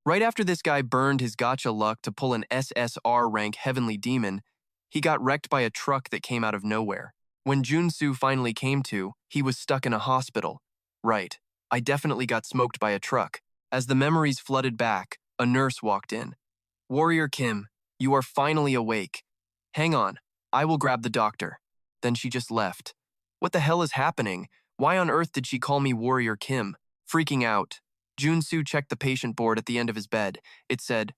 Right after this guy burned his gacha luck to pull an SSR-rank Heavenly Demon, he got wrecked by a truck that came out of nowhere. When Jun Su finally came to, he was stuck in a hospital. Right, I definitely got smoked by a truck. As the memories flooded back, a nurse walked in. Warrior Kim, you are finally awake. Hang on, I will grab the doctor. Then she just left. What the hell is happening? Why on earth did she call me Warrior Kim? Freaking out. Jun Su checked the patient board at the end of his bed. It said,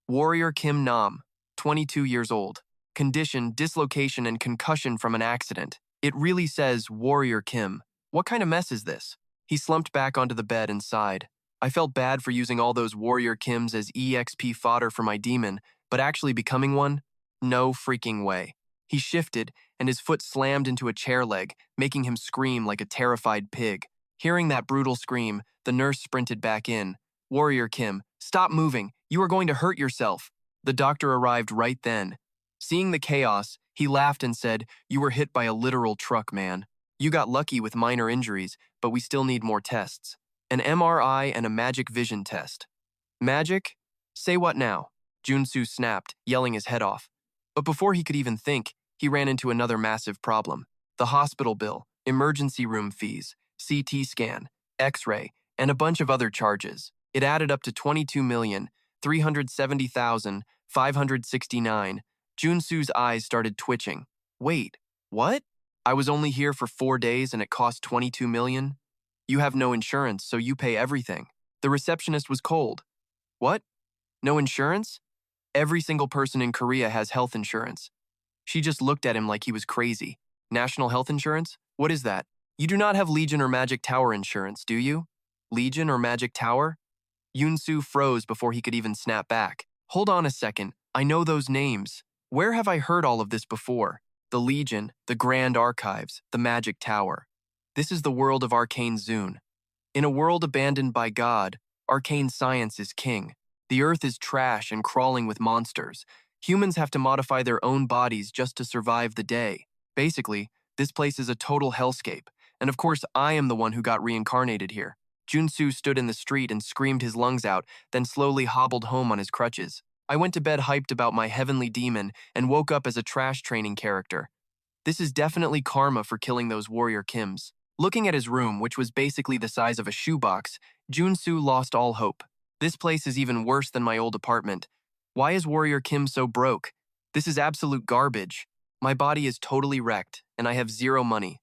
Warrior Kim Nam, 22 years old. Condition, dislocation, and concussion from an accident. It really says Warrior Kim. What kind of mess is this? He slumped back onto the bed and sighed. I felt bad for using all those Warrior Kims as EXP fodder for my demon, but actually becoming one? No freaking way. He shifted, and his foot slammed into a chair leg, making him scream like a terrified pig. Hearing that brutal scream, the nurse sprinted back in. Warrior Kim, stop moving. You are going to hurt yourself. The doctor arrived right then. Seeing the chaos, he laughed and said, You were hit by a literal truck, man. You got lucky with minor injuries, but we still need more tests. An MRI and a magic vision test. Magic? Say what now? Jun Su snapped, yelling his head off. But before he could even think, he ran into another massive problem. The hospital bill, emergency room fees, CT scan, X-ray, and a bunch of other charges. It added up to 22,370,569. Jun Su's eyes started twitching. Wait, what? I was only here for 4 days and it cost 22 million? You have no insurance, so you pay everything. The receptionist was cold. What? No insurance? Every single person in Korea has health insurance. She just looked at him like he was crazy. National health insurance? What is that? You do not have Legion or Magic Tower insurance, do you? Legion or Magic Tower? Jun Su froze before he could even snap back. Hold on a second, I know those names. Where have I heard all of this before? The Legion, the Grand Archives, the Magic Tower. This is the world of Arcane Zun. In a world abandoned by God, arcane science is king. The earth is trash and crawling with monsters. Humans have to modify their own bodies just to survive the day. Basically, this place is a total hellscape. And of course, I am the one who got reincarnated here. Jun Su stood in the street and screamed his lungs out, then slowly hobbled home on his crutches. I went to bed hyped about my heavenly demon and woke up as a trash training character. This is definitely karma for killing those Warrior Kims. Looking at his room, which was basically the size of a shoebox, Jun Su lost all hope. This place is even worse than my old apartment. Why is Warrior Kim so broke? This is absolute garbage. My body is totally wrecked, and I have zero money.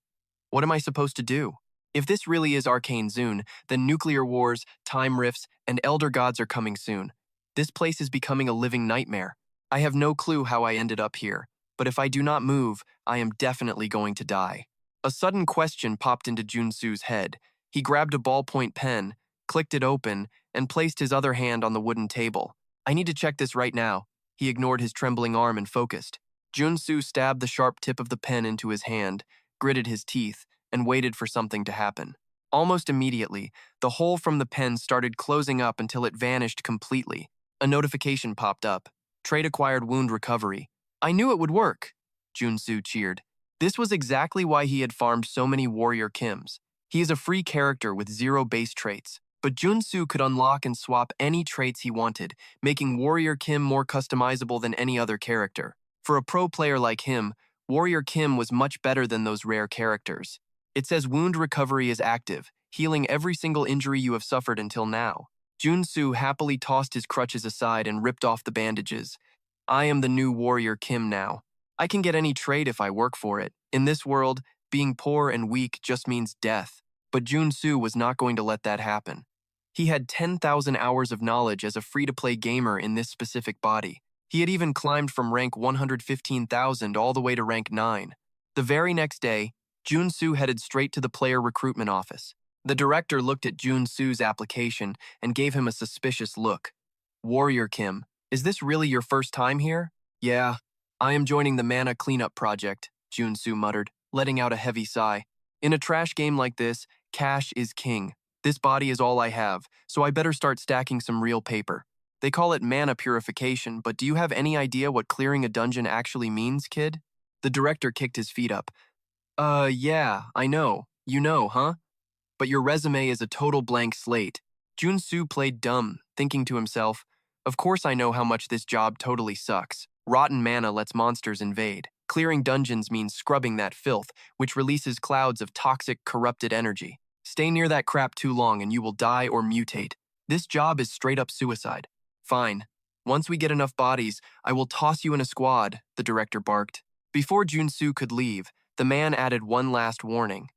What am I supposed to do? If this really is Arcane Zun, then nuclear wars, time rifts, and elder gods are coming soon. This place is becoming a living nightmare. I have no clue how I ended up here, but if I do not move, I am definitely going to die. A sudden question popped into Jun Su's head. He grabbed a ballpoint pen, clicked it open, and placed his other hand on the wooden table. I need to check this right now. He ignored his trembling arm and focused. Jun Su stabbed the sharp tip of the pen into his hand, gritted his teeth, and waited for something to happen. Almost immediately, the hole from the pen started closing up until it vanished completely. A notification popped up. Trade acquired wound recovery. I knew it would work, Jun Su cheered. This was exactly why he had farmed so many Warrior Kims. He is a free character with 0 base traits, but Jun Su could unlock and swap any traits he wanted, making Warrior Kim more customizable than any other character. For a pro player like him, Warrior Kim was much better than those rare characters. It says wound recovery is active, healing every single injury you have suffered until now. Jun Su happily tossed his crutches aside and ripped off the bandages. I am the new Warrior Kim now. I can get any trait if I work for it. In this world, being poor and weak just means death. But Jun Su was not going to let that happen. He had 10,000 hours of knowledge as a free-to-play gamer in this specific body. He had even climbed from rank 115,000 all the way to rank 9. The very next day, Jun Su headed straight to the player recruitment office. The director looked at Jun Su's application and gave him a suspicious look. Warrior Kim, is this really your first time here? Yeah, I am joining the mana cleanup project, Jun Su muttered, letting out a heavy sigh. In a trash game like this, cash is king. This body is all I have, so I better start stacking some real paper. They call it mana purification, but do you have any idea what clearing a dungeon actually means, kid? The director kicked his feet up. Yeah, I know. You know, huh? But your resume is a total blank slate. Jun Su played dumb, thinking to himself, of course I know how much this job totally sucks. Rotten mana lets monsters invade. Clearing dungeons means scrubbing that filth, which releases clouds of toxic, corrupted energy. Stay near that crap too long and you will die or mutate. This job is straight up suicide. Fine. Once we get enough bodies, I will toss you in a squad, the director barked. Before Jun Su could leave, the man added one last warning.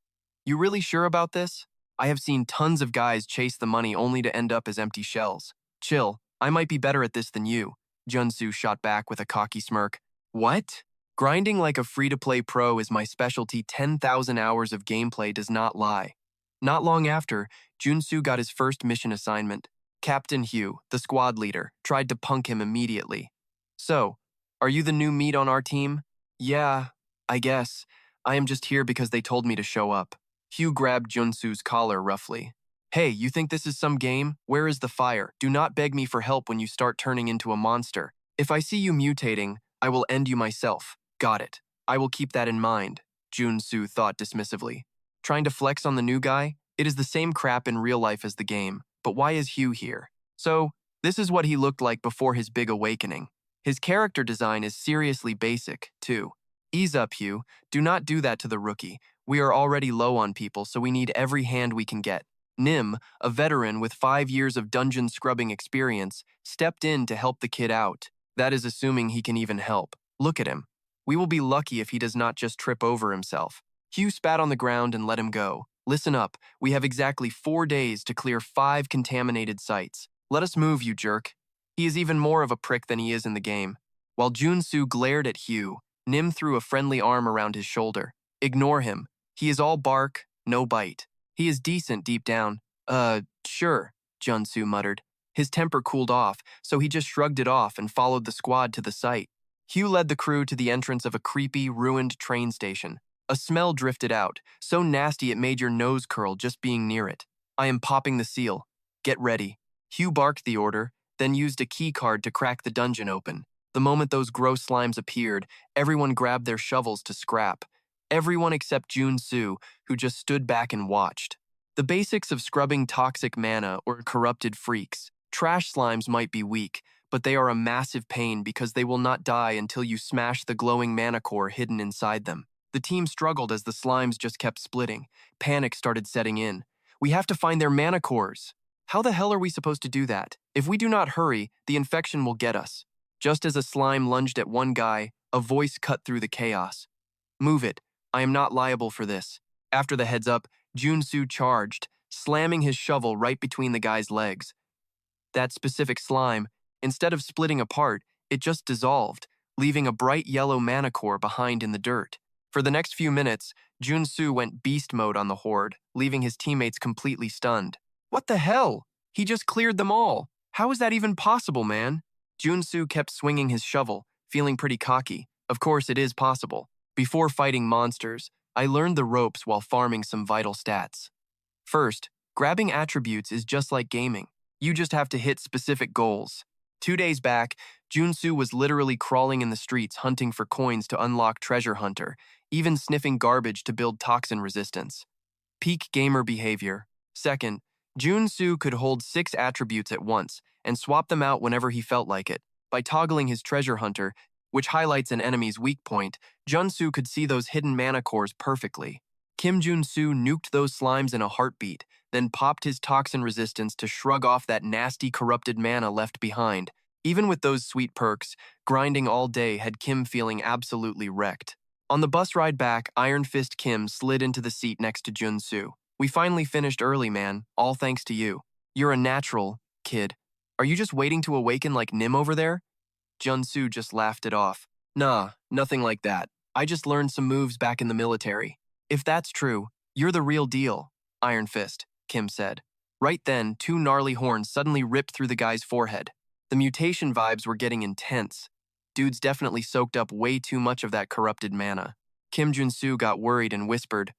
You really sure about this? I have seen tons of guys chase the money only to end up as empty shells. Chill, I might be better at this than you, Jun Su shot back with a cocky smirk. What? Grinding like a free-to-play pro is my specialty. 10,000 hours of gameplay does not lie. Not long after, Jun Su got his first mission assignment. Captain Hugh, the squad leader, tried to punk him immediately. So, are you the new meat on our team? Yeah, I guess. I am just here because they told me to show up. Hugh grabbed Jun Su's collar roughly. Hey, you think this is some game? Where is the fire? Do not beg me for help when you start turning into a monster. If I see you mutating, I will end you myself. Got it. I will keep that in mind, Jun Su thought dismissively. Trying to flex on the new guy? It is the same crap in real life as the game, but why is Hugh here? So, this is what he looked like before his big awakening. His character design is seriously basic, too. Ease up, Hugh. Do not do that to the rookie. We are already low on people, so we need every hand we can get. Nim, a veteran with 5 years of dungeon scrubbing experience, stepped in to help the kid out. That is assuming he can even help. Look at him. We will be lucky if he does not just trip over himself. Hugh spat on the ground and let him go. Listen up, we have exactly 4 days to clear 5 contaminated sites. Let us move, you jerk. He is even more of a prick than he is in the game. While Jun Su glared at Hugh, Nim threw a friendly arm around his shoulder. Ignore him. He is all bark, no bite. He is decent deep down. Sure, Jun Su muttered. His temper cooled off, so he just shrugged it off and followed the squad to the site. Hugh led the crew to the entrance of a creepy, ruined train station. A smell drifted out, so nasty it made your nose curl just being near it. I am popping the seal. Get ready. Hugh barked the order, then used a key card to crack the dungeon open. The moment those gross slimes appeared, everyone grabbed their shovels to scrap. Everyone except Jun Su, who just stood back and watched. The basics of scrubbing toxic mana or corrupted freaks. Trash slimes might be weak, but they are a massive pain because they will not die until you smash the glowing mana core hidden inside them. The team struggled as the slimes just kept splitting. Panic started setting in. We have to find their mana cores. How the hell are we supposed to do that? If we do not hurry, the infection will get us. Just as a slime lunged at one guy, a voice cut through the chaos. Move it. I am not liable for this. After the heads up, Jun Su charged, slamming his shovel right between the guy's legs. That specific slime, instead of splitting apart, it just dissolved, leaving a bright yellow mana core behind in the dirt. For the next few minutes, Jun Su went beast mode on the horde, leaving his teammates completely stunned. What the hell? He just cleared them all. How is that even possible, man? Jun Su kept swinging his shovel, feeling pretty cocky. Of course, it is possible. Before fighting monsters, I learned the ropes while farming some vital stats. First, grabbing attributes is just like gaming. You just have to hit specific goals. 2 days back, Jun Su was literally crawling in the streets hunting for coins to unlock Treasure Hunter, even sniffing garbage to build toxin resistance. Peak gamer behavior. Second, Jun Su could hold 6 attributes at once and swap them out whenever he felt like it. By toggling his Treasure Hunter, which highlights an enemy's weak point, Jun Su could see those hidden mana cores perfectly. Kim Jun Su nuked those slimes in a heartbeat, then popped his toxin resistance to shrug off that nasty corrupted mana left behind. Even with those sweet perks, grinding all day had Kim feeling absolutely wrecked. On the bus ride back, Iron Fist Kim slid into the seat next to Jun Su. We finally finished early, man, all thanks to you. You're a natural, kid. Are you just waiting to awaken like Nim over there? Jun Su just laughed it off. Nah, nothing like that. I just learned some moves back in the military. If that's true, you're the real deal, Iron Fist, Kim said. Right then, 2 gnarly horns suddenly ripped through the guy's forehead. The mutation vibes were getting intense. Dude's definitely soaked up way too much of that corrupted mana. Kim Jun Su got worried and whispered,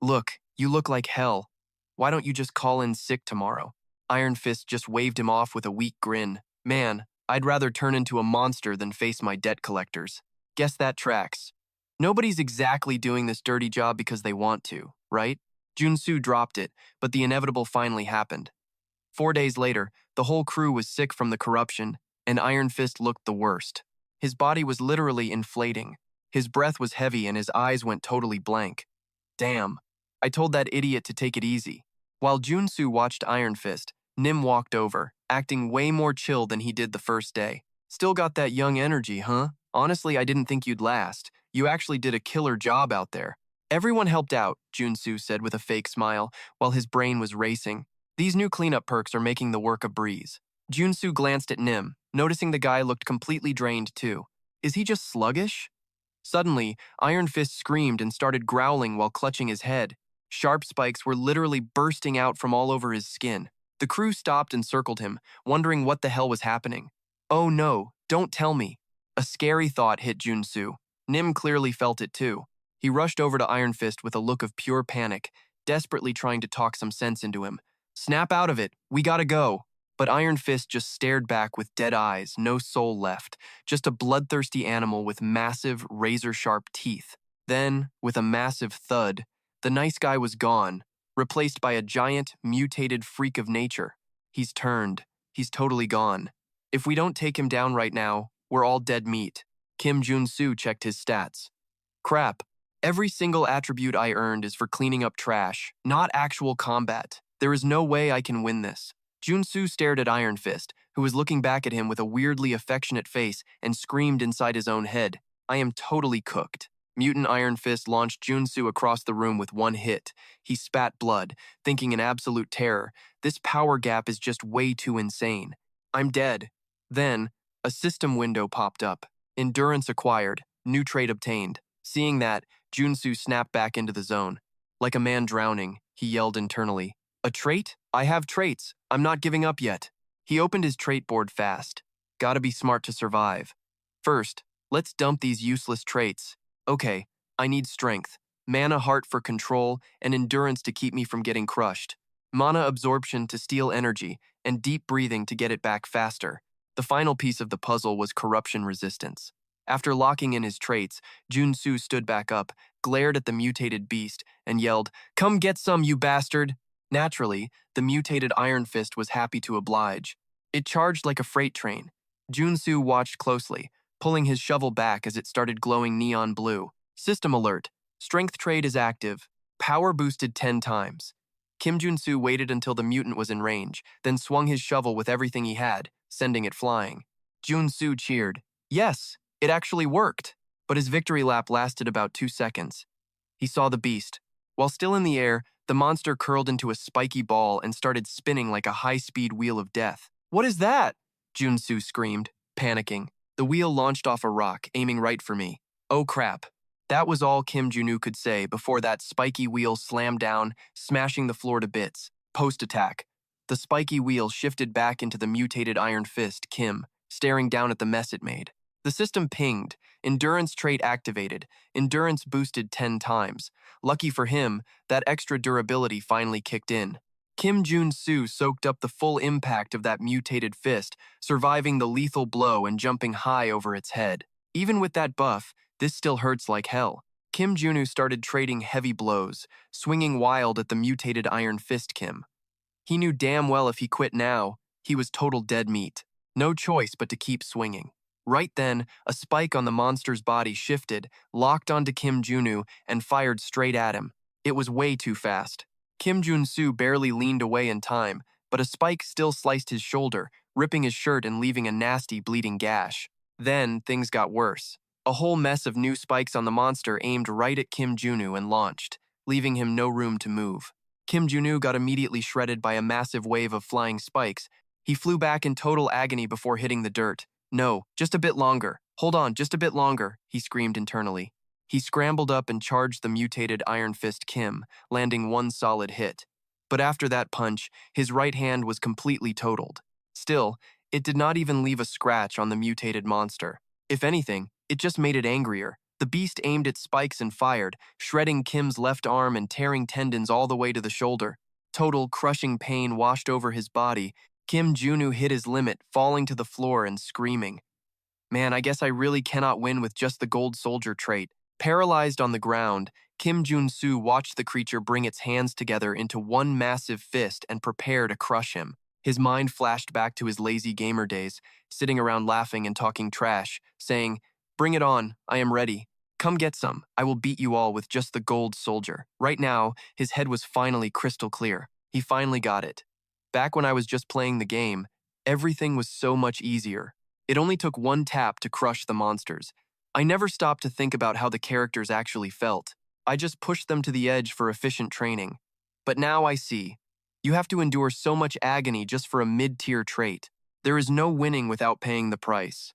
Look, you look like hell. Why don't you just call in sick tomorrow? Iron Fist just waved him off with a weak grin. Man, I'd rather turn into a monster than face my debt collectors. Guess that tracks. Nobody's exactly doing this dirty job because they want to, right? Jun Su dropped it, but the inevitable finally happened. 4 days later, The whole crew was sick from the corruption, and Iron Fist looked the worst. His body was literally inflating. His breath was heavy and his eyes went totally blank. Damn. I told that idiot to take it easy. While Jun Su watched Iron Fist, Nim walked over, acting way more chill than he did the first day. Still got that young energy, huh? Honestly, I didn't think you'd last. You actually did a killer job out there. Everyone helped out, Jun Su said with a fake smile, while his brain was racing. These new cleanup perks are making the work a breeze. Jun Su glanced at Nim, noticing the guy looked completely drained too. Is he just sluggish? Suddenly, Iron Fist screamed and started growling while clutching his head. Sharp spikes were literally bursting out from all over his skin. The crew stopped and circled him, wondering what the hell was happening. Oh no, don't tell me. A scary thought hit Jun Su. Nim clearly felt it too. He rushed over to Iron Fist with a look of pure panic, desperately trying to talk some sense into him. Snap out of it, we gotta go. But Iron Fist just stared back with dead eyes, no soul left, just a bloodthirsty animal with massive, razor-sharp teeth. Then, with a massive thud, the nice guy was gone, replaced by a giant, mutated freak of nature. He's turned. He's totally gone. If we don't take him down right now, we're all dead meat. Jun Su checked his stats. Crap. Every single attribute I earned is for cleaning up trash, not actual combat. There is no way I can win this. Jun Su stared at Iron Fist, who was looking back at him with a weirdly affectionate face, and screamed inside his own head, I am totally cooked. Mutant Iron Fist launched Jun Su across the room with one hit. He spat blood, thinking in absolute terror, this power gap is just way too insane. I'm dead. Then, a system window popped up. Endurance acquired, new trait obtained. Seeing that, Jun Su snapped back into the zone. Like a man drowning, he yelled internally, a trait? I have traits. I'm not giving up yet. He opened his trait board fast. Gotta be smart to survive. First, let's dump these useless traits. Okay, I need strength, mana heart for control, and endurance to keep me from getting crushed. Mana absorption to steal energy, and deep breathing to get it back faster. The final piece of the puzzle was corruption resistance. After locking in his traits, Jun Su stood back up, glared at the mutated beast, and yelled, Come get some, you bastard! Naturally, the mutated Iron Fist was happy to oblige. It charged like a freight train. Jun Su watched closely, pulling his shovel back as it started glowing neon blue. System alert. Strength trait is active. Power boosted 10 times. Jun Su waited until the mutant was in range, then swung his shovel with everything he had, sending it flying. Jun Su cheered. Yes, it actually worked. But his victory lap lasted about 2 seconds. He saw the beast. While still in the air, the monster curled into a spiky ball and started spinning like a high-speed wheel of death. What is that? Jun Su screamed, panicking. The wheel launched off a rock, aiming right for me. Oh crap. That was all Kim Jun-woo could say before that spiky wheel slammed down, smashing the floor to bits. Post-attack. The spiky wheel shifted back into the mutated Iron Fist, Kim, staring down at the mess it made. The system pinged. Endurance trait activated. Endurance boosted 10 times. Lucky for him, that extra durability finally kicked in. Jun Su soaked up the full impact of that mutated fist, surviving the lethal blow and jumping high over its head. Even with that buff, this still hurts like hell. Jun-woo started trading heavy blows, swinging wild at the mutated Iron Fist Kim. He knew damn well if he quit now, he was total dead meat. No choice but to keep swinging. Right then, a spike on the monster's body shifted, locked onto Jun-woo, and fired straight at him. It was way too fast. Jun Su barely leaned away in time, but a spike still sliced his shoulder, ripping his shirt and leaving a nasty bleeding gash. Then, things got worse. A whole mess of new spikes on the monster aimed right at Jun-woo and launched, leaving him no room to move. Jun-woo got immediately shredded by a massive wave of flying spikes. He flew back in total agony before hitting the dirt. No, just a bit longer. Hold on, just a bit longer, he screamed internally. He scrambled up and charged the mutated Iron Fist Kim, landing one solid hit. But after that punch, his right hand was completely totaled. Still, it did not even leave a scratch on the mutated monster. If anything, it just made it angrier. The beast aimed its spikes and fired, shredding Kim's left arm and tearing tendons all the way to the shoulder. Total, crushing pain washed over his body. Jun-woo hit his limit, falling to the floor and screaming. Man, I guess I really cannot win with just the gold soldier trait. Paralyzed on the ground, Jun Su watched the creature bring its hands together into one massive fist and prepare to crush him. His mind flashed back to his lazy gamer days, sitting around laughing and talking trash, saying, "Bring it on, I am ready. Come get some, I will beat you all with just the gold soldier." Right now, his head was finally crystal clear. He finally got it. Back when I was just playing the game, everything was so much easier. It only took one tap to crush the monsters. I never stopped to think about how the characters actually felt. I just pushed them to the edge for efficient training. But now I see. You have to endure so much agony just for a mid-tier trait. There is no winning without paying the price.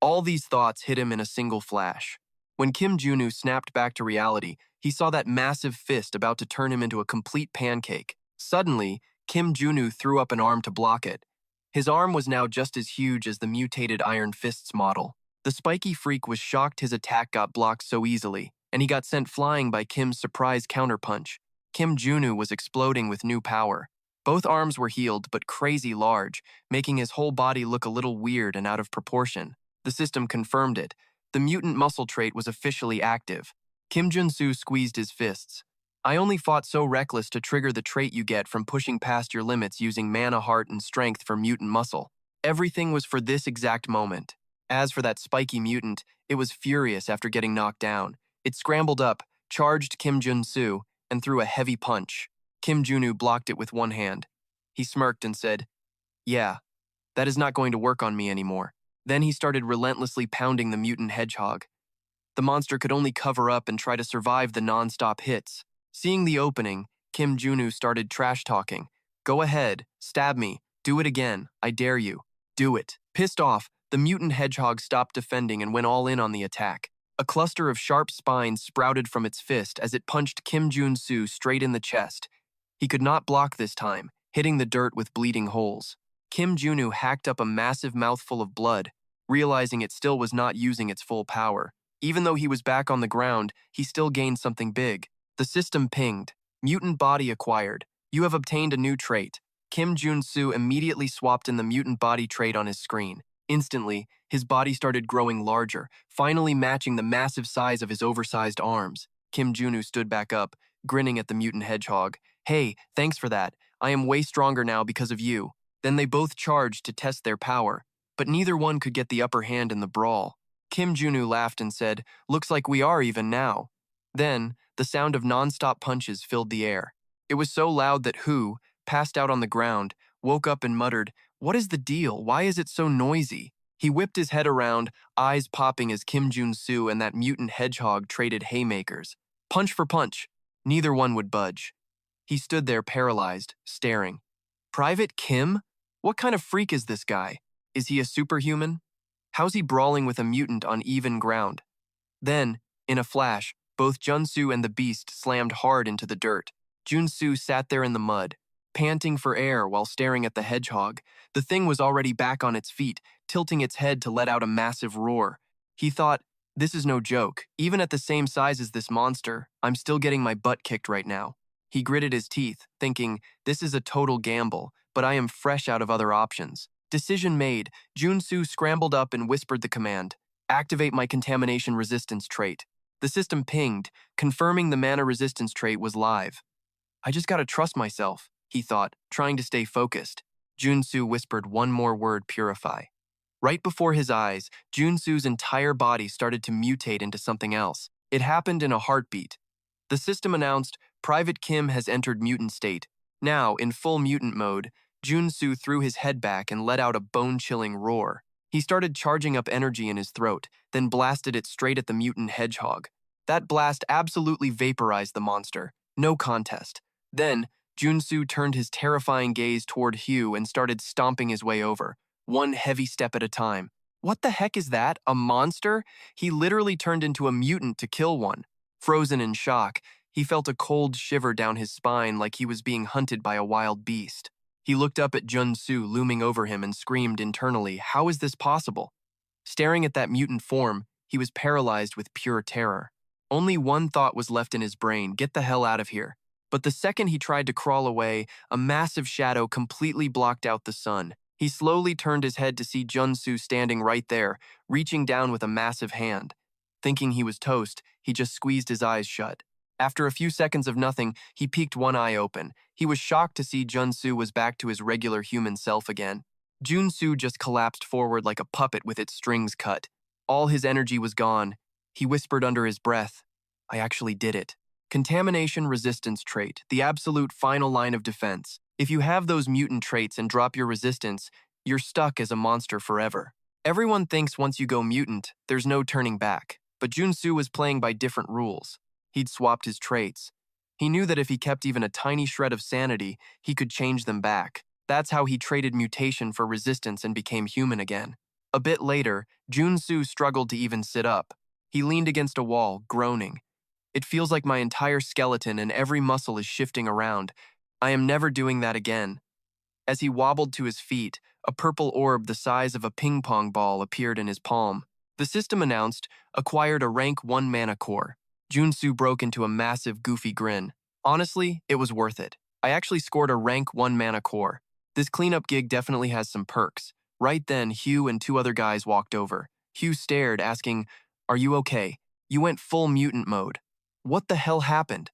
All these thoughts hit him in a single flash. When Kim Junu snapped back to reality, he saw that massive fist about to turn him into a complete pancake. Suddenly, Kim Junu threw up an arm to block it. His arm was now just as huge as the mutated Iron Fist's model. The spiky freak was shocked his attack got blocked so easily, and he got sent flying by Kim's surprise counterpunch. Kim Junu was exploding with new power. Both arms were healed but crazy large, making his whole body look a little weird and out of proportion. The system confirmed it. The mutant muscle trait was officially active. Kim Jun Su squeezed his fists. "I only fought so reckless to trigger the trait you get from pushing past your limits using mana, heart, and strength for mutant muscle. Everything was for this exact moment." As for that spiky mutant, it was furious after getting knocked down. It scrambled up, charged Kim Jun Su, and threw a heavy punch. Kim Junu blocked it with one hand. He smirked and said, "Yeah, that is not going to work on me anymore." Then he started relentlessly pounding the mutant hedgehog. The monster could only cover up and try to survive the non-stop hits. Seeing the opening, Kim Junu started trash-talking. "Go ahead, stab me, do it again, I dare you, do it." Pissed off, the mutant hedgehog stopped defending and went all in on the attack. A cluster of sharp spines sprouted from its fist as it punched Kim Jun Su straight in the chest. He could not block this time, hitting the dirt with bleeding holes. Kim Junu hacked up a massive mouthful of blood, realizing it still was not using its full power. Even though he was back on the ground, he still gained something big. The system pinged. "Mutant body acquired. You have obtained a new trait." Kim Jun Su immediately swapped in the mutant body trait on his screen. Instantly, his body started growing larger, finally matching the massive size of his oversized arms. Kim Junu stood back up, grinning at the mutant hedgehog. "Hey, thanks for that. I am way stronger now because of you." Then they both charged to test their power, but neither one could get the upper hand in the brawl. Kim Junu laughed and said, "Looks like we are even now." Then, the sound of non-stop punches filled the air. It was so loud that Hu, passed out on the ground, woke up and muttered, "What is the deal? Why is it so noisy?" He whipped his head around, eyes popping as Kim Jun Su and that mutant hedgehog traded haymakers. Punch for punch. Neither one would budge. He stood there paralyzed, staring. Private Kim? What kind of freak is this guy? Is he a superhuman? How's he brawling with a mutant on even ground? Then, in a flash, both Jun Su and the beast slammed hard into the dirt. Jun Su sat there in the mud, panting for air while staring at the hedgehog. The thing was already back on its feet, tilting its head to let out a massive roar. He thought, "This is no joke. Even at the same size as this monster, I'm still getting my butt kicked right now." He gritted his teeth, thinking, "This is a total gamble, but I am fresh out of other options." Decision made, Jun Su scrambled up and whispered the command, "Activate my contamination resistance trait." The system pinged, confirming the mana resistance trait was live. "I just gotta trust myself," he thought, trying to stay focused. Jun Su whispered one more word, "Purify." Right before his eyes, Jun Su's entire body started to mutate into something else. It happened in a heartbeat. The system announced, "Private Kim has entered mutant state." Now, in full mutant mode, Jun Su threw his head back and let out a bone-chilling roar. He started charging up energy in his throat, then blasted it straight at the mutant hedgehog. That blast absolutely vaporized the monster. No contest. Then, Jun Su turned his terrifying gaze toward Hugh and started stomping his way over, one heavy step at a time. What the heck is that? A monster? He literally turned into a mutant to kill one. Frozen in shock, he felt a cold shiver down his spine like he was being hunted by a wild beast. He looked up at Jun Su looming over him and screamed internally, "How is this possible?" Staring at that mutant form, he was paralyzed with pure terror. Only one thought was left in his brain, "Get the hell out of here." But the second he tried to crawl away, a massive shadow completely blocked out the sun. He slowly turned his head to see Jun Su standing right there, reaching down with a massive hand. Thinking he was toast, he just squeezed his eyes shut. After a few seconds of nothing, he peeked one eye open. He was shocked to see Jun Su was back to his regular human self again. Jun Su just collapsed forward like a puppet with its strings cut. All his energy was gone. He whispered under his breath, "I actually did it." Contamination resistance trait, the absolute final line of defense. If you have those mutant traits and drop your resistance, you're stuck as a monster forever. Everyone thinks once you go mutant, there's no turning back. But Jun Su was playing by different rules. He'd swapped his traits. He knew that if he kept even a tiny shred of sanity, he could change them back. That's how he traded mutation for resistance and became human again. A bit later, Jun Su struggled to even sit up. He leaned against a wall, groaning. "It feels like my entire skeleton and every muscle is shifting around. I am never doing that again." As he wobbled to his feet, a purple orb the size of a ping-pong ball appeared in his palm. The system announced, "Acquired a rank 1 mana core." Jun Su broke into a massive, goofy grin. "Honestly, it was worth it. I actually scored a rank 1 mana core. This cleanup gig definitely has some perks." Right then, Hugh and 2 other guys walked over. Hugh stared, asking, "Are you okay? You went full mutant mode. What the hell happened?"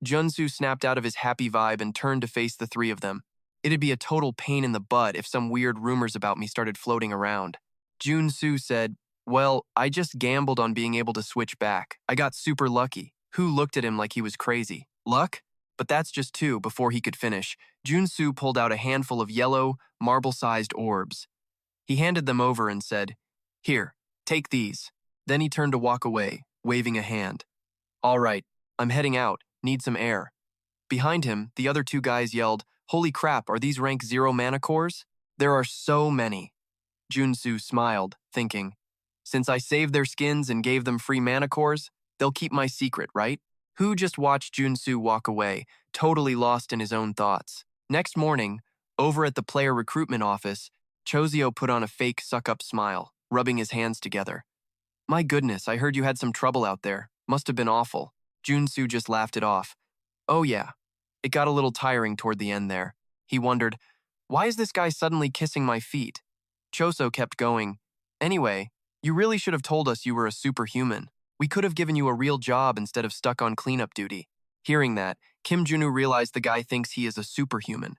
Jun Su snapped out of his happy vibe and turned to face the 3 of them. "It'd be a total pain in the butt if some weird rumors about me started floating around." Jun Su said, "Well, I just gambled on being able to switch back. I got super lucky." Hu looked at him like he was crazy. "Luck? But that's just 2." Before he could finish, Jun Su pulled out a handful of yellow, marble-sized orbs. He handed them over and said, "Here, take these." Then he turned to walk away, waving a hand. "All right, I'm heading out. Need some air." Behind him, the other 2 guys yelled, "Holy crap, are these rank 0 mana cores? There are so many." Jun Su smiled, thinking, "Since I saved their skins and gave them free mana cores, they'll keep my secret, right?" Hu just watched Jun Su walk away, totally lost in his own thoughts. Next morning, over at the player recruitment office, Chozio put on a fake suck-up smile, rubbing his hands together. "My goodness, I heard you had some trouble out there. Must have been awful." Jun Su just laughed it off. "Oh yeah, it got a little tiring toward the end there." He wondered, "Why is this guy suddenly kissing my feet?" Choso kept going, "Anyway, you really should have told us you were a superhuman. We could have given you a real job instead of stuck on cleanup duty." Hearing that, Kim Junu realized the guy thinks he is a superhuman,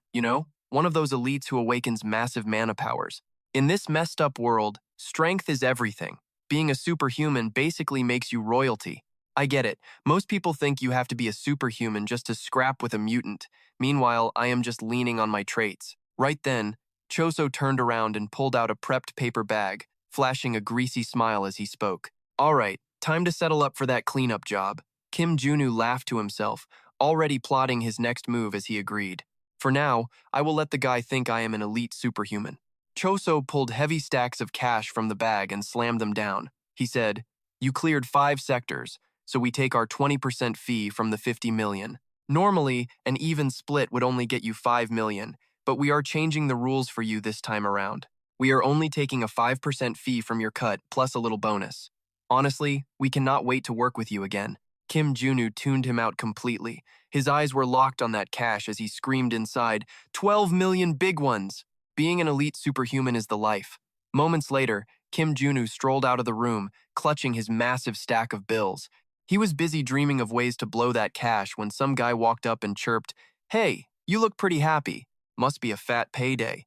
one of those elites who awakens massive mana powers. In this messed up world, strength is everything. Being a superhuman basically makes you royalty. I get it. Most people think you have to be a superhuman just to scrap with a mutant. Meanwhile, I am just leaning on my traits. Right then, Choso turned around and pulled out a prepped paper bag, flashing a greasy smile as he spoke. "All right, time to settle up for that cleanup job." Kim Junu laughed to himself, already plotting his next move as he agreed. "For now, I will let the guy think I am an elite superhuman." Choso pulled heavy stacks of cash from the bag and slammed them down. He said, "You cleared 5 sectors, so we take our 20% fee from the 50 million. Normally, an even split would only get you 5 million, but we are changing the rules for you this time around. We are only taking a 5% fee from your cut plus a little bonus. Honestly, we cannot wait to work with you again." Kim Junu tuned him out completely. His eyes were locked on that cash as he screamed inside, 12 million big ones! Being an elite superhuman is the life. Moments later, Kim Junu strolled out of the room, clutching his massive stack of bills. He was busy dreaming of ways to blow that cash when some guy walked up and chirped, "Hey, you look pretty happy. Must be a fat payday."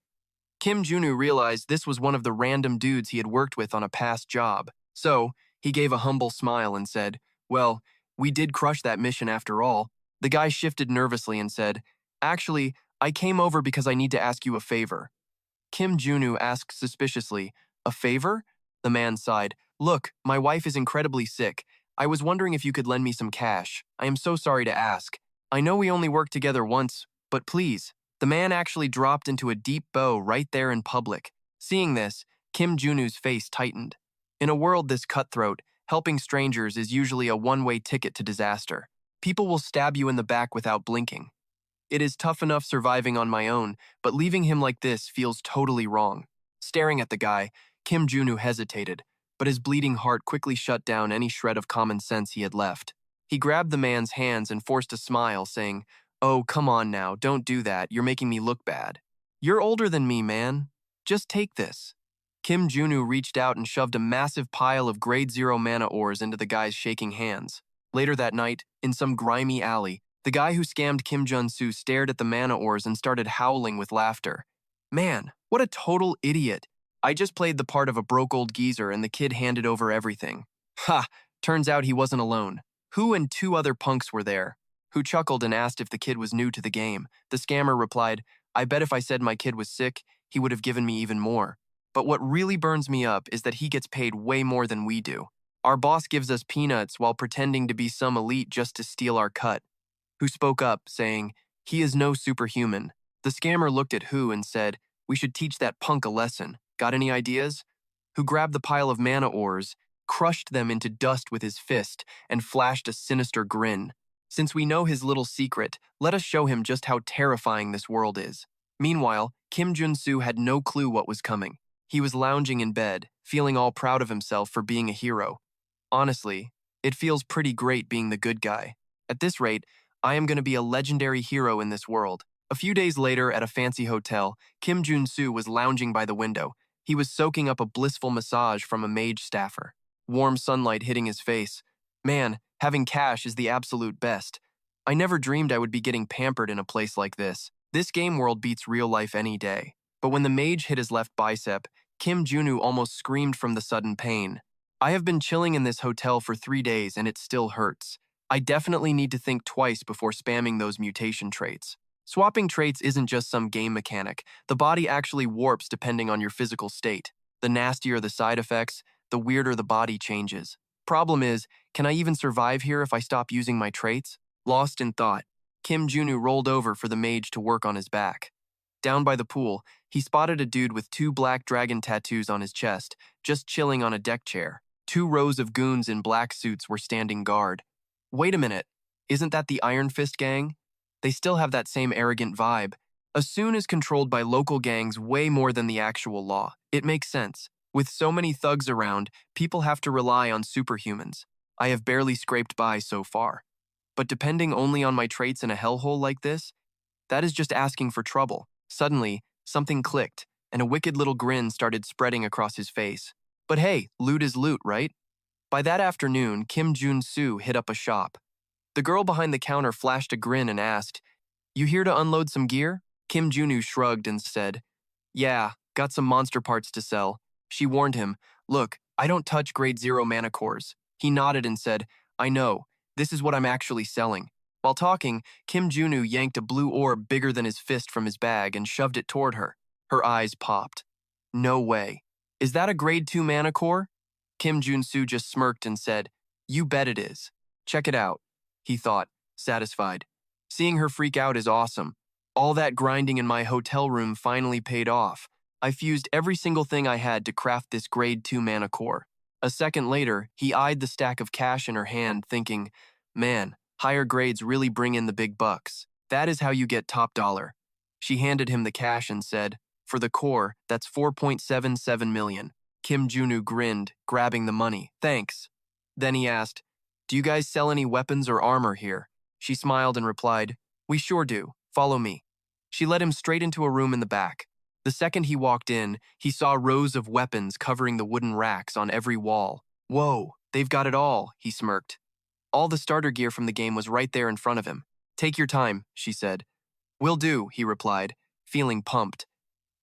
Kim Junu realized this was one of the random dudes he had worked with on a past job. So, he gave a humble smile and said, "Well, we did crush that mission after all." The guy shifted nervously and said, "Actually, I came over because I need to ask you a favor." Kim Junu asked suspiciously, "A favor?" The man sighed, "Look, my wife is incredibly sick. I was wondering if you could lend me some cash. I am so sorry to ask. I know we only worked together once, but please." The man actually dropped into a deep bow right there in public. Seeing this, Kim Junu's face tightened. In a world this cutthroat, helping strangers is usually a one-way ticket to disaster. People will stab you in the back without blinking. It is tough enough surviving on my own, but leaving him like this feels totally wrong. Staring at the guy, Kim Junu hesitated, but his bleeding heart quickly shut down any shred of common sense he had left. He grabbed the man's hands and forced a smile, saying, "Oh, come on now, don't do that, you're making me look bad. You're older than me, man. Just take this." Kim Junu reached out and shoved a massive pile of grade 0 mana ores into the guy's shaking hands. Later that night, in some grimy alley, the guy who scammed Kim Jun Su stared at the mana ores and started howling with laughter. Man, what a total idiot. I just played the part of a broke old geezer and the kid handed over everything. Ha! Turns out he wasn't alone. Who and two other punks were there? Who chuckled and asked if the kid was new to the game. The scammer replied, I bet if I said my kid was sick, he would have given me even more. But what really burns me up is that he gets paid way more than we do. Our boss gives us peanuts while pretending to be some elite just to steal our cut. Who spoke up, saying, he is no superhuman. The scammer looked at Who and said, we should teach that punk a lesson. Got any ideas? Who grabbed the pile of mana ores, crushed them into dust with his fist, and flashed a sinister grin. Since we know his little secret, let us show him just how terrifying this world is. Meanwhile, Kim Jun Su had no clue what was coming. He was lounging in bed, feeling all proud of himself for being a hero. Honestly, it feels pretty great being the good guy. At this rate, I am going to be a legendary hero in this world. A few days later, at a fancy hotel, Kim Jun Su was lounging by the window. He was soaking up a blissful massage from a mage staffer. Warm sunlight hitting his face. Man, having cash is the absolute best. I never dreamed I would be getting pampered in a place like this. This game world beats real life any day. But when the mage hit his left bicep, Kim Junu almost screamed from the sudden pain. I have been chilling in this hotel for 3 days and it still hurts. I definitely need to think twice before spamming those mutation traits. Swapping traits isn't just some game mechanic. The body actually warps depending on your physical state. The nastier the side effects, the weirder the body changes. Problem is, can I even survive here if I stop using my traits? Lost in thought, Kim Junu rolled over for the mage to work on his back. Down by the pool, he spotted a dude with 2 black dragon tattoos on his chest, just chilling on a deck chair. 2 rows of goons in black suits were standing guard. Wait a minute, isn't that the Iron Fist gang? They still have that same arrogant vibe. Asun is controlled by local gangs way more than the actual law. It makes sense. With so many thugs around, people have to rely on superhumans. I have barely scraped by so far. But depending only on my traits in a hellhole like this, that is just asking for trouble. Suddenly, something clicked, and a wicked little grin started spreading across his face. But hey, loot is loot, right? By that afternoon, Kim Jun Su hit up a shop. The girl behind the counter flashed a grin and asked, "You here to unload some gear?" Kim Junu shrugged and said, "Yeah, got some monster parts to sell." She warned him, "Look, I don't touch grade 0 mana cores." He nodded and said, "I know, this is what I'm actually selling." While talking, Kim Junu yanked a blue orb bigger than his fist from his bag and shoved it toward her. Her eyes popped. "No way. Is that a grade 2 mana core?" Kim Jun Su just smirked and said, "You bet it is. Check it out," he thought, satisfied. Seeing her freak out is awesome. All that grinding in my hotel room finally paid off. I fused every single thing I had to craft this grade 2 mana core. A second later, he eyed the stack of cash in her hand, thinking, "Man, higher grades really bring in the big bucks. That is how you get top dollar." She handed him the cash and said, "For the core, that's 4.77 million. Kim Junu grinned, grabbing the money. "Thanks." Then he asked, "Do you guys sell any weapons or armor here?" She smiled and replied, "We sure do. Follow me." She led him straight into a room in the back. The second he walked in, he saw rows of weapons covering the wooden racks on every wall. "Whoa, they've got it all," he smirked. All the starter gear from the game was right there in front of him. "Take your time," she said. "Will do," he replied, feeling pumped.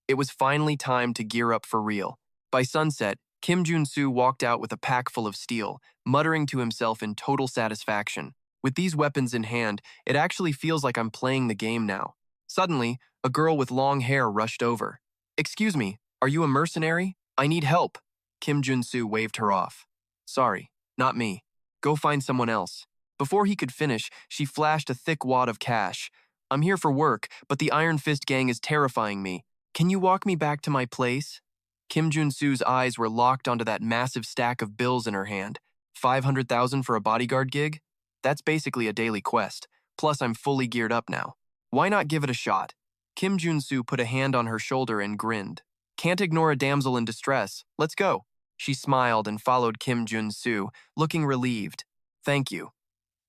It was finally time to gear up for real. By sunset, Kim Jun Su walked out with a pack full of steel, muttering to himself in total satisfaction. With these weapons in hand, it actually feels like I'm playing the game now. Suddenly, a girl with long hair rushed over. "Excuse me, are you a mercenary? I need help." Kim Jun Su waved her off. "Sorry, not me. Go find someone else." Before he could finish, she flashed a thick wad of cash. "I'm here for work, but the Iron Fist gang is terrifying me. Can you walk me back to my place?" Kim Jun Su's eyes were locked onto that massive stack of bills in her hand. 500,000 for a bodyguard gig? That's basically a daily quest. Plus, I'm fully geared up now. Why not give it a shot? Kim Jun Su put a hand on her shoulder and grinned. "Can't ignore a damsel in distress. Let's go." She smiled and followed Kim Jun Su, looking relieved. "Thank you."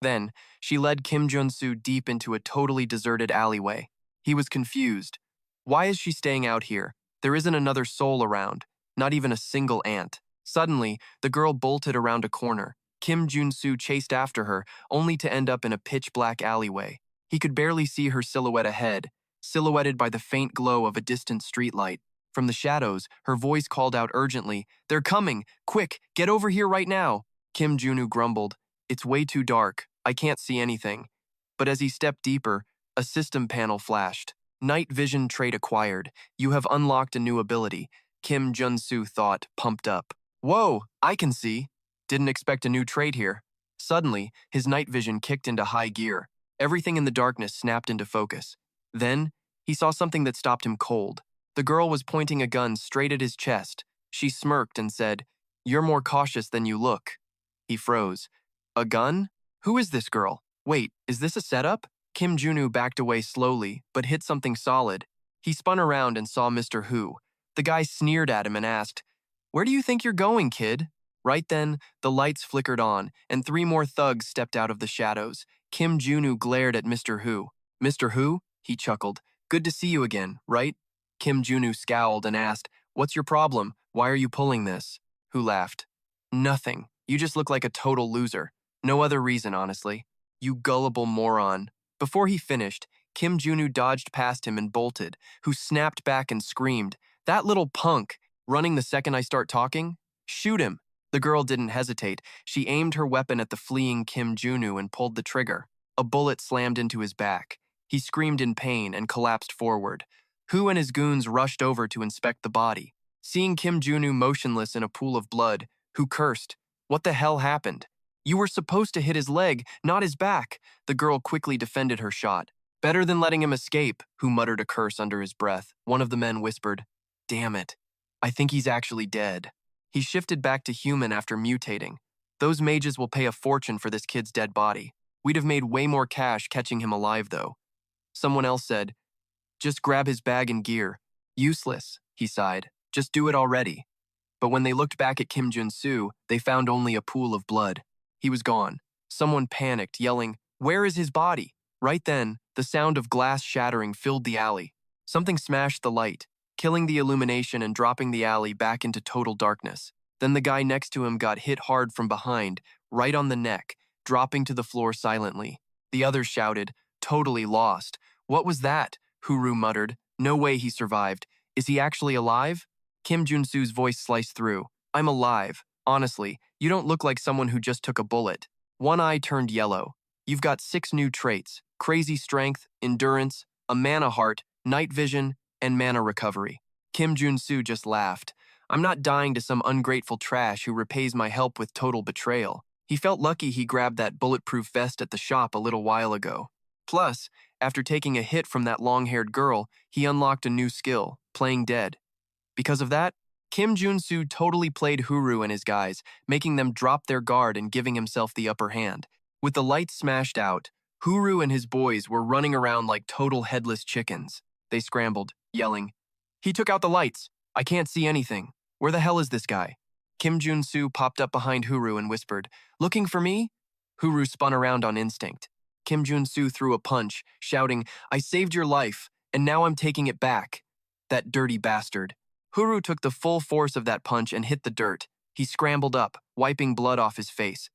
Then, she led Kim Jun Su deep into a totally deserted alleyway. He was confused. Why is she staying out here? There isn't another soul around, not even a single ant. Suddenly, the girl bolted around a corner. Jun Su chased after her, only to end up in a pitch-black alleyway. He could barely see her silhouette ahead, silhouetted by the faint glow of a distant streetlight. From the shadows, her voice called out urgently, "They're coming! Quick, get over here right now!" Kim Junu grumbled, "It's way too dark. I can't see anything." But as he stepped deeper, a system panel flashed. "Night vision trait acquired. You have unlocked a new ability." Jun Su thought, pumped up. "Whoa, I can see. Didn't expect a new trait here." Suddenly, his night vision kicked into high gear. Everything in the darkness snapped into focus. Then, he saw something that stopped him cold. The girl was pointing a gun straight at his chest. She smirked and said, "You're more cautious than you look." He froze. "A gun? Who is this girl? Wait, is this a setup?" Kim Junu backed away slowly, but hit something solid. He spun around and saw Mr. Hu. The guy sneered at him and asked, "Where do you think you're going, kid?" Right then, the lights flickered on, and 3 more thugs stepped out of the shadows. Kim Junu glared at Mr. Hu. "Mr. Hu?" He chuckled. "Good to see you again, right?" Kim Junu scowled and asked, "What's your problem? Why are you pulling this?" Hu laughed. "Nothing. You just look like a total loser. No other reason, honestly. You gullible moron." Before he finished, Kim Junu dodged past him and bolted, Hu snapped back and screamed, "That little punk! Running the second I start talking? Shoot him!" The girl didn't hesitate. She aimed her weapon at the fleeing Kim Junu and pulled the trigger. A bullet slammed into his back. He screamed in pain and collapsed forward. Hu and his goons rushed over to inspect the body. Seeing Kim Junu motionless in a pool of blood, Hu cursed. "What the hell happened? You were supposed to hit his leg, not his back." The girl quickly defended her shot. "Better than letting him escape," Hu muttered a curse under his breath. One of the men whispered, "Damn it. I think he's actually dead." He shifted back to human after mutating. "Those mages will pay a fortune for this kid's dead body. We'd have made way more cash catching him alive, though." Someone else said, "Just grab his bag and gear." "Useless," he sighed. "Just do it already." But when they looked back at Jun Su, they found only a pool of blood. He was gone. Someone panicked, yelling, "Where is his body?" Right then, the sound of glass shattering filled the alley. Something smashed the light, killing the illumination and dropping the alley back into total darkness. Then the guy next to him got hit hard from behind, right on the neck, dropping to the floor silently. The others shouted, "Totally lost." "What was that?" Huru muttered. "No way he survived. Is he actually alive?" Kim Jun Su's voice sliced through. "I'm alive. Honestly, you don't look like someone who just took a bullet." One eye turned yellow. "You've got 6 new traits: crazy strength, endurance, a mana heart, night vision, and mana recovery." Kim Jun Su just laughed. "I'm not dying to some ungrateful trash who repays my help with total betrayal." He felt lucky he grabbed that bulletproof vest at the shop a little while ago. Plus, after taking a hit from that long-haired girl, he unlocked a new skill, playing dead. Because of that, Kim Jun Su totally played Huru and his guys, making them drop their guard and giving himself the upper hand. With the lights smashed out, Huru and his boys were running around like total headless chickens. They scrambled, yelling, "He took out the lights! I can't see anything. Where the hell is this guy?" Kim Jun Su popped up behind Huru and whispered, "Looking for me?" Huru spun around on instinct. Kim Jun Su threw a punch, shouting, "I saved your life, and now I'm taking it back." That dirty bastard. Huru took the full force of that punch and hit the dirt. He scrambled up, wiping blood off his face.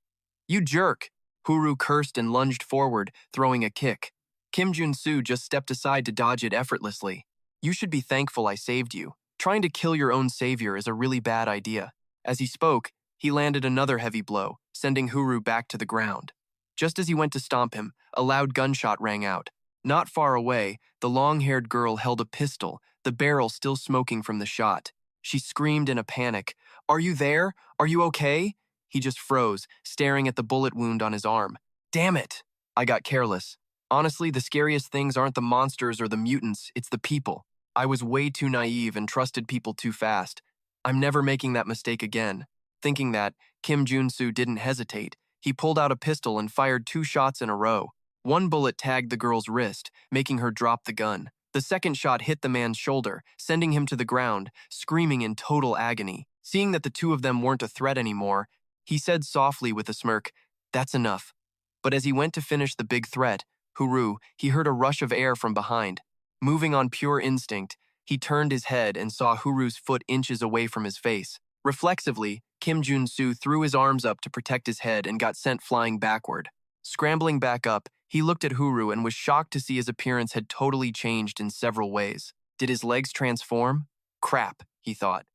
"You jerk!" Huru cursed and lunged forward, throwing a kick. Kim Jun Su just stepped aside to dodge it effortlessly. "You should be thankful I saved you. Trying to kill your own savior is a really bad idea." As he spoke, he landed another heavy blow, sending Huru back to the ground. Just as he went to stomp him, a loud gunshot rang out. Not far away, the long-haired girl held a pistol, the barrel still smoking from the shot. She screamed in a panic, "Are you there? Are you okay?" He just froze, staring at the bullet wound on his arm. "Damn it! I got careless. Honestly, the scariest things aren't the monsters or the mutants, it's the people. I was way too naive and trusted people too fast. I'm never making that mistake again." Thinking that, Kim Jun Su didn't hesitate. He pulled out a pistol and fired 2 shots in a row. One bullet tagged the girl's wrist, making her drop the gun. The second shot hit the man's shoulder, sending him to the ground, screaming in total agony. Seeing that the 2 of them weren't a threat anymore, he said softly with a smirk, "That's enough." But as he went to finish the big threat, Huru, he heard a rush of air from behind. Moving on pure instinct, he turned his head and saw Huru's foot inches away from his face. Reflexively, Jun Su threw his arms up to protect his head and got sent flying backward. Scrambling back up, he looked at Huru and was shocked to see his appearance had totally changed in several ways. Did his legs transform? Crap, he thought.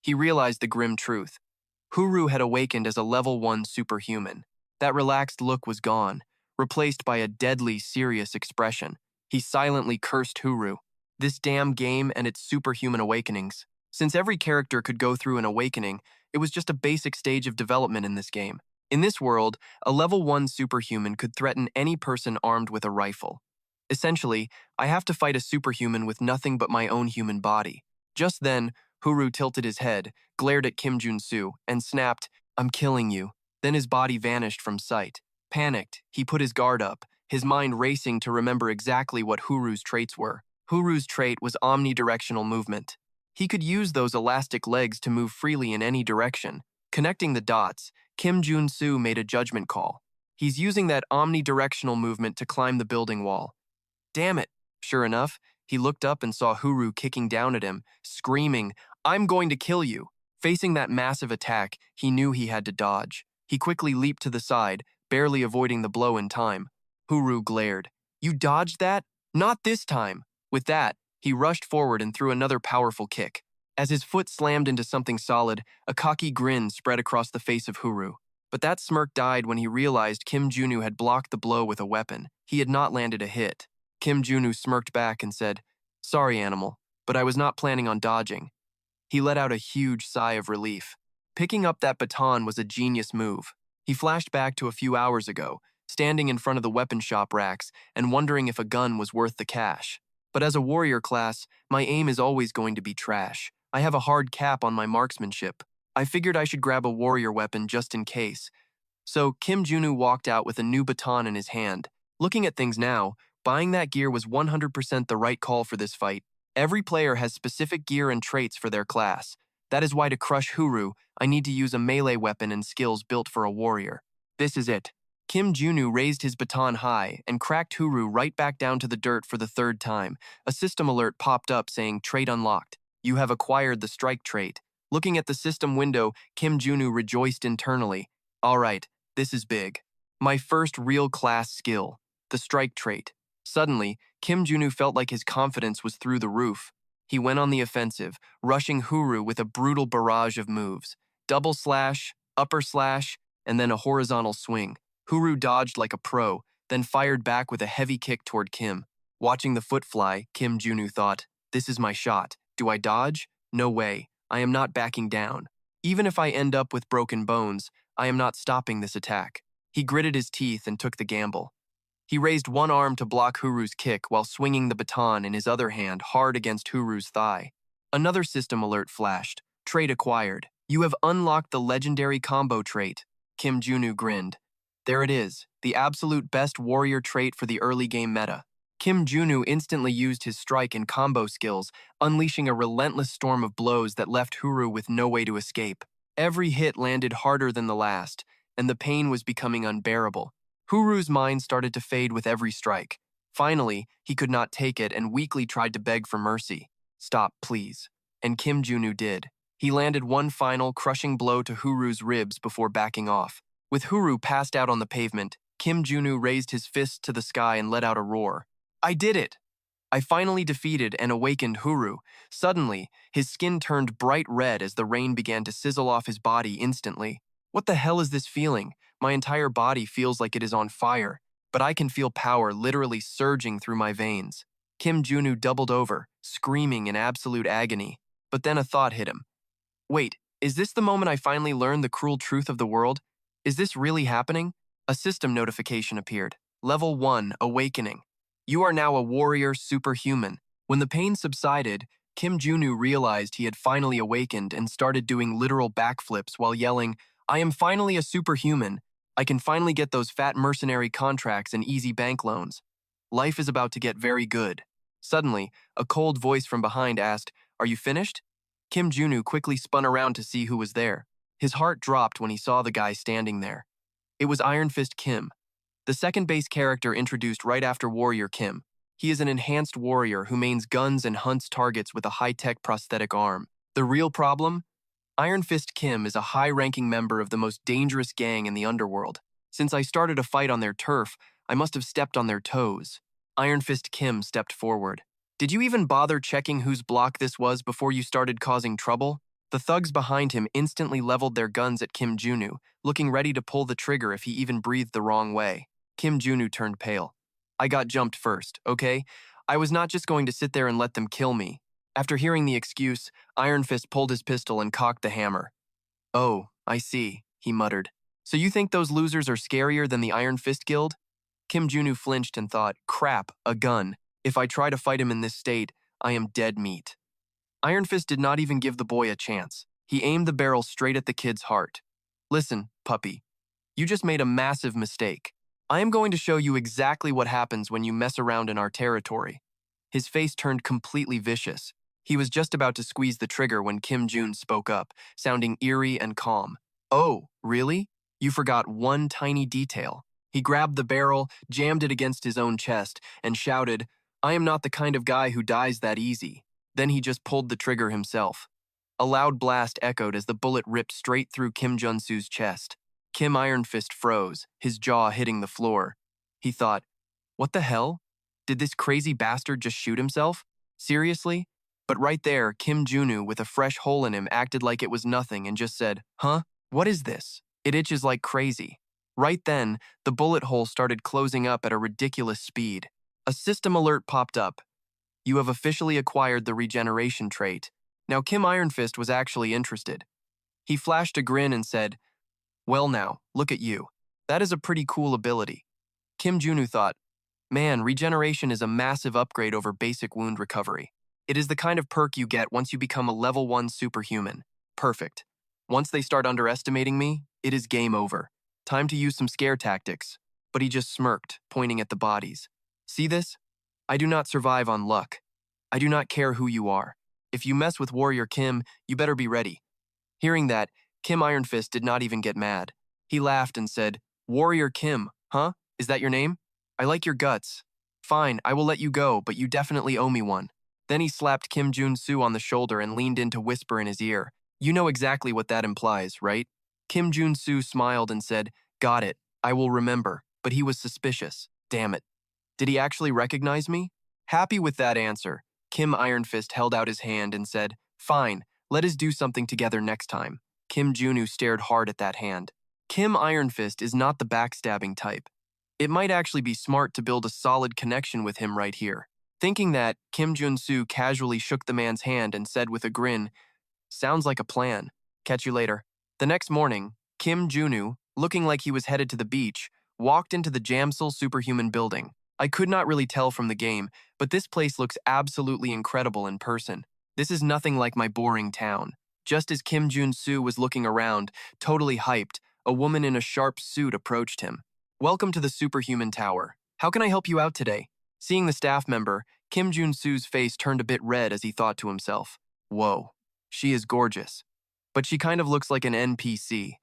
He realized the grim truth. Huru had awakened as a level 1 superhuman. That relaxed look was gone, replaced by a deadly, serious expression. He silently cursed Huru. This damn game and its superhuman awakenings. Since every character could go through an awakening, it was just a basic stage of development in this game. In this world, a level 1 superhuman could threaten any person armed with a rifle. Essentially, I have to fight a superhuman with nothing but my own human body. Just then, Huru tilted his head, glared at Jun Su, and snapped, "I'm killing you." Then his body vanished from sight. Panicked, he put his guard up, his mind racing to remember exactly what Huru's traits were. Huru's trait was omnidirectional movement. He could use those elastic legs to move freely in any direction. Connecting the dots, Jun Su made a judgment call. He's using that omnidirectional movement to climb the building wall. Damn it! Sure enough, he looked up and saw Huru kicking down at him, screaming, "I'm going to kill you!" Facing that massive attack, he knew he had to dodge. He quickly leaped to the side, barely avoiding the blow in time. Huru glared. "You dodged that? Not this time!" With that, he rushed forward and threw another powerful kick. As his foot slammed into something solid, a cocky grin spread across the face of Huru. But that smirk died when he realized Kim Junu had blocked the blow with a weapon. He had not landed a hit. Kim Junu smirked back and said, "Sorry, animal, but I was not planning on dodging." He let out a huge sigh of relief. Picking up that baton was a genius move. He flashed back to a few hours ago, standing in front of the weapon shop racks and wondering if a gun was worth the cash. But as a warrior class, my aim is always going to be trash. I have a hard cap on my marksmanship. I figured I should grab a warrior weapon just in case. So Kim Junu walked out with a new baton in his hand. Looking at things now, buying that gear was 100% the right call for this fight. Every player has specific gear and traits for their class. That is why to crush Huru, I need to use a melee weapon and skills built for a warrior. This is it. Kim Junu raised his baton high and cracked Huru right back down to the dirt for the third time. A system alert popped up saying, "Trait unlocked. You have acquired the strike trait." Looking at the system window, Kim Junu rejoiced internally. All right, this is big. My first real class skill, the strike trait. Suddenly, Kim Junu felt like his confidence was through the roof. He went on the offensive, rushing Huru with a brutal barrage of moves. Double slash, upper slash, and then a horizontal swing. Huru dodged like a pro, then fired back with a heavy kick toward Kim. Watching the foot fly, Kim Junu thought, "This is my shot. Do I dodge? No way. I am not backing down. Even if I end up with broken bones, I am not stopping this attack." He gritted his teeth and took the gamble. He raised one arm to block Huru's kick while swinging the baton in his other hand hard against Huru's thigh. Another system alert flashed. Trait acquired. You have unlocked the legendary combo trait. Kim Junu grinned. There it is, the absolute best warrior trait for the early game meta. Kim Junu instantly used his strike and combo skills, unleashing a relentless storm of blows that left Huru with no way to escape. Every hit landed harder than the last, and the pain was becoming unbearable. Huru's mind started to fade with every strike. Finally, he could not take it and weakly tried to beg for mercy. "Stop, please." And Kim Junu did. He landed one final, crushing blow to Huru's ribs before backing off. With Huru passed out on the pavement, Kim Junu raised his fists to the sky and let out a roar. "I did it! I finally defeated and awakened Huru." Suddenly, his skin turned bright red as the rain began to sizzle off his body instantly. What the hell is this feeling? My entire body feels like it is on fire, but I can feel power literally surging through my veins. Kim Junu doubled over, screaming in absolute agony. But then a thought hit him. Wait, is this the moment I finally learned the cruel truth of the world? Is this really happening? A system notification appeared. Level 1, Awakening. You are now a warrior superhuman. When the pain subsided, Kim Junu realized he had finally awakened and started doing literal backflips while yelling, "I am finally a superhuman. I can finally get those fat mercenary contracts and easy bank loans. Life is about to get very good." Suddenly, a cold voice from behind asked, "Are you finished?" Kim Junu quickly spun around to see who was there. His heart dropped when he saw the guy standing there. It was Iron Fist Kim, the second base character introduced right after Warrior Kim. He is an enhanced warrior who mains guns and hunts targets with a high-tech prosthetic arm. The real problem? Iron Fist Kim is a high-ranking member of the most dangerous gang in the underworld. Since I started a fight on their turf, I must have stepped on their toes. Iron Fist Kim stepped forward. Did you even bother checking whose block this was before you started causing trouble? The thugs behind him instantly leveled their guns at Kim Junu, looking ready to pull the trigger if he even breathed the wrong way. Kim Junu turned pale. I got jumped first, okay? I was not just going to sit there and let them kill me. After hearing the excuse, Iron Fist pulled his pistol and cocked the hammer. Oh, I see, he muttered. So you think those losers are scarier than the Iron Fist Guild? Kim Junu flinched and thought, crap, a gun. If I try to fight him in this state, I am dead meat. Iron Fist did not even give the boy a chance. He aimed the barrel straight at the kid's heart. Listen, puppy, you just made a massive mistake. I am going to show you exactly what happens when you mess around in our territory. His face turned completely vicious. He was just about to squeeze the trigger when Kim Jun spoke up, sounding eerie and calm. Oh, really? You forgot one tiny detail. He grabbed the barrel, jammed it against his own chest, and shouted, I am not the kind of guy who dies that easy. Then he just pulled the trigger himself. A loud blast echoed as the bullet ripped straight through Kim Jun Su's chest. Kim Iron Fist froze, his jaw hitting the floor. He thought, what the hell? Did this crazy bastard just shoot himself? Seriously? But right there, Kim Junu, with a fresh hole in him, acted like it was nothing and just said, huh? What is this? It itches like crazy. Right then, the bullet hole started closing up at a ridiculous speed. A system alert popped up. You have officially acquired the regeneration trait. Now Kim Iron Fist was actually interested. He flashed a grin and said, well now, look at you. That is a pretty cool ability. Kim Junu thought, man, regeneration is a massive upgrade over basic wound recovery. It is the kind of perk you get once you become a level 1 superhuman. Perfect. Once they start underestimating me, it is game over. Time to use some scare tactics. But he just smirked, pointing at the bodies. See this? I do not survive on luck. I do not care who you are. If you mess with Warrior Kim, you better be ready. Hearing that, Kim Iron Fist did not even get mad. He laughed and said, Warrior Kim, huh? Is that your name? I like your guts. Fine, I will let you go, but you definitely owe me one. Then he slapped Kim Jun Su on the shoulder and leaned in to whisper in his ear. You know exactly what that implies, right? Kim Jun Su smiled and said, got it, I will remember, but he was suspicious. Damn it. Did he actually recognize me? Happy with that answer, Kim Iron Fist held out his hand and said, fine, let us do something together next time. Kim Junu stared hard at that hand. Kim Iron Fist is not the backstabbing type. It might actually be smart to build a solid connection with him right here. Thinking that, Kim Jun Su casually shook the man's hand and said with a grin, sounds like a plan. Catch you later. The next morning, Kim Junu, looking like he was headed to the beach, walked into the Jamsil Superhuman building. I could not really tell from the game, but this place looks absolutely incredible in person. This is nothing like my boring town. Just as Kim Jun Su was looking around, totally hyped, a woman in a sharp suit approached him. Welcome to the Superhuman Tower. How can I help you out today? Seeing the staff member, Kim Jun Su's face turned a bit red as he thought to himself, whoa, she is gorgeous. But she kind of looks like an NPC.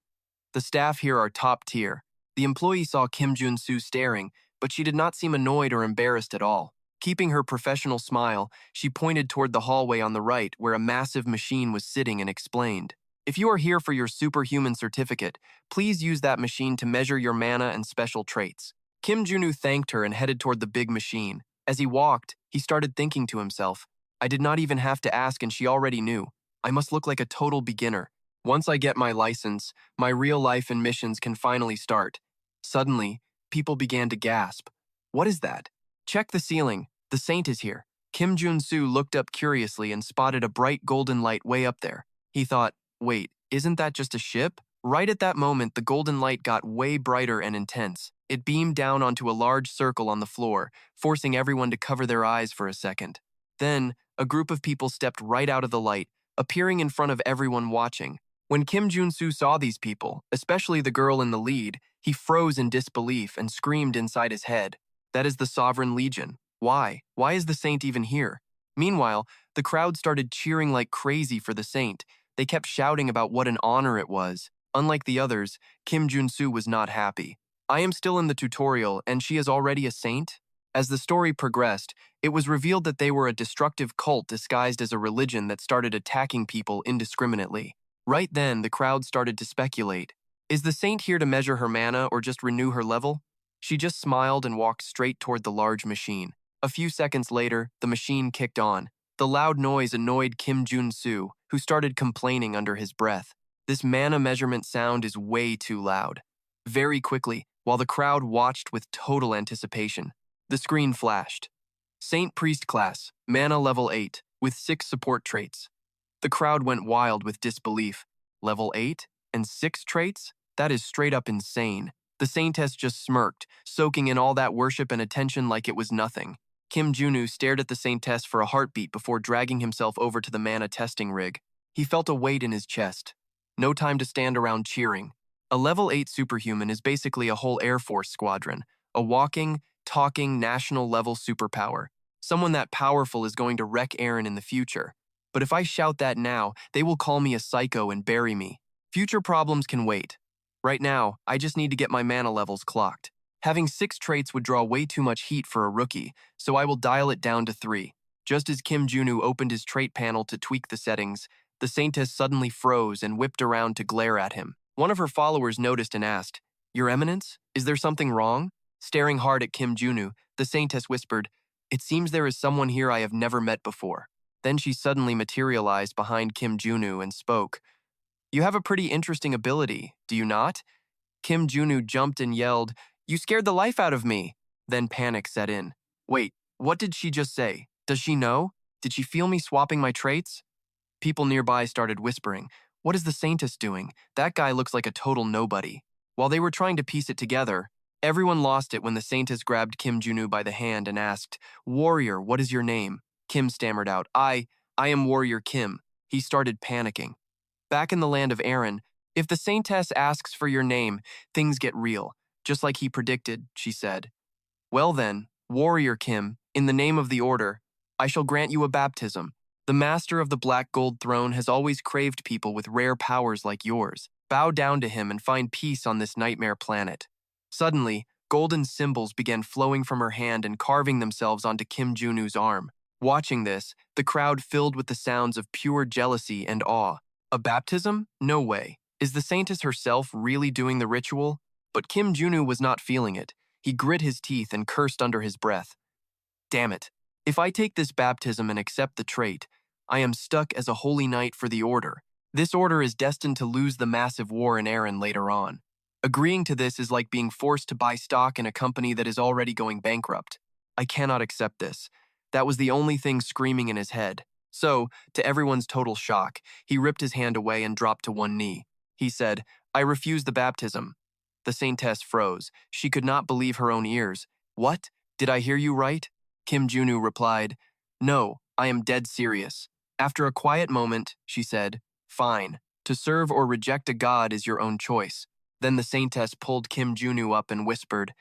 The staff here are top tier. The employee saw Kim Jun Su staring, but she did not seem annoyed or embarrassed at all. Keeping her professional smile, she pointed toward the hallway on the right where a massive machine was sitting and explained, if you are here for your superhuman certificate, please use that machine to measure your mana and special traits. Kim Junu thanked her and headed toward the big machine. As he walked, he started thinking to himself, I did not even have to ask and she already knew. I must look like a total beginner. Once I get my license, my real life and missions can finally start. Suddenly, people began to gasp. What is that? Check the ceiling. The saint is here. Kim Jun Su looked up curiously and spotted a bright golden light way up there. He thought, wait, isn't that just a ship? Right at that moment, the golden light got way brighter and intense. It beamed down onto a large circle on the floor, forcing everyone to cover their eyes for a second. Then, a group of people stepped right out of the light, appearing in front of everyone watching. When Kim Jun Su saw these people, especially the girl in the lead, he froze in disbelief and screamed inside his head. That is the Sovereign Legion. Why? Why is the saint even here? Meanwhile, the crowd started cheering like crazy for the saint. They kept shouting about what an honor it was. Unlike the others, Kim Jun Su was not happy. I am still in the tutorial, and she is already a saint? As the story progressed, it was revealed that they were a destructive cult disguised as a religion that started attacking people indiscriminately. Right then, the crowd started to speculate. Is the saint here to measure her mana or just renew her level? She just smiled and walked straight toward the large machine. A few seconds later, the machine kicked on. The loud noise annoyed Jun Su, who started complaining under his breath. This mana measurement sound is way too loud. Very quickly, while the crowd watched with total anticipation, the screen flashed. Saint Priest class, mana level 8, with 6 support traits. The crowd went wild with disbelief. Level 8 and 6 traits? That is straight up insane. The saintess just smirked, soaking in all that worship and attention like it was nothing. Junu stared at the saintess for a heartbeat before dragging himself over to the mana testing rig. He felt a weight in his chest. No time to stand around cheering. A level 8 superhuman is basically a whole Air Force squadron, a walking, talking, national-level superpower. Someone that powerful is going to wreck Aaron in the future. But if I shout that now, they will call me a psycho and bury me. Future problems can wait. Right now, I just need to get my mana levels clocked. Having 6 traits would draw way too much heat for a rookie, so I will dial it down to 3. Just as Junu opened his trait panel to tweak the settings, the saintess suddenly froze and whipped around to glare at him. One of her followers noticed and asked, "Your Eminence, is there something wrong?" Staring hard at Junu, the saintess whispered, "It seems there is someone here I have never met before." Then she suddenly materialized behind Junu and spoke. "You have a pretty interesting ability, do you not?" Junu jumped and yelled, "You scared the life out of me!" Then panic set in. Wait, what did she just say? Does she know? Did she feel me swapping my traits? People nearby started whispering, "What is the saintess doing? That guy looks like a total nobody." While they were trying to piece it together, everyone lost it when the saintess grabbed Junu by the hand and asked, "Warrior, what is your name?" Kim stammered out, I am Warrior Kim." He started panicking. Back in the land of Aaron, if the saintess asks for your name, things get real. Just like he predicted, she said. "Well then, Warrior Kim, in the name of the Order, I shall grant you a baptism. The master of the Black Gold Throne has always craved people with rare powers like yours. Bow down to him and find peace on this nightmare planet." Suddenly, golden symbols began flowing from her hand and carving themselves onto Junu's arm. Watching this, the crowd filled with the sounds of pure jealousy and awe. A baptism? No way. Is the saintess herself really doing the ritual? But Junu was not feeling it. He grit his teeth and cursed under his breath. Damn it. If I take this baptism and accept the trait, I am stuck as a holy knight for the Order. This Order is destined to lose the massive war in Aaron later on. Agreeing to this is like being forced to buy stock in a company that is already going bankrupt. I cannot accept this. That was the only thing screaming in his head. So, to everyone's total shock, he ripped his hand away and dropped to one knee. He said, "I refuse the baptism." The saintess froze. She could not believe her own ears. "What? Did I hear you right?" Junu replied, "No, I am dead serious." After a quiet moment, she said, "Fine. To serve or reject a god is your own choice." Then the saintess pulled Junu up and whispered,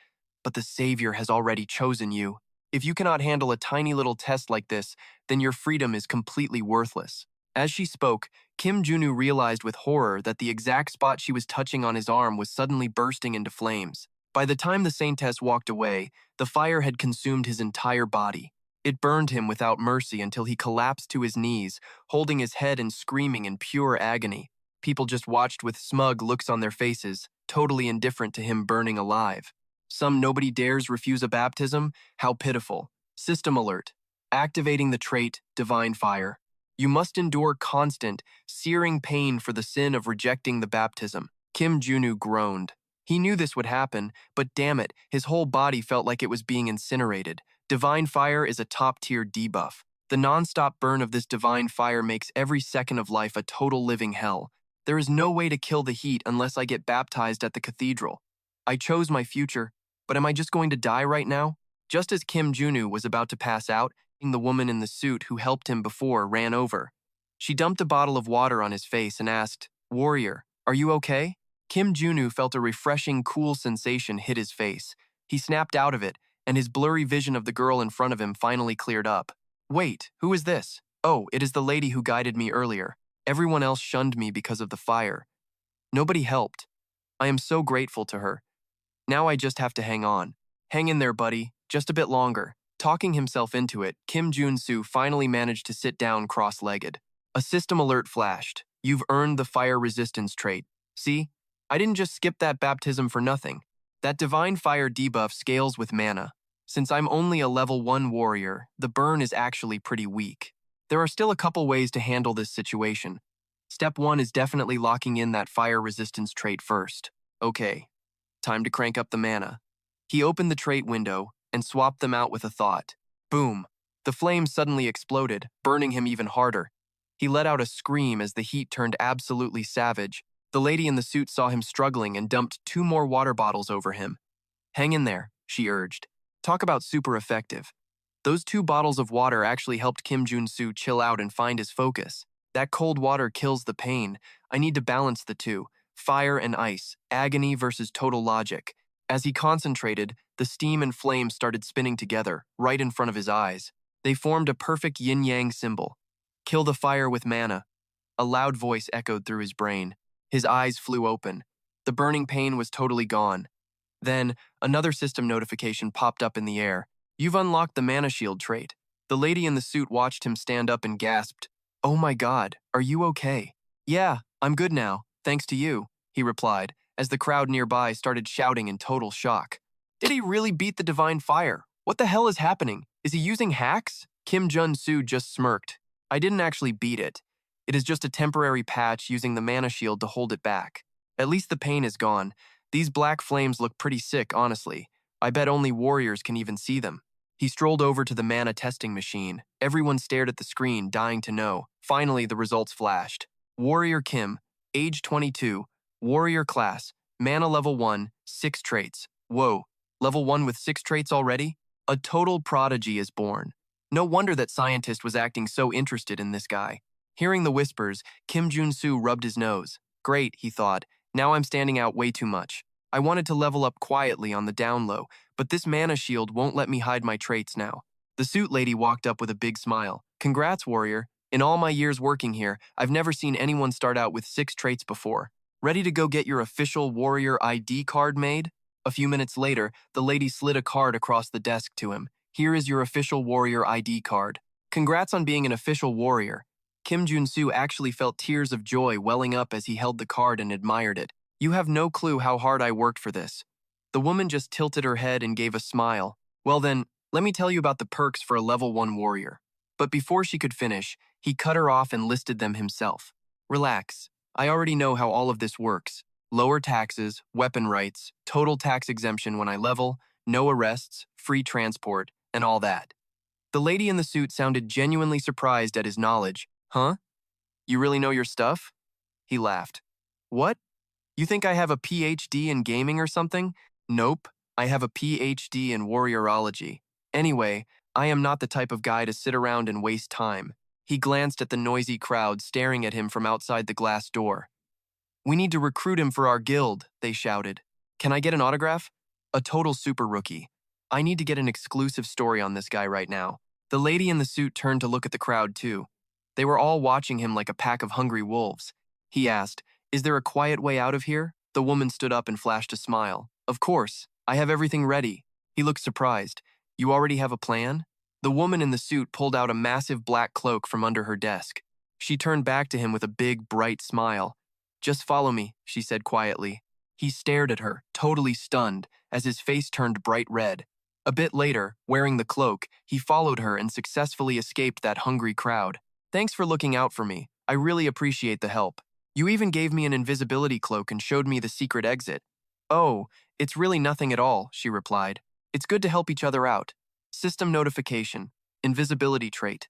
"But the Savior has already chosen you. If you cannot handle a tiny little test like this, then your freedom is completely worthless." As she spoke, Junu realized with horror that the exact spot she was touching on his arm was suddenly bursting into flames. By the time the saintess walked away, the fire had consumed his entire body. It burned him without mercy until he collapsed to his knees, holding his head and screaming in pure agony. People just watched with smug looks on their faces, totally indifferent to him burning alive. Some nobody dares refuse a baptism? How pitiful. System alert. Activating the trait, Divine Fire. You must endure constant, searing pain for the sin of rejecting the baptism. Junu groaned. He knew this would happen, but damn it, his whole body felt like it was being incinerated. Divine Fire is a top-tier debuff. The non-stop burn of this Divine Fire makes every second of life a total living hell. There is no way to kill the heat unless I get baptized at the cathedral. I chose my future, but am I just going to die right now? Just as Junu was about to pass out, the woman in the suit who helped him before ran over. She dumped a bottle of water on his face and asked, "Warrior, are you okay?" Junu felt a refreshing, cool sensation hit his face. He snapped out of it, and his blurry vision of the girl in front of him finally cleared up. "Wait, who is this? Oh, it is the lady who guided me earlier. Everyone else shunned me because of the fire. Nobody helped. I am so grateful to her. Now I just have to hang on. Hang in there, buddy, just a bit longer." Talking himself into it, Jun Su finally managed to sit down cross-legged. A system alert flashed. You've earned the fire resistance trait. See? I didn't just skip that baptism for nothing. That divine fire debuff scales with mana. Since I'm only a level 1 warrior, the burn is actually pretty weak. There are still a couple ways to handle this situation. Step 1 is definitely locking in that fire resistance trait first. Okay, time to crank up the mana. He opened the trait window and swapped them out with a thought. Boom! The flame suddenly exploded, burning him even harder. He let out a scream as the heat turned absolutely savage. The lady in the suit saw him struggling and dumped 2 more water bottles over him. Hang in there, she urged. Talk about super effective. Those 2 bottles of water actually helped Jun Su chill out and find his focus. That cold water kills the pain. I need to balance the two. Fire and ice, agony versus total logic. As he concentrated, the steam and flame started spinning together, right in front of his eyes. They formed a perfect yin-yang symbol. Kill the fire with mana. A loud voice echoed through his brain. His eyes flew open. The burning pain was totally gone. Then, another system notification popped up in the air. You've unlocked the mana shield trait. The lady in the suit watched him stand up and gasped. Oh my god, are you okay? Yeah, I'm good now, thanks to you, he replied, as the crowd nearby started shouting in total shock. Did he really beat the divine fire? What the hell is happening? Is he using hacks? Jun Su just smirked. I didn't actually beat it. It is just a temporary patch using the mana shield to hold it back. At least the pain is gone. These black flames look pretty sick, honestly. I bet only warriors can even see them. He strolled over to the mana testing machine. Everyone stared at the screen, dying to know. Finally, the results flashed. Warrior Kim, age 22, warrior class, mana level 1, 6 traits. Whoa, level 1 with 6 traits already? A total prodigy is born. No wonder that scientist was acting so interested in this guy. Hearing the whispers, Jun Su rubbed his nose. Great, he thought. Now I'm standing out way too much. I wanted to level up quietly on the down low, but this mana shield won't let me hide my traits now. The suit lady walked up with a big smile. Congrats, warrior. In all my years working here, I've never seen anyone start out with 6 traits before. Ready to go get your official warrior ID card made? A few minutes later, the lady slid a card across the desk to him. Here is your official warrior ID card. Congrats on being an official warrior. Jun Su actually felt tears of joy welling up as he held the card and admired it. You have no clue how hard I worked for this. The woman just tilted her head and gave a smile. Well then, let me tell you about the perks for a level 1 warrior. But before she could finish, he cut her off and listed them himself. Relax. I already know how all of this works. Lower taxes, weapon rights, total tax exemption when I level, no arrests, free transport, and all that. The lady in the suit sounded genuinely surprised at his knowledge. Huh? You really know your stuff? He laughed. What? You think I have a PhD in gaming or something? Nope, I have a PhD in warriorology. Anyway, I am not the type of guy to sit around and waste time. He glanced at the noisy crowd staring at him from outside the glass door. We need to recruit him for our guild, they shouted. Can I get an autograph? A total super rookie. I need to get an exclusive story on this guy right now. The lady in the suit turned to look at the crowd too. They were all watching him like a pack of hungry wolves. He asked, Is there a quiet way out of here? The woman stood up and flashed a smile. Of course, I have everything ready. He looked surprised. You already have a plan? The woman in the suit pulled out a massive black cloak from under her desk. She turned back to him with a big, bright smile. Just follow me, she said quietly. He stared at her, totally stunned, as his face turned bright red. A bit later, wearing the cloak, he followed her and successfully escaped that hungry crowd. Thanks for looking out for me. I really appreciate the help. You even gave me an invisibility cloak and showed me the secret exit. Oh, it's really nothing at all, she replied. It's good to help each other out. System notification. Invisibility trait.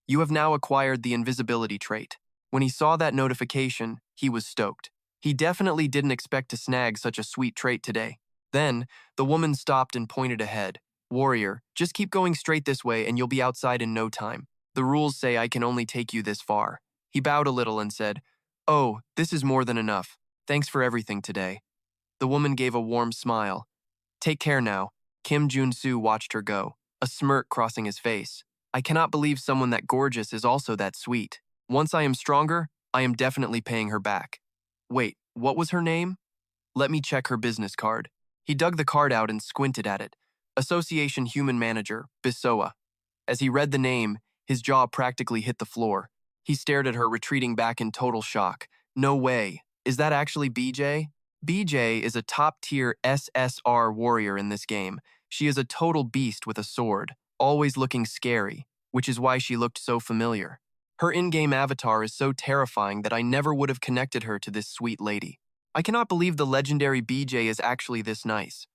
You have now acquired the invisibility trait. When he saw that notification, he was stoked. He definitely didn't expect to snag such a sweet trait today. Then, the woman stopped and pointed ahead. Warrior, just keep going straight this way and you'll be outside in no time. The rules say I can only take you this far. He bowed a little and said, Oh, this is more than enough. Thanks for everything today. The woman gave a warm smile. Take care now. Jun Su watched her go, a smirk crossing his face. I cannot believe someone that gorgeous is also that sweet. Once I am stronger, I am definitely paying her back. Wait, what was her name? Let me check her business card. He dug the card out and squinted at it. Association Human Manager, Bisoa. As he read the name, his jaw practically hit the floor. He stared at her, retreating back in total shock. No way. Is that actually BJ? BJ is a top-tier SSR warrior in this game. She is a total beast with a sword, always looking scary, which is why she looked so familiar. Her in-game avatar is so terrifying that I never would have connected her to this sweet lady. I cannot believe the legendary BJ is actually this nice.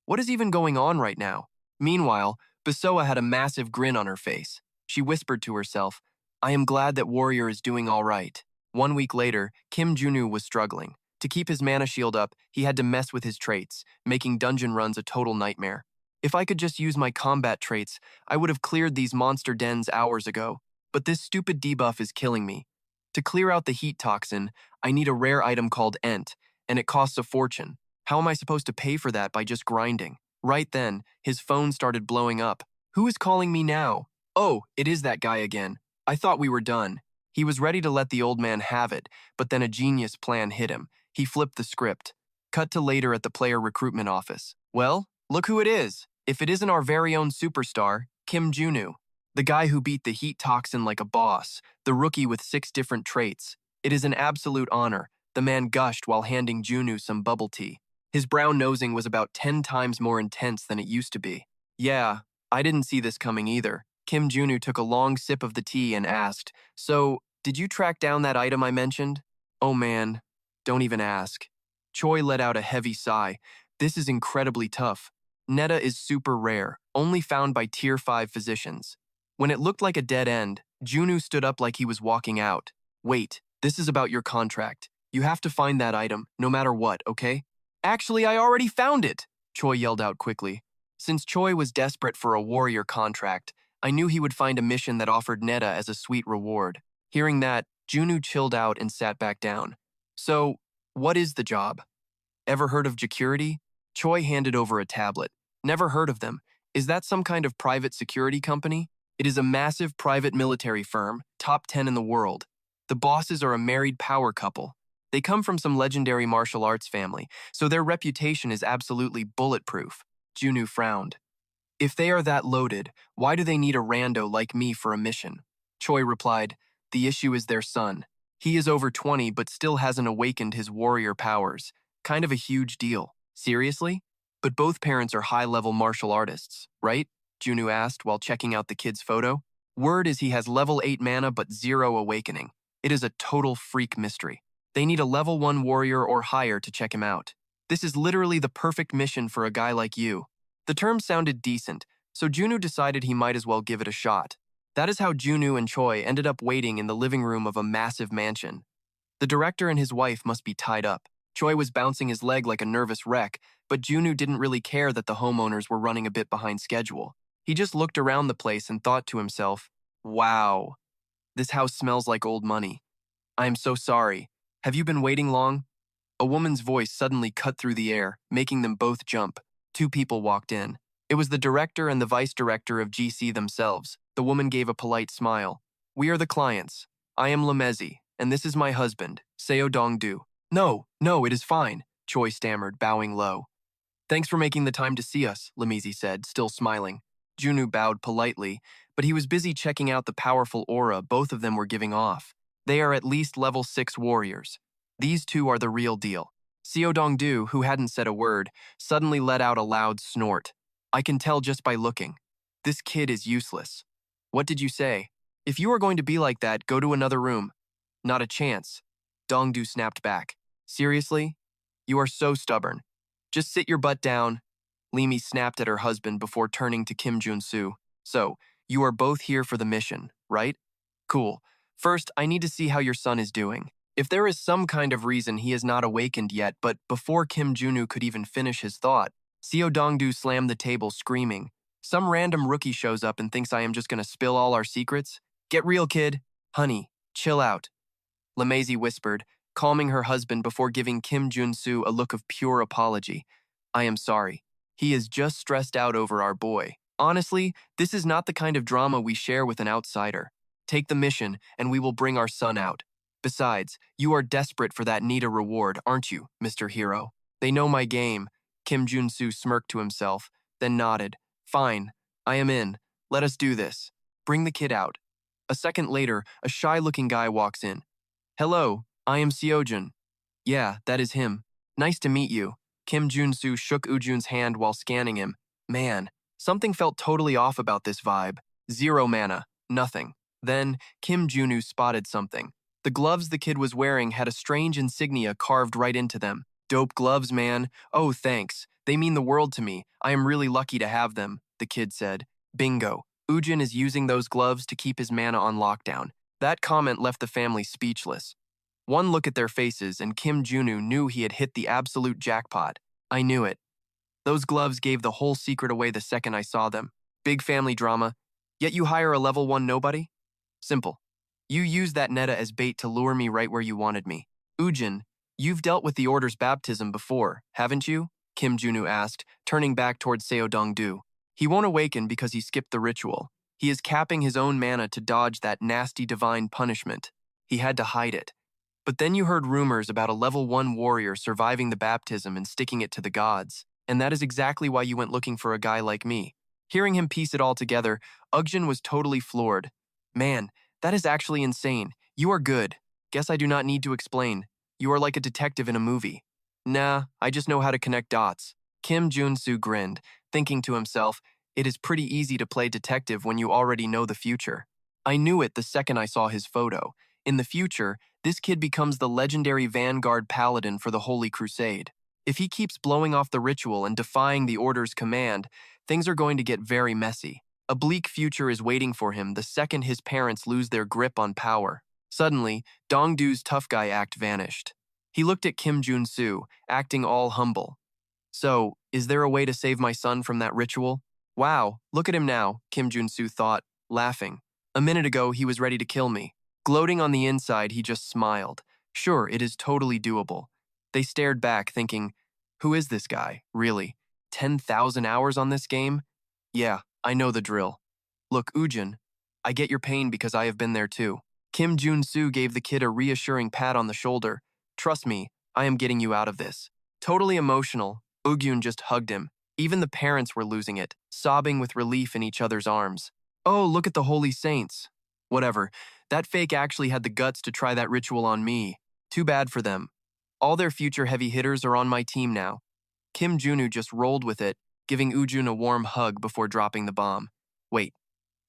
What is even going on right now? Meanwhile, Besoa had a massive grin on her face. She whispered to herself, I am glad that Warrior is doing all right. 1 week later, Kim Junu was struggling. To keep his mana shield up, he had to mess with his traits, making dungeon runs a total nightmare. If I could just use my combat traits, I would have cleared these monster dens hours ago. But this stupid debuff is killing me. To clear out the heat toxin, I need a rare item called Ent, and it costs a fortune. How am I supposed to pay for that by just grinding? Right then, his phone started blowing up. Who is calling me now? Oh, it is that guy again. I thought we were done. He was ready to let the old man have it, but then a genius plan hit him. He flipped the script. Cut to later at the player recruitment office. Well, look who it is. If it isn't our very own superstar, Kim Junu. The guy who beat the heat toxin like a boss, the rookie with 6 different traits. It is an absolute honor. The man gushed while handing Junu some bubble tea. His brown nosing was about 10 times more intense than it used to be. Yeah, I didn't see this coming either. Kim Junu took a long sip of the tea and asked, So, did you track down that item I mentioned? Oh man, don't even ask. Choi let out a heavy sigh. This is incredibly tough. Netta is super rare, only found by tier 5 physicians. When it looked like a dead end, Junu stood up like he was walking out. Wait, this is about your contract. You have to find that item, no matter what, okay? Actually, I already found it, Choi yelled out quickly. Since Choi was desperate for a warrior contract, I knew he would find a mission that offered Netta as a sweet reward. Hearing that, Junu chilled out and sat back down. So, what is the job? Ever heard of Security? Choi handed over a tablet. Never heard of them. Is that some kind of private security company? It is a massive private military firm, top 10 in the world. The bosses are a married power couple. They come from some legendary martial arts family, so their reputation is absolutely bulletproof. Junu frowned. If they are that loaded, why do they need a rando like me for a mission? Choi replied, The issue is their son. He is over 20 but still hasn't awakened his warrior powers. Kind of a huge deal. Seriously? But both parents are high-level martial artists, right? Junu asked while checking out the kid's photo. Word is he has level 8 mana but 0 awakening. It is a total freak mystery. They need a level 1 warrior or higher to check him out. This is literally the perfect mission for a guy like you. The term sounded decent, so Junu decided he might as well give it a shot. That is how Junu and Choi ended up waiting in the living room of a massive mansion. The director and his wife must be tied up. Choi was bouncing his leg like a nervous wreck, but Junu didn't really care that the homeowners were running a bit behind schedule. He just looked around the place and thought to himself, Wow, this house smells like old money. I am so sorry. Have you been waiting long? A woman's voice suddenly cut through the air, making them both jump. 2 people walked in. It was the director and the vice director of GC themselves. The woman gave a polite smile. We are the clients. I am Lemezi, and this is my husband, Seo Dong-du. No, it is fine, Choi stammered, bowing low. Thanks for making the time to see us, Lemezi said, still smiling. Junu bowed politely, but he was busy checking out the powerful aura both of them were giving off. They are at least level 6 warriors. These 2 are the real deal. Seo Dong-du, who hadn't said a word, suddenly let out a loud snort. I can tell just by looking. This kid is useless. What did you say? If you are going to be like that, go to another room. Not a chance. Dong-du snapped back. Seriously? You are so stubborn. Just sit your butt down. Limi snapped at her husband before turning to Kim Jun Su. So, you are both here for the mission, right? Cool. First, I need to see how your son is doing. If there is some kind of reason he has not awakened yet, but before Kim Junu could even finish his thought, Seo Dong-du slammed the table, screaming, Some random rookie shows up and thinks I am just gonna spill all our secrets? Get real, kid. Honey, chill out. Lemezi whispered, calming her husband before giving Kim Jun Su a look of pure apology. I am sorry. He is just stressed out over our boy. Honestly, this is not the kind of drama we share with an outsider. Take the mission, and we will bring our son out. Besides, you are desperate for that Nita reward, aren't you, Mr. Hero? They know my game. Kim Jun Su smirked to himself, then nodded. Fine, I am in. Let us do this. Bring the kid out. A second later, a shy-looking guy walks in. Hello, I am Seojun. Yeah, that is him. Nice to meet you. Jun Su shook Ujun's hand while scanning him. Man, something felt totally off about this vibe. Zero mana, nothing. Then, Kim Junu spotted something. The gloves the kid was wearing had a strange insignia carved right into them. Dope gloves, man. Oh, thanks. They mean the world to me. I am really lucky to have them, the kid said. Bingo. Ujin is using those gloves to keep his mana on lockdown. That comment left the family speechless. One look at their faces and Kim Junu knew he had hit the absolute jackpot. I knew it. Those gloves gave the whole secret away the second I saw them. Big family drama. Yet you hire a level 1 nobody? Simple. You used that neta as bait to lure me right where you wanted me. Ujin, you've dealt with the Order's baptism before, haven't you? Kim Junu asked, turning back towards Seo Dong-du. He won't awaken because he skipped the ritual. He is capping his own mana to dodge that nasty divine punishment. He had to hide it. But then you heard rumors about a level 1 warrior surviving the baptism and sticking it to the gods, and that is exactly why you went looking for a guy like me. Hearing him piece it all together, Ugjin was totally floored. Man, that is actually insane. You are good. Guess I do not need to explain. You are like a detective in a movie. Nah, I just know how to connect dots. Kim Jun Su grinned, thinking to himself, it is pretty easy to play detective when you already know the future. I knew it the second I saw his photo. In the future, this kid becomes the legendary vanguard paladin for the Holy Crusade. If he keeps blowing off the ritual and defying the Order's command, things are going to get very messy. A bleak future is waiting for him the second his parents lose their grip on power. Suddenly, Dongdu's tough guy act vanished. He looked at Kim Jun Su, acting all humble. So, is there a way to save my son from that ritual? Wow, look at him now, Kim Jun Su thought, laughing. A minute ago, he was ready to kill me. Gloating on the inside, he just smiled. Sure, it is totally doable. They stared back, thinking, who is this guy, really? 10,000 hours on this game? Yeah, I know the drill. Look, Ujin, I get your pain because I have been there too. Kim Jun Su gave the kid a reassuring pat on the shoulder. Trust me, I am getting you out of this. Totally emotional, Ugyun just hugged him. Even the parents were losing it, sobbing with relief in each other's arms. Oh, look at the holy saints. Whatever, that fake actually had the guts to try that ritual on me. Too bad for them. All their future heavy hitters are on my team now. Kim Junu just rolled with it, giving Ujun a warm hug before dropping the bomb. Wait,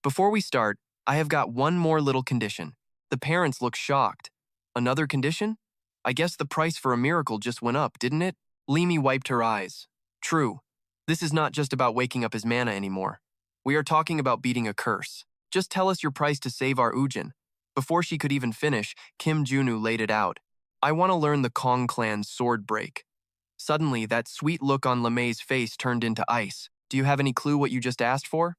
before we start, I have got one more little condition. The parents look shocked. Another condition? I guess the price for a miracle just went up, didn't it? Limi wiped her eyes. True. This is not just about waking up his mana anymore. We are talking about beating a curse. Just tell us your price to save our Ujin. Before she could even finish, Kim Junu laid it out. I want to learn the Kong clan's sword break. Suddenly, that sweet look on LeMay's face turned into ice. Do you have any clue what you just asked for?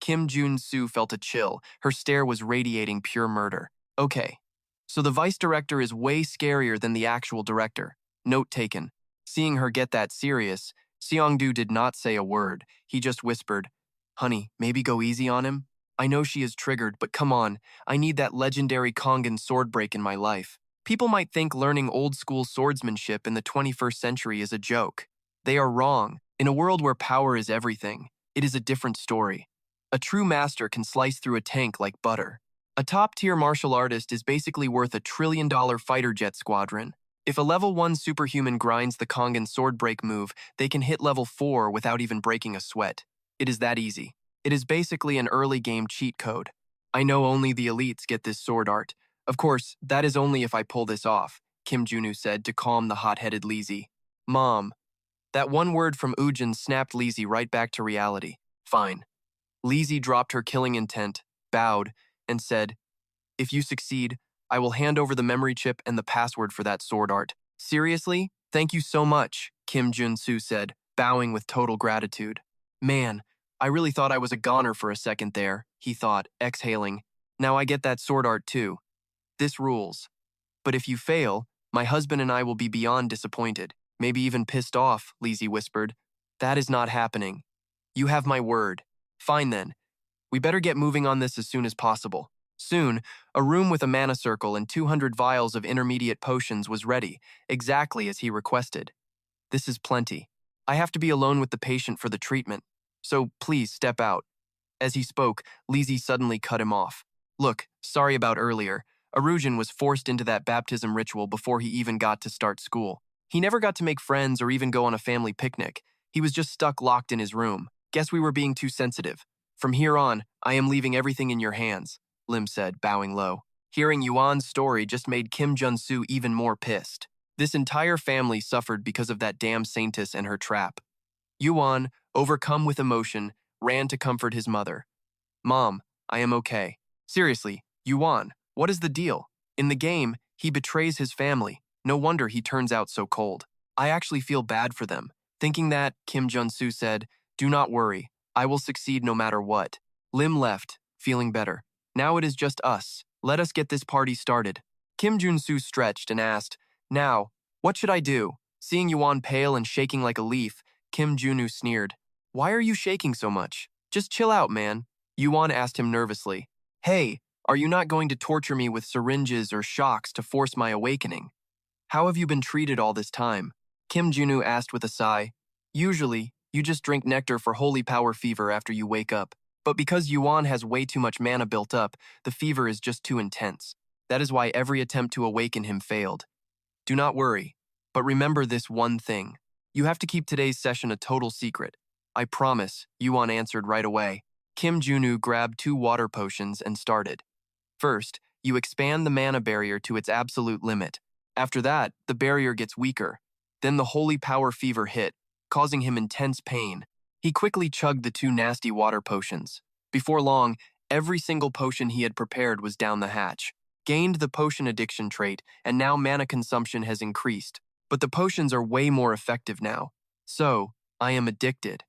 Kim Jun Su felt a chill. Her stare was radiating pure murder. Okay. So the vice director is way scarier than the actual director. Note taken. Seeing her get that serious, Seongdu did not say a word. He just whispered, Honey, maybe go easy on him? I know she is triggered, but come on, I need that legendary Kongan sword break in my life. People might think learning old-school swordsmanship in the 21st century is a joke. They are wrong. In a world where power is everything, it is a different story. A true master can slice through a tank like butter. A top-tier martial artist is basically worth a $1 trillion fighter jet squadron. If a level 1 superhuman grinds the Kongan sword break move, they can hit level 4 without even breaking a sweat. It is that easy. It is basically an early game cheat code. I know only the elites get this sword art. Of course, that is only if I pull this off, Kim Junu said to calm the hot-headed Lizzie. Mom. That one word from Ujin snapped Lizzie right back to reality. Fine. Lizzie dropped her killing intent, bowed, and said, If you succeed, I will hand over the memory chip and the password for that sword art. Seriously? Thank you so much, Kim Jun Su said, bowing with total gratitude. Man, I really thought I was a goner for a second there, he thought, exhaling. Now I get that sword art too. This rules. But if you fail, my husband and I will be beyond disappointed, maybe even pissed off, Lizzie whispered. That is not happening. You have my word. Fine then. We better get moving on this as soon as possible. Soon, a room with a mana circle and 200 vials of intermediate potions was ready, exactly as he requested. This is plenty. I have to be alone with the patient for the treatment, so please step out. As he spoke, Lizzie suddenly cut him off. Look, sorry about earlier. Arujin was forced into that baptism ritual before he even got to start school. He never got to make friends or even go on a family picnic. He was just stuck locked in his room. Guess we were being too sensitive. From here on, I am leaving everything in your hands, Lim said, bowing low. Hearing Yuan's story just made Jun Su even more pissed. This entire family suffered because of that damn saintess and her trap. Yuan, overcome with emotion, ran to comfort his mother. Mom, I am okay. Seriously, Yuan, what is the deal? In the game, he betrays his family. No wonder he turns out so cold. I actually feel bad for them. Thinking that, Jun Su said, do not worry. I will succeed no matter what. Lim left, feeling better. Now it is just us. Let us get this party started. Jun Su stretched and asked, now, what should I do? Seeing Yuan pale and shaking like a leaf, Junu sneered. Why are you shaking so much? Just chill out, man. Yuan asked him nervously. Hey, are you not going to torture me with syringes or shocks to force my awakening? How have you been treated all this time? Junu asked with a sigh. Usually, you just drink nectar for holy power fever after you wake up. But because Yuan has way too much mana built up, the fever is just too intense. That is why every attempt to awaken him failed. Do not worry, but remember this one thing. You have to keep today's session a total secret. I promise, Yuan answered right away. Junu grabbed 2 water potions and started. First, you expand the mana barrier to its absolute limit. After that, the barrier gets weaker. Then the holy power fever hit, causing him intense pain. He quickly chugged the 2 nasty water potions. Before long, every single potion he had prepared was down the hatch. Gained the potion addiction trait, and now mana consumption has increased. But the potions are way more effective now. So, I am addicted.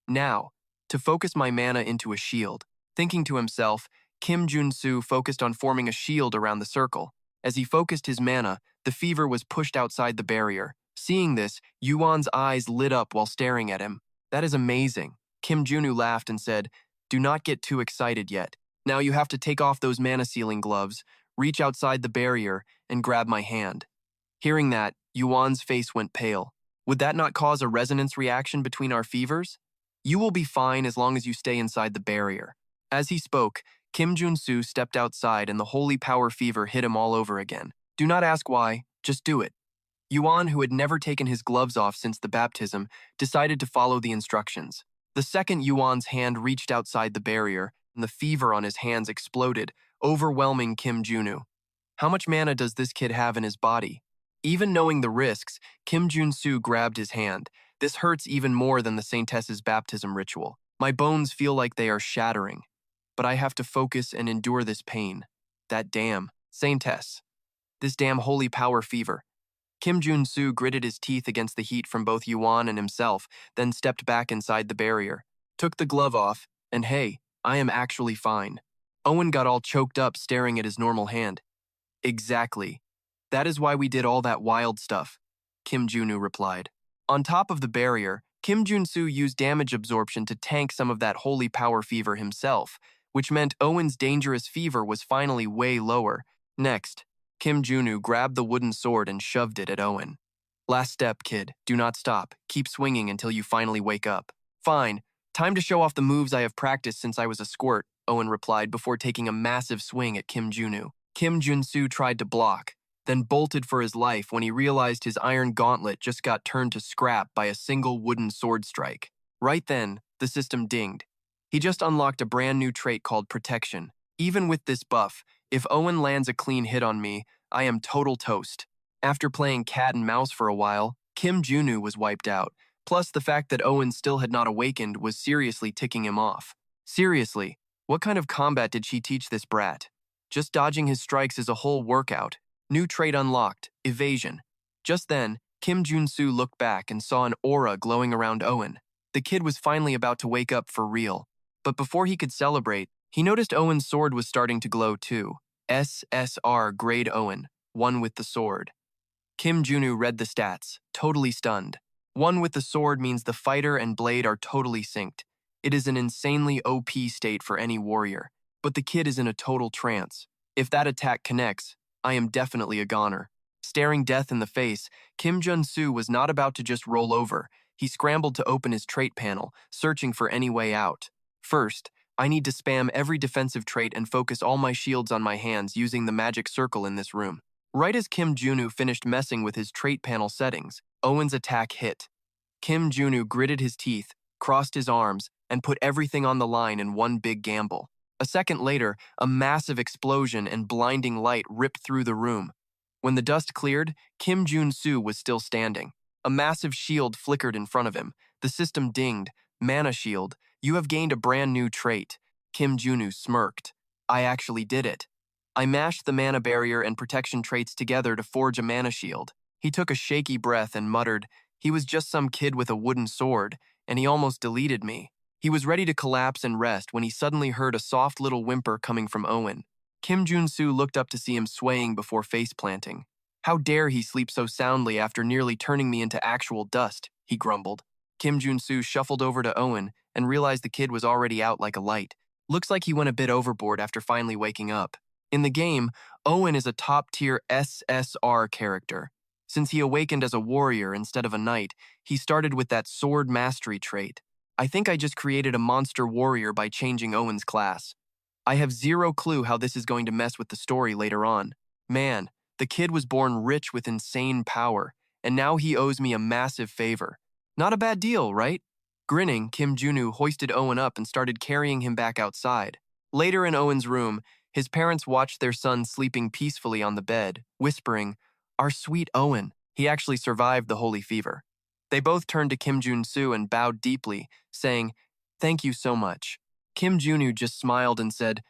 Now, to focus my mana into a shield. Thinking to himself, Jun Su focused on forming a shield around the circle. As he focused his mana, the fever was pushed outside the barrier. Seeing this, Yuan's eyes lit up while staring at him. That is amazing. Junu laughed and said, do not get too excited yet. Now you have to take off those mana sealing gloves, reach outside the barrier, and grab my hand. Hearing that, Yuan's face went pale. Would that not cause a resonance reaction between our fevers? You will be fine as long as you stay inside the barrier. As he spoke, Jun Su stepped outside and the holy power fever hit him all over again. Do not ask why, just do it. Yuan, who had never taken his gloves off since the baptism, decided to follow the instructions. The second Yuan's hand reached outside the barrier, and the fever on his hands exploded, overwhelming Junu. How much mana does this kid have in his body? Even knowing the risks, Jun Su grabbed his hand. This hurts even more than the Saintess's baptism ritual. My bones feel like they are shattering. But I have to focus and endure this pain. That damn Saintess. This damn holy power fever. Jun Su gritted his teeth against the heat from both Yuan and himself, then stepped back inside the barrier. Took the glove off, and hey, I am actually fine. Owen got all choked up staring at his normal hand. Exactly. That is why we did all that wild stuff, Junu replied. On top of the barrier, Jun Su used damage absorption to tank some of that holy power fever himself, which meant Owen's dangerous fever was finally way lower. Next, Junu grabbed the wooden sword and shoved it at Owen. Last step, kid. Do not stop. Keep swinging until you finally wake up. Fine. Time to show off the moves I have practiced since I was a squirt, Owen replied before taking a massive swing at Junu. Jun Su tried to block, then bolted for his life when he realized his iron gauntlet just got turned to scrap by a single wooden sword strike. Right then, the system dinged. He just unlocked a brand new trait called Protection. Even with this buff, if Owen lands a clean hit on me, I am total toast. After playing cat and mouse for a while, Junu was wiped out. Plus, the fact that Owen still had not awakened was seriously ticking him off. Seriously, what kind of combat did she teach this brat? Just dodging his strikes is a whole workout. New trait unlocked, Evasion. Just then, Jun Su looked back and saw an aura glowing around Owen. The kid was finally about to wake up for real. But before he could celebrate, he noticed Owen's sword was starting to glow too. SSR grade Owen, 1 with the sword. Junu read the stats, totally stunned. 1 with the sword means the fighter and blade are totally synced. It is an insanely OP state for any warrior, but the kid is in a total trance. If that attack connects, I am definitely a goner. Staring death in the face, Jun Su was not about to just roll over. He scrambled to open his trait panel, searching for any way out. First, I need to spam every defensive trait and focus all my shields on my hands using the magic circle in this room. Right as Kim Junu finished messing with his trait panel settings, Owen's attack hit. Kim Junu gritted his teeth, crossed his arms, and put everything on the line in one big gamble. A second later, a massive explosion and blinding light ripped through the room. When the dust cleared, Kim Jun Su was still standing. A massive shield flickered in front of him. The system dinged. Mana shield, you have gained a brand new trait. Kim Junu smirked. I actually did it. I mashed the mana barrier and protection traits together to forge a mana shield. He took a shaky breath and muttered, he was just some kid with a wooden sword, and he almost deleted me. He was ready to collapse and rest when he suddenly heard a soft little whimper coming from Owen. Kim Jun-Soo looked up to see him swaying before face-planting. How dare he sleep so soundly after nearly turning me into actual dust, he grumbled. Kim Jun-Soo shuffled over to Owen and realized the kid was already out like a light. Looks like he went a bit overboard after finally waking up. In the game, Owen is a top-tier SSR character. Since he awakened as a warrior instead of a knight, he started with that sword mastery trait. I think I just created a monster warrior by changing Owen's class. I have zero clue how this is going to mess with the story later on. Man, the kid was born rich with insane power, and now he owes me a massive favor. Not a bad deal, right? Grinning, Kim Junu hoisted Owen up and started carrying him back outside. Later in Owen's room, his parents watched their son sleeping peacefully on the bed, whispering, "Our sweet Owen, he actually survived the holy fever." They both turned to Kim Jun-Soo and bowed deeply, saying, "Thank you so much." Kim Junu just smiled and said,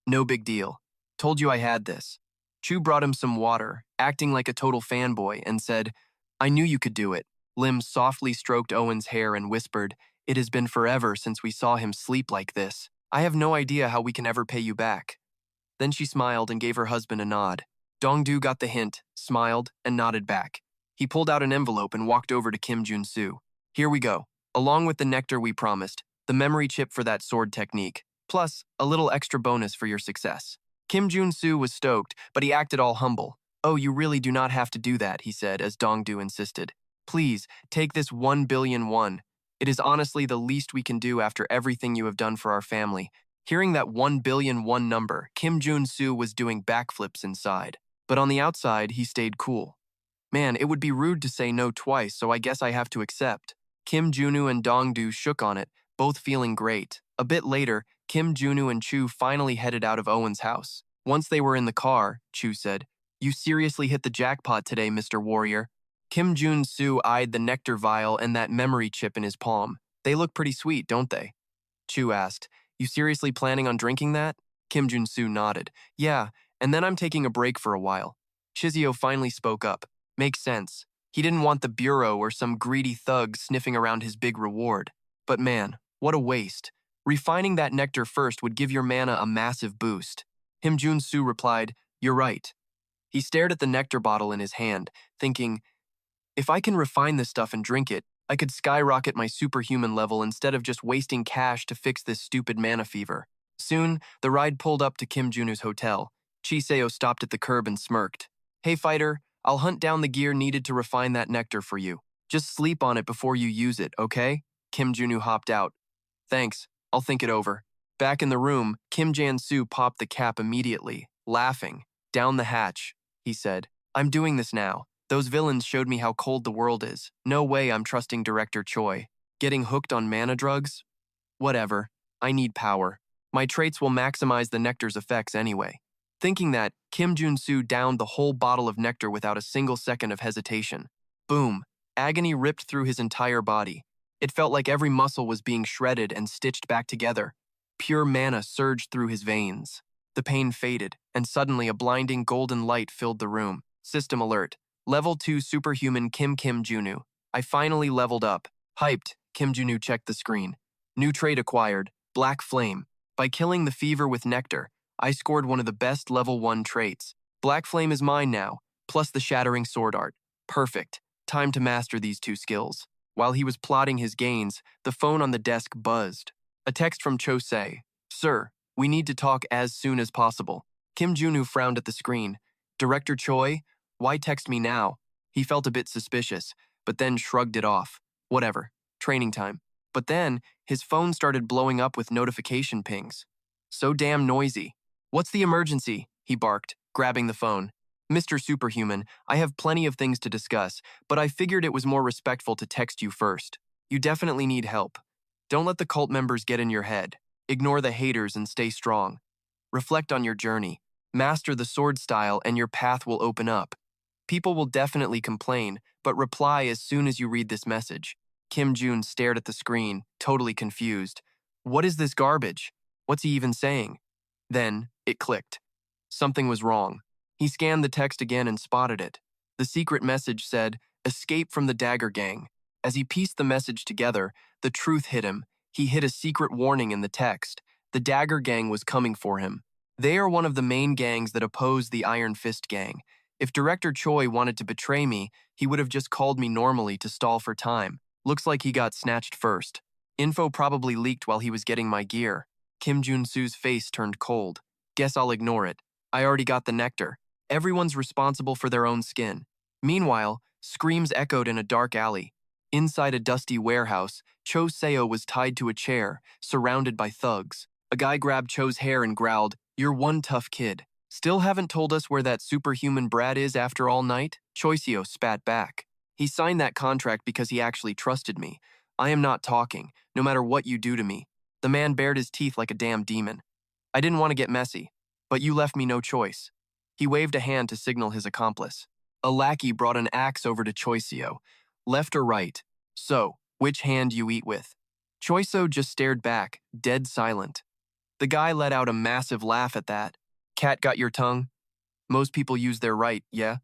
"No big deal. Told you I had this." Chu brought him some water, acting like a total fanboy, and said, "I knew you could do it." Lim softly stroked Owen's hair and whispered, "It has been forever since we saw him sleep like this. I have no idea how we can ever pay you back." Then she smiled and gave her husband a nod. Dongdu got the hint, smiled, and nodded back. He pulled out an envelope and walked over to Kim Jun-Soo. "Here we go. Along with the nectar we promised, the memory chip for that sword technique, plus a little extra bonus for your success." Kim Jun-Soo was stoked, but he acted all humble. "Oh, you really do not have to do that," he said as Dongdu insisted. "Please, take this 1 billion won. It is honestly the least we can do after everything you have done for our family." Hearing that 1 billion won number, Kim Jun-Soo was doing backflips inside. But on the outside, he stayed cool. "Man, it would be rude to say no twice, so I guess I have to accept." Kim Junu and Dongdu shook on it, both feeling great. A bit later, Kim Junu and Chu finally headed out of Owen's house. Once they were in the car, Chu said, "You seriously hit the jackpot today, Mr. Warrior." Kim Jun-Soo eyed the nectar vial and that memory chip in his palm. "They look pretty sweet, don't they?" Chu asked, "You seriously planning on drinking that?" Kim Jun-Soo nodded. "Yeah, and then I'm taking a break for a while." Chizio finally spoke up. "Makes sense. He didn't want the bureau or some greedy thug sniffing around his big reward. But man, what a waste. Refining that nectar first would give your mana a massive boost." Kim Jun-Soo replied, "You're right." He stared at the nectar bottle in his hand, thinking, if I can refine this stuff and drink it, I could skyrocket my superhuman level instead of just wasting cash to fix this stupid mana fever. Soon, the ride pulled up to Kim Junu's hotel. Chiseo stopped at the curb and smirked. "Hey fighter, I'll hunt down the gear needed to refine that nectar for you. Just sleep on it before you use it, okay?" Kim Junu hopped out. "Thanks, I'll think it over." Back in the room, Kim Jan-Soo popped the cap immediately, laughing. "Down the hatch," he said. "I'm doing this now. Those villains showed me how cold the world is. No way I'm trusting Director Choi. Getting hooked on mana drugs? Whatever. I need power. My traits will maximize the nectar's effects anyway." Thinking that, Kim Jun-Soo downed the whole bottle of nectar without a single second of hesitation. Boom. Agony ripped through his entire body. It felt like every muscle was being shredded and stitched back together. Pure mana surged through his veins. The pain faded, and suddenly a blinding golden light filled the room. System alert. Level 2 superhuman Kim Junu. I finally leveled up. Hyped, Kim Junu checked the screen. New trait acquired, Black Flame. By killing the fever with nectar, I scored one of the best level 1 traits. Black Flame is mine now, plus the shattering sword art. Perfect. Time to master these two skills. While he was plotting his gains, the phone on the desk buzzed. A text from Chosei. "Sir, we need to talk as soon as possible." Kim Junu frowned at the screen. "Director Choi? Why text me now?" He felt a bit suspicious, but then shrugged it off. Whatever. Training time. But then, his phone started blowing up with notification pings. So damn noisy. "What's the emergency?" he barked, grabbing the phone. "Mr. Superhuman, I have plenty of things to discuss, but I figured it was more respectful to text you first. You definitely need help. Don't let the cult members get in your head. Ignore the haters and stay strong. Reflect on your journey. Master the sword style and your path will open up. People will definitely complain, but reply as soon as you read this message." Kim Jun stared at the screen, totally confused. What is this garbage? What's he even saying? Then, it clicked. Something was wrong. He scanned the text again and spotted it. The secret message said, "Escape from the Dagger Gang." As he pieced the message together, the truth hit him. He hit a secret warning in the text. The Dagger Gang was coming for him. They are one of the main gangs that oppose the Iron Fist Gang. If Director Choi wanted to betray me, he would have just called me normally to stall for time. Looks like he got snatched first. Info probably leaked while he was getting my gear. Kim Jun Su's face turned cold. Guess I'll ignore it. I already got the nectar. Everyone's responsible for their own skin. Meanwhile, screams echoed in a dark alley. Inside a dusty warehouse, Cho Seo was tied to a chair, surrounded by thugs. A guy grabbed Cho's hair and growled, "You're one tough kid. Still haven't told us where that superhuman brat is after all night?" Choi Seo spat back. "He signed that contract because he actually trusted me. I am not talking, no matter what you do to me." The man bared his teeth like a damn demon. "I didn't want to get messy, but you left me no choice." He waved a hand to signal his accomplice. A lackey brought an axe over to Choi Seo. "Left or right? So, which hand you eat with?" Choi Seo just stared back, dead silent. The guy let out a massive laugh at that. "Cat got your tongue? Most people use their right, yeah?"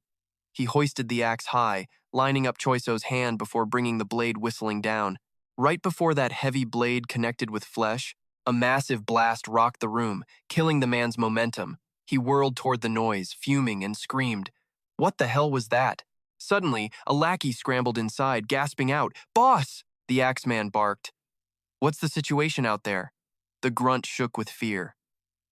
He hoisted the axe high, lining up Choi Seo's hand before bringing the blade whistling down. Right before that heavy blade connected with flesh, a massive blast rocked the room, killing the man's momentum. He whirled toward the noise, fuming, and screamed. What the hell was that? Suddenly, a lackey scrambled inside, gasping out, "Boss!" The axeman barked. "What's the situation out there?" The grunt shook with fear.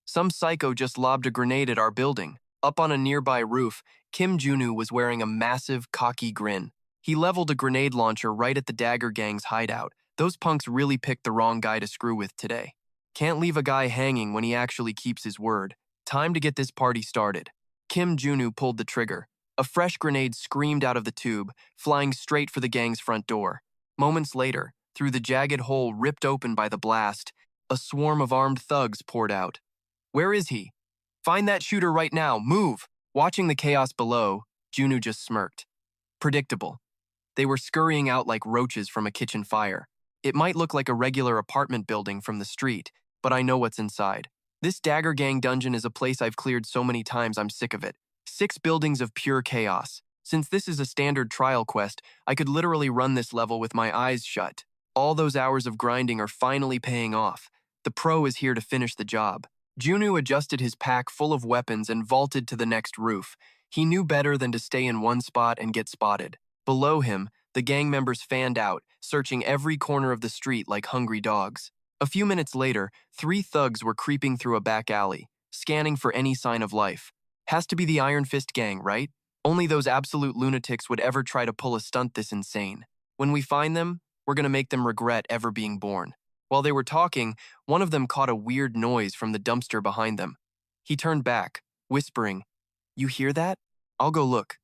"Some psycho just lobbed a grenade at our building." Up on a nearby roof, Kim Junu was wearing a massive, cocky grin. He leveled a grenade launcher right at the Dagger Gang's hideout. Those punks really picked the wrong guy to screw with today. Can't leave a guy hanging when he actually keeps his word. Time to get this party started. Kim Junu pulled the trigger. A fresh grenade screamed out of the tube, flying straight for the gang's front door. Moments later, through the jagged hole ripped open by the blast, a swarm of armed thugs poured out. "Where is he? Find that shooter right now, move!" Watching the chaos below, Junu just smirked. Predictable. They were scurrying out like roaches from a kitchen fire. It might look like a regular apartment building from the street, but I know what's inside. This Dagger Gang dungeon is a place I've cleared so many times I'm sick of it. 6 buildings of pure chaos. Since this is a standard trial quest, I could literally run this level with my eyes shut. All those hours of grinding are finally paying off. The pro is here to finish the job. Junu adjusted his pack full of weapons and vaulted to the next roof. He knew better than to stay in one spot and get spotted. Below him, the gang members fanned out, searching every corner of the street like hungry dogs. A few minutes later, 3 thugs were creeping through a back alley, scanning for any sign of life. Has to be the Iron Fist Gang, right? Only those absolute lunatics would ever try to pull a stunt this insane. When we find them, we're gonna make them regret ever being born. While they were talking, one of them caught a weird noise from the dumpster behind them. He turned back, whispering, "You hear that? I'll go look."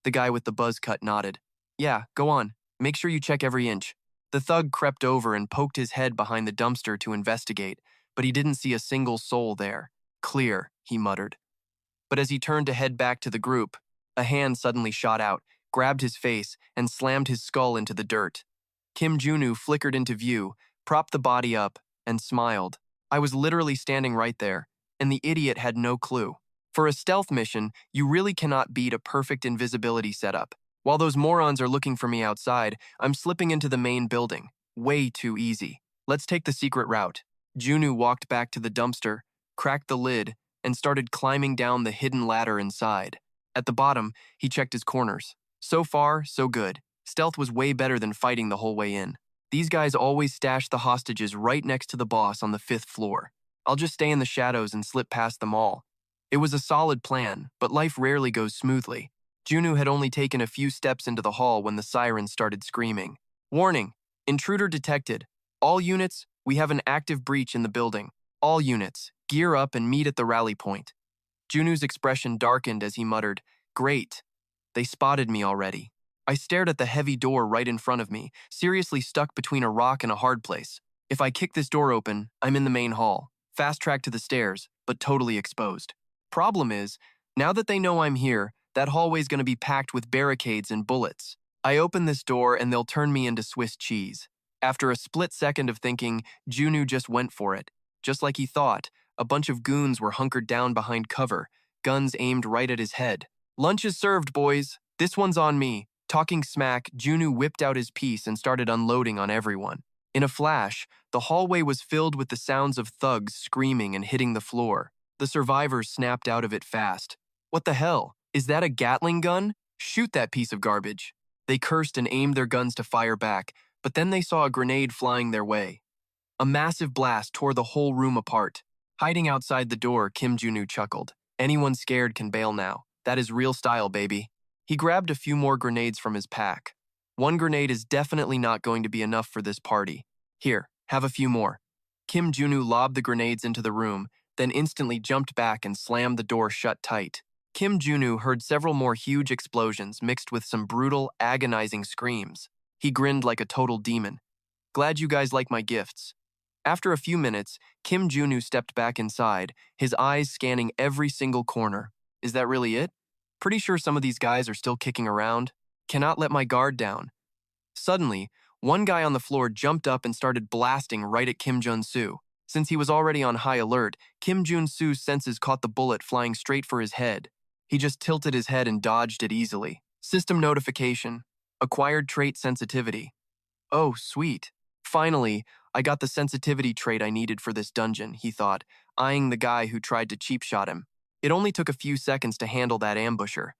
The guy with the buzz cut nodded. "Yeah, go on. Make sure you check every inch." The thug crept over and poked his head behind the dumpster to investigate, but he didn't see a single soul there. "Clear," he muttered. But as he turned to head back to the group, a hand suddenly shot out, grabbed his face, and slammed his skull into the dirt. Kim Junu flickered into view, propped the body up, and smiled. I was literally standing right there, and the idiot had no clue. For a stealth mission, you really cannot beat a perfect invisibility setup. While those morons are looking for me outside, I'm slipping into the main building. Way too easy. Let's take the secret route. Junu walked back to the dumpster, cracked the lid, and started climbing down the hidden ladder inside. At the bottom, he checked his corners. So far, so good. Stealth was way better than fighting the whole way in. These guys always stash the hostages right next to the boss on the 5th floor. I'll just stay in the shadows and slip past them all. It was a solid plan, but life rarely goes smoothly. Junu had only taken a few steps into the hall when the siren started screaming. "Warning! Intruder detected. All units, we have an active breach in the building. All units, gear up and meet at the rally point. Junu's expression darkened as he muttered, "Great. They spotted me already." I stared at the heavy door right in front of me, seriously stuck between a rock and a hard place. If I kick this door open, I'm in the main hall, fast track to the stairs, but totally exposed. Problem is, now that they know I'm here, that hallway's gonna be packed with barricades and bullets. I open this door and they'll turn me into Swiss cheese. After a split second of thinking, Junu just went for it. Just like he thought, a bunch of goons were hunkered down behind cover, guns aimed right at his head. "Lunch is served, boys. This one's on me." Talking smack, Junu whipped out his piece and started unloading on everyone. In a flash, the hallway was filled with the sounds of thugs screaming and hitting the floor. The survivors snapped out of it fast. "What the hell? Is that a Gatling gun? Shoot that piece of garbage." They cursed and aimed their guns to fire back, but then they saw a grenade flying their way. A massive blast tore the whole room apart. Hiding outside the door, Kim Junu chuckled. "Anyone scared can bail now. That is real style, baby." He grabbed a few more grenades from his pack. "One grenade is definitely not going to be enough for this party. Here, have a few more." Kim Junu lobbed the grenades into the room, then instantly jumped back and slammed the door shut tight. Kim Junu heard several more huge explosions mixed with some brutal, agonizing screams. He grinned like a total demon. "Glad you guys like my gifts." After a few minutes, Kim Junu stepped back inside, his eyes scanning every single corner. "Is that really it? Pretty sure some of these guys are still kicking around. Cannot let my guard down." Suddenly, one guy on the floor jumped up and started blasting right at Kim Jun Su. Since he was already on high alert, Kim Jun Su's senses caught the bullet flying straight for his head. He just tilted his head and dodged it easily. System notification. Acquired trait sensitivity. "Oh, sweet. Finally, I got the sensitivity trait I needed for this dungeon," he thought, eyeing the guy who tried to cheap shot him. It only took a few seconds to handle that ambusher.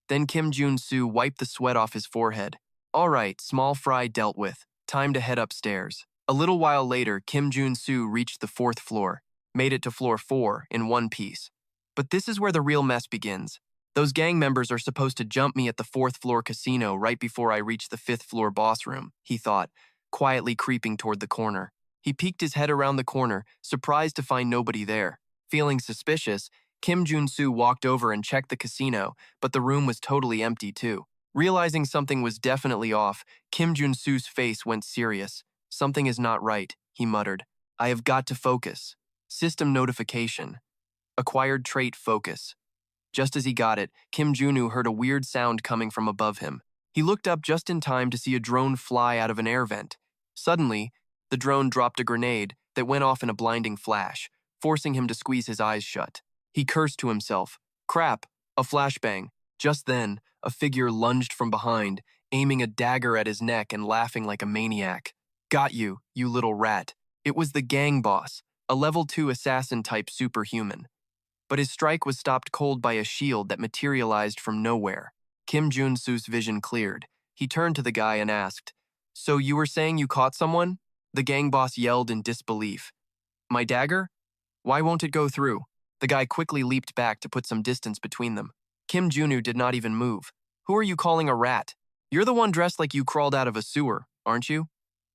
Then Kim Jun Su wiped the sweat off his forehead. "All right, small fry dealt with. Time to head upstairs." A little while later, Kim Jun Su reached the 4th floor, made it to floor 4 in one piece. But this is where the real mess begins. Those gang members are supposed to jump me at the 4th floor casino right before I reach the 5th floor boss room, he thought, quietly creeping toward the corner. He peeked his head around the corner, surprised to find nobody there. Feeling suspicious, Kim Jun Su walked over and checked the casino, but the room was totally empty too. Realizing something was definitely off, Kim Jun Su's face went serious. "Something is not right," he muttered. "I have got to focus." System notification. Acquired trait focus. Just as he got it, Kim Junu heard a weird sound coming from above him. He looked up just in time to see a drone fly out of an air vent. Suddenly, the drone dropped a grenade that went off in a blinding flash, forcing him to squeeze his eyes shut. He cursed to himself. Crap, a flashbang. Just then, a figure lunged from behind, aiming a dagger at his neck and laughing like a maniac. "Got you, you little rat." It was the gang boss, a level 2 assassin-type superhuman. But his strike was stopped cold by a shield that materialized from nowhere. Kim Jun Su's vision cleared. He turned to the guy and asked, "So you were saying you caught someone?" The gang boss yelled in disbelief. "My dagger? Why won't it go through?" The guy quickly leaped back to put some distance between them. Kim Junu did not even move. "Who are you calling a rat? You're the one dressed like you crawled out of a sewer, aren't you?"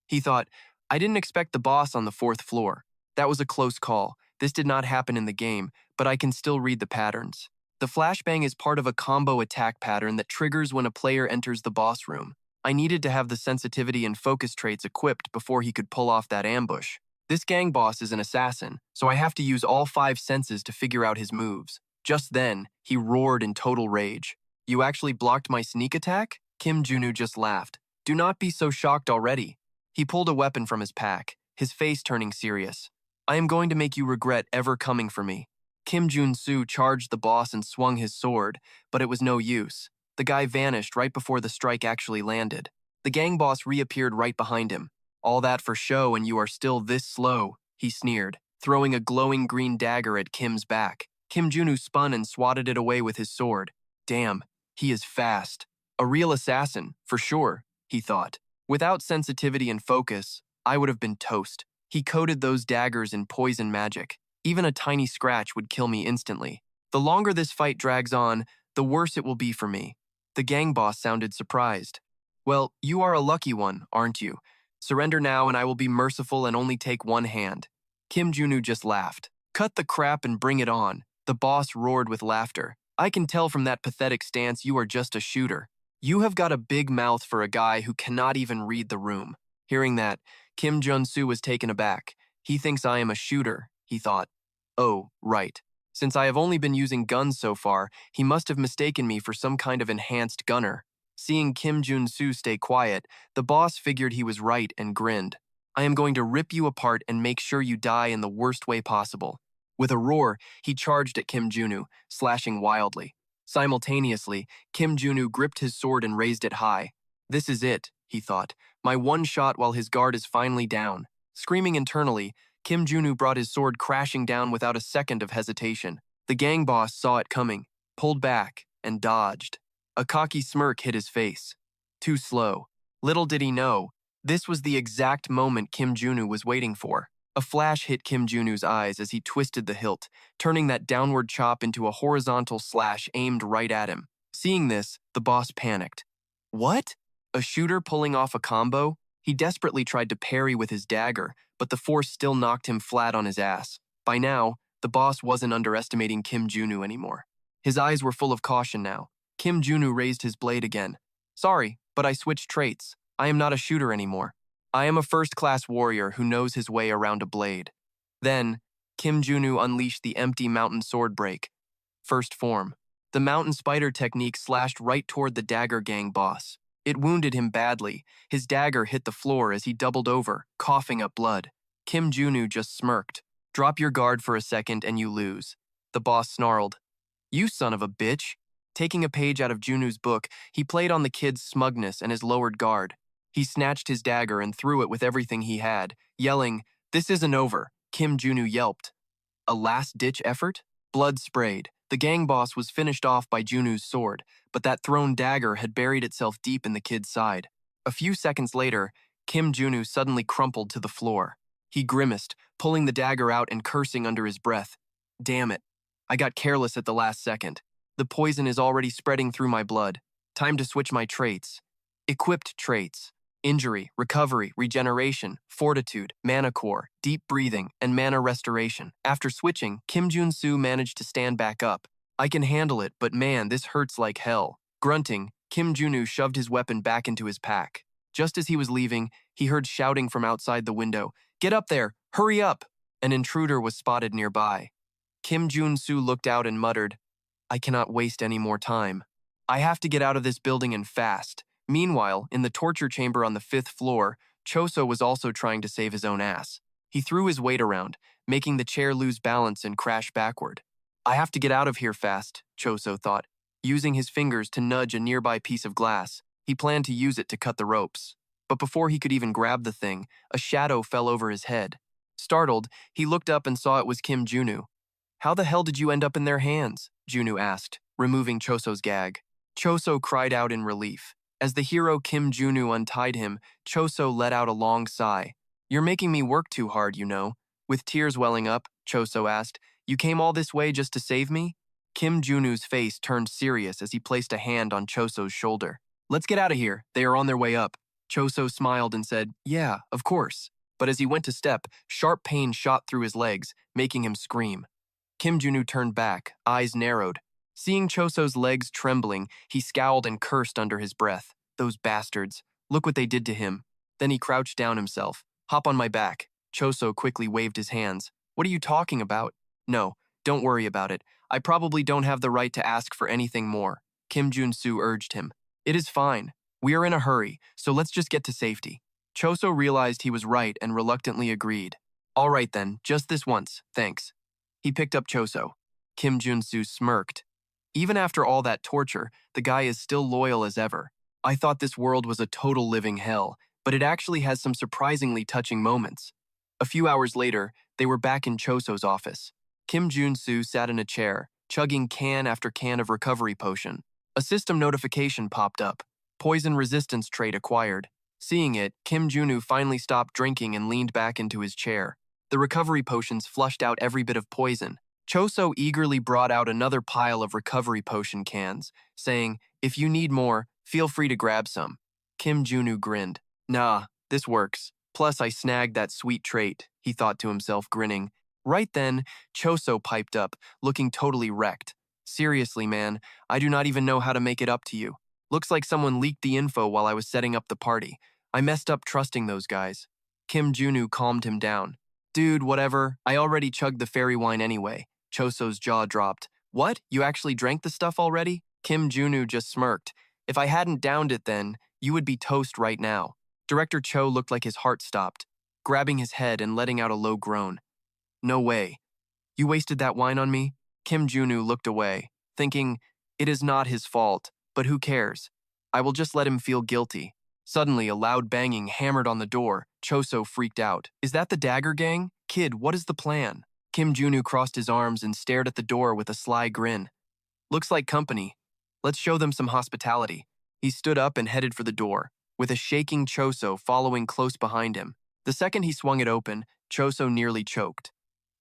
He thought, "I didn't expect the boss on the 4th floor. That was a close call. This did not happen in the game, but I can still read the patterns. The flashbang is part of a combo attack pattern that triggers when a player enters the boss room. I needed to have the sensitivity and focus traits equipped before he could pull off that ambush. This gang boss is an assassin, so I have to use all 5 senses to figure out his moves." Just then, he roared in total rage. "You actually blocked my sneak attack?" Kim Junu just laughed. "Do not be so shocked already." He pulled a weapon from his pack, his face turning serious. "I am going to make you regret ever coming for me." Kim Jun Su charged the boss and swung his sword, but it was no use. The guy vanished right before the strike actually landed. The gang boss reappeared right behind him. "All that for show and you are still this slow," he sneered, throwing a glowing green dagger at Kim's back. Kim Junu spun and swatted it away with his sword. "Damn, he is fast. A real assassin, for sure," he thought. "Without sensitivity and focus, I would have been toast." He coated those daggers in poison magic. Even a tiny scratch would kill me instantly. The longer this fight drags on, the worse it will be for me. The gang boss sounded surprised. "Well, you are a lucky one, aren't you? Surrender now and I will be merciful and only take one hand. Kim Junu just laughed. Cut the crap and bring it on. The boss roared with laughter. I can tell from that pathetic stance you are just a shooter. You have got a big mouth for a guy who cannot even read the room. Hearing that, Jun Su was taken aback. He thinks I am a shooter, he thought. Oh, right. Since I have only been using guns so far, he must have mistaken me for some kind of enhanced gunner. Seeing Jun Su stay quiet, the boss figured he was right and grinned. I am going to rip you apart and make sure you die in the worst way possible. With a roar, he charged at Kim Junu, slashing wildly. Simultaneously, Kim Junu gripped his sword and raised it high. This is it, he thought. My one shot while his guard is finally down. Screaming internally, Kim Junu brought his sword crashing down without a second of hesitation. The gang boss saw it coming, pulled back, and dodged. A cocky smirk hit his face. Too slow. Little did he know, this was the exact moment Kim Junu was waiting for. A flash hit Kim Junu's eyes as he twisted the hilt, turning that downward chop into a horizontal slash aimed right at him. Seeing this, the boss panicked. What? A shooter pulling off a combo? He desperately tried to parry with his dagger, but the force still knocked him flat on his ass. By now, the boss wasn't underestimating Kim Junu anymore. His eyes were full of caution now. Kim Junu raised his blade again. Sorry, but I switched traits. I am not a shooter anymore. I am a first-class warrior who knows his way around a blade. Then, Kim Junu unleashed the empty mountain sword break. First form. The mountain spider technique slashed right toward the dagger gang boss. It wounded him badly. His dagger hit the floor as he doubled over, coughing up blood. Kim Junu just smirked. Drop your guard for a second and you lose. The boss snarled. You son of a bitch. Taking a page out of Junu's book, he played on the kid's smugness and his lowered guard. He snatched his dagger and threw it with everything he had, yelling, "This isn't over," Kim Junu yelped. A last-ditch effort? Blood sprayed. The gang boss was finished off by Junu's sword, but that thrown dagger had buried itself deep in the kid's side. A few seconds later, Kim Junu suddenly crumpled to the floor. He grimaced, pulling the dagger out and cursing under his breath. Damn it. I got careless at the last second. The poison is already spreading through my blood. Time to switch my traits. Equipped traits. Injury, recovery, regeneration, fortitude, mana core, deep breathing, and mana restoration. After switching, Jun Su managed to stand back up. I can handle it, but man, this hurts like hell. Grunting, Kim Junu shoved his weapon back into his pack. Just as he was leaving, he heard shouting from outside the window. Get up there! Hurry up! An intruder was spotted nearby. Kim Jun Su looked out and muttered, I cannot waste any more time. I have to get out of this building and fast. Meanwhile, in the torture chamber on the 5th floor, Choso was also trying to save his own ass. He threw his weight around, making the chair lose balance and crash backward. I have to get out of here fast, Choso thought. Using his fingers to nudge a nearby piece of glass, he planned to use it to cut the ropes. But before he could even grab the thing, a shadow fell over his head. Startled, he looked up and saw it was Kim Junu. How the hell did you end up in their hands? Junu asked, removing Choso's gag. Choso cried out in relief. As the hero Kim Junu untied him, Choso let out a long sigh. You're making me work too hard, you know. With tears welling up, Choso asked, You came all this way just to save me? Kim Junu's face turned serious as he placed a hand on Choso's shoulder. Let's get out of here. They are on their way up. Choso smiled and said, Yeah, of course. But as he went to step, sharp pain shot through his legs, making him scream. Kim Junu turned back, eyes narrowed. Seeing Choso's legs trembling, he scowled and cursed under his breath. Those bastards. Look what they did to him. Then he crouched down himself. Hop on my back. Choso quickly waved his hands. What are you talking about? No, don't worry about it. I probably don't have the right to ask for anything more. Kim Jun Su urged him. It is fine. We are in a hurry, so let's just get to safety. Choso realized he was right and reluctantly agreed. All right then, just this once, thanks. He picked up Choso. Kim Jun Su smirked. Even after all that torture, the guy is still loyal as ever. I thought this world was a total living hell, but it actually has some surprisingly touching moments. A few hours later, they were back in Choso's office. Kim Jun Su sat in a chair, chugging can after can of recovery potion. A system notification popped up. Poison resistance trait acquired. Seeing it, Kim Junu finally stopped drinking and leaned back into his chair. The recovery potions flushed out every bit of poison. Choso eagerly brought out another pile of recovery potion cans, saying, If you need more, feel free to grab some. Kim Junu grinned. Nah, This works. Plus, I snagged that sweet trait, he thought to himself, grinning. Right then, Choso piped up, looking totally wrecked. Seriously, man, I do not even know how to make it up to you. Looks like someone leaked the info while I was setting up the party. I messed up trusting those guys. Kim Junu calmed him down. Dude, whatever. I already chugged the fairy wine anyway. Choso's jaw dropped. What? You actually drank the stuff already? Kim Junu just smirked. If I hadn't downed it then, you would be toast right now. Director Cho looked like his heart stopped, grabbing his head and letting out a low groan. No way. You wasted that wine on me? Kim Junu looked away, thinking, it is not his fault, but who cares? I will just let him feel guilty. Suddenly, a loud banging hammered on the door. Choso freaked out. Is that the Dagger Gang? Kid, what is the plan? Kim Junu crossed his arms and stared at the door with a sly grin. Looks like company. Let's show them some hospitality. He stood up and headed for the door, with a shaking Choso following close behind him. The second he swung it open, Choso nearly choked.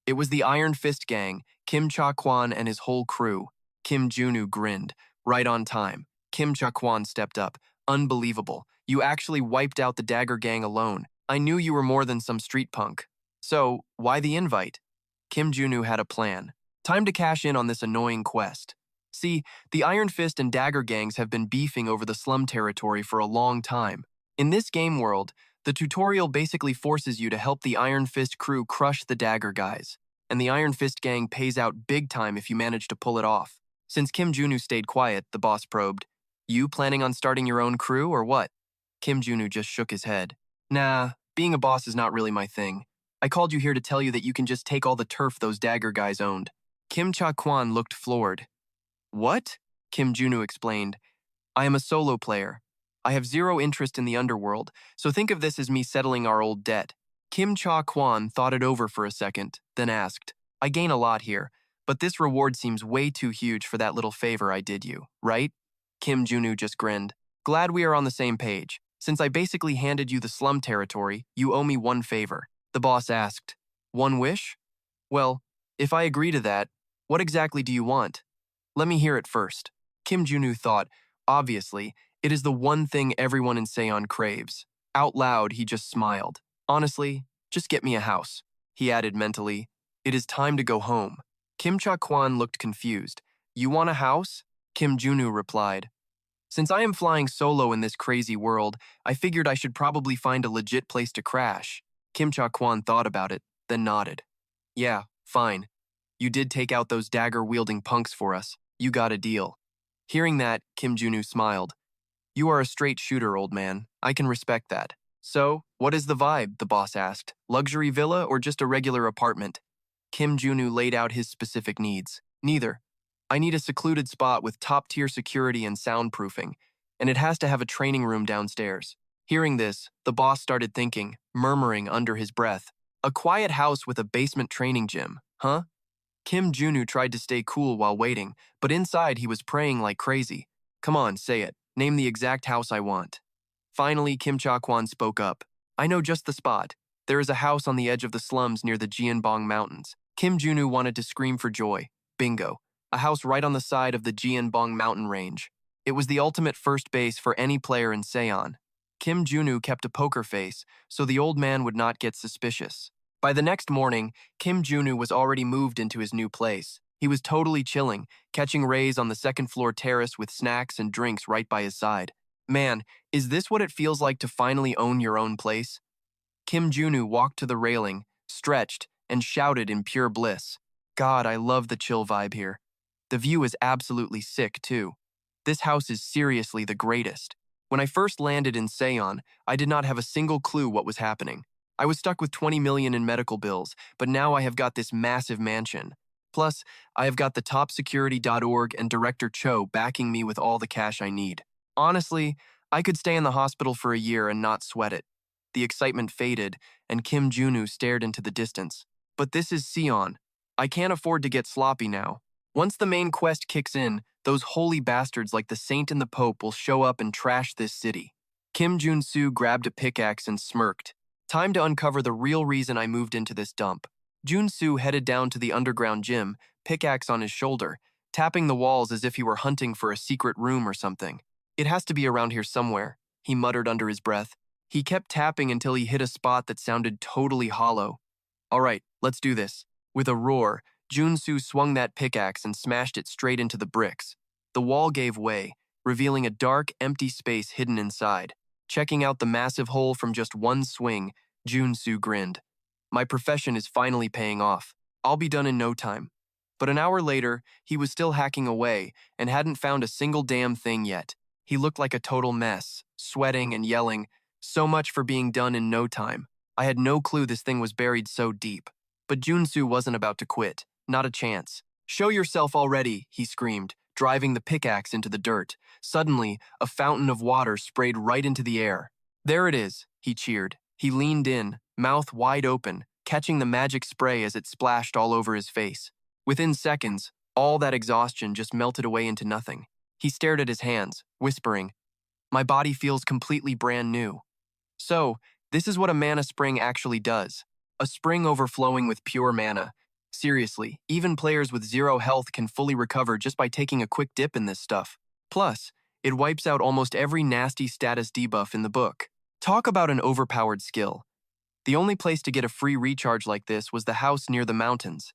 It was the Iron Fist Gang, Kim Cha-kwan and his whole crew. Kim Junu grinned. Right on time. Kim Cha-kwan stepped up. Unbelievable. You actually wiped out the Dagger Gang alone. I knew you were more than some street punk. So, why the invite? Kim Junu had a plan. Time to cash in on this annoying quest. See, the Iron Fist and Dagger Gangs have been beefing over the slum territory for a long time. In this game world, the tutorial basically forces you to help the Iron Fist crew crush the Dagger guys, and the Iron Fist gang pays out big time if you manage to pull it off. Since Kim Junu stayed quiet, the boss probed, You planning on starting your own crew or what? Kim Junu just shook his head. Nah, being a boss is not really my thing. I called you here to tell you that you can just take all the turf those Dagger guys owned. Kim Cha-kwan looked floored. What? Kim Junu explained. I am a solo player. I have zero interest in the underworld, so think of this as me settling our old debt. Kim Cha-kwan thought it over for a second, then asked, I gain a lot here, but this reward seems way too huge for that little favor I did you, right? Kim Junu just grinned. Glad we are on the same page. Since I basically handed you the slum territory, you owe me one favor. The boss asked, One wish? Well, if I agree to that, what exactly do you want? Let me hear it first. Kim Junu thought, obviously, it is the one thing everyone in Seon craves. Out loud, he just smiled. Honestly, just get me a house. He added mentally, It is time to go home. Kim Cha-kwan looked confused. You want a house? Kim Junu replied. Since I am flying solo in this crazy world, I figured I should probably find a legit place to crash. Kim Cha-kwan thought about it, then nodded. Yeah, fine. You did take out those dagger-wielding punks for us. You got a deal. Hearing that, Kim Junu smiled. You are a straight shooter, old man. I can respect that. So, what is the vibe? The boss asked. Luxury villa or just a regular apartment? Kim Junu laid out his specific needs. Neither. I need a secluded spot with top-tier security and soundproofing, and it has to have a training room downstairs. Hearing this, the boss started thinking, murmuring under his breath. A quiet house with a basement training gym, huh? Kim Junu tried to stay cool while waiting, but inside he was praying like crazy. Come on, say it. Name the exact house I want. Finally, Kim Cha-kwan spoke up. I know just the spot. There is a house on the edge of the slums near the Jianbong Mountains. Kim Junu wanted to scream for joy. Bingo. A house right on the side of the Jianbong mountain range. It was the ultimate first base for any player in Seon. Kim Junu kept a poker face, so the old man would not get suspicious. By the next morning, Kim Junu was already moved into his new place. He was totally chilling, catching rays on the second-floor terrace with snacks and drinks right by his side. Man, is this what it feels like to finally own your own place? Kim Junu walked to the railing, stretched, and shouted in pure bliss. God, I love the chill vibe here. The view is absolutely sick, too. This house is seriously the greatest. When I first landed in Seon, I did not have a single clue what was happening. I was stuck with 20 million in medical bills, but now I have got this massive mansion. Plus, I have got the topsecurity.org and Director Cho backing me with all the cash I need. Honestly, I could stay in the hospital for a year and not sweat it. The excitement faded, and Kim Junu stared into the distance. But this is Seon. I can't afford to get sloppy now. Once the main quest kicks in, those holy bastards like the Saint and the Pope will show up and trash this city. Jun Su grabbed a pickaxe and smirked. Time to uncover the real reason I moved into this dump. Jun Su headed down to the underground gym, pickaxe on his shoulder, tapping the walls as if he were hunting for a secret room or something. It has to be around here somewhere, he muttered under his breath. He kept tapping until he hit a spot that sounded totally hollow. All right, let's do this. With a roar, Jun Su swung that pickaxe and smashed it straight into the bricks. The wall gave way, revealing a dark, empty space hidden inside. Checking out the massive hole from just one swing, Jun Su grinned. My profession is finally paying off. I'll be done in no time. But an hour later, he was still hacking away and hadn't found a single damn thing yet. He looked like a total mess, sweating and yelling, "So much for being done in no time." I had no clue this thing was buried so deep. But Jun Su wasn't about to quit. Not a chance. "Show yourself already," he screamed, driving the pickaxe into the dirt. Suddenly, a fountain of water sprayed right into the air. "There it is," he cheered. He leaned in, mouth wide open, catching the magic spray as it splashed all over his face. Within seconds, all that exhaustion just melted away into nothing. He stared at his hands, whispering, "My body feels completely brand new." So, this is what a mana spring actually does. A spring overflowing with pure mana. Seriously, even players with 0 health can fully recover just by taking a quick dip in this stuff. Plus, it wipes out almost every nasty status debuff in the book. Talk about an overpowered skill. The only place to get a free recharge like this was the house near the mountains,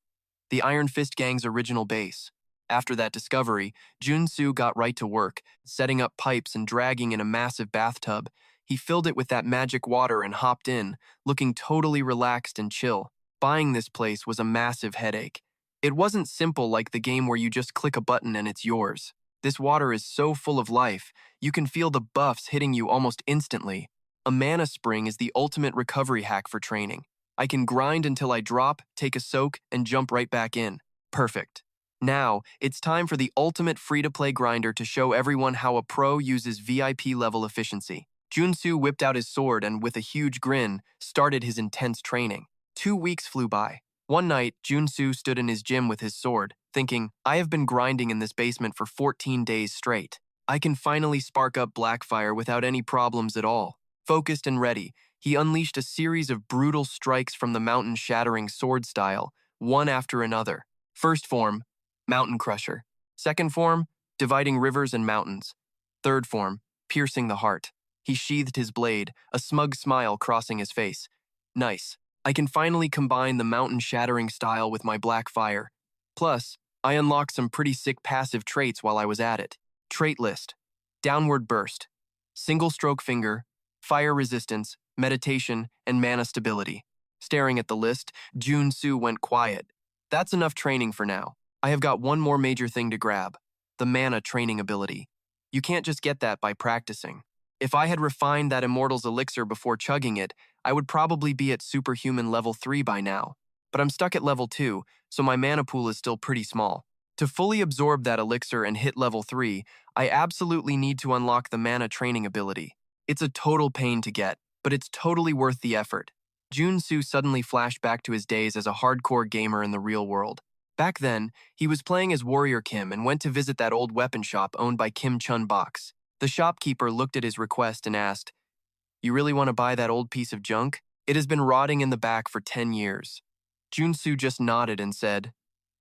the Iron Fist Gang's original base. After that discovery, Jun Su got right to work, setting up pipes and dragging in a massive bathtub. He filled it with that magic water and hopped in, looking totally relaxed and chill. Buying this place was a massive headache. It wasn't simple like the game where you just click a button and it's yours. This water is so full of life, you can feel the buffs hitting you almost instantly. A mana spring is the ultimate recovery hack for training. I can grind until I drop, take a soak, and jump right back in. Perfect. Now, it's time for the ultimate free-to-play grinder to show everyone how a pro uses VIP-level efficiency. Jun Su whipped out his sword and, with a huge grin, started his intense training. 2 weeks flew by. One night, Jun Su stood in his gym with his sword, thinking, "I have been grinding in this basement for 14 days straight. I can finally spark up Blackfire without any problems at all." Focused and ready, he unleashed a series of brutal strikes from the mountain-shattering sword style, one after another. First form, Mountain Crusher. Second form, Dividing Rivers and Mountains. Third form, Piercing the Heart. He sheathed his blade, a smug smile crossing his face. "Nice. I can finally combine the mountain-shattering style with my Blackfire. Plus, I unlocked some pretty sick passive traits while I was at it. Trait list: Downward Burst, Single Stroke Finger, Fire Resistance, Meditation, and Mana Stability." Staring at the list, Jun Su went quiet. "That's enough training for now. I have got one more major thing to grab: the mana training ability. You can't just get that by practicing. If I had refined that Immortal's elixir before chugging it, I would probably be at superhuman level 3 by now. But I'm stuck at level 2, so my mana pool is still pretty small. To fully absorb that elixir and hit level 3, I absolutely need to unlock the mana training ability. It's a total pain to get, but it's totally worth the effort." Jun Su suddenly flashed back to his days as a hardcore gamer in the real world. Back then, he was playing as Warrior Kim and went to visit that old weapon shop owned by Kim Chun Box. The shopkeeper looked at his request and asked, "You really want to buy that old piece of junk? It has been rotting in the back for 10 years. Jun Su just nodded and said,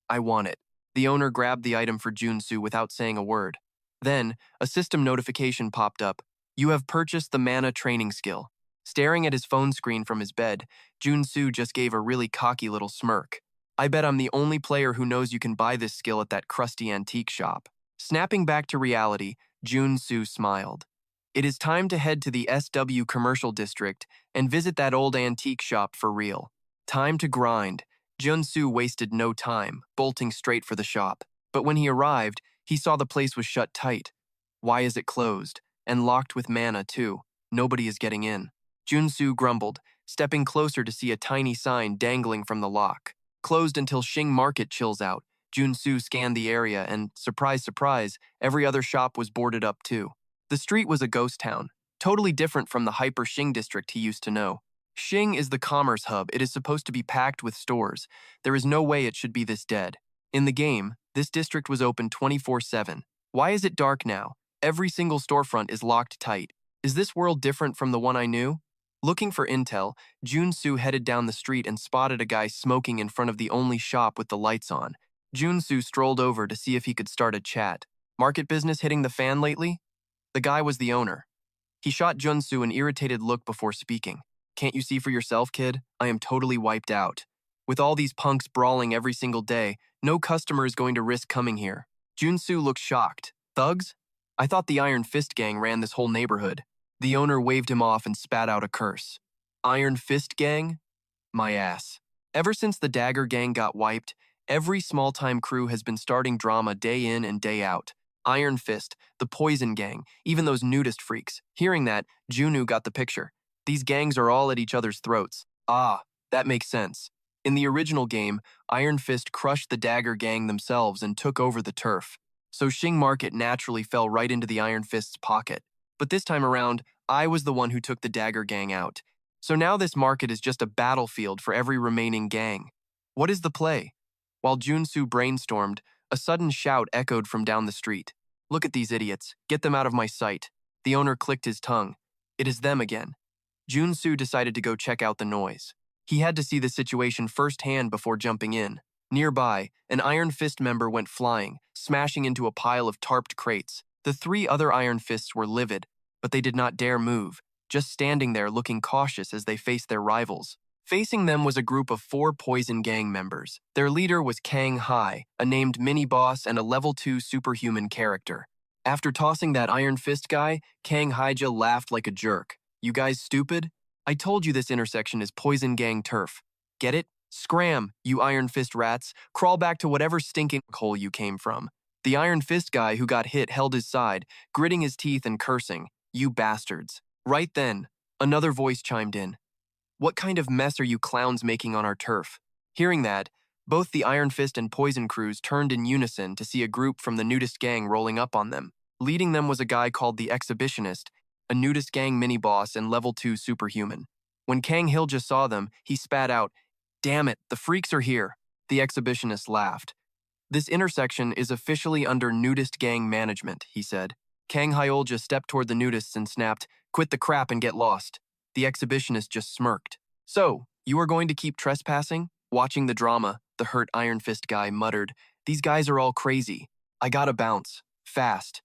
"I want it." The owner grabbed the item for Jun Su without saying a word. Then, a system notification popped up. "You have purchased the mana training skill." Staring at his phone screen from his bed, Jun Su just gave a really cocky little smirk. "I bet I'm the only player who knows you can buy this skill at that crusty antique shop." Snapping back to reality, Jun Su smiled. It is time to head to the SW Commercial District and visit that old antique shop for real. Time to grind. Jun Su wasted no time, bolting straight for the shop. But when he arrived, he saw the place was shut tight. Why is it closed? And locked with mana, too. Nobody is getting in. Jun Su grumbled, stepping closer to see a tiny sign dangling from the lock. Closed until Xing Market chills out. Jun Su scanned the area and, surprise, surprise, every other shop was boarded up too. The street was a ghost town, totally different from the hyper Xing district he used to know. Xing is the commerce hub. It is supposed to be packed with stores. There is no way it should be this dead. In the game, this district was open 24/7. Why is it dark now? Every single storefront is locked tight. Is this world different from the one I knew? Looking for intel, Jun Su headed down the street and spotted a guy smoking in front of the only shop with the lights on. Jun Su strolled over to see if he could start a chat. "Market business hitting the fan lately?" The guy was the owner. He shot Jun Su an irritated look before speaking. Can't you see for yourself, kid? I am totally wiped out. With all these punks brawling every single day, no customer is going to risk coming here. Jun Su looked shocked. Thugs? I thought the Iron Fist gang ran this whole neighborhood. The owner waved him off and spat out a curse. Iron Fist gang? My ass. Ever since the Dagger gang got wiped, every small-time crew has been starting drama day in and day out. Iron Fist, the Poison Gang, even those nudist freaks. Hearing that, Junu got the picture. These gangs are all at each other's throats. Ah, that makes sense. In the original game, Iron Fist crushed the Dagger gang themselves and took over the turf. So Xing Market naturally fell right into the Iron Fist's pocket. But this time around, I was the one who took the Dagger gang out. So now this market is just a battlefield for every remaining gang. What is the play? While Jun Su brainstormed, a sudden shout echoed from down the street. Look at these idiots. Get them out of my sight. The owner clicked his tongue. It is them again. Jun Su decided to go check out the noise. He had to see the situation firsthand before jumping in. Nearby, an Iron Fist member went flying, smashing into a pile of tarped crates. The 3 other Iron Fists were livid, but they did not dare move, just standing there looking cautious as they faced their rivals. Facing them was a group of 4 Poison Gang members. Their leader was Kang Hai, a named mini-boss and a level 2 superhuman character. After tossing that Iron Fist guy, Kang Haija laughed like a jerk. You guys stupid? I told you this intersection is Poison Gang turf. Get it? Scram, you Iron Fist rats. Crawl back to whatever stinking hole you came from. The Iron Fist guy who got hit held his side, gritting his teeth and cursing. You bastards. Right then, another voice chimed in. What kind of mess are you clowns making on our turf? Hearing that, both the Iron Fist and Poison crews turned in unison to see a group from the nudist gang rolling up on them. Leading them was a guy called the Exhibitionist, a nudist gang mini-boss and level 2 superhuman. When Kang Hilja saw them, he spat out, Damn it, the freaks are here. The Exhibitionist laughed. This intersection is officially under nudist gang management, he said. Kang Hyolja stepped toward the nudists and snapped, Quit the crap and get lost. The Exhibitionist just smirked. So, you are going to keep trespassing? Watching the drama, the hurt Iron Fist guy muttered, These guys are all crazy. I gotta bounce. Fast.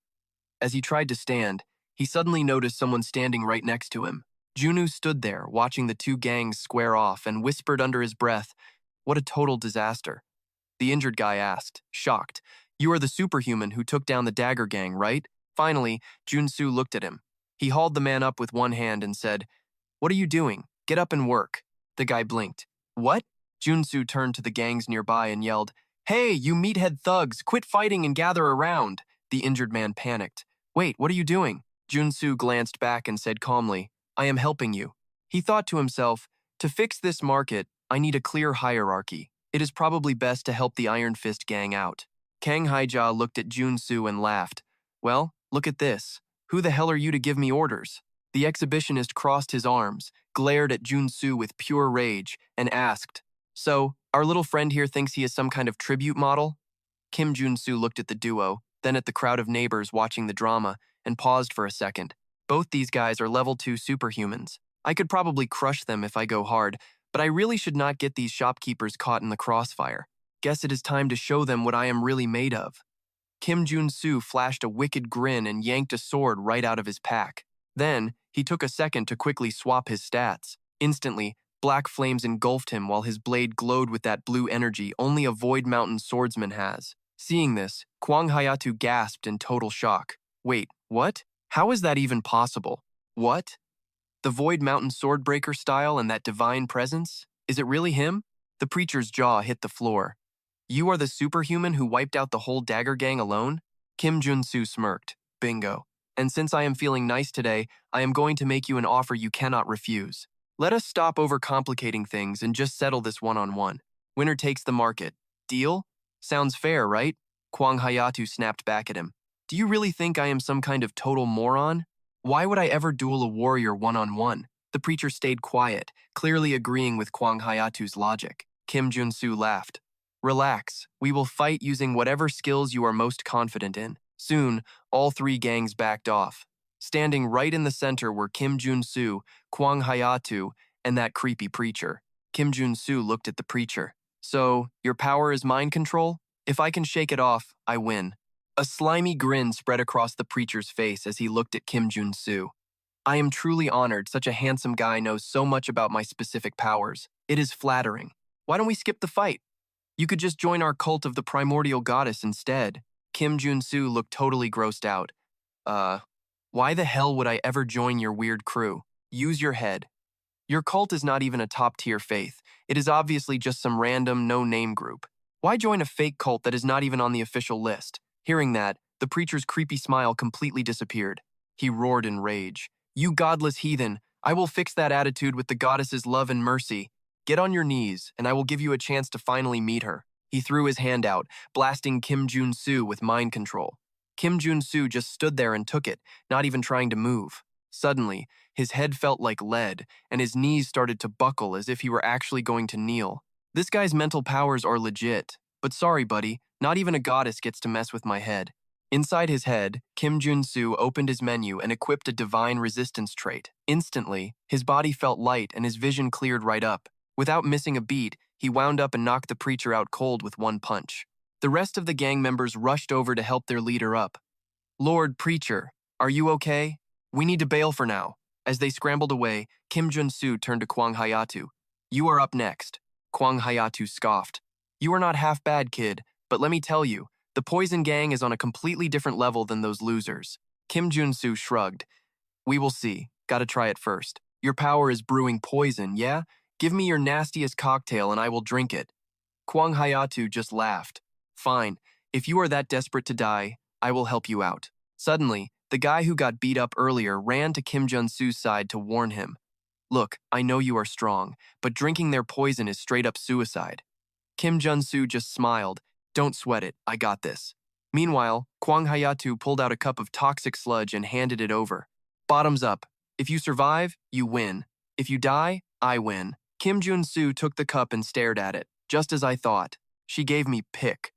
As he tried to stand, he suddenly noticed someone standing right next to him. Junu stood there, watching the 2 gangs square off and whispered under his breath, What a total disaster. The injured guy asked, shocked, You are the superhuman who took down the Dagger gang, right? Finally, Jun Su looked at him. He hauled the man up with one hand and said, What are you doing? Get up and work. The guy blinked. What? Jun Su turned to the gangs nearby and yelled, Hey, you meathead thugs, quit fighting and gather around. The injured man panicked. Wait, what are you doing? Jun Su glanced back and said calmly, I am helping you. He thought to himself, To fix this market, I need a clear hierarchy. It is probably best to help the Iron Fist gang out. Kang Haija looked at Jun Su and laughed. Well, look at this. Who the hell are you to give me orders? The Exhibitionist crossed his arms, glared at Jun Su with pure rage, and asked, So, our little friend here thinks he is some kind of tribute model? Kim Jun Su looked at the duo, then at the crowd of neighbors watching the drama, and paused for a second. Both these guys are level 2 superhumans. I could probably crush them if I go hard, but I really should not get these shopkeepers caught in the crossfire. Guess it is time to show them what I am really made of. Kim Jun Su flashed a wicked grin and yanked a sword right out of his pack. Then, he took a second to quickly swap his stats. Instantly, black flames engulfed him while his blade glowed with that blue energy only a Void Mountain swordsman has. Seeing this, Kwang Hayatu gasped in total shock. Wait, what? How is that even possible? What? The Void Mountain Swordbreaker style and that divine presence? Is it really him? The preacher's jaw hit the floor. You are the superhuman who wiped out the whole Dagger gang alone? Kim Jun Su smirked. Bingo. And since I am feeling nice today, I am going to make you an offer you cannot refuse. Let us stop overcomplicating things and just settle this one-on-one. Winner takes the market. Deal? Sounds fair, right? Kwang Hayatu snapped back at him. Do you really think I am some kind of total moron? Why would I ever duel a warrior one-on-one? The preacher stayed quiet, clearly agreeing with Kwang Hayatu's logic. Kim Jun Su laughed. Relax, we will fight using whatever skills you are most confident in. Soon, all 3 gangs backed off. Standing right in the center were Kim Jun Su, Kwang Hayatu, and that creepy preacher. Kim Jun Su looked at the preacher. So, your power is mind control? If I can shake it off, I win. A slimy grin spread across the preacher's face as he looked at Kim Jun Su. I am truly honored such a handsome guy knows so much about my specific powers. It is flattering. Why don't we skip the fight? You could just join our cult of the primordial goddess instead. Jun Su looked totally grossed out. Uh, why the hell would I ever join your weird crew? Use your head. Your cult is not even a top-tier faith. It is obviously just some random, no-name group. Why join a fake cult that is not even on the official list? Hearing that, the preacher's creepy smile completely disappeared. He roared in rage. You godless heathen, I will fix that attitude with the goddess's love and mercy. Get on your knees, and I will give you a chance to finally meet her. He threw his hand out, blasting Jun Su with mind control. Jun Su just stood there and took it, not even trying to move. Suddenly, his head felt like lead, and his knees started to buckle as if he were actually going to kneel. This guy's mental powers are legit, but sorry, buddy, not even a goddess gets to mess with my head. Inside his head, Jun Su opened his menu and equipped a divine resistance trait. Instantly, his body felt light and his vision cleared right up. Without missing a beat, he wound up and knocked the preacher out cold with one punch. The rest of the gang members rushed over to help their leader up. Lord Preacher, are you okay? We need to bail for now. As they scrambled away, Jun Su turned to Kwang Hayatu. You are up next. Kwang Hayatu scoffed. You are not half bad, kid, but let me tell you, the Poison Gang is on a completely different level than those losers. Jun Su shrugged. We will see. Gotta try it first. Your power is brewing poison, yeah? Give me your nastiest cocktail and I will drink it. Kwang Hayatu just laughed. Fine. If you are that desperate to die, I will help you out. Suddenly, the guy who got beat up earlier ran to Jun Su's side to warn him. Look, I know you are strong, but drinking their poison is straight up suicide. Jun Su just smiled. Don't sweat it, I got this. Meanwhile, Kwang Hayatu pulled out a cup of toxic sludge and handed it over. Bottoms up. If you survive, you win. If you die, I win. Jun Su took the cup and stared at it, just as I thought. She gave me pick.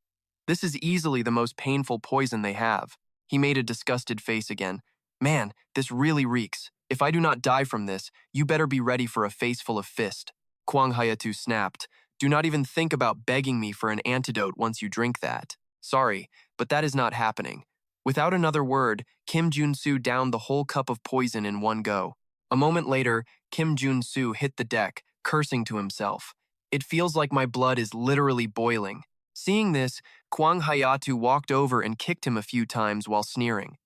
This is easily the most painful poison they have. He made a disgusted face again. Man, this really reeks. If I do not die from this, you better be ready for a face full of fist. Kwang Hayatu snapped. Do not even think about begging me for an antidote once you drink that. Sorry, but that is not happening. Without another word, Jun Su downed the whole cup of poison in one go. A moment later, Jun Su hit the deck, cursing to himself. It feels like my blood is literally boiling. Seeing this, Kwang Hayatu walked over and kicked him a few times while sneering.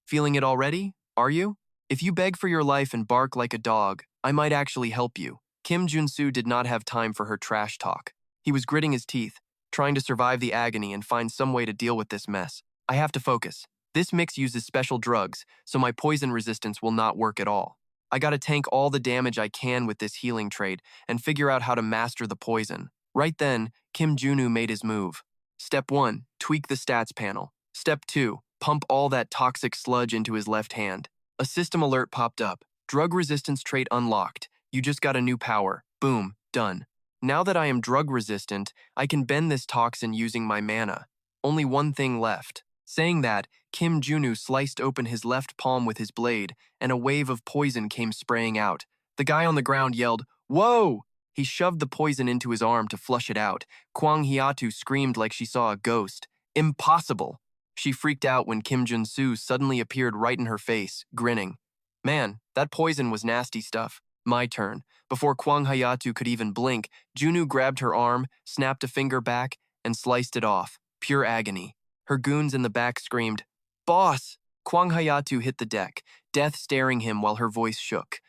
Feeling it already? Are you? If you beg for your life and bark like a dog, I might actually help you. Jun Su did not have time for her trash talk. He was gritting his teeth, trying to survive the agony and find some way to deal with this mess. I have to focus. This mix uses special drugs, so my poison resistance will not work at all. I gotta tank all the damage I can with this healing trait and figure out how to master the poison. Right then, Kim Junu made his move. Step 1, tweak the stats panel. Step 2, pump all that toxic sludge into his left hand. A system alert popped up. Drug resistance trait unlocked. You just got a new power. Boom, done. Now that I am drug resistant, I can bend this toxin using my mana. Only one thing left. Saying that, Kim Junu sliced open his left palm with his blade, and a wave of poison came spraying out. The guy on the ground yelled, "Whoa!" He shoved the poison into his arm to flush it out. Kwang Hayatu screamed like she saw a ghost. Impossible! She freaked out when Jun Su suddenly appeared right in her face, grinning. Man, that poison was nasty stuff. My turn. Before Kwang Hayatu could even blink, Junu grabbed her arm, snapped a finger back, and sliced it off. Pure agony. Her goons in the back screamed, "Boss!" Kwang Hayatu hit the deck, death staring him while her voice shook.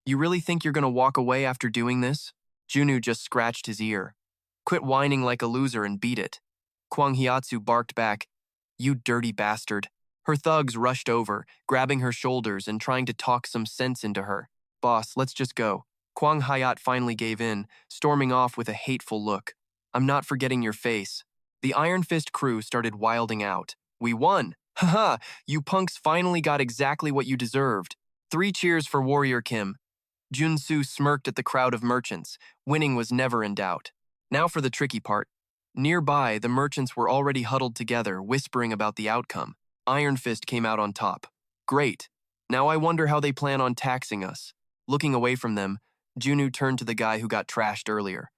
You really think you're gonna walk away after doing this? Junu just scratched his ear. Quit whining like a loser and beat it. Kwang Hayatu barked back, "You dirty bastard." Her thugs rushed over, grabbing her shoulders and trying to talk some sense into her. Boss, let's just go. Kwang Hayat finally gave in, storming off with a hateful look. I'm not forgetting your face. The Iron Fist crew started wilding out. We won! Haha, you punks finally got exactly what you deserved. 3 cheers for Warrior Kim. Jun Su smirked at the crowd of merchants. Winning was never in doubt. Now for the tricky part. Nearby, the merchants were already huddled together, whispering about the outcome. Iron Fist came out on top. Great. Now I wonder how they plan on taxing us. Looking away from them, Junu turned to the guy who got trashed earlier.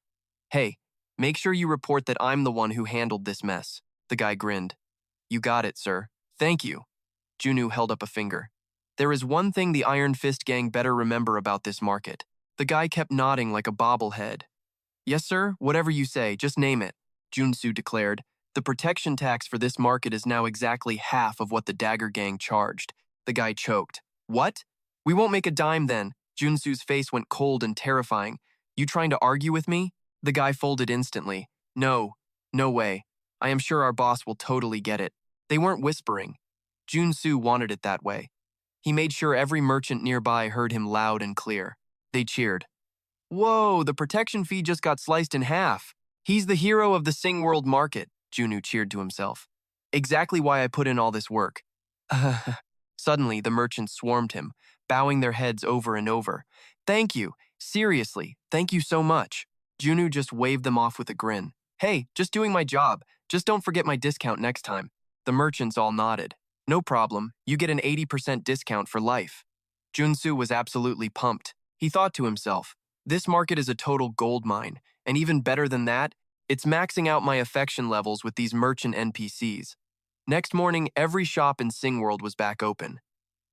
Hey, make sure you report that I'm the one who handled this mess. The guy grinned. You got it, sir. Thank you. Junu held up a finger. There is one thing the Iron Fist gang better remember about this market. The guy kept nodding like a bobblehead. Yes, sir, whatever you say, just name it, Jun Su declared. The protection tax for this market is now exactly half of what the Dagger Gang charged. The guy choked. What? We won't make a dime then. Jun Su's face went cold and terrifying. You trying to argue with me? The guy folded instantly. No, no way. I am sure our boss will totally get it. They weren't whispering. Jun Su wanted it that way. He made sure every merchant nearby heard him loud and clear. They cheered. Whoa, the protection fee just got sliced in half. He's the hero of the Sing World market, Junu cheered to himself. Exactly why I put in all this work. Suddenly, the merchants swarmed him, bowing their heads over and over. Thank you. Seriously, thank you so much. Junu just waved them off with a grin. Hey, just doing my job. Just don't forget my discount next time. The merchants all nodded. No problem, you get an 80% discount for life. Jun Su was absolutely pumped. He thought to himself, this market is a total gold mine, and even better than that, it's maxing out my affection levels with these merchant NPCs. Next morning, every shop in Sing World was back open.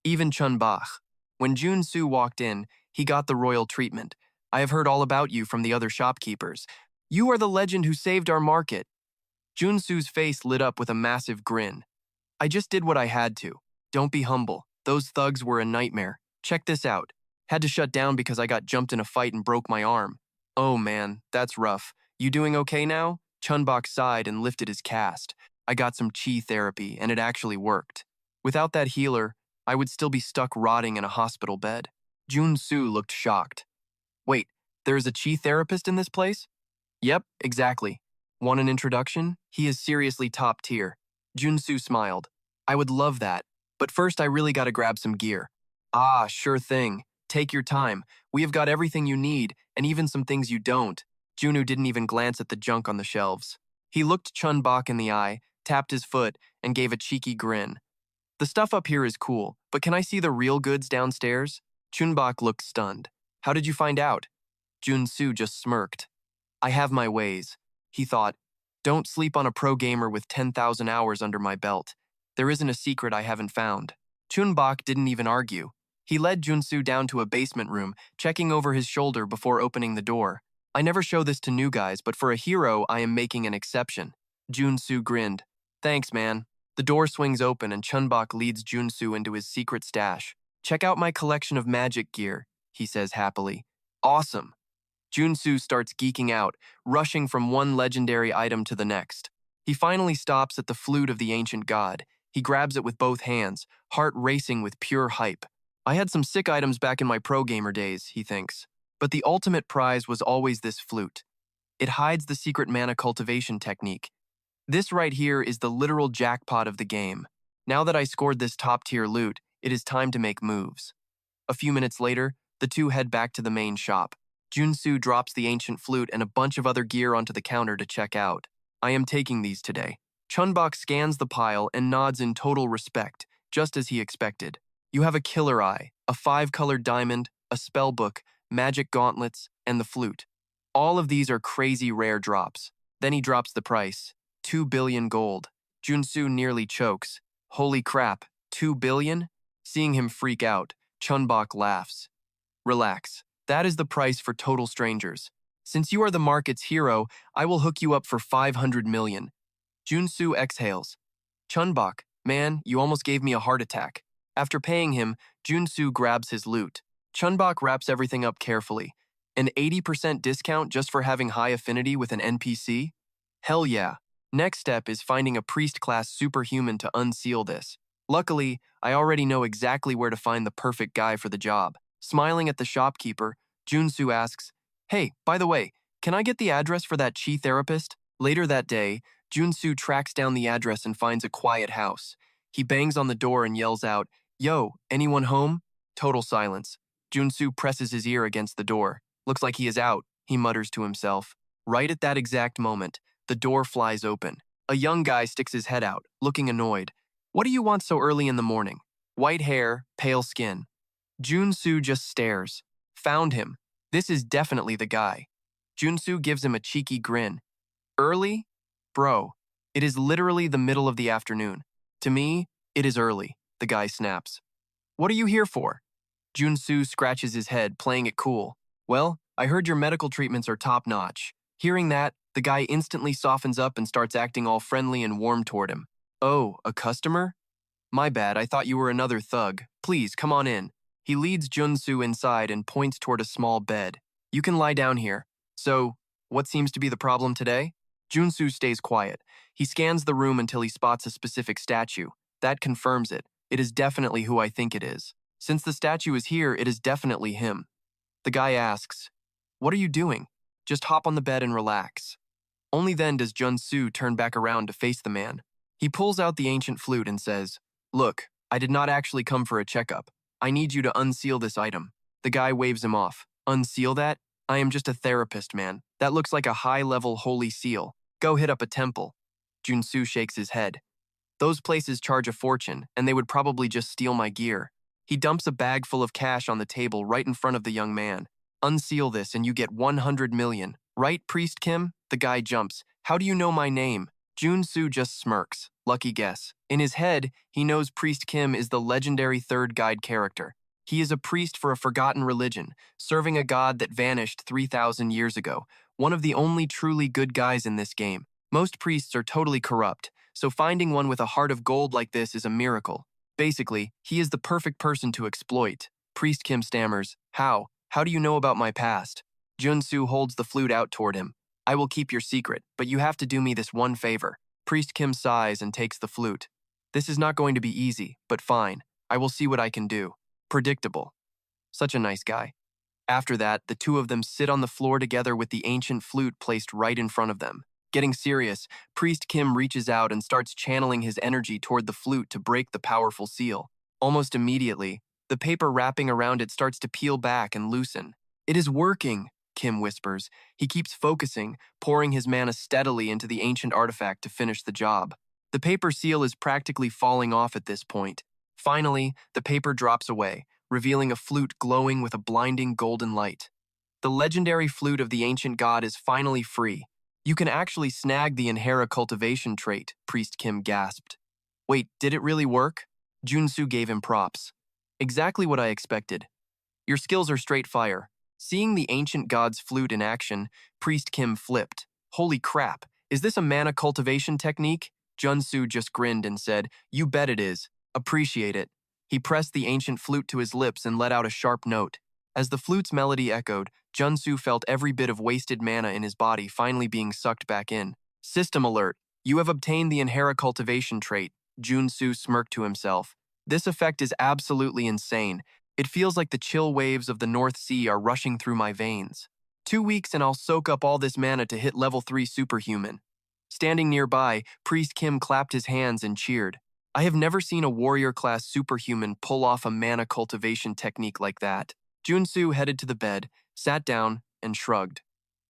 Even Chun Bach. When Jun Su walked in, he got the royal treatment. I have heard all about you from the other shopkeepers. You are the legend who saved our market. Jun Su's face lit up with a massive grin. I just did what I had to. Don't be humble. Those thugs were a nightmare. Check this out. Had to shut down because I got jumped in a fight and broke my arm. Oh man, that's rough. You doing okay now? Chunbok sighed and lifted his cast. I got some chi therapy and it actually worked. Without that healer, I would still be stuck rotting in a hospital bed. Jun Su looked shocked. Wait, there is a chi therapist in this place? Yep, exactly. Want an introduction? He is seriously top tier. Jun Su smiled. I would love that, but first I really gotta grab some gear. Ah, sure thing. Take your time. We have got everything you need, and even some things you don't. Junu didn't even glance at the junk on the shelves. He looked Chun Bak in the eye, tapped his foot, and gave a cheeky grin. The stuff up here is cool, but can I see the real goods downstairs? Chun Bak looked stunned. How did you find out? Jun Su just smirked. I have my ways. He thought, don't sleep on a pro gamer with 10,000 hours under my belt. There isn't a secret I haven't found. Chun Bak didn't even argue. He led Jun Su down to a basement room, checking over his shoulder before opening the door. I never show this to new guys, but for a hero, I am making an exception. Jun Su grinned. Thanks, man. The door swings open and Chun Bak leads Jun Su into his secret stash. Check out my collection of magic gear, he says happily. Awesome. Jun Su starts geeking out, rushing from one legendary item to the next. He finally stops at the flute of the ancient god. He grabs it with both hands, heart racing with pure hype. I had some sick items back in my pro gamer days, he thinks. But the ultimate prize was always this flute. It hides the secret mana cultivation technique. This right here is the literal jackpot of the game. Now that I scored this top-tier loot, it is time to make moves. A few minutes later, the two head back to the main shop. Jun Su drops the ancient flute and a bunch of other gear onto the counter to check out. I am taking these today. Chunbok scans the pile and nods in total respect, just as he expected. You have a killer eye, a 5-colored diamond, a spell book, magic gauntlets, and the flute. All of these are crazy rare drops. Then he drops the price. 2 billion gold. Jun Su nearly chokes. Holy crap, 2 billion? Seeing him freak out, Chunbok laughs. Relax. That is the price for total strangers. Since you are the market's hero, I will hook you up for 500 million. Jun Su exhales. Chunbok, man, you almost gave me a heart attack. After paying him, Jun Su grabs his loot. Chunbok wraps everything up carefully. An 80% discount just for having high affinity with an NPC? Hell yeah. Next step is finding a priest-class superhuman to unseal this. Luckily, I already know exactly where to find the perfect guy for the job. Smiling at the shopkeeper, Jun Su asks, Hey, by the way, can I get the address for that chi therapist? Later that day, Jun Su tracks down the address and finds a quiet house. He bangs on the door and yells out, Yo, anyone home? Total silence. Jun Su presses his ear against the door. Looks like he is out, he mutters to himself. Right at that exact moment, the door flies open. A young guy sticks his head out, looking annoyed. What do you want so early in the morning? White hair, pale skin. Jun Su just stares. Found him. This is definitely the guy. Jun Su gives him a cheeky grin. Early? Bro, it is literally the middle of the afternoon. To me, it is early, the guy snaps. What are you here for? Jun Su scratches his head, playing it cool. Well, I heard your medical treatments are top-notch. Hearing that, the guy instantly softens up and starts acting all friendly and warm toward him. Oh, a customer? My bad, I thought you were another thug. Please, come on in. He leads Jun Su inside and points toward a small bed. You can lie down here. So, what seems to be the problem today? Jun Su stays quiet. He scans the room until he spots a specific statue. That confirms it. It is definitely who I think it is. Since the statue is here, it is definitely him. The guy asks, "What are you doing?" "Just hop on the bed and relax." Only then does Jun Su turn back around to face the man. He pulls out the ancient flute and says, "Look, I did not actually come for a checkup. I need you to unseal this item." The guy waves him off. "Unseal that? I am just a therapist, man. That looks like a high-level holy seal. Go hit up a temple." Jun Su shakes his head. "Those places charge a fortune, and they would probably just steal my gear." He dumps a bag full of cash on the table right in front of the young man. "Unseal this and you get 100 million. Right, Priest Kim?" The guy jumps. "How do you know my name?" Jun Su just smirks. Lucky guess. In his head, he knows Priest Kim is the legendary third guide character. He is a priest for a forgotten religion, serving a god that vanished 3,000 years ago, one of the only truly good guys in this game. Most priests are totally corrupt, so finding one with a heart of gold like this is a miracle. Basically, he is the perfect person to exploit. Priest Kim stammers, "How? How do you know about my past?" Jun Su holds the flute out toward him. "I will keep your secret, but you have to do me this one favor." Priest Kim sighs and takes the flute. "This is not going to be easy, but fine. I will see what I can do." Predictable. Such a nice guy. After that, the two of them sit on the floor together with the ancient flute placed right in front of them. Getting serious, Priest Kim reaches out and starts channeling his energy toward the flute to break the powerful seal. Almost immediately, the paper wrapping around it starts to peel back and loosen. "It is working," Kim whispers. He keeps focusing, pouring his mana steadily into the ancient artifact to finish the job. The paper seal is practically falling off at this point. Finally, the paper drops away, revealing a flute glowing with a blinding golden light. The legendary flute of the ancient god is finally free. "You can actually snag the Inhera cultivation trait," Priest Kim gasped. "Wait, did it really work?" Jun Su gave him props. "Exactly what I expected. Your skills are straight fire." Seeing the ancient god's flute in action, Priest Kim flipped. "Holy crap, is this a mana cultivation technique?" Jun Su just grinned and said, "You bet it is. Appreciate it." He pressed the ancient flute to his lips and let out a sharp note. As the flute's melody echoed, Jun Su felt every bit of wasted mana in his body finally being sucked back in. "System alert. You have obtained the Inhera cultivation trait." Jun Su smirked to himself. "This effect is absolutely insane. It feels like the chill waves of the North Sea are rushing through my veins. 2 weeks and I'll soak up all this mana to hit level 3 superhuman." Standing nearby, Priest Kim clapped his hands and cheered. "I have never seen a warrior-class superhuman pull off a mana cultivation technique like that." Jun Su headed to the bed, sat down, and shrugged.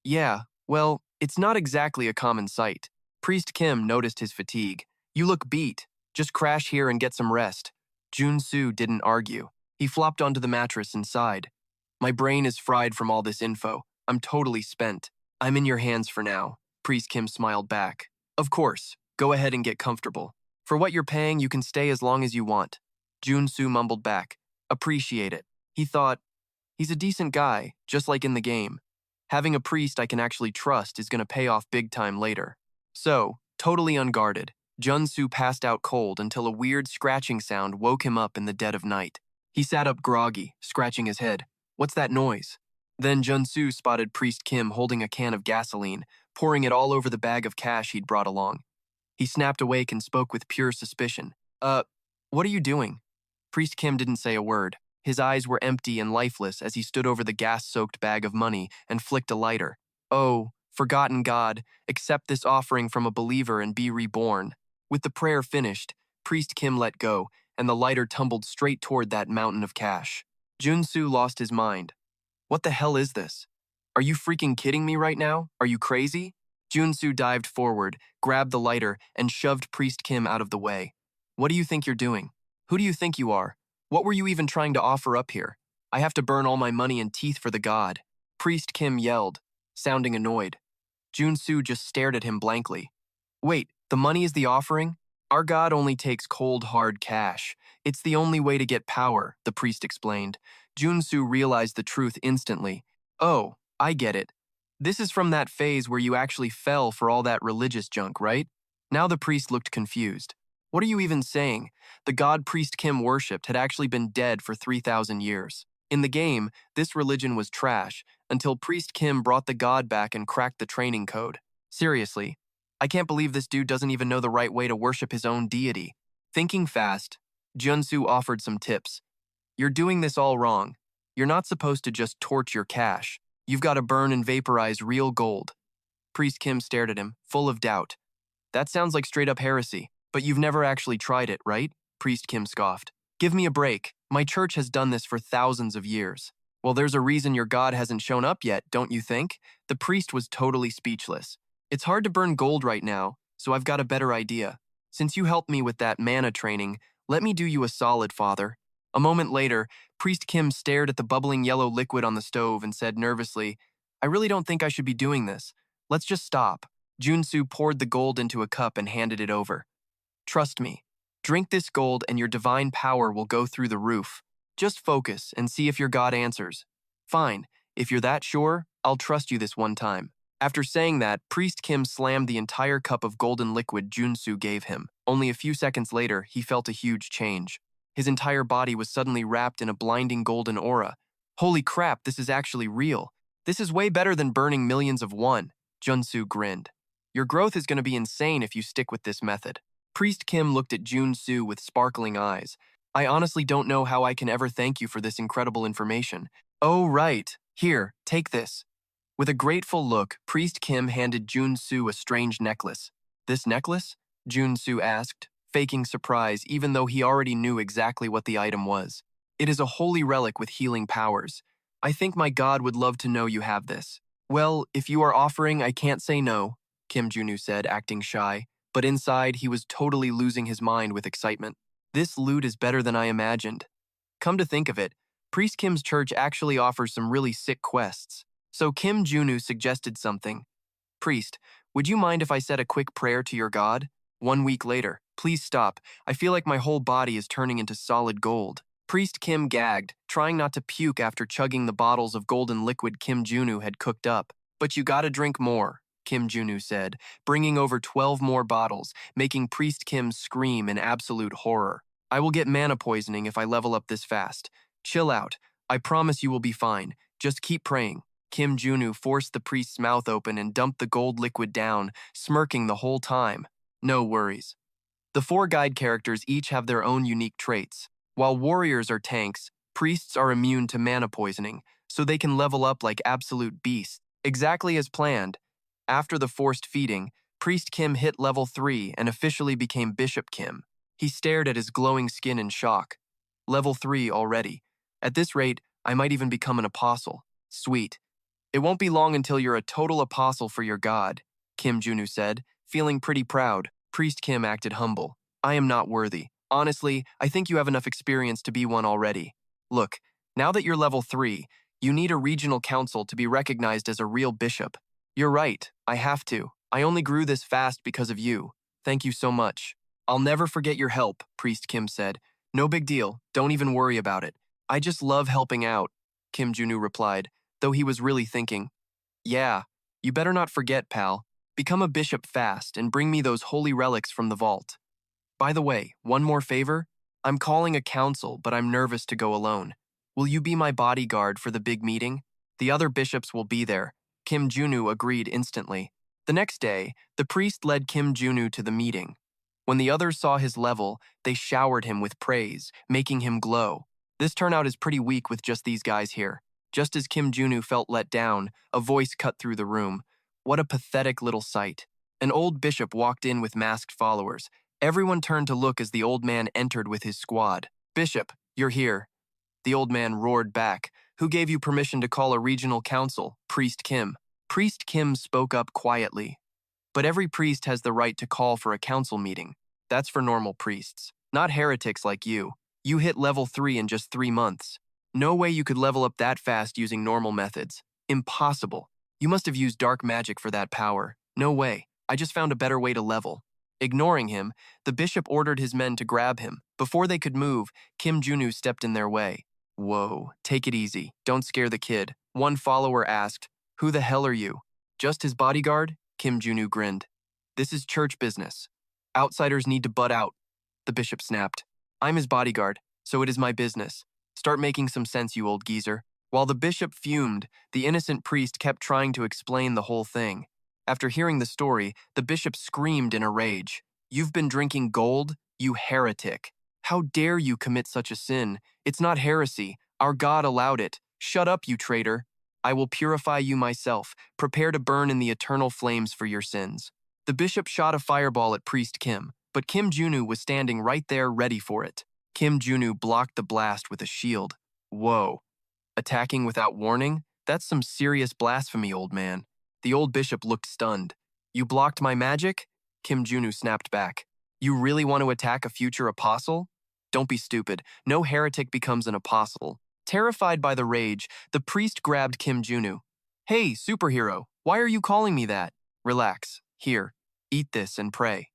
"Yeah, well, it's not exactly a common sight." Priest Kim noticed his fatigue. "You look beat. Just crash here and get some rest." Jun Su didn't argue. He flopped onto the mattress and sighed. "My brain is fried from all this info. I'm totally spent. I'm in your hands for now." Priest Kim smiled back. "Of course, go ahead and get comfortable. For what you're paying, you can stay as long as you want." Jun Su mumbled back. "Appreciate it." He thought, he's a decent guy, just like in the game. Having a priest I can actually trust is going to pay off big time later. So, totally unguarded, Jun Su passed out cold until a weird scratching sound woke him up in the dead of night. He sat up groggy, scratching his head. "What's that noise?" Then Jun Su spotted Priest Kim holding a can of gasoline, pouring it all over the bag of cash he'd brought along. He snapped awake and spoke with pure suspicion. What are you doing?" Priest Kim didn't say a word. His eyes were empty and lifeless as he stood over the gas-soaked bag of money and flicked a lighter. "Oh, forgotten God, accept this offering from a believer and be reborn." With the prayer finished, Priest Kim let go, and the lighter tumbled straight toward that mountain of cash. Jun Su lost his mind. "What the hell is this? Are you freaking kidding me right now? Are you crazy?" Jun Su dived forward, grabbed the lighter, and shoved Priest Kim out of the way. "What do you think you're doing? Who do you think you are? What were you even trying to offer up here? I have to burn all my money and teeth for the god." Priest Kim yelled, sounding annoyed. Jun Su just stared at him blankly. "Wait, the money is the offering? Our god only takes cold, hard cash. It's the only way to get power, the priest explained. Jun Su realized the truth instantly. Oh, I get it. This is from that phase where you actually fell for all that religious junk, right? Now the priest looked confused. What are you even saying? The god Priest Kim worshipped had actually been dead for 3,000 years. In the game, this religion was trash, until Priest Kim brought the god back and cracked the training code. Seriously, I can't believe this dude doesn't even know the right way to worship his own deity. Thinking fast, Jun Su offered some tips. You're doing this all wrong. You're not supposed to just torch your cash. You've got to burn and vaporize real gold. Priest Kim stared at him, full of doubt. That sounds like straight-up heresy, but you've never actually tried it, right? Priest Kim scoffed. Give me a break. My church has done this for thousands of years. Well, there's a reason your god hasn't shown up yet, don't you think? The priest was totally speechless. It's hard to burn gold right now, so I've got a better idea. Since you helped me with that mana training, let me do you a solid, Father. A moment later, Priest Kim stared at the bubbling yellow liquid on the stove and said nervously, I really don't think I should be doing this. Let's just stop. Jun Su poured the gold into a cup and handed it over. Trust me. Drink this gold and your divine power will go through the roof. Just focus and see if your god answers. Fine, if you're that sure, I'll trust you this one time. After saying that, Priest Kim slammed the entire cup of golden liquid Jun Su gave him. Only a few seconds later, he felt a huge change. His entire body was suddenly wrapped in a blinding golden aura. Holy crap, this is actually real. This is way better than burning millions of one. Jun Su grinned. Your growth is going to be insane if you stick with this method. Priest Kim looked at Jun Su with sparkling eyes. I honestly don't know how I can ever thank you for this incredible information. Oh, right. Here, take this. With a grateful look, Priest Kim handed Jun Su a strange necklace. This necklace? Jun Su asked, faking surprise even though he already knew exactly what the item was. It is a holy relic with healing powers. I think my god would love to know you have this. Well, if you are offering, I can't say no, Kim Junu said, acting shy. But inside, he was totally losing his mind with excitement. This loot is better than I imagined. Come to think of it, Priest Kim's church actually offers some really sick quests. So Kim Junu suggested something. Priest, would you mind if I said a quick prayer to your god? 1 week later. Please stop. I feel like my whole body is turning into solid gold. Priest Kim gagged, trying not to puke after chugging the bottles of golden liquid Kim Junu had cooked up. But you gotta drink more, Kim Junu said, bringing over 12 more bottles, making Priest Kim scream in absolute horror. I will get mana poisoning if I level up this fast. Chill out. I promise you will be fine. Just keep praying. Kim Junu forced the priest's mouth open and dumped the gold liquid down, smirking the whole time. No worries. The 4 guide characters each have their own unique traits. While warriors are tanks, priests are immune to mana poisoning, so they can level up like absolute beasts. Exactly as planned. After the forced feeding, Priest Kim hit level 3 and officially became Bishop Kim. He stared at his glowing skin in shock. Level 3 already. At this rate, I might even become an apostle. Sweet. It won't be long until you're a total apostle for your god, Kim Junu said, feeling pretty proud. Priest Kim acted humble. I am not worthy. Honestly, I think you have enough experience to be one already. Look, now that you're level 3, you need a regional council to be recognized as a real bishop. You're right, I have to. I only grew this fast because of you. Thank you so much. I'll never forget your help, Priest Kim said. No big deal, don't even worry about it. I just love helping out, Kim Junu replied, though he was really thinking. Yeah, you better not forget, pal. Become a bishop fast and bring me those holy relics from the vault. By the way, one more favor. I'm calling a council, but I'm nervous to go alone. Will you be my bodyguard for the big meeting? The other bishops will be there. Kim Junu agreed instantly. The next day, the priest led Kim Junu to the meeting. When the others saw his level, they showered him with praise, making him glow. This turnout is pretty weak with just these guys here. Just as Kim Junu felt let down, a voice cut through the room. What a pathetic little sight. An old bishop walked in with masked followers. Everyone turned to look as the old man entered with his squad. Bishop, you're here. The old man roared back. Who gave you permission to call a regional council? Priest Kim. Priest Kim spoke up quietly. But every priest has the right to call for a council meeting. That's for normal priests, not heretics like you. You hit level 3 in just 3 months. No way you could level up that fast using normal methods. Impossible. You must have used dark magic for that power. No way. I just found a better way to level. Ignoring him, the bishop ordered his men to grab him. Before they could move, Kim Junu stepped in their way. Whoa, take it easy. Don't scare the kid. One follower asked, "Who the hell are you?" "Just his bodyguard?" Kim Junu grinned. "This is church business. Outsiders need to butt out," the bishop snapped. "I'm his bodyguard, so it is my business. Start making some sense, you old geezer." While the bishop fumed, the innocent priest kept trying to explain the whole thing. After hearing the story, the bishop screamed in a rage. "You've been drinking gold, you heretic. How dare you commit such a sin? It's not heresy. Our God allowed it. Shut up, you traitor. I will purify you myself. Prepare to burn in the eternal flames for your sins." The bishop shot a fireball at Priest Kim, but Kim Junu was standing right there ready for it. Kim Junu blocked the blast with a shield. Whoa. Attacking without warning? That's some serious blasphemy, old man. The old bishop looked stunned. "You blocked my magic?" Kim Junu snapped back. "You really want to attack a future apostle? Don't be stupid. No heretic becomes an apostle." Terrified by the rage, the priest grabbed Kim Junu. "Hey, superhero, why are you calling me that?" "Relax. Here, eat this and pray."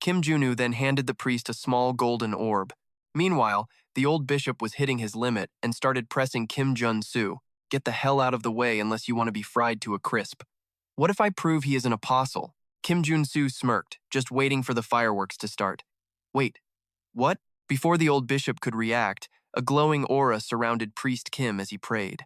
Kim Junu then handed the priest a small golden orb. Meanwhile, the old bishop was hitting his limit and started pressing Jun Su. "Get the hell out of the way unless you want to be fried to a crisp." "What if I prove he is an apostle?" Jun Su smirked, just waiting for the fireworks to start. "Wait, what?" Before the old bishop could react, a glowing aura surrounded Priest Kim as he prayed.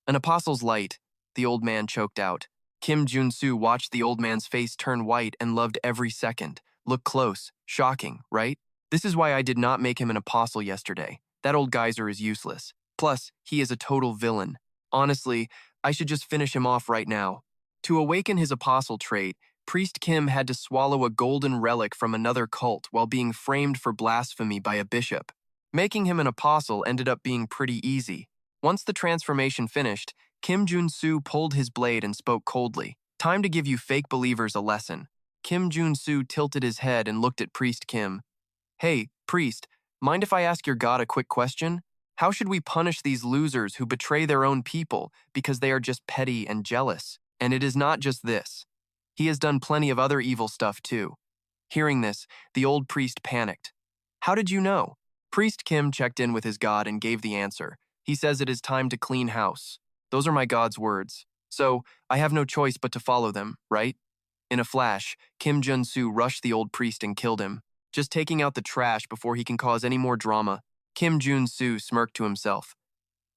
"An apostle's light," the old man choked out. Jun Su watched the old man's face turn white and loved every second. Look close. Shocking, right? "This is why I did not make him an apostle yesterday. That old geyser is useless. Plus, he is a total villain. Honestly, I should just finish him off right now." To awaken his apostle trait, Priest Kim had to swallow a golden relic from another cult while being framed for blasphemy by a bishop. Making him an apostle ended up being pretty easy. Once the transformation finished, Jun Su pulled his blade and spoke coldly. "Time to give you fake believers a lesson." Jun Su tilted his head and looked at Priest Kim. "Hey, priest, mind if I ask your god a quick question? How should we punish these losers who betray their own people because they are just petty and jealous? And it is not just this. He has done plenty of other evil stuff too." Hearing this, the old priest panicked. "How did you know?" Priest Kim checked in with his god and gave the answer. "He says it is time to clean house. Those are my god's words. So, I have no choice but to follow them, right?" In a flash, Jun Su rushed the old priest and killed him, just taking out the trash before he can cause any more drama. Jun Su smirked to himself.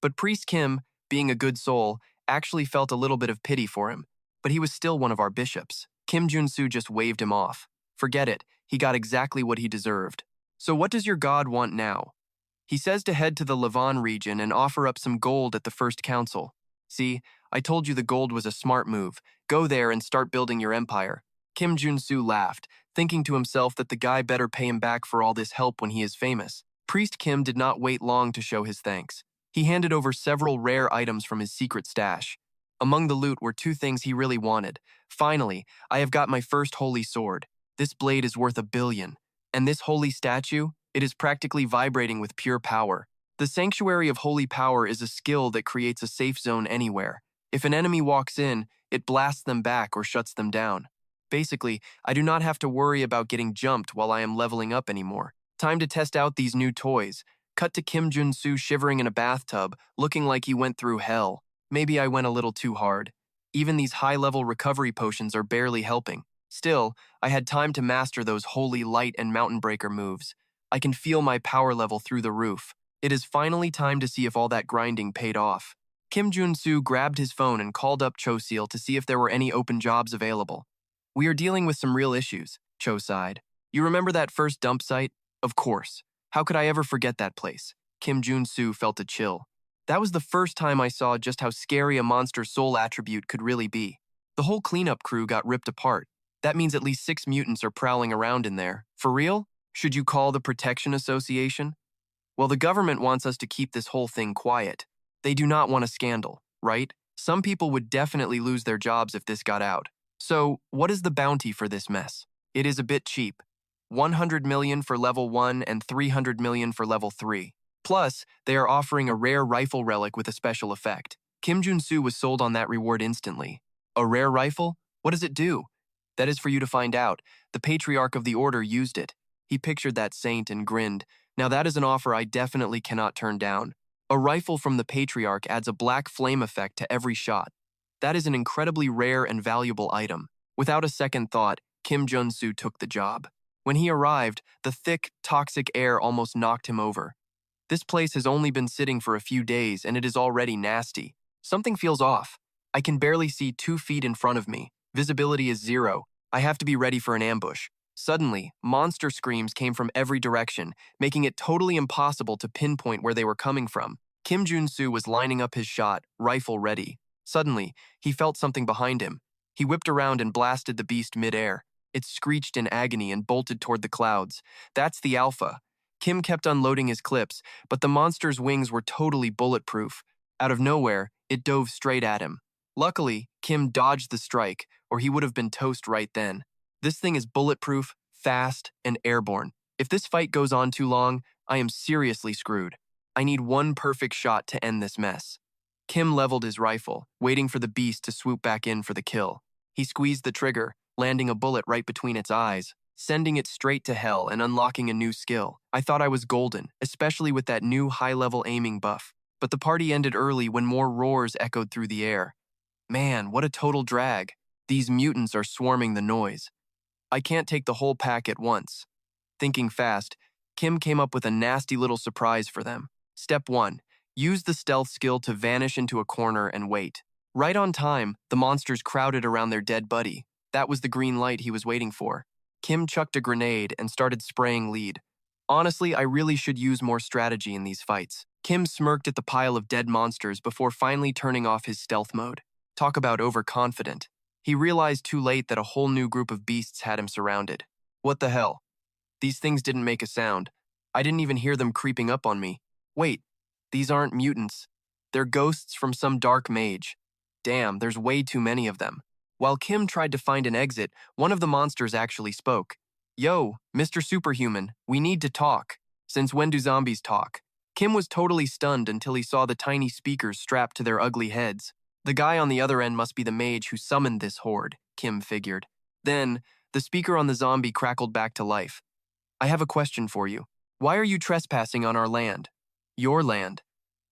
But Priest Kim, being a good soul, actually felt a little bit of pity for him. But he was still one of our bishops. Jun Su just waved him off. Forget it, he got exactly what he deserved. "So what does your god want now?" "He says to head to the Levant region and offer up some gold at the First Council. See, I told you the gold was a smart move. Go there and start building your empire." Jun Su laughed, thinking to himself that the guy better pay him back for all this help when he is famous. Priest Kim did not wait long to show his thanks. He handed over several rare items from his secret stash. Among the loot were two things he really wanted. "Finally, I have got my first holy sword. This blade is worth 1 billion. And this holy statue, it is practically vibrating with pure power. The Sanctuary of Holy Power is a skill that creates a safe zone anywhere. If an enemy walks in, it blasts them back or shuts them down. Basically, I do not have to worry about getting jumped while I am leveling up anymore. Time to test out these new toys." Cut to Jun Su shivering in a bathtub, looking like he went through hell. Maybe I went a little too hard. Even these high-level recovery potions are barely helping. Still, I had time to master those holy light and mountain breaker moves. I can feel my power level through the roof. It is finally time to see if all that grinding paid off. Jun Su grabbed his phone and called up Cho Seal to see if there were any open jobs available. "We are dealing with some real issues," Cho sighed. "You remember that first dump site? Of course. How could I ever forget that place?" Jun Su felt a chill. That was the first time I saw just how scary a monster soul attribute could really be. The whole cleanup crew got ripped apart. That means at least 6 mutants are prowling around in there. For real? Should you call the Protection Association? Well, the government wants us to keep this whole thing quiet. They do not want a scandal, right? Some people would definitely lose their jobs if this got out. So, what is the bounty for this mess? It is a bit cheap. 100 million for level 1 and 300 million for level 3. Plus, they are offering a rare rifle relic with a special effect. Jun Su was sold on that reward instantly. A rare rifle? What does it do? That is for you to find out. The patriarch of the order used it. He pictured that saint and grinned. Now that is an offer I definitely cannot turn down. A rifle from the patriarch adds a black flame effect to every shot. That is an incredibly rare and valuable item. Without a second thought, Jun Su took the job. When he arrived, the thick, toxic air almost knocked him over. This place has only been sitting for a few days and it is already nasty. Something feels off. I can barely see 2 feet in front of me. Visibility is 0. I have to be ready for an ambush. Suddenly, monster screams came from every direction, making it totally impossible to pinpoint where they were coming from. Jun Su was lining up his shot, rifle ready. Suddenly, he felt something behind him. He whipped around and blasted the beast mid-air. It screeched in agony and bolted toward the clouds. That's the alpha. Kim kept unloading his clips, but the monster's wings were totally bulletproof. Out of nowhere, it dove straight at him. Luckily, Kim dodged the strike, or he would have been toast right then. This thing is bulletproof, fast, and airborne. If this fight goes on too long, I am seriously screwed. I need one perfect shot to end this mess. Kim leveled his rifle, waiting for the beast to swoop back in for the kill. He squeezed the trigger, landing a bullet right between its eyes, sending it straight to hell and unlocking a new skill. I thought I was golden, especially with that new high-level aiming buff. But the party ended early when more roars echoed through the air. Man, what a total drag. These mutants are swarming the noise. I can't take the whole pack at once. Thinking fast, Kim came up with a nasty little surprise for them. Step 1. Use the stealth skill to vanish into a corner and wait. Right on time, the monsters crowded around their dead buddy. That was the green light he was waiting for. Kim chucked a grenade and started spraying lead. Honestly, I really should use more strategy in these fights. Kim smirked at the pile of dead monsters before finally turning off his stealth mode. Talk about overconfident. He realized too late that a whole new group of beasts had him surrounded. What the hell? These things didn't make a sound. I didn't even hear them creeping up on me. Wait, these aren't mutants. They're ghosts from some dark mage. Damn, there's way too many of them. While Kim tried to find an exit, one of the monsters actually spoke. Yo, Mr. Superhuman, we need to talk. Since when do zombies talk? Kim was totally stunned until he saw the tiny speakers strapped to their ugly heads. The guy on the other end must be the mage who summoned this horde, Kim figured. Then, the speaker on the zombie crackled back to life. I have a question for you. Why are you trespassing on our land? Your land.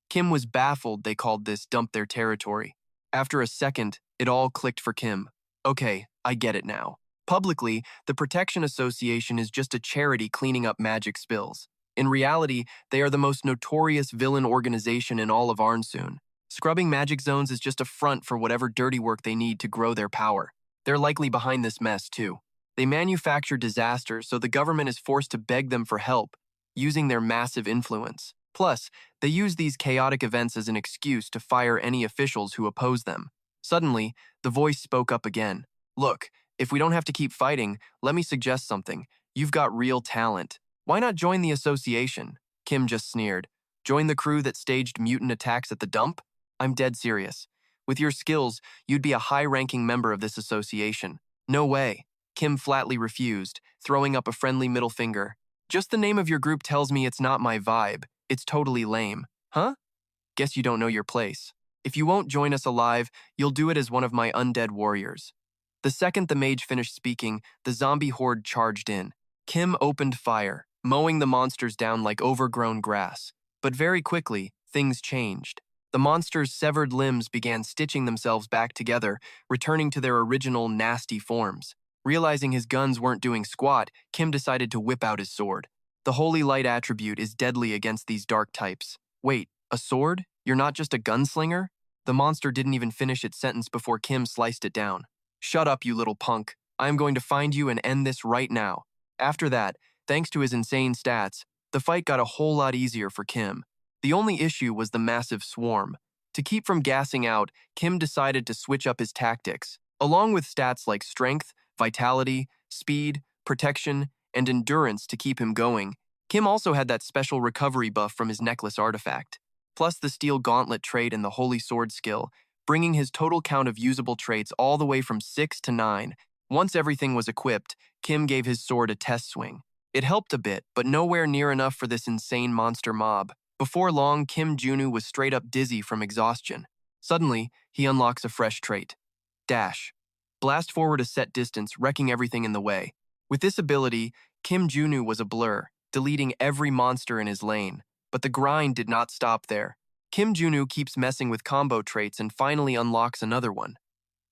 Kim was baffled they called this dump their territory. After a second, it all clicked for Kim. Okay, I get it now. Publicly, the Protection Association is just a charity cleaning up magic spills. In reality, they are the most notorious villain organization in all of Arnsoon. Scrubbing magic zones is just a front for whatever dirty work they need to grow their power. They're likely behind this mess, too. They manufacture disasters, so the government is forced to beg them for help, using their massive influence. Plus, they use these chaotic events as an excuse to fire any officials who oppose them. Suddenly, the voice spoke up again. Look, if we don't have to keep fighting, let me suggest something. You've got real talent. Why not join the association? Kim just sneered. Join the crew that staged mutant attacks at the dump? I'm dead serious. With your skills, you'd be a high-ranking member of this association. No way. Kim flatly refused, throwing up a friendly middle finger. Just the name of your group tells me it's not my vibe. It's totally lame. Huh? Guess you don't know your place. If you won't join us alive, you'll do it as one of my undead warriors. The second the mage finished speaking, the zombie horde charged in. Kim opened fire, mowing the monsters down like overgrown grass. But very quickly, things changed. The monsters' severed limbs began stitching themselves back together, returning to their original nasty forms. Realizing his guns weren't doing squat, Kim decided to whip out his sword. The holy light attribute is deadly against these dark types. Wait, a sword? You're not just a gunslinger? The monster didn't even finish its sentence before Kim sliced it down. Shut up, you little punk. I am going to find you and end this right now. After that, thanks to his insane stats, the fight got a whole lot easier for Kim. The only issue was the massive swarm. To keep from gassing out, Kim decided to switch up his tactics. Along with stats like strength, vitality, speed, protection, and endurance to keep him going, Kim also had that special recovery buff from his necklace artifact, plus the steel gauntlet trait and the holy sword skill, bringing his total count of usable traits all the way from 6 to 9. Once everything was equipped, Kim gave his sword a test swing. It helped a bit, but nowhere near enough for this insane monster mob. Before long, Kim Junu was straight up dizzy from exhaustion. Suddenly, he unlocks a fresh trait. Dash. blast forward a set distance, wrecking everything in the way. With this ability, Kim Junu was a blur, deleting every monster in his lane. But the grind did not stop there. Kim Junu keeps messing with combo traits and finally unlocks another one.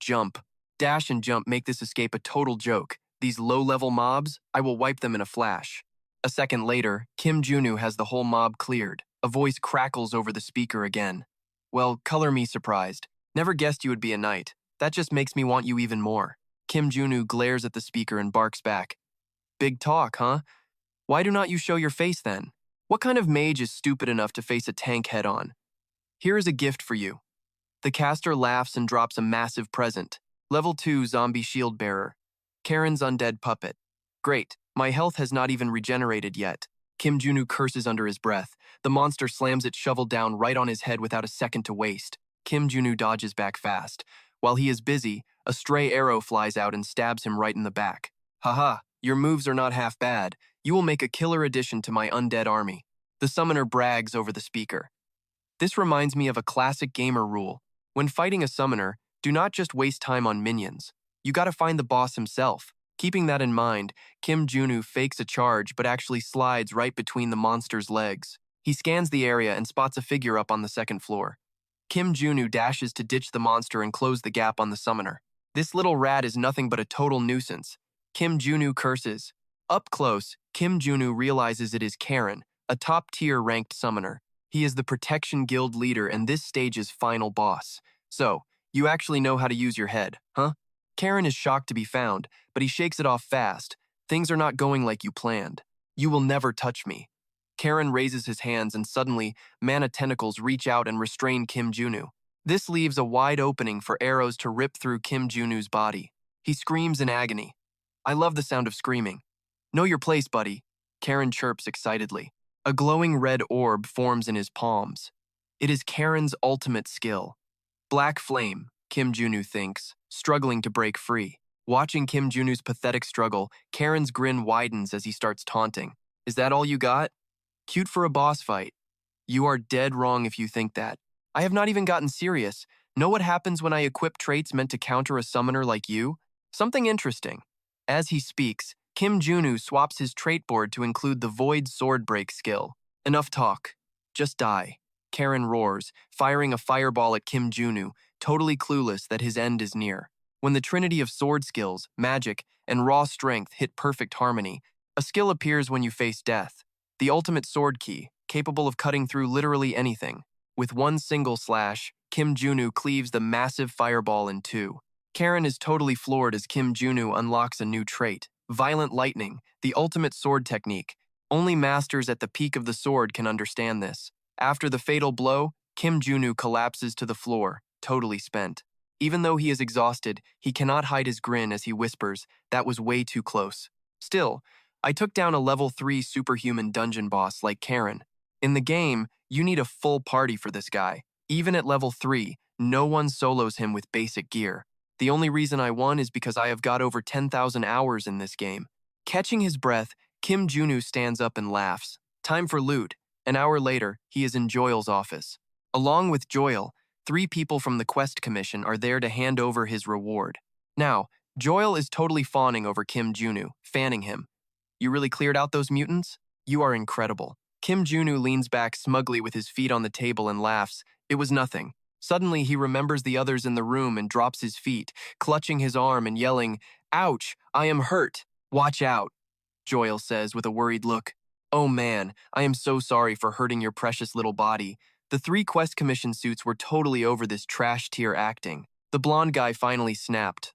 Jump. Dash and jump make this escape a total joke. These low-level mobs, I will wipe them in a flash. A second later, Kim Junu has the whole mob cleared. A voice crackles over the speaker again. Well, color me surprised. Never guessed you would be a knight. That just makes me want you even more. Kim Junu glares at the speaker and barks back. Big talk, huh? Why do not you show your face then? What kind of mage is stupid enough to face a tank head-on? Here is a gift for you. The caster laughs and drops a massive present. Level 2 Zombie Shield Bearer. Karen's undead puppet. Great, my health has not even regenerated yet. Kim Junu curses under his breath. The monster slams its shovel down right on his head without a second to waste. Kim Junu dodges back fast. While he is busy, a stray arrow flies out and stabs him right in the back. Haha, your moves are not half bad. You will make a killer addition to my undead army. The summoner brags over the speaker. This reminds me of a classic gamer rule. When fighting a summoner, do not just waste time on minions. You gotta find the boss himself. Keeping that in mind, Kim Junu fakes a charge but actually slides right between the monster's legs. He scans the area and spots a figure up on the second floor. Kim Junu dashes to ditch the monster and close the gap on the summoner. This little rat is nothing but a total nuisance. Kim Junu curses. Up close, Kim Junu realizes it is Karen, a top-tier ranked summoner. He is the Protection Guild leader and this stage's final boss. So, you actually know how to use your head, huh? Karen is shocked to be found, but he shakes it off fast. Things are not going like you planned. You will never touch me. Karen raises his hands and suddenly, mana tentacles reach out and restrain Kim Junu. This leaves a wide opening for arrows to rip through Kim Junu's body. He screams in agony. I love the sound of screaming. Know your place, buddy, Karen chirps excitedly. A glowing red orb forms in his palms. It is Karen's ultimate skill. Black flame, Kim Junu thinks, struggling to break free. Watching Kim Junu's pathetic struggle, Karen's grin widens as he starts taunting. Is that all you got? Cute for a boss fight. You are dead wrong if you think that. I have not even gotten serious. Know what happens when I equip traits meant to counter a summoner like you? Something interesting. As he speaks, Kim Junu swaps his trait board to include the Void Sword Break skill. Enough talk. Just die. Karen roars, firing a fireball at Kim Junu, totally clueless that his end is near. When the trinity of sword skills, magic, and raw strength hit perfect harmony, a skill appears when you face death. The ultimate sword key, capable of cutting through literally anything. With one single slash, Kim Junu cleaves the massive fireball in two. Karen is totally floored as Kim Junu unlocks a new trait, Violent Lightning, the ultimate sword technique. Only masters at the peak of the sword can understand this. After the fatal blow, Kim Junu collapses to the floor, totally spent. Even though he is exhausted, he cannot hide his grin as he whispers, that was way too close. Still, I took down a level 3 superhuman dungeon boss like Karen. In the game, you need a full party for this guy. Even at level 3, no one solos him with basic gear. The only reason I won is because I have got over 10,000 hours in this game. Catching his breath, Kim Junu stands up and laughs. Time for loot. An hour later, he is in Joyle's office. Along with Joyle, 3 people from the Quest Commission are there to hand over his reward. Now, Joyle is totally fawning over Kim Junu, fanning him. You really cleared out those mutants? You are incredible. Kim Junu leans back smugly with his feet on the table and laughs. It was nothing. Suddenly, he remembers the others in the room and drops his feet, clutching his arm and yelling, Ouch, I am hurt. Watch out, Joyle says with a worried look. Oh man, I am so sorry for hurting your precious little body. The 3 Quest Commission suits were totally over this trash tier acting. The blonde guy finally snapped.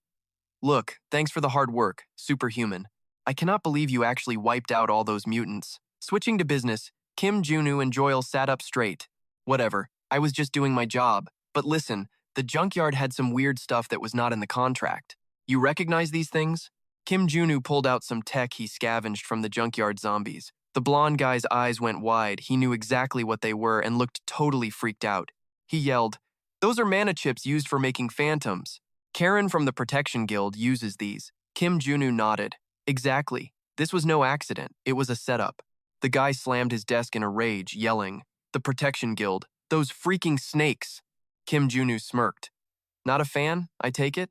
Look, thanks for the hard work, superhuman. I cannot believe you actually wiped out all those mutants. Switching to business, Kim Junu and Joyle sat up straight. Whatever, I was just doing my job. But listen, the junkyard had some weird stuff that was not in the contract. You recognize these things? Kim Junu pulled out some tech he scavenged from the junkyard zombies. The blonde guy's eyes went wide. He knew exactly what they were and looked totally freaked out. He yelled, Those are mana chips used for making phantoms. Karen from the Protection Guild uses these. Kim Junu nodded. Exactly. This was no accident. It was a setup. The guy slammed his desk in a rage, yelling, The Protection Guild. Those freaking snakes. Kim Junu smirked. Not a fan, I take it?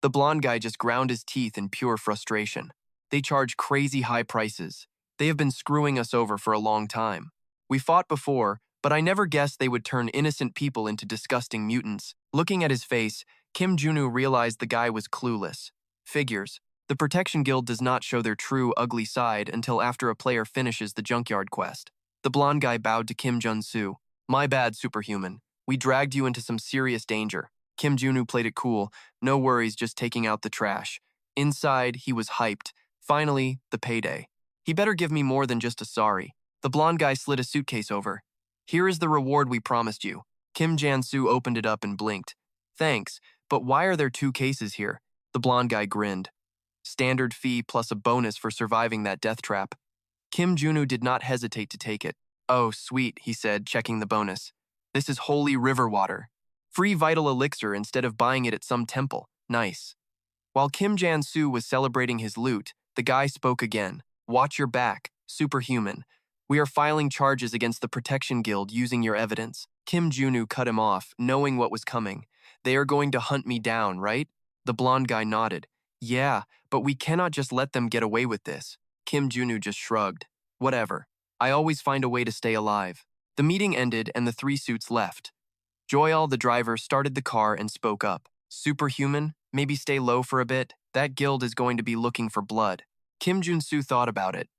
The blonde guy just ground his teeth in pure frustration. They charge crazy high prices. They have been screwing us over for a long time. We fought before, but I never guessed they would turn innocent people into disgusting mutants. Looking at his face, Kim Junu realized the guy was clueless. Figures. The Protection Guild does not show their true, ugly side until after a player finishes the junkyard quest. The blonde guy bowed to Jun Su. My bad, superhuman. We dragged you into some serious danger. Kim Junu played it cool. No worries, just taking out the trash. Inside, he was hyped. Finally, the payday. He better give me more than just a sorry. The blonde guy slid a suitcase over. Here is the reward we promised you. Jun Su opened it up and blinked. Thanks, but why are there 2 cases here? The blonde guy grinned. Standard fee plus a bonus for surviving that death trap. Kim Junu did not hesitate to take it. Oh, sweet, he said, checking the bonus. This is holy river water. Free vital elixir instead of buying it at some temple. Nice. While Jun Su was celebrating his loot, the guy spoke again. Watch your back, superhuman. We are filing charges against the Protection Guild using your evidence. Kim Junu cut him off, knowing what was coming. They are going to hunt me down, right? The blonde guy nodded. Yeah, but we cannot just let them get away with this. Kim Junu just shrugged. Whatever. I always find a way to stay alive. The meeting ended and the 3 suits left. Joyal, the driver, started the car and spoke up. Superhuman, maybe stay low for a bit. That guild is going to be looking for blood. Jun Su thought about it.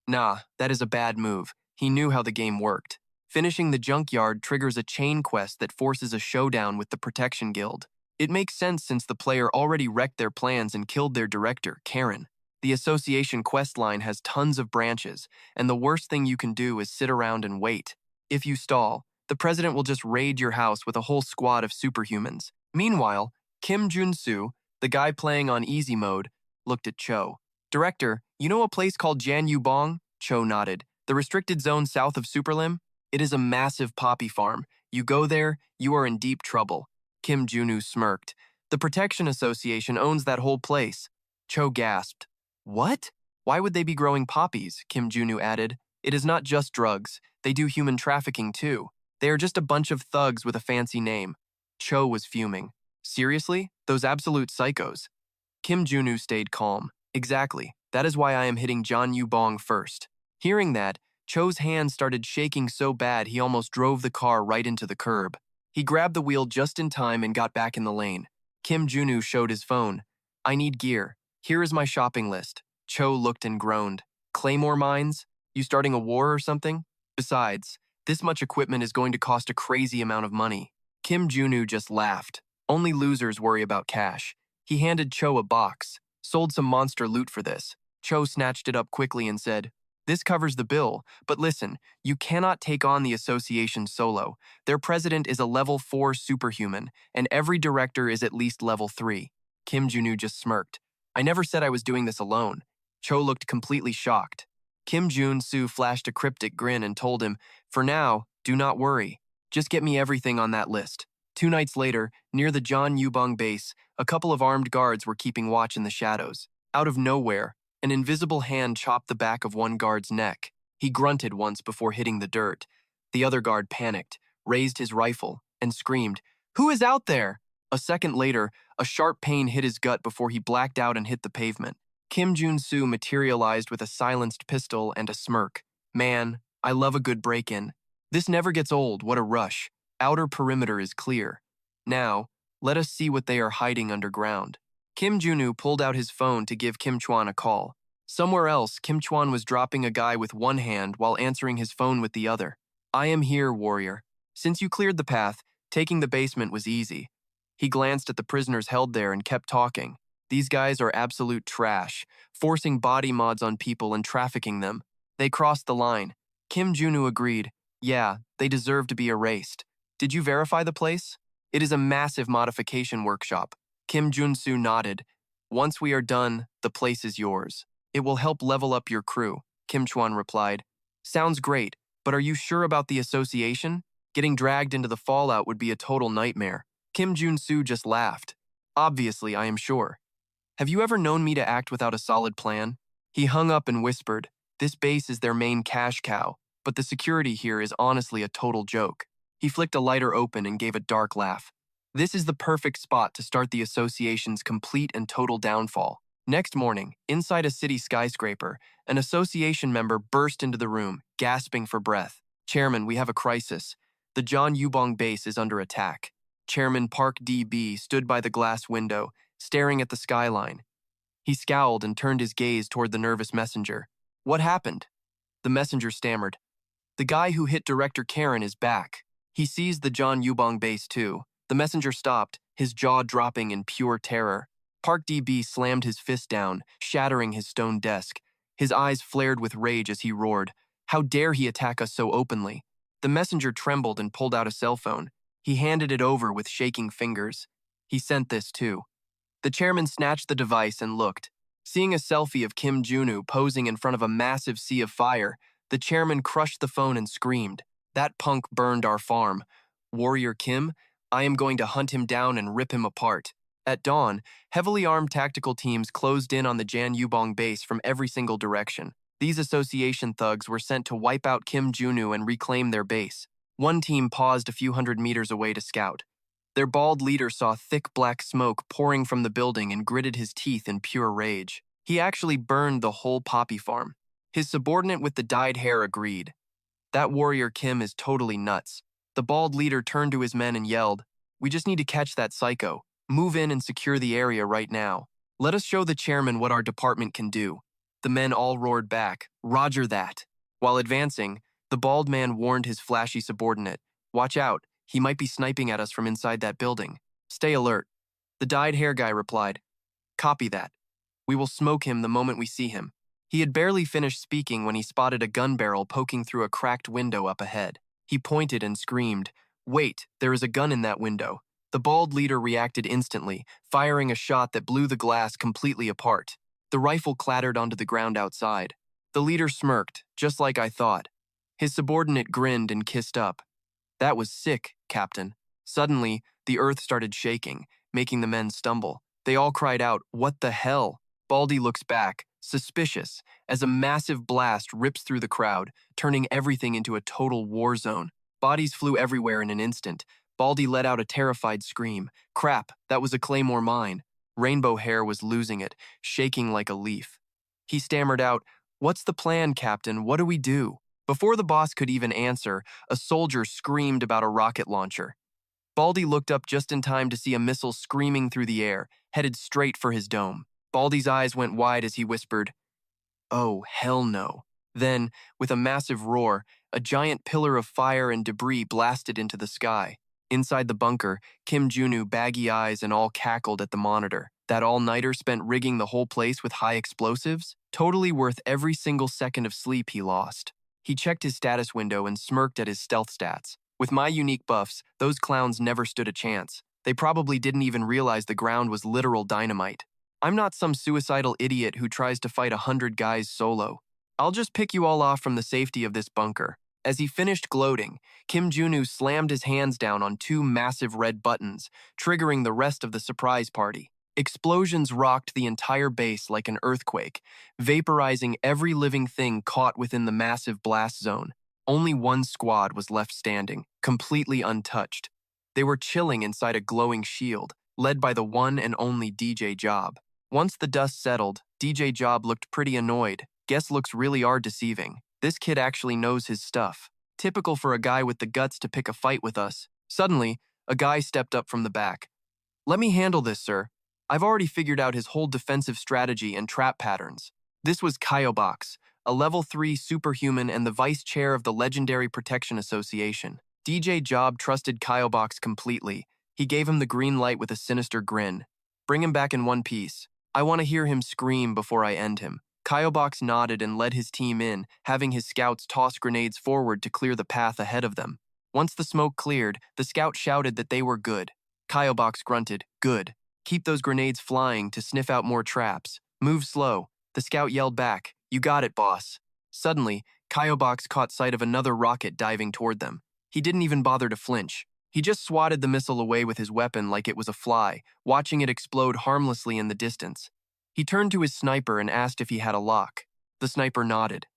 Nah, that is a bad move. He knew how the game worked. Finishing the junkyard triggers a chain quest that forces a showdown with the Protection Guild. It makes sense since the player already wrecked their plans and killed their director, Karen. The association quest line has tons of branches, and the worst thing you can do is sit around and wait. If you stall, the president will just raid your house with a whole squad of superhumans. Meanwhile, Jun Su, the guy playing on easy mode, looked at Cho. Director, you know a place called Janyubong? Cho nodded. The restricted zone south of Superlim? It is a massive poppy farm. You go there, you are in deep trouble. Kim Junu smirked. The Protection Association owns that whole place. Cho gasped. What? Why would they be growing poppies? Kim Junu added. It is not just drugs. They do human trafficking too. They are just a bunch of thugs with a fancy name. Cho was fuming. Seriously? Those absolute psychos. Kim Junu stayed calm. Exactly. That is why I am hitting Janyubong first. Hearing that, Cho's hand started shaking so bad he almost drove the car right into the curb. He grabbed the wheel just in time and got back in the lane. Kim Junu showed his phone. I need gear. Here is my shopping list. Cho looked and groaned. Claymore mines? You starting a war or something? Besides, this much equipment is going to cost a crazy amount of money. Kim Junu just laughed. Only losers worry about cash. He handed Cho a box. Sold some monster loot for this. Cho snatched it up quickly and said, This covers the bill, but listen, you cannot take on the association solo. Their president is a level 4 superhuman, and every director is at least level 3. Kim Junu just smirked. I never said I was doing this alone. Cho looked completely shocked. Jun Su flashed a cryptic grin and told him, For now, do not worry. Just get me everything on that list. 2 nights later, near the Janyubong base, a couple of armed guards were keeping watch in the shadows. Out of nowhere, an invisible hand chopped the back of one guard's neck. He grunted once before hitting the dirt. The other guard panicked, raised his rifle, and screamed, Who is out there? A second later, a sharp pain hit his gut before he blacked out and hit the pavement. Jun Su materialized with a silenced pistol and a smirk. Man, I love a good break-in. This never gets old, what a rush. Outer perimeter is clear. Now, let us see what they are hiding underground. Kim Junu pulled out his phone to give Kim Chuan a call. Somewhere else, Kim Chuan was dropping a guy with one hand while answering his phone with the other. I am here, warrior. Since you cleared the path, taking the basement was easy. He glanced at the prisoners held there and kept talking. These guys are absolute trash, forcing body mods on people and trafficking them. They crossed the line. Kim Junu agreed. Yeah, they deserve to be erased. Did you verify the place? It is a massive modification workshop. Jun Su nodded. Once we are done, the place is yours. It will help level up your crew, Kim Chuan replied. Sounds great, but are you sure about the association? Getting dragged into the fallout would be a total nightmare. Jun Su just laughed. Obviously, I am sure. Have you ever known me to act without a solid plan? He hung up and whispered, This base is their main cash cow, but the security here is honestly a total joke. He flicked a lighter open and gave a dark laugh. This is the perfect spot to start the association's complete and total downfall. Next morning, inside a city skyscraper, an association member burst into the room, gasping for breath. Chairman, we have a crisis. The John Yubong base is under attack. Chairman Park D.B. stood by the glass window, staring at the skyline. He scowled and turned his gaze toward the nervous messenger. What happened? The messenger stammered. The guy who hit Director Karen is back. He seized the John Yubong base too. The messenger stopped, his jaw dropping in pure terror. Park D.B. slammed his fist down, shattering his stone desk. His eyes flared with rage as he roared. How dare he attack us so openly? The messenger trembled and pulled out a cell phone. He handed it over with shaking fingers. He sent this too. The chairman snatched the device and looked. Seeing a selfie of Kim Jun-woo posing in front of a massive sea of fire, the chairman crushed the phone and screamed. That punk burned our farm. Warrior Kim, I am going to hunt him down and rip him apart. At dawn, heavily armed tactical teams closed in on the Jan Yubong base from every single direction. These association thugs were sent to wipe out Kim Jun-woo and reclaim their base. One team paused a few hundred meters away to scout. Their bald leader saw thick black smoke pouring from the building and gritted his teeth in pure rage. He actually burned the whole poppy farm. His subordinate with the dyed hair agreed. That warrior Kim is totally nuts. The bald leader turned to his men and yelled, We just need to catch that psycho. Move in and secure the area right now. Let us show the chairman what our department can do. The men all roared back, Roger that. While advancing, the bald man warned his flashy subordinate, Watch out, he might be sniping at us from inside that building. Stay alert. The dyed hair guy replied, Copy that. We will smoke him the moment we see him. He had barely finished speaking when he spotted a gun barrel poking through a cracked window up ahead. He pointed and screamed, Wait, there is a gun in that window. The bald leader reacted instantly, firing a shot that blew the glass completely apart. The rifle clattered onto the ground outside. The leader smirked, just like I thought. His subordinate grinned and kissed up. That was sick, Captain. Suddenly, the earth started shaking, making the men stumble. They all cried out, What the hell? Baldy looks back, suspicious, as a massive blast rips through the crowd, turning everything into a total war zone. Bodies flew everywhere in an instant. Baldy let out a terrified scream. Crap, that was a claymore mine. Rainbow Hair was losing it, shaking like a leaf. He stammered out, What's the plan, Captain? What do we do? Before the boss could even answer, a soldier screamed about a rocket launcher. Baldy looked up just in time to see a missile screaming through the air, headed straight for his dome. Baldy's eyes went wide as he whispered, Oh, hell no. Then, with a massive roar, a giant pillar of fire and debris blasted into the sky. Inside the bunker, Kim Jun-woo, baggy eyes and all, cackled at the monitor. That all-nighter spent rigging the whole place with high explosives? Totally worth every single second of sleep he lost. He checked his status window and smirked at his stealth stats. With my unique buffs, those clowns never stood a chance. They probably didn't even realize the ground was literal dynamite. I'm not some suicidal idiot who tries to fight 100 guys solo. I'll just pick you all off from the safety of this bunker. As he finished gloating, Kim Jun-woo slammed his hands down on two massive red buttons, triggering the rest of the surprise party. Explosions rocked the entire base like an earthquake, vaporizing every living thing caught within the massive blast zone. Only one squad was left standing, completely untouched. They were chilling inside a glowing shield, led by the one and only DJ Job. Once the dust settled, DJ Job looked pretty annoyed. Guess looks really are deceiving. This kid actually knows his stuff. Typical for a guy with the guts to pick a fight with us. Suddenly, a guy stepped up from the back. Let me handle this, sir. I've already figured out his whole defensive strategy and trap patterns. This was Kyobox, a level 3 superhuman and the vice chair of the Legendary Protection Association. DJ Job trusted Kyobox completely. He gave him the green light with a sinister grin. Bring him back in one piece. I want to hear him scream before I end him. Kyobox nodded and led his team in, having his scouts toss grenades forward to clear the path ahead of them. Once the smoke cleared, the scout shouted that they were good. Kyobox grunted, Good. Keep those grenades flying to sniff out more traps. Move slow. The scout yelled back, You got it, boss. Suddenly, Kyobox caught sight of another rocket diving toward them. He didn't even bother to flinch. He just swatted the missile away with his weapon like it was a fly, watching it explode harmlessly in the distance. He turned to his sniper and asked if he had a lock. The sniper nodded.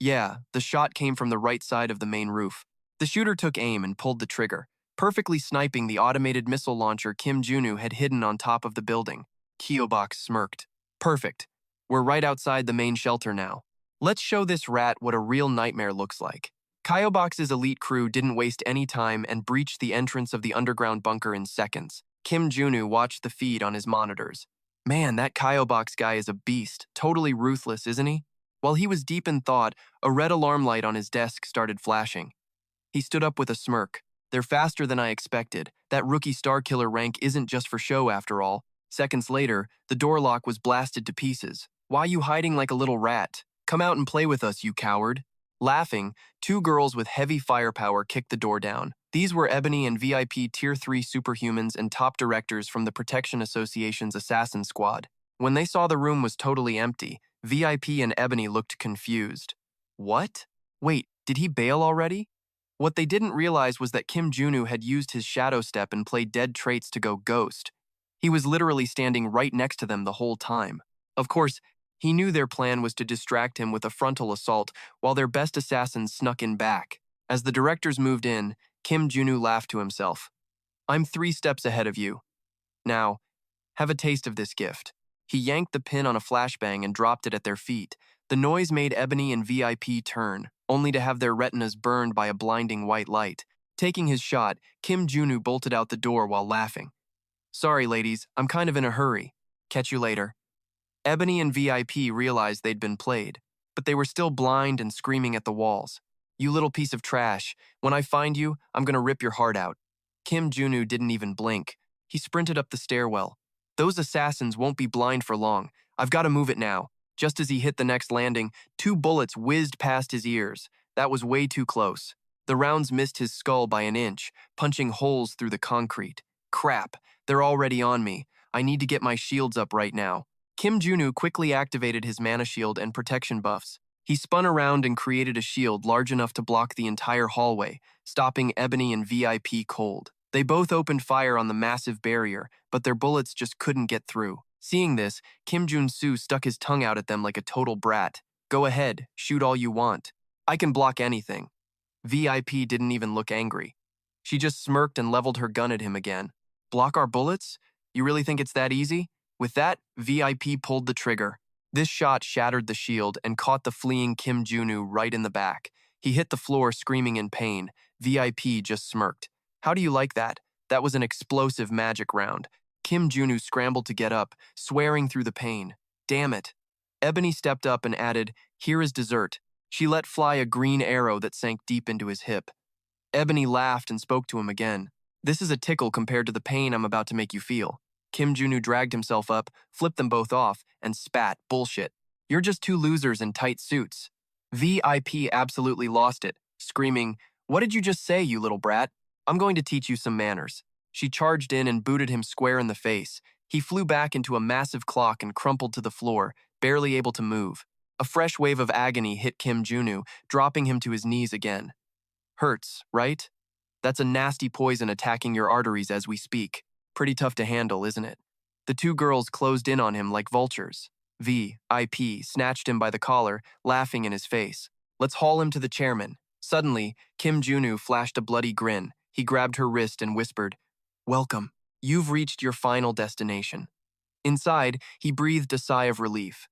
Yeah, the shot came from the right side of the main roof. The shooter took aim and pulled the trigger. perfectly sniping the automated missile launcher Kim Junu had hidden on top of the building. Kyobox smirked. Perfect. We're right outside the main shelter now. Let's show this rat what a real nightmare looks like. Kyobox's elite crew didn't waste any time and breached the entrance of the underground bunker in seconds. Kim Junu watched the feed on his monitors. Man, that Kyobox guy is a beast. Totally ruthless, isn't he? While he was deep in thought, a red alarm light on his desk started flashing. He stood up with a smirk. They're faster than I expected. That rookie Starkiller rank isn't just for show after all. Seconds later, the door lock was blasted to pieces. Why you hiding like a little rat? Come out and play with us, you coward. Laughing, two girls with heavy firepower kicked the door down. These were Ebony and VIP Tier 3 superhumans and top directors from the Protection Association's Assassin Squad. When they saw the room was totally empty, VIP and Ebony looked confused. What? Wait, did he bail already? What they didn't realize was that Kim Junu had used his shadow step and played dead traits to go ghost. He was literally standing right next to them the whole time. Of course, he knew their plan was to distract him with a frontal assault while their best assassins snuck in back. As the directors moved in, Kim Junu laughed to himself. I'm 3 steps ahead of you. Now, have a taste of this gift. He yanked the pin on a flashbang and dropped it at their feet. The noise made Ebony and VIP turn, only to have their retinas burned by a blinding white light. Taking his shot, Kim Junu bolted out the door while laughing. Sorry, ladies, I'm kind of in a hurry. Catch you later. Ebony and VIP realized they'd been played, but they were still blind and screaming at the walls. You little piece of trash. When I find you, I'm gonna rip your heart out. Kim Junu didn't even blink. He sprinted up the stairwell. Those assassins won't be blind for long. I've got to move it now. Just as he hit the next landing, 2 bullets whizzed past his ears. That was way too close. The rounds missed his skull by an inch, punching holes through the concrete. Crap, they're already on me. I need to get my shields up right now. Kim Junu quickly activated his mana shield and protection buffs. He spun around and created a shield large enough to block the entire hallway, stopping Ebony and VIP cold. They both opened fire on the massive barrier, but their bullets just couldn't get through. Seeing this, Jun Su stuck his tongue out at them like a total brat. Go ahead, shoot all you want. I can block anything. VIP didn't even look angry. She just smirked and leveled her gun at him again. Block our bullets? You really think it's that easy? With that, VIP pulled the trigger. This shot shattered the shield and caught the fleeing Kim Junu right in the back. He hit the floor screaming in pain. VIP just smirked. How do you like that? That was an explosive magic round. Kim Junu scrambled to get up, swearing through the pain. Damn it. Ebony stepped up and added, here is dessert. She let fly a green arrow that sank deep into his hip. Ebony laughed and spoke to him again. This is a tickle compared to the pain I'm about to make you feel. Kim Junu dragged himself up, flipped them both off, and spat, bullshit. You're just 2 losers in tight suits. VIP absolutely lost it, screaming, what did you just say, you little brat? I'm going to teach you some manners. She charged in and booted him square in the face. He flew back into a massive clock and crumpled to the floor, barely able to move. A fresh wave of agony hit Kim Junu, dropping him to his knees again. Hurts, right? That's a nasty poison attacking your arteries as we speak. Pretty tough to handle, isn't it? The 2 girls closed in on him like vultures. VIP snatched him by the collar, laughing in his face. Let's haul him to the chairman. Suddenly, Kim Junu flashed a bloody grin. He grabbed her wrist and whispered, Welcome. You've reached your final destination. Inside, he breathed a sigh of relief.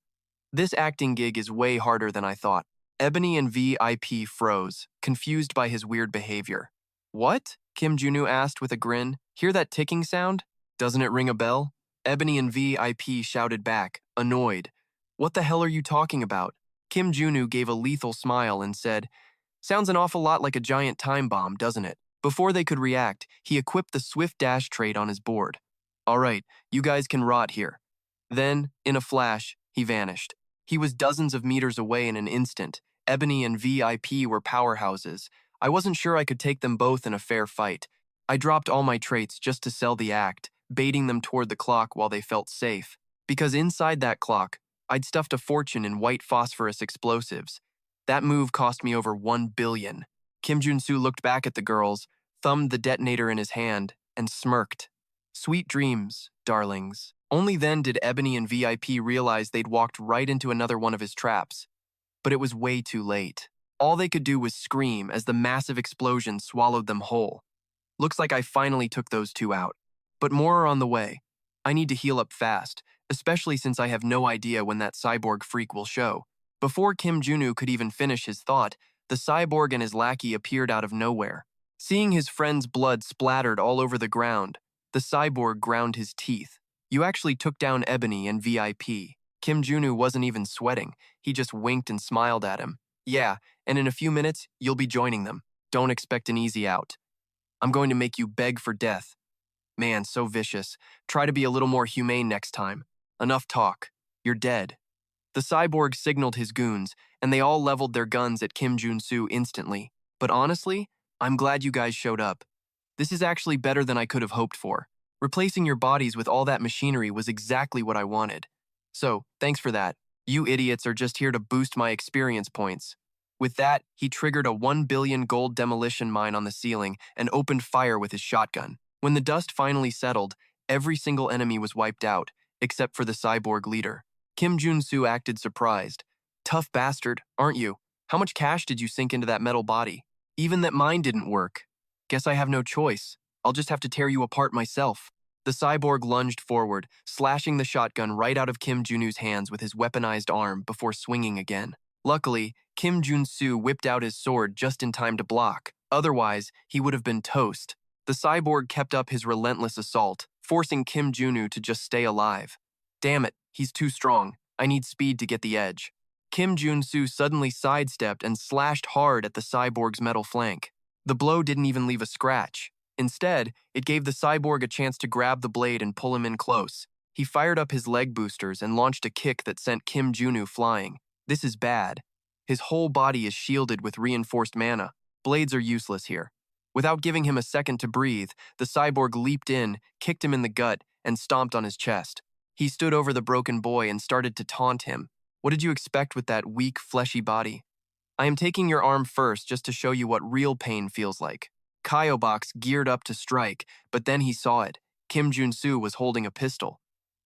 This acting gig is way harder than I thought. Ebony and VIP froze, confused by his weird behavior. What? Kim Junu asked with a grin. Hear that ticking sound? Doesn't it ring a bell? Ebony and VIP shouted back, annoyed. What the hell are you talking about? Kim Junu gave a lethal smile and said, Sounds an awful lot like a giant time bomb, doesn't it? Before they could react, he equipped the swift dash trait on his board. All right, you guys can rot here. Then, in a flash, he vanished. He was dozens of meters away in an instant. Ebony and VIP were powerhouses. I wasn't sure I could take them both in a fair fight. I dropped all my traits just to sell the act, baiting them toward the clock while they felt safe. Because inside that clock, I'd stuffed a fortune in white phosphorus explosives. That move cost me over 1 billion. Jun Su looked back at the girls, thumbed the detonator in his hand, and smirked. Sweet dreams, darlings. Only then did Ebony and VIP realize they'd walked right into another one of his traps. But it was way too late. All they could do was scream as the massive explosion swallowed them whole. Looks like I finally took those two out. But more are on the way. I need to heal up fast, especially since I have no idea when that cyborg freak will show. Before Kim Junu could even finish his thought, the cyborg and his lackey appeared out of nowhere. Seeing his friend's blood splattered all over the ground, the cyborg ground his teeth. You actually took down Ebony and VIP. Kim Junu wasn't even sweating. He just winked and smiled at him. Yeah, and in a few minutes, you'll be joining them. Don't expect an easy out. I'm going to make you beg for death. Man, so vicious. Try to be a little more humane next time. Enough talk. You're dead. The cyborg signaled his goons, and they all leveled their guns at Kim Jun Su instantly. But honestly, I'm glad you guys showed up. This is actually better than I could have hoped for. Replacing your bodies with all that machinery was exactly what I wanted. So, thanks for that. You idiots are just here to boost my experience points. With that, he triggered a 1 billion gold demolition mine on the ceiling and opened fire with his shotgun. When the dust finally settled, every single enemy was wiped out, except for the cyborg leader. Kim Jun Su acted surprised. Tough bastard, aren't you? How much cash did you sink into that metal body? Even that mine didn't work. Guess I have no choice. I'll just have to tear you apart myself. The cyborg lunged forward, slashing the shotgun right out of Kim Junu's hands with his weaponized arm before swinging again. Luckily, Kim Jun Su whipped out his sword just in time to block. Otherwise, he would have been toast. The cyborg kept up his relentless assault, forcing Kim Junu to just stay alive. Damn it, he's too strong. I need speed to get the edge. Kim Jun Su suddenly sidestepped and slashed hard at the cyborg's metal flank. The blow didn't even leave a scratch. Instead, it gave the cyborg a chance to grab the blade and pull him in close. He fired up his leg boosters and launched a kick that sent Kim Junu flying. This is bad. His whole body is shielded with reinforced mana. Blades are useless here. Without giving him a second to breathe, the cyborg leaped in, kicked him in the gut, and stomped on his chest. He stood over the broken boy and started to taunt him. What did you expect with that weak, fleshy body? I am taking your arm first just to show you what real pain feels like. Kyobox geared up to strike, but then he saw it. Kim Jun Su was holding a pistol.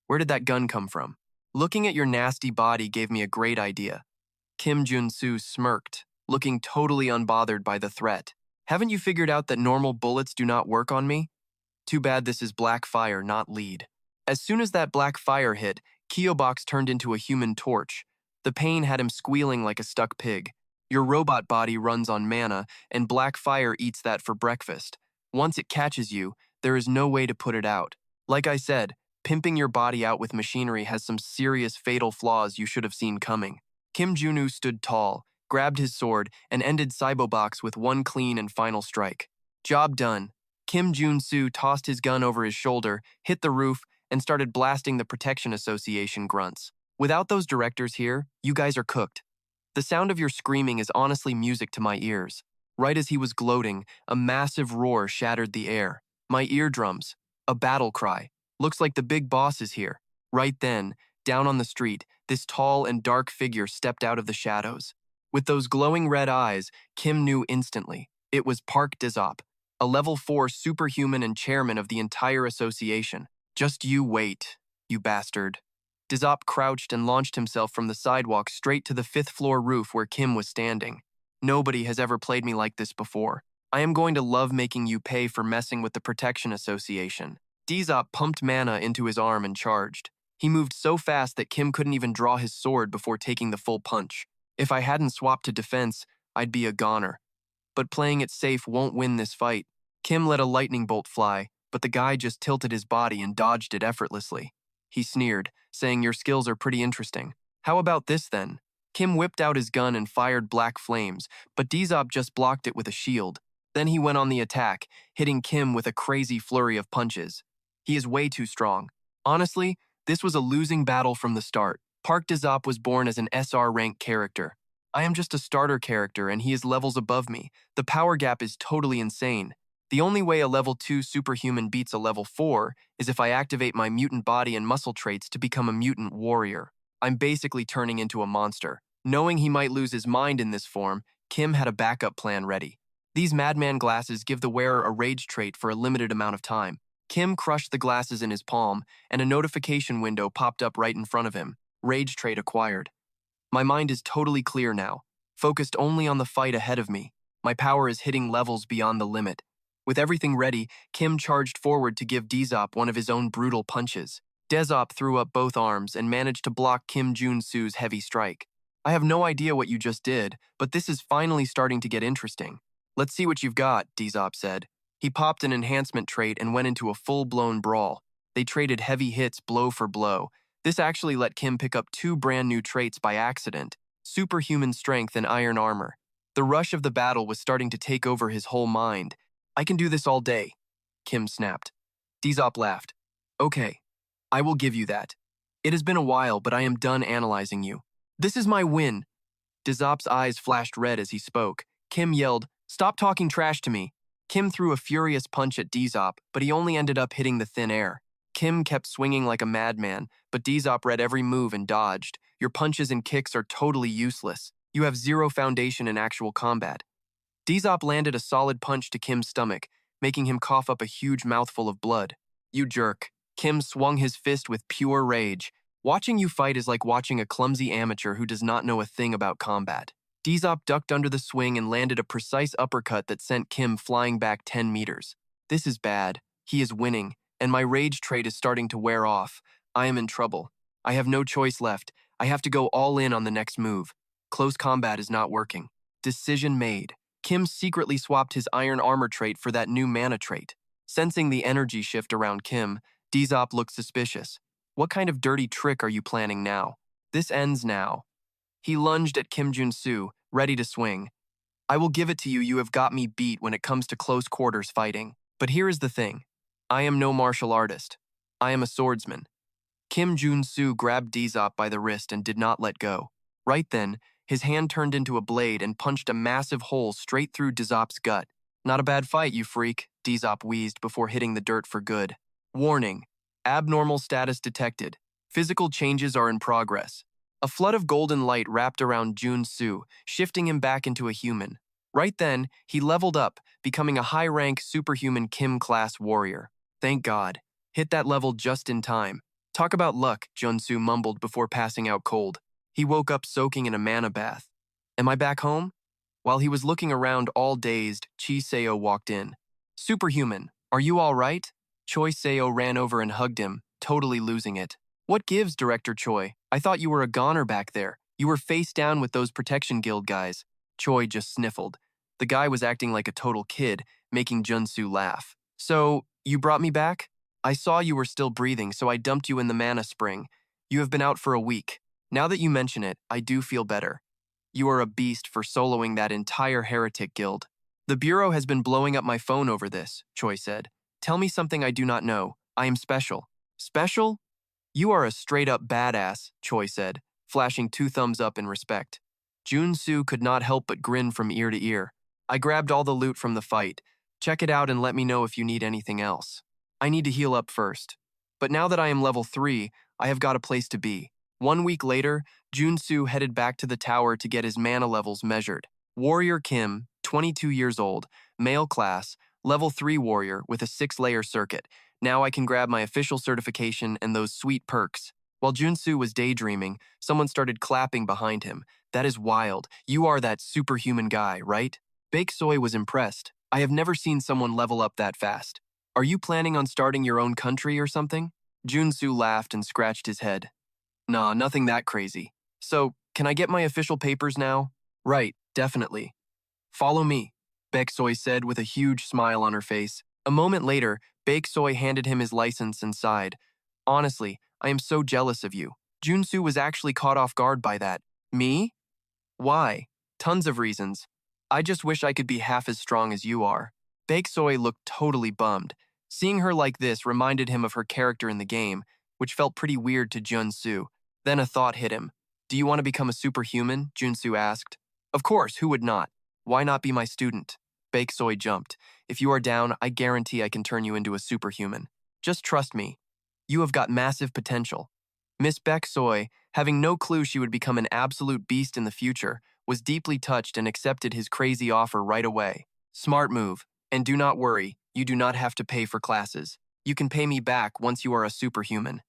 Where did that gun come from? Looking at your nasty body gave me a great idea. Kim Jun Su smirked, looking totally unbothered by the threat. Haven't you figured out that normal bullets do not work on me? Too bad this is black fire, not lead. As soon as that black fire hit, Kyobox turned into a human torch. The pain had him squealing like a stuck pig. Your robot body runs on mana, and black fire eats that for breakfast. Once it catches you, there is no way to put it out. Like I said, pimping your body out with machinery has some serious fatal flaws you should have seen coming. Kim Junu stood tall, grabbed his sword, and ended Cybobox with one clean and final strike. Job done. Kim Jun Su tossed his gun over his shoulder, hit the roof, and started blasting the Protection Association grunts. Without those directors here, you guys are cooked. The sound of your screaming is honestly music to my ears. Right as he was gloating, a massive roar shattered the air. My eardrums. A battle cry. Looks like the big boss is here. Right then, down on the street, this tall and dark figure stepped out of the shadows. With those glowing red eyes, Kim knew instantly. It was Park Dizop, a level 4 superhuman and chairman of the entire association. Just you wait, you bastard. Dizop crouched and launched himself from the sidewalk straight to the 5th floor roof where Kim was standing. Nobody has ever played me like this before. I am going to love making you pay for messing with the Protection Association. Dizop pumped mana into his arm and charged. He moved so fast that Kim couldn't even draw his sword before taking the full punch. If I hadn't swapped to defense, I'd be a goner. But playing it safe won't win this fight. Kim let a lightning bolt fly, but the guy just tilted his body and dodged it effortlessly. He sneered, saying your skills are pretty interesting. How about this then? Kim whipped out his gun and fired black flames, but Dizop just blocked it with a shield. Then he went on the attack, hitting Kim with a crazy flurry of punches. He is way too strong. Honestly, this was a losing battle from the start. Park Dizop was born as an SR-rank character. I am just a starter character and he is levels above me. The power gap is totally insane. The only way a level 2 superhuman beats a level 4 is if I activate my mutant body and muscle traits to become a mutant warrior. I'm basically turning into a monster. Knowing he might lose his mind in this form, Kim had a backup plan ready. These madman glasses give the wearer a rage trait for a limited amount of time. Kim crushed the glasses in his palm, and a notification window popped up right in front of him. Rage trait acquired. My mind is totally clear now, focused only on the fight ahead of me. My power is hitting levels beyond the limit. With everything ready, Kim charged forward to give Dezop one of his own brutal punches. Dezop threw up both arms and managed to block Jun Su's heavy strike. I have no idea what you just did, but this is finally starting to get interesting. Let's see what you've got, Dezop said. He popped an enhancement trait and went into a full-blown brawl. They traded heavy hits blow for blow. This actually let Kim pick up 2 brand new traits by accident: superhuman strength and iron armor. The rush of the battle was starting to take over his whole mind. I can do this all day, Kim snapped. Dezop laughed. Okay, I will give you that. It has been a while, but I am done analyzing you. This is my win. Dezop's eyes flashed red as he spoke. Kim yelled, "Stop talking trash to me." Kim threw a furious punch at Dezop, but he only ended up hitting the thin air. Kim kept swinging like a madman, but Dezop read every move and dodged. Your punches and kicks are totally useless. You have zero foundation in actual combat. Dezop landed a solid punch to Kim's stomach, making him cough up a huge mouthful of blood. You jerk. Kim swung his fist with pure rage. Watching you fight is like watching a clumsy amateur who does not know a thing about combat. Dezop ducked under the swing and landed a precise uppercut that sent Kim flying back 10 meters. This is bad. He is winning, and my rage trait is starting to wear off. I am in trouble. I have no choice left. I have to go all in on the next move. Close combat is not working. Decision made. Kim secretly swapped his iron armor trait for that new mana trait. Sensing the energy shift around Kim, Dezop looked suspicious. What kind of dirty trick are you planning now? This ends now. He lunged at Jun Su, ready to swing. I will give it to you, you have got me beat when it comes to close quarters fighting. But here is the thing. I am no martial artist. I am a swordsman. Jun Su grabbed Dezop by the wrist and did not let go. Right then, his hand turned into a blade and punched a massive hole straight through Dezop's gut. Not a bad fight, you freak, Dezop wheezed before hitting the dirt for good. Warning. Abnormal status detected. Physical changes are in progress. A flood of golden light wrapped around Jun Su, shifting him back into a human. Right then, he leveled up, becoming a high-rank superhuman Kim-class warrior. Thank God. Hit that level just in time. Talk about luck, Jun Su mumbled before passing out cold. He woke up soaking in a mana bath. Am I back home? While he was looking around all dazed, Chi Seo walked in. Superhuman, are you all right? Choi Seo ran over and hugged him, totally losing it. What gives, Director Choi? I thought you were a goner back there. You were face down with those Protection Guild guys. Choi just sniffled. The guy was acting like a total kid, making Jun Su laugh. So, you brought me back? I saw you were still breathing, so I dumped you in the mana spring. You have been out for a week. Now that you mention it, I do feel better. You are a beast for soloing that entire heretic guild. The Bureau has been blowing up my phone over this, Choi said. Tell me something I do not know. I am special. Special? You are a straight-up badass, Choi said, flashing 2 thumbs up in respect. Jun Su could not help but grin from ear to ear. I grabbed all the loot from the fight. Check it out and let me know if you need anything else. I need to heal up first. But now that I am level 3, I have got a place to be. 1 week later, Jun Su headed back to the tower to get his mana levels measured. Warrior Kim, 22 years old, male class, level 3 warrior with a 6-layer circuit. Now I can grab my official certification and those sweet perks. While Jun Su was daydreaming, someone started clapping behind him. That is wild. You are that superhuman guy, right? Bake Soy was impressed. I have never seen someone level up that fast. Are you planning on starting your own country or something? Jun Su laughed and scratched his head. Nah, nothing that crazy. So, can I get my official papers now? Right, definitely. Follow me, Bake Soy said with a huge smile on her face. A moment later, Bake Soy handed him his license and sighed. Honestly, I am so jealous of you. Jun Su was actually caught off guard by that. Me? Why? Tons of reasons. I just wish I could be half as strong as you are. Bake Soy looked totally bummed. Seeing her like this reminded him of her character in the game, which felt pretty weird to Jun Su. Then a thought hit him. Do you want to become a superhuman? Jun Su asked. Of course, who would not? Why not be my student? Bake Soy jumped. If you are down, I guarantee I can turn you into a superhuman. Just trust me. You have got massive potential. Miss Bake Soy, having no clue she would become an absolute beast in the future, was deeply touched and accepted his crazy offer right away. Smart move. And do not worry, you do not have to pay for classes. You can pay me back once you are a superhuman.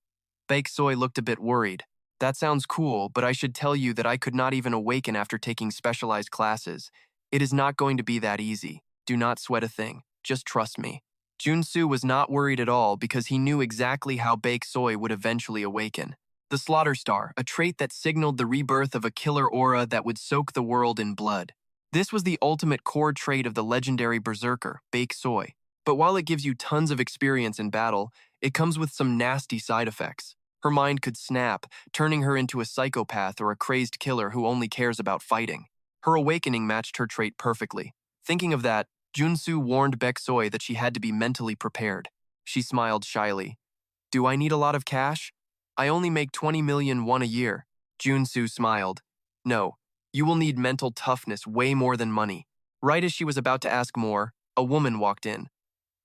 Bake Soy looked a bit worried. That sounds cool, but I should tell you that I could not even awaken after taking specialized classes. It is not going to be that easy. Do not sweat a thing. just trust me. Jun Su was not worried at all because he knew exactly how Baek Soy would eventually awaken. The Slaughter Star, a trait that signaled the rebirth of a killer aura that would soak the world in blood. This was the ultimate core trait of the legendary berserker, Baek Soy. But while it gives you tons of experience in battle, it comes with some nasty side effects. Her mind could snap, turning her into a psychopath or a crazed killer who only cares about fighting. Her awakening matched her trait perfectly. Thinking of that, Jun Su warned Baek Soy that she had to be mentally prepared. She smiled shyly. Do I need a lot of cash? I only make 20 million won a year. Jun Su smiled. No, you will need mental toughness way more than money. Right as she was about to ask more, a woman walked in.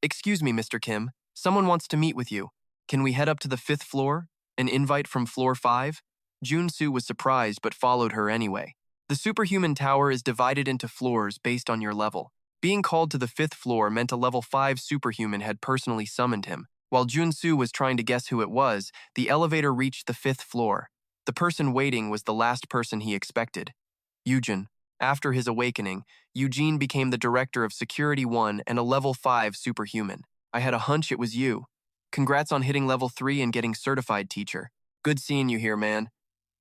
Excuse me, Mr. Kim. Someone wants to meet with you. Can we head up to the 5th floor? An invite from floor 5? Jun Su was surprised but followed her anyway. The superhuman tower is divided into floors based on your level. Being called to the 5th floor meant a level 5 superhuman had personally summoned him. While Jun Su was trying to guess who it was, the elevator reached the 5th floor. The person waiting was the last person he expected. Eugen. After his awakening, Eugene became the director of Security 1 and a level 5 superhuman. I had a hunch it was you. Congrats on hitting level 3 and getting certified, teacher. Good seeing you here, man.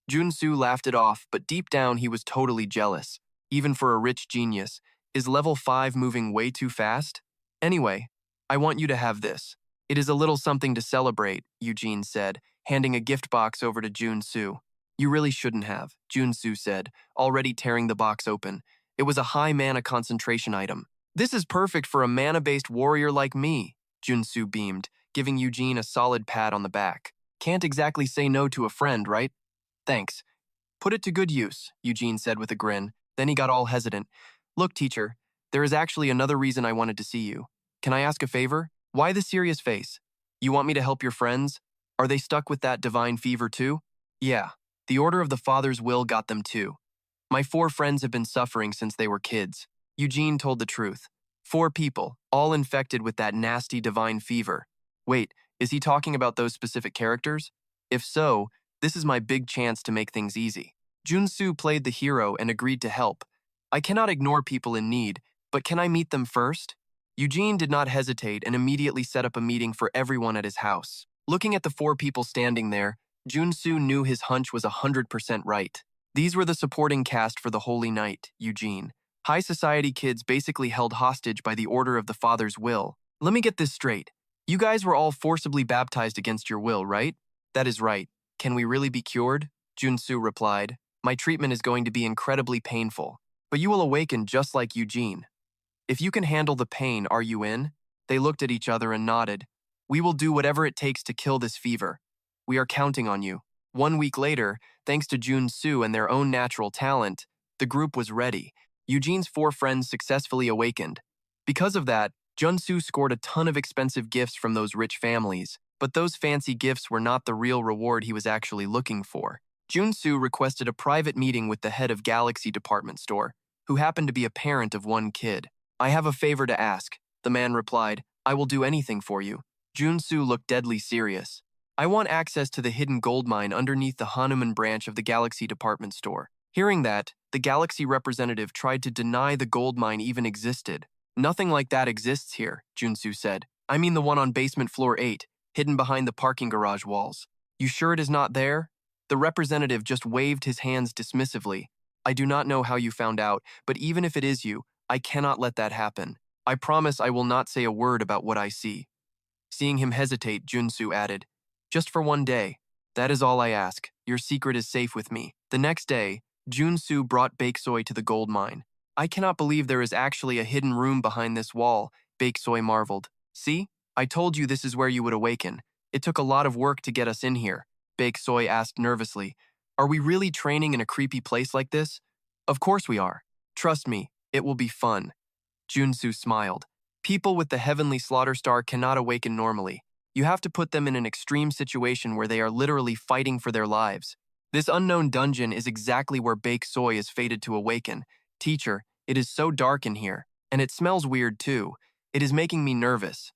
Jun Su laughed it off, but deep down he was totally jealous. Even for a rich genius, is level 5 moving way too fast? Anyway, I want you to have this. It is a little something to celebrate, Eugene said, handing a gift box over to Jun Su. You really shouldn't have, Jun Su said, already tearing the box open. It was a high mana concentration item. This is perfect for a mana-based warrior like me, Jun Su beamed, giving Eugene a solid pat on the back. Can't exactly say no to a friend, right? Thanks. Put it to good use, Eugene said with a grin. Then he got all hesitant. Look, teacher, there is actually another reason I wanted to see you. Can I ask a favor? Why the serious face? You want me to help your friends? Are they stuck with that divine fever too? Yeah, the order of the Father's will got them too. My 4 friends have been suffering since they were kids. Eugene told the truth. 4 people, all infected with that nasty divine fever. Wait, is he talking about those specific characters? If so, this is my big chance to make things easy. Jun Su played the hero and agreed to help. I cannot ignore people in need, but can I meet them first? Eugene did not hesitate and immediately set up a meeting for everyone at his house. Looking at the 4 people standing there, Jun Su knew his hunch was 100% right. These were the supporting cast for the Holy Night, Eugene. High society kids basically held hostage by the order of the Father's will. Let me get this straight. You guys were all forcibly baptized against your will, right? That is right. Can we really be cured? Jun Su replied. My treatment is going to be incredibly painful, but you will awaken just like Eugene. If you can handle the pain, are you in? They looked at each other and nodded. We will do whatever it takes to kill this fever. We are counting on you. 1 week later, thanks to Jun Su and their own natural talent, the group was ready. Eugene's 4 friends successfully awakened. Because of that, Jun Su scored a ton of expensive gifts from those rich families, but those fancy gifts were not the real reward he was actually looking for. Jun Su requested a private meeting with the head of Galaxy Department Store, who happened to be a parent of 1 kid. I have a favor to ask, the man replied. I will do anything for you. Jun Su looked deadly serious. I want access to the hidden gold mine underneath the Hanuman branch of the Galaxy Department Store. Hearing that, the Galaxy representative tried to deny the gold mine even existed. Nothing like that exists here, Jun Su said. I mean the one on basement floor 8, hidden behind the parking garage walls. You sure it is not there? The representative just waved his hands dismissively. I do not know how you found out, but even if it is you, I cannot let that happen. I promise I will not say a word about what I see. Seeing him hesitate, Jun Su added, just for 1 day. That is all I ask. Your secret is safe with me. The next day, Jun Su brought Baek Soy to the gold mine. I cannot believe there is actually a hidden room behind this wall, Baek Soy marveled. See? I told you this is where you would awaken. It took a lot of work to get us in here, Baek Soy asked nervously. Are we really training in a creepy place like this? Of course we are. Trust me, it will be fun. Jun Su smiled. People with the Heavenly Slaughter Star cannot awaken normally. You have to put them in an extreme situation where they are literally fighting for their lives. This unknown dungeon is exactly where Baek Soy is fated to awaken. Teacher, it is so dark in here, and it smells weird too. It is making me nervous.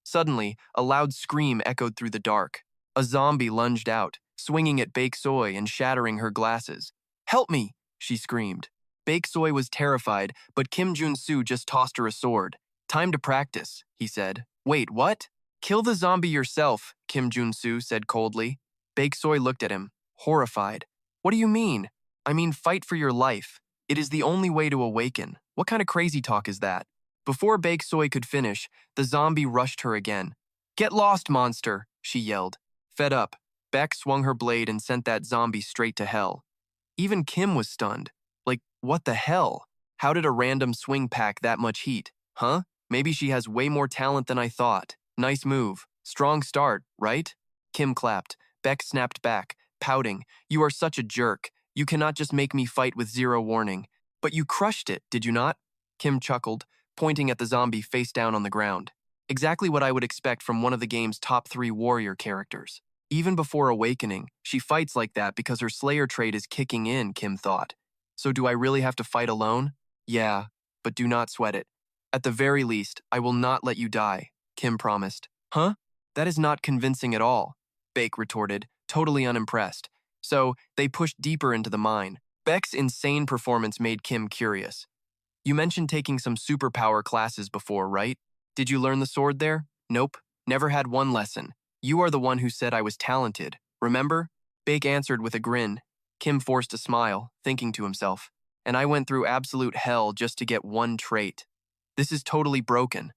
Suddenly, a loud scream echoed through the dark. A zombie lunged out, swinging at Baek Soy and shattering her glasses. Help me, she screamed. Baek Soy was terrified, but Kim Jun Su just tossed her a sword. Time to practice, he said. Wait, what? Kill the zombie yourself, Jun Su said coldly. Bake Soy looked at him, horrified. What do you mean? I mean, fight for your life. It is the only way to awaken. What kind of crazy talk is that? Before Bake Soy could finish, the zombie rushed her again. Get lost, monster, she yelled. Fed up, Beck swung her blade and sent that zombie straight to hell. Even Kim was stunned. Like, what the hell? How did a random swing pack that much heat? Huh? Maybe she has way more talent than I thought. Nice move. Strong start, right? Kim clapped. Beck snapped back, pouting. You are such a jerk. You cannot just make me fight with zero warning. But you crushed it, did you not? Kim chuckled, pointing at the zombie face down on the ground. Exactly what I would expect from one of the game's top 3 warrior characters. Even before awakening, she fights like that because her Slayer trait is kicking in, Kim thought. So do I really have to fight alone? Yeah, but do not sweat it. At the very least, I will not let you die, Kim promised. Huh? That is not convincing at all, Bake retorted, totally unimpressed. So, they pushed deeper into the mine. Beck's insane performance made Kim curious. You mentioned taking some superpower classes before, right? Did you learn the sword there? Nope, never had one lesson. You are the one who said I was talented, remember? Bake answered with a grin. Kim forced a smile, thinking to himself. And I went through absolute hell just to get one trait. This is totally broken.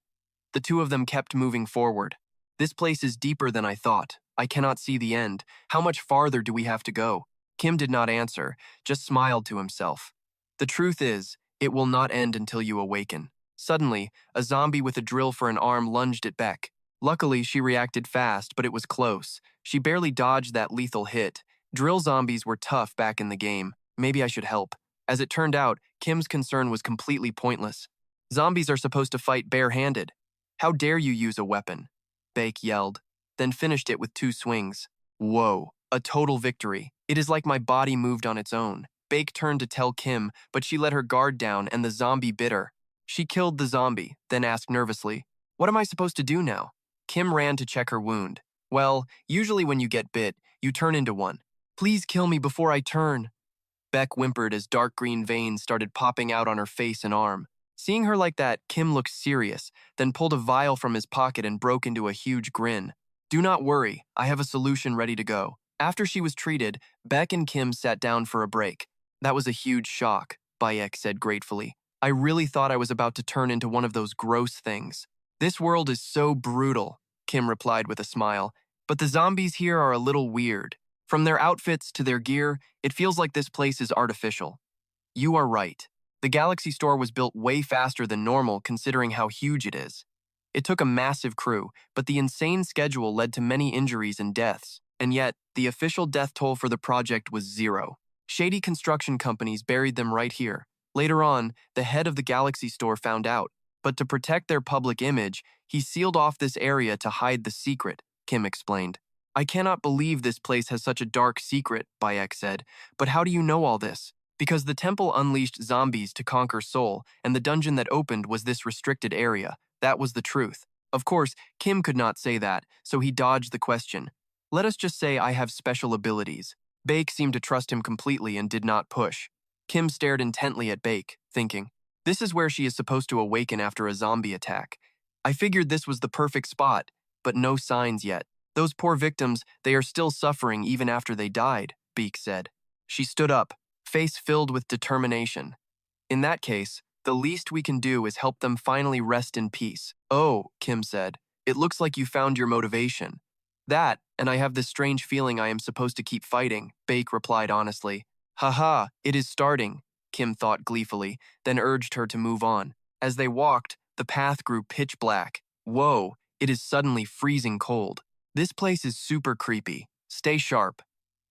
The two of them kept moving forward. This place is deeper than I thought. I cannot see the end. How much farther do we have to go? Kim did not answer, just smiled to himself. The truth is, it will not end until you awaken. Suddenly, a zombie with a drill for an arm lunged at Beck. Luckily, she reacted fast, but it was close. She barely dodged that lethal hit. Drill zombies were tough back in the game. Maybe I should help. As it turned out, Kim's concern was completely pointless. Zombies are supposed to fight bare-handed. How dare you use a weapon? Bake yelled, then finished it with 2 swings. Whoa, a total victory. It is like my body moved on its own. Bake turned to tell Kim, but she let her guard down and the zombie bit her. She killed the zombie, then asked nervously, what am I supposed to do now? Kim ran to check her wound. Well, usually when you get bit, you turn into one. Please kill me before I turn. Beck whimpered as dark green veins started popping out on her face and arm. Seeing her like that, Kim looked serious, then pulled a vial from his pocket and broke into a huge grin. Do not worry, I have a solution ready to go. After she was treated, Beck and Kim sat down for a break. That was a huge shock, Bayek said gratefully. I really thought I was about to turn into one of those gross things. This world is so brutal, Kim replied with a smile, but the zombies here are a little weird. From their outfits to their gear, it feels like this place is artificial. You are right. The Galaxy Store was built way faster than normal considering how huge it is. It took a massive crew, but the insane schedule led to many injuries and deaths, and yet, the official death toll for the project was 0. Shady construction companies buried them right here. Later on, the head of the Galaxy Store found out, but to protect their public image, he sealed off this area to hide the secret, Kim explained. I cannot believe this place has such a dark secret, Bayek said, but how do you know all this? Because the temple unleashed zombies to conquer Seoul, and the dungeon that opened was this restricted area. That was the truth. Of course, Kim could not say that, so he dodged the question. Let us just say I have special abilities. Bake seemed to trust him completely and did not push. Kim stared intently at Bake, thinking, this is where she is supposed to awaken after a zombie attack. I figured this was the perfect spot, but no signs yet. Those poor victims, they are still suffering even after they died, Beak said. She stood up, face filled with determination. In that case, the least we can do is help them finally rest in peace. Oh, Kim said, it looks like you found your motivation. That, and I have this strange feeling I am supposed to keep fighting, Bake replied honestly. Haha, it is starting, Kim thought gleefully, then urged her to move on. As they walked, the path grew pitch black. Whoa, it is suddenly freezing cold. This place is super creepy. Stay sharp.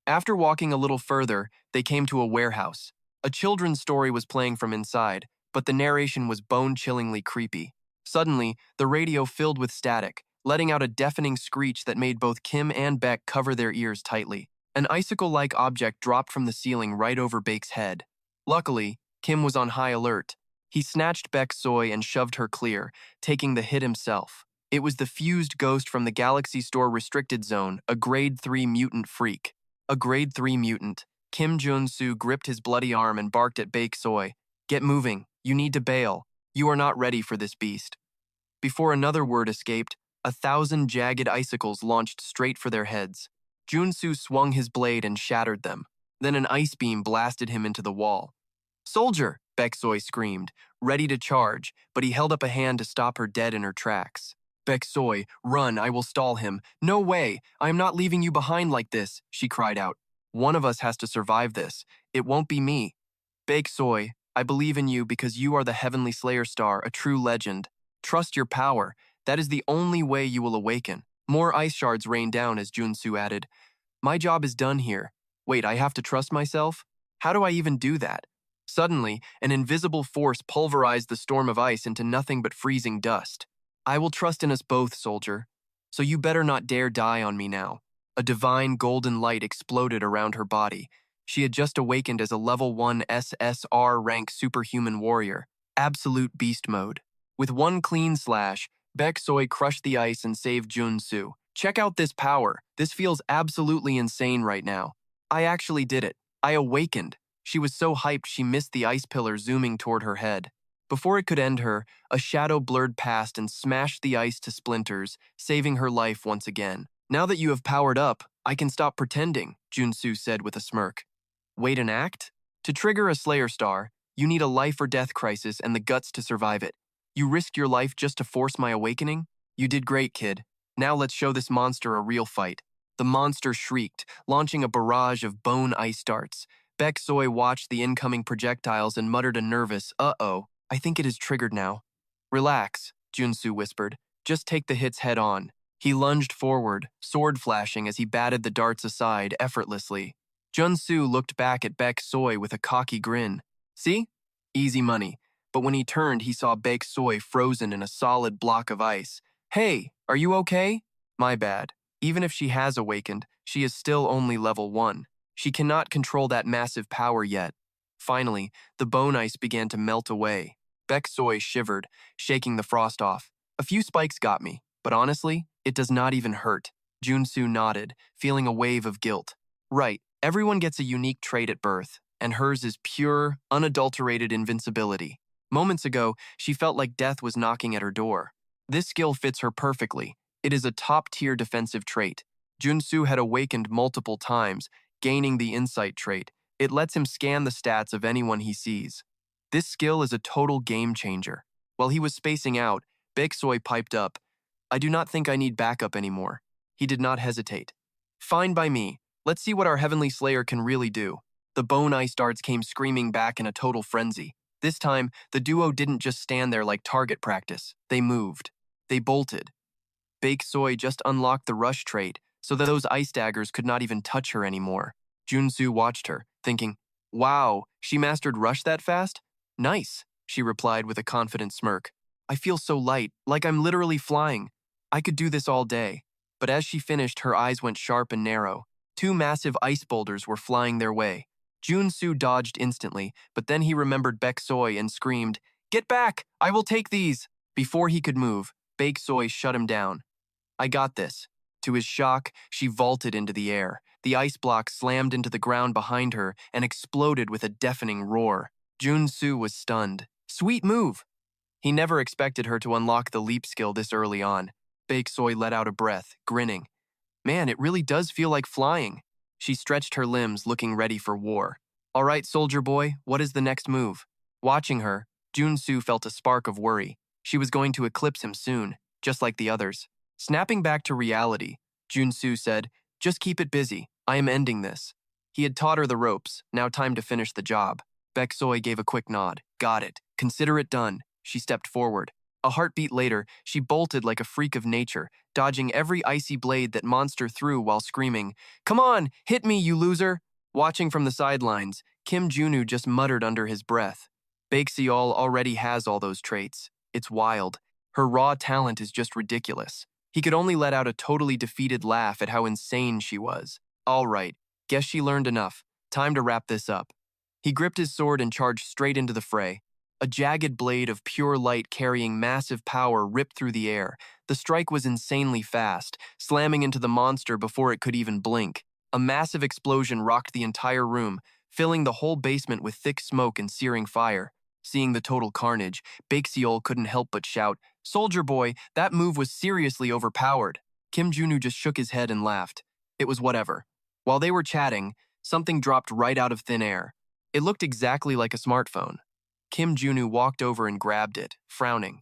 After walking a little further, they came to a warehouse. A children's story was playing from inside, but the narration was bone-chillingly creepy. Suddenly, the radio filled with static, letting out a deafening screech that made both Kim and Beck cover their ears tightly. An icicle-like object dropped from the ceiling right over Bake's head. Luckily, Kim was on high alert. He snatched Beck's soy and shoved her clear, taking the hit himself. It was the fused ghost from the Galaxy Store restricted zone, a grade 3 mutant freak. A grade 3 mutant. Jun Su gripped his bloody arm and barked at Bake Soy. Get moving. You need to bail. You are not ready for this beast. Before another word escaped, 1,000 jagged icicles launched straight for their heads. Jun Su swung his blade and shattered them. Then an ice beam blasted him into the wall. "Soldier!" Baeksoy screamed, ready to charge, but he held up a hand to stop her dead in her tracks. "Baeksoy, run, I will stall him. No way, I am not leaving you behind like this," she cried out. "One of us has to survive this. It won't be me. Baeksoy, I believe in you because you are the Heavenly Slayer star, a true legend. Trust your power. That is the only way you will awaken." More ice shards rained down as Jun Su added, "My job is done here. Wait, I have to trust myself? How do I even do that?" Suddenly, an invisible force pulverized the storm of ice into nothing but freezing dust. "I will trust in us both, soldier. So you better not dare die on me now." A divine golden light exploded around her body. She had just awakened as a level 1 SSR-rank superhuman warrior, absolute beast mode. With one clean slash, Baeksoy crushed the ice and saved Jun Su. "Check out this power. This feels absolutely insane right now. I actually did it. I awakened." She was so hyped she missed the ice pillar zooming toward her head. Before it could end her, a shadow blurred past and smashed the ice to splinters, saving her life once again. "Now that you have powered up, I can stop pretending," Jun Su said with a smirk. "Wait and act? To trigger a Slayer star, you need a life or death crisis and the guts to survive it. You risked your life just to force my awakening? You did great, kid. Now let's show this monster a real fight." The monster shrieked, launching a barrage of bone ice darts. Baeksoy watched the incoming projectiles and muttered a nervous, "Uh-oh, I think it is triggered now." "Relax," Jun Su whispered. "Just take the hits head on." He lunged forward, sword flashing as he batted the darts aside effortlessly. Jun Su looked back at Baeksoy with a cocky grin. "See? Easy money." But when he turned, he saw Baeksoy frozen in a solid block of ice. "Hey, are you okay?" "My bad. Even if she has awakened, she is still only level 1. She cannot control that massive power yet." Finally, the bone ice began to melt away. Baeksoy shivered, shaking the frost off. "A few spikes got me, but honestly, it does not even hurt." Jun Su nodded, feeling a wave of guilt. "Right, everyone gets a unique trait at birth, and hers is pure, unadulterated invincibility. Moments ago, she felt like death was knocking at her door. This skill fits her perfectly. It is a top-tier defensive trait. Jun Su had awakened multiple times, gaining the insight trait. It lets him scan the stats of anyone he sees. This skill is a total game changer. While he was spacing out, Baeksoy piped up, "I do not think I need backup anymore." He did not hesitate. "Fine by me. Let's see what our Heavenly Slayer can really do." The bone ice darts came screaming back in a total frenzy. This time, the duo didn't just stand there like target practice. They moved. They bolted. Baeksoy just unlocked the rush trait, so that those ice daggers could not even touch her anymore. Jun Su watched her, thinking, "Wow, she mastered rush that fast? Nice," she replied with a confident smirk. "I feel so light, like I'm literally flying. I could do this all day." But as she finished, her eyes went sharp and narrow. 2 massive ice boulders were flying their way. Jun Su dodged instantly, but then he remembered Baeksoy and screamed, "Get back! I will take these!" Before he could move, Baeksoy shut him down. "I got this." To his shock, she vaulted into the air. The ice block slammed into the ground behind her and exploded with a deafening roar. Jun Su was stunned. Sweet move! He never expected her to unlock the leap skill this early on. Baeksoy let out a breath, grinning. "Man, it really does feel like flying." She stretched her limbs, looking ready for war. "All right, soldier boy, what is the next move?" Watching her, Jun Su felt a spark of worry. She was going to eclipse him soon, just like the others. Snapping back to reality, Jun Su said, "Just keep it busy. I am ending this." He had taught her the ropes, now time to finish the job. Baeksoy gave a quick nod. "Got it. Consider it done." She stepped forward. A heartbeat later, she bolted like a freak of nature, dodging every icy blade that monster threw while screaming, "Come on, hit me, you loser!" Watching from the sidelines, Kim Junu just muttered under his breath. Baekseol already has all those traits. It's wild. Her raw talent is just ridiculous. He could only let out a totally defeated laugh at how insane she was. All right, guess she learned enough. Time to wrap this up. He gripped his sword and charged straight into the fray. A jagged blade of pure light carrying massive power ripped through the air. The strike was insanely fast, slamming into the monster before it could even blink. A massive explosion rocked the entire room, filling the whole basement with thick smoke and searing fire. Seeing the total carnage, Baekseol couldn't help but shout, Soldier boy, that move was seriously overpowered. Kim Junu just shook his head and laughed. It was whatever. While they were chatting, something dropped right out of thin air. It looked exactly like a smartphone. Kim Junu walked over and grabbed it, frowning.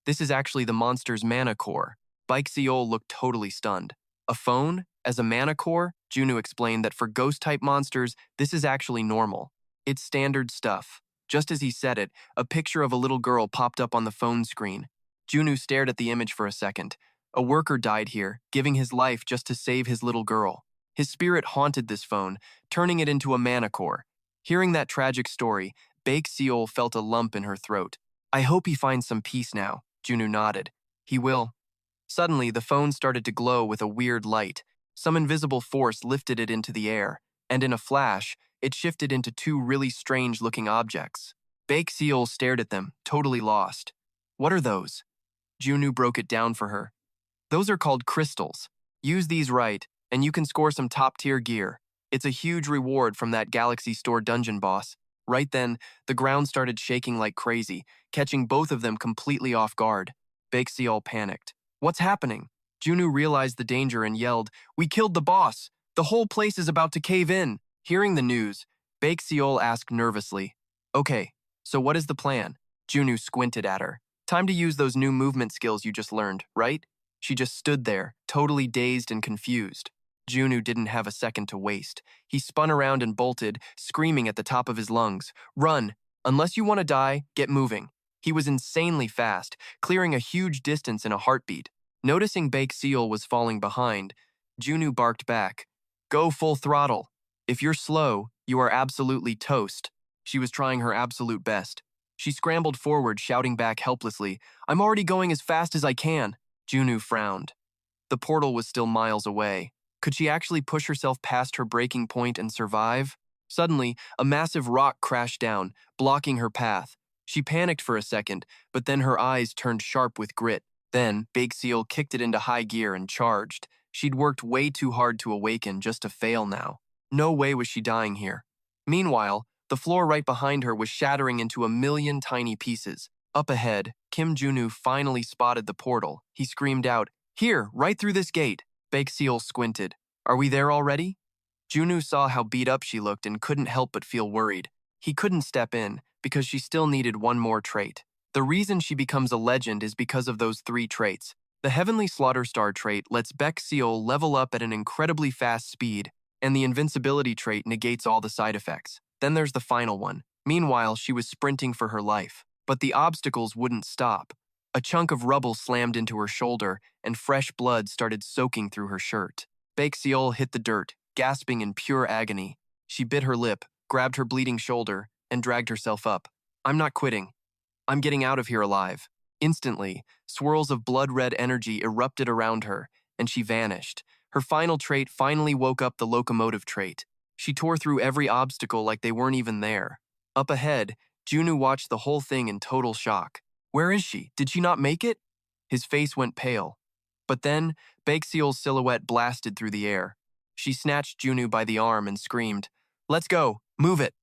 This is actually the monster's mana core. Baek Seol looked totally stunned. A phone? As a mana core? Junu explained that for ghost-type monsters, this is actually normal. It's standard stuff. Just as he said it, a picture of a little girl popped up on the phone screen. Junu stared at the image for a second. A worker died here, giving his life just to save his little girl. His spirit haunted this phone, turning it into a mana core. Hearing that tragic story, Baek Seol felt a lump in her throat. I hope he finds some peace now, Junu nodded. He will. Suddenly, the phone started to glow with a weird light. Some invisible force lifted it into the air, and in a flash, it shifted into two really strange-looking objects. Baek Seol stared at them, totally lost. What are those? Junu broke it down for her. Those are called crystals. Use these right, and you can score some top-tier gear. It's a huge reward from that Galaxy Store dungeon boss. Right then, the ground started shaking like crazy, catching both of them completely off guard. Baek Seol panicked. What's happening? Junu realized the danger and yelled, We killed the boss! The whole place is about to cave in! Hearing the news, Baek Seol asked nervously, Okay, so what is the plan? Junu squinted at her. Time to use those new movement skills you just learned, right? She just stood there, totally dazed and confused. Junu didn't have a second to waste. He spun around and bolted, screaming at the top of his lungs, Run! Unless you want to die, get moving. He was insanely fast, clearing a huge distance in a heartbeat. Noticing Baek Seol was falling behind, Junu barked back, Go full throttle. If you're slow, you are absolutely toast. She was trying her absolute best. She scrambled forward, shouting back helplessly, I'm already going as fast as I can. Junu frowned. The portal was still miles away. Could she actually push herself past her breaking point and survive? Suddenly, a massive rock crashed down, blocking her path. She panicked for a second, but then her eyes turned sharp with grit. Then, Baek Seol kicked it into high gear and charged. She'd worked way too hard to awaken just to fail now. No way was she dying here. Meanwhile, the floor right behind her was shattering into a million tiny pieces. Up ahead, Kim Junu finally spotted the portal. He screamed out, Here, right through this gate. Baek Seol squinted. Are we there already? Junu saw how beat up she looked and couldn't help but feel worried. He couldn't step in, because she still needed one more trait. The reason she becomes a legend is because of those 3 traits. The Heavenly Slaughter Star trait lets Baek Seol level up at an incredibly fast speed, and the invincibility trait negates all the side effects. Then there's the final one. Meanwhile, she was sprinting for her life. But the obstacles wouldn't stop. A chunk of rubble slammed into her shoulder, and fresh blood started soaking through her shirt. Baek Seol hit the dirt, gasping in pure agony. She bit her lip, grabbed her bleeding shoulder, and dragged herself up. I'm not quitting. I'm getting out of here alive. Instantly, swirls of blood-red energy erupted around her, and she vanished. Her final trait finally woke up the locomotive trait. She tore through every obstacle like they weren't even there. Up ahead, Junu watched the whole thing in total shock. Where is she? Did she not make it? His face went pale. But then, Baek Seol's silhouette blasted through the air. She snatched Junu by the arm and screamed, Let's go! Move it!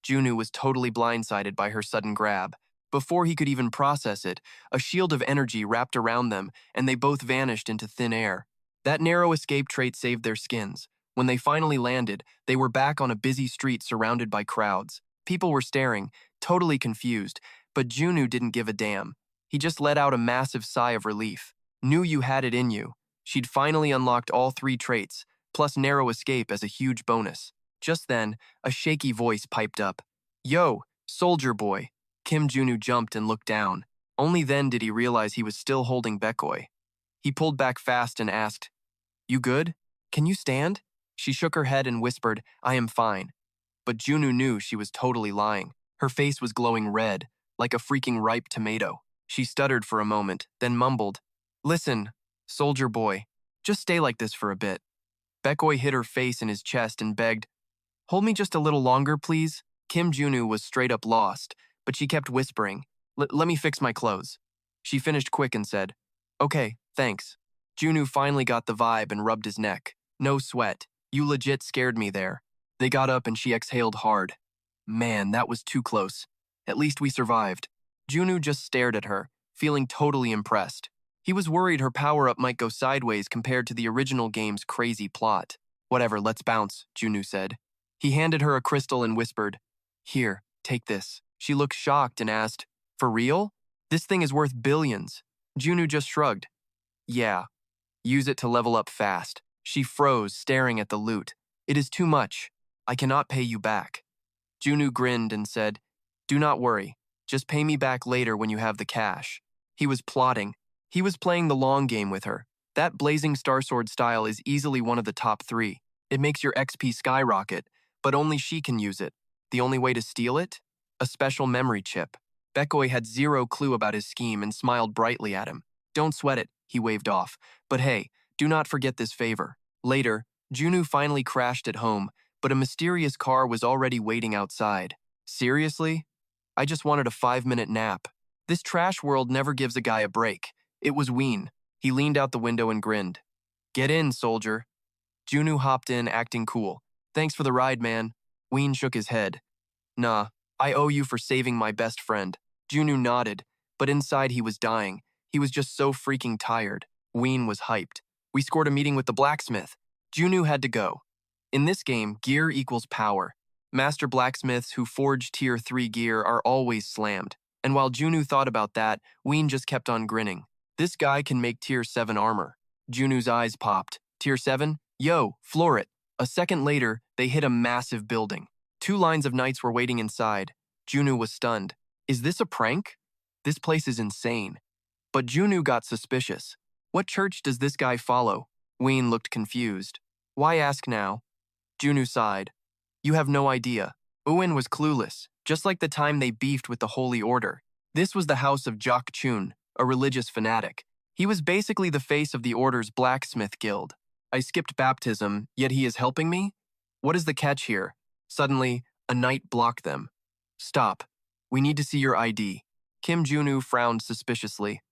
Junu was totally blindsided by her sudden grab. Before he could even process it, a shield of energy wrapped around them, and they both vanished into thin air. That narrow escape trait saved their skins. When they finally landed, they were back on a busy street surrounded by crowds. People were staring, totally confused, but Junu didn't give a damn. He just let out a massive sigh of relief. Knew you had it in you. She'd finally unlocked all 3 traits, plus narrow escape as a huge bonus. Just then, a shaky voice piped up. Yo, soldier boy. Kim Junu jumped and looked down. Only then did he realize he was still holding Baekoi. He pulled back fast and asked, You good? Can you stand? She shook her head and whispered, I am fine. But Junu knew she was totally lying. Her face was glowing red, like a freaking ripe tomato. She stuttered for a moment, then mumbled, Listen, soldier boy, just stay like this for a bit. Baekoi hid her face in his chest and begged, Hold me just a little longer, please. Kim Junu was straight up lost, but she kept whispering, Let me fix my clothes. She finished quick and said, Okay, thanks. Junu finally got the vibe and rubbed his neck. No sweat. You legit scared me there. They got up and she exhaled hard. Man, that was too close. At least we survived. Junu just stared at her, feeling totally impressed. He was worried her power-up might go sideways compared to the original game's crazy plot. Whatever, let's bounce, Jun Su said. He handed her a crystal and whispered, "Here, take this." She looked shocked and asked, "For real? This thing is worth billions." Jun Su just shrugged. "Yeah, use it to level up fast." She froze, staring at the loot. "It is too much. I cannot pay you back." Jun Su grinned and said, "Do not worry. Just pay me back later when you have the cash." He was plotting. He was playing the long game with her. That blazing starsword style is easily one of the top 3. It makes your XP skyrocket, but only she can use it. The only way to steal it? A special memory chip. Bekoi had zero clue about his scheme and smiled brightly at him. "Don't sweat it," he waved off. "But hey, do not forget this favor." Later, Jun Su finally crashed at home, but a mysterious car was already waiting outside. "Seriously? I just wanted a 5-minute nap." This trash world never gives a guy a break. It was Ween. He leaned out the window and grinned. "Get in, soldier." Jun Su hopped in, acting cool. "Thanks for the ride, man." Ween shook his head. "Nah, I owe you for saving my best friend." Jun Su nodded, but inside he was dying. He was just so freaking tired. Ween was hyped. "We scored a meeting with the blacksmith." Jun Su had to go. In this game, gear equals power. Master blacksmiths who forge tier 3 gear are always slammed. And while Jun Su thought about that, Ween just kept on grinning. "This guy can make tier 7 armor." Jun Su's eyes popped. "Tier 7? Yo, floor it." A second later, they hit a massive building. 2 lines of knights were waiting inside. Jun Su was stunned. "Is this a prank? This place is insane." But Jun Su got suspicious. "What church does this guy follow?" Ween looked confused. "Why ask now?" Jun Su sighed. "You have no idea." Uin was clueless, just like the time they beefed with the Holy Order. This was the house of Jok Chun, a religious fanatic. He was basically the face of the Order's blacksmith guild. "I skipped baptism, yet he is helping me? What is the catch here?" Suddenly, a knight blocked them. "Stop. We need to see your ID." Jun Su frowned suspiciously.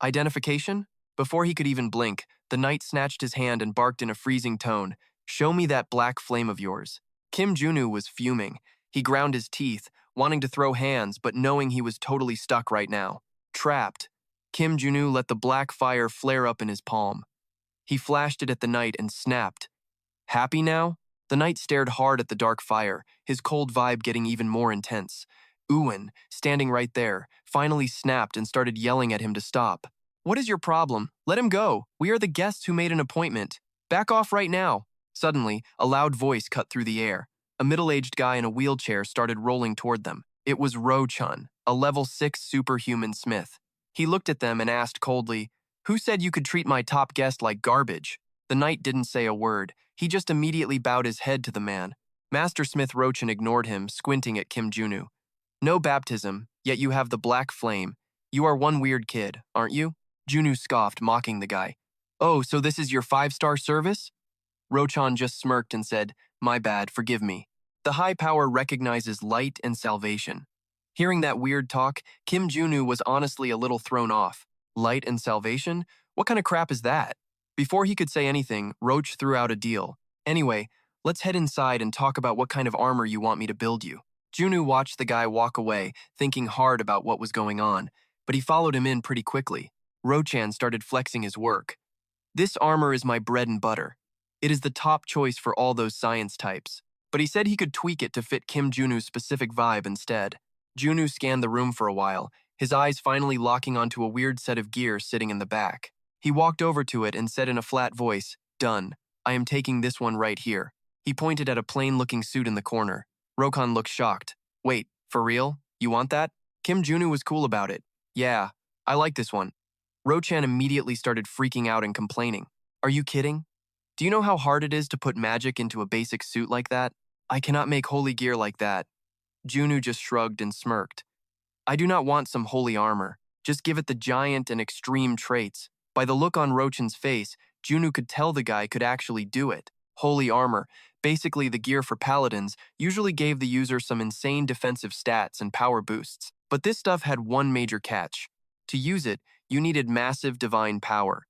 "Identification?" Before he could even blink, the knight snatched his hand and barked in a freezing tone, "Show me that black flame of yours." Jun Su was fuming. He ground his teeth, wanting to throw hands, but knowing he was totally stuck right now. Trapped. Jun Su let the black fire flare up in his palm. He flashed it at the knight and snapped. "Happy now?" The knight stared hard at the dark fire, his cold vibe getting even more intense. Uin, standing right there, finally snapped and started yelling at him to stop. "What is your problem? Let him go. We are the guests who made an appointment. Back off right now." Suddenly, a loud voice cut through the air. A middle-aged guy in a wheelchair started rolling toward them. It was Ro-chun, a level 6 superhuman smith. He looked at them and asked coldly, "Who said you could treat my top guest like garbage?" The knight didn't say a word. He just immediately bowed his head to the man. Master Smith Ro-chun ignored him, squinting at Jun Su. "No baptism, yet you have the black flame. You are one weird kid, aren't you?" Jun Su scoffed, mocking the guy. "Oh, so this is your 5-star service?" Ro-chan just smirked and said, "My bad, forgive me." The high power recognizes light and salvation. Hearing that weird talk, Jun Su was honestly a little thrown off. Light and salvation? What kind of crap is that? Before he could say anything, Roach threw out a deal. "Anyway, let's head inside and talk about what kind of armor you want me to build you." Jun Su watched the guy walk away, thinking hard about what was going on, but he followed him in pretty quickly. Ro-chan started flexing his work. "This armor is my bread and butter. It is the top choice for all those science types." But he said he could tweak it to fit Jun Su's specific vibe instead. Jun Su scanned the room for a while, his eyes finally locking onto a weird set of gear sitting in the back. He walked over to it and said in a flat voice, "Done. I am taking this one right here." He pointed at a plain-looking suit in the corner. Rokan looked shocked. "Wait, for real? You want that?" Jun Su was cool about it. "Yeah, I like this one." Ro-chan immediately started freaking out and complaining. "Are you kidding? Do you know how hard it is to put magic into a basic suit like that? I cannot make holy gear like that." Jun Su just shrugged and smirked. "I do not want some holy armor. Just give it the giant and extreme traits." By the look on Ro-chan's face, Jun Su could tell the guy could actually do it. Holy armor, basically the gear for paladins, usually gave the user some insane defensive stats and power boosts. But this stuff had one major catch. To use it, you needed massive divine power.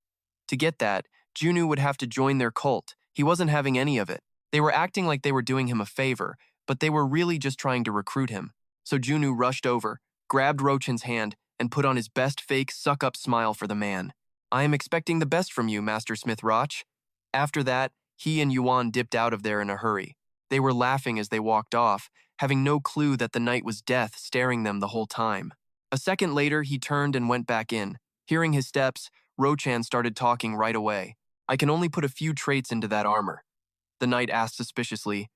To get that, Jun Su would have to join their cult. He wasn't having any of it. They were acting like they were doing him a favor, but they were really just trying to recruit him. So Jun Su rushed over, grabbed Ro-chan's hand, and put on his best fake suck-up smile for the man. I am expecting the best from you, Master Smith Roch. After that, he and Yuan dipped out of there in a hurry. They were laughing as they walked off, having no clue that the night was death staring them the whole time. A second later, he turned and went back in. Hearing his steps, Rochan started talking right away. I can only put a few traits into that armor. The knight asked suspiciously,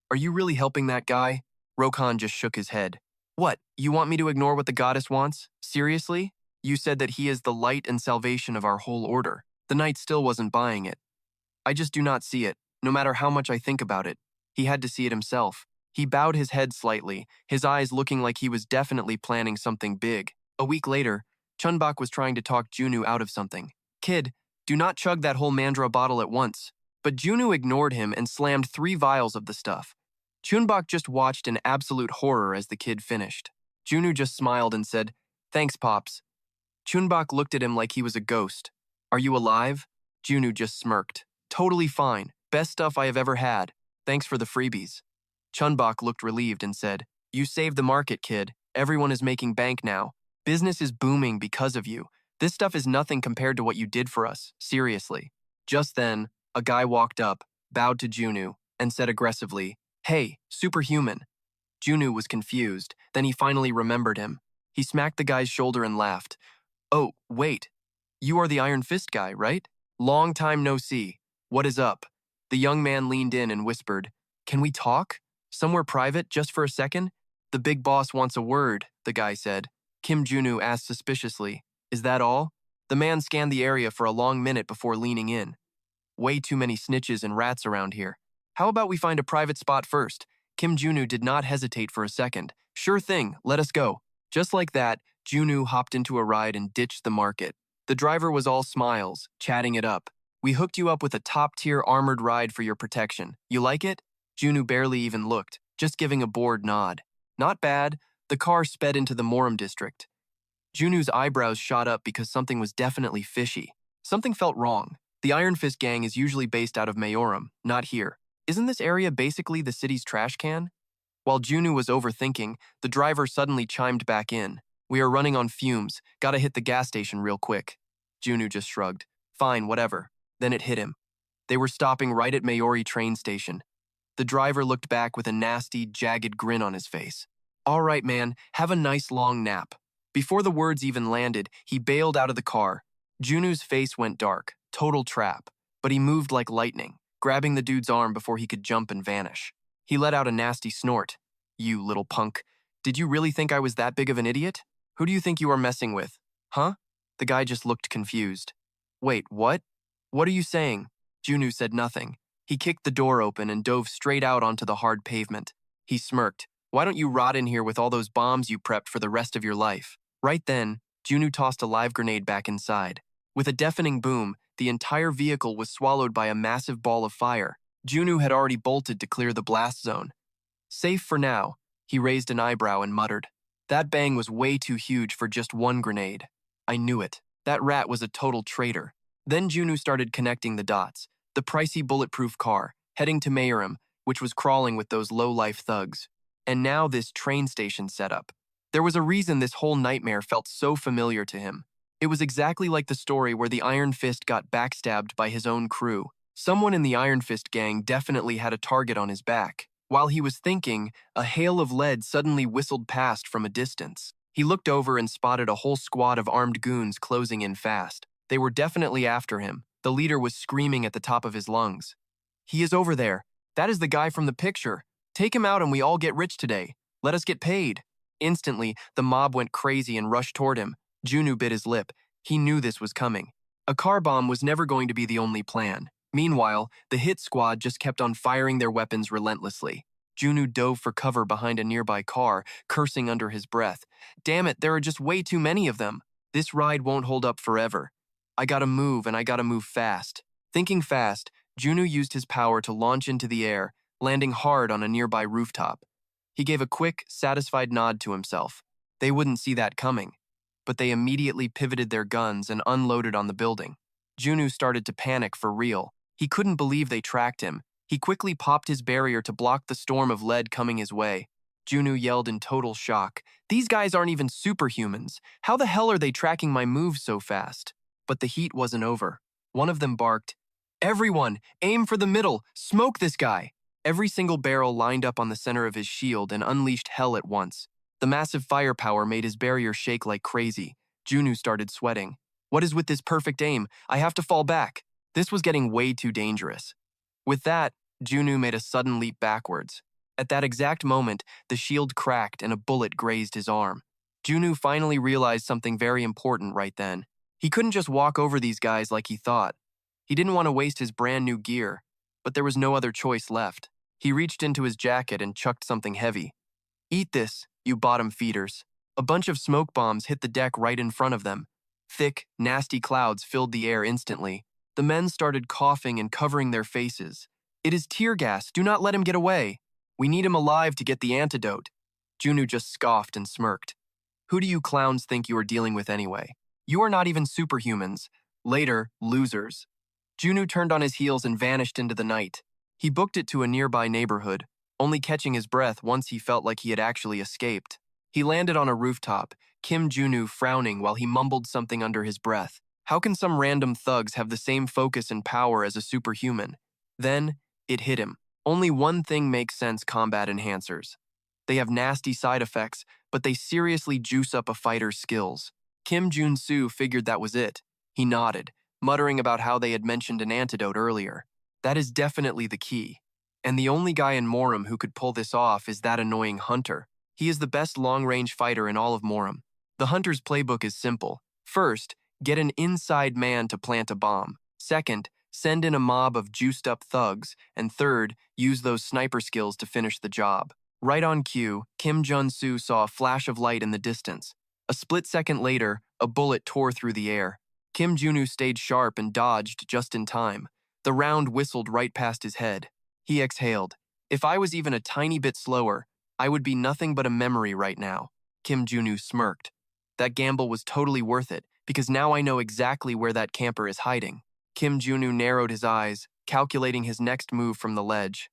Are you really helping that guy? Rokhan just shook his head. What, you want me to ignore what the goddess wants? Seriously? You said that he is the light and salvation of our whole order. The knight still wasn't buying it. I just do not see it, no matter how much I think about it. He had to see it himself. He bowed his head slightly, his eyes looking like he was definitely planning something big. A week later, Chunbok was trying to talk Junu out of something. Kid, do not chug that whole mandra bottle at once. But Junu ignored him and slammed 3 vials of the stuff. Chunbok just watched in absolute horror as the kid finished. Junu just smiled and said, Thanks, Pops. Chunbok looked at him like he was a ghost. Are you alive? Junu just smirked. Totally fine. Best stuff I have ever had. Thanks for the freebies. Chunbok looked relieved and said, You saved the market, kid. Everyone is making bank now. Business is booming because of you. This stuff is nothing compared to what you did for us, seriously. Just then, a guy walked up, bowed to Junu, and said aggressively, Hey, superhuman. Junu was confused, then he finally remembered him. He smacked the guy's shoulder and laughed. Oh, wait. You are the Iron Fist guy, right? Long time no see. What is up? The young man leaned in and whispered, Can we talk? Somewhere private, just for a second? The big boss wants a word, the guy said. Kim Junu asked suspiciously, Is that all? The man scanned the area for a long minute before leaning in. Way too many snitches and rats around here. How about we find a private spot first? Kim Junu did not hesitate for a second. Sure thing, let us go. Just like that, Junu hopped into a ride and ditched the market. The driver was all smiles, chatting it up. We hooked you up with a top-tier armored ride for your protection. You like it? Junu barely even looked, just giving a bored nod. Not bad. The car sped into the Morum district. Junu's eyebrows shot up because something was definitely fishy. Something felt wrong. The Iron Fist gang is usually based out of Mayorum, not here. Isn't this area basically the city's trash can? While Junu was overthinking, the driver suddenly chimed back in. We are running on fumes. Gotta hit the gas station real quick. Junu just shrugged. Fine, whatever. Then it hit him. They were stopping right at Mayori train station. The driver looked back with a nasty, jagged grin on his face. All right, man, have a nice long nap. Before the words even landed, he bailed out of the car. Junu's face went dark. Total trap. But he moved like lightning, grabbing the dude's arm before he could jump and vanish. He let out a nasty snort. You little punk. Did you really think I was that big of an idiot? Who do you think you are messing with? Huh? The guy just looked confused. Wait, what? What are you saying? Junu said nothing. He kicked the door open and dove straight out onto the hard pavement. He smirked. Why don't you rot in here with all those bombs you prepped for the rest of your life? Right then, Junu tossed a live grenade back inside. With a deafening boom, the entire vehicle was swallowed by a massive ball of fire. Junu had already bolted to clear the blast zone. Safe for now, he raised an eyebrow and muttered. That bang was way too huge for just one grenade. I knew it. That rat was a total traitor. Then Junu started connecting the dots. The pricey bulletproof car, heading to Mayorum, which was crawling with those low-life thugs. And now this train station setup. There was a reason this whole nightmare felt so familiar to him. It was exactly like the story where the Iron Fist got backstabbed by his own crew. Someone in the Iron Fist gang definitely had a target on his back. While he was thinking, a hail of lead suddenly whistled past from a distance. He looked over and spotted a whole squad of armed goons closing in fast. They were definitely after him. The leader was screaming at the top of his lungs. He is over there. That is the guy from the picture. Take him out and we all get rich today. Let us get paid. Instantly, the mob went crazy and rushed toward him. Junu bit his lip. He knew this was coming. A car bomb was never going to be the only plan. Meanwhile, the hit squad just kept on firing their weapons relentlessly. Junu dove for cover behind a nearby car, cursing under his breath. Damn it, there are just way too many of them. This ride won't hold up forever. I gotta move, and I gotta move fast. Thinking fast, Junu used his power to launch into the air, landing hard on a nearby rooftop. He gave a quick, satisfied nod to himself. They wouldn't see that coming. But they immediately pivoted their guns and unloaded on the building. Junu started to panic for real. He couldn't believe they tracked him. He quickly popped his barrier to block the storm of lead coming his way. Junu yelled in total shock. These guys aren't even superhumans. How the hell are they tracking my moves so fast? But the heat wasn't over. One of them barked, "Everyone, aim for the middle! Smoke this guy!" Every single barrel lined up on the center of his shield and unleashed hell at once. The massive firepower made his barrier shake like crazy. Junu started sweating. What is with this perfect aim? I have to fall back. This was getting way too dangerous. With that, Junu made a sudden leap backwards. At that exact moment, the shield cracked and a bullet grazed his arm. Junu finally realized something very important right then. He couldn't just walk over these guys like he thought. He didn't want to waste his brand new gear, but there was no other choice left. He reached into his jacket and chucked something heavy. "Eat this, you bottom feeders." A bunch of smoke bombs hit the deck right in front of them. Thick, nasty clouds filled the air instantly. The men started coughing and covering their faces. "It is tear gas. Do not let him get away. We need him alive to get the antidote." Junu just scoffed and smirked. "Who do you clowns think you are dealing with anyway? You are not even superhumans. Later, losers." Junu turned on his heels and vanished into the night. He booked it to a nearby neighborhood, only catching his breath once he felt like he had actually escaped. He landed on a rooftop, Kim Junu frowning while he mumbled something under his breath. How can some random thugs have the same focus and power as a superhuman? Then, it hit him. Only one thing makes sense: combat enhancers. They have nasty side effects, but they seriously juice up a fighter's skills. Jun Su figured that was it. He nodded, muttering about how they had mentioned an antidote earlier. That is definitely the key. And the only guy in Morum who could pull this off is that annoying Hunter. He is the best long-range fighter in all of Morum. The Hunter's playbook is simple. First, get an inside man to plant a bomb. Second, send in a mob of juiced-up thugs. And third, use those sniper skills to finish the job. Right on cue, Jun Su saw a flash of light in the distance. A split second later, a bullet tore through the air. Junu stayed sharp and dodged just in time. The round whistled right past his head. He exhaled. "If I was even a tiny bit slower, I would be nothing but a memory right now." Junu smirked. "That gamble was totally worth it, because now I know exactly where that camper is hiding." Junu narrowed his eyes, calculating his next move from the ledge.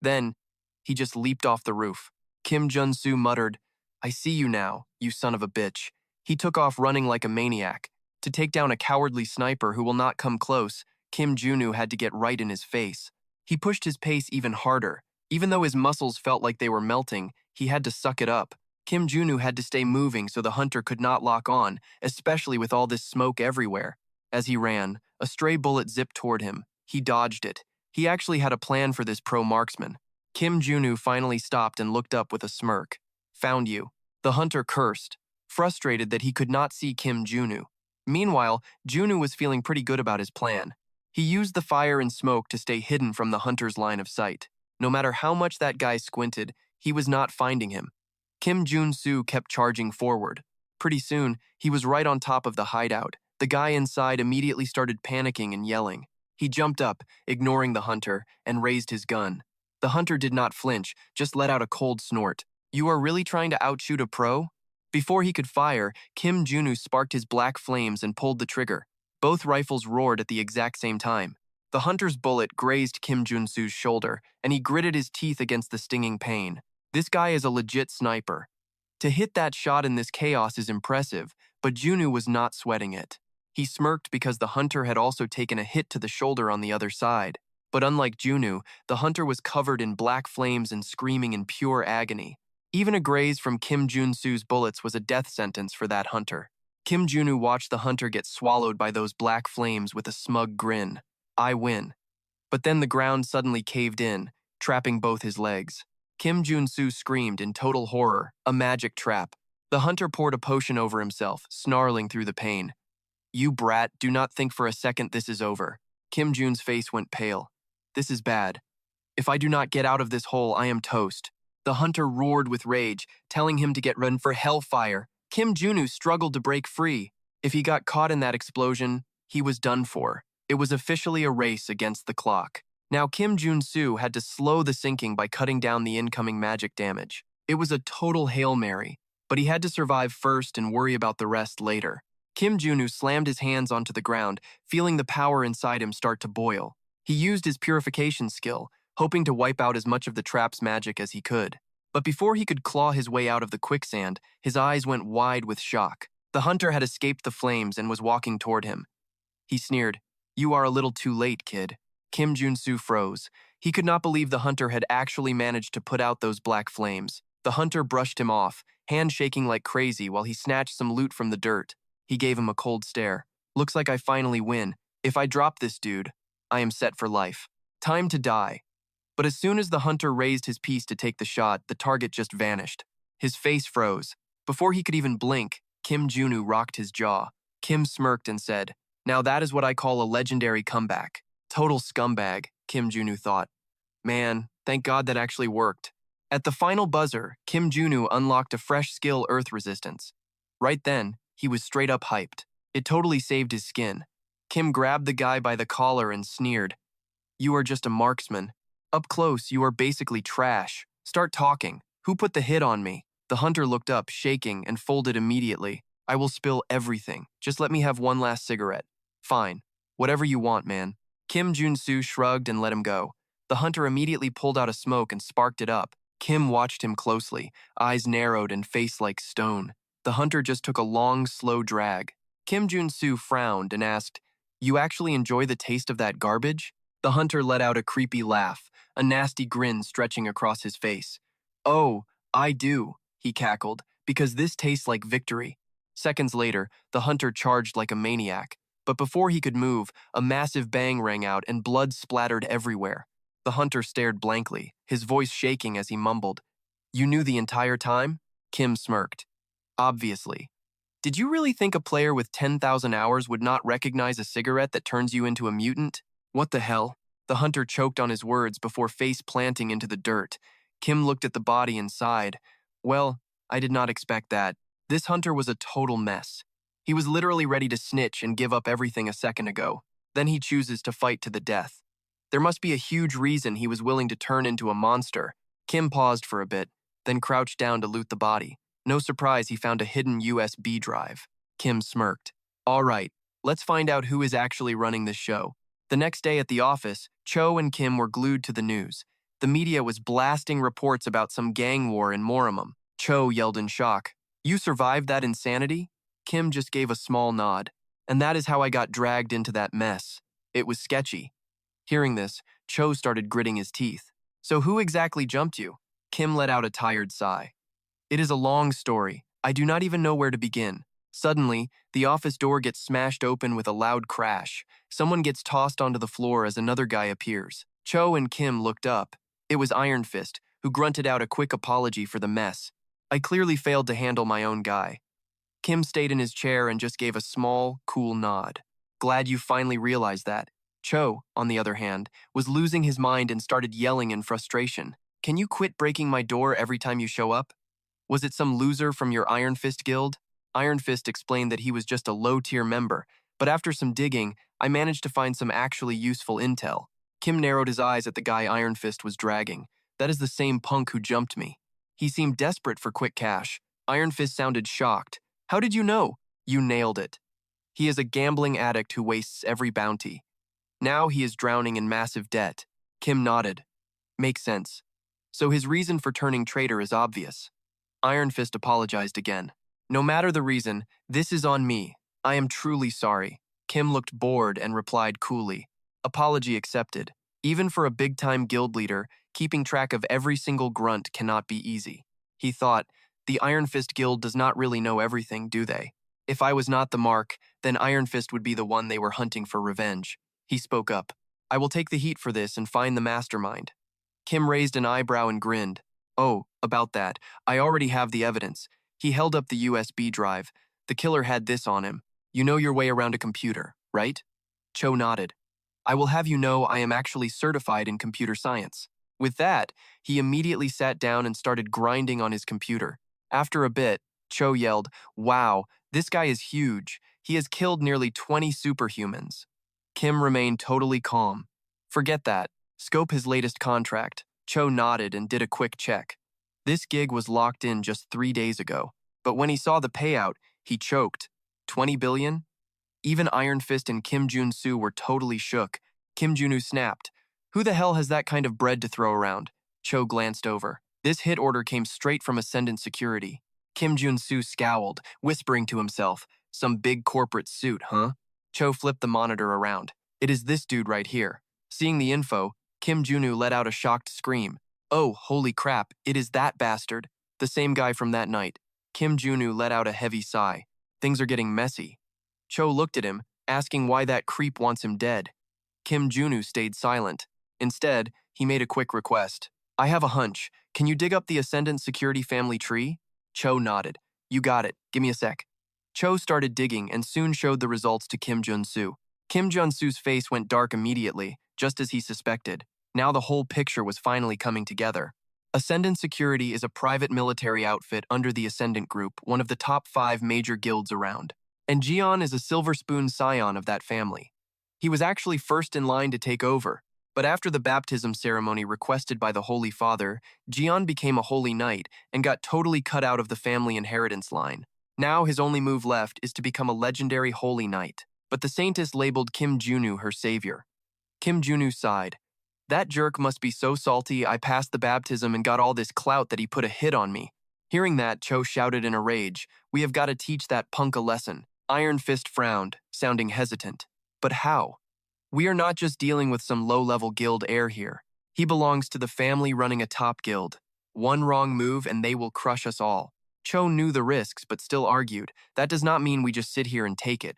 Then, he just leaped off the roof. Jun Su muttered, "I see you now, you son of a bitch." He took off running like a maniac. To take down a cowardly sniper who will not come close, Junu had to get right in his face. He pushed his pace even harder. Even though his muscles felt like they were melting, he had to suck it up. Junu had to stay moving so the hunter could not lock on, especially with all this smoke everywhere. As he ran, a stray bullet zipped toward him. He dodged it. He actually had a plan for this pro marksman. Junu finally stopped and looked up with a smirk. "Found you." The hunter cursed, frustrated that he could not see Junu. Meanwhile, Junu was feeling pretty good about his plan. He used the fire and smoke to stay hidden from the hunter's line of sight. No matter how much that guy squinted, he was not finding him. Jun Su kept charging forward. Pretty soon, he was right on top of the hideout. The guy inside immediately started panicking and yelling. He jumped up, ignoring the hunter, and raised his gun. The hunter did not flinch, just let out a cold snort. "You are really trying to outshoot a pro?" Before he could fire, Junu sparked his black flames and pulled the trigger. Both rifles roared at the exact same time. The hunter's bullet grazed Jun Su's shoulder, and he gritted his teeth against the stinging pain. This guy is a legit sniper. To hit that shot in this chaos is impressive, but Junu was not sweating it. He smirked because the hunter had also taken a hit to the shoulder on the other side. But unlike Junu, the hunter was covered in black flames and screaming in pure agony. Even a graze from Jun Su's bullets was a death sentence for that hunter. Junu watched the hunter get swallowed by those black flames with a smug grin. "I win." But then the ground suddenly caved in, trapping both his legs. Jun Su screamed in total horror, a magic trap. The hunter poured a potion over himself, snarling through the pain. "You brat, do not think for a second this is over." Jun's face went pale. "This is bad. If I do not get out of this hole, I am toast." The hunter roared with rage, telling him to get ready for hellfire. Junu struggled to break free. If he got caught in that explosion, he was done for. It was officially a race against the clock. Now Jun Su had to slow the sinking by cutting down the incoming magic damage. It was a total Hail Mary, but he had to survive first and worry about the rest later. Junu slammed his hands onto the ground, feeling the power inside him start to boil. He used his purification skill, hoping to wipe out as much of the trap's magic as he could. But before he could claw his way out of the quicksand, his eyes went wide with shock. The hunter had escaped the flames and was walking toward him. He sneered, "You are a little too late, kid." Jun Su froze. He could not believe the hunter had actually managed to put out those black flames. The hunter brushed him off, hand shaking like crazy while he snatched some loot from the dirt. He gave him a cold stare. "Looks like I finally win. If I drop this dude, I am set for life. Time to die." But as soon as the hunter raised his piece to take the shot, the target just vanished. His face froze. Before he could even blink, Kim Junu rocked his jaw. Kim smirked and said, "Now that is what I call a legendary comeback." Total scumbag, Kim Junu thought. Man, thank God that actually worked. At the final buzzer, Kim Junu unlocked a fresh skill, Earth Resistance. Right then, he was straight up hyped. It totally saved his skin. Kim grabbed the guy by the collar and sneered, "You are just a marksman. Up close, you are basically trash. Start talking. Who put the hit on me?" The hunter looked up, shaking, and folded immediately. "I will spill everything. Just let me have one last cigarette." "Fine. Whatever you want, man." Kim Jun Su shrugged and let him go. The hunter immediately pulled out a smoke and sparked it up. Kim watched him closely, eyes narrowed and face like stone. The hunter just took a long, slow drag. Kim Jun Su frowned and asked, "You actually enjoy the taste of that garbage?" The hunter let out a creepy laugh, a nasty grin stretching across his face. "Oh, I do," he cackled, "because this tastes like victory." Seconds later, the hunter charged like a maniac. But before he could move, a massive bang rang out and blood splattered everywhere. The hunter stared blankly, his voice shaking as he mumbled, "You knew the entire time?" Kim smirked. "Obviously. Did you really think a player with 10,000 hours would not recognize a cigarette that turns you into a mutant?" "What the hell?" The hunter choked on his words before face planting into the dirt. Kim looked at the body and sighed. "Well, I did not expect that. This hunter was a total mess. He was literally ready to snitch and give up everything a second ago. Then he chooses to fight to the death. There must be a huge reason he was willing to turn into a monster." Kim paused for a bit, then crouched down to loot the body. No surprise he found a hidden USB drive. Kim smirked. "All right, let's find out who is actually running this show." The next day at the office, Cho and Kim were glued to the news. The media was blasting reports about some gang war in Moramum. Cho yelled in shock, "You survived that insanity?" Kim just gave a small nod. "And that is how I got dragged into that mess. It was sketchy." Hearing this, Cho started gritting his teeth. "So who exactly jumped you?" Kim let out a tired sigh. "It is a long story. I do not even know where to begin." Suddenly, the office door gets smashed open with a loud crash. Someone gets tossed onto the floor as another guy appears. Cho and Kim looked up. It was Iron Fist, who grunted out a quick apology for the mess. "I clearly failed to handle my own guy." Kim stayed in his chair and just gave a small, cool nod. "Glad you finally realized that." Cho, on the other hand, was losing his mind and started yelling in frustration. "Can you quit breaking my door every time you show up? Was it some loser from your Iron Fist guild?" Iron Fist explained that he was just a low-tier member, but after some digging, I managed to find some actually useful intel. Kim narrowed his eyes at the guy Iron Fist was dragging. "That is the same punk who jumped me. He seemed desperate for quick cash." Iron Fist sounded shocked. "How did you know?" "You nailed it. He is a gambling addict who wastes every bounty. Now he is drowning in massive debt." Kim nodded. "Makes sense. So his reason for turning traitor is obvious." Iron Fist apologized again. "No matter the reason, this is on me. I am truly sorry." Kim looked bored and replied coolly, "Apology accepted. Even for a big-time guild leader, keeping track of every single grunt cannot be easy." He thought, the Iron Fist Guild does not really know everything, do they? If I was not the mark, then Iron Fist would be the one they were hunting for revenge. He spoke up. "I will take the heat for this and find the mastermind." Kim raised an eyebrow and grinned. "Oh, about that. I already have the evidence." He held up the USB drive. "The killer had this on him. You know your way around a computer, right?" Cho nodded. "I will have you know I am actually certified in computer science." With that, he immediately sat down and started grinding on his computer. After a bit, Cho yelled, "Wow, this guy is huge. He has killed nearly 20 superhumans." Kim remained totally calm. "Forget that. Scope his latest contract." Cho nodded and did a quick check. This gig was locked in just 3 days ago, but when he saw the payout, he choked. 20 billion? Even Iron Fist and Kim Jun Su were totally shook. Kim Junu snapped. "Who the hell has that kind of bread to throw around?" Cho glanced over. This hit order came straight from Ascendant Security. Jun Su scowled, whispering to himself, "Some big corporate suit, huh?" Cho flipped the monitor around. "It is this dude right here." Seeing the info, Kim Junu let out a shocked scream. "Oh, holy crap, it is that bastard. The same guy from that night." Kim Junu let out a heavy sigh. Things are getting messy. Cho looked at him, asking why that creep wants him dead. Kim Junu stayed silent. Instead, he made a quick request. "I have a hunch. Can you dig up the Ascendant Security family tree?" Cho nodded. "You got it. Give me a sec." Cho started digging and soon showed the results to Kim Jun Su. Kim Jun Su's face went dark immediately, just as he suspected. Now the whole picture was finally coming together. Ascendant Security is a private military outfit under the Ascendant Group, one of the top 5 major guilds around. And Jian is a Silver Spoon scion of that family. He was actually first in line to take over, but after the baptism ceremony requested by the Holy Father, Jian became a holy knight and got totally cut out of the family inheritance line. Now his only move left is to become a legendary holy knight, but the saintess labeled Kim Junu her savior. Kim Junu sighed. "That jerk must be so salty I passed the baptism and got all this clout that he put a hit on me." Hearing that, Cho shouted in a rage, "We have got to teach that punk a lesson." Iron Fist frowned, sounding hesitant. "But how? We are not just dealing with some low-level guild heir here. He belongs to the family running a top guild. One wrong move and they will crush us all." Cho knew the risks but still argued, "That does not mean we just sit here and take it."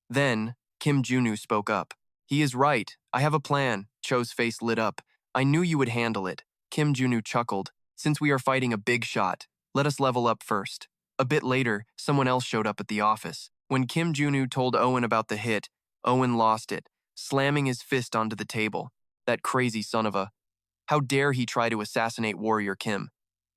Then, Kim Junu spoke up. "He is right. I have a plan." Cho's face lit up. "I knew you would handle it." Kim Junu chuckled. "Since we are fighting a big shot, let us level up first." A bit later, someone else showed up at the office. When Kim Junu told Owen about the hit, Owen lost it, slamming his fist onto the table. That crazy son of a... How dare he try to assassinate Warrior Kim?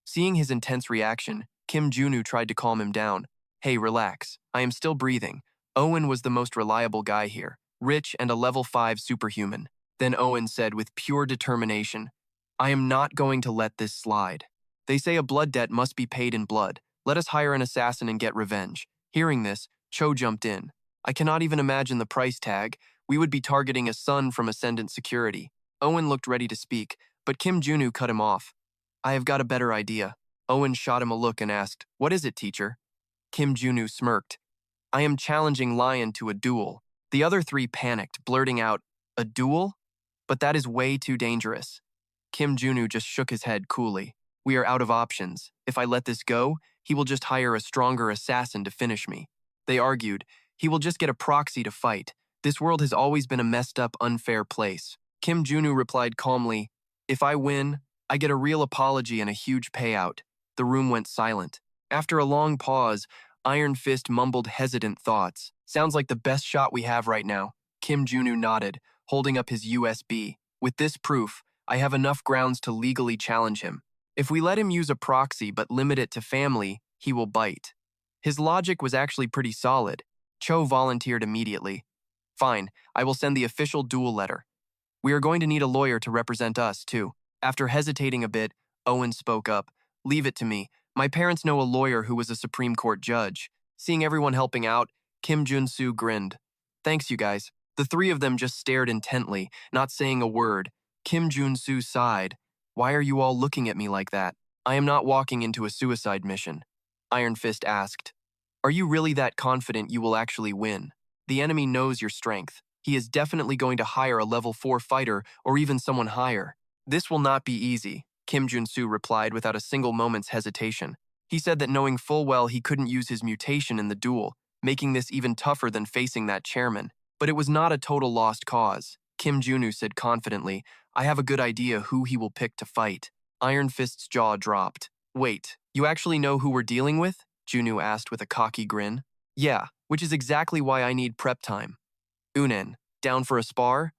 Seeing his intense reaction, Kim Junu tried to calm him down. "Hey, relax. I am still breathing. Owen was the most reliable guy here, rich and a level 5 superhuman." Then Owen said with pure determination, "I am not going to let this slide. They say a blood debt must be paid in blood. Let us hire an assassin and get revenge." Hearing this, Cho jumped in. "I cannot even imagine the price tag. We would be targeting a son from Ascendant Security." Owen looked ready to speak, but Kim Junu cut him off. "I have got a better idea." Owen shot him a look and asked, "What is it, teacher?" Kim Junu smirked. "I am challenging Lion to a duel." The other 3 panicked, blurting out, "A duel? But that is way too dangerous." Kim Junu just shook his head coolly. "We are out of options. If I let this go, he will just hire a stronger assassin to finish me." They argued, "He will just get a proxy to fight. This world has always been a messed up, unfair place." Kim Junu replied calmly, "If I win, I get a real apology and a huge payout." The room went silent. After a long pause, Iron Fist mumbled hesitant thoughts. "Sounds like the best shot we have right now." Kim Junu nodded, holding up his USB. "With this proof, I have enough grounds to legally challenge him. If we let him use a proxy but limit it to family, he will bite." His logic was actually pretty solid. Cho volunteered immediately. "Fine, I will send the official duel letter. We are going to need a lawyer to represent us, too." After hesitating a bit, Owen spoke up. "Leave it to me. My parents know a lawyer who was a Supreme Court judge." Seeing everyone helping out, Kim Jun Su grinned. "Thanks, you guys." The 3 of them just stared intently, not saying a word. Kim Jun Su sighed. "Why are you all looking at me like that?" "I am not walking into a suicide mission." Iron Fist asked. "Are you really that confident you will actually win? The enemy knows your strength. He is definitely going to hire a level 4 fighter or even someone higher." "This will not be easy," Kim Jun Su replied without a single moment's hesitation. He said that knowing full well he couldn't use his mutation in the duel, making this even tougher than facing that chairman. But it was not a total lost cause. Kim Junu said confidently, "I have a good idea who he will pick to fight." Iron Fist's jaw dropped. "Wait, you actually know who we're dealing with?" Junu asked with a cocky grin. "Yeah, which is exactly why I need prep time." "Unen, down for a spar?"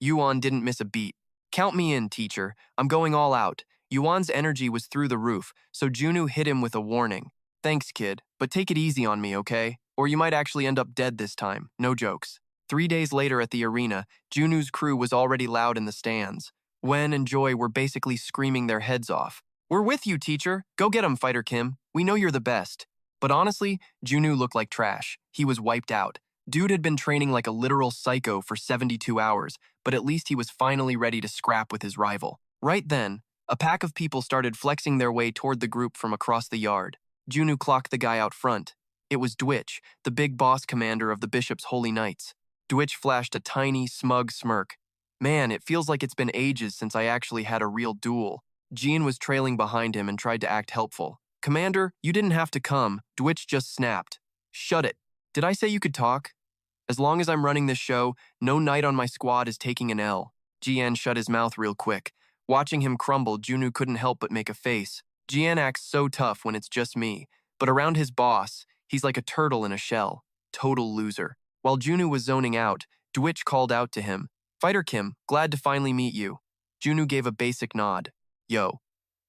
Yuan didn't miss a beat. "Count me in, teacher. I'm going all out." Yuan's energy was through the roof, so Junu hit him with a warning. "Thanks, kid, but take it easy on me, okay? Or you might actually end up dead this time. No jokes." 3 days later at the arena, Junu's crew was already loud in the stands. Wen and Joy were basically screaming their heads off. "We're with you, teacher. Go get him, Fighter Kim. We know you're the best." But honestly, Junu looked like trash. He was wiped out. Dude had been training like a literal psycho for 72 hours, but at least he was finally ready to scrap with his rival. Right then, A pack of people started flexing their way toward the group from across the yard. Junu clocked the guy out front. It was Dwitch, the big boss commander of the Bishop's Holy Knights. Dwitch flashed a tiny, smug smirk. Man, it feels like it's been ages since I actually had a real duel. Jean was trailing behind him and tried to act helpful. Commander, you didn't have to come. Dwitch just snapped. Shut it. Did I say you could talk? As long as I'm running this show, no knight on my squad is taking an L. Jian shut his mouth real quick. Watching him crumble, Junu couldn't help but make a face. Jian acts so tough when it's just me, but around his boss, he's like a turtle in a shell. Total loser. While Junu was zoning out, Dwitch called out to him. Fighter Kim, glad to finally meet you. Junu gave a basic nod. Yo.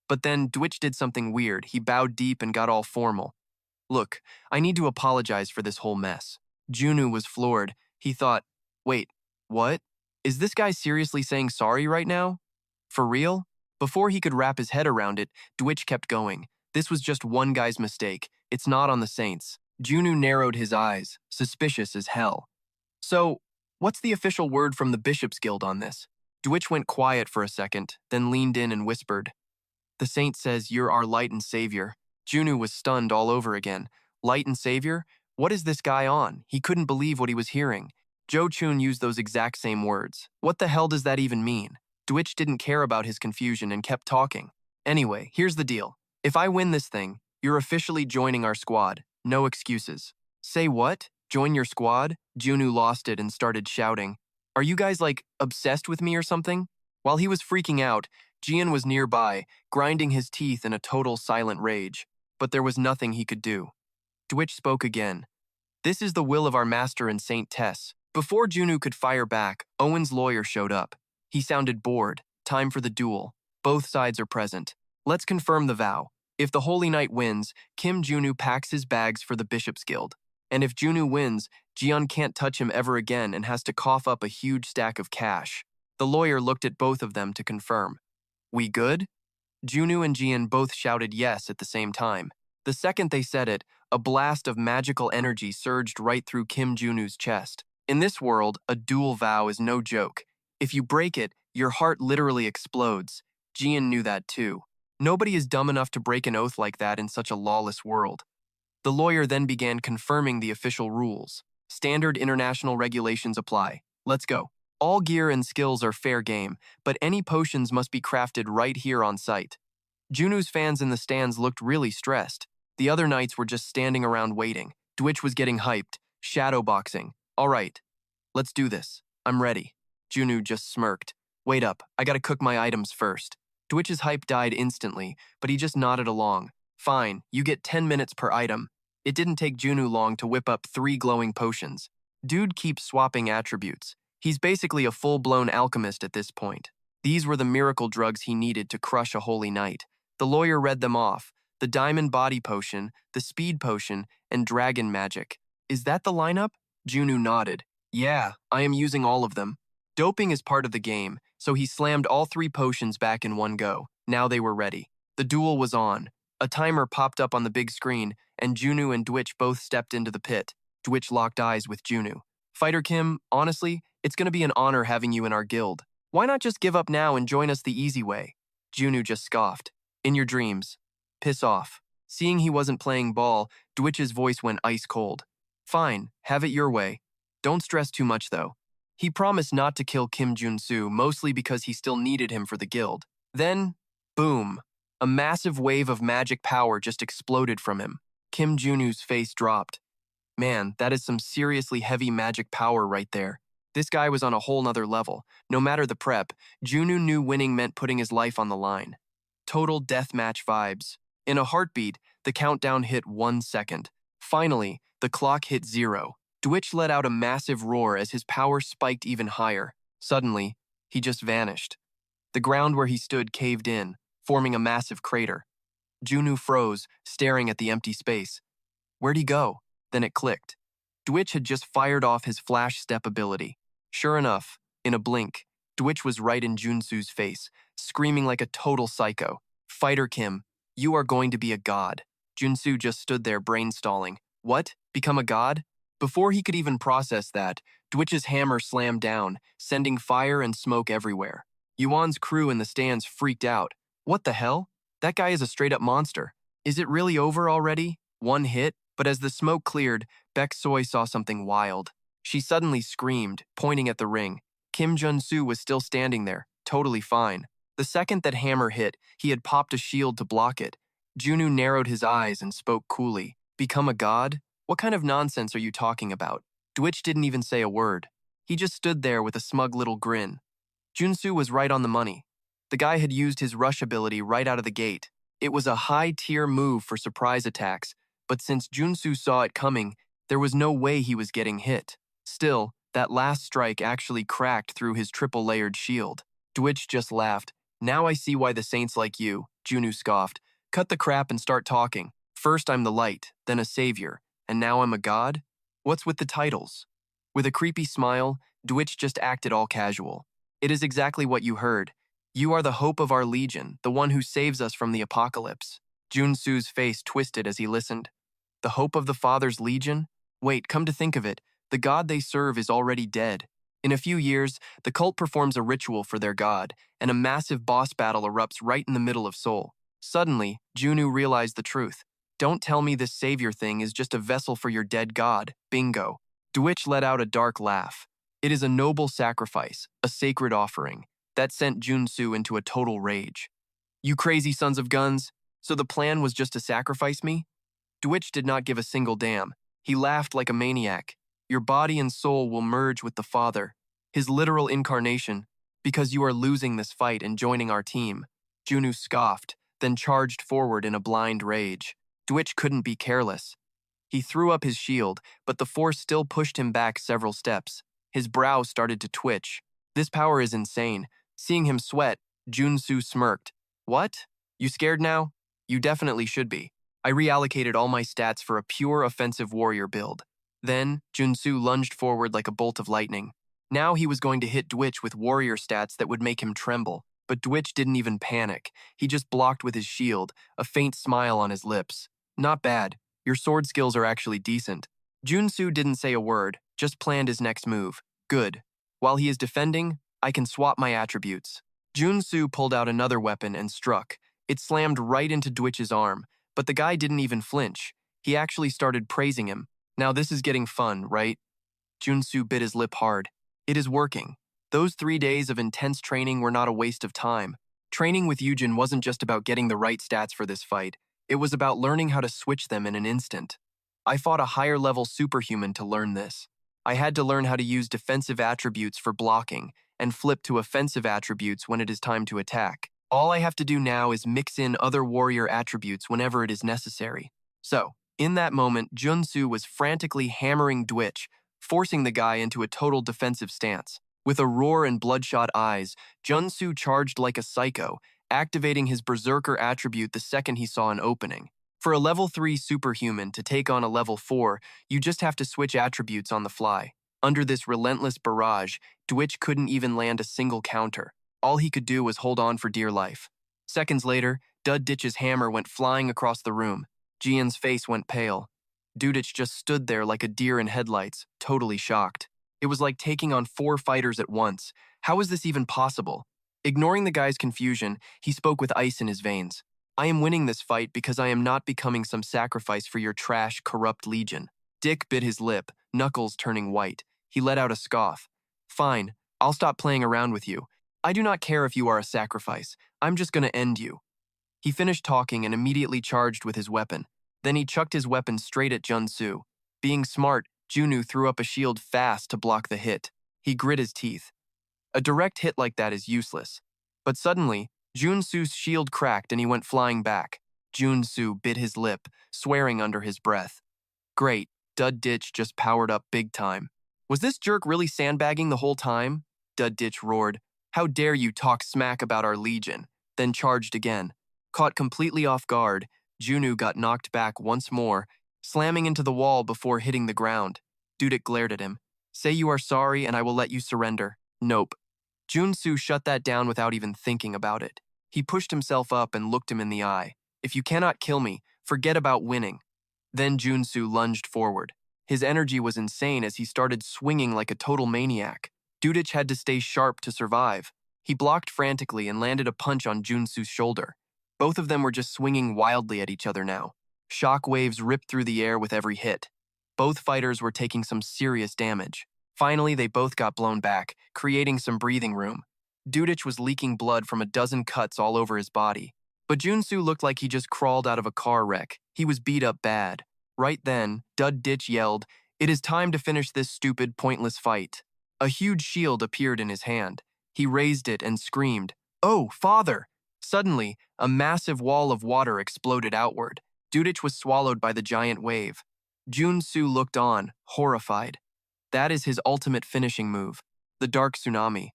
But then Dwitch did something weird. He bowed deep and got all formal. Look, I need to apologize for this whole mess. Junu was floored. He thought, wait, what? Is this guy seriously saying sorry right now? For real? Before he could wrap his head around it, Dwitch kept going. This was just one guy's mistake. It's not on the Saints. Junu narrowed his eyes, suspicious as hell. So, what's the official word from the Bishop's Guild on this? Dwitch went quiet for a second, then leaned in and whispered. The Saint says you're our light and savior. Junu was stunned all over again. Light and savior? What is this guy on? He couldn't believe what he was hearing. Jo Chun used those exact same words. What the hell does that even mean? Dwitch didn't care about his confusion and kept talking. Anyway, here's the deal. If I win this thing, you're officially joining our squad. No excuses. Say what? Join your squad? Junu lost it and started shouting. Are you guys like obsessed with me or something? While he was freaking out, Jian was nearby, grinding his teeth in a total silent rage. But there was nothing he could do. Dwitch spoke again. This is the will of our master and Saint Tess. Before Junu could fire back, Owen's lawyer showed up. He sounded bored. Time for the duel. Both sides are present. Let's confirm the vow. If the Holy Knight wins, Kim Junu packs his bags for the Bishop's Guild. And if Junu wins, Jian can't touch him ever again and has to cough up a huge stack of cash. The lawyer looked at both of them to confirm. We good? Junu and Jian both shouted yes at the same time. The second they said it, a blast of magical energy surged right through Kim Junu's chest. In this world, a duel vow is no joke. If you break it, your heart literally explodes. Jian knew that too. Nobody is dumb enough to break an oath like that in such a lawless world. The lawyer then began confirming the official rules. Standard international regulations apply. Let's go. All gear and skills are fair game, but any potions must be crafted right here on site. Junu's fans in the stands looked really stressed. The other knights were just standing around waiting. Dwitch was getting hyped. Shadowboxing. All right, let's do this. I'm ready. Junu just smirked. Wait up, I gotta cook my items first. Dwitch's hype died instantly, but he just nodded along. Fine, you get 10 minutes per item. It didn't take Junu long to whip up 3 glowing potions. Dude keeps swapping attributes. He's basically a full-blown alchemist at this point. These were the miracle drugs he needed to crush a holy knight. The lawyer read them off. The diamond body potion, the speed potion, and dragon magic. Is that the lineup? Junu nodded. Yeah, I am using all of them. Doping is part of the game, so he slammed all 3 potions back in one go. Now they were ready. The duel was on. A timer popped up on the big screen, and Junu and Dwitch both stepped into the pit. Dwitch locked eyes with Junu. Fighter Kim, honestly, it's gonna be an honor having you in our guild. Why not just give up now and join us the easy way? Junu just scoffed. In your dreams. Piss off. Seeing he wasn't playing ball, Dwitch's voice went ice cold. Fine, have it your way. Don't stress too much though. He promised not to kill Kim Jun Su, mostly because he still needed him for the guild. Then, boom. A massive wave of magic power just exploded from him. Kim Junu's face dropped. Man, that is some seriously heavy magic power right there. This guy was on a whole nother level. No matter the prep, Junu knew winning meant putting his life on the line. Total deathmatch vibes. In a heartbeat, the countdown hit 1 second. Finally, the clock hit 0. Dwitch let out a massive roar as his power spiked even higher. Suddenly, he just vanished. The ground where he stood caved in, forming a massive crater. Junu froze, staring at the empty space. Where'd he go? Then it clicked. Dwitch had just fired off his flash step ability. Sure enough, in a blink, Dwitch was right in Jun Su's face, screaming like a total psycho. Fighter Kim, you are going to be a god. Jun Su just stood there brainstalling. What? Become a god? Before he could even process that, Dwitch's hammer slammed down, sending fire and smoke everywhere. Yuan's crew in the stands freaked out. What the hell? That guy is a straight-up monster. Is it really over already? One hit? But as the smoke cleared, Baek Soy saw something wild. She suddenly screamed, pointing at the ring. Jun Su was still standing there, totally fine. The second that hammer hit, he had popped a shield to block it. Junu narrowed his eyes and spoke coolly. Become a god? What kind of nonsense are you talking about? Dwitch didn't even say a word. He just stood there with a smug little grin. Jun Su was right on the money. The guy had used his rush ability right out of the gate. It was a high-tier move for surprise attacks, but since Jun Su saw it coming, there was no way he was getting hit. Still, that last strike actually cracked through his triple-layered shield. Dwitch just laughed. Now I see why the saints like you, Junu scoffed. Cut the crap and start talking. First I'm the light, then a savior, and now I'm a god? What's with the titles? With a creepy smile, Dwitch just acted all casual. It is exactly what you heard. You are the hope of our legion, the one who saves us from the apocalypse. Jun Su's face twisted as he listened. The hope of the Father's legion? Wait, come to think of it, the god they serve is already dead. In a few years, the cult performs a ritual for their god, and a massive boss battle erupts right in the middle of Seoul. Suddenly, Junu realized the truth. Don't tell me this savior thing is just a vessel for your dead god. Bingo. Dwitch let out a dark laugh. It is a noble sacrifice, a sacred offering. That sent Jun Su into a total rage. You crazy sons of guns, so the plan was just to sacrifice me? Dwitch did not give a single damn. He laughed like a maniac. Your body and soul will merge with the Father, his literal incarnation, because you are losing this fight and joining our team. Junu scoffed, then charged forward in a blind rage. Dwitch couldn't be careless. He threw up his shield, but the force still pushed him back several steps. His brow started to twitch. This power is insane. Seeing him sweat, Jun Su smirked. What? You scared now? You definitely should be. I reallocated all my stats for a pure offensive warrior build. Then, Jun Su lunged forward like a bolt of lightning. Now he was going to hit Dwitch with warrior stats that would make him tremble. But Dwitch didn't even panic. He just blocked with his shield, a faint smile on his lips. Not bad. Your sword skills are actually decent. Jun Su didn't say a word, just planned his next move. Good. While he is defending, I can swap my attributes. Jun Su pulled out another weapon and struck. It slammed right into Dwitch's arm, but the guy didn't even flinch. He actually started praising him. Now this is getting fun, right? Jun Su bit his lip hard. It is working. Those 3 days of intense training were not a waste of time. Training with Yujin wasn't just about getting the right stats for this fight. It was about learning how to switch them in an instant. I fought a higher-level superhuman to learn this. I had to learn how to use defensive attributes for blocking and flip to offensive attributes when it is time to attack. All I have to do now is mix in other warrior attributes whenever it is necessary. So, in that moment, Jun Su was frantically hammering Dwitch, forcing the guy into a total defensive stance. With a roar and bloodshot eyes, Jun Su charged like a psycho, activating his berserker attribute the second he saw an opening. For a level 3 superhuman to take on a level 4, you just have to switch attributes on the fly. Under this relentless barrage, Dwitch couldn't even land a single counter. All he could do was hold on for dear life. Seconds later, Ditch's hammer went flying across the room. Jian's face went pale. Dudich just stood there like a deer in headlights, totally shocked. It was like taking on 4 fighters at once. How is this even possible? Ignoring the guy's confusion, he spoke with ice in his veins. I am winning this fight because I am not becoming some sacrifice for your trash, corrupt legion. Dick bit his lip, knuckles turning white. He let out a scoff. Fine, I'll stop playing around with you. I do not care if you are a sacrifice. I'm just gonna end you. He finished talking and immediately charged with his weapon. Then he chucked his weapon straight at Jun Su. Being smart, Junu threw up a shield fast to block the hit. He grit his teeth. A direct hit like that is useless. But suddenly, Jun Su's shield cracked and he went flying back. Jun Su bit his lip, swearing under his breath. Great, Ditch just powered up big time. Was this jerk really sandbagging the whole time? Ditch roared. How dare you talk smack about our legion? Then charged again. Caught completely off guard, Junu got knocked back once more, slamming into the wall before hitting the ground. Dudek glared at him. Say you are sorry and I will let you surrender. Nope. Jun Su shut that down without even thinking about it. He pushed himself up and looked him in the eye. If you cannot kill me, forget about winning. Then Jun Su lunged forward. His energy was insane as he started swinging like a total maniac. Dudich had to stay sharp to survive. He blocked frantically and landed a punch on Jun Su's shoulder. Both of them were just swinging wildly at each other now. Shock waves ripped through the air with every hit. Both fighters were taking some serious damage. Finally, they both got blown back, creating some breathing room. Dudich was leaking blood from a dozen cuts all over his body. But Jun Su looked like he just crawled out of a car wreck. He was beat up bad. Right then, Dud Ditch yelled, "It is time to finish this stupid, pointless fight." A huge shield appeared in his hand. He raised it and screamed, "Oh, father!" Suddenly, a massive wall of water exploded outward. Dudich was swallowed by the giant wave. Jun Su looked on, horrified. That is his ultimate finishing move, the Dark Tsunami.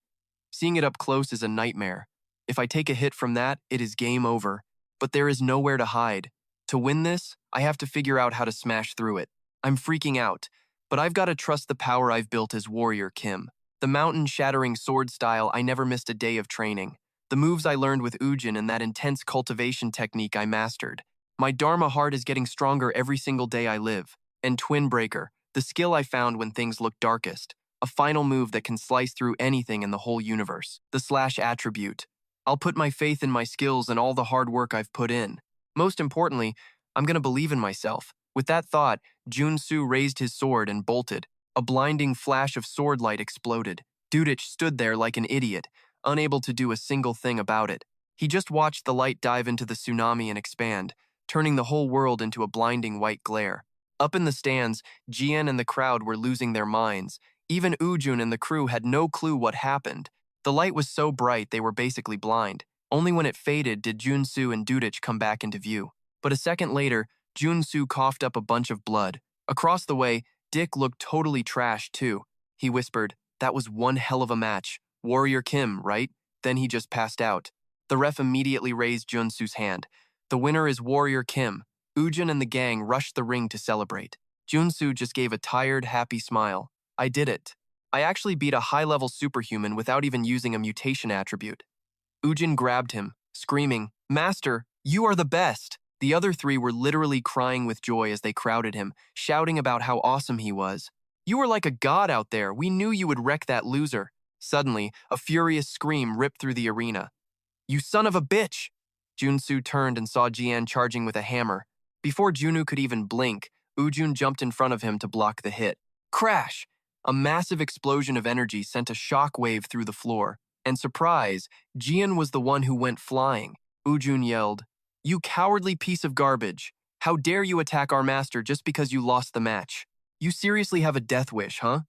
Seeing it up close is a nightmare. If I take a hit from that, it is game over. But there is nowhere to hide. To win this, I have to figure out how to smash through it. I'm freaking out, but I've got to trust the power I've built as Warrior Kim. The mountain-shattering sword style, I never missed a day of training. The moves I learned with Ujin and that intense cultivation technique I mastered. My Dharma heart is getting stronger every single day I live. And Twin Breaker, the skill I found when things look darkest. A final move that can slice through anything in the whole universe. The Slash attribute. I'll put my faith in my skills and all the hard work I've put in. Most importantly, I'm gonna believe in myself. With that thought, Jun Su raised his sword and bolted. A blinding flash of sword light exploded. Dudich stood there like an idiot, unable to do a single thing about it. He just watched the light dive into the tsunami and expand, turning the whole world into a blinding white glare. Up in the stands, Jian and the crowd were losing their minds. Even Ujun and the crew had no clue what happened. The light was so bright they were basically blind. Only when it faded did Jun Su and Dudich come back into view. But a second later, Jun Su coughed up a bunch of blood. Across the way, Dick looked totally trashed too. He whispered, "That was one hell of a match. Warrior Kim, right?" Then he just passed out. The ref immediately raised Jun Su's hand. "The winner is Warrior Kim." Ujin and the gang rushed the ring to celebrate. Jun Su just gave a tired, happy smile. "I did it. I actually beat a high-level superhuman without even using a mutation attribute." Ujin grabbed him, screaming, "Master, you are the best!" The other three were literally crying with joy as they crowded him, shouting about how awesome he was. "You were like a god out there. We knew you would wreck that loser." Suddenly, a furious scream ripped through the arena. "You son of a bitch!" Jun Su turned and saw Jian charging with a hammer. Before Junu could even blink, Ujun jumped in front of him to block the hit. Crash! A massive explosion of energy sent a shock wave through the floor. And surprise, Jian was the one who went flying. Ujun yelled, "You cowardly piece of garbage! How dare you attack our master just because you lost the match? You seriously have a death wish, huh?"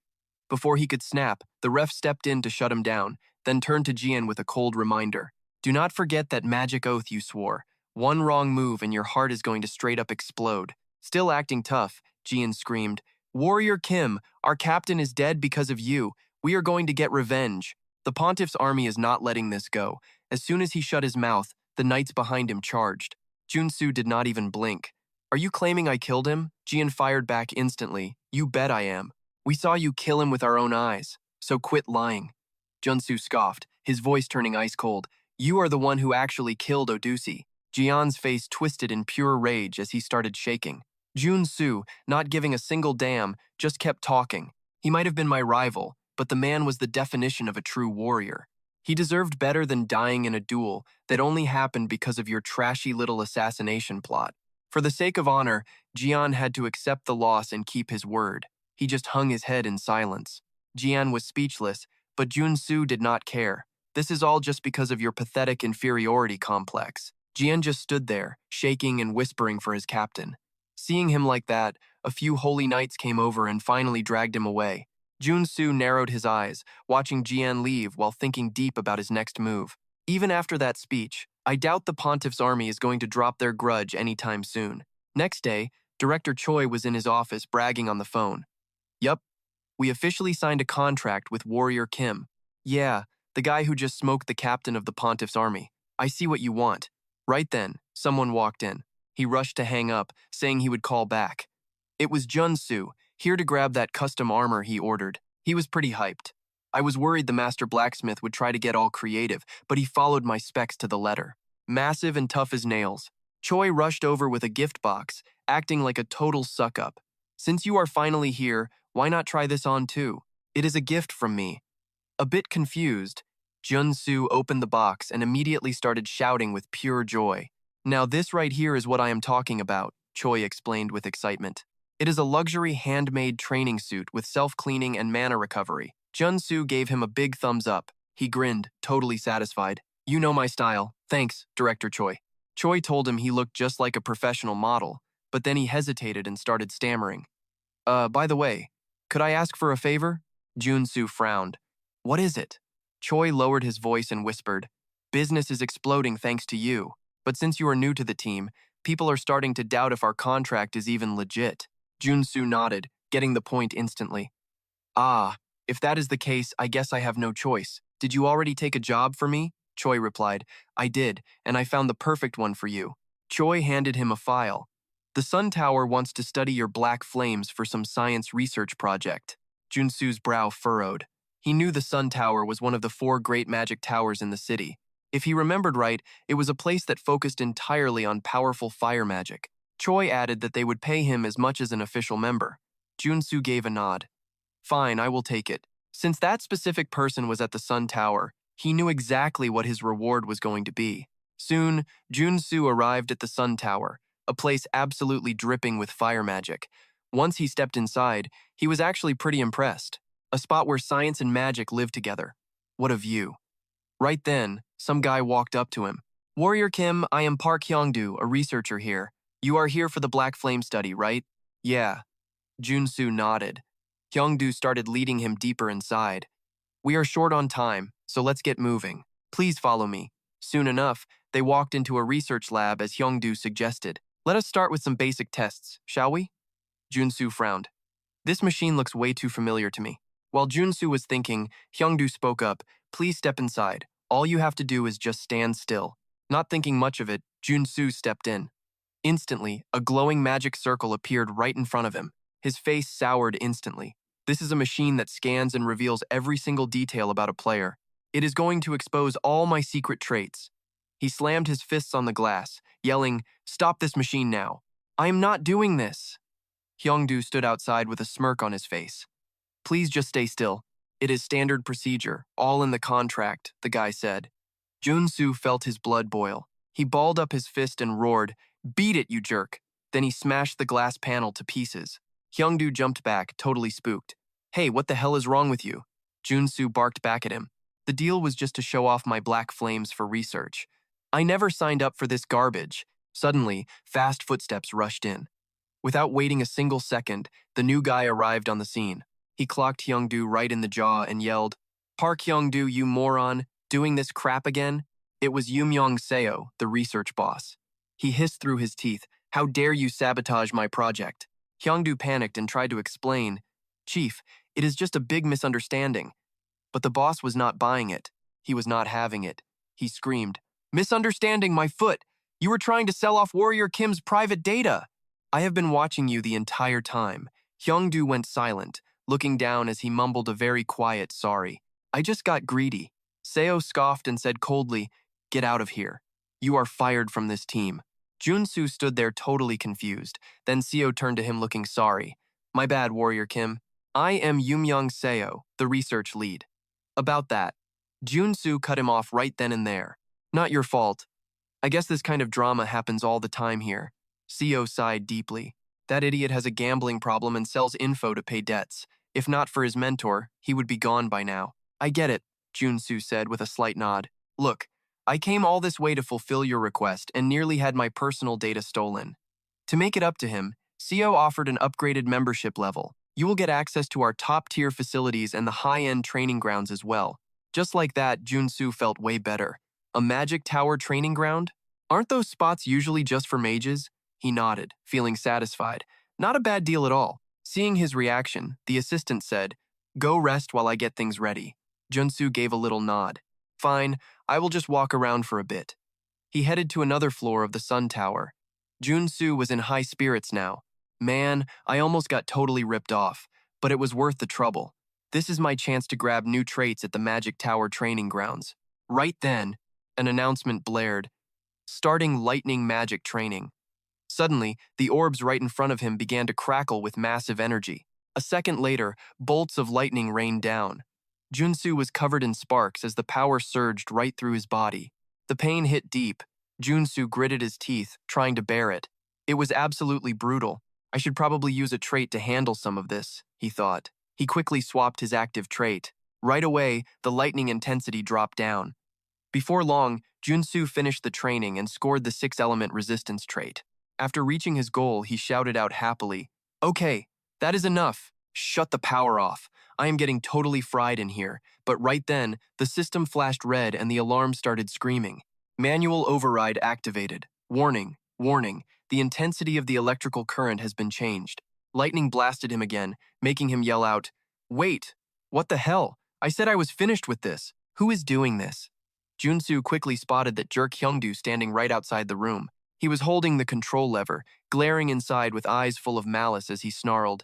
Before he could snap, the ref stepped in to shut him down, then turned to Jian with a cold reminder. "Do not forget that magic oath you swore. One wrong move and your heart is going to straight up explode." Still acting tough, Jian screamed, "Warrior Kim, our captain is dead because of you. We are going to get revenge." The Pontiff's army is not letting this go. As soon as he shut his mouth, the knights behind him charged. Jun Su did not even blink. "Are you claiming I killed him?" Jian fired back instantly. "You bet I am. We saw you kill him with our own eyes, so quit lying." Jun Su scoffed, his voice turning ice cold. "You are the one who actually killed Odusi." Jian's face twisted in pure rage as he started shaking. Jun Su, not giving a single damn, just kept talking. He might have been my rival, but the man was the definition of a true warrior. He deserved better than dying in a duel that only happened because of your trashy little assassination plot. For the sake of honor, Jian had to accept the loss and keep his word. He just hung his head in silence. Jian was speechless, but Jun Su did not care. "This is all just because of your pathetic inferiority complex." Jian just stood there, shaking and whispering for his captain. Seeing him like that, a few holy knights came over and finally dragged him away. Jun Su narrowed his eyes, watching Jian leave while thinking deep about his next move. Even after that speech, I doubt the Pontiff's army is going to drop their grudge anytime soon. Next day, Director Choi was in his office bragging on the phone. "Yup, we officially signed a contract with Warrior Kim." "Yeah, the guy who just smoked the captain of the Pontiff's army. I see what you want." Right then, someone walked in. He rushed to hang up, saying he would call back. It was Jun Su, here to grab that custom armor he ordered. He was pretty hyped. I was worried the master blacksmith would try to get all creative, but he followed my specs to the letter. Massive and tough as nails. Choi rushed over with a gift box, acting like a total suck-up. "Since you are finally here, why not try this on too? It is a gift from me." A bit confused, Jun Su opened the box and immediately started shouting with pure joy. Now this right here is what I am talking about, Choi explained with excitement. It is a luxury handmade training suit with self-cleaning and mana recovery. Jun Su gave him a big thumbs up. He grinned, totally satisfied. You know my style. Thanks, Director Choi. Choi told him he looked just like a professional model, but then he hesitated and started stammering. By the way, could I ask for a favor? Jun Su frowned. What is it? Choi lowered his voice and whispered, business is exploding thanks to you, but since you are new to the team, people are starting to doubt if our contract is even legit. Jun Su nodded, getting the point instantly. Ah, if that is the case, I guess I have no choice. Did you already take a job for me? Choi replied, I did, and I found the perfect one for you. Choi handed him a file. The Sun Tower wants to study your black flames for some science research project. Jun Su's brow furrowed. He knew the Sun Tower was one of the 4 great magic towers in the city. If he remembered right, it was a place that focused entirely on powerful fire magic. Choi added that they would pay him as much as an official member. Jun Su gave a nod. Fine, I will take it. Since that specific person was at the Sun Tower, he knew exactly what his reward was going to be. Soon, Jun Su arrived at the Sun Tower, a place absolutely dripping with fire magic. Once he stepped inside, he was actually pretty impressed. A spot where science and magic lived together. What a view. Right then, some guy walked up to him. Warrior Kim, I am Park Hyungdu, a researcher here. You are here for the Black Flame study, right? Yeah. Jun Su nodded. Hyungdu started leading him deeper inside. We are short on time, so let's get moving. Please follow me. Soon enough, they walked into a research lab as Hyungdu suggested. Let us start with some basic tests, shall we? Jun Su frowned. This machine looks way too familiar to me. While Jun Su was thinking, Hyungdu spoke up, please step inside. All you have to do is just stand still. Not thinking much of it, Jun Su stepped in. Instantly, a glowing magic circle appeared right in front of him. His face soured instantly. This is a machine that scans and reveals every single detail about a player. It is going to expose all my secret traits. He slammed his fists on the glass, yelling, Stop this machine now. I am not doing this. Hyungdu stood outside with a smirk on his face. Please just stay still. It is standard procedure, all in the contract, the guy said. Jun Su felt his blood boil. He balled up his fist and roared, Beat it, you jerk. Then he smashed the glass panel to pieces. Hyungdu jumped back, totally spooked. Hey, what the hell is wrong with you? Jun Su barked back at him. The deal was just to show off my black flames for research. I never signed up for this garbage. Suddenly, fast footsteps rushed in. Without waiting a single second, the new guy arrived on the scene. He clocked Hyungdu right in the jaw and yelled, Park Hyungdu, you moron, doing this crap again? It was Yoon Seo, the research boss. He hissed through his teeth, How dare you sabotage my project? Hyungdu panicked and tried to explain, Chief, it is just a big misunderstanding. But the boss was not buying it. He was not having it. He screamed, Misunderstanding my foot! You were trying to sell off Warrior Kim's private data! I have been watching you the entire time. Hyungdu went silent, looking down as he mumbled a very quiet sorry. I just got greedy. Seo scoffed and said coldly, Get out of here. You are fired from this team. Jun Su stood there totally confused. Then Seo turned to him looking sorry. My bad, Warrior Kim. I am Yoon Seo, the research lead. About that. Jun Su cut him off right then and there. Not your fault. I guess this kind of drama happens all the time here. Seo sighed deeply. That idiot has a gambling problem and sells info to pay debts. If not for his mentor, he would be gone by now. I get it, Jun Su said with a slight nod. Look, I came all this way to fulfill your request and nearly had my personal data stolen. To make it up to him, Seo offered an upgraded membership level. You will get access to our top-tier facilities and the high-end training grounds as well. Just like that, Jun Su felt way better. A magic tower training ground? Aren't those spots usually just for mages? He nodded, feeling satisfied. Not a bad deal at all. Seeing his reaction, the assistant said, Go rest while I get things ready. Jun Su gave a little nod. Fine, I will just walk around for a bit. He headed to another floor of the Sun Tower. Jun Su was in high spirits now. Man, I almost got totally ripped off, but it was worth the trouble. This is my chance to grab new traits at the Magic Tower training grounds. Right then, an announcement blared. Starting lightning magic training. Suddenly, the orbs right in front of him began to crackle with massive energy. A second later, bolts of lightning rained down. Jun Su was covered in sparks as the power surged right through his body. The pain hit deep. Jun Su gritted his teeth, trying to bear it. It was absolutely brutal. I should probably use a trait to handle some of this, he thought. He quickly swapped his active trait. Right away, the lightning intensity dropped down. Before long, Jun Su finished the training and scored the 6-element resistance trait. After reaching his goal, he shouted out happily, "Okay, that is enough. Shut the power off. I am getting totally fried in here." But right then, the system flashed red and the alarm started screaming. Manual override activated. Warning, warning, the intensity of the electrical current has been changed. Lightning blasted him again, making him yell out, "Wait, what the hell? I said I was finished with this. Who is doing this?" Jun Su quickly spotted that Jerk Hyungdu standing right outside the room. He was holding the control lever, glaring inside with eyes full of malice as he snarled,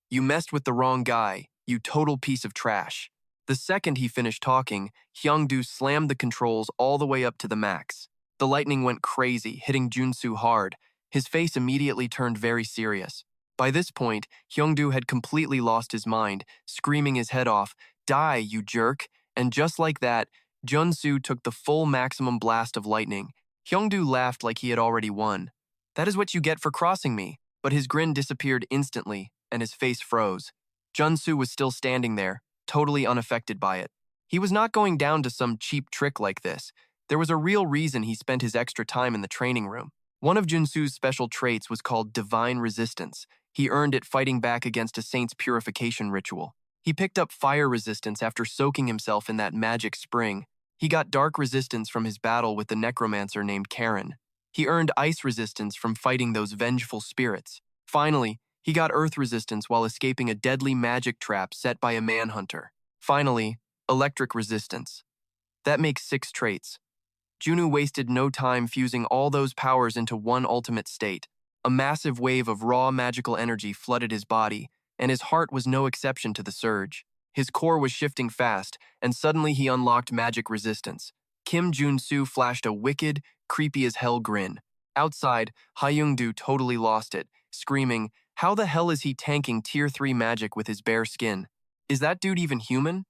"You messed with the wrong guy, you total piece of trash." The second he finished talking, Hyungdu slammed the controls all the way up to the max. The lightning went crazy, hitting Jun Su hard. His face immediately turned very serious. By this point, Hyungdu had completely lost his mind, screaming his head off, "Die, you jerk!" And just like that, Jun Su took the full maximum blast of lightning. Hyungdu laughed like he had already won. "That is what you get for crossing me." But his grin disappeared instantly, and his face froze. Jun Su was still standing there, totally unaffected by it. He was not going down to some cheap trick like this. There was a real reason he spent his extra time in the training room. One of Jun Su's special traits was called Divine Resistance. He earned it fighting back against a saint's purification ritual. He picked up fire resistance after soaking himself in that magic spring. He got dark resistance from his battle with the necromancer named Karen. He earned ice resistance from fighting those vengeful spirits. Finally, he got earth resistance while escaping a deadly magic trap set by a manhunter. Finally, electric resistance. That makes 6 traits. Junu wasted no time fusing all those powers into one ultimate state. A massive wave of raw magical energy flooded his body, and his heart was no exception to the surge. His core was shifting fast, and suddenly he unlocked magic resistance. Kim Jun-soo flashed a wicked, creepy-as-hell grin. Outside, Hyungdu totally lost it, screaming, "How the hell is he tanking Tier 3 magic with his bare skin? Is that dude even human?"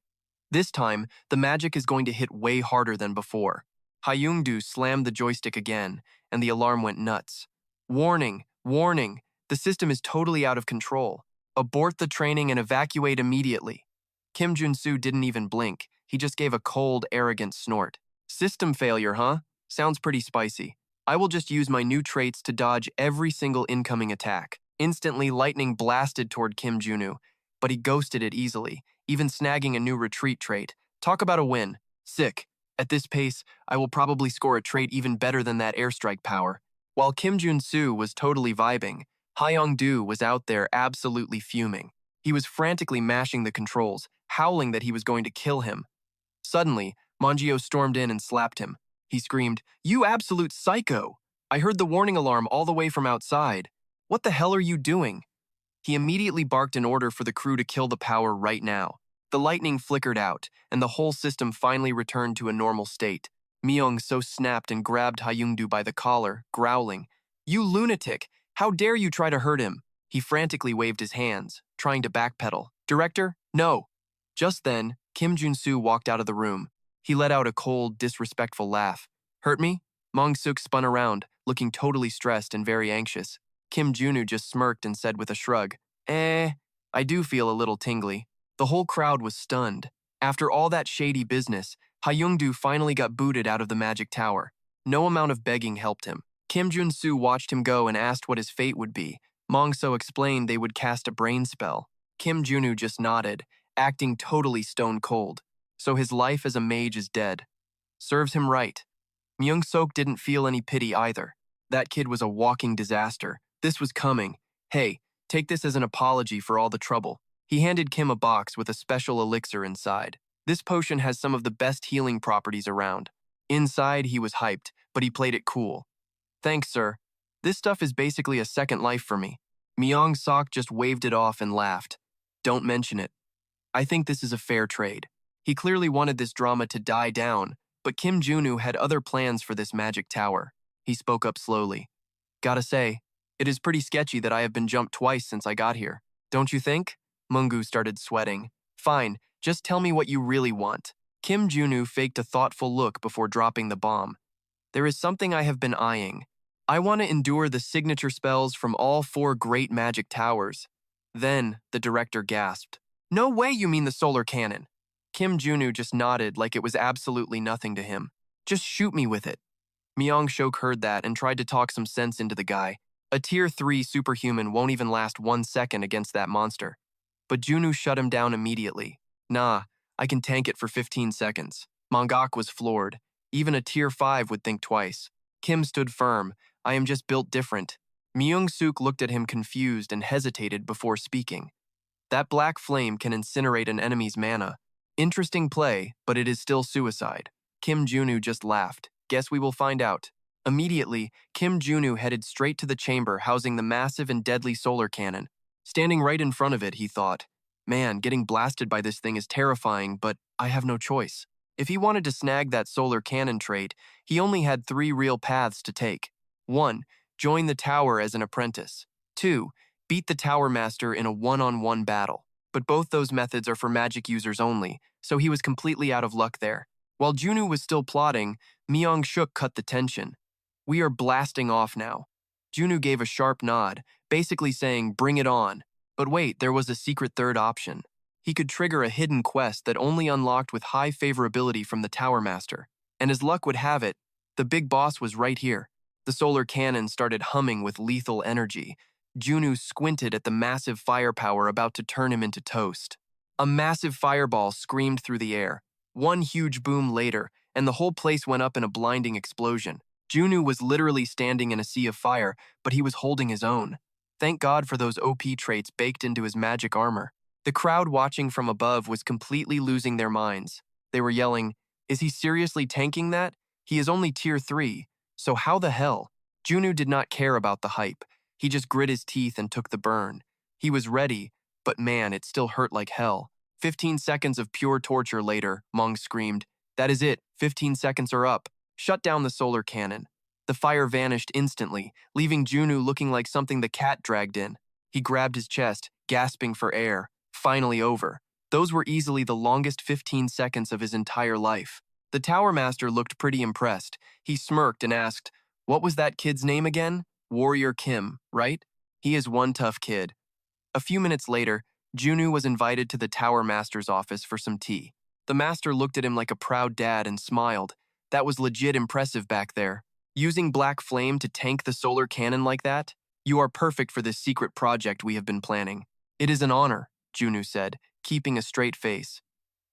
This time, the magic is going to hit way harder than before. Hyungdu slammed the joystick again, and the alarm went nuts. "Warning, warning, the system is totally out of control. Abort the training and evacuate immediately." Kim Jun-soo didn't even blink. He just gave a cold, arrogant snort. "System failure, huh? Sounds pretty spicy. I will just use my new traits to dodge every single incoming attack." Instantly, lightning blasted toward Kim Junu, but he ghosted it easily, even snagging a new retreat trait. Talk about a win. Sick. At this pace, I will probably score a trait even better than that airstrike power. While Kim Jun-soo was totally vibing, Hyung-do was out there absolutely fuming. He was frantically mashing the controls, howling that he was going to kill him. Suddenly, Manjio stormed in and slapped him. He screamed, "You absolute psycho! I heard the warning alarm all the way from outside. What the hell are you doing?" He immediately barked an order for the crew to kill the power right now. The lightning flickered out, and the whole system finally returned to a normal state. Myung-so snapped and grabbed Hyungdu by the collar, growling, "You lunatic! How dare you try to hurt him?" He frantically waved his hands, trying to backpedal. "Director, no!" Just then, Kim Jun-soo walked out of the room. He let out a cold, disrespectful laugh. "Hurt me?" Mong-suk spun around, looking totally stressed and very anxious. Kim Junu just smirked and said with a shrug, I do feel a little tingly." The whole crowd was stunned. After all that shady business, Hyungdu finally got booted out of the magic tower. No amount of begging helped him. Kim Jun-soo watched him go and asked what his fate would be. Mong-so explained they would cast a brain spell. Kim Junu just nodded, acting totally stone cold. So his life as a mage is dead. Serves him right. Myung-sok didn't feel any pity either. That kid was a walking disaster. This was coming. "Hey, take this as an apology for all the trouble." He handed Kim a box with a special elixir inside. This potion has some of the best healing properties around. Inside, he was hyped, but he played it cool. "Thanks, sir. This stuff is basically a second life for me." Myung-sok just waved it off and laughed. "Don't mention it. I think this is a fair trade." He clearly wanted this drama to die down, but Kim Junu had other plans for this magic tower. He spoke up slowly. "Gotta say, it is pretty sketchy that I have been jumped twice since I got here. Don't you think?" Mungu started sweating. "Fine, just tell me what you really want." Kim Junu faked a thoughtful look before dropping the bomb. There is something I have been eyeing. I want to endure the signature spells from all 4 great magic towers. Then, the director gasped. No way you mean the solar cannon. Kim Junu just nodded like it was absolutely nothing to him. Just shoot me with it. Myung-shok heard that and tried to talk some sense into the guy. A tier 3 superhuman won't even last 1 second against that monster. But Junu shut him down immediately. Nah, I can tank it for 15 seconds. Mangak was floored. Even a tier 5 would think twice. Kim stood firm. I am just built different. Myung-suk looked at him confused and hesitated before speaking. That black flame can incinerate an enemy's mana. Interesting play, but it is still suicide. Kim Junu just laughed. Guess we will find out. Immediately, Kim Junu headed straight to the chamber housing the massive and deadly solar cannon. Standing right in front of it, he thought, man, getting blasted by this thing is terrifying, but I have no choice. If he wanted to snag that solar cannon trait, he only had 3 real paths to take. 1. Join the tower as an apprentice. 2. Beat the tower master in a one-on-one battle. But both those methods are for magic users only, so he was completely out of luck there. While Junu was still plotting, Myung-shuk cut the tension. We are blasting off now. Junu gave a sharp nod, basically saying, bring it on. But wait, there was a secret third option. He could trigger a hidden quest that only unlocked with high favorability from the Tower Master. And as luck would have it, the big boss was right here. The solar cannon started humming with lethal energy. Junu squinted at the massive firepower about to turn him into toast. A massive fireball screamed through the air. One huge boom later, and the whole place went up in a blinding explosion. Junu was literally standing in a sea of fire, but he was holding his own. Thank God for those OP traits baked into his magic armor. The crowd watching from above was completely losing their minds. They were yelling, is he seriously tanking that? He is only tier 3, so how the hell? Junu did not care about the hype. He just grit his teeth and took the burn. He was ready, but man, it still hurt like hell. 15 seconds of pure torture later, Mong screamed, that is it, 15 seconds are up. Shut down the solar cannon. The fire vanished instantly, leaving Junu looking like something the cat dragged in. He grabbed his chest, gasping for air. Finally over. Those were easily the longest 15 seconds of his entire life. The Tower Master looked pretty impressed. He smirked and asked, what was that kid's name again? Warrior Kim, right? He is one tough kid. A few minutes later, Junu was invited to the Tower Master's office for some tea. The Master looked at him like a proud dad and smiled. That was legit impressive back there. Using black flame to tank the solar cannon like that? You are perfect for this secret project we have been planning. It is an honor, Junu said, keeping a straight face.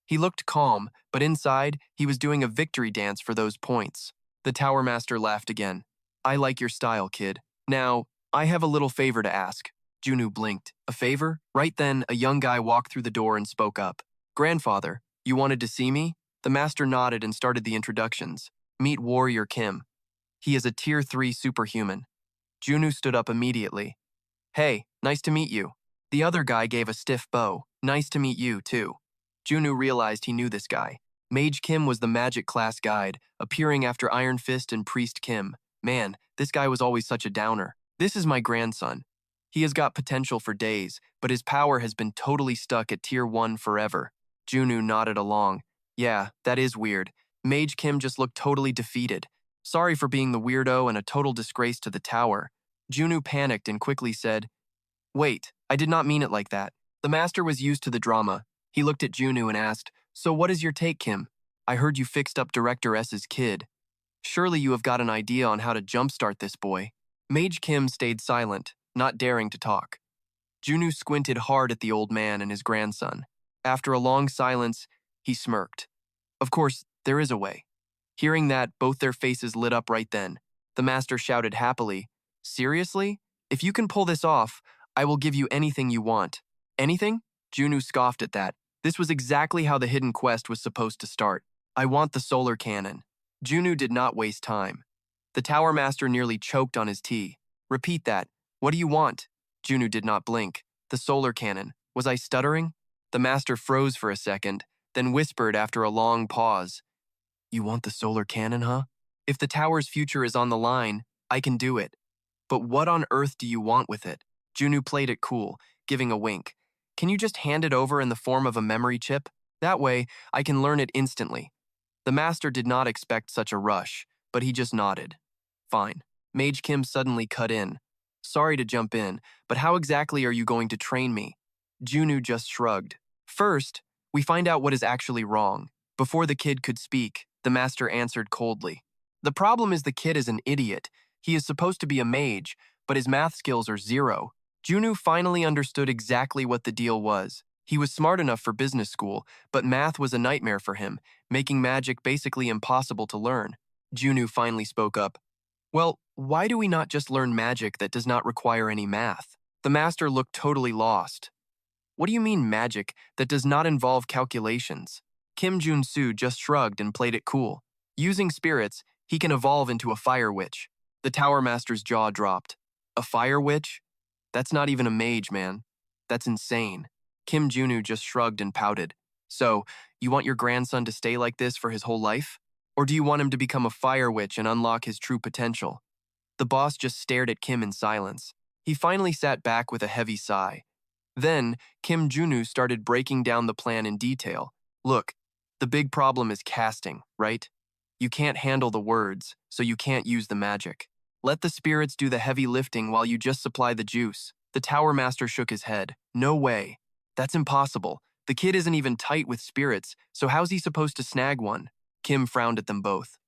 He looked calm, but inside, he was doing a victory dance for those points. The Tower Master laughed again. I like your style, kid. Now, I have a little favor to ask. Junu blinked. A favor? Right then, a young guy walked through the door and spoke up. Grandfather, you wanted to see me? The Master nodded and started the introductions. Meet Warrior Kim. He is a tier 3 superhuman. Junu stood up immediately. Hey, nice to meet you. The other guy gave a stiff bow. Nice to meet you, too. Junu realized he knew this guy. Mage Kim was the magic class guide, appearing after Iron Fist and Priest Kim. Man, this guy was always such a downer. This is my grandson. He has got potential for days, but his power has been totally stuck at tier 1 forever. Junu nodded along. Yeah, that is weird. Mage Kim just looked totally defeated. Sorry for being the weirdo and a total disgrace to the tower. Junu panicked and quickly said, wait, I did not mean it like that. The Master was used to the drama. He looked at Junu and asked, so what is your take, Kim? I heard you fixed up Director S's kid. Surely you have got an idea on how to jumpstart this boy. Mage Kim stayed silent, not daring to talk. Junu squinted hard at the old man and his grandson. After a long silence, he smirked. Of course, there is a way. Hearing that, both their faces lit up right then. The Master shouted happily, seriously? If you can pull this off, I will give you anything you want. Anything? Junu scoffed at that. This was exactly how the hidden quest was supposed to start. I want the solar cannon. Junu did not waste time. The Tower Master nearly choked on his tea. Repeat that. What do you want? Junu did not blink. The solar cannon. Was I stuttering? The Master froze for a second, then whispered after a long pause. You want the solar cannon, huh? If the tower's future is on the line, I can do it. But what on earth do you want with it? Junu played it cool, giving a wink. Can you just hand it over in the form of a memory chip? That way, I can learn it instantly. The Master did not expect such a rush, but he just nodded. Fine. Mage Kim suddenly cut in. Sorry to jump in, but how exactly are you going to train me? Junu just shrugged. First, we find out what is actually wrong. Before the kid could speak, the master answered coldly. The problem is the kid is an idiot. He is supposed to be a mage, but his math skills are 0. Junu finally understood exactly what the deal was. He was smart enough for business school, but math was a nightmare for him, making magic basically impossible to learn. Junu finally spoke up. Well, why do we not just learn magic that does not require any math? The master looked totally lost. What do you mean magic that does not involve calculations? Jun Su just shrugged and played it cool. Using spirits, he can evolve into a fire witch. The Tower Master's jaw dropped. A fire witch? That's not even a mage, man. That's insane. Junu just shrugged and pouted. So, you want your grandson to stay like this for his whole life? Or do you want him to become a fire witch and unlock his true potential? The boss just stared at Kim in silence. He finally sat back with a heavy sigh. Then, Junu started breaking down the plan in detail. Look, the big problem is casting, right? You can't handle the words, so you can't use the magic. Let the spirits do the heavy lifting while you just supply the juice. The Tower Master shook his head. No way. That's impossible. The kid isn't even tight with spirits, so how's he supposed to snag one? Kim frowned at them both.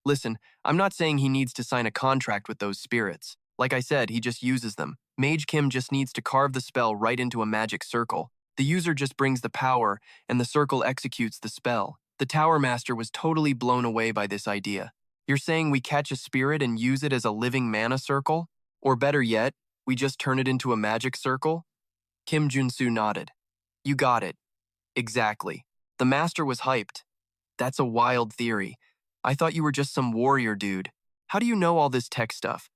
Listen, I'm not saying he needs to sign a contract with those spirits. Like I said, he just uses them. Mage Kim just needs to carve the spell right into a magic circle. The user just brings the power, and the circle executes the spell. The Tower Master was totally blown away by this idea. You're saying we catch a spirit and use it as a living mana circle? Or better yet, we just turn it into a magic circle? Jun Su nodded. You got it. Exactly. The Master was hyped. That's a wild theory. I thought you were just some warrior dude. How do you know all this tech stuff?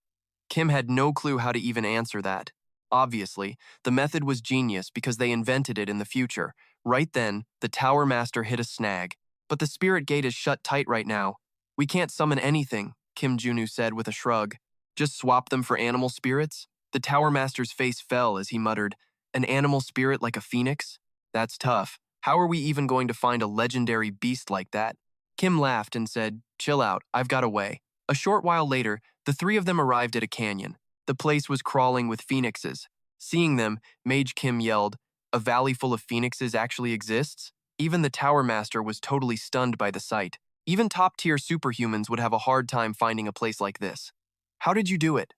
Kim had no clue how to even answer that. Obviously, the method was genius because they invented it in the future. Right then, the Tower Master hit a snag. But the spirit gate is shut tight right now. We can't summon anything, Junu said with a shrug. Just swap them for animal spirits? The Tower Master's face fell as he muttered, an animal spirit like a phoenix? That's tough. How are we even going to find a legendary beast like that? Kim laughed and said, chill out, I've got a way. A short while later, the three of them arrived at a canyon. The place was crawling with phoenixes. Seeing them, Mage Kim yelled, a valley full of phoenixes actually exists? Even the Tower Master was totally stunned by the sight. Even top-tier superhumans would have a hard time finding a place like this. How did you do it?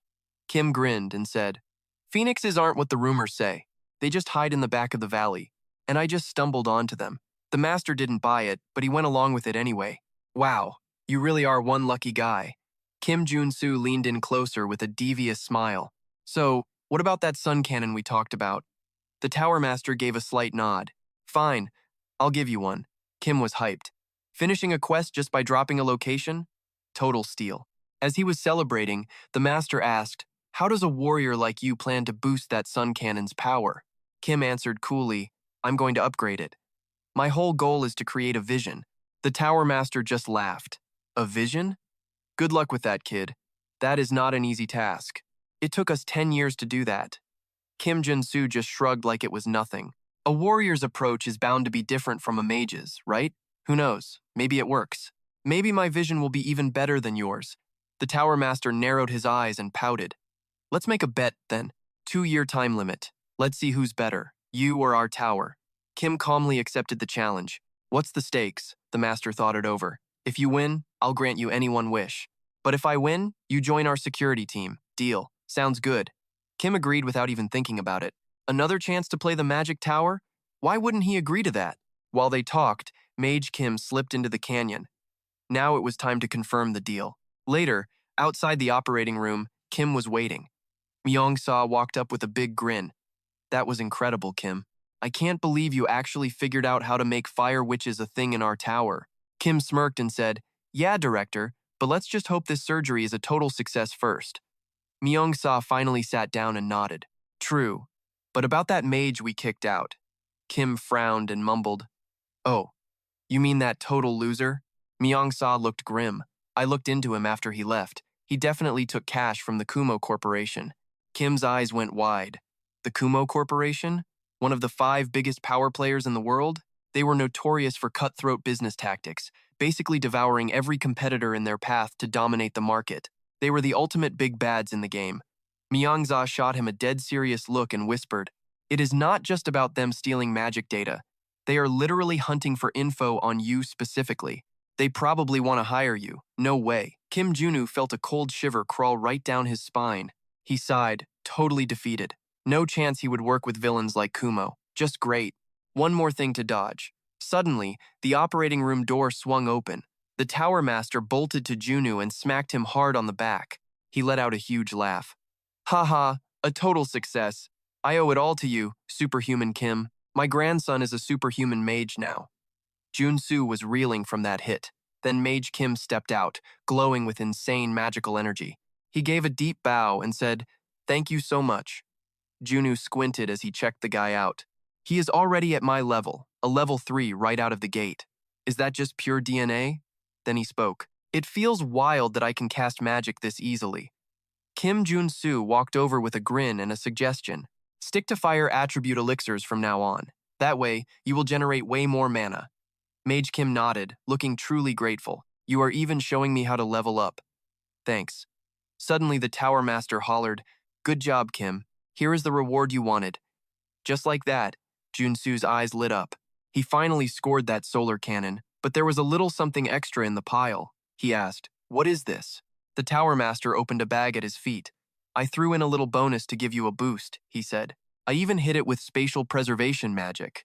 Kim grinned and said, phoenixes aren't what the rumors say. They just hide in the back of the valley. And I just stumbled onto them. The Master didn't buy it, but he went along with it anyway. Wow, you really are one lucky guy. Jun Su leaned in closer with a devious smile. So, what about that sun cannon we talked about? The Tower Master gave a slight nod. Fine, I'll give you one. Kim was hyped. Finishing a quest just by dropping a location? Total steal. As he was celebrating, the Master asked, how does a warrior like you plan to boost that sun cannon's power? Kim answered coolly, I'm going to upgrade it. My whole goal is to create a vision. The Tower Master just laughed. A vision? Good luck with that, kid. That is not an easy task. It took us 10 years to do that. Jun Su just shrugged like it was nothing. A warrior's approach is bound to be different from a mage's, right? Who knows? Maybe it works. Maybe my vision will be even better than yours. The Tower Master narrowed his eyes and pouted. Let's make a bet, then. 2-year time limit. Let's see who's better, you or our tower. Kim calmly accepted the challenge. What's the stakes? The Master thought it over. If you win, I'll grant you any one wish. But if I win, you join our security team. Deal. Sounds good. Kim agreed without even thinking about it. Another chance to play the Magic Tower? Why wouldn't he agree to that? While they talked, Mage Kim slipped into the canyon. Now it was time to confirm the deal. Later, outside the operating room, Kim was waiting. Myung-sa walked up with a big grin. That was incredible, Kim. I can't believe you actually figured out how to make fire witches a thing in our tower. Kim smirked and said, yeah, director, but let's just hope this surgery is a total success first. Myung-sa finally sat down and nodded. True, but about that mage we kicked out. Kim frowned and mumbled, oh, you mean that total loser? Myung-sa looked grim. I looked into him after he left. He definitely took cash from the Kumo Corporation. Kim's eyes went wide. The Kumo Corporation? One of the 5 biggest power players in the world? They were notorious for cutthroat business tactics, basically devouring every competitor in their path to dominate the market. They were the ultimate big bads in the game. Myangza shot him a dead serious look and whispered, "It is not just about them stealing magic data. They are literally hunting for info on you specifically. They probably want to hire you. No way." Kim Junu felt a cold shiver crawl right down his spine. He sighed, totally defeated. No chance he would work with villains like Kumo. Just great. One more thing to dodge. Suddenly, the operating room door swung open. The Tower Master bolted to Junu and smacked him hard on the back. He let out a huge laugh. "Haha, a total success. I owe it all to you, superhuman Kim. My grandson is a superhuman mage now." Jun Su was reeling from that hit. Then Mage Kim stepped out, glowing with insane magical energy. He gave a deep bow and said, "Thank you so much." Junu squinted as he checked the guy out. "He is already at my level, a level 3 right out of the gate. Is that just pure DNA?" Then he spoke. "It feels wild that I can cast magic this easily." Kim Jun Su walked over with a grin and a suggestion. "Stick to fire attribute elixirs from now on. That way, you will generate way more mana." Mage Kim nodded, looking truly grateful. "You are even showing me how to level up." "Thanks." Suddenly the Tower Master hollered, "Good job, Kim. Here is the reward you wanted." Just like that, Jun Su's eyes lit up. He finally scored that solar cannon, but there was a little something extra in the pile. He asked, "What is this?" The Tower Master opened a bag at his feet. "I threw in a little bonus to give you a boost," he said. "I even hit it with spatial preservation magic."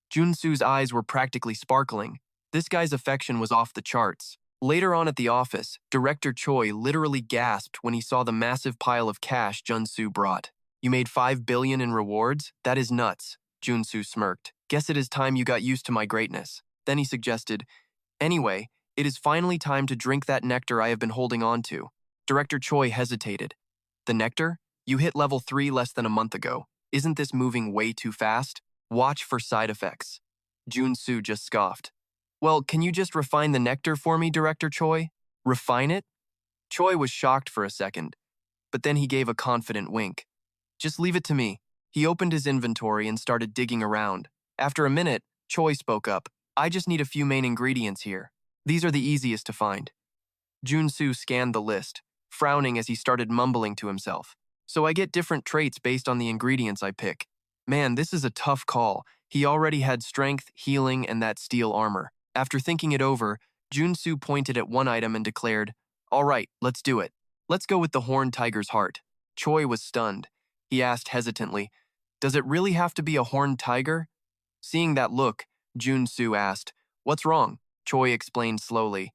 Jun Su's eyes were practically sparkling. This guy's affection was off the charts. Later on at the office, Director Choi literally gasped when he saw the massive pile of cash Jun Su brought. "You made 5 billion in rewards? That is nuts," Jun Su smirked. "Guess it is time you got used to my greatness." Then he suggested, "Anyway, it is finally time to drink that nectar I have been holding on to." Director Choi hesitated. "The nectar? You hit level 3 less than a month ago. Isn't this moving way too fast? Watch for side effects." Jun Su just scoffed. "Well, can you just refine the nectar for me, Director Choi?" "Refine it?" Choi was shocked for a second, but then he gave a confident wink. "Just leave it to me." He opened his inventory and started digging around. After a minute, Choi spoke up. "I just need a few main ingredients here. These are the easiest to find." Jun Su scanned the list, frowning as he started mumbling to himself. "So I get different traits based on the ingredients I pick. Man, this is a tough call. He already had strength, healing, and that steel armor." After thinking it over, Jun Su pointed at one item and declared, "All right, let's do it. Let's go with the horned tiger's heart." Choi was stunned. He asked hesitantly, "Does it really have to be a horned tiger?" Seeing that look, Jun Su asked, "What's wrong?" Choi explained slowly,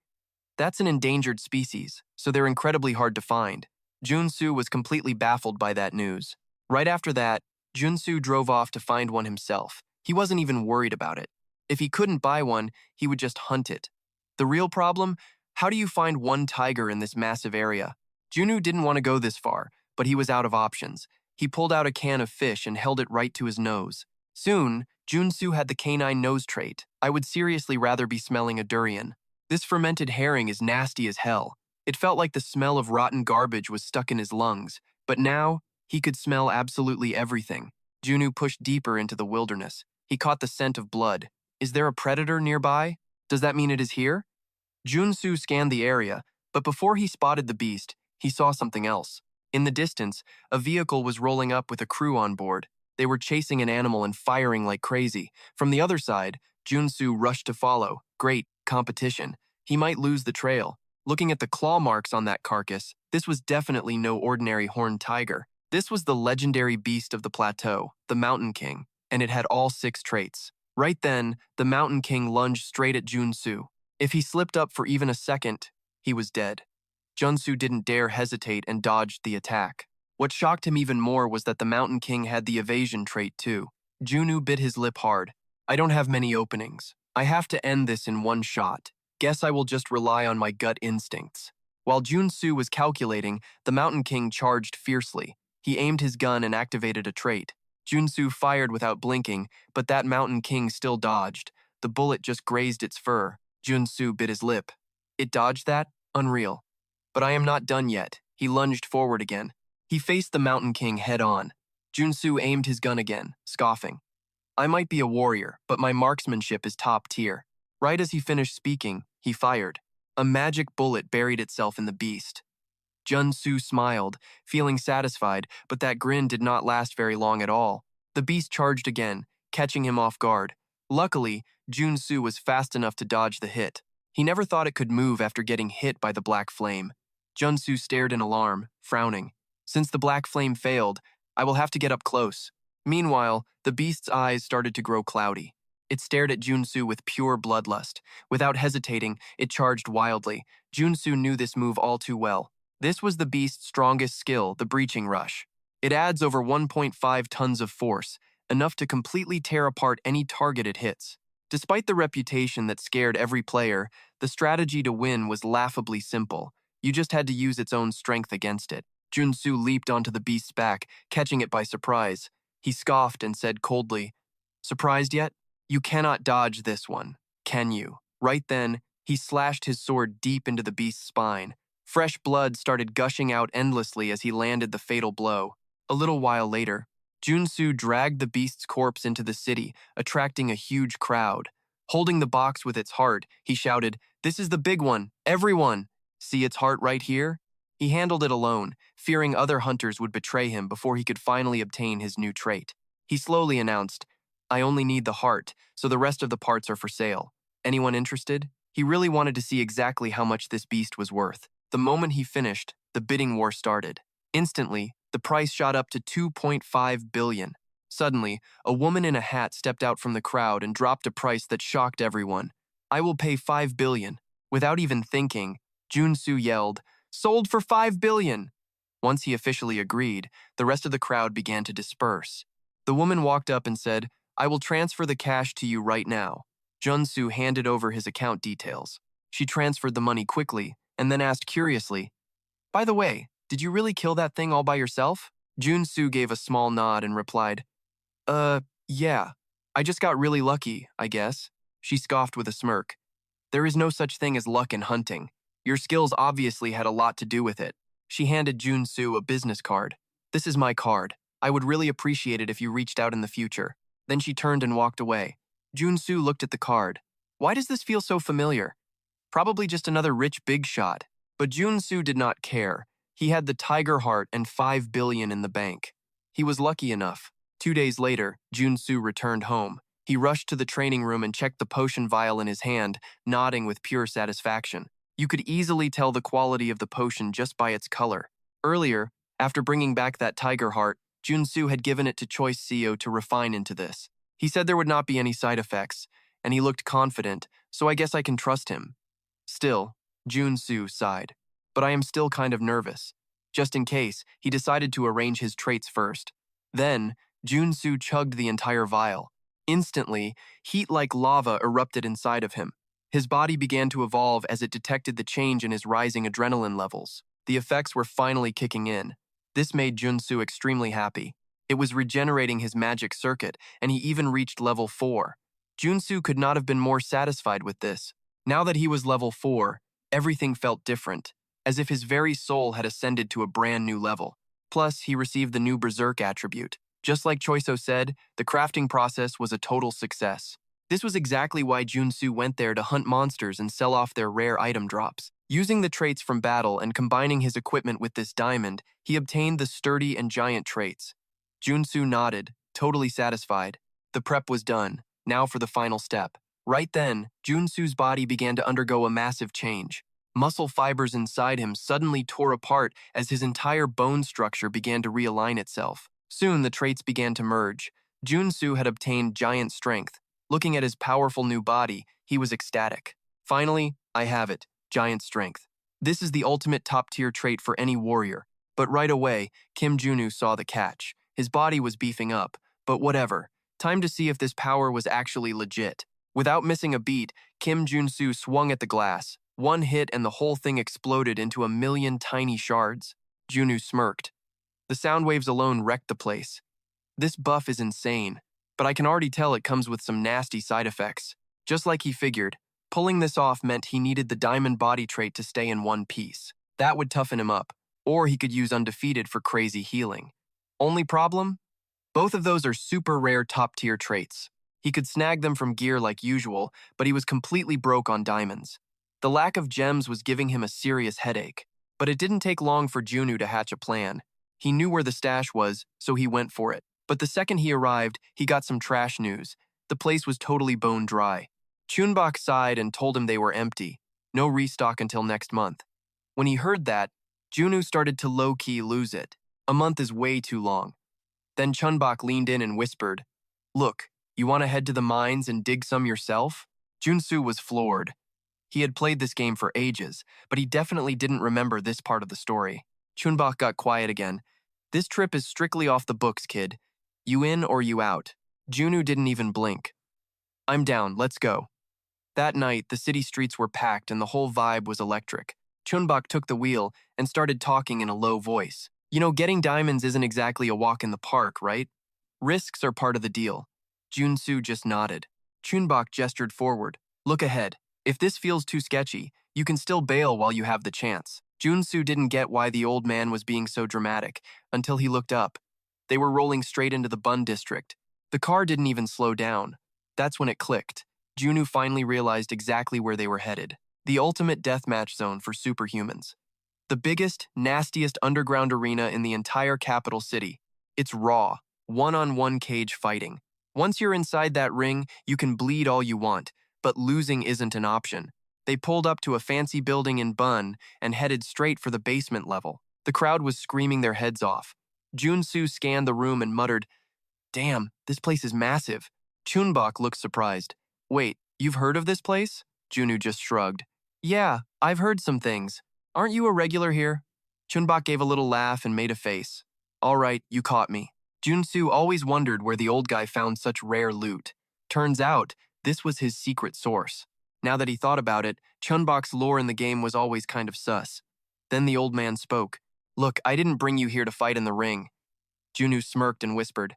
"That's an endangered species, so they're incredibly hard to find." Jun Su was completely baffled by that news. Right after that, Jun Su drove off to find one himself. He wasn't even worried about it. If he couldn't buy one, he would just hunt it. The real problem? How do you find one tiger in this massive area? Junu didn't want to go this far, but he was out of options. He pulled out a can of fish and held it right to his nose. Soon, Jun Su had the canine nose trait. I would seriously rather be smelling a durian. This fermented herring is nasty as hell. It felt like the smell of rotten garbage was stuck in his lungs, but now, he could smell absolutely everything. Junu pushed deeper into the wilderness. He caught the scent of blood. Is there a predator nearby? Does that mean it is here? Jun Su scanned the area, but before he spotted the beast, he saw something else. In the distance, a vehicle was rolling up with a crew on board. They were chasing an animal and firing like crazy. From the other side, Jun Su rushed to follow. Great, competition. He might lose the trail. Looking at the claw marks on that carcass, this was definitely no ordinary horned tiger. This was the legendary beast of the plateau, the Mountain King, and it had all 6 traits. Right then, the Mountain King lunged straight at Jun Su. If he slipped up for even a second, he was dead. Jun Su didn't dare hesitate and dodged the attack. What shocked him even more was that the Mountain King had the evasion trait too. Junu bit his lip hard. "I don't have many openings. I have to end this in one shot. Guess I will just rely on my gut instincts." While Jun Su was calculating, the Mountain King charged fiercely. He aimed his gun and activated a trait. Jun Su fired without blinking, but that Mountain King still dodged. The bullet just grazed its fur. Jun Su bit his lip. It dodged that? Unreal. But I am not done yet. He lunged forward again. He faced the Mountain King head on. Jun Su aimed his gun again, scoffing. I might be a warrior, but my marksmanship is top tier. Right as he finished speaking, he fired. A magic bullet buried itself in the beast. Jun Su smiled, feeling satisfied, but that grin did not last very long at all. The beast charged again, catching him off guard. Luckily, Jun Su was fast enough to dodge the hit. He never thought it could move after getting hit by the black flame. Jun Su stared in alarm, frowning. Since the black flame failed, I will have to get up close. Meanwhile, the beast's eyes started to grow cloudy. It stared at Jun Su with pure bloodlust. Without hesitating, it charged wildly. Jun Su knew this move all too well. This was the beast's strongest skill, the breaching rush. It adds over 1.5 tons of force, enough to completely tear apart any target it hits. Despite the reputation that scared every player, the strategy to win was laughably simple. You just had to use its own strength against it. Jun Su leaped onto the beast's back, catching it by surprise. He scoffed and said coldly, "Surprised yet? You cannot dodge this one, can you?" Right then, he slashed his sword deep into the beast's spine. Fresh blood started gushing out endlessly as he landed the fatal blow. A little while later, Jun Su dragged the beast's corpse into the city, attracting a huge crowd. Holding the box with its heart, he shouted, "This is the big one, everyone! See its heart right here?" He handled it alone, fearing other hunters would betray him before he could finally obtain his new trait. He slowly announced, "I only need the heart, so the rest of the parts are for sale. Anyone interested?" He really wanted to see exactly how much this beast was worth. The moment he finished, the bidding war started. Instantly, the price shot up to 2.5 billion. Suddenly, a woman in a hat stepped out from the crowd and dropped a price that shocked everyone. "I will pay 5 billion. Without even thinking, Jun Su yelled, "Sold for 5 billion. Once he officially agreed, the rest of the crowd began to disperse. The woman walked up and said, "I will transfer the cash to you right now." Jun Su handed over his account details. She transferred the money quickly and then asked curiously, "By the way, did you really kill that thing all by yourself?" Jun Su gave a small nod and replied, Yeah. I just got really lucky, I guess." She scoffed with a smirk. "There is no such thing as luck in hunting. Your skills obviously had a lot to do with it." She handed Jun Su a business card. "This is my card. I would really appreciate it if you reached out in the future." Then she turned and walked away. Jun Su looked at the card. Why does this feel so familiar? Probably just another rich big shot. But Jun Su did not care. He had the tiger heart and 5 billion in the bank. He was lucky enough. 2 days later, Jun Su returned home. He rushed to the training room and checked the potion vial in his hand, nodding with pure satisfaction. You could easily tell the quality of the potion just by its color. Earlier, after bringing back that tiger heart, Jun Su had given it to Choice CEO to refine into this. He said there would not be any side effects, and he looked confident, so I guess I can trust him. Still, Jun Su sighed. But I am still kind of nervous. Just in case, he decided to arrange his traits first. Then, Jun Su chugged the entire vial. Instantly, heat like lava erupted inside of him. His body began to evolve as it detected the change in his rising adrenaline levels. The effects were finally kicking in. This made Jun Su extremely happy. It was regenerating his magic circuit, and he even reached level 4. Jun Su could not have been more satisfied with this. Now that he was level 4, everything felt different, as if his very soul had ascended to a brand new level. Plus, he received the new Berserk attribute. Just like Choiso said, the crafting process was a total success. This was exactly why Jun Su went there to hunt monsters and sell off their rare item drops. Using the traits from battle and combining his equipment with this diamond, he obtained the sturdy and giant traits. Jun Su nodded, totally satisfied. The prep was done. Now for the final step. Right then, Jun Su's body began to undergo a massive change. Muscle fibers inside him suddenly tore apart as his entire bone structure began to realign itself. Soon, the traits began to merge. Jun Su had obtained giant strength. Looking at his powerful new body, he was ecstatic. Finally, I have it, giant strength. This is the ultimate top-tier trait for any warrior. But right away, Kim Junu saw the catch. His body was beefing up, but whatever. Time to see if this power was actually legit. Without missing a beat, Kim Jun-Su swung at the glass. One hit and the whole thing exploded into a million tiny shards. Junu smirked. The sound waves alone wrecked the place. This buff is insane, but I can already tell it comes with some nasty side effects. Just like he figured, pulling this off meant he needed the diamond body trait to stay in one piece. That would toughen him up, or he could use undefeated for crazy healing. Only problem? Both of those are super rare top-tier traits. He could snag them from gear like usual, but he was completely broke on diamonds. The lack of gems was giving him a serious headache. But it didn't take long for Junu to hatch a plan. He knew where the stash was, so he went for it. But the second he arrived, he got some trash news. The place was totally bone dry. Chunbok sighed and told him they were empty. No restock until next month. When he heard that, Junu started to low-key lose it. A month is way too long. Then Chunbok leaned in and whispered, "Look, you want to head to the mines and dig some yourself?" Jun Su was floored. He had played this game for ages, but he definitely didn't remember this part of the story. Chunbok got quiet again. "This trip is strictly off the books, kid. You in or you out?" Junu didn't even blink. "I'm down, let's go." That night, the city streets were packed and the whole vibe was electric. Chunbok took the wheel and started talking in a low voice. "You know, getting diamonds isn't exactly a walk in the park, right? Risks are part of the deal." Jun Su just nodded. Chunbok gestured forward. "Look ahead. If this feels too sketchy, you can still bail while you have the chance." Jun Su didn't get why the old man was being so dramatic until he looked up. They were rolling straight into the Bun district. The car didn't even slow down. That's when it clicked. Junu finally realized exactly where they were headed. The ultimate deathmatch zone for superhumans. The biggest, nastiest underground arena in the entire capital city. It's raw, one-on-one cage fighting. Once you're inside that ring, you can bleed all you want, but losing isn't an option. They pulled up to a fancy building in Bun and headed straight for the basement level. The crowd was screaming their heads off. Jun Su scanned the room and muttered, "Damn, this place is massive." Chunbok looked surprised. "Wait, you've heard of this place?" Junu just shrugged. "Yeah, I've heard some things. Aren't you a regular here?" Chunbok gave a little laugh and made a face. "All right, you caught me." Jun Su always wondered where the old guy found such rare loot. Turns out, this was his secret source. Now that he thought about it, Chunbok's lore in the game was always kind of sus. Then the old man spoke. "Look, I didn't bring you here to fight in the ring." Junu smirked and whispered,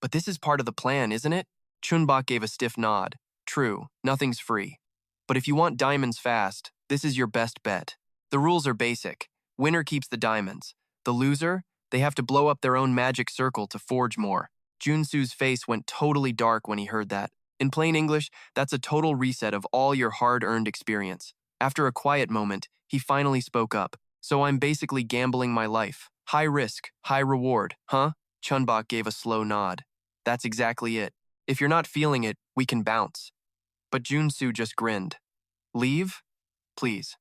"But this is part of the plan, isn't it?" Chunbok gave a stiff nod. "True, nothing's free. But if you want diamonds fast, this is your best bet. The rules are basic. Winner keeps the diamonds. The loser, they have to blow up their own magic circle to forge more." Jun Su's face went totally dark when he heard that. In plain English, that's a total reset of all your hard-earned experience. After a quiet moment, he finally spoke up. "So I'm basically gambling my life. High risk, high reward, huh?" Chunbok gave a slow nod. "That's exactly it. If you're not feeling it, we can bounce." But Jun Su just grinned. "Leave? Please.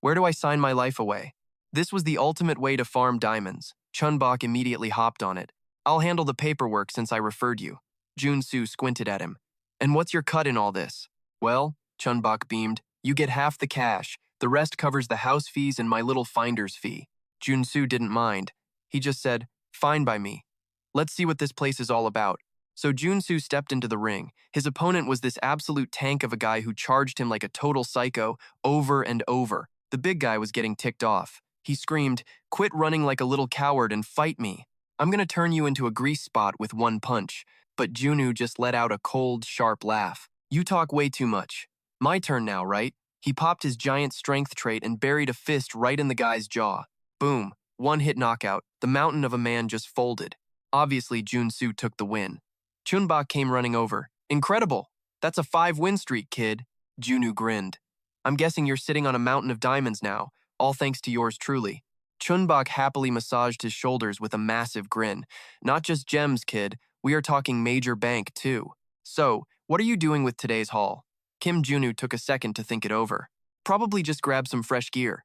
Where do I sign my life away?" This was the ultimate way to farm diamonds. Chunbok immediately hopped on it. "I'll handle the paperwork since I referred you." Jun Su squinted at him. "And what's your cut in all this?" "Well," Chunbok beamed, "you get half the cash. The rest covers the house fees and my little finder's fee." Jun Su didn't mind. He just said, "Fine by me. Let's see what this place is all about." So Jun Su stepped into the ring. His opponent was this absolute tank of a guy who charged him like a total psycho over and over. The big guy was getting ticked off. He screamed, "Quit running like a little coward and fight me. I'm gonna turn you into a grease spot with one punch." But Junu just let out a cold, sharp laugh. "You talk way too much. My turn now, right?" He popped his giant strength trait and buried a fist right in the guy's jaw. Boom, one-hit knockout. The mountain of a man just folded. Obviously, Jun Su took the win. Chunbok came running over. "Incredible! That's a 5-win streak, kid." Junu grinned. "I'm guessing you're sitting on a mountain of diamonds now, all thanks to yours truly." Chunbok happily massaged his shoulders with a massive grin. "Not just gems, kid. We are talking major bank, too. So, what are you doing with today's haul?" Kim Junu took a second to think it over. "Probably just grab some fresh gear."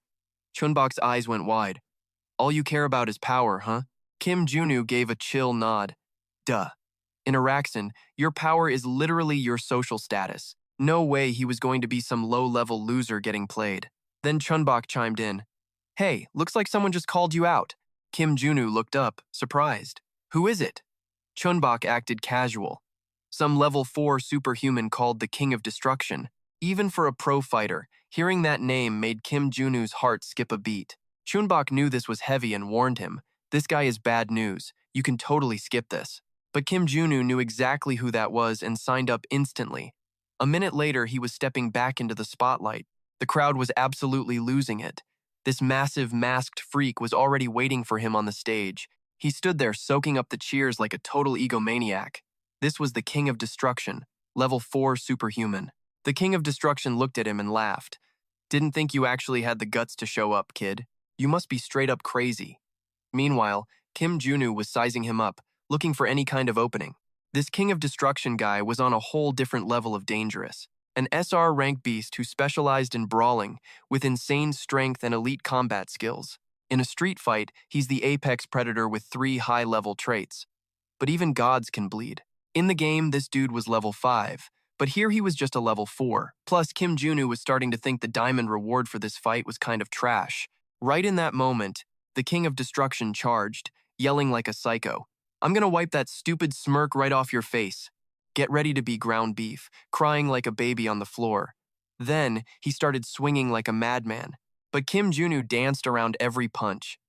Chunbok's eyes went wide. "All you care about is power, huh?" Kim Junu gave a chill nod. "Duh. In Araxan, your power is literally your social status. No way he was going to be some low-level loser getting played." Then Chunbok chimed in. "Hey, looks like someone just called you out." Kim Junu looked up, surprised. "Who is it?" Chunbok acted casual. "Some level 4 superhuman called the King of Destruction." Even for a pro fighter, hearing that name made Kim Junu's heart skip a beat. Chunbok knew this was heavy and warned him. "This guy is bad news. You can totally skip this." But Kim Junu knew exactly who that was and signed up instantly. A minute later, he was stepping back into the spotlight. The crowd was absolutely losing it. This massive, masked freak was already waiting for him on the stage. He stood there soaking up the cheers like a total egomaniac. This was the King of Destruction, level 4 superhuman. The King of Destruction looked at him and laughed. Didn't think you actually had the guts to show up, kid. You must be straight up crazy. Meanwhile, Kim Junu was sizing him up, looking for any kind of opening. This King of Destruction guy was on a whole different level of dangerous. An SR-rank beast who specialized in brawling, with insane strength and elite combat skills. In a street fight, he's the apex predator with 3 high-level traits. But even gods can bleed. In the game, this dude was level 5, but here he was just a level 4. Plus, Kim Junu was starting to think the diamond reward for this fight was kind of trash. Right in that moment, the King of Destruction charged, yelling like a psycho. I'm gonna wipe that stupid smirk right off your face. Get ready to be ground beef, crying like a baby on the floor. Then, he started swinging like a madman. But Kim Junu danced around every punch.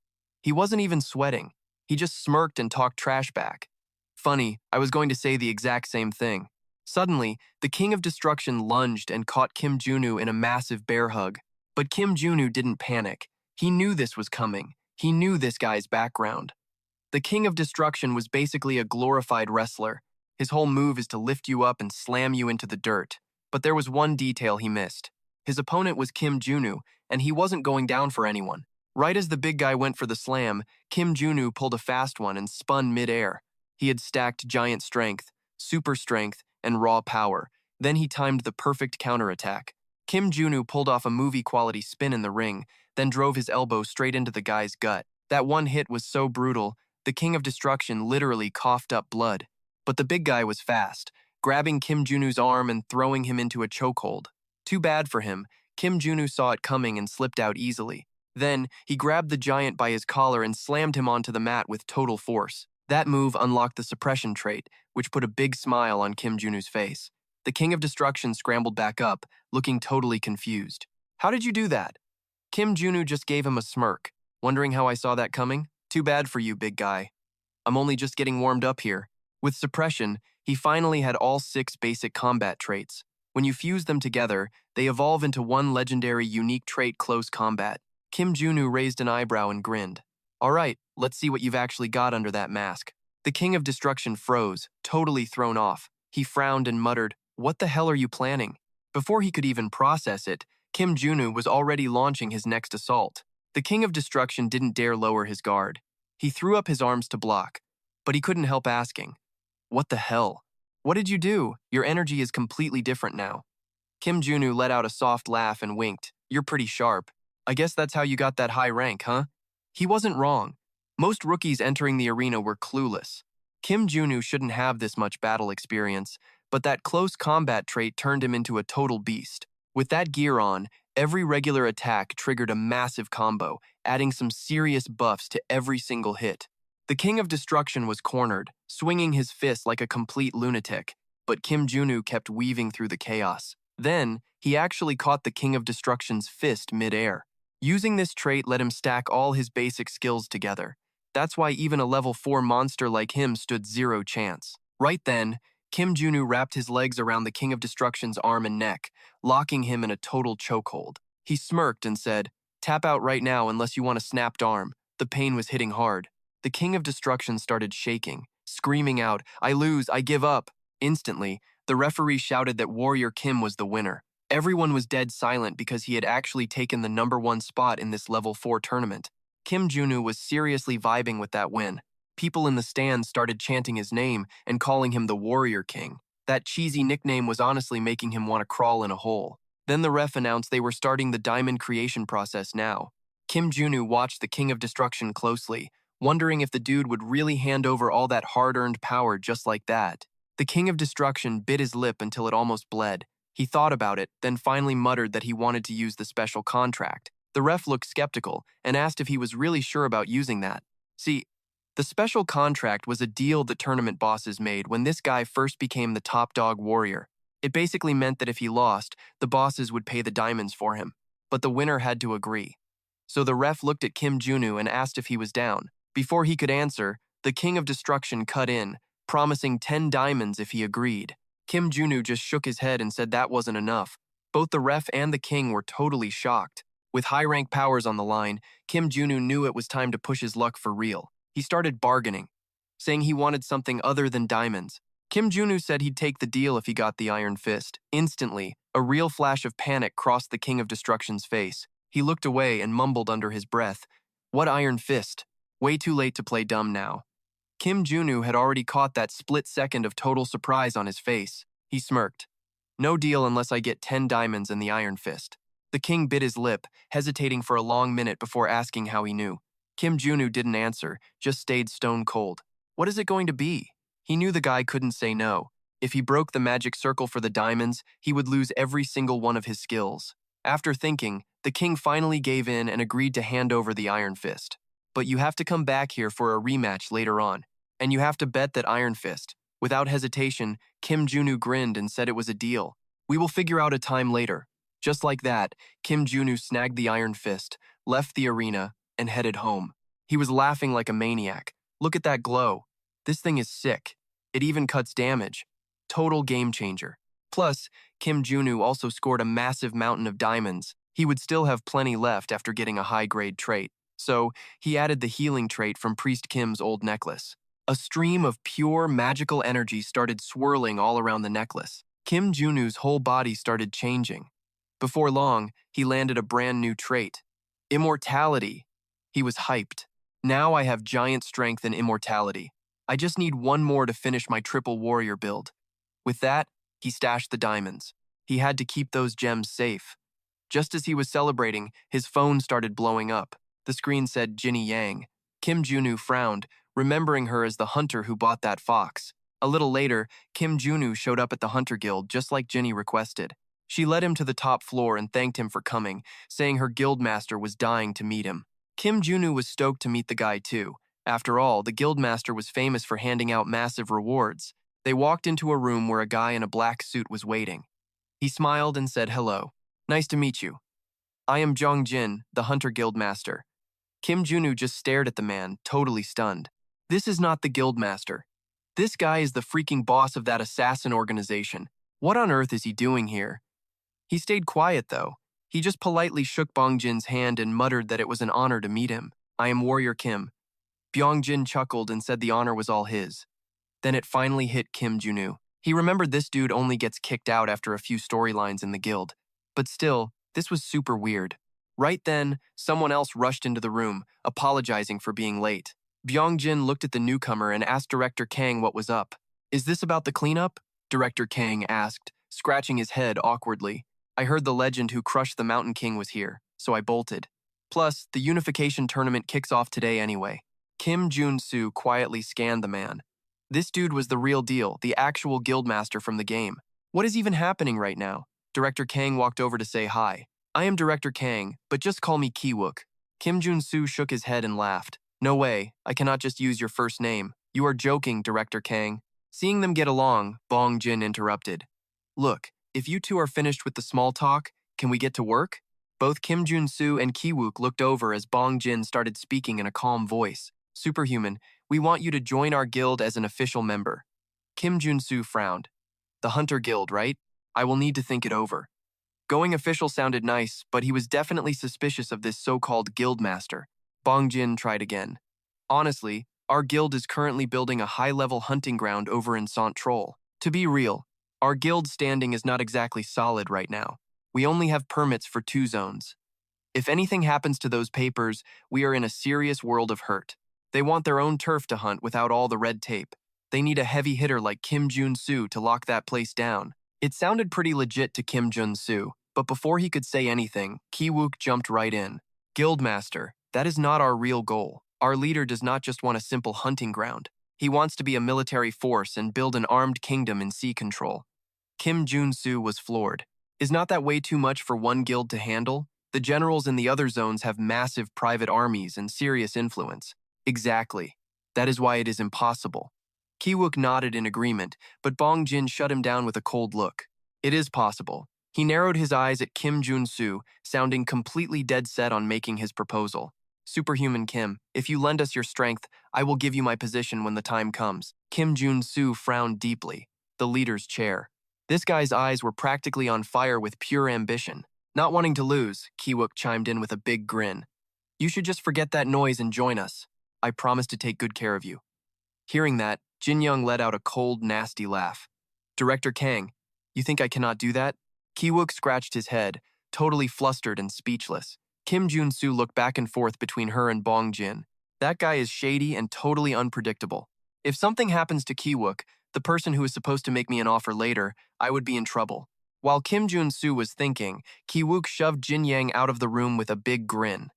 He wasn't even sweating. He just smirked and talked trash back. Funny, I was going to say the exact same thing. Suddenly, the King of Destruction lunged and caught Kim Junu in a massive bear hug. But Kim Junu didn't panic. He knew this was coming. He knew this guy's background. The King of Destruction was basically a glorified wrestler. His whole move is to lift you up and slam you into the dirt. But there was one detail he missed. His opponent was Kim Junu, and he wasn't going down for anyone. Right as the big guy went for the slam, Kim Junu pulled a fast one and spun mid-air. He had stacked giant strength, super strength, and raw power. Then he timed the perfect counterattack. Kim Junu pulled off a movie-quality spin in the ring, then drove his elbow straight into the guy's gut. That one hit was so brutal, the King of Destruction literally coughed up blood. But the big guy was fast, grabbing Kim Junu's arm and throwing him into a chokehold. Too bad for him, Kim Junu saw it coming and slipped out easily. Then, he grabbed the giant by his collar and slammed him onto the mat with total force. That move unlocked the suppression trait, which put a big smile on Kim Junu's face. The King of Destruction scrambled back up, looking totally confused. How did you do that? Kim Junu just gave him a smirk, wondering how I saw that coming. Too bad for you, big guy. I'm only just getting warmed up here. With suppression, he finally had all 6 basic combat traits. When you fuse them together, they evolve into one legendary unique trait: close combat. Kim Junu raised an eyebrow and grinned. All right, let's see what you've actually got under that mask. The King of Destruction froze, totally thrown off. He frowned and muttered, "What the hell are you planning?" Before he could even process it, Kim Junu was already launching his next assault. The King of Destruction didn't dare lower his guard. He threw up his arms to block, but he couldn't help asking, "What the hell? What did you do? Your energy is completely different now." Kim Junu let out a soft laugh and winked. "You're pretty sharp. I guess that's how you got that high rank, huh?" He wasn't wrong. Most rookies entering the arena were clueless. Kim Junu shouldn't have this much battle experience, but that close combat trait turned him into a total beast. With that gear on, every regular attack triggered a massive combo, adding some serious buffs to every single hit. The King of Destruction was cornered, swinging his fist like a complete lunatic, but Kim Junu kept weaving through the chaos. Then, he actually caught the King of Destruction's fist mid-air. Using this trait let him stack all his basic skills together. That's why even a level 4 monster like him stood 0 chance. Right then, Kim Junu wrapped his legs around the King of Destruction's arm and neck, locking him in a total chokehold. He smirked and said, "Tap out right now unless you want a snapped arm." The pain was hitting hard. The King of Destruction started shaking, screaming out, "I lose, I give up." Instantly, the referee shouted that Warrior Kim was the winner. Everyone was dead silent because he had actually taken the #1 spot in this level 4 tournament. Kim Junu was seriously vibing with that win. People in the stands started chanting his name and calling him the Warrior King. That cheesy nickname was honestly making him want to crawl in a hole. Then the ref announced they were starting the diamond creation process now. Kim Junu watched the King of Destruction closely, wondering if the dude would really hand over all that hard-earned power just like that. The King of Destruction bit his lip until it almost bled. He thought about it, then finally muttered that he wanted to use the special contract. The ref looked skeptical and asked if he was really sure about using that. See, the special contract was a deal the tournament bosses made when this guy first became the top dog warrior. It basically meant that if he lost, the bosses would pay the diamonds for him. But the winner had to agree. So the ref looked at Kim Junu and asked if he was down. Before he could answer, the King of Destruction cut in, promising 10 diamonds if he agreed. Kim Junu just shook his head and said that wasn't enough. Both the ref and the king were totally shocked. With high-rank powers on the line, Kim Junu knew it was time to push his luck for real. He started bargaining, saying he wanted something other than diamonds. Kim Junu said he'd take the deal if he got the Iron Fist. Instantly, a real flash of panic crossed the King of Destruction's face. He looked away and mumbled under his breath, "What Iron Fist? Way too late to play dumb now." Kim Junu had already caught that split second of total surprise on his face. He smirked. "No deal unless I get 10 diamonds and the Iron Fist." The king bit his lip, hesitating for a long minute before asking how he knew. Kim Junu didn't answer, just stayed stone cold. What is it going to be? He knew the guy couldn't say no. If he broke the magic circle for the diamonds, he would lose every single one of his skills. After thinking, the king finally gave in and agreed to hand over the Iron Fist. "But you have to come back here for a rematch later on, and you have to bet that Iron Fist." Without hesitation, Kim Junu grinned and said it was a deal. "We will figure out a time later." Just like that, Kim Junu snagged the Iron Fist, left the arena, and headed home. He was laughing like a maniac. "Look at that glow. This thing is sick. It even cuts damage. Total game changer." Plus, Kim Junu also scored a massive mountain of diamonds. He would still have plenty left after getting a high-grade trait. So, he added the healing trait from Priest Kim's old necklace. A stream of pure, magical energy started swirling all around the necklace. Kim Junu's whole body started changing. Before long, he landed a brand new trait. Immortality. He was hyped. "Now I have giant strength and immortality. I just need one more to finish my triple warrior build." With that, he stashed the diamonds. He had to keep those gems safe. Just as he was celebrating, his phone started blowing up. The screen said Jinny Yang. Kim Junu frowned, remembering her as the hunter who bought that fox. A little later, Kim Junu showed up at the Hunter Guild just like Jinny requested. She led him to the top floor and thanked him for coming, saying her guildmaster was dying to meet him. Kim Junu was stoked to meet the guy too. After all, the guildmaster was famous for handing out massive rewards. They walked into a room where a guy in a black suit was waiting. He smiled and said hello. "Nice to meet you. I am Jong Jin, the Hunter Guildmaster." Kim Junu just stared at the man, totally stunned. This is not the guildmaster. This guy is the freaking boss of that assassin organization. What on earth is he doing here? He stayed quiet though. He just politely shook Bong Jin's hand and muttered that it was an honor to meet him. "I am Warrior Kim." Byong Jin chuckled and said the honor was all his. Then it finally hit Kim Junu. He remembered this dude only gets kicked out after a few storylines in the guild. But still, this was super weird. Right then, someone else rushed into the room, apologizing for being late. Byong Jin looked at the newcomer and asked Director Kang what was up. "Is this about the cleanup?" Director Kang asked, scratching his head awkwardly. "I heard the legend who crushed the Mountain King was here, so I bolted. Plus, the unification tournament kicks off today anyway." Kim Jun Su quietly scanned the man. This dude was the real deal, the actual guildmaster from the game. What is even happening right now? Director Kang walked over to say hi. "I am Director Kang, but just call me Kiwook." Kim Jun Su shook his head and laughed. "No way, I cannot just use your first name. You are joking, Director Kang." Seeing them get along, Bong Jin interrupted. "Look, if you two are finished with the small talk, can we get to work?" Both Kim Jun Su and Kiwook looked over as Bong Jin started speaking in a calm voice. "Superhuman, we want you to join our guild as an official member." Kim Jun Su frowned. "The Hunter Guild, right? I will need to think it over." Going official sounded nice, but he was definitely suspicious of this so-called guildmaster. Bong Jin tried again. "Honestly, our guild is currently building a high-level hunting ground over in Saint-Troll. To be real, our guild standing is not exactly solid right now. We only have permits for 2 zones. If anything happens to those papers, we are in a serious world of hurt. They want their own turf to hunt without all the red tape. They need a heavy hitter like Kim Jun Su to lock that place down." It sounded pretty legit to Kim Jun Su, but before he could say anything, Kiwook jumped right in. "Guildmaster, that is not our real goal. Our leader does not just want a simple hunting ground. He wants to be a military force and build an armed kingdom in sea control." Kim Jun Su was floored. "Is not that way too much for one guild to handle? The generals in the other zones have massive private armies and serious influence." "Exactly. That is why it is impossible." Kiwook nodded in agreement, but Bong Jin shut him down with a cold look. "It is possible." He narrowed his eyes at Kim Jun Su, sounding completely dead set on making his proposal. "Superhuman Kim, if you lend us your strength, I will give you my position when the time comes." Kim Jun Su frowned deeply, the leader's chair. This guy's eyes were practically on fire with pure ambition. "Not wanting to lose," Kiwook chimed in with a big grin. "You should just forget that noise and join us." I promise to take good care of you. Hearing that, Jin Young let out a cold, nasty laugh. Director Kang, you think I cannot do that? Ki-wook scratched his head, totally flustered and speechless. Jun Su looked back and forth between her and Bong Jin. That guy is shady and totally unpredictable. If something happens to Ki-wook, the person who is supposed to make me an offer later, I would be in trouble. While Jun Su was thinking, Ki-wook shoved Jin Yang out of the room with a big grin.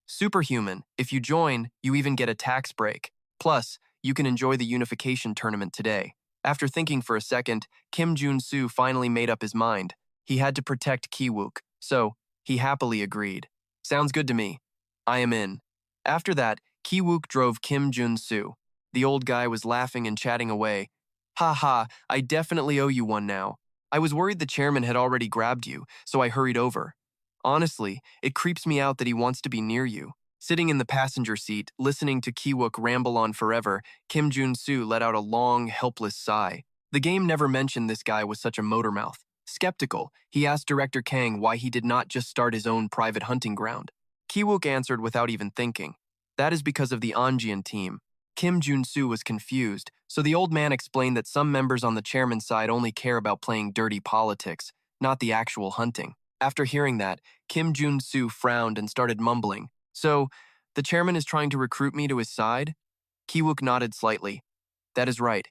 Superhuman, if you join, you even get a tax break. Plus, you can enjoy the unification tournament today. After thinking for a second, Jun Su finally made up his mind. He had to protect Ki-wook, so he happily agreed. Sounds good to me. I am in. After that, Ki-wook drove Jun Su. The old guy was laughing and chatting away. Ha ha, I definitely owe you one now. I was worried the chairman had already grabbed you, so I hurried over. Honestly, it creeps me out that he wants to be near you. Sitting in the passenger seat, listening to Ki-wook ramble on forever, Jun Su let out a long, helpless sigh. The game never mentioned this guy was such a motormouth. Skeptical, he asked Director Kang why he did not just start his own private hunting ground. Ki-wook answered without even thinking. That is because of the Anjian team. Jun Su was confused, so the old man explained that some members on the chairman's side only care about playing dirty politics, not the actual hunting. After hearing that, Jun Su frowned and started mumbling. So, the chairman is trying to recruit me to his side? Ki-wook nodded slightly. That is right.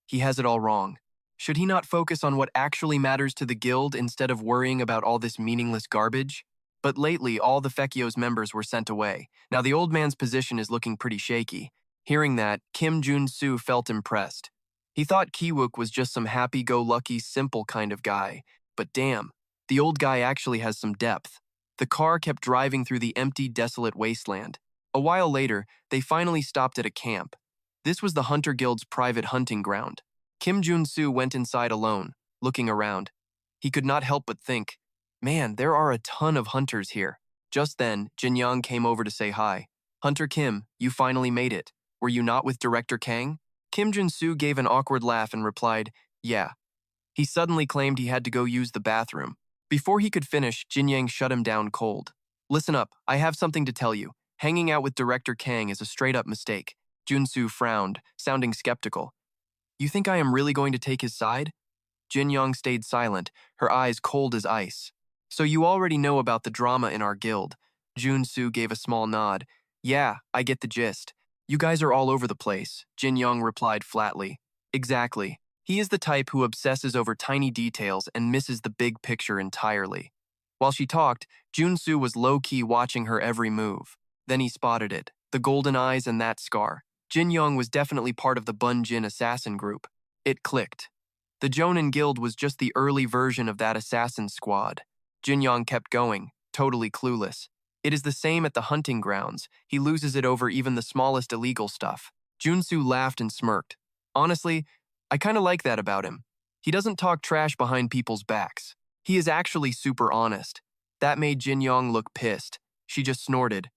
He has it all wrong. Should he not focus on what actually matters to the guild instead of worrying about all this meaningless garbage? But lately, all the Fekio's members were sent away. Now the old man's position is looking pretty shaky. Hearing that, Jun Su felt impressed. He thought Ki-wook was just some happy-go-lucky, simple kind of guy. But damn, the old guy actually has some depth. The car kept driving through the empty, desolate wasteland. A while later, they finally stopped at a camp. This was the Hunter Guild's private hunting ground. Jun Su went inside alone, looking around. He could not help but think, man, there are a ton of hunters here. Just then, Jin Yang came over to say hi. Hunter Kim, you finally made it. Were you not with Director Kang? Jun Su gave an awkward laugh and replied, yeah. He suddenly claimed he had to go use the bathroom. Before he could finish, Jin Yang shut him down cold. Listen up, I have something to tell you. Hanging out with Director Kang is a straight-up mistake. Jun Su frowned, sounding skeptical. You think I am really going to take his side? Jin Yang stayed silent, her eyes cold as ice. So you already know about the drama in our guild. Jun Su gave a small nod. Yeah, I get the gist. You guys are all over the place, Jin Yang replied flatly. Exactly. He is the type who obsesses over tiny details and misses the big picture entirely. While she talked, Jun Su was low-key watching her every move. Then he spotted it, the golden eyes and that scar. Jin Young was definitely part of the Bun Jin assassin group. It clicked. The Jonin Guild was just the early version of that assassin squad. Jin Young kept going, totally clueless. It is the same at the hunting grounds. He loses it over even the smallest illegal stuff. Jun Su laughed and smirked. Honestly, I kinda like that about him. He doesn't talk trash behind people's backs. He is actually super honest. That made Jin Young look pissed. She just snorted.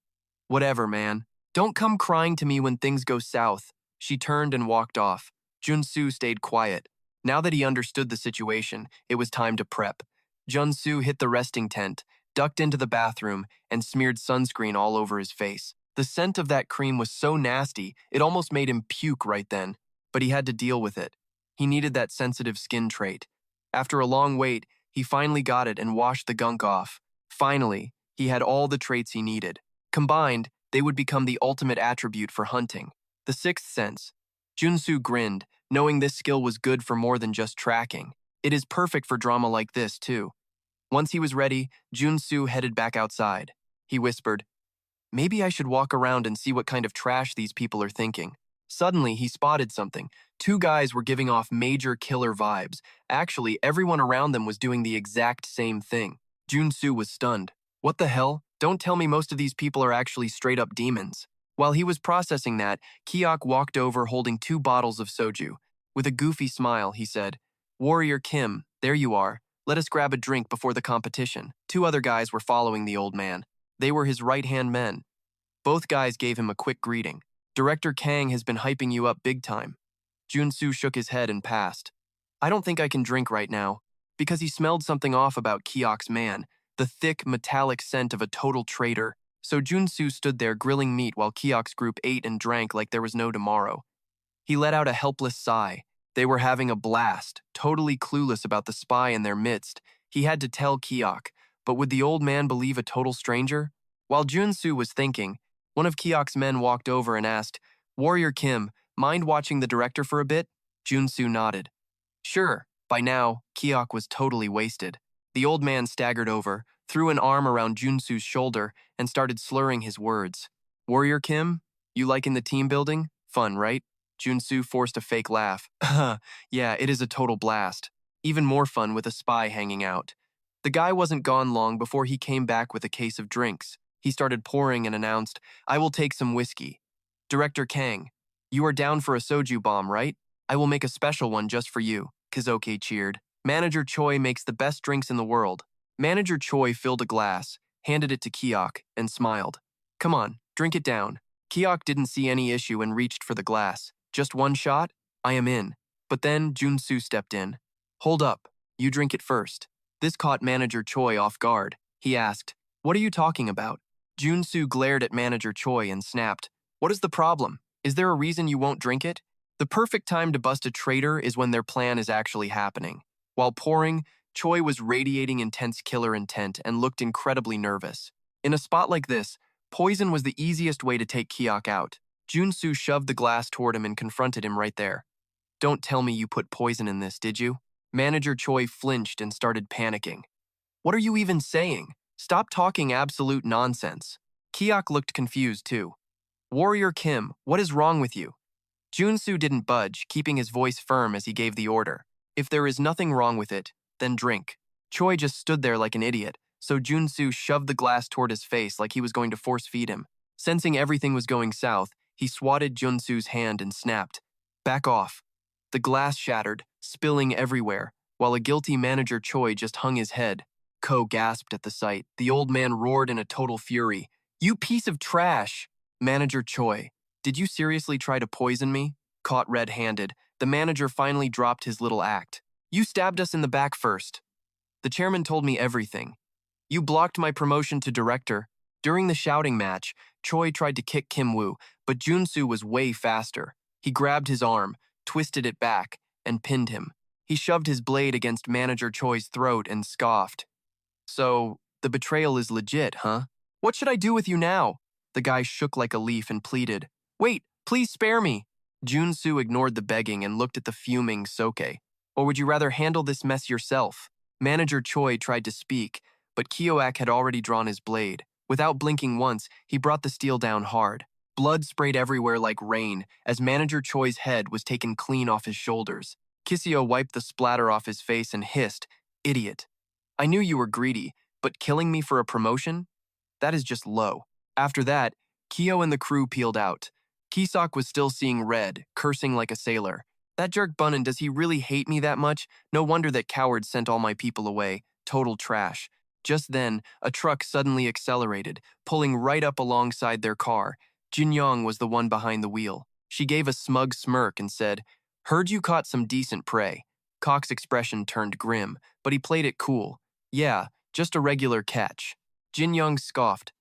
Whatever, man. Don't come crying to me when things go south. She turned and walked off. Jun Su stayed quiet. Now that he understood the situation, it was time to prep. Jun Su hit the resting tent, ducked into the bathroom, and smeared sunscreen all over his face. The scent of that cream was so nasty, it almost made him puke right then. But he had to deal with it. He needed that sensitive skin trait. After a long wait, he finally got it and washed the gunk off. Finally, he had all the traits he needed. Combined, they would become the ultimate attribute for hunting. The sixth sense. Jun Su grinned, knowing this skill was good for more than just tracking. It is perfect for drama like this, too. Once he was ready, Jun Su headed back outside. He whispered, maybe I should walk around and see what kind of trash these people are thinking. Suddenly, he spotted something. Two guys were giving off major killer vibes. Actually, everyone around them was doing the exact same thing. Jun Su was stunned. What the hell? Don't tell me most of these people are actually straight-up demons. While he was processing that, Kiok walked over holding 2 bottles of soju. With a goofy smile, he said, Warrior Kim, there you are. Let us grab a drink before the competition. 2 other guys were following the old man. They were his right-hand men. Both guys gave him a quick greeting. Director Kang has been hyping you up big time. Jun Su shook his head and passed. I don't think I can drink right now, because he smelled something off about Kiok's man, the thick, metallic scent of a total traitor. So Jun Su stood there grilling meat while Kiok's group ate and drank like there was no tomorrow. He let out a helpless sigh. They were having a blast, totally clueless about the spy in their midst. He had to tell Kiok, but would the old man believe a total stranger? While Jun Su was thinking, one of Kiok's men walked over and asked, "Warrior Kim, mind watching the director for a bit?" Jun Su nodded. Sure. By now, Kiok was totally wasted. The old man staggered over, threw an arm around Jun Su's shoulder, and started slurring his words. Warrior Kim, you liking the team building? Fun, right? Jun Su forced a fake laugh. Yeah, it is a total blast. Even more fun with a spy hanging out. The guy wasn't gone long before he came back with a case of drinks. He started pouring and announced, I will take some whiskey. Director Kang, you are down for a soju bomb, right? I will make a special one just for you, Kazoke cheered. Manager Choi makes the best drinks in the world. Manager Choi filled a glass, handed it to Kiok, and smiled. Come on, drink it down. Kiok didn't see any issue and reached for the glass. Just one shot? I am in. But then Jun Su stepped in. Hold up, you drink it first. This caught Manager Choi off guard. He asked, what are you talking about? Jun Su glared at Manager Choi and snapped, what is the problem? Is there a reason you won't drink it? The perfect time to bust a traitor is when their plan is actually happening. While pouring, Choi was radiating intense killer intent and looked incredibly nervous. In a spot like this, poison was the easiest way to take Kiok out. Jun Su shoved the glass toward him and confronted him right there. Don't tell me you put poison in this, did you? Manager Choi flinched and started panicking. What are you even saying? Stop talking absolute nonsense. Kiok looked confused too. Warrior Kim, what is wrong with you? Jun Su didn't budge, keeping his voice firm as he gave the order. If there is nothing wrong with it, then drink. Choi just stood there like an idiot, so Jun Su shoved the glass toward his face like he was going to force feed him. Sensing everything was going south, he swatted Jun Su's hand and snapped, back off. The glass shattered, spilling everywhere, while a guilty Manager Choi just hung his head. Ko gasped at the sight. The old man roared in a total fury. You piece of trash! Manager Choi, did you seriously try to poison me? Caught red-handed, the manager finally dropped his little act. You stabbed us in the back first. The chairman told me everything. You blocked my promotion to director. During the shouting match, Choi tried to kick Kim Woo, but Jun Su was way faster. He grabbed his arm, twisted it back, and pinned him. He shoved his blade against Manager Choi's throat and scoffed. So, the betrayal is legit, huh? What should I do with you now? The guy shook like a leaf and pleaded. Wait, please spare me. Jun Su ignored the begging and looked at the fuming Soke. Or would you rather handle this mess yourself? Manager Choi tried to speak, but Kioak had already drawn his blade. Without blinking once, he brought the steel down hard. Blood sprayed everywhere like rain as Manager Choi's head was taken clean off his shoulders. Kisio wiped the splatter off his face and hissed, Idiot. I knew you were greedy, but killing me for a promotion? That is just low. After that, Kyo and the crew peeled out. Kisok was still seeing red, cursing like a sailor. That jerk Bunnin, does he really hate me that much? No wonder that coward sent all my people away. Total trash. Just then, a truck suddenly accelerated, pulling right up alongside their car. Jin Yong was the one behind the wheel. She gave a smug smirk and said, Heard you caught some decent prey. Cock's expression turned grim, but he played it cool. Yeah, just a regular catch. Jin Yong scoffed.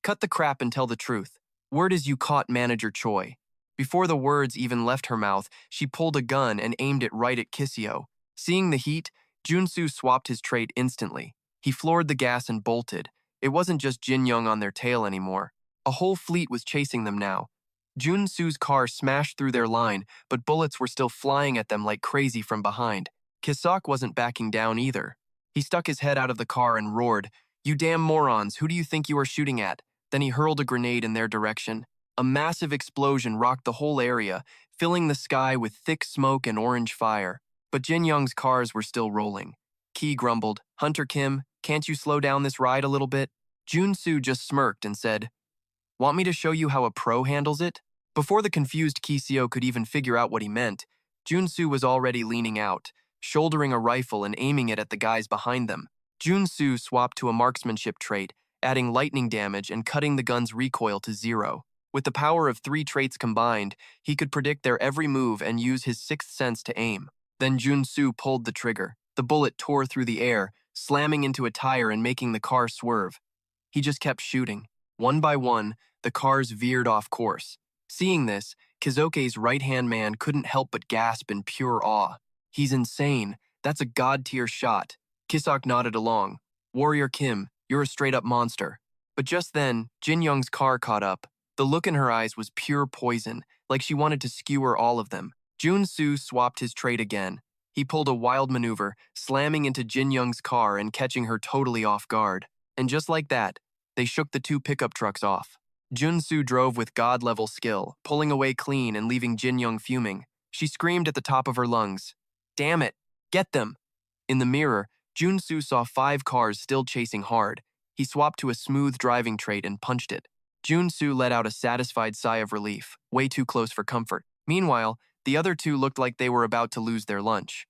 Cut the crap and tell the truth. Word is you caught Manager Choi. Before the words even left her mouth, she pulled a gun and aimed it right at Kisio. Seeing the heat, Jun Su swapped his trait instantly. He floored the gas and bolted. It wasn't just Jin Young on their tail anymore. A whole fleet was chasing them now. Jun Su's car smashed through their line, but bullets were still flying at them like crazy from behind. Kisok wasn't backing down either. He stuck his head out of the car and roared, You damn morons, who do you think you are shooting at? Then he hurled a grenade in their direction. A massive explosion rocked the whole area, filling the sky with thick smoke and orange fire. But Jin Young's cars were still rolling. Ki grumbled, Hunter Kim, can't you slow down this ride a little bit? Jun Su just smirked and said, Want me to show you how a pro handles it? Before the confused Kisio could even figure out what he meant, Jun Su was already leaning out, shouldering a rifle and aiming it at the guys behind them. Jun Su swapped to a marksmanship trait, adding lightning damage and cutting the gun's recoil to 0. With the power of 3 traits combined, he could predict their every move and use his sixth sense to aim. Then Jun Su pulled the trigger. The bullet tore through the air, slamming into a tire and making the car swerve. He just kept shooting. One by one, the cars veered off course. Seeing this, Kizoke's right-hand man couldn't help but gasp in pure awe. He's insane. That's a god-tier shot. Kisok nodded along. Warrior Kim, you're a straight-up monster. But just then, Jin Young's car caught up. The look in her eyes was pure poison, like she wanted to skewer all of them. Jun Su swapped his trait again. He pulled a wild maneuver, slamming into Jin Young's car and catching her totally off guard. And just like that, they shook the two pickup trucks off. Jun Su drove with god-level skill, pulling away clean and leaving Jin Young fuming. She screamed at the top of her lungs, "Damn it! Get them!" In the mirror, Jun Su saw 5 cars still chasing hard. He swapped to a smooth driving trait and punched it. Jun Su let out a satisfied sigh of relief, way too close for comfort. Meanwhile, the other two looked like they were about to lose their lunch.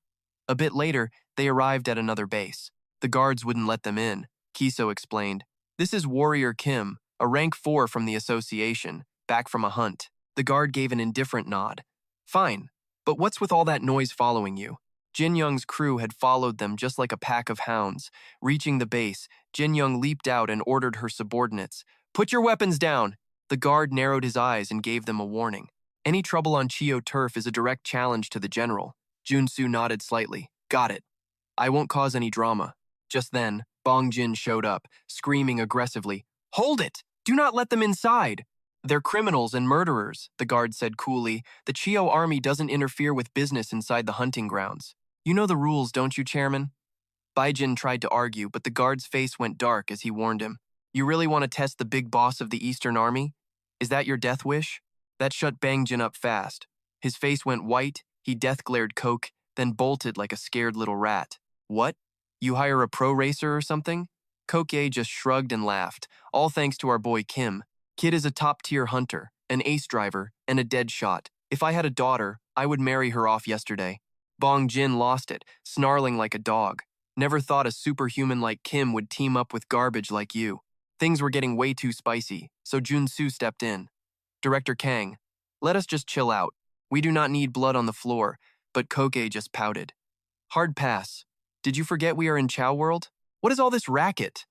A bit later, they arrived at another base. The guards wouldn't let them in, Kiso explained. This is Warrior Kim, a rank 4 from the association, back from a hunt. The guard gave an indifferent nod. Fine, but what's with all that noise following you? Jin Young's crew had followed them just like a pack of hounds. Reaching the base, Jin Young leaped out and ordered her subordinates, "Put your weapons down!" The guard narrowed his eyes and gave them a warning. Any trouble on Chio turf is a direct challenge to the general. Jun Su nodded slightly. Got it. I won't cause any drama. Just then, Bong Jin showed up, screaming aggressively, "Hold it! Do not let them inside!" They're criminals and murderers, the guard said coolly. The Chio army doesn't interfere with business inside the hunting grounds. You know the rules, don't you, Chairman? Baijin tried to argue, but the guard's face went dark as he warned him. You really want to test the big boss of the Eastern Army? Is that your death wish? That shut Bangjin up fast. His face went white, he death-glared Coke, then bolted like a scared little rat. What? You hire a pro racer or something? Koke just shrugged and laughed, all thanks to our boy Kim. Kid is a top-tier hunter, an ace driver, and a dead shot. If I had a daughter, I would marry her off yesterday. Bong Jin lost it, snarling like a dog. Never thought a superhuman like Kim would team up with garbage like you. Things were getting way too spicy, so Jun Su stepped in. Director Kang, let us just chill out. We do not need blood on the floor, but Koke just pouted. Hard pass. Did you forget we are in Chow World? What is all this racket?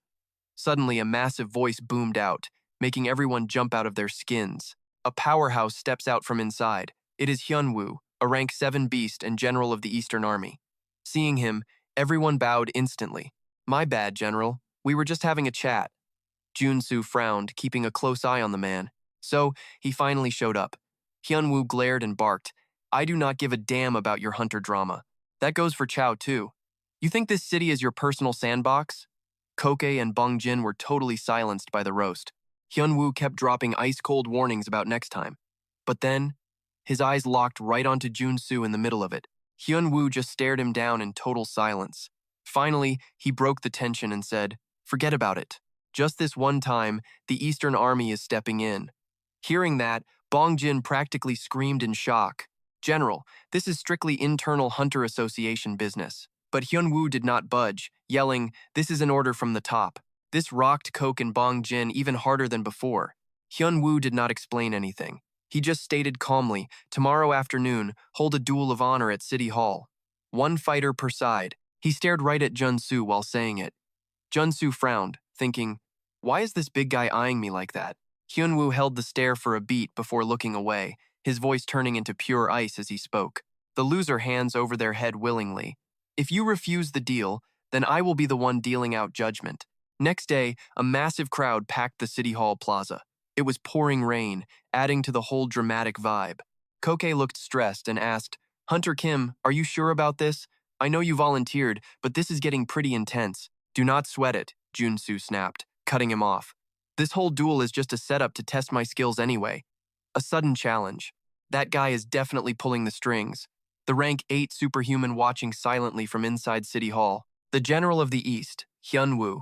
Suddenly, a massive voice boomed out, making everyone jump out of their skins. A powerhouse steps out from inside. It is Hyunwoo, a rank 7 beast and general of the Eastern Army. Seeing him, everyone bowed instantly. My bad, General. We were just having a chat. Jun Su frowned, keeping a close eye on the man. So, he finally showed up. Hyunwoo glared and barked. I do not give a damn about your hunter drama. That goes for Chow, too. You think this city is your personal sandbox? Koke and Bong Jin were totally silenced by the roast. Hyunwoo kept dropping ice-cold warnings about next time. But then, his eyes locked right onto Jun Su in the middle of it. Hyunwoo just stared him down in total silence. Finally, he broke the tension and said, Forget about it. Just this one time, the Eastern Army is stepping in. Hearing that, Bong Jin practically screamed in shock. General, this is strictly internal Hunter Association business. But Hyunwoo did not budge, yelling, This is an order from the top. This rocked Coke and Bong Jin even harder than before. Hyunwoo did not explain anything. He just stated calmly, tomorrow afternoon, hold a duel of honor at City Hall. 1 fighter per side. He stared right at Jun Su while saying it. Jun Su frowned, thinking, why is this big guy eyeing me like that? Hyunwoo held the stare for a beat before looking away, his voice turning into pure ice as he spoke. The loser hands over their head willingly. If you refuse the deal, then I will be the one dealing out judgment. Next day, a massive crowd packed the City Hall plaza. It was pouring rain, adding to the whole dramatic vibe. Koke looked stressed and asked, Hunter Kim, are you sure about this? I know you volunteered, but this is getting pretty intense. Do not sweat it, Jun Su snapped, cutting him off. This whole duel is just a setup to test my skills anyway. A sudden challenge. That guy is definitely pulling the strings. The rank 8 superhuman watching silently from inside City Hall. The general of the East, Hyunwoo.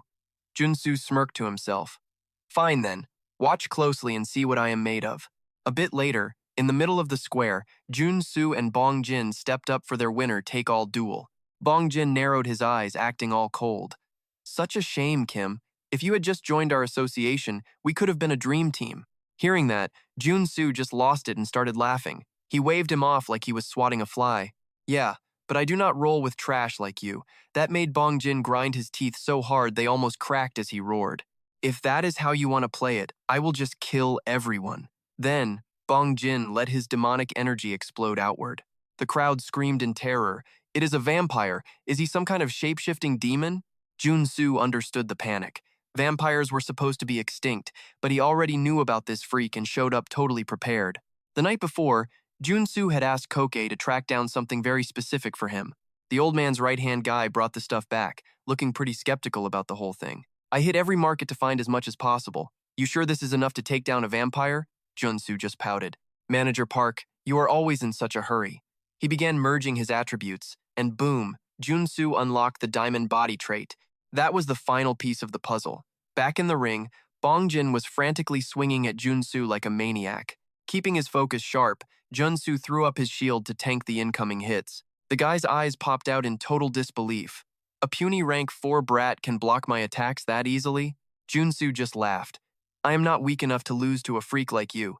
Jun Su smirked to himself. Fine then. Watch closely and see what I am made of. A bit later, in the middle of the square, Jun Su and Bong Jin stepped up for their winner-take-all duel. Bong Jin narrowed his eyes, acting all cold. Such a shame, Kim. If you had just joined our association, we could have been a dream team. Hearing that, Jun Su just lost it and started laughing. He waved him off like he was swatting a fly. Yeah, but I do not roll with trash like you. That made Bong Jin grind his teeth so hard they almost cracked as he roared. If that is how you want to play it, I will just kill everyone. Then, Bong Jin let his demonic energy explode outward. The crowd screamed in terror. It is a vampire. Is he some kind of shape-shifting demon? Jun Su understood the panic. Vampires were supposed to be extinct, but he already knew about this freak and showed up totally prepared. The night before, Jun Su had asked Koke to track down something very specific for him. The old man's right-hand guy brought the stuff back, looking pretty skeptical about the whole thing. I hit every market to find as much as possible. You sure this is enough to take down a vampire? Jun Su just pouted. Manager Park, you are always in such a hurry. He began merging his attributes, and boom, Jun Su unlocked the diamond body trait. That was the final piece of the puzzle. Back in the ring, Bong Jin was frantically swinging at Jun Su like a maniac. Keeping his focus sharp, Jun Su threw up his shield to tank the incoming hits. The guy's eyes popped out in total disbelief. A puny rank 4 brat can block my attacks that easily? Jun Su just laughed. I am not weak enough to lose to a freak like you.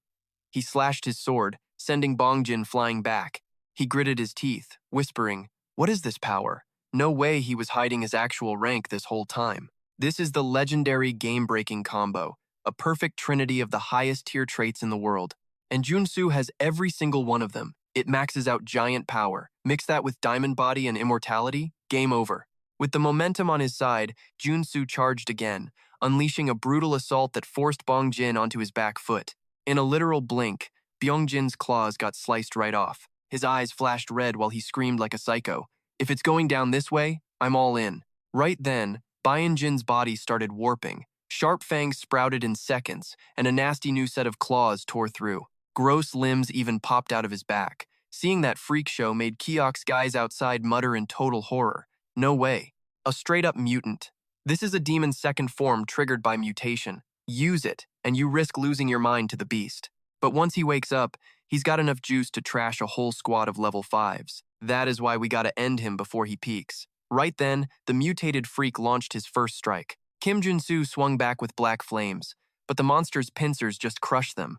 He slashed his sword, sending Bong Jin flying back. He gritted his teeth, whispering, "What is this power?" No way he was hiding his actual rank this whole time. This is the legendary game-breaking combo, a perfect trinity of the highest tier traits in the world. And Jun Su has every single one of them. It maxes out giant power. Mix that with diamond body and immortality, game over. With the momentum on his side, Jun Su charged again, unleashing a brutal assault that forced Bong Jin onto his back foot. In a literal blink, Bong Jin's claws got sliced right off. His eyes flashed red while he screamed like a psycho. If it's going down this way, I'm all in. Right then, Bong Jin's body started warping. Sharp fangs sprouted in seconds, and a nasty new set of claws tore through. Gross limbs even popped out of his back. Seeing that freak show made Keok's guys outside mutter in total horror. No way. A straight-up mutant. This is a demon's second form triggered by mutation. Use it, and you risk losing your mind to the beast. But once he wakes up, he's got enough juice to trash a whole squad of level 5s. That is why we gotta end him before he peaks. Right then, the mutated freak launched his first strike. Kim Jun Su swung back with black flames, but the monster's pincers just crushed them.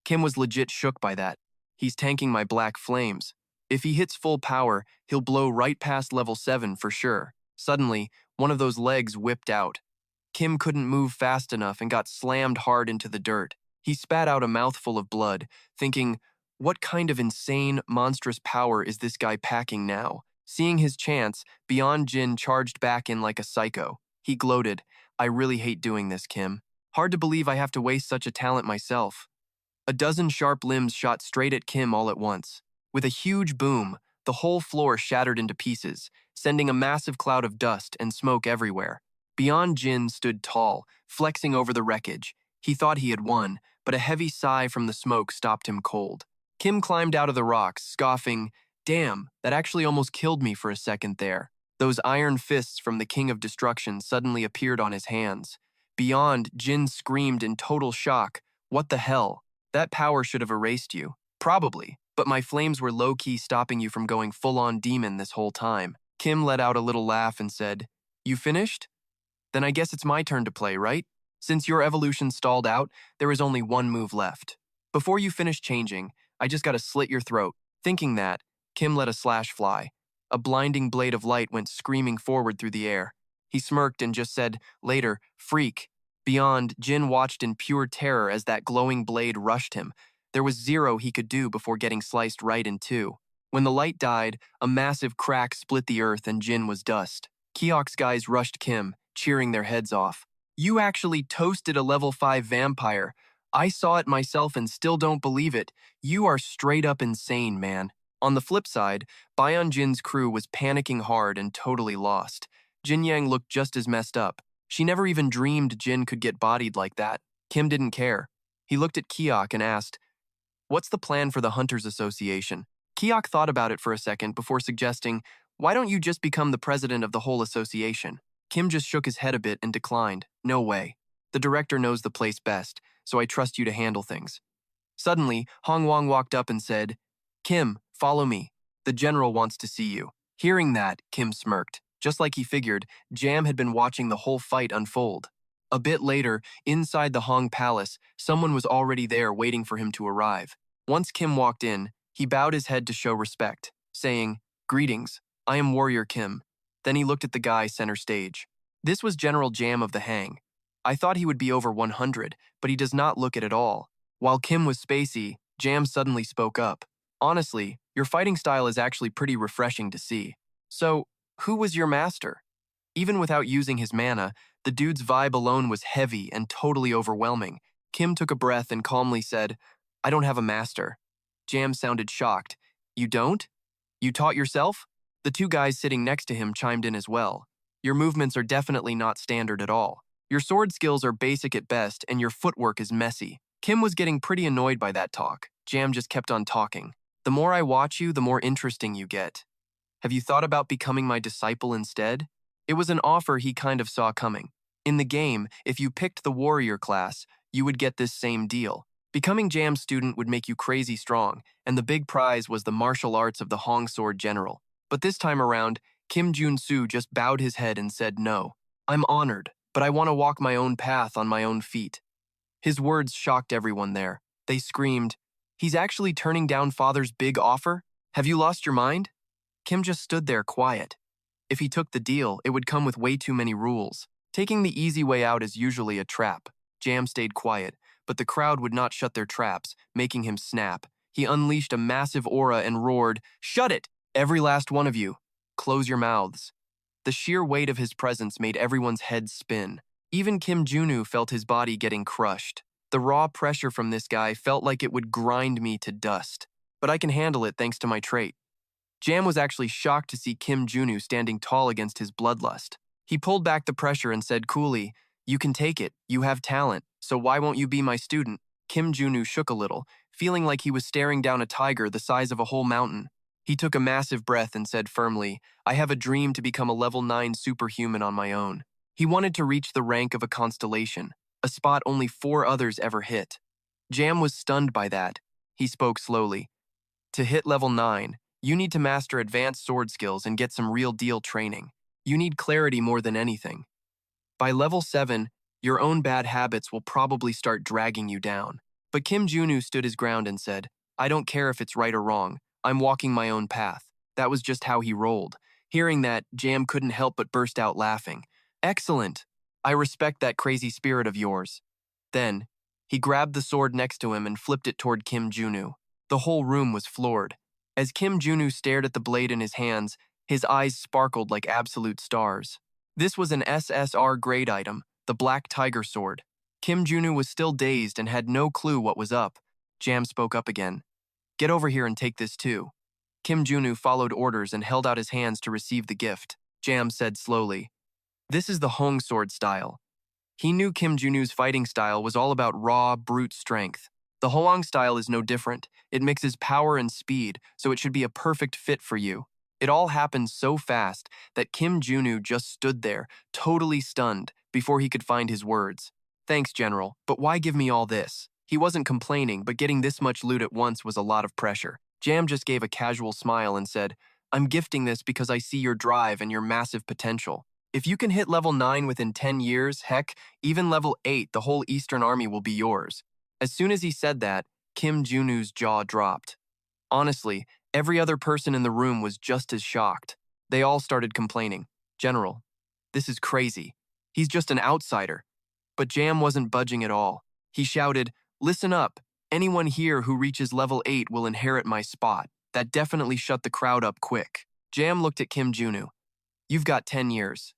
Kim was legit shook by that. He's tanking my black flames. If he hits full power, he'll blow right past level 7 for sure. Suddenly, one of those legs whipped out. Kim couldn't move fast enough and got slammed hard into the dirt. He spat out a mouthful of blood, thinking, what kind of insane, monstrous power is this guy packing now? Seeing his chance, Beyond Jin charged back in like a psycho. He gloated, I really hate doing this, Kim. Hard to believe I have to waste such a talent myself. A dozen sharp limbs shot straight at Kim all at once. With a huge boom, the whole floor shattered into pieces, sending a massive cloud of dust and smoke everywhere. Beyond Jin stood tall, flexing over the wreckage. He thought he had won, but a heavy sigh from the smoke stopped him cold. Kim climbed out of the rocks, scoffing, damn, that actually almost killed me for a second there. Those iron fists from the King of Destruction suddenly appeared on his hands. Beyond, Jin screamed in total shock, what the hell? That power should have erased you. Probably, but my flames were low-key stopping you from going full-on demon this whole time. Kim let out a little laugh and said, you finished? Then I guess it's my turn to play, right? Since your evolution stalled out, there is only one move left. Before you finish changing, I just gotta slit your throat. Thinking that, Kim let a slash fly. A blinding blade of light went screaming forward through the air. He smirked and just said, later, freak. Beyond, Jin watched in pure terror as that glowing blade rushed him. There was zero he could do before getting sliced right in two. When the light died, a massive crack split the earth and Jin was dust. Keok's guys rushed Kim, cheering their heads off. You actually toasted a level 5 vampire. I saw it myself and still don't believe it. You are straight up insane, man. On the flip side, Bayon Jin's crew was panicking hard and totally lost. Jin Yang looked just as messed up. She never even dreamed Jin could get bodied like that. Kim didn't care. He looked at Keok and asked, what's the plan for the Hunters Association? Keok thought about it for a second before suggesting, why don't you just become the president of the whole association? Kim just shook his head a bit and declined, no way. The director knows the place best, so I trust you to handle things. Suddenly, Hong Wang walked up and said, Kim, follow me. The general wants to see you. Hearing that, Kim smirked. Just like he figured, Jam had been watching the whole fight unfold. A bit later, inside the Hong Palace, someone was already there waiting for him to arrive. Once Kim walked in, he bowed his head to show respect, saying, greetings, I am Warrior Kim. Then he looked at the guy center stage. This was General Jam of the Hang. I thought he would be over 100, but he does not look it at all. While Kim was spacey, Jam suddenly spoke up. Honestly, your fighting style is actually pretty refreshing to see. So, who was your master? Even without using his mana, the dude's vibe alone was heavy and totally overwhelming. Kim took a breath and calmly said, I don't have a master. Jam sounded shocked. You don't? You taught yourself? The two guys sitting next to him chimed in as well. Your movements are definitely not standard at all. Your sword skills are basic at best, and your footwork is messy. Kim was getting pretty annoyed by that talk. Jam just kept on talking. The more I watch you, the more interesting you get. Have you thought about becoming my disciple instead? It was an offer he kind of saw coming. In the game, if you picked the warrior class, you would get this same deal. Becoming Jam's student would make you crazy strong, and the big prize was the martial arts of the Hong Sword General. But this time around, Jun Su just bowed his head and said no. I'm honored, but I want to walk my own path on my own feet. His words shocked everyone there. They screamed, he's actually turning down Father's big offer? Have you lost your mind? Kim just stood there quiet. If he took the deal, it would come with way too many rules. Taking the easy way out is usually a trap. Jam stayed quiet, but the crowd would not shut their traps, making him snap. He unleashed a massive aura and roared, "Shut it! Every last one of you! Close your mouths." The sheer weight of his presence made everyone's heads spin. Even Kim Junu felt his body getting crushed. The raw pressure from this guy felt like it would grind me to dust. But I can handle it thanks to my trait. Jam was actually shocked to see Kim Junu standing tall against his bloodlust. He pulled back the pressure and said coolly, "You can take it, you have talent, so why won't you be my student?" Kim Junu shook a little, feeling like he was staring down a tiger the size of a whole mountain. He took a massive breath and said firmly, "I have a dream to become a level 9 superhuman on my own." He wanted to reach the rank of a constellation, a spot only 4 others ever hit. Jam was stunned by that. He spoke slowly. To hit level 9, you need to master advanced sword skills and get some real deal training. You need clarity more than anything. By level 7, your own bad habits will probably start dragging you down. But Kim Junu stood his ground and said, "I don't care if it's right or wrong. I'm walking my own path." That was just how he rolled. Hearing that, Jam couldn't help but burst out laughing. "Excellent. I respect that crazy spirit of yours." Then, he grabbed the sword next to him and flipped it toward Kim Junu. The whole room was floored. As Kim Junu stared at the blade in his hands, his eyes sparkled like absolute stars. This was an SSR grade item, the Black Tiger Sword. Kim Junu was still dazed and had no clue what was up. Jam spoke up again. "Get over here and take this too." Kim Junu followed orders and held out his hands to receive the gift. Jam said slowly, "This is the Hong Sword style." He knew Kim Junu's fighting style was all about raw, brute strength. The Hoang style is no different. It mixes power and speed, so it should be a perfect fit for you. It all happened so fast that Kim Junu just stood there, totally stunned, before he could find his words. "Thanks, General, but why give me all this?" He wasn't complaining, but getting this much loot at once was a lot of pressure. Jam just gave a casual smile and said, "I'm gifting this because I see your drive and your massive potential. If you can hit level 9 within 10 years, heck, even level 8, the whole Eastern Army will be yours." As soon as he said that, Kim Junu's jaw dropped. Honestly, every other person in the room was just as shocked. They all started complaining. "General, this is crazy. He's just an outsider." But Jam wasn't budging at all. He shouted, "Listen up. Anyone here who reaches level 8 will inherit my spot." That definitely shut the crowd up quick. Jam looked at Kim Junu. "You've got 10 years.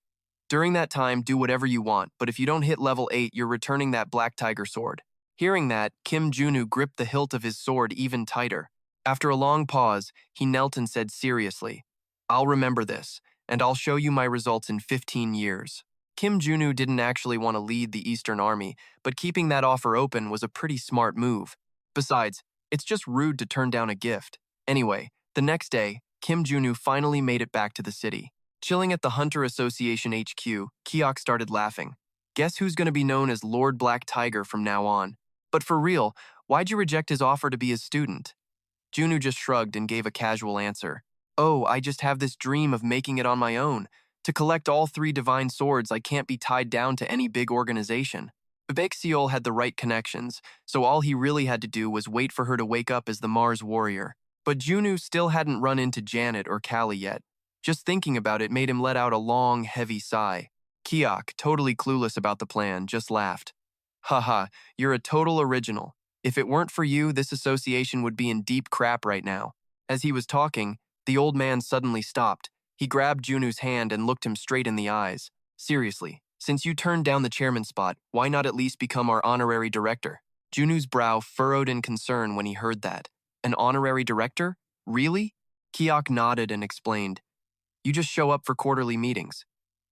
During that time, do whatever you want, but if you don't hit level 8, you're returning that Black Tiger Sword." Hearing that, Kim Junu gripped the hilt of his sword even tighter. After a long pause, he knelt and said seriously, "I'll remember this, and I'll show you my results in 15 years. Kim Junu didn't actually want to lead the Eastern Army, but keeping that offer open was a pretty smart move. Besides, it's just rude to turn down a gift. Anyway, the next day, Kim Junu finally made it back to the city. Chilling at the Hunter Association HQ, Kiok started laughing. "Guess who's going to be known as Lord Black Tiger from now on? But for real, why'd you reject his offer to be his student?" Junu just shrugged and gave a casual answer. "Oh, I just have this dream of making it on my own. To collect all 3 divine swords, I can't be tied down to any big organization." Bebexiol had the right connections, so all he really had to do was wait for her to wake up as the Mars warrior. But Junu still hadn't run into Janet or Callie yet. Just thinking about it made him let out a long, heavy sigh. Kiok, totally clueless about the plan, just laughed. Haha, you're a total original. If it weren't for you, this association would be in deep crap right now. As he was talking, the old man suddenly stopped. He grabbed Junu's hand and looked him straight in the eyes. Seriously, since you turned down the chairman spot, why not at least become our honorary director? Junu's brow furrowed in concern when he heard that. An honorary director? Really? Kiok nodded and explained. You just show up for quarterly meetings.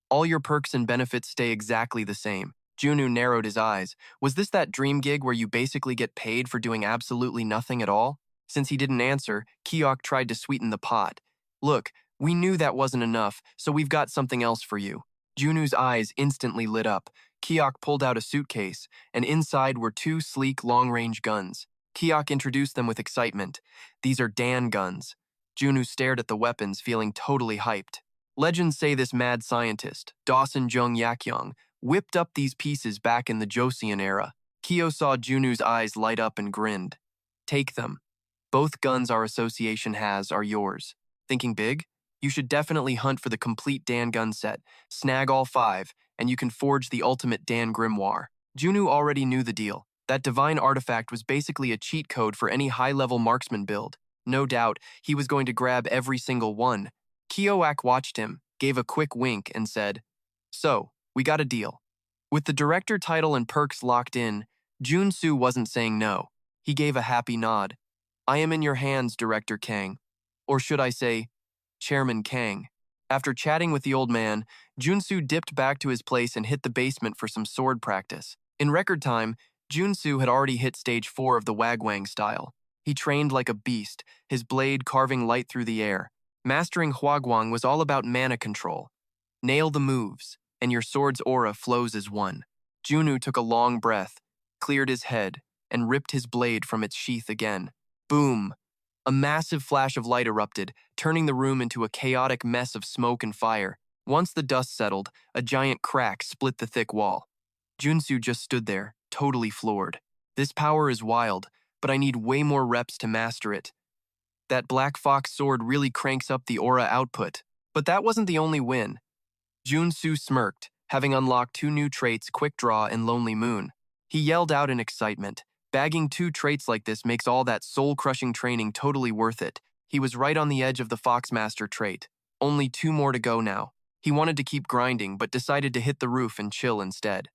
All your perks and benefits stay exactly the same. Junu narrowed his eyes. Was this that dream gig where you basically get paid for doing absolutely nothing at all? Since he didn't answer, Kiok tried to sweeten the pot. Look, we knew that wasn't enough, so we've got something else for you. Junu's eyes instantly lit up. Kiok pulled out a suitcase, and inside were two sleek long-range guns. Kiok introduced them with excitement. These are Dan guns. Junu stared at the weapons, feeling totally hyped. Legends say this mad scientist, Dawson Jung Yakyong, whipped up these pieces back in the Joseon era. Kyo saw Junu's eyes light up and grinned. Take them. Both guns our association has are yours. Thinking big? You should definitely hunt for the complete Dan gun set, snag all 5, and you can forge the ultimate Dan grimoire. Junu already knew the deal. That divine artifact was basically a cheat code for any high-level marksman build. No doubt, he was going to grab every single one. Kyoak watched him, gave a quick wink, and said, So, we got a deal. With the director title and perks locked in, Jun Su wasn't saying no. He gave a happy nod. I am in your hands, Director Kang. Or should I say, Chairman Kang. After chatting with the old man, Jun Su dipped back to his place and hit the basement for some sword practice. In record time, Jun Su had already hit stage 4 of the Wagwang style. He trained like a beast, his blade carving light through the air. Mastering Huaguang was all about mana control. Nail the moves, and your sword's aura flows as one. Junu took a long breath, cleared his head, and ripped his blade from its sheath again. Boom! A massive flash of light erupted, turning the room into a chaotic mess of smoke and fire. Once the dust settled, a giant crack split the thick wall. Junsu just stood there, totally floored. This power is wild, but I need way more reps to master it. That Black Fox sword really cranks up the aura output. But that wasn't the only win. Jun Su smirked, having unlocked 2 new traits, Quick Draw and Lonely Moon. He yelled out in excitement. Bagging 2 traits like this makes all that soul-crushing training totally worth it. He was right on the edge of the Foxmaster trait. Only 2 more to go now. He wanted to keep grinding, but decided to hit the roof and chill instead.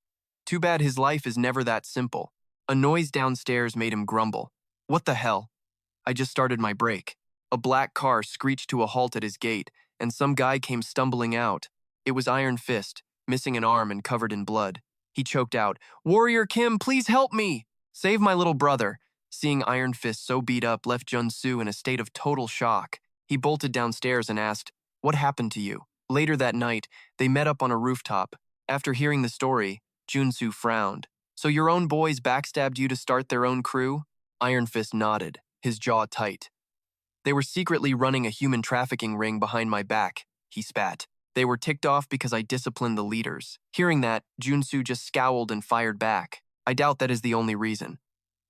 Too bad his life is never that simple. A noise downstairs made him grumble. What the hell? I just started my break. A black car screeched to a halt at his gate, and some guy came stumbling out. It was Iron Fist, missing an arm and covered in blood. He choked out, "Warrior Kim, please help me! Save my little brother." Seeing Iron Fist so beat up left Jun Su in a state of total shock. He bolted downstairs and asked, "What happened to you?" Later that night, they met up on a rooftop. After hearing the story, Jun Su frowned. "So your own boys backstabbed you to start their own crew?" Iron Fist nodded, his jaw tight. "They were secretly running a human trafficking ring behind my back," he spat. "They were ticked off because I disciplined the leaders." Hearing that, Jun Su just scowled and fired back. "I doubt that is the only reason."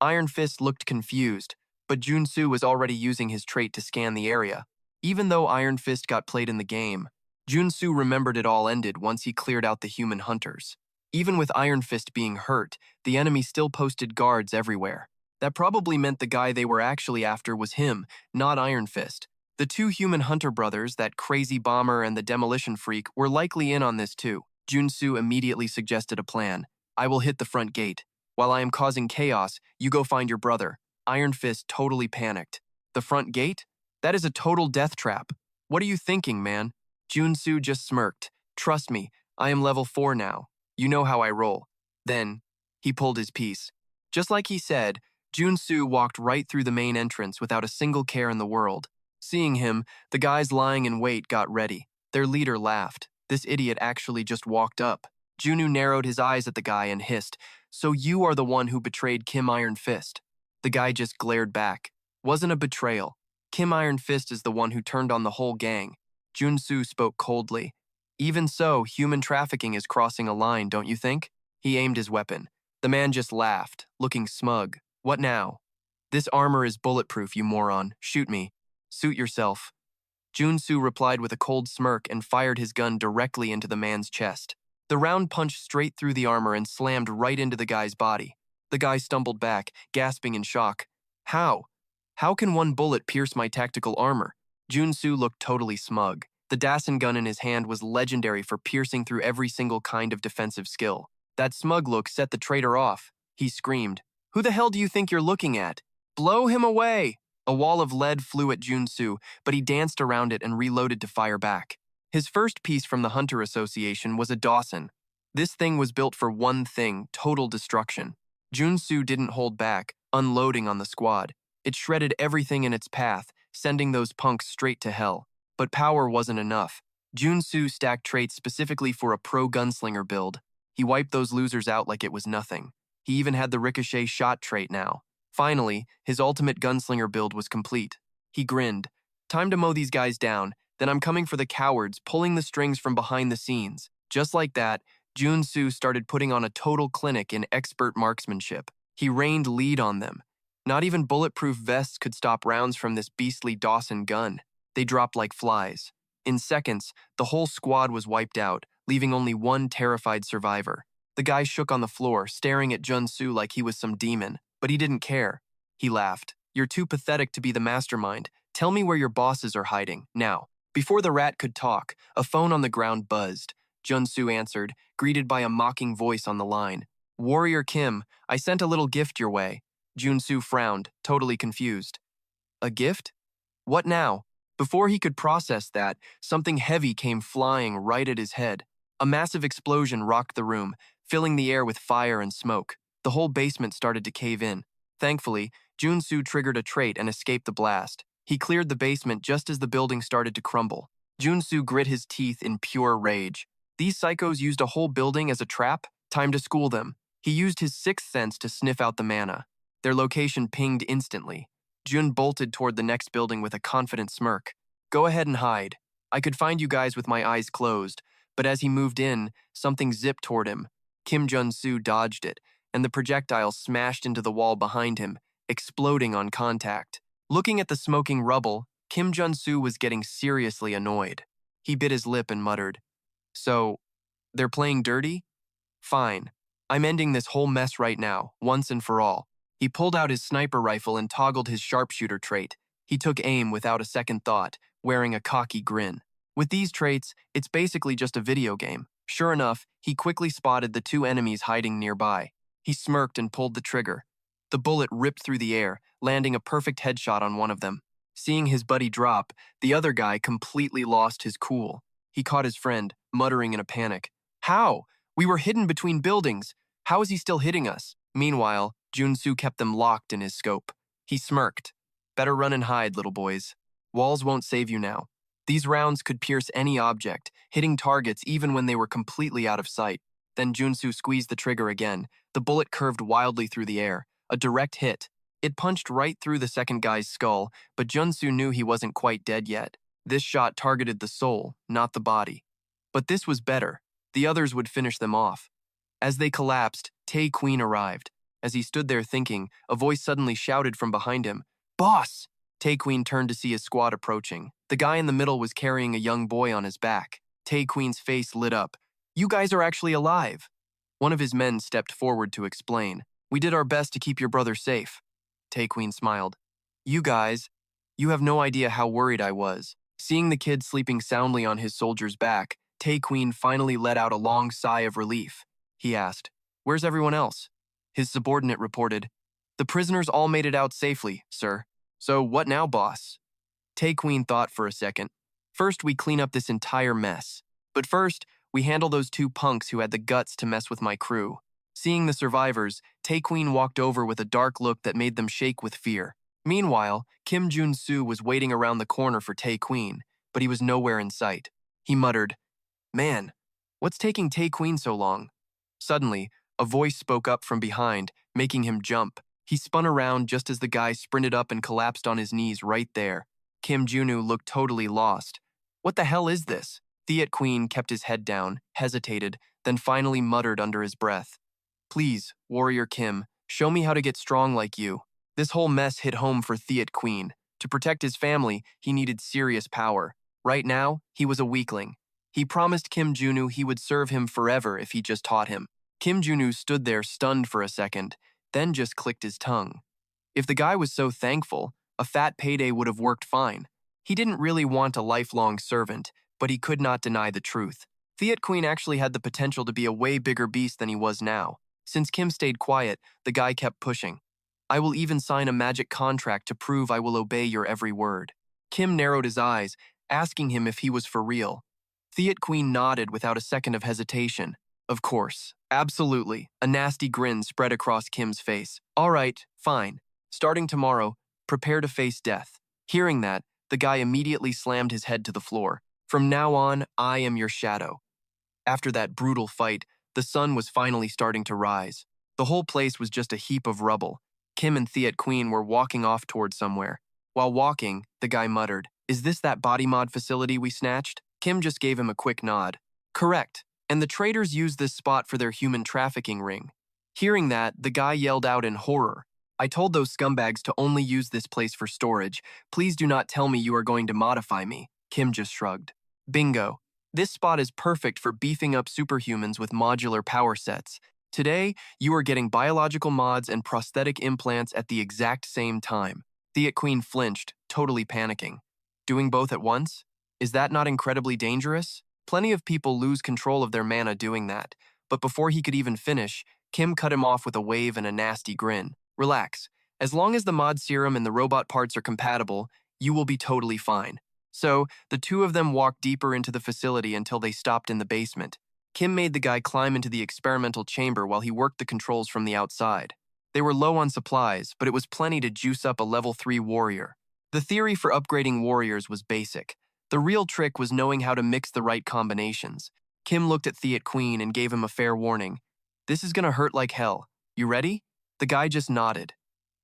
Iron Fist looked confused, but Jun Su was already using his trait to scan the area. Even though Iron Fist got played in the game, Jun Su remembered it all ended once he cleared out the human hunters. Even with Iron Fist being hurt, the enemy still posted guards everywhere. That probably meant the guy they were actually after was him, not Iron Fist. The 2 human hunter brothers, that crazy bomber and the demolition freak, were likely in on this too. Jun Su immediately suggested a plan. "I will hit the front gate. While I am causing chaos, you go find your brother." Iron Fist totally panicked. "The front gate? That is a total death trap. What are you thinking, man?" Jun Su just smirked. "Trust me, I am level 4 now. You know how I roll." Then, he pulled his piece. Just like he said, Jun Su walked right through the main entrance without a single care in the world. Seeing him, the guys lying in wait got ready. Their leader laughed. This idiot actually just walked up. Junu narrowed his eyes at the guy and hissed, "So you are the one who betrayed Kim Iron Fist?" The guy just glared back. "Wasn't a betrayal. Kim Iron Fist is the one who turned on the whole gang." Jun Su spoke coldly. "Even so, human trafficking is crossing a line, don't you think?" He aimed his weapon. The man just laughed, looking smug. "What now?" "This armor is bulletproof, you moron. Shoot me." "Suit yourself." Jun Su replied with a cold smirk and fired his gun directly into the man's chest. The round punched straight through the armor and slammed right into the guy's body. The guy stumbled back, gasping in shock. How? How can one bullet pierce my tactical armor? Jun Su looked totally smug. The Dasen gun in his hand was legendary for piercing through every single kind of defensive skill. That smug look set the traitor off. He screamed, "Who the hell do you think you're looking at? Blow him away!" A wall of lead flew at Jun Su, but he danced around it and reloaded to fire back. His first piece from the Hunter Association was a Dawson. This thing was built for one thing: total destruction. Jun Su didn't hold back, unloading on the squad. It shredded everything in its path, sending those punks straight to hell. But power wasn't enough. Jun Su stacked traits specifically for a pro gunslinger build. He wiped those losers out like it was nothing. He even had the ricochet shot trait now. Finally, his ultimate gunslinger build was complete. He grinned. Time to mow these guys down, then I'm coming for the cowards, pulling the strings from behind the scenes. Just like that, Jun Su started putting on a total clinic in expert marksmanship. He rained lead on them. Not even bulletproof vests could stop rounds from this beastly Dawson gun. They dropped like flies. In seconds, the whole squad was wiped out, leaving only one terrified survivor. The guy shook on the floor, staring at Jun Su like he was some demon, but he didn't care. He laughed. "You're too pathetic to be the mastermind. Tell me where your bosses are hiding, now." Before the rat could talk, a phone on the ground buzzed. Jun Su answered, greeted by a mocking voice on the line. "Warrior Kim, I sent a little gift your way." Jun Su frowned, totally confused. "A gift? What now?" Before he could process that, something heavy came flying right at his head. A massive explosion rocked the room, filling the air with fire and smoke. The whole basement started to cave in. Thankfully, Jun Su triggered a trait and escaped the blast. He cleared the basement just as the building started to crumble. Jun Su grit his teeth in pure rage. These psychos used a whole building as a trap? Time to school them. He used his sixth sense to sniff out the mana. Their location pinged instantly. Jun bolted toward the next building with a confident smirk. "Go ahead and hide. I could find you guys with my eyes closed." But as he moved in, something zipped toward him. Kim Jun Su dodged it, and the projectile smashed into the wall behind him, exploding on contact. Looking at the smoking rubble, Kim Jun Su was getting seriously annoyed. He bit his lip and muttered, "So, they're playing dirty? Fine. I'm ending this whole mess right now, once and for all." He pulled out his sniper rifle and toggled his sharpshooter trait. He took aim without a second thought, wearing a cocky grin. With these traits, it's basically just a video game. Sure enough, he quickly spotted the two enemies hiding nearby. He smirked and pulled the trigger. The bullet ripped through the air, landing a perfect headshot on one of them. Seeing his buddy drop, the other guy completely lost his cool. He caught his friend, muttering in a panic. "How? We were hidden between buildings. How is he still hitting us?" Meanwhile, Jun Su kept them locked in his scope. He smirked. "Better run and hide, little boys. Walls won't save you now." These rounds could pierce any object, hitting targets even when they were completely out of sight. Then Jun Su squeezed the trigger again. The bullet curved wildly through the air. A direct hit. It punched right through the second guy's skull, but Jun Su knew he wasn't quite dead yet. This shot targeted the soul, not the body. But this was better. The others would finish them off. As they collapsed, Tae Queen arrived. As he stood there thinking, a voice suddenly shouted from behind him, "Boss!" Tae Queen turned to see his squad approaching. The guy in the middle was carrying a young boy on his back. Tae Queen's face lit up. "You guys are actually alive." One of his men stepped forward to explain. "We did our best to keep your brother safe." Tae Queen smiled. "You guys, you have no idea how worried I was." Seeing the kid sleeping soundly on his soldier's back, Tae Queen finally let out a long sigh of relief. He asked, "Where's everyone else?" His subordinate reported, "The prisoners all made it out safely, sir." "So what now, boss?" Tae Queen thought for a second. "First, we clean up this entire mess. But first, we handle those two punks who had the guts to mess with my crew." Seeing the survivors, Tae Queen walked over with a dark look that made them shake with fear. Meanwhile, Kim Jun Su was waiting around the corner for Tae Queen, but he was nowhere in sight. He muttered, "Man, what's taking Tae Queen so long?" Suddenly, a voice spoke up from behind, making him jump. He spun around just as the guy sprinted up and collapsed on his knees right there. Kim Junu looked totally lost. "What the hell is this?" Theat Queen kept his head down, hesitated, then finally muttered under his breath, "Please, Warrior Kim, show me how to get strong like you." This whole mess hit home for Theat Queen. To protect his family, he needed serious power. Right now, he was a weakling. He promised Kim Junu he would serve him forever if he just taught him. Kim Junu stood there stunned for a second, then just clicked his tongue. If the guy was so thankful, a fat payday would have worked fine. He didn't really want a lifelong servant, but he could not deny the truth. Fiat Queen actually had the potential to be a way bigger beast than he was now. Since Kim stayed quiet, the guy kept pushing. I will even sign a magic contract to prove I will obey your every word. Kim narrowed his eyes, asking him if he was for real. Fiat Queen nodded without a second of hesitation. Of course. Absolutely. A nasty grin spread across Kim's face. All right, fine. Starting tomorrow, prepare to face death. Hearing that, the guy immediately slammed his head to the floor. From now on, I am your shadow. After that brutal fight, the sun was finally starting to rise. The whole place was just a heap of rubble. Kim and Fiat Queen were walking off toward somewhere. While walking, the guy muttered, "Is this that body mod facility we snatched?" Kim just gave him a quick nod. Correct. And the traders used this spot for their human trafficking ring. Hearing that, the guy yelled out in horror. I told those scumbags to only use this place for storage. Please do not tell me you are going to modify me. Kim just shrugged. Bingo. This spot is perfect for beefing up superhumans with modular power sets. Today, you are getting biological mods and prosthetic implants at the exact same time. Fiat Queen flinched, totally panicking. Doing both at once? Is that not incredibly dangerous? Plenty of people lose control of their mana doing that, but before he could even finish, Kim cut him off with a wave and a nasty grin. Relax. As long as the mod serum and the robot parts are compatible, you will be totally fine. So, the two of them walked deeper into the facility until they stopped in the basement. Kim made the guy climb into the experimental chamber while he worked the controls from the outside. They were low on supplies, but it was plenty to juice up a level 3 warrior. The theory for upgrading warriors was basic. The real trick was knowing how to mix the right combinations. Kim looked at Fiat Queen and gave him a fair warning. This is gonna hurt like hell. You ready? The guy just nodded.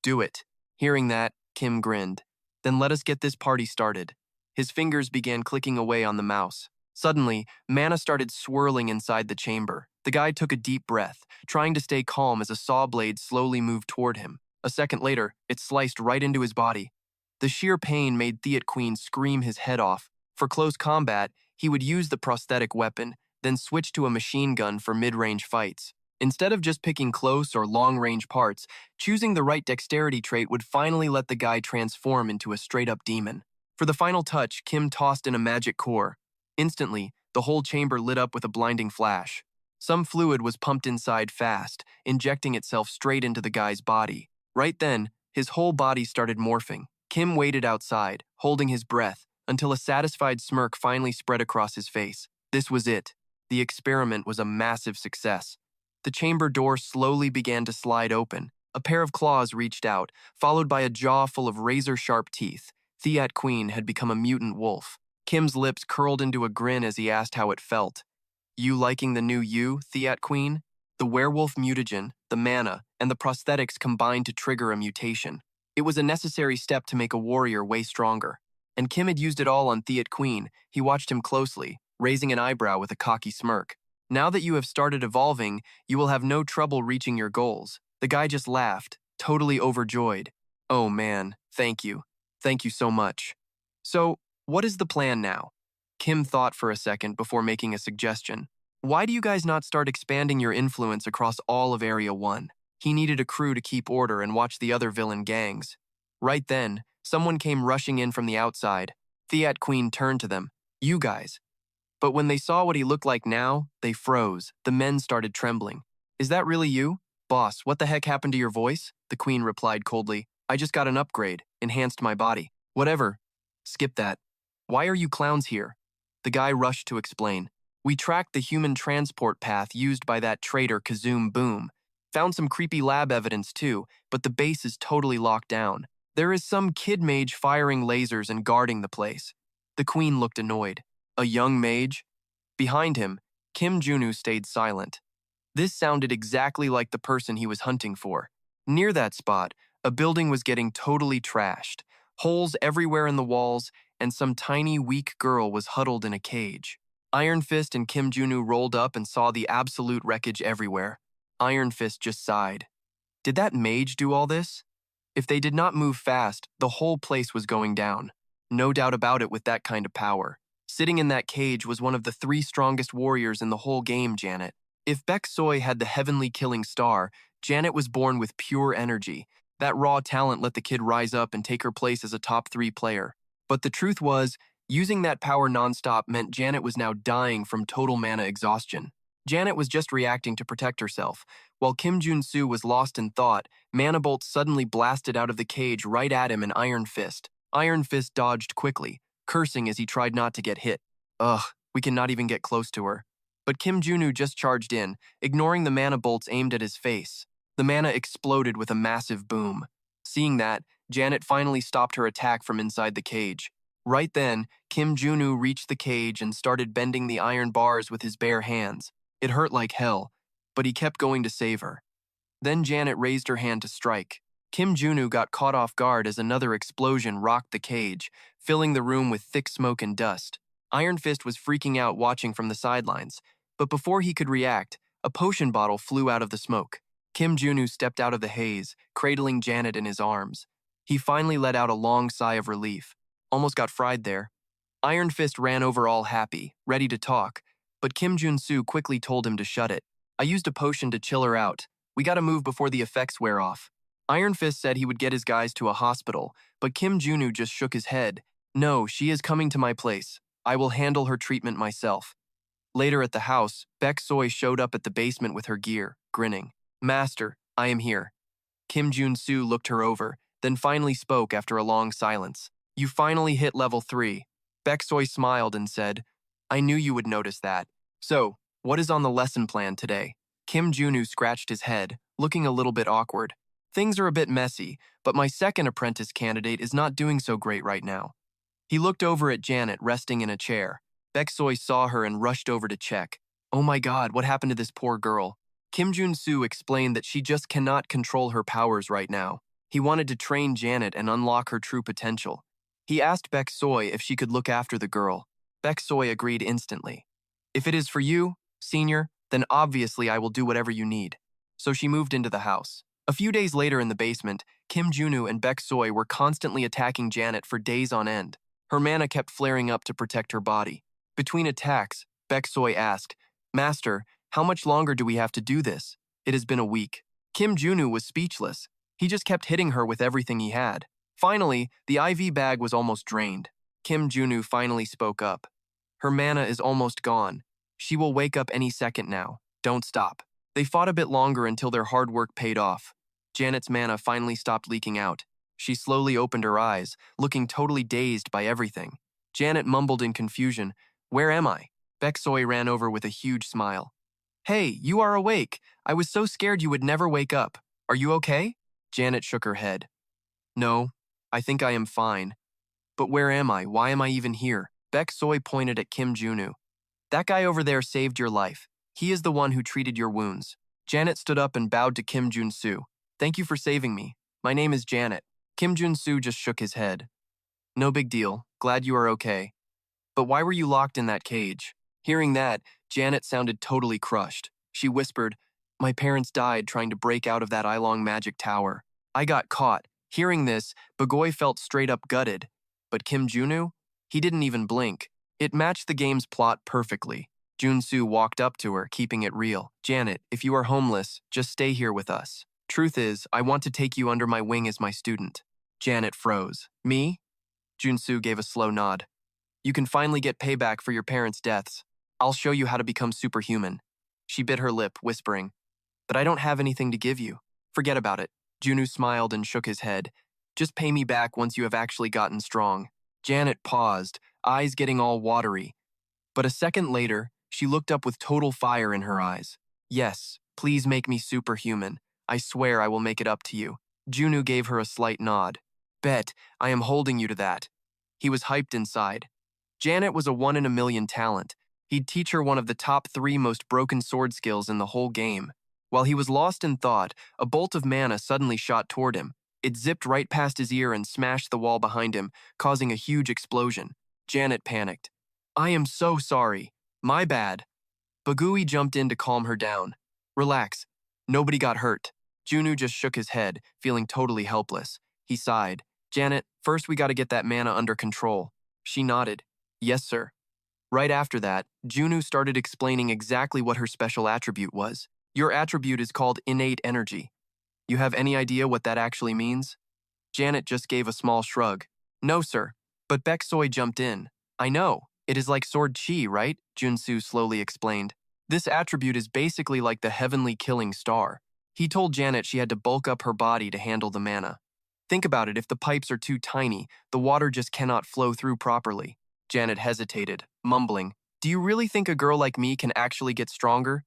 Do it. Hearing that, Kim grinned. Then let us get this party started. His fingers began clicking away on the mouse. Suddenly, mana started swirling inside the chamber. The guy took a deep breath, trying to stay calm as a saw blade slowly moved toward him. A second later, it sliced right into his body. The sheer pain made Fiat Queen scream his head off. For close combat, he would use the prosthetic weapon, then switch to a machine gun for mid-range fights. Instead of just picking close or long-range parts, choosing the right dexterity trait would finally let the guy transform into a straight-up demon. For the final touch, Kim tossed in a magic core. Instantly, the whole chamber lit up with a blinding flash. Some fluid was pumped inside fast, injecting itself straight into the guy's body. Right then, his whole body started morphing. Kim waited outside, holding his breath, until a satisfied smirk finally spread across his face. This was it. The experiment was a massive success. The chamber door slowly began to slide open. A pair of claws reached out, followed by a jaw full of razor-sharp teeth. Fiat Queen had become a mutant wolf. Kim's lips curled into a grin as he asked how it felt. You liking the new you, Fiat Queen? The werewolf mutagen, the mana, and the prosthetics combined to trigger a mutation. It was a necessary step to make a warrior way stronger. And Kim had used it all on Fiat Queen. He watched him closely, raising an eyebrow with a cocky smirk. Now that you have started evolving, you will have no trouble reaching your goals. The guy just laughed, totally overjoyed. Oh man, thank you. Thank you so much. So, what is the plan now? Kim thought for a second before making a suggestion. Why do you guys not start expanding your influence across all of Area 1? He needed a crew to keep order and watch the other villain gangs. Right then, someone came rushing in from the outside. Fiat Queen turned to them. You guys. But when they saw what he looked like now, they froze. The men started trembling. Is that really you? Boss, what the heck happened to your voice? The Queen replied coldly. I just got an upgrade, enhanced my body. Whatever. Skip that. Why are you clowns here? The guy rushed to explain. We tracked the human transport path used by that traitor Kazoom Boom. Found some creepy lab evidence too, but the base is totally locked down. There is some kid mage firing lasers and guarding the place. The Queen looked annoyed. A young mage? Behind him, Kim Junu stayed silent. This sounded exactly like the person he was hunting for. Near that spot, a building was getting totally trashed. Holes everywhere in the walls, and some tiny, weak girl was huddled in a cage. Iron Fist and Kim Junu rolled up and saw the absolute wreckage everywhere. Iron Fist just sighed. Did that mage do all this? If they did not move fast, the whole place was going down. No doubt about it with that kind of power. Sitting in that cage was one of the 3 strongest warriors in the whole game, Janet. If Baek Soy had the heavenly killing star, Janet was born with pure energy. That raw talent let the kid rise up and take her place as a top 3 player. But the truth was, using that power nonstop meant Janet was now dying from total mana exhaustion. Janet was just reacting to protect herself. While Jun Su was lost in thought, mana bolts suddenly blasted out of the cage right at him in Iron Fist. Iron Fist dodged quickly, cursing as he tried not to get hit. Ugh, we cannot even get close to her. But Kim Junu just charged in, ignoring the mana bolts aimed at his face. The mana exploded with a massive boom. Seeing that, Janet finally stopped her attack from inside the cage. Right then, Kim Junu reached the cage and started bending the iron bars with his bare hands. It hurt like hell, but he kept going to save her. Then Janet raised her hand to strike. Kim Junu got caught off guard as another explosion rocked the cage, filling the room with thick smoke and dust. Iron Fist was freaking out watching from the sidelines, but before he could react, a potion bottle flew out of the smoke. Kim Junu stepped out of the haze, cradling Janet in his arms. He finally let out a long sigh of relief. Almost got fried there. Iron Fist ran over all happy, ready to talk, but Kim Jun Su quickly told him to shut it. I used a potion to chill her out. We gotta move before the effects wear off. Iron Fist said he would get his guys to a hospital, but Kim Junu just shook his head. No, she is coming to my place. I will handle her treatment myself. Later at the house, Baek Soy showed up at the basement with her gear, grinning. Master, I am here. Kim Jun Su looked her over, then finally spoke after a long silence. You finally hit level 3. Baek Soy smiled and said, I knew you would notice that. So, what is on the lesson plan today? Kim Junu scratched his head, looking a little bit awkward. Things are a bit messy, but my second apprentice candidate is not doing so great right now. He looked over at Janet resting in a chair. Baek Soy saw her and rushed over to check. Oh my god, what happened to this poor girl? Kim Jun Su explained that she just cannot control her powers right now. He wanted to train Janet and unlock her true potential. He asked Baek Soy if she could look after the girl. Baek Soy agreed instantly. If it is for you, senior, then obviously I will do whatever you need. So she moved into the house. A few days later in the basement, Kim Junu and Baek Soy were constantly attacking Janet for days on end. Her mana kept flaring up to protect her body. Between attacks, Baek Soy asked, Master, how much longer do we have to do this? It has been a week. Kim Junu was speechless. He just kept hitting her with everything he had. Finally, the IV bag was almost drained. Kim Junu finally spoke up. Her mana is almost gone. She will wake up any second now. Don't stop. They fought a bit longer until their hard work paid off. Janet's mana finally stopped leaking out. She slowly opened her eyes, looking totally dazed by everything. Janet mumbled in confusion, Where am I? Baek Soy ran over with a huge smile. Hey, you are awake. I was so scared you would never wake up. Are you okay? Janet shook her head. No, I think I am fine. But where am I? Why am I even here? Baek Soy pointed at Kim Junu. That guy over there saved your life. He is the one who treated your wounds. Janet stood up and bowed to Kim Jun Su. Thank you for saving me. My name is Janet. Kim Jun Su just shook his head. No big deal. Glad you are okay. But why were you locked in that cage? Hearing that, Janet sounded totally crushed. She whispered, My parents died trying to break out of that eye-long magic tower. I got caught. Hearing this, Bagoy felt straight up gutted. But Kim Junu? He didn't even blink. It matched the game's plot perfectly. Jun Su walked up to her, keeping it real. Janet, if you are homeless, just stay here with us. Truth is, I want to take you under my wing as my student. Janet froze. Me? Jun Su gave a slow nod. You can finally get payback for your parents' deaths. I'll show you how to become superhuman. She bit her lip, whispering, But I don't have anything to give you. Forget about it. Junu smiled and shook his head. Just pay me back once you have actually gotten strong. Janet paused, eyes getting all watery. But a second later, she looked up with total fire in her eyes. Yes, please make me superhuman. I swear I will make it up to you. Junu gave her a slight nod. Bet, I am holding you to that. He was hyped inside. Janet was a 1 in a million talent. He'd teach her one of the top 3 most broken sword skills in the whole game. While he was lost in thought, a bolt of mana suddenly shot toward him. It zipped right past his ear and smashed the wall behind him, causing a huge explosion. Janet panicked. I am so sorry. My bad. Bagui jumped in to calm her down. Relax. Nobody got hurt. Junu just shook his head, feeling totally helpless. He sighed. Janet, first we gotta get that mana under control. She nodded. Yes, sir. Right after that, Junu started explaining exactly what her special attribute was. Your attribute is called innate energy. You have any idea what that actually means? Janet just gave a small shrug. No, sir. But Soy jumped in. I know. It is like sword chi, right? Jun Su slowly explained. This attribute is basically like the heavenly killing star. He told Janet she had to bulk up her body to handle the mana. Think about it, if the pipes are too tiny, the water just cannot flow through properly. Janet hesitated, mumbling, Do you really think a girl like me can actually get stronger?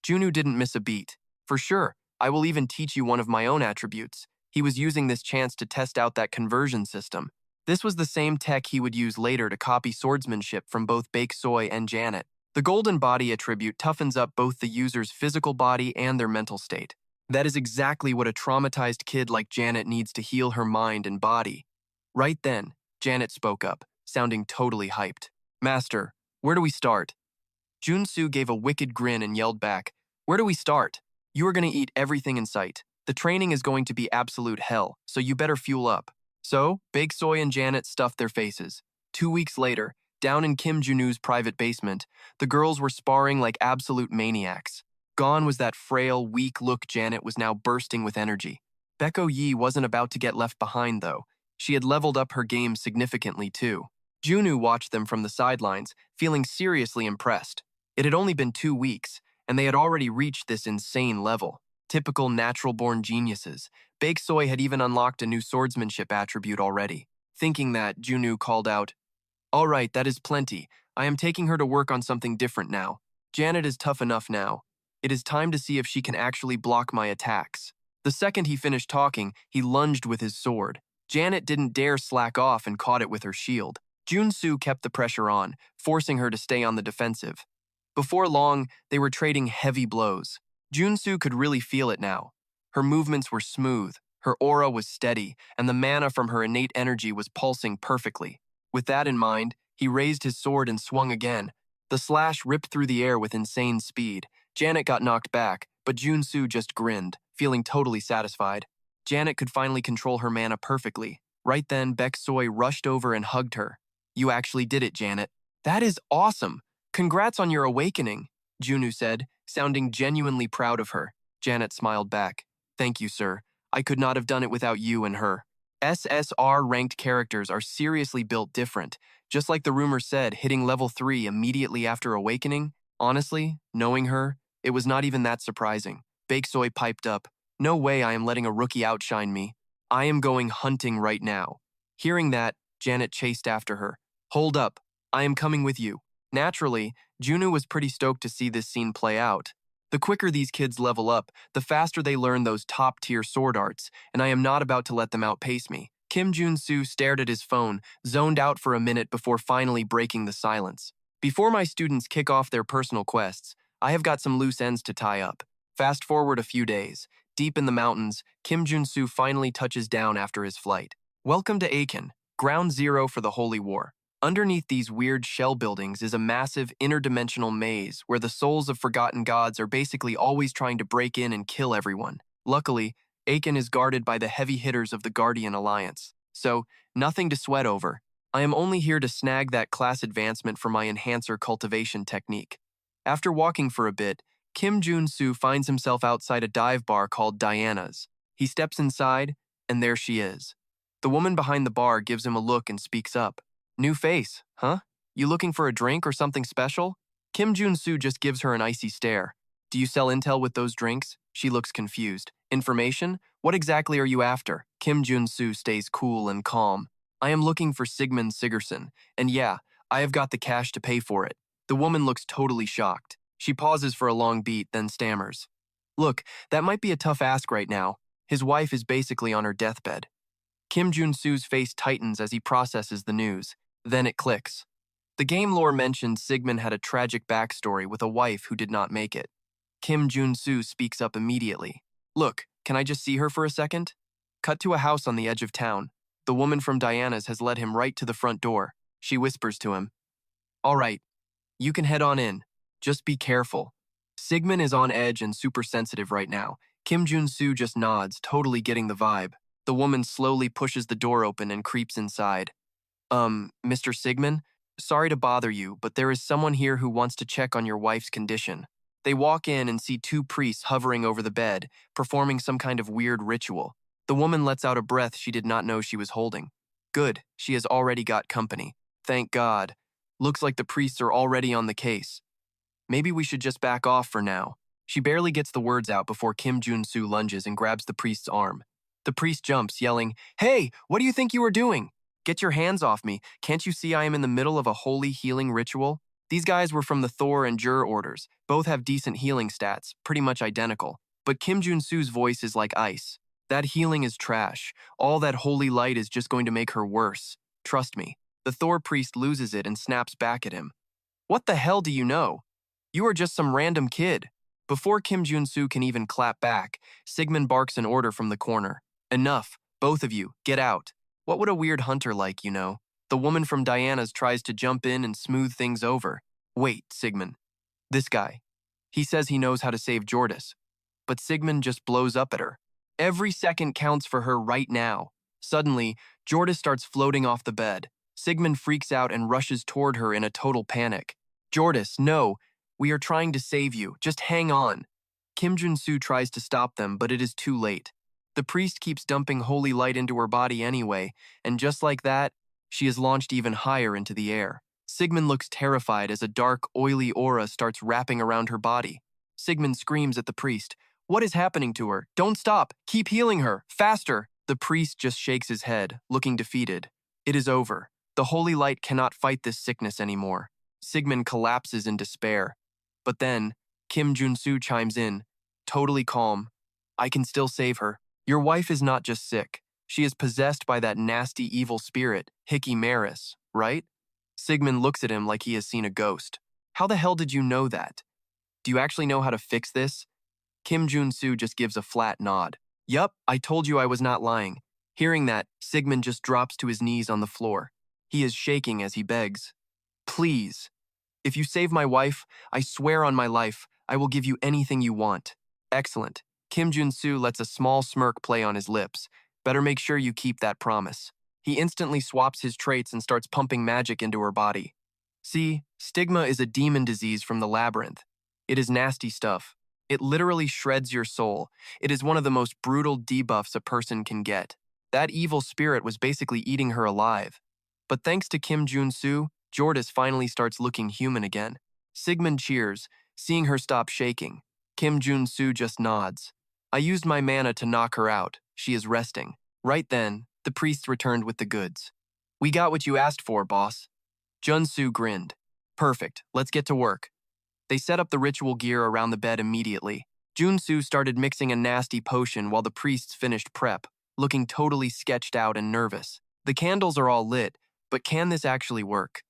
Junu didn't miss a beat. For sure, I will even teach you one of my own attributes. He was using this chance to test out that conversion system. This was the same tech he would use later to copy swordsmanship from both Soy and Janet. The golden body attribute toughens up both the user's physical body and their mental state. That is exactly what a traumatized kid like Janet needs to heal her mind and body. Right then, Janet spoke up, sounding totally hyped. Master, where do we start? Jun Su gave a wicked grin and yelled back, Where do we start? You are going to eat everything in sight. The training is going to be absolute hell, so you better fuel up. So, Soy and Janet stuffed their faces. 2 weeks later, down in Kim Junu's private basement, the girls were sparring like absolute maniacs. Gone was that frail, weak look. Janet was now bursting with energy. Becco Yi wasn't about to get left behind, though. She had leveled up her game significantly, too. Junu watched them from the sidelines, feeling seriously impressed. It had only been 2 weeks, and they had already reached this insane level. Typical natural-born geniuses. Soy had even unlocked a new swordsmanship attribute already. Thinking that, Junu called out, All right, that is plenty. I am taking her to work on something different now. Janet is tough enough now. It is time to see if she can actually block my attacks. The second he finished talking, he lunged with his sword. Janet didn't dare slack off and caught it with her shield. Jun Su kept the pressure on, forcing her to stay on the defensive. Before long, they were trading heavy blows. Jun Su could really feel it now. Her movements were smooth, her aura was steady, and the mana from her innate energy was pulsing perfectly. With that in mind, he raised his sword and swung again. The slash ripped through the air with insane speed. Janet got knocked back, but Jun Su just grinned, feeling totally satisfied. Janet could finally control her mana perfectly. Right then, Soy rushed over and hugged her. You actually did it, Janet. That is awesome. Congrats on your awakening, Junu said, sounding genuinely proud of her. Janet smiled back. Thank you, sir. I could not have done it without you and her. SSR-ranked characters are seriously built different. Just like the rumor said, hitting level 3 immediately after awakening. Honestly, knowing her, it was not even that surprising. Soy piped up. No way I am letting a rookie outshine me. I am going hunting right now. Hearing that, Janet chased after her. Hold up. I am coming with you. Naturally, Junu was pretty stoked to see this scene play out. The quicker these kids level up, the faster they learn those top-tier sword arts, and I am not about to let them outpace me. Kim Jun Su stared at his phone, zoned out for a minute before finally breaking the silence. Before my students kick off their personal quests, I have got some loose ends to tie up. Fast forward a few days. Deep in the mountains, Kim Jun Su finally touches down after his flight. Welcome to Arcane, ground zero for the Holy War. Underneath these weird shell buildings is a massive interdimensional maze where the souls of forgotten gods are basically always trying to break in and kill everyone. Luckily, Arcane is guarded by the heavy hitters of the Guardian Alliance, so nothing to sweat over. I am only here to snag that class advancement for my enhancer cultivation technique. After walking for a bit, Kim Jun Su finds himself outside a dive bar called Diana's. He steps inside, and there she is. The woman behind the bar gives him a look and speaks up. New face, huh? You looking for a drink or something special? Kim Jun Su just gives her an icy stare. Do you sell intel with those drinks? She looks confused. Information? What exactly are you after? Kim Jun Su stays cool and calm. I am looking for Sigmund Sigurdsson, and yeah, I have got the cash to pay for it. The woman looks totally shocked. She pauses for a long beat, then stammers. Look, that might be a tough ask right now. His wife is basically on her deathbed. Kim Jun Su's face tightens as he processes the news. Then it clicks. The game lore mentioned Sigmund had a tragic backstory with a wife who did not make it. Kim Jun Su speaks up immediately. Look, can I just see her for a second? Cut to a house on the edge of town. The woman from Diana's has led him right to the front door. She whispers to him. All right, you can head on in. Just be careful. Sigmund is on edge and super sensitive right now. Kim Jun Su just nods, totally getting the vibe. The woman slowly pushes the door open and creeps inside. Mr. Sigmund? sorry to bother you, but there is someone here who wants to check on your wife's condition. They walk in and see two priests hovering over the bed, performing some kind of weird ritual. The woman lets out a breath she did not know she was holding. Good, she has already got company. Thank God. Looks like the priests are already on the case. Maybe we should just back off for now. She barely gets the words out before Jun Su lunges and grabs the priest's arm. The priest jumps, yelling, "Hey, what do you think you are doing? Get your hands off me. Can't you see I am in the middle of a holy healing ritual?" These guys were from the Thor and Jur orders. Both have decent healing stats, pretty much identical. But Jun Su's voice is like ice. That healing is trash. All that holy light is just going to make her worse. Trust me. The Thor priest loses it and snaps back at him. What the hell do you know? You are just some random kid. Before Jun Su can even clap back, Sigmund barks an order from the corner. Enough. Both of you, get out. What would a weird hunter like, you know? The woman from Diana's tries to jump in and smooth things over. Wait, Sigmund. This guy. He says he knows how to save Jordis. But Sigmund just blows up at her. Every second counts for her right now. Suddenly, Jordis starts floating off the bed. Sigmund freaks out and rushes toward her in a total panic. Jordis, no. We are trying to save you. Just hang on. Jun Su tries to stop them, but it is too late. The priest keeps dumping holy light into her body anyway, and just like that, she is launched even higher into the air. Sigmund looks terrified as a dark, oily aura starts wrapping around her body. Sigmund screams at the priest. What is happening to her? Don't stop. Keep healing her. Faster. The priest just shakes his head, looking defeated. It is over. The holy light cannot fight this sickness anymore. Sigmund collapses in despair. But then, Jun Su chimes in, totally calm. I can still save her. Your wife is not just sick. She is possessed by that nasty evil spirit, Hickey Maris, right? Sigmund looks at him like he has seen a ghost. How the hell did you know that? Do you actually know how to fix this? Jun Su just gives a flat nod. Yup, I told you I was not lying. Hearing that, Sigmund just drops to his knees on the floor. He is shaking as he begs. Please. If you save my wife, I swear on my life, I will give you anything you want. Excellent. Jun Su lets a small smirk play on his lips. Better make sure you keep that promise. He instantly swaps his traits and starts pumping magic into her body. See, stigma is a demon disease from the labyrinth. It is nasty stuff. It literally shreds your soul. It is one of the most brutal debuffs a person can get. That evil spirit was basically eating her alive. But thanks to Jun Su, Jordis finally starts looking human again. Sigmund cheers, seeing her stop shaking. Jun Su just nods. I used my mana to knock her out. She is resting. Right then, the priests returned with the goods. We got what you asked for, boss. Jun Su grinned. Perfect, let's get to work. They set up the ritual gear around the bed immediately. Jun Su started mixing a nasty potion while the priests finished prep, looking totally sketched out and nervous. The candles are all lit, but can this actually work?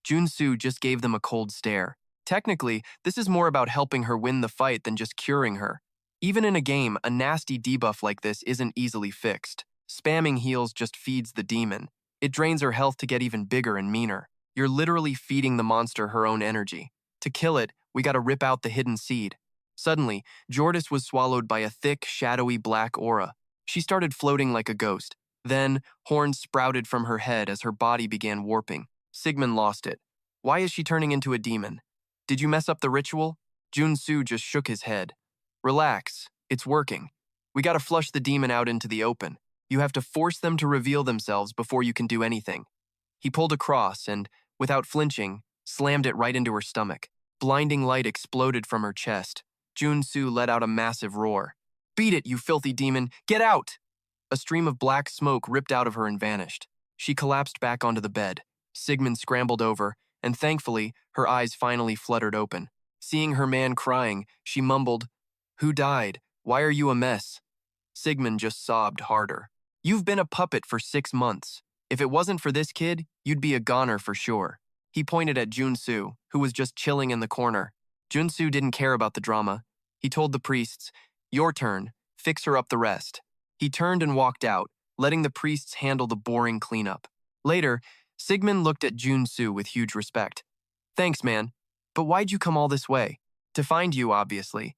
Jun Su just gave them a cold stare. Technically, this is more about helping her win the fight than just curing her. Even in a game, a nasty debuff like this isn't easily fixed. Spamming heals just feeds the demon. It drains her health to get even bigger and meaner. You're literally feeding the monster her own energy. To kill it, we gotta rip out the hidden seed. Suddenly, Jordis was swallowed by a thick, shadowy black aura. She started floating like a ghost. Then, horns sprouted from her head as her body began warping. Sigmund lost it. Why is she turning into a demon? Did you mess up the ritual? Jun Su just shook his head. Relax, it's working. We gotta flush the demon out into the open. You have to force them to reveal themselves before you can do anything. He pulled a cross and, without flinching, slammed it right into her stomach. Blinding light exploded from her chest. Jun Su let out a massive roar. Beat it, you filthy demon! Get out! A stream of black smoke ripped out of her and vanished. She collapsed back onto the bed. Sigmund scrambled over, and thankfully, her eyes finally fluttered open. Seeing her man crying, she mumbled, Who died? Why are you a mess? Sigmund just sobbed harder. You've been a puppet for 6 months. If it wasn't for this kid, you'd be a goner for sure. He pointed at Jun Su, who was just chilling in the corner. Jun Su didn't care about the drama. He told the priests, Your turn, fix her up the rest. He turned and walked out, letting the priests handle the boring cleanup. Later, Sigmund looked at Jun Su with huge respect. Thanks, man. But why'd you come all this way? To find you, obviously.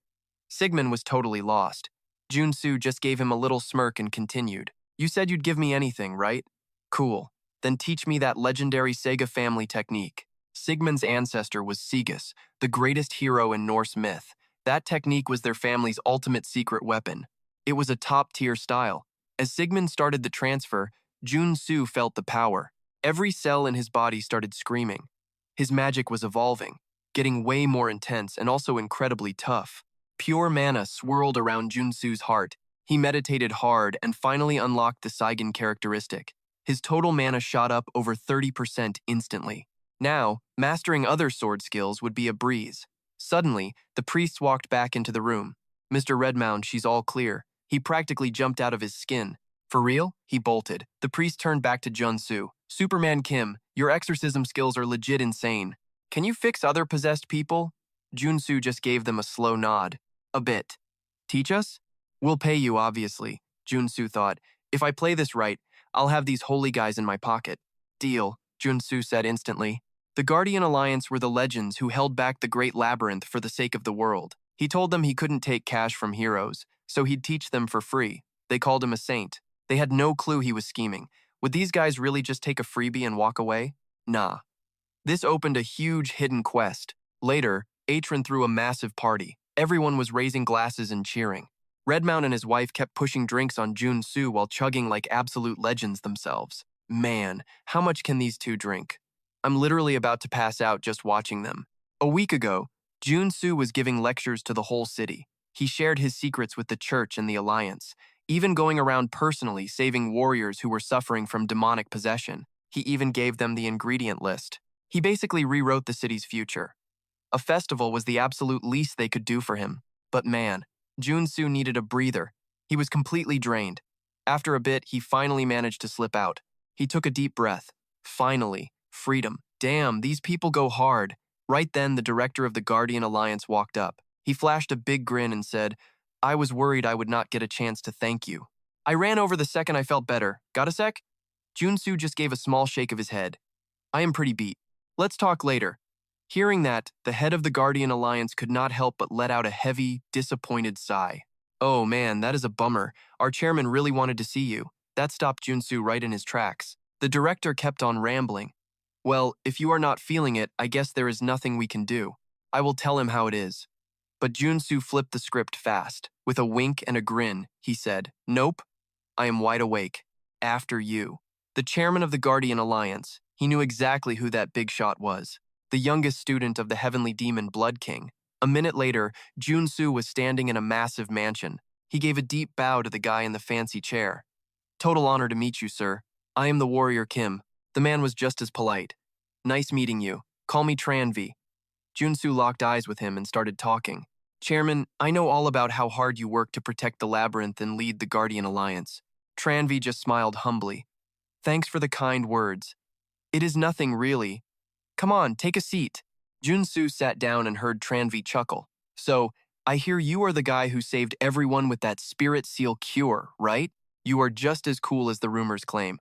Sigmund was totally lost. Jun Su just gave him a little smirk and continued. You said you'd give me anything, right? Cool. Then teach me that legendary Sega family technique. Sigmund's ancestor was Sigus, the greatest hero in Norse myth. That technique was their family's ultimate secret weapon. It was a top-tier style. As Sigmund started the transfer, Jun Su felt the power. Every cell in his body started screaming. His magic was evolving, getting way more intense and also incredibly tough. Pure mana swirled around Jun Su's heart. He meditated hard and finally unlocked the Saigen characteristic. His total mana shot up over 30% instantly. Now, mastering other sword skills would be a breeze. Suddenly, the priest walked back into the room. "Mr. Redmount, she's all clear." He practically jumped out of his skin. "For real?" He bolted. The priest turned back to Jun Su. "Superman Kim, your exorcism skills are legit insane. Can you fix other possessed people?" Jun Su just gave them a slow nod. "A bit." "Teach us?" "We'll pay you, obviously," Jun Su thought. "If I play this right, I'll have these holy guys in my pocket." "Deal," Jun Su said instantly. The Guardian Alliance were the legends who held back the Great Labyrinth for the sake of the world. He told them he couldn't take cash from heroes, so he'd teach them for free. They called him a saint. They had no clue he was scheming. Would these guys really just take a freebie and walk away? Nah. This opened a huge hidden quest. Later, Atron threw a massive party. Everyone was raising glasses and cheering. Redmount and his wife kept pushing drinks on Jun Su while chugging like absolute legends themselves. Man, how much can these two drink? I'm literally about to pass out just watching them. A week ago, Jun Su was giving lectures to the whole city. He shared his secrets with the church and the Alliance, even going around personally saving warriors who were suffering from demonic possession. He even gave them the ingredient list. He basically rewrote the city's future. A festival was the absolute least they could do for him. But man, Jun Su needed a breather. He was completely drained. After a bit, he finally managed to slip out. He took a deep breath. Finally, freedom. Damn, these people go hard. Right then, the director of the Guardian Alliance walked up. He flashed a big grin and said, "I was worried I would not get a chance to thank you. I ran over the second I felt better. Got a sec?" Jun Su just gave a small shake of his head. "I am pretty beat. Let's talk later." Hearing that, the head of the Guardian Alliance could not help but let out a heavy, disappointed sigh. "Oh man, that is a bummer. Our chairman really wanted to see you." That stopped Jun Su right in his tracks. The director kept on rambling. "Well, if you are not feeling it, I guess there is nothing we can do. I will tell him how it is." But Jun Su flipped the script fast. With a wink and a grin, he said, "Nope. I am wide awake. After you." The chairman of the Guardian Alliance, he knew exactly who that big shot was. The youngest student of the Heavenly Demon Blood King. A minute later, Jun Su was standing in a massive mansion. He gave a deep bow to the guy in the fancy chair. "Total honor to meet you, sir. I am the warrior Kim." The man was just as polite. "Nice meeting you. Call me Tranvi." Jun Su locked eyes with him and started talking. "Chairman, I know all about how hard you work to protect the labyrinth and lead the Guardian Alliance." Tranvi just smiled humbly. "Thanks for the kind words. It is nothing, really. Come on, take a seat." Jun Su sat down and heard Tranvi chuckle. "So, I hear you are the guy who saved everyone with that spirit seal cure, right? You are just as cool as the rumors claim."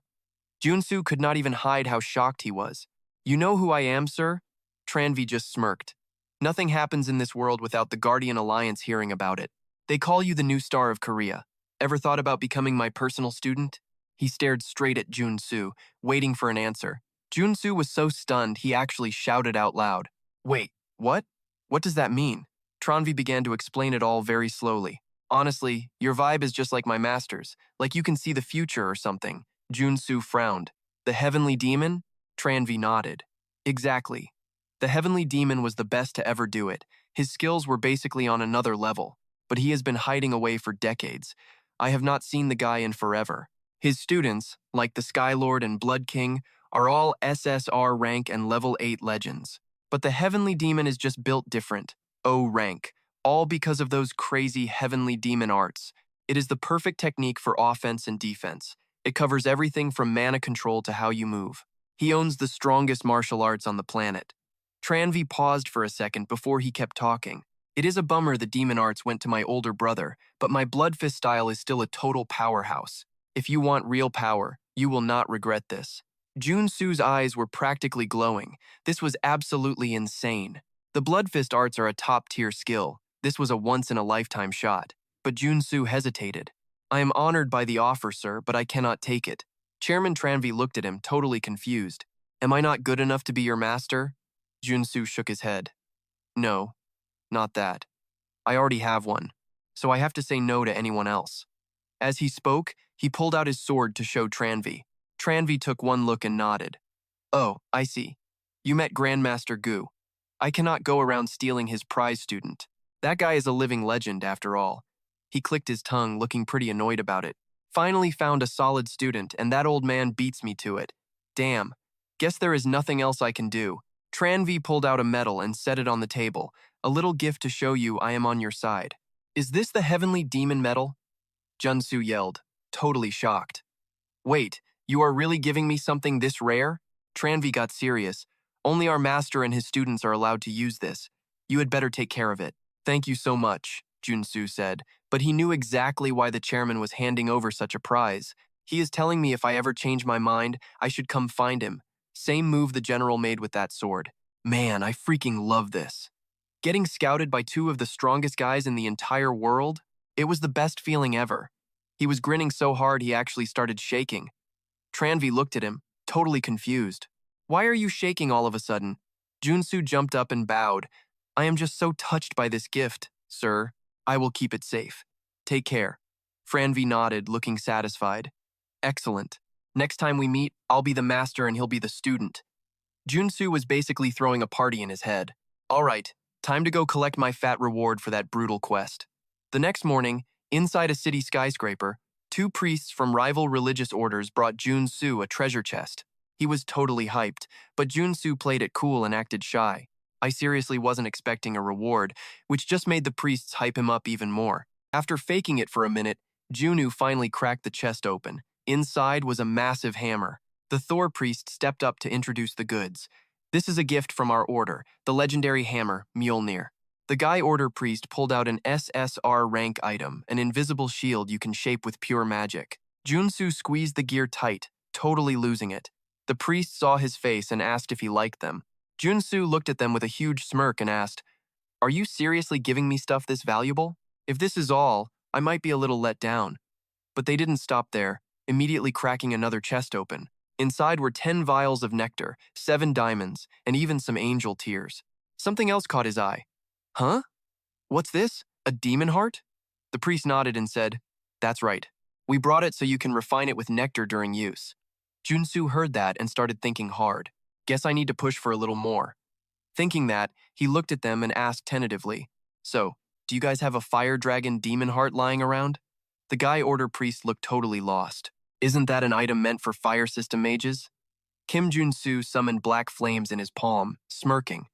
Jun Su could not even hide how shocked he was. "You know who I am, sir?" Tranvi just smirked. "Nothing happens in this world without the Guardian Alliance hearing about it. They call you the new star of Korea. Ever thought about becoming my personal student?" He stared straight at Jun Su, waiting for an answer. Jun Su was so stunned he actually shouted out loud. "Wait, what? What does that mean?" Tranvi began to explain it all very slowly. "Honestly, your vibe is just like my master's, like you can see the future or something." Jun Su frowned. "The Heavenly Demon?" Tranvi nodded. "Exactly. The Heavenly Demon was the best to ever do it. His skills were basically on another level, but he has been hiding away for decades. I have not seen the guy in forever. His students, like the Skylord and Blood King, are all SSR-rank and level 8 legends. But the Heavenly Demon is just built different, O rank, all because of those crazy Heavenly Demon arts. It is the perfect technique for offense and defense. It covers everything from mana control to how you move. He owns the strongest martial arts on the planet." Tranvi paused for a second before he kept talking. "It is a bummer the demon arts went to my older brother, but my Blood Fist style is still a total powerhouse. If you want real power, you will not regret this." Jun Su's eyes were practically glowing. This was absolutely insane. The Blood Fist arts are a top-tier skill. This was a once-in-a-lifetime shot. But Jun Su hesitated. "I am honored by the offer, sir, but I cannot take it." Chairman Tranvi looked at him, totally confused. Am I not good enough to be your master? Jun Su shook his head. No, not that. I already have one, so I have to say no to anyone else. As he spoke, he pulled out his sword to show Tranvi. Tranvi took one look and nodded. Oh, I see. You met Grandmaster Gu. I cannot go around stealing his prize student. That guy is a living legend, after all. He clicked his tongue, looking pretty annoyed about it. Finally found a solid student, and that old man beats me to it. Damn. Guess there is nothing else I can do. Tranvi pulled out a medal and set it on the table, a little gift to show you I am on your side. Is this the Heavenly Demon medal? Jun Su yelled, totally shocked. Wait, you are really giving me something this rare? Tranvi got serious. Only our master and his students are allowed to use this. You had better take care of it. Thank you so much, Jun Su said, but he knew exactly why the chairman was handing over such a prize. He is telling me if I ever change my mind, I should come find him. Same move the general made with that sword. Man, I freaking love this. Getting scouted by two of the strongest guys in the entire world? It was the best feeling ever. He was grinning so hard he actually started shaking. Tranvi looked at him, totally confused. Why are you shaking all of a sudden? Jun Su jumped up and bowed. I am just so touched by this gift, sir. I will keep it safe. Take care. Tranvi nodded, looking satisfied. Excellent. Next time we meet, I'll be the master and he'll be the student. Jun Su was basically throwing a party in his head. All right, time to go collect my fat reward for that brutal quest. The next morning, inside a city skyscraper, two priests from rival religious orders brought Jun Su a treasure chest. He was totally hyped, but Jun Su played it cool and acted shy. I seriously wasn't expecting a reward, which just made the priests hype him up even more. After faking it for a minute, Junu finally cracked the chest open. Inside was a massive hammer. The Thor priest stepped up to introduce the goods. This is a gift from our order, the legendary hammer, Mjolnir. The Guy Order priest pulled out an SSR-rank item, an invisible shield you can shape with pure magic. Jun Su squeezed the gear tight, totally losing it. The priest saw his face and asked if he liked them. Jun Su looked at them with a huge smirk and asked, Are you seriously giving me stuff this valuable? If this is all, I might be a little let down. But they didn't stop there, immediately cracking another chest open. Inside were 10 vials of nectar, 7 diamonds, and even some angel tears. Something else caught his eye. Huh? What's this? A demon heart? The priest nodded and said, That's right. We brought it so you can refine it with nectar during use. Jun Su heard that and started thinking hard. Guess I need to push for a little more. Thinking that, he looked at them and asked tentatively, So, do you guys have a fire dragon demon heart lying around? The Guy Order priest looked totally lost. Isn't that an item meant for fire system mages? Kim Jun Su summoned black flames in his palm, smirking.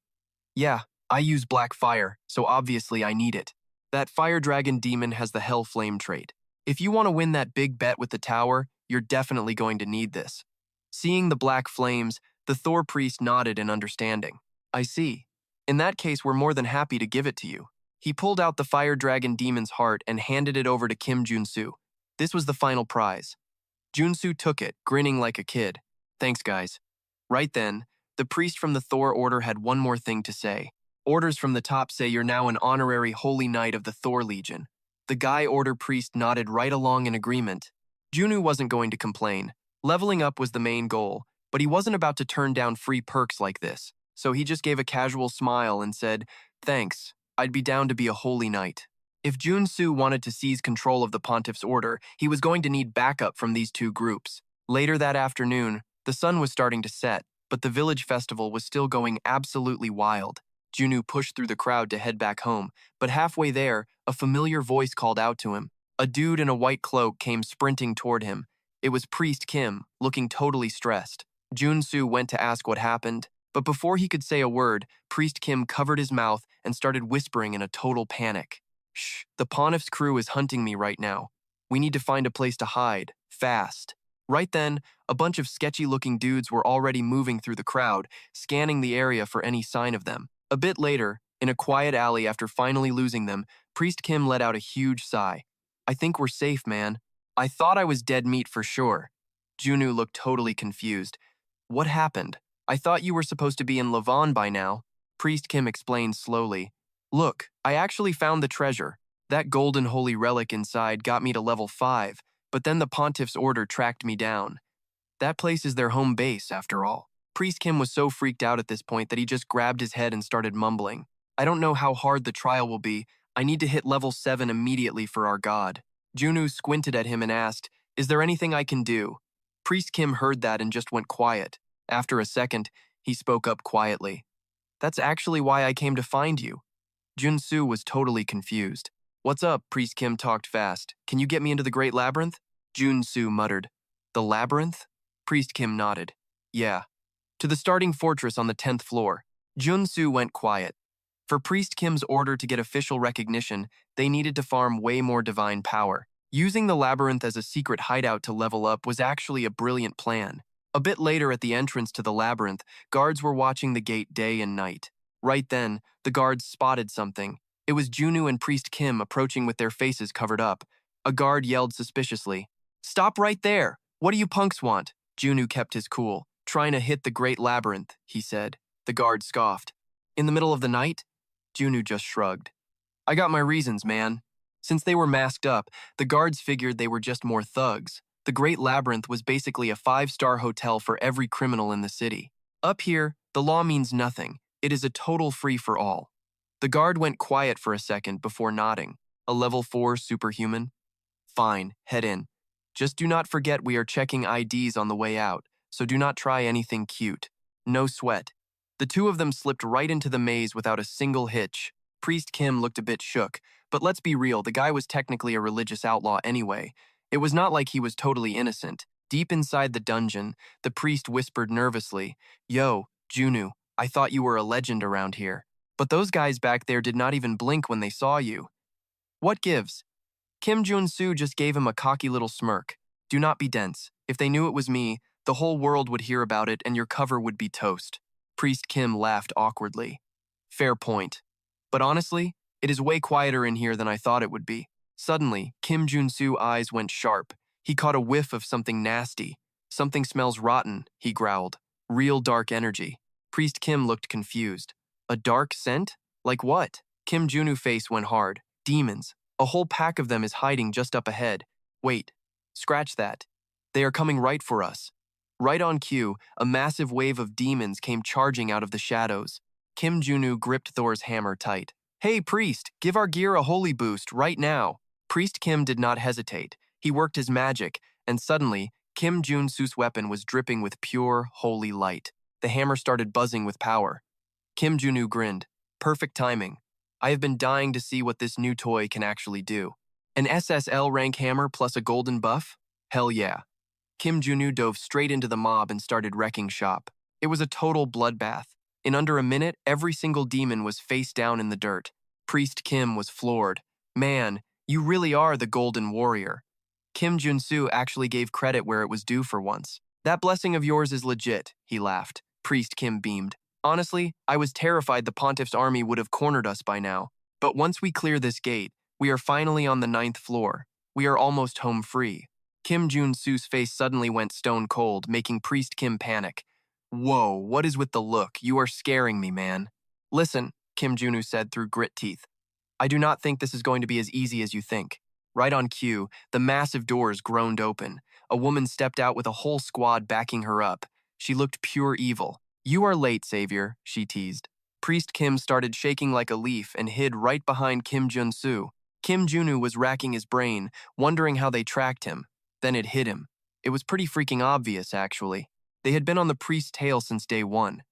Yeah, I use black fire, so obviously I need it. That fire dragon demon has the hell flame trait. If you want to win that big bet with the tower, you're definitely going to need this. Seeing the black flames, the Thor priest nodded in understanding. I see. In that case, we're more than happy to give it to you. He pulled out the fire dragon demon's heart and handed it over to Kim Jun Su. This was the final prize. Jun Su took it, grinning like a kid. Thanks, guys. Right then, the priest from the Thor Order had one more thing to say. Orders from the top say you're now an honorary holy knight of the Thor Legion. The Guy Order priest nodded right along in agreement. Junu wasn't going to complain. Leveling up was the main goal, but he wasn't about to turn down free perks like this, so he just gave a casual smile and said, Thanks, I'd be down to be a holy knight. If Jun Su wanted to seize control of the Pontiff's order, he was going to need backup from these two groups. Later that afternoon, the sun was starting to set, but the village festival was still going absolutely wild. Junu pushed through the crowd to head back home, but halfway there, a familiar voice called out to him. A dude in a white cloak came sprinting toward him. It was Priest Kim, looking totally stressed. Jun Su went to ask what happened, but before he could say a word, Priest Kim covered his mouth and started whispering in a total panic. Shh, the Pontiff's crew is hunting me right now. We need to find a place to hide, fast. Right then, a bunch of sketchy-looking dudes were already moving through the crowd, scanning the area for any sign of them. A bit later, in a quiet alley after finally losing them, Priest Kim let out a huge sigh. I think we're safe, man. I thought I was dead meat for sure. Junu looked totally confused. What happened? I thought you were supposed to be in Lavon by now. Priest Kim explained slowly. Look, I actually found the treasure. That golden holy relic inside got me to level 5, but then the Pontiff's order tracked me down. That place is their home base, after all. Priest Kim was so freaked out at this point that he just grabbed his head and started mumbling. I don't know how hard the trial will be. I need to hit level 7 immediately for our god. Junu squinted at him and asked, is there anything I can do? Priest Kim heard that and just went quiet. After a second, he spoke up quietly. That's actually why I came to find you. Jun Su was totally confused. What's up? Priest Kim talked fast. Can you get me into the Great Labyrinth? Jun Su muttered. The Labyrinth? Priest Kim nodded. Yeah. To the starting fortress on the 10th floor. Jun Su went quiet. For Priest Kim's order to get official recognition, they needed to farm way more divine power. Using the labyrinth as a secret hideout to level up was actually a brilliant plan. A bit later at the entrance to the labyrinth, guards were watching the gate day and night. Right then, the guards spotted something. It was Junu and Priest Kim approaching with their faces covered up. A guard yelled suspiciously, "Stop right there! What do you punks want?" Junu kept his cool. Trying to hit the Great Labyrinth, he said. The guard scoffed. In the middle of the night? Junu just shrugged. I got my reasons, man. Since they were masked up, the guards figured they were just more thugs. The Great Labyrinth was basically a 5-star hotel for every criminal in the city. Up here, the law means nothing. It is a total free-for-all. The guard went quiet for a second before nodding. A level 4 superhuman? Fine, head in. Just do not forget we are checking IDs on the way out, so do not try anything cute. No sweat. The two of them slipped right into the maze without a single hitch. Priest Kim looked a bit shook, but let's be real, the guy was technically a religious outlaw anyway. It was not like he was totally innocent. Deep inside the dungeon, the priest whispered nervously, Yo, Junu, I thought you were a legend around here. But those guys back there did not even blink when they saw you. What gives? Kim Jun Su just gave him a cocky little smirk. Do not be dense. If they knew it was me, the whole world would hear about it and your cover would be toast. Priest Kim laughed awkwardly. Fair point. But honestly, it is way quieter in here than I thought it would be. Suddenly, Kim Jun Su's eyes went sharp. He caught a whiff of something nasty. Something smells rotten, he growled. Real dark energy. Priest Kim looked confused. A dark scent? Like what? Kim Junu's face went hard. Demons. A whole pack of them is hiding just up ahead. Wait. Scratch that. They are coming right for us. Right on cue, a massive wave of demons came charging out of the shadows. Kim Junu gripped Thor's hammer tight. Hey, priest, give our gear a holy boost right now. Priest Kim did not hesitate. He worked his magic, and suddenly, Kim Jun Su's weapon was dripping with pure, holy light. The hammer started buzzing with power. Kim Junu grinned. Perfect timing. I have been dying to see what this new toy can actually do. An SSR-rank hammer plus a golden buff? Hell yeah. Kim Junu dove straight into the mob and started wrecking shop. It was a total bloodbath. In under a minute, every single demon was face down in the dirt. Priest Kim was floored. Man, you really are the golden warrior. Kim Jun Su actually gave credit where it was due for once. That blessing of yours is legit, he laughed. Priest Kim beamed. Honestly, I was terrified the Pontiff's army would have cornered us by now. But once we clear this gate, we are finally on the 9th floor. We are almost home free. Kim Jun Su's face suddenly went stone cold, making Priest Kim panic. Whoa, what is with the look? You are scaring me, man. Listen, Kim Junu said through grit teeth. I do not think this is going to be as easy as you think. Right on cue, the massive doors groaned open. A woman stepped out with a whole squad backing her up. She looked pure evil. You are late, savior, she teased. Priest Kim started shaking like a leaf and hid right behind Kim Jun Su. Kim Junu was racking his brain, wondering how they tracked him. Then it hit him. It was pretty freaking obvious, actually. They had been on the priest's tail since day one.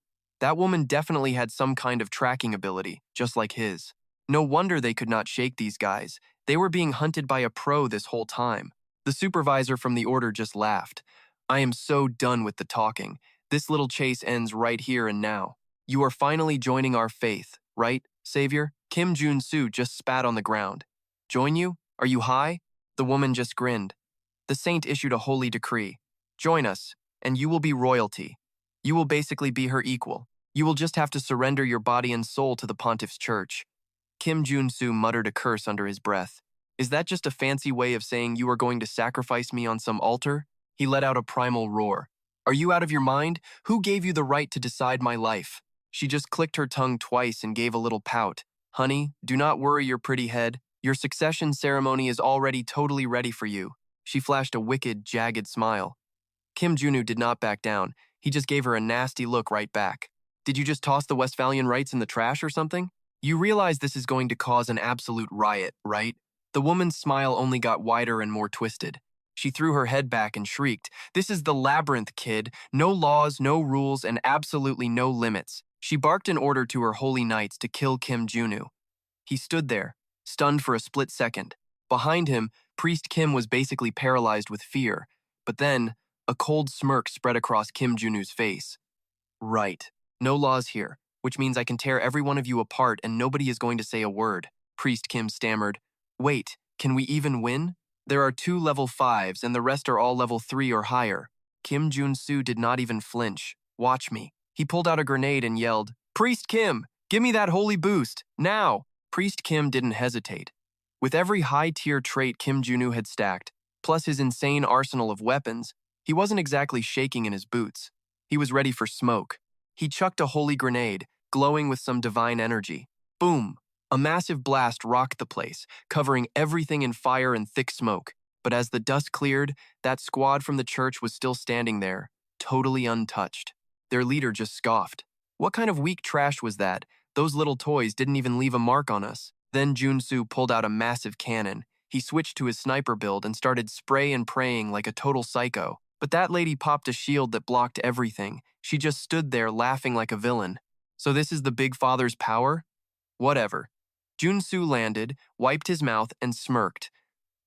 That woman definitely had some kind of tracking ability, just like his. No wonder they could not shake these guys. They were being hunted by a pro this whole time. The supervisor from the order just laughed. I am so done with the talking. This little chase ends right here and now. You are finally joining our faith, right, savior? Kim Jun Su just spat on the ground. Join you? Are you high? The woman just grinned. The saint issued a holy decree. Join us, and you will be royalty. You will basically be her equal. You will just have to surrender your body and soul to the pontiff's church. Kim Jun Su muttered a curse under his breath. Is that just a fancy way of saying you are going to sacrifice me on some altar? He let out a primal roar. Are you out of your mind? Who gave you the right to decide my life? She just clicked her tongue twice and gave a little pout. Honey, do not worry your pretty head. Your succession ceremony is already totally ready for you. She flashed a wicked, jagged smile. Kim Junu did not back down. He just gave her a nasty look right back. Did you just toss the Westphalian rights in the trash or something? You realize this is going to cause an absolute riot, right? The woman's smile only got wider and more twisted. She threw her head back and shrieked, "This is the labyrinth, kid. No laws, no rules, and absolutely no limits." She barked an order to her holy knights to kill Kim Junu. He stood there, stunned for a split second. Behind him, Priest Kim was basically paralyzed with fear. But then, a cold smirk spread across Kim Junu's face. Right. No laws here, which means I can tear every one of you apart and nobody is going to say a word. Priest Kim stammered. Wait, can we even win? There are 2 level 5s and the rest are all level 3 or higher. Jun Su did not even flinch. Watch me. He pulled out a grenade and yelled, Priest Kim, give me that holy boost, now! Priest Kim didn't hesitate. With every high-tier trait Kim Junu had stacked, plus his insane arsenal of weapons, he wasn't exactly shaking in his boots. He was ready for smoke. He chucked a holy grenade, glowing with some divine energy. Boom! A massive blast rocked the place, covering everything in fire and thick smoke. But as the dust cleared, that squad from the church was still standing there, totally untouched. Their leader just scoffed. What kind of weak trash was that? Those little toys didn't even leave a mark on us. Then Jun Su pulled out a massive cannon. He switched to his sniper build and started spray and praying like a total psycho. But that lady popped a shield that blocked everything. She just stood there laughing like a villain. So this is the Big Father's power? Whatever. Jun Su landed, wiped his mouth, and smirked.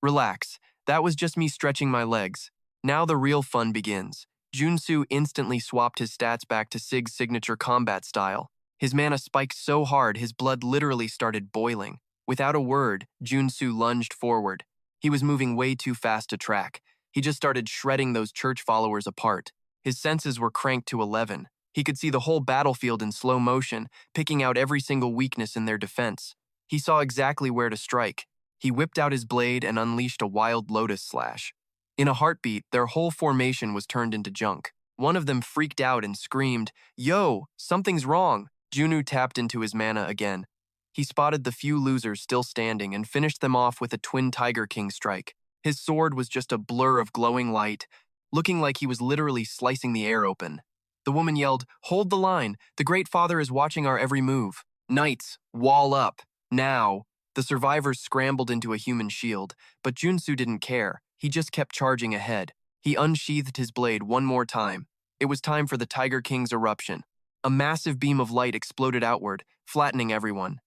Relax, that was just me stretching my legs. Now the real fun begins. Jun Su instantly swapped his stats back to Sig's signature combat style. His mana spiked so hard his blood literally started boiling. Without a word, Jun Su lunged forward. He was moving way too fast to track. He just started shredding those church followers apart. His senses were cranked to 11. He could see the whole battlefield in slow motion, picking out every single weakness in their defense. He saw exactly where to strike. He whipped out his blade and unleashed a wild lotus slash. In a heartbeat, their whole formation was turned into junk. One of them freaked out and screamed, "Yo, something's wrong!" Junu tapped into his mana again. He spotted the few losers still standing and finished them off with a twin Tiger King strike. His sword was just a blur of glowing light, looking like he was literally slicing the air open. The woman yelled, "Hold the line! The Great Father is watching our every move. Knights, wall up! Now!" The survivors scrambled into a human shield, but Jun Su didn't care. He just kept charging ahead. He unsheathed his blade one more time. It was time for the Tiger King's eruption. A massive beam of light exploded outward, flattening everyone.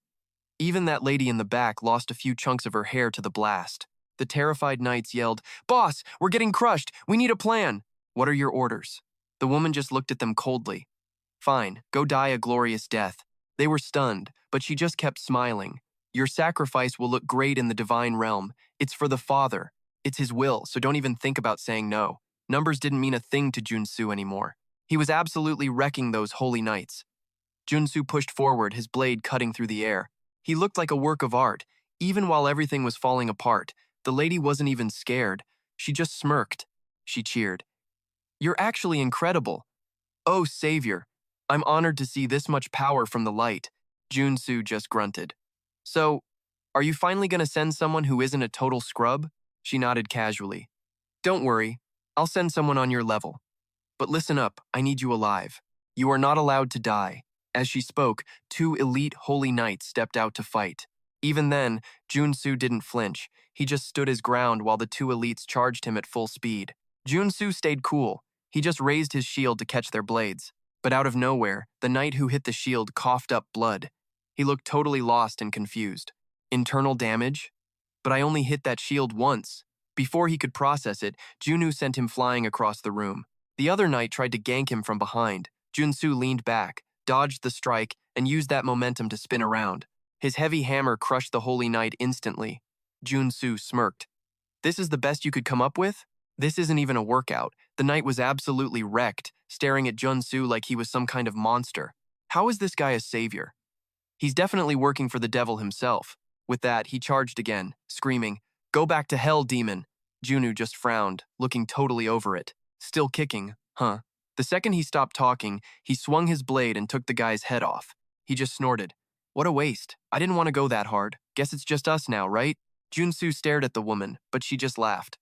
Even that lady in the back lost a few chunks of her hair to the blast. The terrified knights yelled, "Boss, we're getting crushed! We need a plan!" "What are your orders?" The woman just looked at them coldly. "Fine, go die a glorious death." They were stunned, but she just kept smiling. "Your sacrifice will look great in the divine realm. It's for the Father. It's his will, so don't even think about saying no." Numbers didn't mean a thing to Jun Su anymore. He was absolutely wrecking those holy knights. Jun Su pushed forward, his blade cutting through the air. He looked like a work of art. Even while everything was falling apart, the lady wasn't even scared. She just smirked. She cheered. "You're actually incredible. Oh, Savior. I'm honored to see this much power from the light." Jun Su just grunted. "So, are you finally going to send someone who isn't a total scrub?" She nodded casually. "Don't worry. I'll send someone on your level. But listen up, I need you alive. You are not allowed to die." As she spoke, 2 elite holy knights stepped out to fight. Even then, Jun Su didn't flinch. He just stood his ground while the 2 elites charged him at full speed. Jun Su stayed cool. He just raised his shield to catch their blades. But out of nowhere, the knight who hit the shield coughed up blood. He looked totally lost and confused. "Internal damage? But I only hit that shield once." Before he could process it, Junu sent him flying across the room. The other knight tried to gank him from behind. Jun Su leaned back, dodged the strike, and used that momentum to spin around. His heavy hammer crushed the holy knight instantly. Jun Su smirked. "This is the best you could come up with? This isn't even a workout." The knight was absolutely wrecked, staring at Jun Su like he was some kind of monster. How is this guy a savior? He's definitely working for the devil himself. With that, he charged again, screaming, "Go back to hell, demon!" Junu just frowned, looking totally over it. "Still kicking, huh?" The second he stopped talking, he swung his blade and took the guy's head off. He just snorted. "What a waste. I didn't want to go that hard. Guess it's just us now, right?" Jun Su stared at the woman, but she just laughed.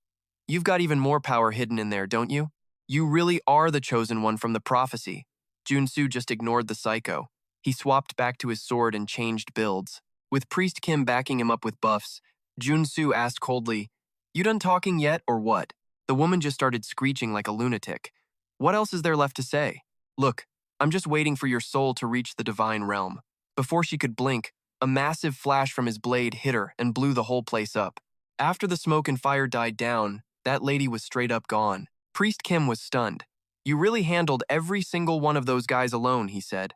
"You've got even more power hidden in there, don't you? You really are the chosen one from the prophecy. Jun Su just ignored the psycho. He swapped back to his sword and changed builds. With Priest Kim backing him up with buffs, Jun Su asked coldly, "You done talking yet, or what?" The woman just started screeching like a lunatic. What else is there left to say? Look, I'm just waiting for your soul to reach the divine realm. Before she could blink, a massive flash from his blade hit her and blew the whole place up. After the smoke and fire died down, that lady was straight up gone. Priest Kim was stunned. You really handled every single one of those guys alone, he said.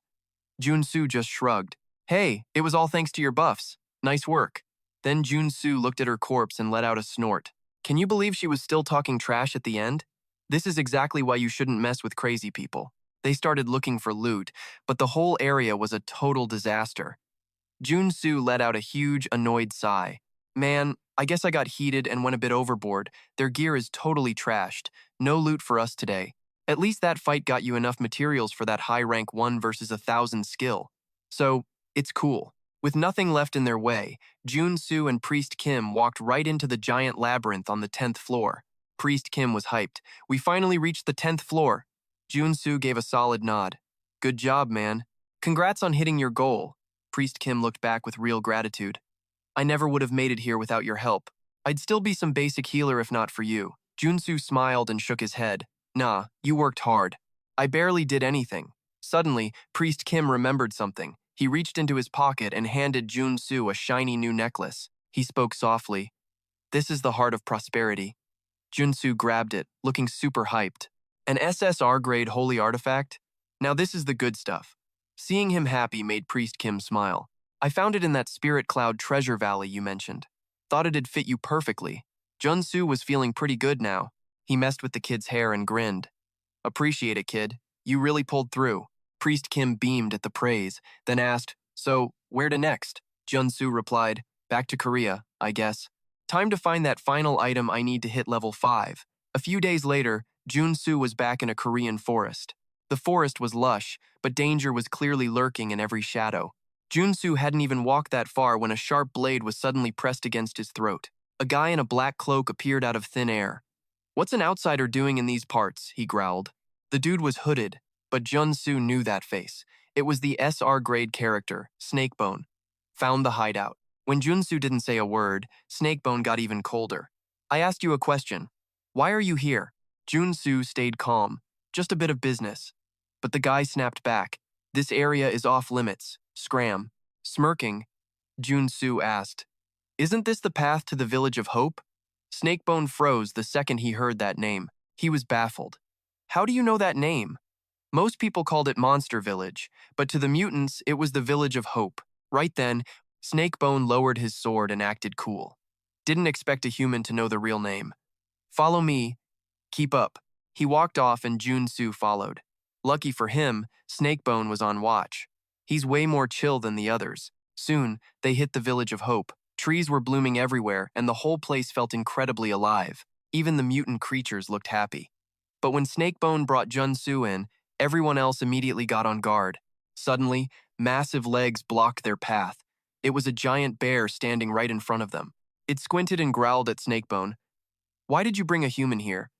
Jun Su just shrugged. Hey, it was all thanks to your buffs. Nice work. Then Jun Su looked at her corpse and let out a snort. Can you believe she was still talking trash at the end? This is exactly why you shouldn't mess with crazy people. They started looking for loot, but the whole area was a total disaster. Jun Su let out a huge, annoyed sigh. Man, I guess I got heated and went a bit overboard. Their gear is totally trashed. No loot for us today. At least that fight got you enough materials for that high rank 1 versus 1,000 skill. So, it's cool. With nothing left in their way, Jun Su and Priest Kim walked right into the giant labyrinth on the 10th floor. Priest Kim was hyped. We finally reached the 10th floor. Jun Su gave a solid nod. Good job, man. Congrats on hitting your goal. Priest Kim looked back with real gratitude. I never would have made it here without your help. I'd still be some basic healer if not for you. Jun Su smiled and shook his head. Nah, you worked hard. I barely did anything. Suddenly, Priest Kim remembered something. He reached into his pocket and handed Jun Su a shiny new necklace. He spoke softly. This is the heart of prosperity. Jun Su grabbed it, looking super hyped. An SSR grade holy artifact? Now this is the good stuff. Seeing him happy made Priest Kim smile. I found it in that Spirit Cloud treasure valley you mentioned. Thought it'd fit you perfectly. Jun Su was feeling pretty good now. He messed with the kid's hair and grinned. Appreciate it, kid. You really pulled through. Priest Kim beamed at the praise, then asked, So, where to next? Jun Su replied, Back to Korea, I guess. Time to find that final item I need to hit level 5. A few days later, Jun Su was back in a Korean forest. The forest was lush, but danger was clearly lurking in every shadow. Jun Su hadn't even walked that far when a sharp blade was suddenly pressed against his throat. A guy in a black cloak appeared out of thin air. What's an outsider doing in these parts? He growled. The dude was hooded, but Jun Su knew that face. It was the SR grade character, Snakebone. Found the hideout. When Jun Su didn't say a word, Snakebone got even colder. I asked you a question. Why are you here? Jun Su stayed calm. Just a bit of business. But the guy snapped back. This area is off limits. Scram. Smirking, Jun Su asked, Isn't this the path to the Village of Hope? Snakebone froze the second he heard that name. He was baffled. How do you know that name? Most people called it Monster Village, but to the mutants, it was the Village of Hope. Right then, Snakebone lowered his sword and acted cool. Didn't expect a human to know the real name. Follow me. Keep up. He walked off and Jun Su followed. Lucky for him, Snakebone was on watch. He's way more chill than the others. Soon, they hit the Village of Hope. Trees were blooming everywhere, and the whole place felt incredibly alive. Even the mutant creatures looked happy. But when Snakebone brought Jun Su in, everyone else immediately got on guard. Suddenly, massive legs blocked their path. It was a giant bear standing right in front of them. It squinted and growled at Snakebone. Why did you bring a human here?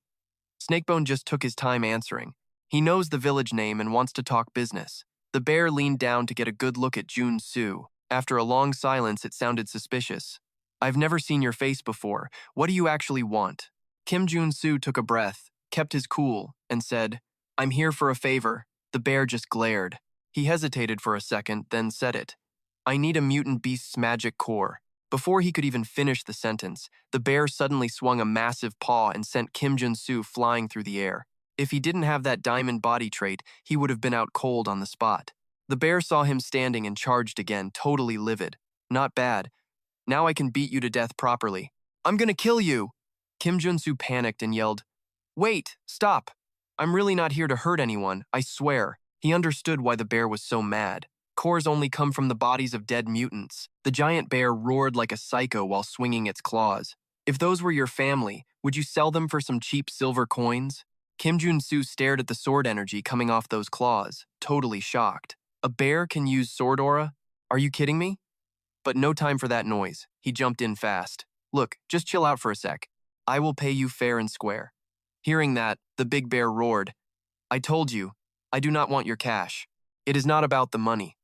Snakebone just took his time answering. He knows the village name and wants to talk business. The bear leaned down to get a good look at Jun Su. After a long silence, it sounded suspicious. I've never seen your face before. What do you actually want? Jun Su took a breath, kept his cool, and said, I'm here for a favor. The bear just glared. He hesitated for a second, then said it. I need a mutant beast's magic core. Before he could even finish the sentence, the bear suddenly swung a massive paw and sent Jun Su flying through the air. If he didn't have that diamond body trait, he would have been out cold on the spot. The bear saw him standing and charged again, totally livid. Not bad. Now I can beat you to death properly. I'm gonna kill you! Jun Su panicked and yelled, Wait, stop. I'm really not here to hurt anyone, I swear. He understood why the bear was so mad. Cores only come from the bodies of dead mutants. The giant bear roared like a psycho while swinging its claws. If those were your family, would you sell them for some cheap silver coins? Jun Su stared at the sword energy coming off those claws, totally shocked. A bear can use sword aura? Are you kidding me? But no time for that noise. He jumped in fast. Look, just chill out for a sec. I will pay you fair and square. Hearing that, the big bear roared, I told you, I do not want your cash. It is not about the money.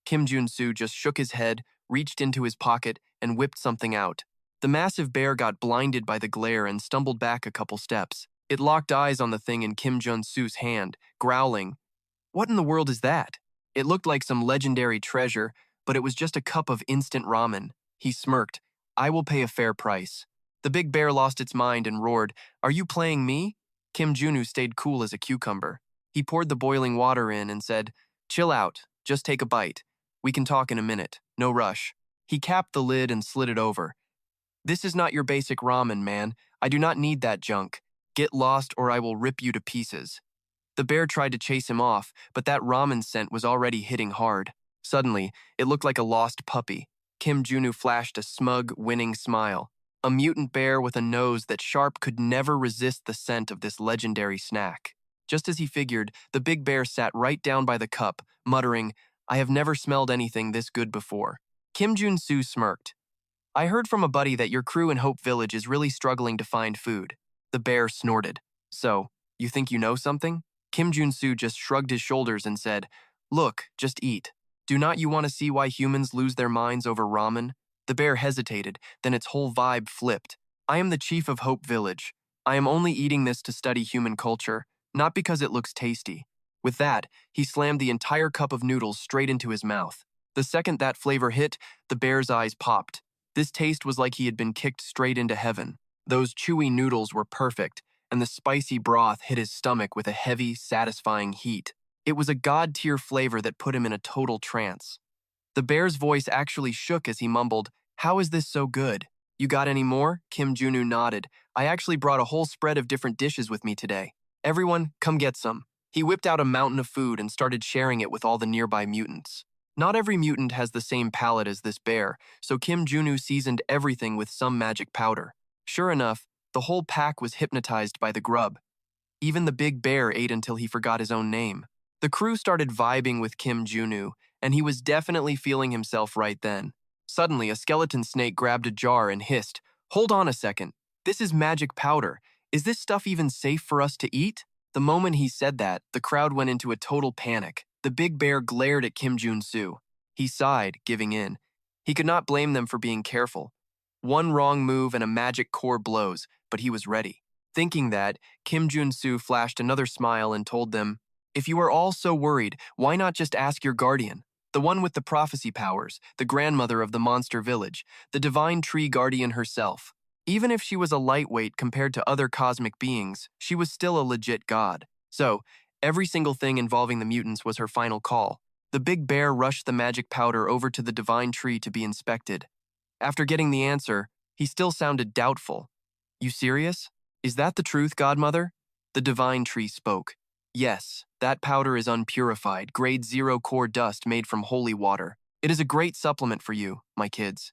Jun Su just shook his head, reached into his pocket, and whipped something out. The massive bear got blinded by the glare and stumbled back a couple steps. It locked eyes on the thing in Jun Su's hand, growling, What in the world is that? It looked like some legendary treasure, but it was just a cup of instant ramen. He smirked, I will pay a fair price. The big bear lost its mind and roared, Are you playing me? Junu stayed cool as a cucumber. He poured the boiling water in and said, Chill out, just take a bite. We can talk in a minute, no rush. He capped the lid and slid it over. This is not your basic ramen, man. I do not need that junk. Get lost or I will rip you to pieces. The bear tried to chase him off, but that ramen scent was already hitting hard. Suddenly, it looked like a lost puppy. Junu flashed a smug, winning smile. A mutant bear with a nose that Sharp could never resist the scent of this legendary snack. Just as he figured, the big bear sat right down by the cup, muttering, I have never smelled anything this good before. Jun Su smirked. I heard from a buddy that your crew in Hope Village is really struggling to find food. The bear snorted. So, you think you know something? Jun Su just shrugged his shoulders and said, Look, just eat. Do not you want to see why humans lose their minds over ramen? The bear hesitated, then its whole vibe flipped. I am the chief of Hope Village. I am only eating this to study human culture, not because it looks tasty. With that, he slammed the entire cup of noodles straight into his mouth. The second that flavor hit, the bear's eyes popped. This taste was like he had been kicked straight into heaven. Those chewy noodles were perfect, and the spicy broth hit his stomach with a heavy, satisfying heat. It was a god-tier flavor that put him in a total trance. The bear's voice actually shook as he mumbled, How is this so good? You got any more? Junu nodded. I actually brought a whole spread of different dishes with me today. Everyone, come get some. He whipped out a mountain of food and started sharing it with all the nearby mutants. Not every mutant has the same palate as this bear, so Junu seasoned everything with some magic powder. Sure enough, the whole pack was hypnotized by the grub. Even the big bear ate until he forgot his own name. The crew started vibing with Junu, and he was definitely feeling himself right then. Suddenly, a skeleton snake grabbed a jar and hissed, Hold on a second. This is magic powder. Is this stuff even safe for us to eat? The moment he said that, the crowd went into a total panic. The big bear glared at Jun Su. He sighed, giving in. He could not blame them for being careful. One wrong move and a magic core blows, but he was ready. Thinking that, Jun Su flashed another smile and told them, If you are all so worried, why not just ask your guardian? The one with the prophecy powers, the grandmother of the monster village, the divine tree guardian herself. Even if she was a lightweight compared to other cosmic beings, she was still a legit god. So, every single thing involving the mutants was her final call. The big bear rushed the magic powder over to the divine tree to be inspected. After getting the answer, he still sounded doubtful. You serious? Is that the truth, godmother? The divine tree spoke. Yes, that powder is unpurified, grade 0 core dust made from holy water. It is a great supplement for you, my kids.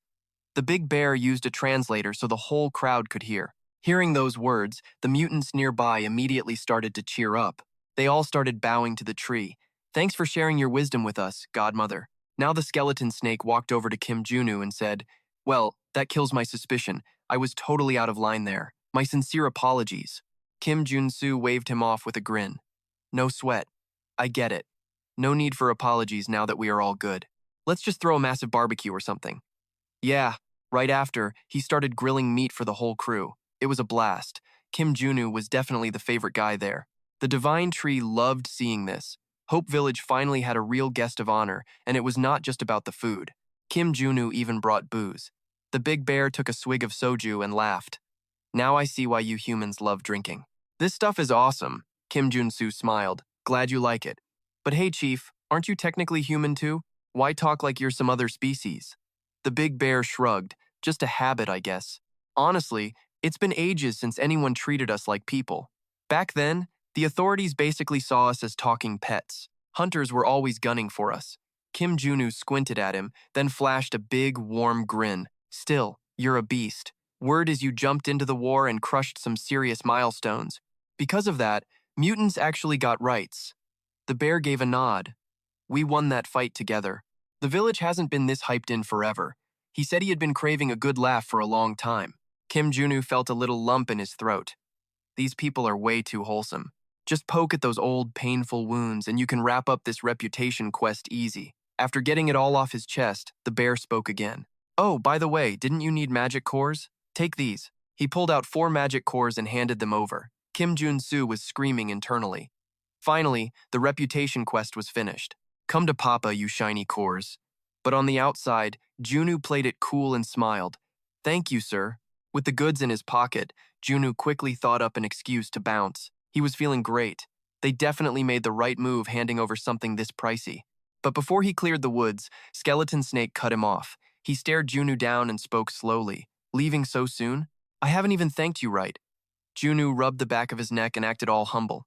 The big bear used a translator so the whole crowd could hear. Hearing those words, the mutants nearby immediately started to cheer up. They all started bowing to the tree. Thanks for sharing your wisdom with us, godmother. Now the skeleton snake walked over to Junu and said, Well, that kills my suspicion. I was totally out of line there. My sincere apologies. Jun Su waved him off with a grin. No sweat. I get it. No need for apologies now that we are all good. Let's just throw a massive barbecue or something. Yeah, right after, he started grilling meat for the whole crew. It was a blast. Junu was definitely the favorite guy there. The divine tree loved seeing this. Hope Village finally had a real guest of honor, and it was not just about the food. Junu even brought booze. The big bear took a swig of soju and laughed. Now I see why you humans love drinking. This stuff is awesome. Jun Su smiled. Glad you like it. But hey, Chief, aren't you technically human too? Why talk like you're some other species? The big bear shrugged. Just a habit, I guess. Honestly, it's been ages since anyone treated us like people. Back then, the authorities basically saw us as talking pets. Hunters were always gunning for us. Junu squinted at him, then flashed a big, warm grin. Still, you're a beast. Word is you jumped into the war and crushed some serious milestones. Because of that, mutants actually got rights. The bear gave a nod. We won that fight together. The village hasn't been this hyped in forever. He said he had been craving a good laugh for a long time. Junu felt a little lump in his throat. these people are way too wholesome. Just poke at those old, painful wounds and you can wrap up this reputation quest easy. After getting it all off his chest, the bear spoke again. Oh, by the way, didn't you need magic cores? Take these. He pulled out 4 magic cores and handed them over. Jun Su was screaming internally. Finally, the reputation quest was finished. Come to Papa, you shiny cores. But on the outside, Junu played it cool and smiled. Thank you, sir. With the goods in his pocket, Junu quickly thought up an excuse to bounce. He was feeling great. They definitely made the right move handing over something this pricey. But before he cleared the woods, Skeleton Snake cut him off. He stared Junu down and spoke slowly. Leaving so soon? I haven't even thanked you right. Junu rubbed the back of his neck and acted all humble.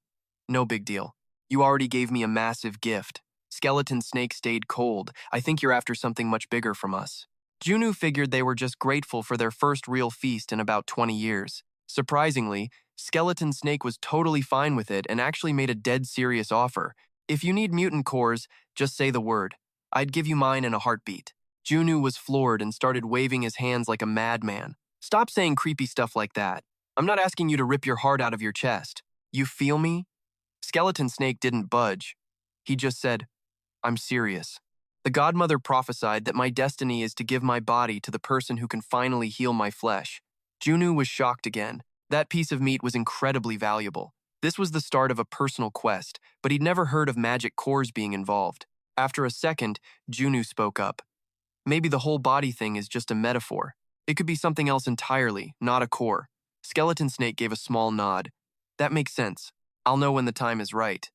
No big deal. You already gave me a massive gift. Skeleton Snake stayed cold. I think you're after something much bigger from us. Junu figured they were just grateful for their first real feast in about 20 years. Surprisingly, Skeleton Snake was totally fine with it and actually made a dead serious offer. If you need mutant cores, just say the word. I'd give you mine in a heartbeat. Junu was floored and started waving his hands like a madman. Stop saying creepy stuff like that. I'm not asking you to rip your heart out of your chest. You feel me? Skeleton Snake didn't budge. He just said, I'm serious. The godmother prophesied that my destiny is to give my body to the person who can finally heal my flesh. Junu was shocked again. That piece of meat was incredibly valuable. This was the start of a personal quest, but he'd never heard of magic cores being involved. After a second, Junu spoke up. Maybe the whole body thing is just a metaphor. It could be something else entirely, not a core. Skeleton Snake gave a small nod. That makes sense. I'll know when the time is right.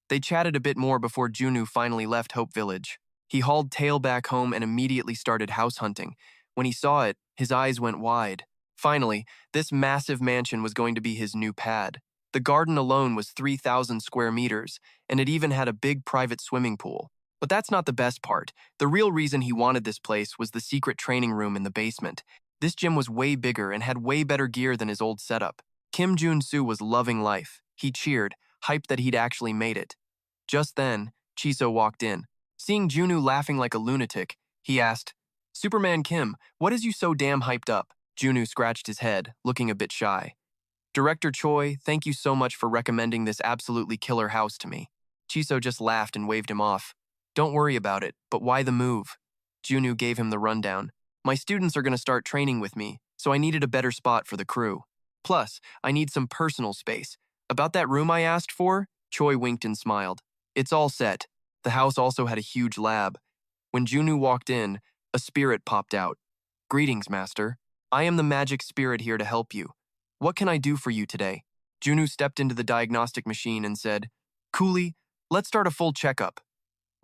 They chatted a bit more before Junu finally left Hope Village. He hauled tail back home and immediately started house hunting. When he saw it, his eyes went wide. Finally, this massive mansion was going to be his new pad. The garden alone was 3,000 square meters, and it even had a big private swimming pool. But that's not the best part. The real reason he wanted this place was the secret training room in the basement. This gym was way bigger and had way better gear than his old setup. Jun Su was loving life. He cheered, hyped that he'd actually made it. Just then, Chiso walked in. Seeing Junu laughing like a lunatic, he asked, Superman Kim, what is you so damn hyped up? Junu scratched his head, looking a bit shy. Director Choi, thank you so much for recommending this absolutely killer house to me. Chiso just laughed and waved him off. Don't worry about it, but why the move? Junu gave him the rundown. My students are going to start training with me, so I needed a better spot for the crew. Plus, I need some personal space. About that room I asked for? Choi winked and smiled. It's all set. The house also had a huge lab. When Junu walked in, a spirit popped out. Greetings, Master. I am the magic spirit here to help you. What can I do for you today? Junu stepped into the diagnostic machine and said, Cooley, let's start a full checkup.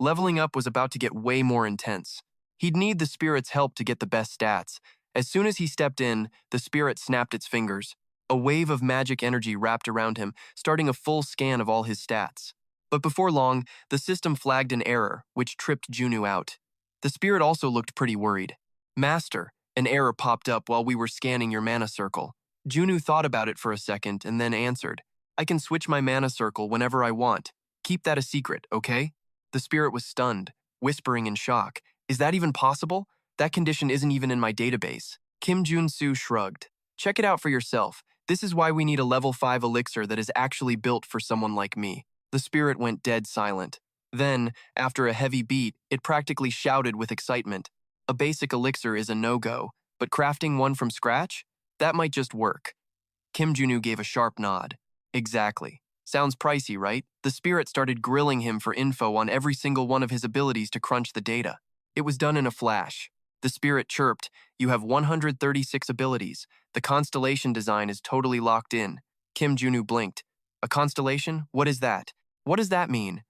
Leveling up was about to get way more intense. He'd need the spirit's help to get the best stats. As soon as he stepped in, the spirit snapped its fingers. A wave of magic energy wrapped around him, starting a full scan of all his stats. But before long, the system flagged an error, which tripped Junu out. The spirit also looked pretty worried. Master, an error popped up while we were scanning your mana circle. Junu thought about it for a second and then answered, I can switch my mana circle whenever I want. Keep that a secret, okay? The spirit was stunned, whispering in shock. Is that even possible? That condition isn't even in my database. Jun Su shrugged. Check it out for yourself. This is why we need a level 5 elixir that is actually built for someone like me. The spirit went dead silent. Then, after a heavy beat, it practically shouted with excitement. A basic elixir is a no-go, but crafting one from scratch? That might just work. Junu gave a sharp nod. Exactly. Sounds pricey, right? The spirit started grilling him for info on every single one of his abilities to crunch the data. It was done in a flash. The spirit chirped, You have 136 abilities. The constellation design is totally locked in. Junu blinked. A constellation? What is that? What does that mean?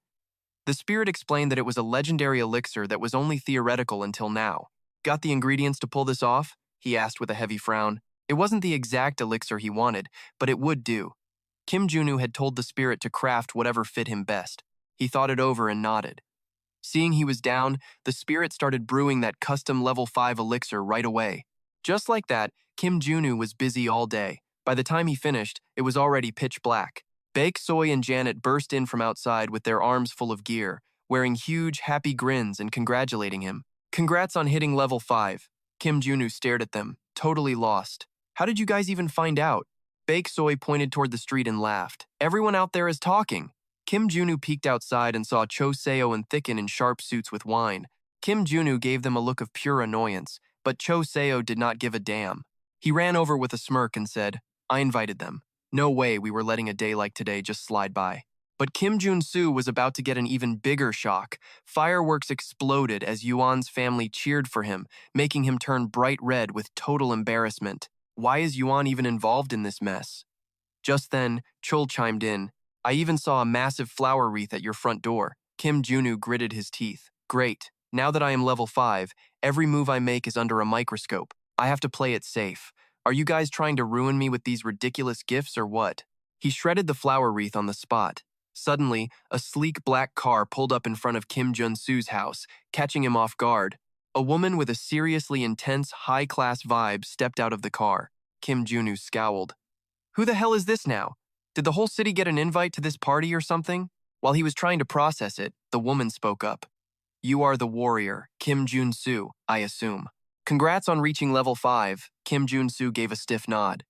The spirit explained that it was a legendary elixir that was only theoretical until now. Got the ingredients to pull this off? He asked with a heavy frown. It wasn't the exact elixir he wanted, but it would do. Junu had told the spirit to craft whatever fit him best. He thought it over and nodded. Seeing he was down, the spirit started brewing that custom level 5 elixir right away. Just like that, Junu was busy all day. By the time he finished, it was already pitch black. Bake, Soy, and Janet burst in from outside with their arms full of gear, wearing huge, happy grins and congratulating him. Congrats on hitting level 5. Junu stared at them, totally lost. How did you guys even find out? Bake Soy pointed toward the street and laughed. Everyone out there is talking. Kim Junu peeked outside and saw Cho Seo and Thicken in sharp suits with wine. Kim Junu gave them a look of pure annoyance, but Cho Seo did not give a damn. He ran over with a smirk and said, I invited them. No way we were letting a day like today just slide by. But Kim Jun Su was about to get an even bigger shock. Fireworks exploded as Yuan's family cheered for him, making him turn bright red with total embarrassment. Why is Yuan even involved in this mess? Just then, Chul chimed in. I even saw a massive flower wreath at your front door. Kim Junu gritted his teeth. Great. Now that I am level 5, every move I make is under a microscope. I have to play it safe. Are you guys trying to ruin me with these ridiculous gifts or what? He shredded the flower wreath on the spot. Suddenly, a sleek black car pulled up in front of Kim Jun Su's house, catching him off guard. A woman with a seriously intense, high-class vibe stepped out of the car. Kim Junu scowled. Who the hell is this now? Did the whole city get an invite to this party or something? While he was trying to process it, the woman spoke up. You are the warrior, Kim Jun Su, I assume. Congrats on reaching level 5, Kim Jun Su gave a stiff nod.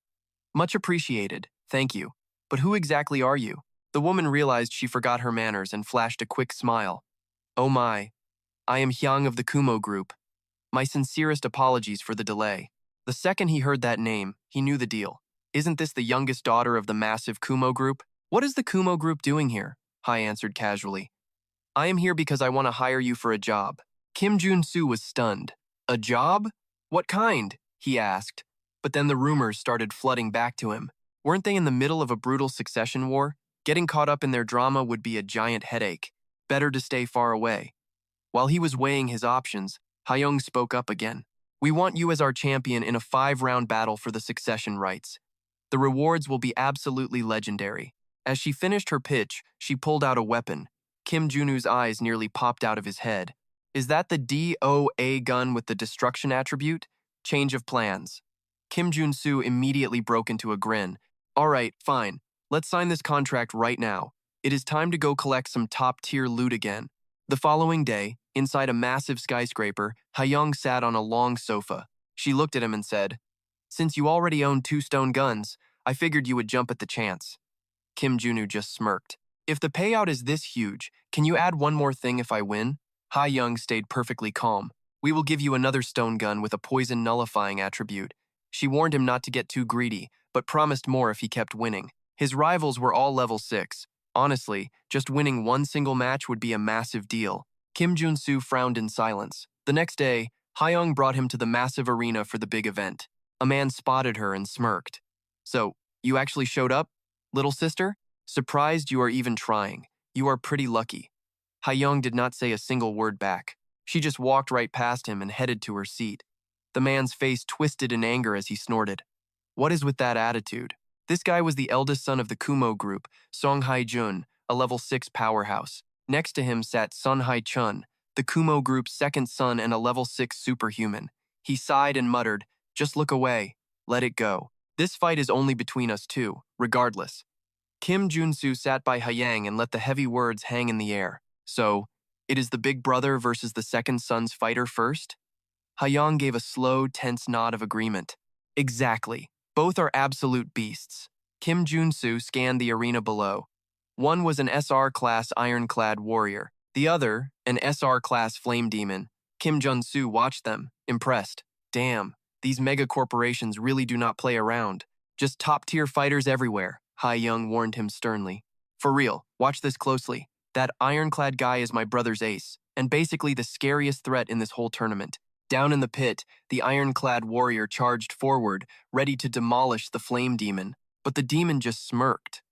Much appreciated, thank you. But who exactly are you? The woman realized she forgot her manners and flashed a quick smile. Oh my. I am Hyang of the Kumo group. My sincerest apologies for the delay. The second he heard that name, he knew the deal. Isn't this the youngest daughter of the massive Kumo group? What is the Kumo group doing here? Hai answered casually. I am here because I want to hire you for a job. Kim Jun Su was stunned. A job? What kind? He asked. But then the rumors started flooding back to him. Weren't they in the middle of a brutal succession war? Getting caught up in their drama would be a giant headache. Better to stay far away. While he was weighing his options, Hyung spoke up again. We want you as our champion in a 5-round battle for the succession rights. The rewards will be absolutely legendary. As she finished her pitch, she pulled out a weapon. Kim Junu's eyes nearly popped out of his head. Is that the DOA gun with the destruction attribute? Change of plans. Kim Jun Su immediately broke into a grin. All right, fine. Let's sign this contract right now. It is time to go collect some top-tier loot again. The following day, inside a massive skyscraper, Hyung sat on a long sofa. She looked at him and said, Since you already own 2 stone guns, I figured you would jump at the chance. Kim Junu just smirked. If the payout is this huge, can you add one more thing if I win? Hyung stayed perfectly calm. We will give you another stone gun with a poison nullifying attribute. She warned him not to get too greedy, but promised more if he kept winning. His rivals were all level 6. Honestly, just winning one single match would be a massive deal. Kim Jun Su frowned in silence. The next day, Hyung brought him to the massive arena for the big event. A man spotted her and smirked. So, you actually showed up, little sister? Surprised you are even trying. You are pretty lucky. Hyung did not say a single word back. She just walked right past him and headed to her seat. The man's face twisted in anger as he snorted. What is with that attitude? This guy was the eldest son of the Kumo group, Song Hai Jun, a level 6 powerhouse. Next to him sat Sun Hai Chun, the Kumo group's second son and a level 6 superhuman. He sighed and muttered, just look away. Let it go. This fight is only between us two, regardless. Kim Jun Su sat by Hyang and let the heavy words hang in the air. So, it is the big brother versus the second son's fighter first? Hyang gave a slow, tense nod of agreement. Exactly. Both are absolute beasts. Kim Jun Su scanned the arena below. One was an SR-class ironclad warrior, the other, an SR-class flame demon. Kim Jun Su watched them, impressed. Damn, these mega corporations really do not play around. Just top-tier fighters everywhere, Hyung warned him sternly. For real, watch this closely. That ironclad guy is my brother's ace, and basically the scariest threat in this whole tournament. Down in the pit, the ironclad warrior charged forward, ready to demolish the flame demon, but the demon just smirked.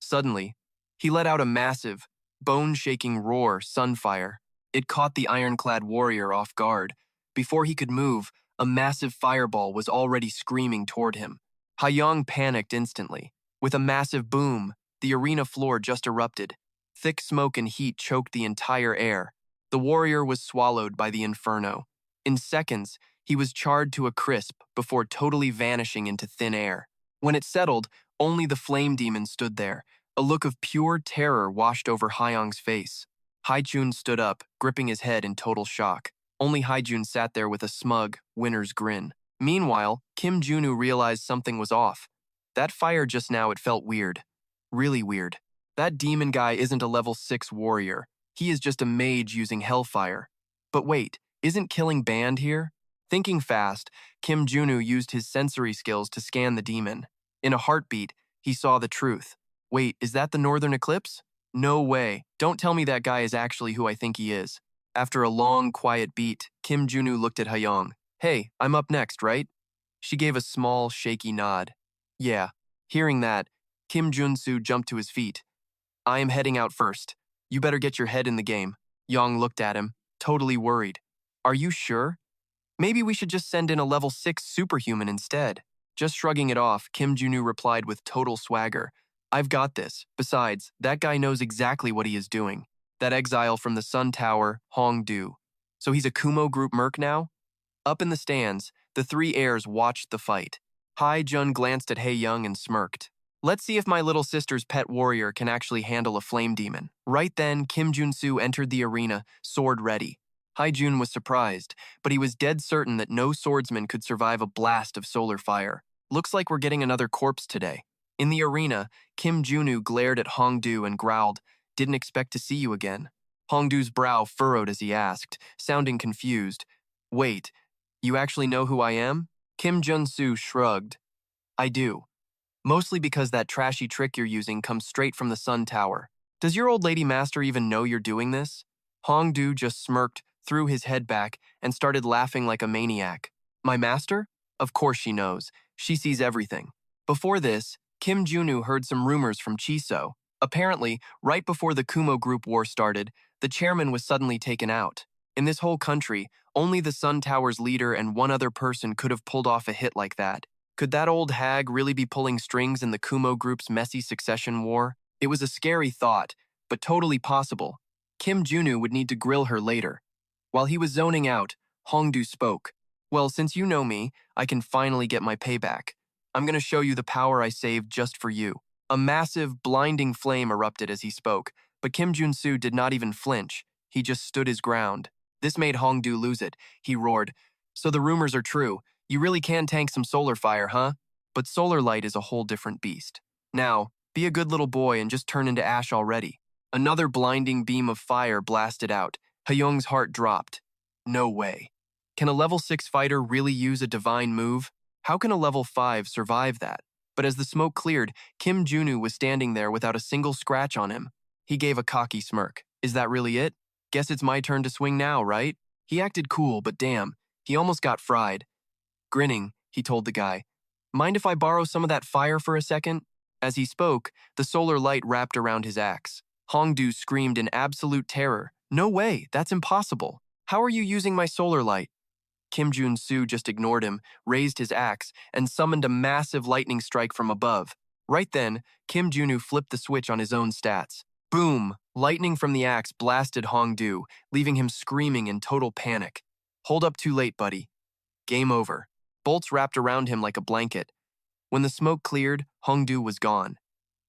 Suddenly, he let out a massive, bone-shaking roar, Sunfire. It caught the ironclad warrior off guard. Before he could move, a massive fireball was already screaming toward him. Hyung panicked instantly. With a massive boom, the arena floor just erupted. Thick smoke and heat choked the entire air. The warrior was swallowed by the inferno. In seconds, he was charred to a crisp before totally vanishing into thin air. When it settled, only the flame demon stood there. A look of pure terror washed over Hyung's face. Haijun stood up, gripping his head in total shock. Only Haijun sat there with a smug, winner's grin. Meanwhile, Kim Junu realized something was off. That fire just now, it felt weird. Really weird. That demon guy isn't a level 6 warrior. He is just a mage using hellfire. But wait, isn't killing banned here? Thinking fast, Kim Junu used his sensory skills to scan the demon. In a heartbeat, he saw the truth. Wait, is that the Northern Eclipse? No way. Don't tell me that guy is actually who I think he is. After a long, quiet beat, Kim Junu looked at Hyung. Hey, I'm up next, right? She gave a small, shaky nod. Yeah. Hearing that, Kim Jun Su jumped to his feet. I am heading out first. You better get your head in the game. Yang looked at him, totally worried. Are you sure? Maybe we should just send in a level 6 superhuman instead. Just shrugging it off, Kim Junu replied with total swagger. I've got this. Besides, that guy knows exactly what he is doing. That exile from the Sun Tower, Hong Du. So he's a Kumo group merc now? Up in the stands, the three heirs watched the fight. Hai Jun glanced at Hei Young and smirked. Let's see if my little sister's pet warrior can actually handle a flame demon. Right then, Kim Jun Su entered the arena, sword ready. Hai Jun was surprised, but he was dead certain that no swordsman could survive a blast of solar fire. Looks like we're getting another corpse today. In the arena, Kim Junu glared at Hong Du and growled, Didn't expect to see you again. Hong Du's brow furrowed as he asked, sounding confused. Wait, you actually know who I am? Kim Jun Su shrugged. I do. Mostly because that trashy trick you're using comes straight from the Sun Tower. Does your old lady master even know you're doing this? Hong Du just smirked, threw his head back, and started laughing like a maniac. My master? Of course she knows. She sees everything. Before this, Kim Junu heard some rumors from Chiso. Apparently, right before the Kumo group war started, the chairman was suddenly taken out. In this whole country, only the Sun Tower's leader and one other person could have pulled off a hit like that. Could that old hag really be pulling strings in the Kumo group's messy succession war? It was a scary thought, but totally possible. Kim Junu would need to grill her later. While he was zoning out, Hongdu spoke. Well, since you know me, I can finally get my payback. I'm going to show you the power I saved just for you. A massive, blinding flame erupted as he spoke, but Kim Jun-soo did not even flinch. He just stood his ground. This made Hongdu lose it. He roared, So the rumors are true. You really can tank some solar fire, huh? But solar light is a whole different beast. Now, be a good little boy and just turn into ash already. Another blinding beam of fire blasted out. Hyung's heart dropped. No way. Can a level 6 fighter really use a divine move? How can a level 5 survive that? But as the smoke cleared, Kim Junu was standing there without a single scratch on him. He gave a cocky smirk. Is that really it? Guess it's my turn to swing now, right? He acted cool, but damn, he almost got fried. Grinning, he told the guy, Mind if I borrow some of that fire for a second? As he spoke, the solar light wrapped around his axe. Hongdu screamed in absolute terror. No way, that's impossible. How are you using my solar light? Kim Jun-soo just ignored him, raised his axe, and summoned a massive lightning strike from above. Right then, Kim Junu flipped the switch on his own stats. Boom! Lightning from the axe blasted Hongdu, leaving him screaming in total panic. Hold up too late, buddy. Game over. Bolts wrapped around him like a blanket. When the smoke cleared, Hongdu was gone.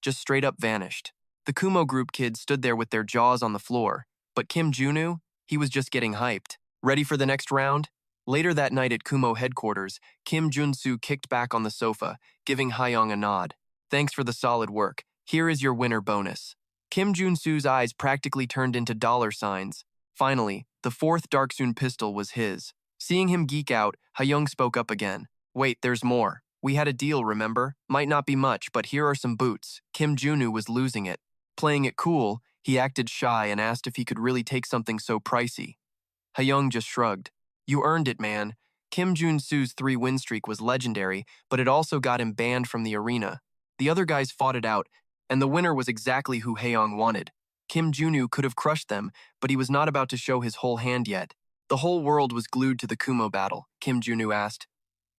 Just straight up vanished. The Kumo group kids stood there with their jaws on the floor, but Kim Junu, he was just getting hyped. Ready for the next round? Later that night at Kumo headquarters, Kim Jun-soo kicked back on the sofa, giving Hyung a nod. Thanks for the solid work. Here is your winner bonus. Kim Jun-soo's eyes practically turned into dollar signs. Finally, the fourth Darksoon pistol was his. Seeing him geek out, Hyung spoke up again. Wait, there's more. We had a deal, remember? Might not be much, but here are some boots. Kim Junu was losing it. Playing it cool, he acted shy and asked if he could really take something so pricey. Hyung just shrugged. You earned it, man. Kim Jun-soo's 3-win streak was legendary, but it also got him banned from the arena. The other guys fought it out, and the winner was exactly who Haeyoung wanted. Kim Junu could have crushed them, but he was not about to show his whole hand yet. The whole world was glued to the Kumo battle, Kim Junu asked.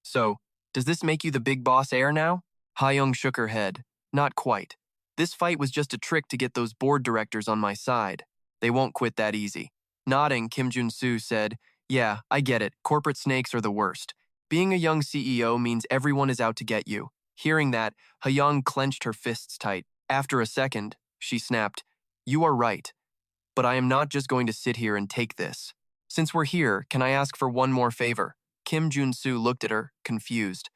So, does this make you the big boss heir now? Haeyoung shook her head. Not quite. This fight was just a trick to get those board directors on my side. They won't quit that easy. Nodding, Kim Jun-soo said, Yeah, I get it. Corporate snakes are the worst. Being a young CEO means everyone is out to get you. Hearing that, Hyung clenched her fists tight. After a second, she snapped, You are right. But I am not just going to sit here and take this. Since we're here, can I ask for one more favor? Kim Jun-soo looked at her, confused.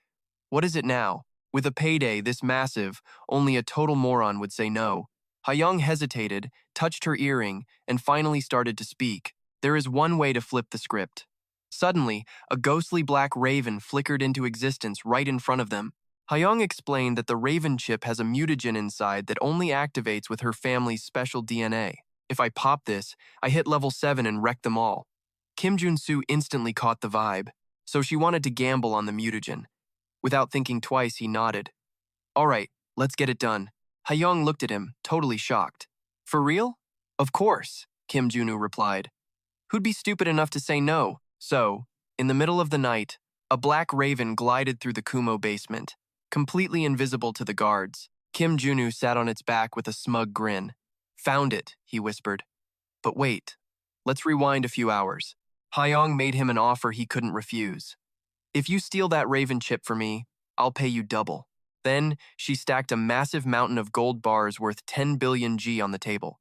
What is it now? With a payday this massive, only a total moron would say no. Hyung hesitated, touched her earring, and finally started to speak. There is one way to flip the script. Suddenly, a ghostly black raven flickered into existence right in front of them. Hyung explained that the raven chip has a mutagen inside that only activates with her family's special DNA. If I pop this, I hit level 7 and wreck them all. Jun Su instantly caught the vibe, so she wanted to gamble on the mutagen. Without thinking twice, he nodded. All right, let's get it done. Hyung looked at him, totally shocked. For real? Of course, Kim Junu replied. Who'd be stupid enough to say no? So, in the middle of the night, a black raven glided through the Kumo basement, completely invisible to the guards. Kim Junu sat on its back with a smug grin. Found it, he whispered. But wait, let's rewind a few hours. Hyung made him an offer he couldn't refuse. If you steal that raven chip for me, I'll pay you double. Then, she stacked a massive mountain of gold bars worth 10 billion G on the table.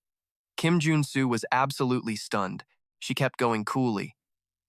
Kim Jun Su was absolutely stunned. She kept going coolly.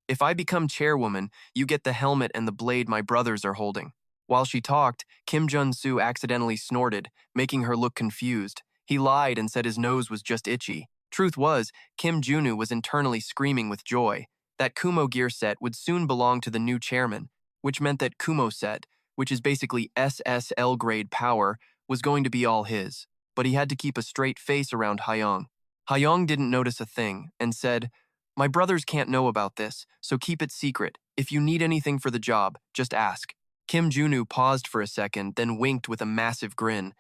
If I become chairwoman, you get the helmet and the blade my brothers are holding. While she talked, Kim Jun Su accidentally snorted, making her look confused. He lied and said his nose was just itchy. Truth was, Kim Junu was internally screaming with joy. That Kumo gear set would soon belong to the new chairman, which meant that Kumo set, which is basically SSL grade power, was going to be all his. But he had to keep a straight face around Hyung. Hyung didn't notice a thing and said, My brothers can't know about this, so keep it secret. If you need anything for the job, just ask. Kim Junu paused for a second, then winked with a massive grin.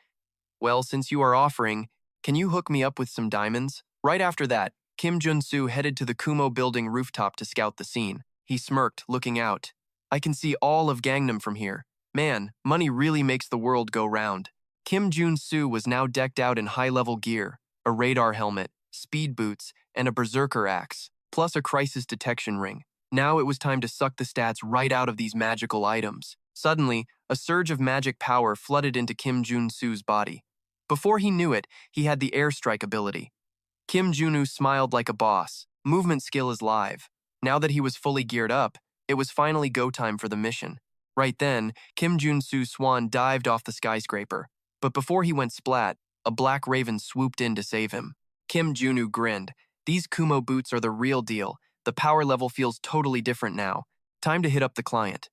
Well, since you are offering, can you hook me up with some diamonds? Right after that, Kim Jun Su headed to the Kumo building rooftop to scout the scene. He smirked, looking out. I can see all of Gangnam from here. Man, money really makes the world go round. Kim Jun Su was now decked out in high-level gear, a radar helmet, speed boots, and a berserker axe, plus a crisis detection ring. Now it was time to suck the stats right out of these magical items. Suddenly, a surge of magic power flooded into Kim Jun Su's body. Before he knew it, he had the airstrike ability. Kim Junu smiled like a boss. Movement skill is live. Now that he was fully geared up, it was finally go time for the mission. Right then, Kim Jun Su's swan dived off the skyscraper. But before he went splat, a black raven swooped in to save him. Kim Junu grinned. These Kumo boots are the real deal. The power level feels totally different now. Time to hit up the client.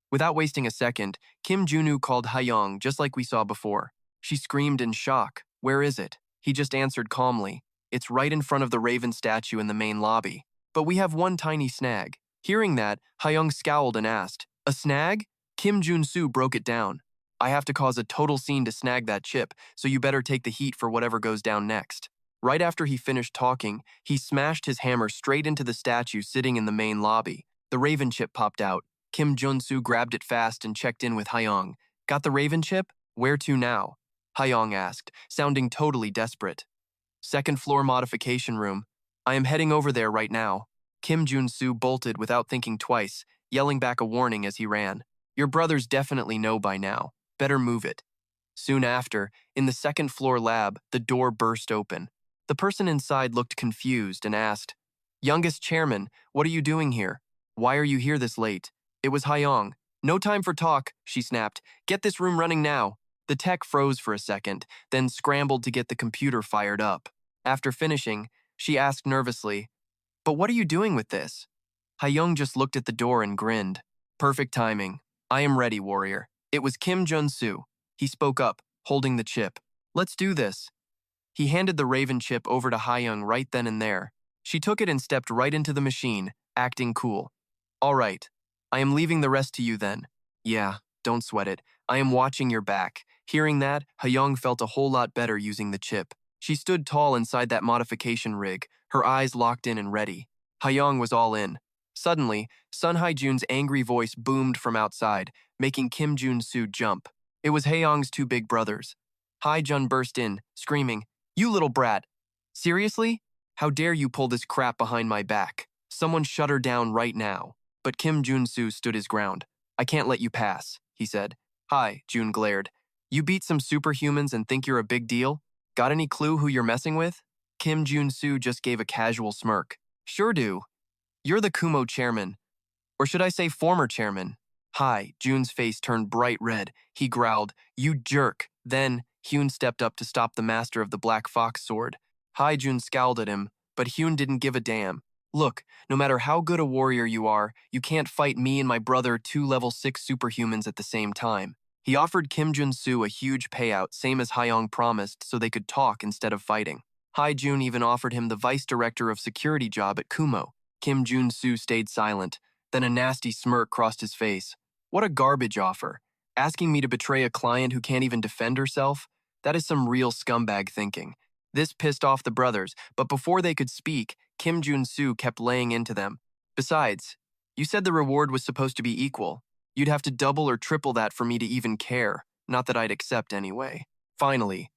Without wasting a second, Kim Junu called Hyung just like we saw before. She screamed in shock. Where is it? He just answered calmly. It's right in front of the raven statue in the main lobby. But we have one tiny snag. Hearing that, Hyung scowled and asked, A snag? Kim Jun Su broke it down. I have to cause a total scene to snag that chip, so you better take the heat for whatever goes down next. Right after he finished talking, he smashed his hammer straight into the statue sitting in the main lobby. The raven chip popped out. Kim Jun Su grabbed it fast and checked in with Hyung. Got the raven chip? Where to now? Hyung asked, sounding totally desperate. Second floor modification room. I am heading over there right now. Kim Jun Su bolted without thinking twice, yelling back a warning as he ran. Your brothers definitely know by now. Better move it. Soon after, in the second floor lab, the door burst open. The person inside looked confused and asked, Youngest chairman, what are you doing here? Why are you here this late? It was Hyung. No time for talk, she snapped. Get this room running now. The tech froze for a second, then scrambled to get the computer fired up. After finishing, she asked nervously, But what are you doing with this? Hyung just looked at the door and grinned. Perfect timing. I am ready, warrior. It was Kim Jun Su. He spoke up, holding the chip. Let's do this. He handed the raven chip over to Hyung right then and there. She took it and stepped right into the machine, acting cool. All right. I am leaving the rest to you then. Yeah, don't sweat it. I am watching your back. Hearing that, Hyung felt a whole lot better using the chip. She stood tall inside that modification rig, her eyes locked in and ready. Hyung was all in. Suddenly, Sun Haijun's angry voice boomed from outside, making Kim Jun Su jump. It was Haeyoung's two big brothers. Haijun burst in, screaming, You little brat! Seriously? How dare you pull this crap behind my back? Someone shut her down right now. But Kim Jun Su stood his ground. I can't let you pass, he said. Hi, Jun glared. You beat some superhumans and think you're a big deal? Got any clue who you're messing with? Kim Jun Su just gave a casual smirk. Sure do. You're the Kumo chairman. Or should I say former chairman? Hi, Jun's face turned bright red. He growled, "You jerk." Then, Hyun stepped up to stop the master of the Black Fox sword. Hi, Jun scowled at him, but Hyun didn't give a damn. Look, no matter how good a warrior you are, you can't fight me and my brother, two level 6 superhumans at the same time. He offered Jun Su a huge payout, same as Hyung promised, so they could talk instead of fighting. Jun even offered him the vice director of security job at Kumo. Jun Su stayed silent. Then a nasty smirk crossed his face. What a garbage offer. Asking me to betray a client who can't even defend herself? That is some real scumbag thinking. This pissed off the brothers, but before they could speak, Jun Su kept laying into them. Besides, you said the reward was supposed to be equal. You'd have to double or triple that for me to even care. Not that I'd accept anyway. Finally,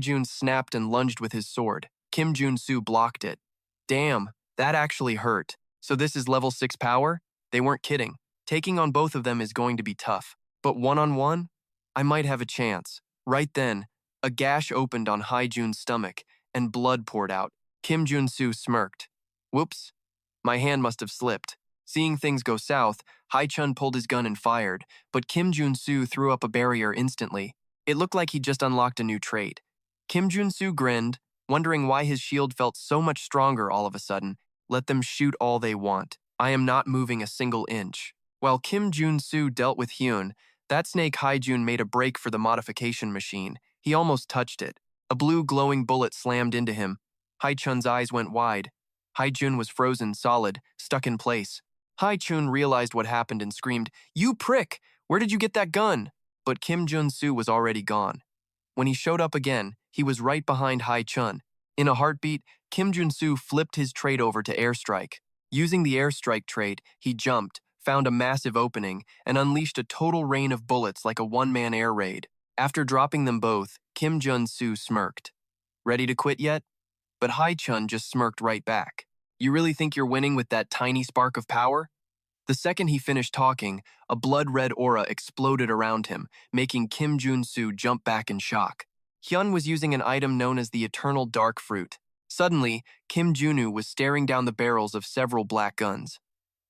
Jun snapped and lunged with his sword. Jun Su blocked it. Damn, that actually hurt. So this is level 6 power? They weren't kidding. Taking on both of them is going to be tough. But one-on-one? I might have a chance. Right then, a gash opened on Jun's stomach, and blood poured out. Jun Su smirked. Whoops. My hand must have slipped. Seeing things go south, Chun pulled his gun and fired, but Jun Su threw up a barrier instantly. It looked like he'd just unlocked a new trait. Jun Su grinned, wondering why his shield felt so much stronger all of a sudden. Let them shoot all they want. I am not moving a single inch. While Jun Su dealt with Hyun, that snake Jun made a break for the modification machine. He almost touched it. A blue glowing bullet slammed into him. Chun's eyes went wide. Jun was frozen solid, stuck in place. Chun realized what happened and screamed, "You prick! Where did you get that gun?" But Jun Su was already gone. When he showed up again, he was right behind Chun. In a heartbeat, Jun Su flipped his trait over to airstrike. Using the airstrike trait, he jumped, found a massive opening, and unleashed a total rain of bullets like a one-man air raid. After dropping them both, Jun Su smirked. Ready to quit yet? But Chun just smirked right back. You really think you're winning with that tiny spark of power? The second he finished talking, a blood-red aura exploded around him, making Jun Su jump back in shock. Hyun was using an item known as the Eternal Dark Fruit. Suddenly, Junu was staring down the barrels of several black guns.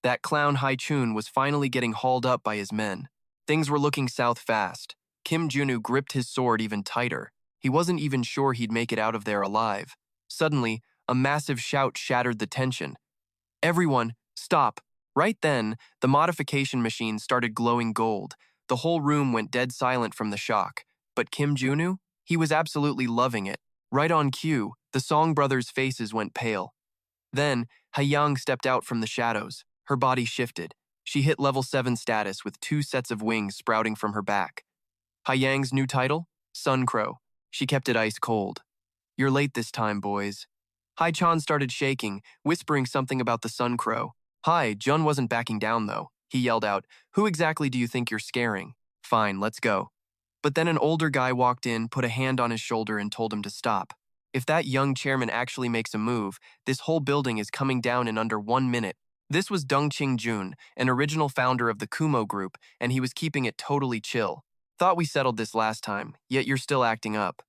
That clown Chun was finally getting hauled up by his men. Things were looking south fast. Junu gripped his sword even tighter. He wasn't even sure he'd make it out of there alive. Suddenly, a massive shout shattered the tension. Everyone, stop. Right then, the modification machine started glowing gold. The whole room went dead silent from the shock. But Junu? He was absolutely loving it. Right on cue, the Song brothers' faces went pale. Then, Hyang stepped out from the shadows. Her body shifted. She hit level 7 status with 2 sets of wings sprouting from her back. Hyang's new title? Sun Crow. She kept it ice cold. You're late this time, boys. Chan started shaking, whispering something about the Sun Crow. Jun wasn't backing down though. He yelled out, "Who exactly do you think you're scaring?" "Fine, let's go." But then an older guy walked in, put a hand on his shoulder and told him to stop. If that young chairman actually makes a move, this whole building is coming down in under 1 minute. This was Dongqing Jun, an original founder of the Kumo group, and he was keeping it totally chill. Thought we settled this last time, yet you're still acting up.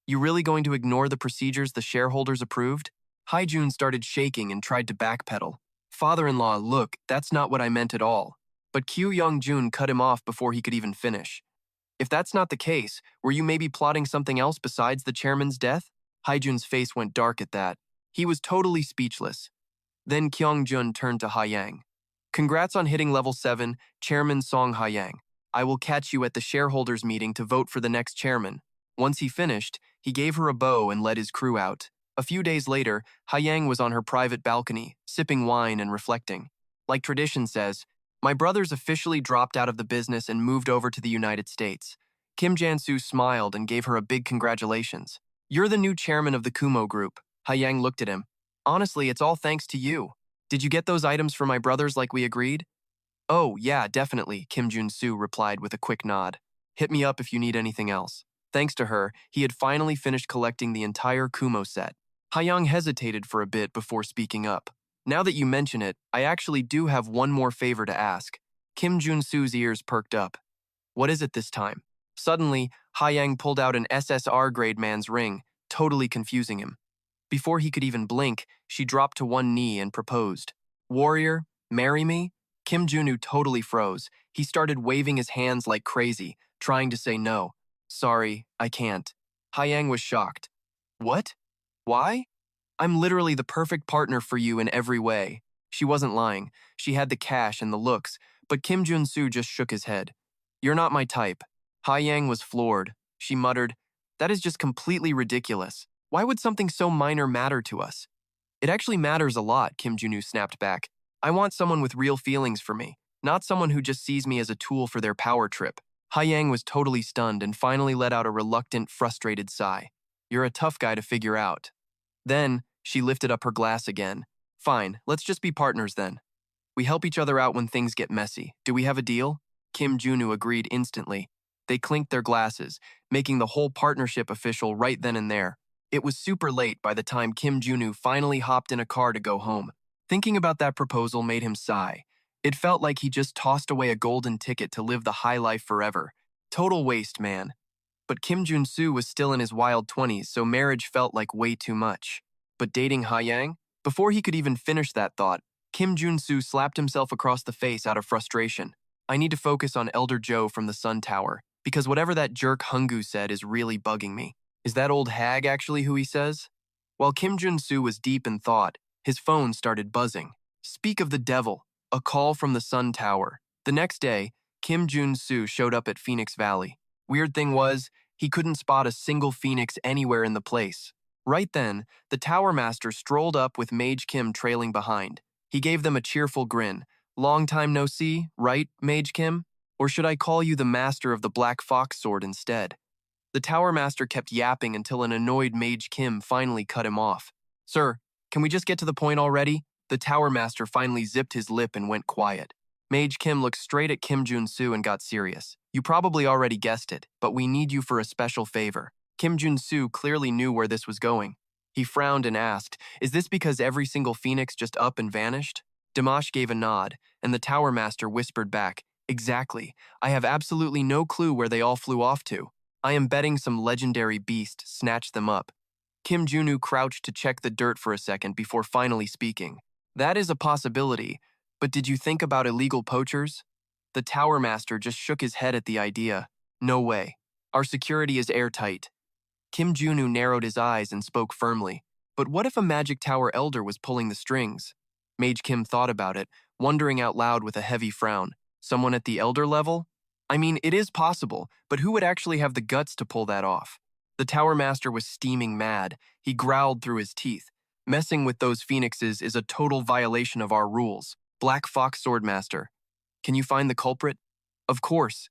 You really going to ignore the procedures the shareholders approved? Jun started shaking and tried to backpedal. Father-in-law, look, that's not what I meant at all. But Young Jun cut him off before he could even finish. If that's not the case, were you maybe plotting something else besides the chairman's death? Jun's face went dark at that. He was totally speechless. Then Kyung-jun turned to Hyang. Congrats on hitting level 7, Chairman Song Hyang. I will catch you at the shareholders meeting to vote for the next chairman. Once he finished, he gave her a bow and led his crew out. A few days later, Hyang was on her private balcony, sipping wine and reflecting. Like tradition says, my brothers officially dropped out of the business and moved over to the United States. Kim Jansu smiled and gave her a big congratulations. You're the new chairman of the Kumo group. Hyang looked at him. Honestly, it's all thanks to you. Did you get those items for my brothers like we agreed? Oh, yeah, definitely, Kim Jun Su replied with a quick nod. Hit me up if you need anything else. Thanks to her, he had finally finished collecting the entire Kumo set. Hyang hesitated for a bit before speaking up. Now that you mention it, I actually do have one more favor to ask. Kim Jun Su's ears perked up. What is it this time? Suddenly, Hyang pulled out an SSR grade man's ring, totally confusing him. Before he could even blink, she dropped to one knee and proposed. Warrior, marry me? Kim Junu totally froze. He started waving his hands like crazy, trying to say no. Sorry, I can't. Haiyang was shocked. What? Why? I'm literally the perfect partner for you in every way. She wasn't lying. She had the cash and the looks, but Kim Jun Su just shook his head. You're not my type. Haiyang was floored. She muttered, that is just completely ridiculous. Why would something so minor matter to us? It actually matters a lot, Kim Junu snapped back. I want someone with real feelings for me, not someone who just sees me as a tool for their power trip. Haiyang was totally stunned and finally let out a reluctant, frustrated sigh. You're a tough guy to figure out. Then, she lifted up her glass again. Fine, let's just be partners then. We help each other out when things get messy. Do we have a deal? Kim Junu agreed instantly. They clinked their glasses, making the whole partnership official right then and there. It was super late by the time Kim Junu finally hopped in a car to go home. Thinking about that proposal made him sigh. It felt like he just tossed away a golden ticket to live the high life forever. Total waste, man. But Kim Jun Su was still in his wild 20s, so marriage felt like way too much. But dating Haiyang? Before he could even finish that thought, Kim Jun Su slapped himself across the face out of frustration. I need to focus on Elder Joe from the Sun Tower, because whatever that jerk Hungu said is really bugging me. Is that old hag actually who he says? While Kim Jun Su was deep in thought, his phone started buzzing. Speak of the devil, a call from the Sun Tower. The next day, Kim Jun Su showed up at Phoenix Valley. Weird thing was, he couldn't spot a single phoenix anywhere in the place. Right then, the Tower Master strolled up with Mage Kim trailing behind. He gave them a cheerful grin. Long time no see, right, Mage Kim? Or should I call you the master of the Black Fox sword instead? The Tower Master kept yapping until an annoyed Mage Kim finally cut him off. Sir, can we just get to the point already? The Tower Master finally zipped his lip and went quiet. Mage Kim looked straight at Kim Jun Su and got serious. You probably already guessed it, but we need you for a special favor. Kim Jun Su clearly knew where this was going. He frowned and asked, is this because every single phoenix just up and vanished? Dimash gave a nod, and the Tower Master whispered back, exactly. I have absolutely no clue where they all flew off to. I am betting some legendary beast snatched them up. Kim Junu crouched to check the dirt for a second before finally speaking. That is a possibility, but did you think about illegal poachers? The Tower Master just shook his head at the idea. No way. Our security is airtight. Kim Junu narrowed his eyes and spoke firmly. But what if a magic tower elder was pulling the strings? Mage Kim thought about it, wondering out loud with a heavy frown. Someone at the elder level? I mean, it is possible, but who would actually have the guts to pull that off? The Tower Master was steaming mad. He growled through his teeth. Messing with those phoenixes is a total violation of our rules. Black Fox Swordmaster. Can you find the culprit? Of course.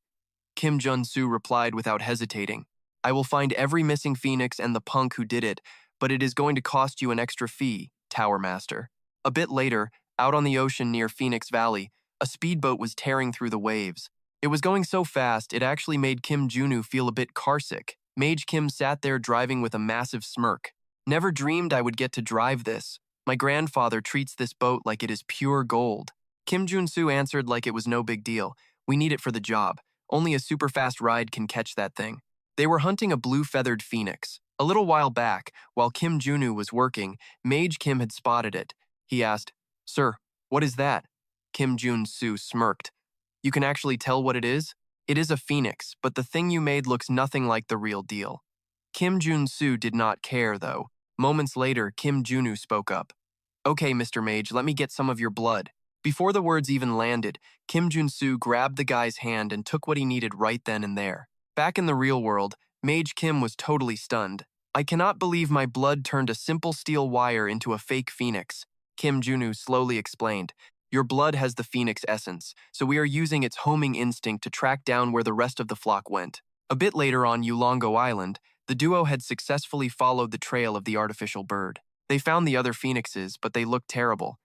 Kim Jun Su replied without hesitating. I will find every missing phoenix and the punk who did it, but it is going to cost you an extra fee, Tower Master. A bit later, out on the ocean near Phoenix Valley, a speedboat was tearing through the waves. It was going so fast, it actually made Kim Junu feel a bit carsick. Mage Kim sat there driving with a massive smirk. Never dreamed I would get to drive this. My grandfather treats this boat like it is pure gold. Kim Jun Su answered like it was no big deal. We need it for the job. Only a super fast ride can catch that thing. They were hunting a blue-feathered phoenix. A little while back, while Kim Junu was working, Mage Kim had spotted it. He asked, Sir, what is that? Kim Jun Su smirked. You can actually tell what it is? It is a phoenix, but the thing you made looks nothing like the real deal. Kim Jun Su did not care, though. Moments later, Kim Junu spoke up. Okay, Mr. Mage, let me get some of your blood. Before the words even landed, Kim Jun Su grabbed the guy's hand and took what he needed right then and there. Back in the real world, Mage Kim was totally stunned. I cannot believe my blood turned a simple steel wire into a fake phoenix, Kim Junu slowly explained. Your blood has the phoenix essence, so we are using its homing instinct to track down where the rest of the flock went. A bit later on Yulongo Island, the duo had successfully followed the trail of the artificial bird. They found the other phoenixes, but they looked terrible.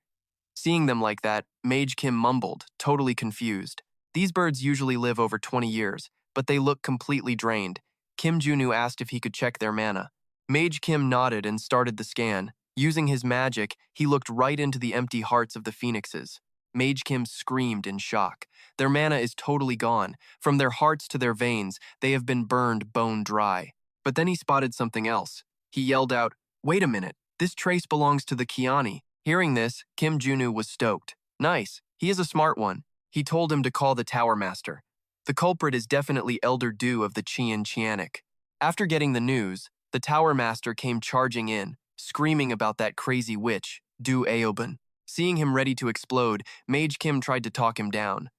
Seeing them like that, Mage Kim mumbled, totally confused. These birds usually live over 20 years, but they look completely drained. Kim Junu asked if he could check their mana. Mage Kim nodded and started the scan. Using his magic, he looked right into the empty hearts of the phoenixes. Mage Kim screamed in shock. Their mana is totally gone. From their hearts to their veins, they have been burned bone dry. But then he spotted something else. He yelled out, Wait a minute, this trace belongs to the Kiani. Hearing this, Kim Junu was stoked. Nice, He is a smart one. He told him to call the Tower Master. The culprit is definitely Elder Du of the Qian Qianic. After getting the news, the Tower Master came charging in, screaming about that crazy witch, Du Aoban. Seeing him ready to explode, Mage Kim tried to talk him down.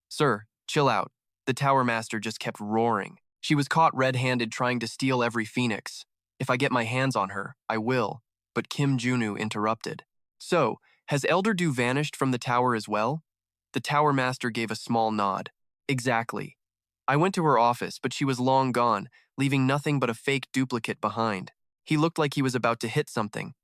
Sir, chill out. The Tower Master just kept roaring. She was caught red-handed trying to steal every phoenix. If I get my hands on her, I will. But Kim Junu interrupted. So, has Elder Du vanished from the tower as well? The Tower Master gave a small nod. Exactly. I went to her office, but she was long gone, leaving nothing but a fake duplicate behind. He looked like he was about to hit something.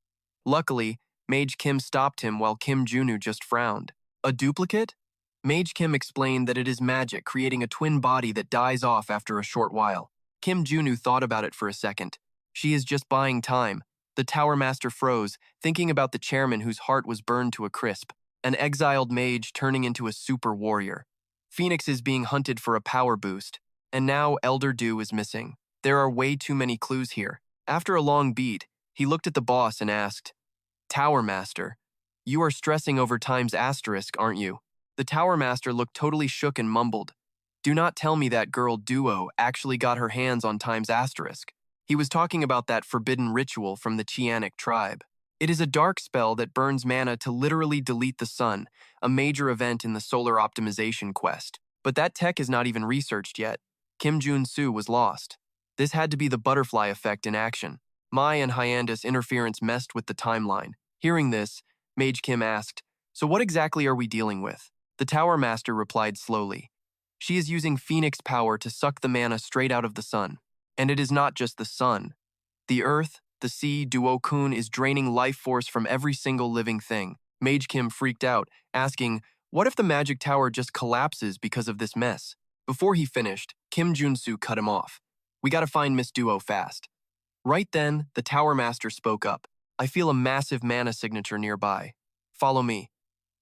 Luckily, Mage Kim stopped him while Kim Junu just frowned. A duplicate? Mage Kim explained that it is magic, creating a twin body that dies off after a short while. Kim Junu thought about it for a second. She is just buying time. The Tower Master froze, thinking about the chairman whose heart was burned to a crisp. An exiled mage turning into a super warrior. Phoenix is being hunted for a power boost. And now Elder Du is missing. There are way too many clues here. After a long beat, he looked at the boss and asked, Tower Master, you are stressing over times asterisk, aren't you? The Tower Master looked totally shook and mumbled. Do not tell me that girl Duo actually got her hands on times asterisk. He was talking about that forbidden ritual from the Qianic tribe. It is a dark spell that burns mana to literally delete the sun, a major event in the solar optimization quest. But that tech is not even researched yet. Kim Jun Su was lost. This had to be the butterfly effect in action. Mai and Hyandus interference messed with the timeline. Hearing this, Mage Kim asked, So what exactly are we dealing with? The Tower Master replied slowly. She is using Phoenix power to suck the mana straight out of the sun. And it is not just the sun. The earth, the sea, Duo-kun is draining life force from every single living thing. Mage Kim freaked out, asking, What if the magic tower just collapses because of this mess? Before he finished, Kim Jun-Su cut him off. We gotta find Miss Duo fast. Right then, the Tower Master spoke up. I feel a massive mana signature nearby. Follow me.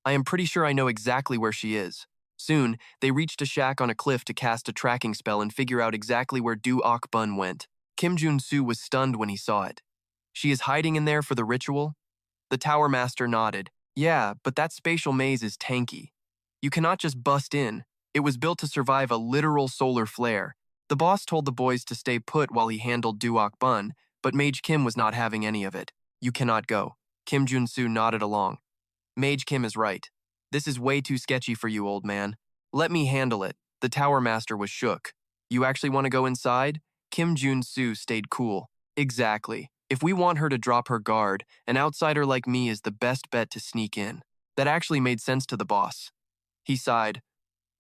I am pretty sure I know exactly where she is. Soon, they reached a shack on a cliff to cast a tracking spell and figure out exactly where Du Ok Bun went. Kim Jun-Su was stunned when he saw it. She is hiding in there for the ritual? The Tower Master nodded. Yeah, but that spatial maze is tanky. You cannot just bust in. It was built to survive a literal solar flare. The boss told the boys to stay put while he handled Du Ok Bun, but Mage Kim was not having any of it. You cannot go. Kim Jun-Su nodded along. Mage Kim is right. This is way too sketchy for you, old man. Let me handle it. The Tower Master was shook. You actually want to go inside? Kim Jun-Su stayed cool. Exactly. If we want her to drop her guard, an outsider like me is the best bet to sneak in. That actually made sense to the boss. He sighed.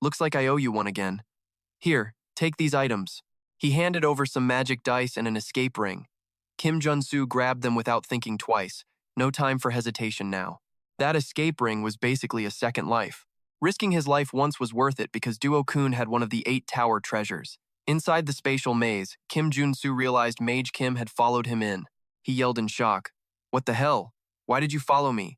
Looks like I owe you one again. Here, take these items. He handed over some magic dice and an escape ring. Kim Jun-Su grabbed them without thinking twice. No time for hesitation now. That escape ring was basically a second life. Risking his life once was worth it because Duo-kun had one of the 8 tower treasures. Inside the spatial maze, Kim Jun-Su realized Mage Kim had followed him in. He yelled in shock. What the hell? Why did you follow me?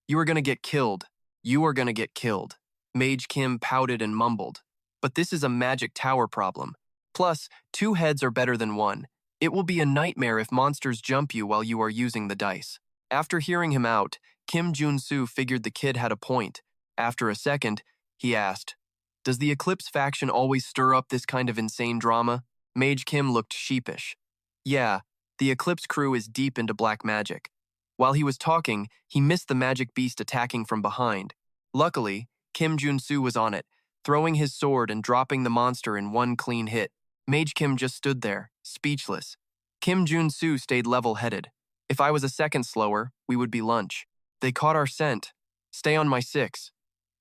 You are gonna get killed. You are gonna get killed. Mage Kim pouted and mumbled. But this is a magic tower problem. Plus, 2 heads are better than 1. It will be a nightmare if monsters jump you while you are using the dice. After hearing him out, Kim Jun-Su figured the kid had a point. After a second, he asked, Does the Eclipse faction always stir up this kind of insane drama? Mage Kim looked sheepish. Yeah, the Eclipse crew is deep into black magic. While he was talking, he missed the magic beast attacking from behind. Luckily, Kim Jun-Su was on it, throwing his sword and dropping the monster in one clean hit. Mage Kim just stood there, speechless. Kim Jun-Su stayed level-headed. If I was a second slower, we would be lunch. They caught our scent. Stay on my 6.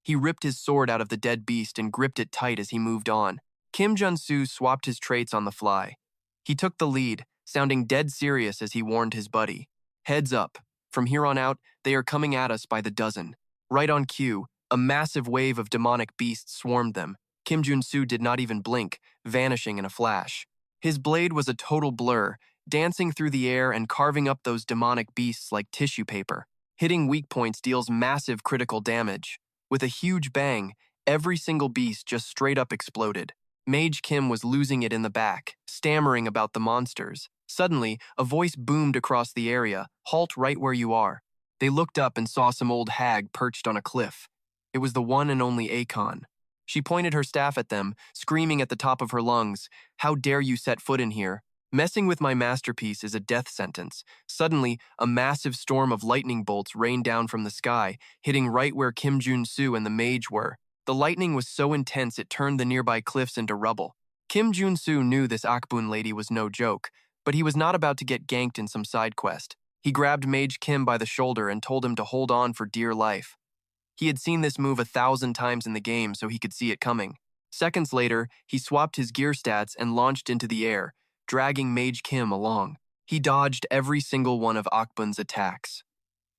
He ripped his sword out of the dead beast and gripped it tight as he moved on. Kim Jun-Su swapped his traits on the fly. He took the lead, sounding dead serious as he warned his buddy. Heads up. From here on out, they are coming at us by the dozen. Right on cue, a massive wave of demonic beasts swarmed them. Kim Jun-Su did not even blink, vanishing in a flash. His blade was a total blur, dancing through the air and carving up those demonic beasts like tissue paper. Hitting weak points deals massive critical damage. With a huge bang, every single beast just straight up exploded. Mage Kim was losing it in the back, stammering about the monsters. Suddenly, a voice boomed across the area, Halt right where you are. They looked up and saw some old hag perched on a cliff. It was the one and only Akon. She pointed her staff at them, screaming at the top of her lungs, "How dare you set foot in here? Messing with my masterpiece is a death sentence." Suddenly, a massive storm of lightning bolts rained down from the sky, hitting right where Jun Su and the mage were. The lightning was so intense it turned the nearby cliffs into rubble. Jun Su knew this Akbun lady was no joke, but he was not about to get ganked in some side quest. He grabbed Mage Kim by the shoulder and told him to hold on for dear life. He had seen this move 1,000 times in the game, so he could see it coming. Seconds later, he swapped his gear stats and launched into the air, dragging Mage Kim along. He dodged every single one of Akbun's attacks.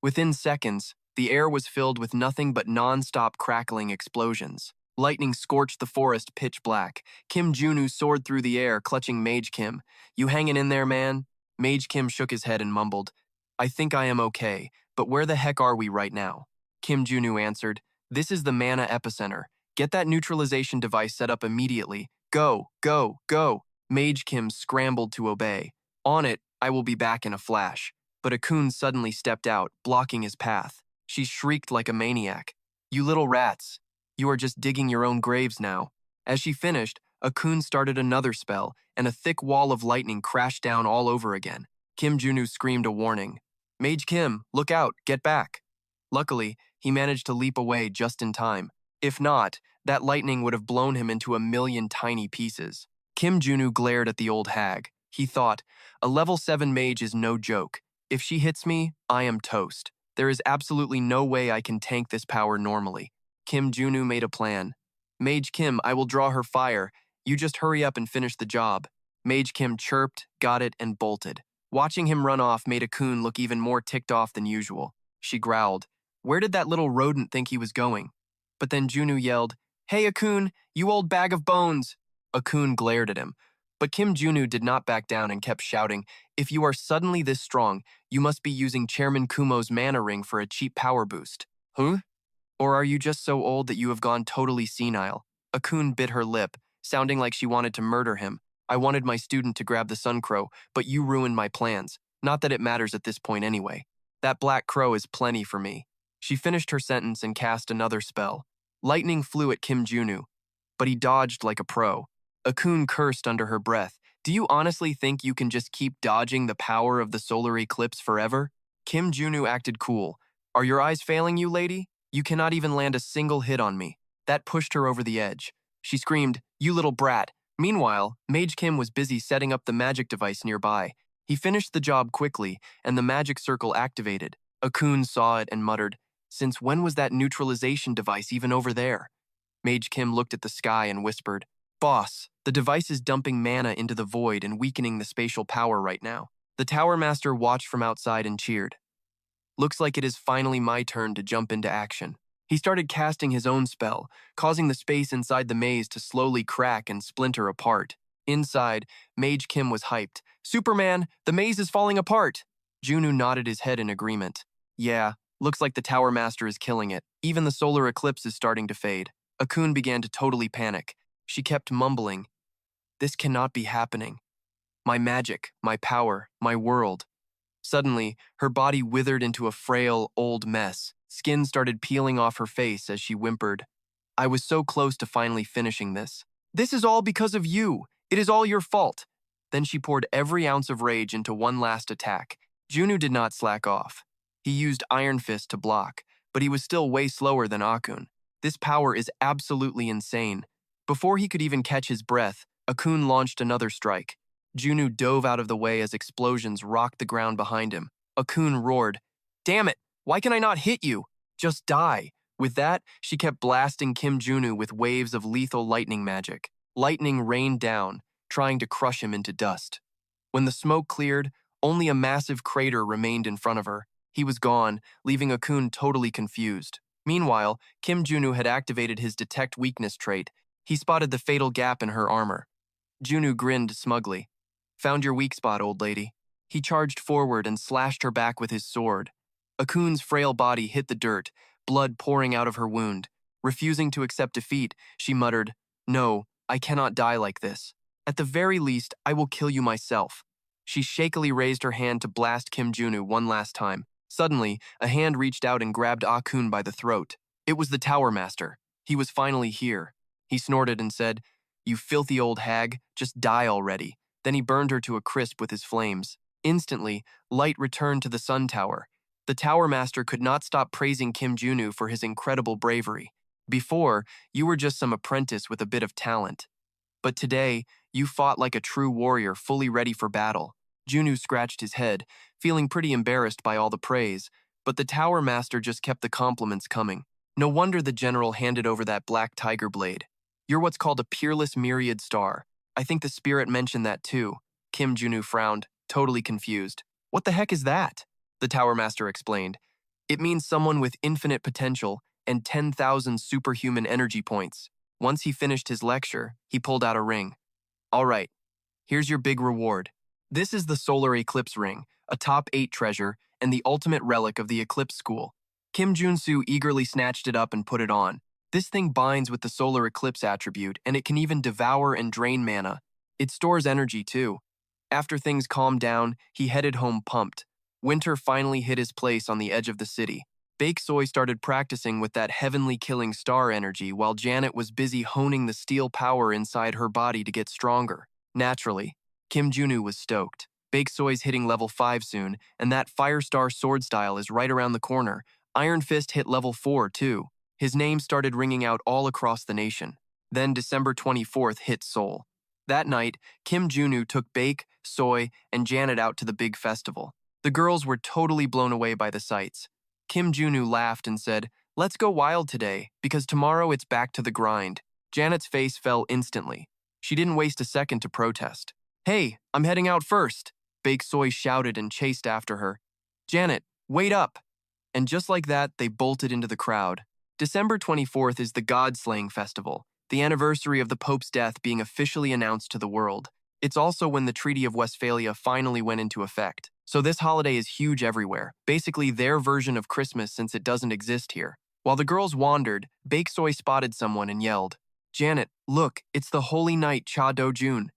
Within seconds, the air was filled with nothing but non-stop crackling explosions. Lightning scorched the forest pitch black. Kim Junu soared through the air, clutching Mage Kim. "You hanging in there, man?" Mage Kim shook his head and mumbled, "I think I am okay, but where the heck are we right now?" Kim Junu answered, "This is the mana epicenter. Get that neutralization device set up immediately. Go, go, go." Mage Kim scrambled to obey. "On it, I will be back in a flash." But Akun suddenly stepped out, blocking his path. She shrieked like a maniac, "You little rats. You are just digging your own graves now." As she finished, Akun started another spell, and a thick wall of lightning crashed down all over again. Kim Junu screamed a warning. "Mage Kim, look out, get back." Luckily, he managed to leap away just in time. If not, that lightning would have blown him into a million tiny pieces. Kim Junu glared at the old hag. He thought, a level 7 mage is no joke. If she hits me, I am toast. There is absolutely no way I can tank this power normally. Kim Junu made a plan. "Mage Kim, I will draw her fire. You just hurry up and finish the job." Mage Kim chirped, got it, and bolted. Watching him run off made Akun look even more ticked off than usual. She growled, "Where did that little rodent think he was going?" But then Junu yelled, "Hey Akun, you old bag of bones!" Akun glared at him, but Kim Junu did not back down and kept shouting, "If you are suddenly this strong, you must be using Chairman Kumo's mana ring for a cheap power boost. Huh? Or are you just so old that you have gone totally senile?" Akun bit her lip, sounding like she wanted to murder him. "I wanted my student to grab the Sun Crow, but you ruined my plans. Not that it matters at this point anyway. That black crow is plenty for me." She finished her sentence and cast another spell. Lightning flew at Kim Junu, but he dodged like a pro. Akun cursed under her breath. "Do you honestly think you can just keep dodging the power of the solar eclipse forever?" Kim Junu acted cool. "Are your eyes failing you, lady? You cannot even land a single hit on me." That pushed her over the edge. She screamed, "You little brat." Meanwhile, Mage Kim was busy setting up the magic device nearby. He finished the job quickly, and the magic circle activated. Akun saw it and muttered, "Since when was that neutralization device even over there?" Mage Kim looked at the sky and whispered, "Boss, the device is dumping mana into the void and weakening the spatial power right now." The Tower Master watched from outside and cheered. "Looks like it is finally my turn to jump into action." He started casting his own spell, causing the space inside the maze to slowly crack and splinter apart. Inside, Mage Kim was hyped. "Superman, the maze is falling apart!" Junu nodded his head in agreement. "Yeah, looks like the Tower Master is killing it. Even the solar eclipse is starting to fade." Akun began to totally panic. She kept mumbling, "This cannot be happening. My magic, my power, my world." Suddenly, her body withered into a frail, old mess. Skin started peeling off her face as she whimpered, "I was so close to finally finishing this. This is all because of you. It is all your fault." Then she poured every ounce of rage into one last attack. Junu did not slack off. He used Iron Fist to block, but he was still way slower than Akun. This power is absolutely insane. Before he could even catch his breath, Akun launched another strike. Junu dove out of the way as explosions rocked the ground behind him. Akun roared, "Damn it! Why can I not hit you? Just die." With that, she kept blasting Kim Junu with waves of lethal lightning magic. Lightning rained down, trying to crush him into dust. When the smoke cleared, only a massive crater remained in front of her. He was gone, leaving Akun totally confused. Meanwhile, Kim Junu had activated his detect weakness trait. He spotted the fatal gap in her armor. Junu grinned smugly. "Found your weak spot, old lady." He charged forward and slashed her back with his sword. Akun's frail body hit the dirt, blood pouring out of her wound. Refusing to accept defeat, she muttered, "No, I cannot die like this. At the very least, I will kill you myself." She shakily raised her hand to blast Kim Junu one last time. Suddenly, a hand reached out and grabbed Akun by the throat. It was the Tower Master. He was finally here. He snorted and said, "You filthy old hag, just die already." Then he burned her to a crisp with his flames. Instantly, light returned to the Sun Tower. The Tower Master could not stop praising Kim Junu for his incredible bravery. Before, you were just some apprentice with a bit of talent. But today, you fought like a true warrior fully ready for battle. Junu scratched his head, feeling pretty embarrassed by all the praise, but the Tower Master just kept the compliments coming. No wonder the general handed over that black tiger blade. You're what's called a peerless myriad star. I think the spirit mentioned that too. Kim Junu frowned, totally confused. What the heck is that? The Tower Master explained. It means someone with infinite potential and 10,000 superhuman energy points. Once he finished his lecture, he pulled out a ring. All right, here's your big reward. This is the Solar Eclipse Ring, a top 8 treasure and the ultimate relic of the Eclipse School. Kim Jun Su eagerly snatched it up and put it on. This thing binds with the solar eclipse attribute, and it can even devour and drain mana. It stores energy, too. After things calmed down, he headed home pumped. Winter finally hit his place on the edge of the city. Bake Soy started practicing with that heavenly killing star energy while Janet was busy honing the steel power inside her body to get stronger. Naturally, Kim Junu was stoked. Bake Soy's hitting level 5 soon, and that Firestar sword style is right around the corner. Iron Fist hit level 4, too. His name started ringing out all across the nation. Then December 24th hit Seoul. That night, Kim Junu took Bake, Soy, and Janet out to the big festival. The girls were totally blown away by the sights. Kim Junu laughed and said, "Let's go wild today, because tomorrow it's back to the grind." Janet's face fell instantly. She didn't waste a second to protest. "Hey, I'm heading out first," Bake Soy shouted and chased after her. "Janet, wait up!" And just like that, they bolted into the crowd. December 24th is the God-Slaying Festival, the anniversary of the Pope's death being officially announced to the world. It's also when the Treaty of Westphalia finally went into effect. So this holiday is huge everywhere, basically their version of Christmas since it doesn't exist here. While the girls wandered, Bake Soy spotted someone and yelled, "Janet, look, it's the Holy Knight Cha Do-jun."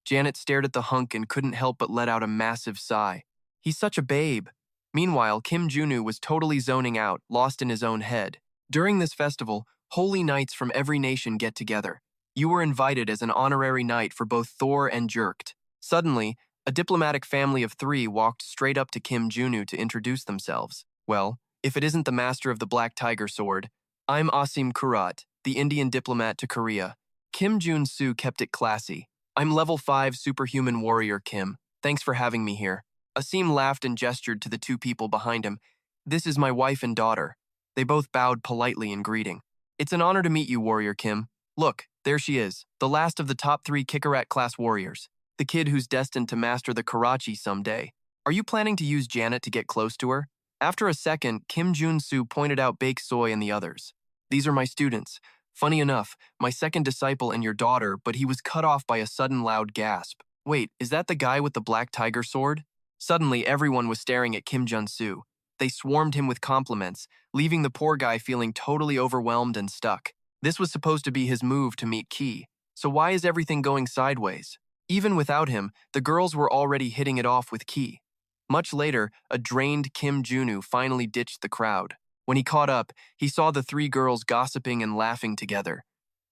Janet stared at the hunk and couldn't help but let out a massive sigh. He's such a babe. Meanwhile, Kim Junu was totally zoning out, lost in his own head. During this festival, holy knights from every nation get together. You were invited as an honorary knight for both Thor and Jerked. Suddenly, a diplomatic family of 3 walked straight up to Kim Junu to introduce themselves. "Well, if it isn't the master of the Black Tiger Sword, I'm Asim Kurat, the Indian diplomat to Korea." Kim Jun Su kept it classy. "I'm level 5 superhuman warrior Kim. Thanks for having me here." Asim laughed and gestured to the 2 people behind him. "This is my wife and daughter." They both bowed politely in greeting. "It's an honor to meet you, Warrior Kim. Look, there she is, the last of the top 3 Kikarat-class warriors. The kid who's destined to master the Karachi someday. Are you planning to use Janet to get close to her?" After a second, Kim Jun Su pointed out Bake Soy and the others. "These are my students. Funny enough, my second disciple and your daughter," but he was cut off by a sudden loud gasp. "Wait, is that the guy with the black tiger sword?" Suddenly, everyone was staring at Kim Jun Su. They swarmed him with compliments, leaving the poor guy feeling totally overwhelmed and stuck. This was supposed to be his move to meet Ki. So why is everything going sideways? Even without him, the girls were already hitting it off with Ki. Much later, a drained Kim Junu finally ditched the crowd. When he caught up, he saw the 3 girls gossiping and laughing together.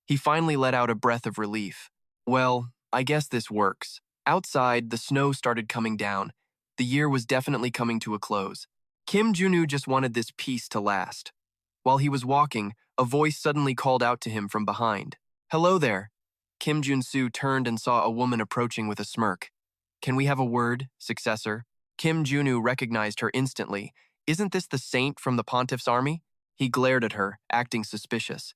He finally let out a breath of relief. Well, I guess this works. Outside, the snow started coming down. The year was definitely coming to a close. Kim Junu just wanted this peace to last. While he was walking, a voice suddenly called out to him from behind. "Hello there." Kim Jun Su turned and saw a woman approaching with a smirk. "Can we have a word, successor?" Kim Junu recognized her instantly. "Isn't this the saint from the pontiff's army?" He glared at her, acting suspicious.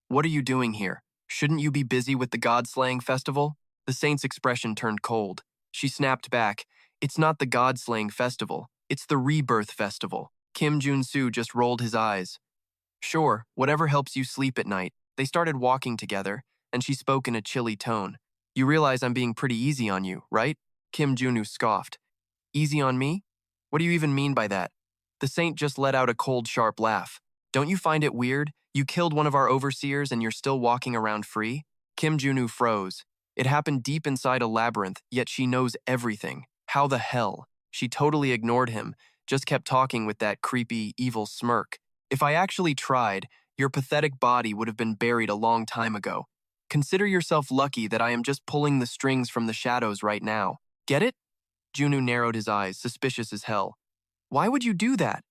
"What are you doing here? Shouldn't you be busy with the God-Slaying Festival?" The saint's expression turned cold. She snapped back. "It's not the God-Slaying Festival. It's the Rebirth Festival." Kim Jun Su just rolled his eyes. "Sure, whatever helps you sleep at night." They started walking together, and she spoke in a chilly tone. "You realize I'm being pretty easy on you, right?" Kim Junu scoffed. "Easy on me? What do you even mean by that?" The saint just let out a cold, sharp laugh. "Don't you find it weird? You killed one of our overseers and you're still walking around free?" Kim Junu froze. It happened deep inside a labyrinth, yet she knows everything. How the hell? She totally ignored him, just kept talking with that creepy, evil smirk. "If I actually tried, Your pathetic body would have been buried a long time ago. Consider yourself lucky that I am just pulling the strings from the shadows right now. Get it? Junu narrowed his eyes, suspicious as hell. Why would you do that?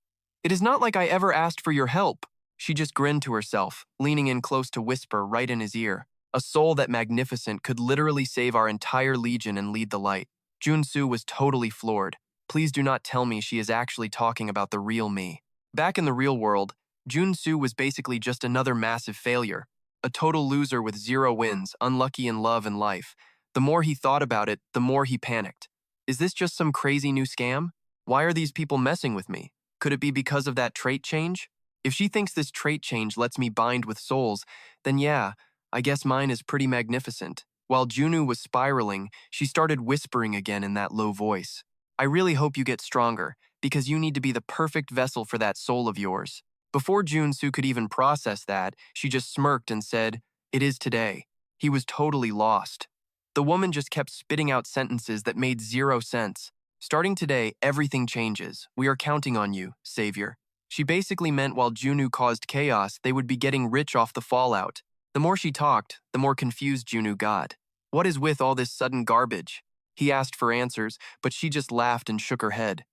It is not like I ever asked for your help. She just grinned to herself, leaning in close to whisper right in his ear. A soul that magnificent could literally save our entire legion and lead the light. Jun Su was totally floored. Please do not tell me she is actually talking about the real me. Back in the real world, Jun Su was basically just another massive failure. A total loser with 0 wins, unlucky in love and life. The more he thought about it, the more he panicked. Is this just some crazy new scam? Why are these people messing with me? Could it be because of that trait change? If she thinks this trait change lets me bind with souls, then yeah, I guess mine is pretty magnificent. While Junu was spiraling, she started whispering again in that low voice. I really hope you get stronger, because you need to be the perfect vessel for that soul of yours. Before Jun Su could even process that, she just smirked and said, "It is today." He was totally lost. The woman just kept spitting out sentences that made 0 sense. Starting today, everything changes. We are counting on you, Savior. She basically meant while Junu caused chaos, they would be getting rich off the fallout. The more she talked, the more confused Junu got. What is with all this sudden garbage? He asked for answers, but she just laughed and shook her head.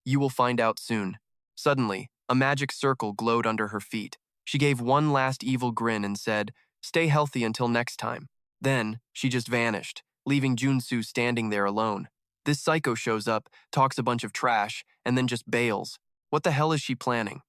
You will find out soon. Suddenly, a magic circle glowed under her feet. She gave one last evil grin and said, "Stay healthy until next time." Then, she just vanished, leaving Jun Su standing there alone. This psycho shows up, talks a bunch of trash, and then just bails. What the hell is she planning?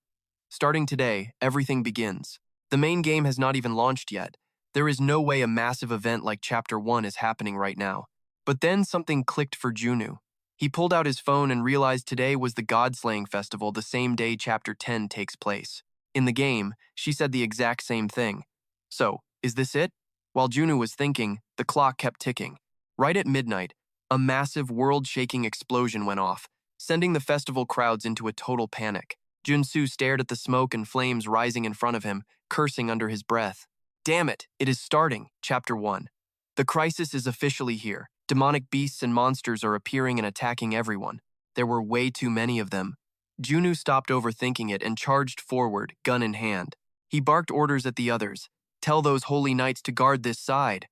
Starting today, everything begins. The main game has not even launched yet. There is no way a massive event like Chapter 1 is happening right now. But then something clicked for Junu. He pulled out his phone and realized today was the God-slaying festival the same day Chapter 10 takes place. In the game, she said the exact same thing. So, is this it? While Junu was thinking, the clock kept ticking. Right at midnight, a massive world-shaking explosion went off, sending the festival crowds into a total panic. Jun Su stared at the smoke and flames rising in front of him, cursing under his breath. Damn it, it is starting, Chapter 1. The crisis is officially here. Demonic beasts and monsters are appearing and attacking everyone. There were way too many of them. Junu stopped overthinking it and charged forward, gun in hand. He barked orders at the others. Tell those holy knights to guard this side.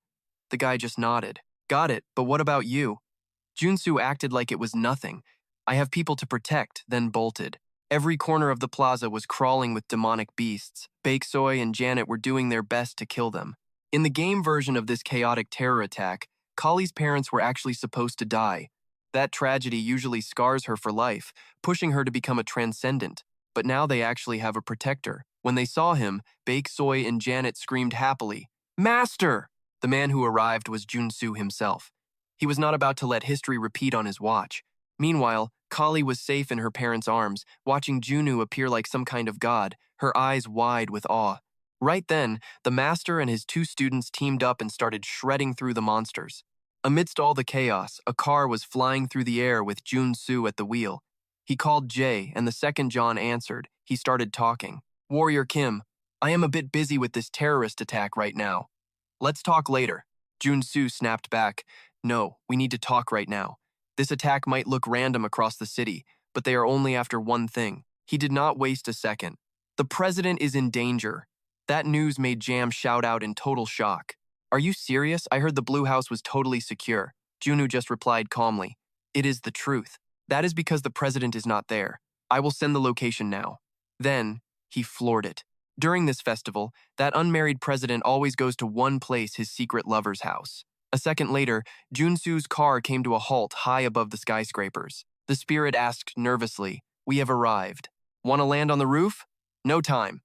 The guy just nodded. Got it, but what about you? Junsu acted like it was nothing. I have people to protect, then bolted. Every corner of the plaza was crawling with demonic beasts. Bakesoy and Janet were doing their best to kill them. In the game version of this chaotic terror attack, Kali's parents were actually supposed to die. That tragedy usually scars her for life, pushing her to become a transcendent. But now they actually have a protector. When they saw him, Bakesoy and Janet screamed happily, "Master!" The man who arrived was Jun Su himself. He was not about to let history repeat on his watch. Meanwhile, Kali was safe in her parents' arms, watching Junu appear like some kind of god, her eyes wide with awe. Right then, the master and his 2 students teamed up and started shredding through the monsters. Amidst all the chaos, a car was flying through the air with Jun Su at the wheel. He called Jay, and the second John answered. He started talking. Warrior Kim, I am a bit busy with this terrorist attack right now. Let's talk later. Jun Su snapped back. No, we need to talk right now. This attack might look random across the city, but they are only after one thing. He did not waste a second. The president is in danger. That news made Jam shout out in total shock. Are you serious? I heard the Blue House was totally secure. Junu just replied calmly. It is the truth. That is because the president is not there. I will send the location now. Then, he floored it. During this festival, that unmarried president always goes to one place, his secret lover's house. A second later, Junsu's car came to a halt high above the skyscrapers. The spirit asked nervously, "We have arrived. Want to land on the roof?" No time.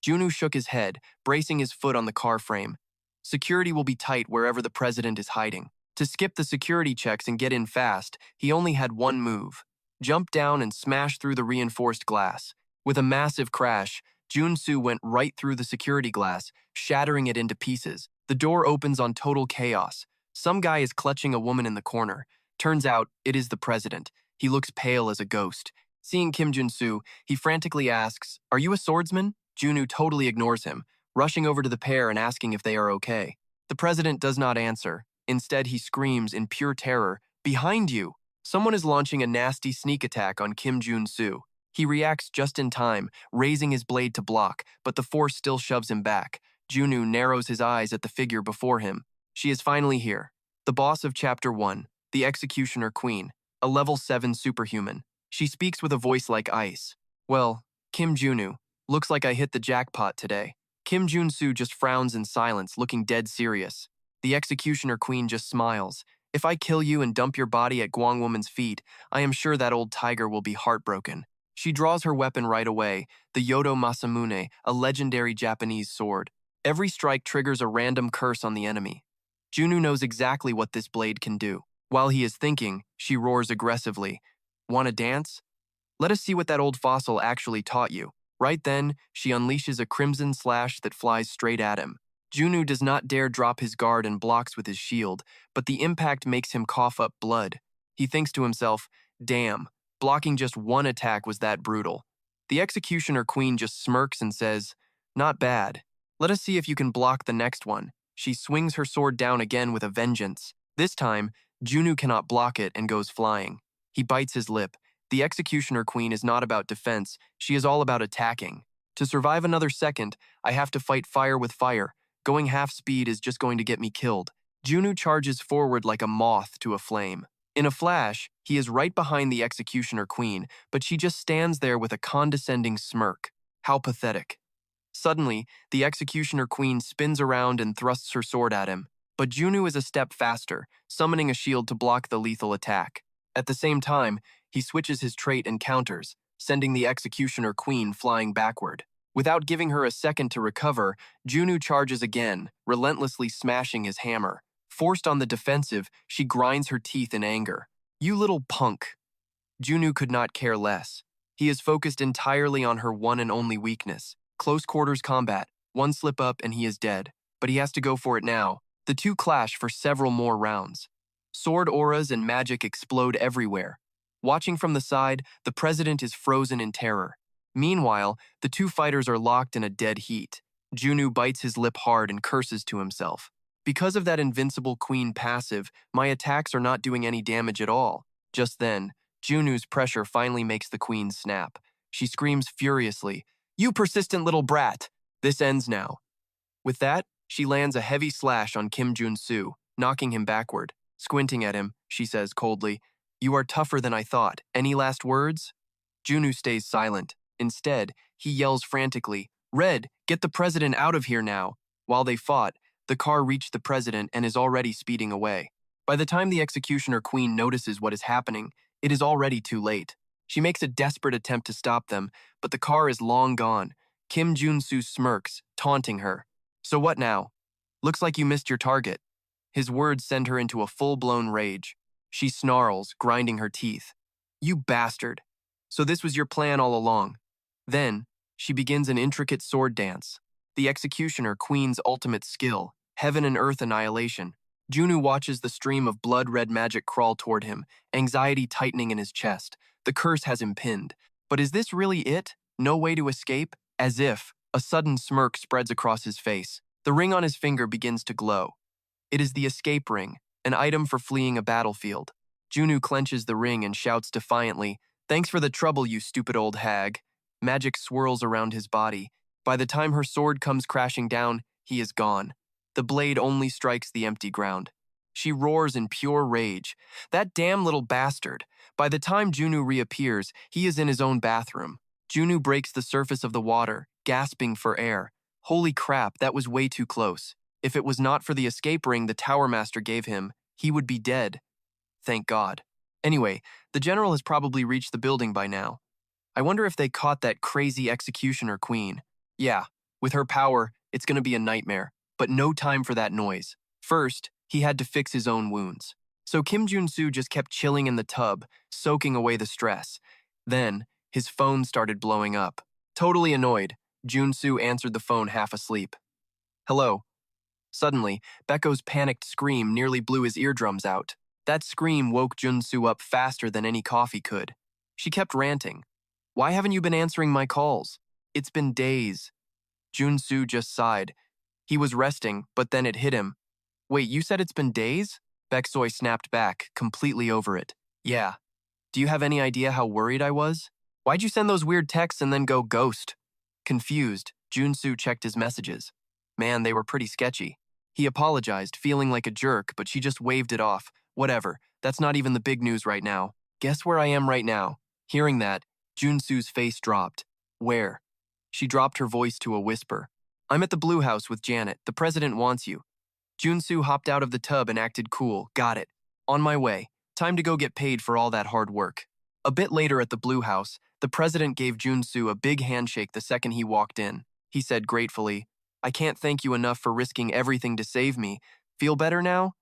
Junu shook his head, bracing his foot on the car frame. Security will be tight wherever the president is hiding. To skip the security checks and get in fast, he only had one move. Jump down and smash through the reinforced glass. With a massive crash, Jun Su went right through the security glass, shattering it into pieces. The door opens on total chaos. Some guy is clutching a woman in the corner. Turns out, it is the president. He looks pale as a ghost. Seeing Kim Jun-soo, he frantically asks, "Are you a swordsman?" Junu totally ignores him, rushing over to the pair and asking if they are okay. The president does not answer. Instead, he screams in pure terror, "Behind you!" Someone is launching a nasty sneak attack on Kim Jun-soo. He reacts just in time, raising his blade to block, but the force still shoves him back. Junu narrows his eyes at the figure before him. She is finally here. The boss of Chapter 1, the Executioner Queen, a level 7 superhuman. She speaks with a voice like ice. Well, Kim Junu, looks like I hit the jackpot today. Kim Jun Su just frowns in silence, looking dead serious. The Executioner Queen just smiles. If I kill you and dump your body at Guang Woman's feet, I am sure that old tiger will be heartbroken. She draws her weapon right away, the Yodo Masamune, a legendary Japanese sword. Every strike triggers a random curse on the enemy. Junu knows exactly what this blade can do. While he is thinking, she roars aggressively. Wanna dance? Let us see what that old fossil actually taught you. Right then, she unleashes a crimson slash that flies straight at him. Junu does not dare drop his guard and blocks with his shield, but the impact makes him cough up blood. He thinks to himself, damn, blocking just one attack was that brutal. The Executioner Queen just smirks and says, not bad. Let us see if you can block the next one. She swings her sword down again with a vengeance. This time, Junu cannot block it and goes flying. He bites his lip. The Executioner Queen is not about defense, she is all about attacking. To survive another second, I have to fight fire with fire. Going half speed is just going to get me killed. Junu charges forward like a moth to a flame. In a flash, he is right behind the Executioner Queen, but she just stands there with a condescending smirk. How pathetic. Suddenly, the Executioner Queen spins around and thrusts her sword at him, but Junu is a step faster, summoning a shield to block the lethal attack. At the same time, he switches his trait and counters, sending the Executioner Queen flying backward. Without giving her a second to recover, Junu charges again, relentlessly smashing his hammer. Forced on the defensive, she grinds her teeth in anger. You little punk. Junu could not care less. He is focused entirely on her one and only weakness. Close quarters combat. One slip up and he is dead. But he has to go for it now. The two clash for several more rounds. Sword auras and magic explode everywhere. Watching from the side, the president is frozen in terror. Meanwhile, the two fighters are locked in a dead heat. Junu bites his lip hard and curses to himself. Because of that invincible queen passive, my attacks are not doing any damage at all. Just then, Junu's pressure finally makes the queen snap. She screams furiously, "You persistent little brat! This ends now." With that, she lands a heavy slash on Kim Jun Su, knocking him backward. Squinting at him, she says coldly, "You are tougher than I thought. Any last words?" Junu stays silent. Instead, he yells frantically, "Red, get the president out of here now." While they fought, the car reached the president and is already speeding away. By the time the Executioner Queen notices what is happening, it is already too late. She makes a desperate attempt to stop them, but the car is long gone. Kim Jun Su smirks, taunting her. "So what now? Looks like you missed your target." His words send her into a full-blown rage. She snarls, grinding her teeth. "You bastard. So this was your plan all along." Then, she begins an intricate sword dance. The Executioner Queen's ultimate skill, heaven and earth annihilation. Junu watches the stream of blood-red magic crawl toward him, anxiety tightening in his chest. The curse has him pinned. But is this really it? No way to escape? As if, a sudden smirk spreads across his face. The ring on his finger begins to glow. It is the escape ring, an item for fleeing a battlefield. Junu clenches the ring and shouts defiantly, "Thanks for the trouble, you stupid old hag." Magic swirls around his body. By the time her sword comes crashing down, he is gone. The blade only strikes the empty ground. She roars in pure rage. That damn little bastard. By the time Junu reappears, he is in his own bathroom. Junu breaks the surface of the water, gasping for air. Holy crap, that was way too close. If it was not for the escape ring the Tower Master gave him, he would be dead. Thank God. Anyway, the general has probably reached the building by now. I wonder if they caught that crazy Executioner Queen. Yeah, with her power, it's gonna be a nightmare, but no time for that noise. First, he had to fix his own wounds. So Kim Jun Su just kept chilling in the tub, soaking away the stress. Then, his phone started blowing up. Totally annoyed, Jun Su answered the phone half asleep. "Hello." Suddenly, Becco's panicked scream nearly blew his eardrums out. That scream woke Jun Su up faster than any coffee could. She kept ranting. "Why haven't you been answering my calls? It's been days." Jun Su just sighed. He was resting, but then it hit him. "Wait, you said it's been days?" Beksoy snapped back, completely over it. "Yeah. Do you have any idea how worried I was?" Why'd you send those weird texts and then go ghost? Confused, Jun Su checked his messages. Man, they were pretty sketchy. He apologized, feeling like a jerk, but she just waved it off. Whatever, that's not even the big news right now. Guess where I am right now? Hearing that, Jun Su's face dropped. Where? She dropped her voice to a whisper. I'm at the Blue House with Janet. The president wants you. Jun Su hopped out of the tub and acted cool. Got it. On my way. Time to go get paid for all that hard work. A bit later at the Blue House, the president gave Jun Su a big handshake the second he walked in. He said gratefully, I can't thank you enough for risking everything to save me. Feel better now?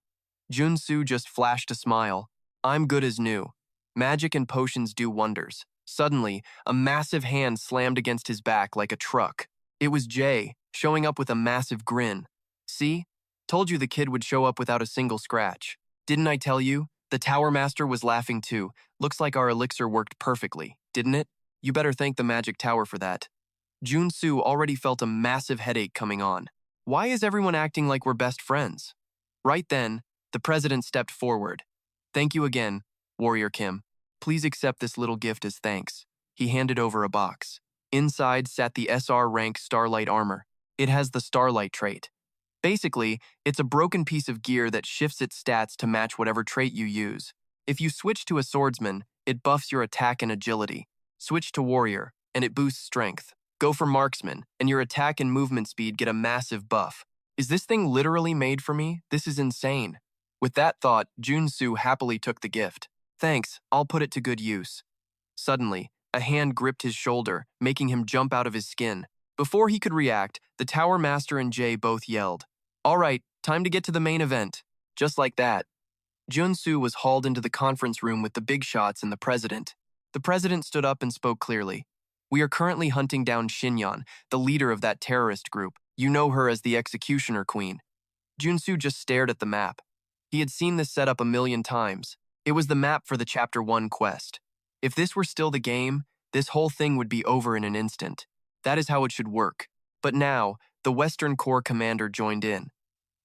Jun Su just flashed a smile. I'm good as new. Magic and potions do wonders. Suddenly, a massive hand slammed against his back like a truck. It was Jay, showing up with a massive grin. See? Told you the kid would show up without a single scratch. Didn't I tell you? The Tower Master was laughing too. Looks like our elixir worked perfectly, didn't it? You better thank the Magic Tower for that. Jun Su already felt a massive headache coming on. Why is everyone acting like we're best friends? Right then, the president stepped forward. Thank you again, Warrior Kim. Please accept this little gift as thanks. He handed over a box. Inside sat the SR-rank Starlight armor. It has the Starlight trait. Basically, it's a broken piece of gear that shifts its stats to match whatever trait you use. If you switch to a swordsman, it buffs your attack and agility. Switch to warrior, and it boosts strength. Go for marksman, and your attack and movement speed get a massive buff. Is this thing literally made for me? This is insane. With that thought, Jun Su happily took the gift. Thanks, I'll put it to good use. Suddenly, a hand gripped his shoulder, making him jump out of his skin. Before he could react, the Tower Master and Jay both yelled, All right, time to get to the main event. Just like that. Jun Su was hauled into the conference room with the big shots and the president. The president stood up and spoke clearly. We are currently hunting down Xinyan, the leader of that terrorist group. You know her as the Executioner Queen. Jun Su just stared at the map. He had seen this setup a million times. It was the map for the Chapter 1 quest. If this were still the game, this whole thing would be over in an instant. That is how it should work. But now, the Western Corps commander joined in.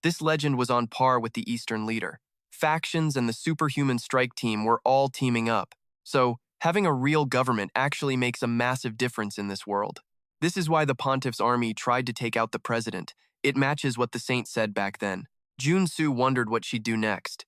This legend was on par with the Eastern leader. Factions and the superhuman strike team were all teaming up. So, having a real government actually makes a massive difference in this world. This is why the Pontiff's army tried to take out the president. It matches what the saint said back then. Jun Su wondered what she'd do next.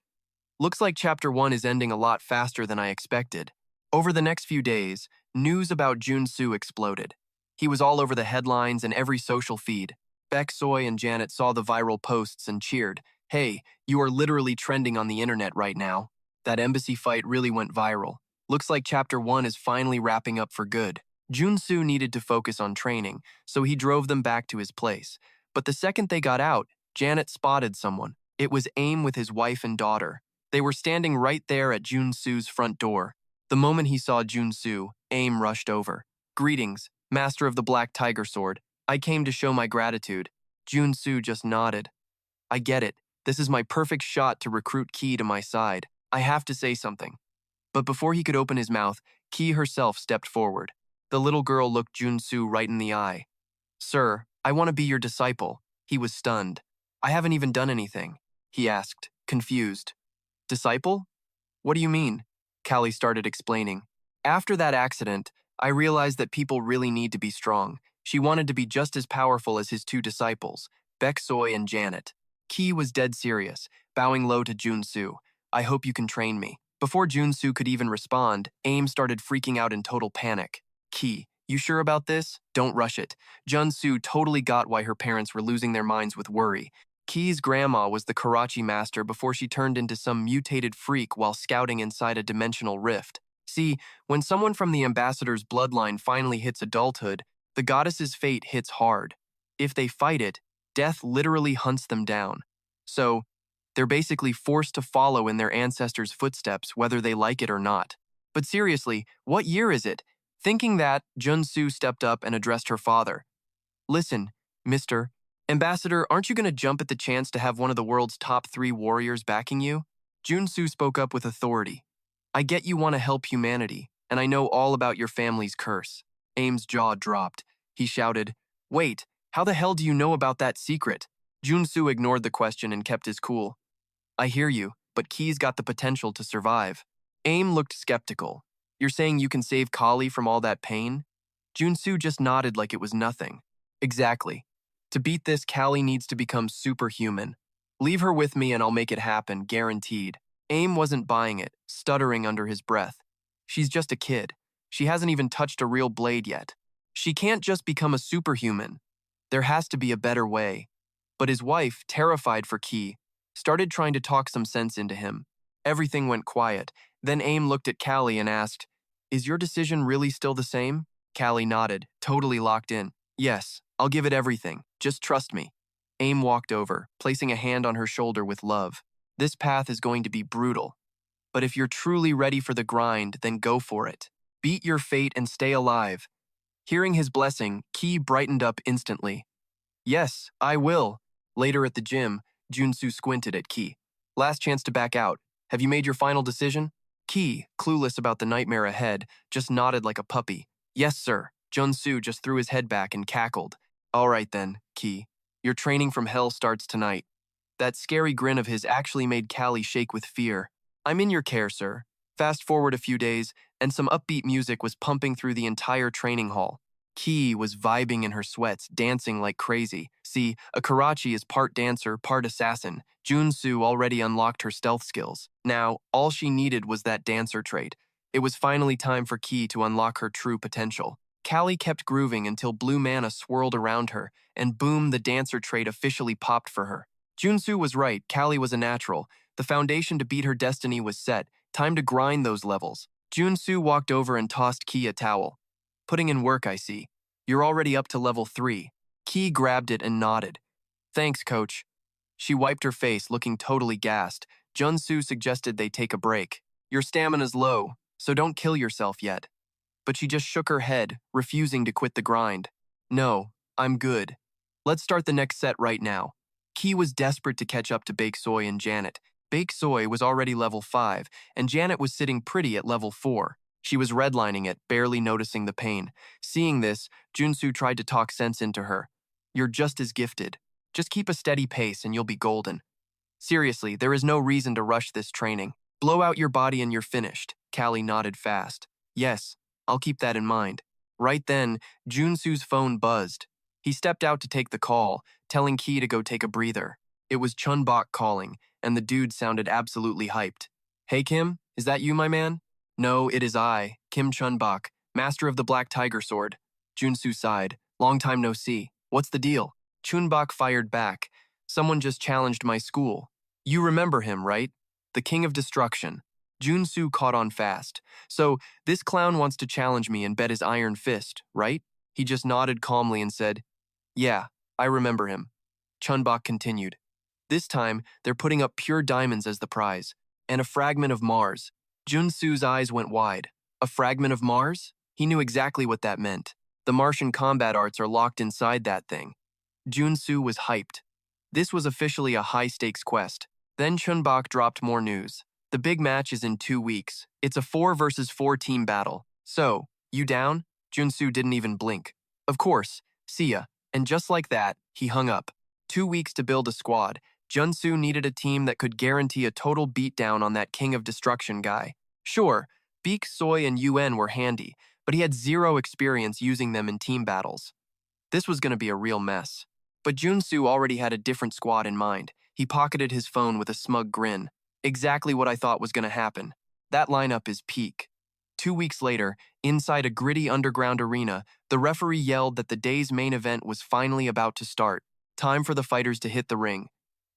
Looks like Chapter 1 is ending a lot faster than I expected. Over the next few days, news about Jun Su exploded. He was all over the headlines and every social feed. Baek Soy and Janet saw the viral posts and cheered, Hey, you are literally trending on the internet right now. That embassy fight really went viral. Looks like Chapter 1 is finally wrapping up for good. Jun Su needed to focus on training, so he drove them back to his place. But the second they got out, Janet spotted someone. It was Aim with his wife and daughter. They were standing right there at Jun Su's front door. The moment he saw Jun Su, Aim rushed over. Greetings, Master of the Black Tiger Sword. I came to show my gratitude. Jun Su just nodded. I get it. This is my perfect shot to recruit Ki to my side. I have to say something. But before he could open his mouth, Ki herself stepped forward. The little girl looked Jun Su right in the eye. Sir, I want to be your disciple. He was stunned. I haven't even done anything, he asked, confused. Disciple? What do you mean? Callie started explaining. After that accident, I realized that people really need to be strong. She wanted to be just as powerful as his two disciples, Baek Soy and Janet. Ki was dead serious, bowing low to Jun Su. I hope you can train me. Before Jun Su could even respond, Aim started freaking out in total panic. Ki, you sure about this? Don't rush it. Jun Su totally got why her parents were losing their minds with worry. Ki's grandma was the Karachi master before she turned into some mutated freak while scouting inside a dimensional rift. See, when someone from the ambassador's bloodline finally hits adulthood, the goddess's fate hits hard. If they fight it, death literally hunts them down. So, they're basically forced to follow in their ancestors' footsteps whether they like it or not. But seriously, what year is it? Thinking that, Jun Su stepped up and addressed her father. Listen, Mr. Ambassador, aren't you going to jump at the chance to have one of the world's top 3 warriors backing you? Jun Su spoke up with authority. I get you want to help humanity, and I know all about your family's curse. Aim's jaw dropped. He shouted, Wait, how the hell do you know about that secret? Jun Su ignored the question and kept his cool. I hear you, but Ki's got the potential to survive. Aim looked skeptical. You're saying you can save Kali from all that pain? Jun Su just nodded like it was nothing. Exactly. To beat this, Kali needs to become superhuman. Leave her with me and I'll make it happen, guaranteed. Aim wasn't buying it, stuttering under his breath. She's just a kid. She hasn't even touched a real blade yet. She can't just become a superhuman. There has to be a better way. But his wife, terrified for Ki, started trying to talk some sense into him. Everything went quiet. Then Aim looked at Callie and asked, "Is your decision really still the same?" Callie nodded, totally locked in. "Yes, I'll give it everything. Just trust me." Aim walked over, placing a hand on her shoulder with love. "This path is going to be brutal. But if you're truly ready for the grind, then go for it. Beat your fate and stay alive." Hearing his blessing, Ki brightened up instantly. "Yes, I will." Later at the gym, Jun Su squinted at Ki. "Last chance to back out. Have you made your final decision?" Ki, clueless about the nightmare ahead, just nodded like a puppy. "Yes, sir." Jun Su just threw his head back and cackled. "All right then, Ki. Your training from hell starts tonight." That scary grin of his actually made Callie shake with fear. "I'm in your care, sir." Fast forward a few days, and some upbeat music was pumping through the entire training hall. Ki was vibing in her sweats, dancing like crazy. See, a Karachi is part dancer, part assassin. Jun Su already unlocked her stealth skills. Now, all she needed was that dancer trait. It was finally time for Ki to unlock her true potential. Callie kept grooving until blue mana swirled around her, and boom, the dancer trait officially popped for her. Jun Su was right, Callie was a natural. The foundation to beat her destiny was set. Time to grind those levels. Jun Su walked over and tossed Ki a towel. "Putting in work, I see. You're already up to level 3. Ki grabbed it and nodded. "Thanks, coach." She wiped her face, looking totally gassed. Jun Su suggested they take a break. "Your stamina's low, so don't kill yourself yet." But she just shook her head, refusing to quit the grind. "No, I'm good. Let's start the next set right now." Ki was desperate to catch up to Bake Soy and Janet. Bake Soy was already level 5, and Janet was sitting pretty at level 4. She was redlining it, barely noticing the pain. Seeing this, Jun Su tried to talk sense into her. "You're just as gifted. Just keep a steady pace and you'll be golden. Seriously, there is no reason to rush this training. Blow out your body and you're finished." Callie nodded fast. "Yes, I'll keep that in mind." Right then, Jun Su's phone buzzed. He stepped out to take the call, telling Ki to go take a breather. It was Chun Bok calling, and the dude sounded absolutely hyped. "Hey Kim, is that you, my man?" "No, it is I, Kim Chun Bok, master of the Black Tiger Sword." Jun Su sighed. "Long time no see. What's the deal?" Chun Bok fired back. "Someone just challenged my school. You remember him, right? The King of Destruction." Jun Su caught on fast. "So, this clown wants to challenge me and bet his iron fist, right?" He just nodded calmly and said, "Yeah, I remember him." Chun Bok continued. "This time, they're putting up pure diamonds as the prize, and a fragment of Mars." Jun Su's eyes went wide. A fragment of Mars? He knew exactly what that meant. The Martian combat arts are locked inside that thing. Jun Su was hyped. This was officially a high-stakes quest. Then Chun Bok dropped more news. "The big match is in 2 weeks. It's a 4 versus 4 team battle. So, you down?" Jun Su didn't even blink. "Of course. See ya." And just like that, he hung up. 2 weeks to build a squad. Jun Su needed a team that could guarantee a total beatdown on that King of Destruction guy. Sure, Beak, Soy, and UN were handy, but he had zero experience using them in team battles. This was going to be a real mess. But Jun Su already had a different squad in mind. He pocketed his phone with a smug grin. "Exactly what I thought was going to happen. That lineup is peak." 2 weeks later, inside a gritty underground arena, the referee yelled that the day's main event was finally about to start. Time for the fighters to hit the ring.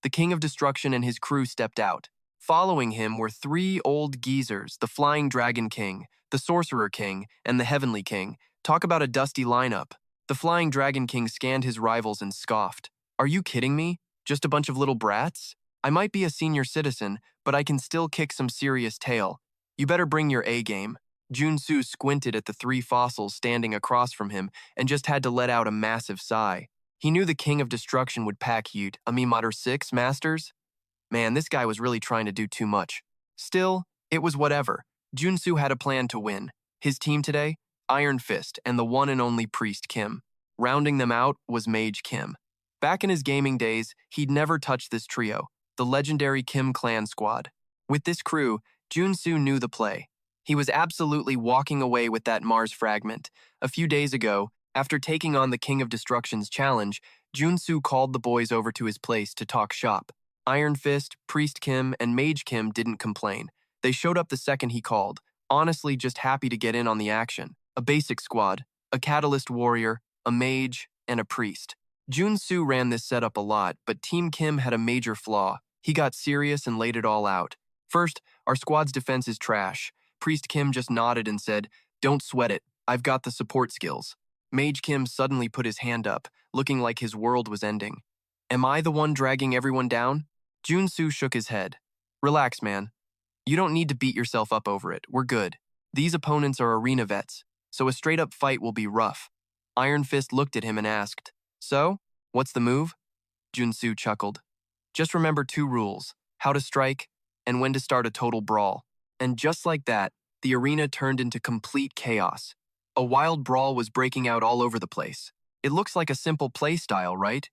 The King of Destruction and his crew stepped out. Following him were 3 old geezers, the Flying Dragon King, the Sorcerer King, and the Heavenly King. Talk about a dusty lineup. The Flying Dragon King scanned his rivals and scoffed. "Are you kidding me? Just a bunch of little brats? I might be a senior citizen, but I can still kick some serious tail. You better bring your A-game." Jun Su squinted at the 3 fossils standing across from him and just had to let out a massive sigh. He knew the King of Destruction would pack heat. Matter 6, Masters? Man, this guy was really trying to do too much. Still, it was whatever. Jun Su had a plan to win. His team today? Iron Fist and the one and only Priest Kim. Rounding them out was Mage Kim. Back in his gaming days, he'd never touched this trio, the legendary Kim clan squad. With this crew, Jun Su knew the play. He was absolutely walking away with that Mars fragment. A few days ago, after taking on the King of Destruction's challenge, Jun Su called the boys over to his place to talk shop. Iron Fist, Priest Kim, and Mage Kim didn't complain. They showed up the second he called, honestly just happy to get in on the action. A basic squad, a Catalyst Warrior, a Mage, and a Priest. Jun Su ran this setup a lot, but Team Kim had a major flaw. He got serious and laid it all out. First, our squad's defense is trash. Priest Kim just nodded and said, "Don't sweat it, I've got the support skills." Mage Kim suddenly put his hand up, looking like his world was ending. "Am I the one dragging everyone down?" Jun Su shook his head. "Relax, man. You don't need to beat yourself up over it. We're good. These opponents are arena vets, so a straight-up fight will be rough." Iron Fist looked at him and asked, "So, what's the move?" Jun Su chuckled. "Just remember 2 rules, how to strike and when to start a total brawl." And just like that, the arena turned into complete chaos. A wild brawl was breaking out all over the place. It looks like a simple playstyle, right?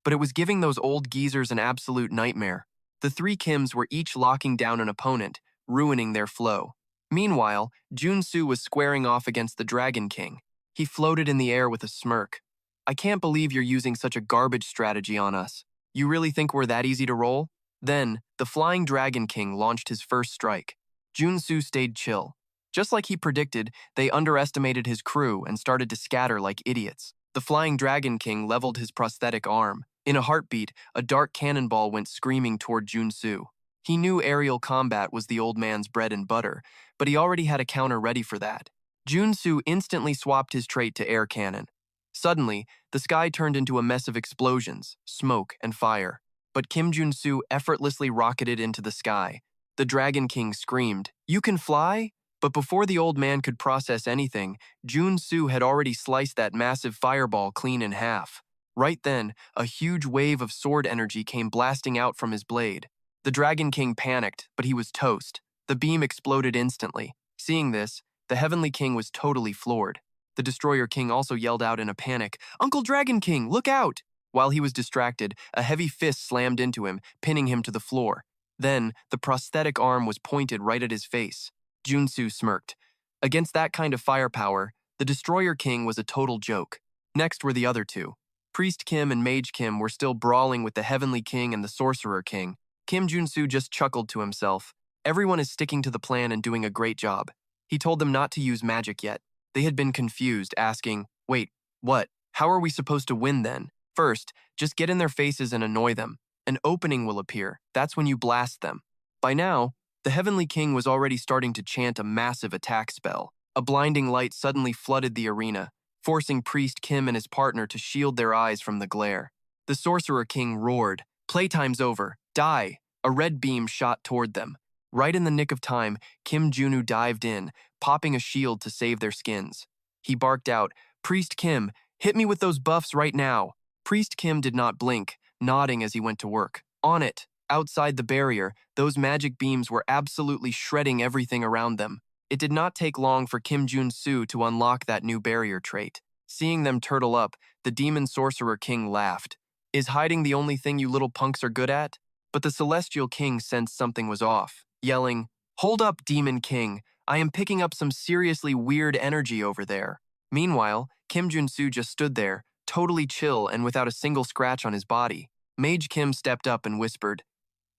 But it was giving those old geezers an absolute nightmare. The 3 Kims were each locking down an opponent, ruining their flow. Meanwhile, Jun Su was squaring off against the Dragon King. He floated in the air with a smirk. "I can't believe you're using such a garbage strategy on us. You really think we're that easy to roll?" Then, the Flying Dragon King launched his first strike. Jun Su stayed chill. Just like he predicted, they underestimated his crew and started to scatter like idiots. The Flying Dragon King leveled his prosthetic arm. In a heartbeat, a dark cannonball went screaming toward Jun Su. He knew aerial combat was the old man's bread and butter, but he already had a counter ready for that. Jun Su instantly swapped his trait to air cannon. Suddenly, the sky turned into a mess of explosions, smoke, and fire. But Kim Jun Su effortlessly rocketed into the sky. The Dragon King screamed, "You can fly?" But before the old man could process anything, Jun Su had already sliced that massive fireball clean in half. Right then, a huge wave of sword energy came blasting out from his blade. The Dragon King panicked, but he was toast. The beam exploded instantly. Seeing this, the Heavenly King was totally floored. The Destroyer King also yelled out in a panic, "Uncle Dragon King, look out!" While he was distracted, a heavy fist slammed into him, pinning him to the floor. Then, the prosthetic arm was pointed right at his face. Jun Su smirked. Against that kind of firepower, the Destroyer King was a total joke. Next were the other 2. Priest Kim and Mage Kim were still brawling with the Heavenly King and the Sorcerer King. Kim Jun Su just chuckled to himself. Everyone is sticking to the plan and doing a great job. He told them not to use magic yet. They had been confused, asking, "Wait, what? How are we supposed to win then?" First, just get in their faces and annoy them. An opening will appear. That's when you blast them. By now, the Heavenly King was already starting to chant a massive attack spell. A blinding light suddenly flooded the arena, forcing Priest Kim and his partner to shield their eyes from the glare. The Sorcerer King roared, "Playtime's over. Die!" A red beam shot toward them. Right in the nick of time, Kim Junu dived in, popping a shield to save their skins. He barked out, "Priest Kim, hit me with those buffs right now." Priest Kim did not blink, nodding as he went to work. On it, outside the barrier, those magic beams were absolutely shredding everything around them. It did not take long for Kim Jun Su to unlock that new barrier trait. Seeing them turtle up, the Demon Sorcerer King laughed. "Is hiding the only thing you little punks are good at?" But the Celestial King sensed something was off, yelling, "Hold up, Demon King. I am picking up some seriously weird energy over there." Meanwhile, Kim Jun Su just stood there, totally chill and without a single scratch on his body. Mage Kim stepped up and whispered,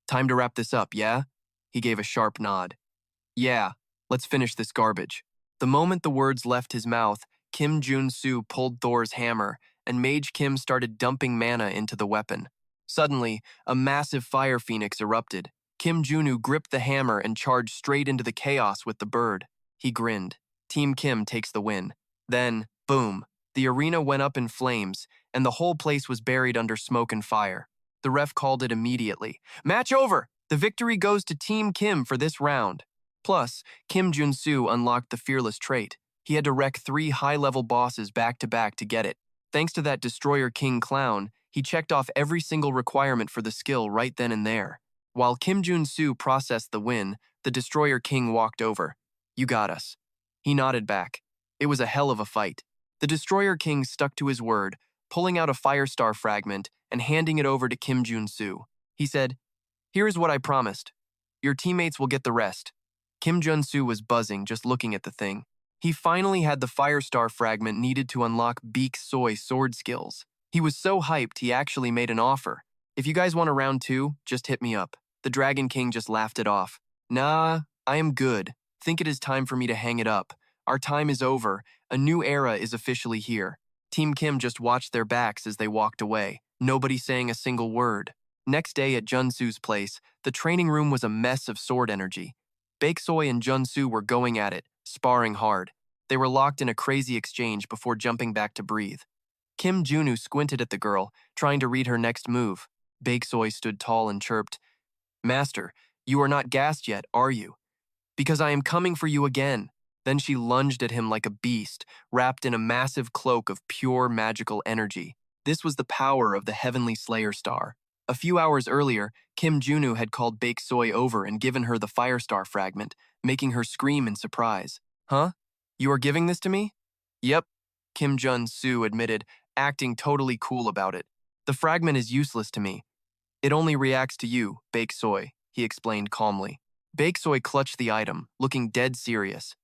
"Time to wrap this up, yeah?" He gave a sharp nod. "Yeah, let's finish this garbage." The moment the words left his mouth, Kim Jun Su pulled Thor's hammer, and Mage Kim started dumping mana into the weapon. Suddenly, a massive fire phoenix erupted. Kim Junu gripped the hammer and charged straight into the chaos with the bird. He grinned. Team Kim takes the win. Then, boom, the arena went up in flames, and the whole place was buried under smoke and fire. The ref called it immediately. "Match over! The victory goes to Team Kim for this round." Plus, Kim Jun Su unlocked the fearless trait. He had to wreck 3 high-level bosses back-to-back to get it. Thanks to that Destroyer King clown, he checked off every single requirement for the skill right then and there. While Kim Jun Su processed the win, the Destroyer King walked over. "You got us." He nodded back. It was a hell of a fight. The Destroyer King stuck to his word, pulling out a Firestar fragment and handing it over to Kim Jun Su. He said, "Here is what I promised. Your teammates will get the rest. Jun Su was buzzing just looking at the thing. He finally had the Firestar fragment needed to unlock Beak Soy sword skills. He was so hyped he actually made an offer. If you guys want a round 2, just hit me up. The Dragon King just laughed it off. Nah, I am good. Think it is time for me to hang it up. Our time is over. A new era is officially here. Team Kim just watched their backs as they walked away, nobody saying a single word. Next day at Jun Su's place, the training room was a mess of sword energy. Baek Soy and Jun Su were going at it, sparring hard. They were locked in a crazy exchange before jumping back to breathe. Kim Junu squinted at the girl, trying to read her next move. Baek Soy stood tall and chirped, "Master, you are not gassed yet, are you? Because I am coming for you again." Then she lunged at him like a beast, wrapped in a massive cloak of pure magical energy. This was the power of the Heavenly Slayer Star. A few hours earlier, Kim Junu had called Baek Soy over and given her the Firestar fragment, making her scream in surprise. "Huh? You are giving this to me?" "Yep," Kim Jun Su admitted, acting totally cool about it. "The fragment is useless to me. It only reacts to you, Baek Soy," he explained calmly. Baek Soy clutched the item, looking dead serious.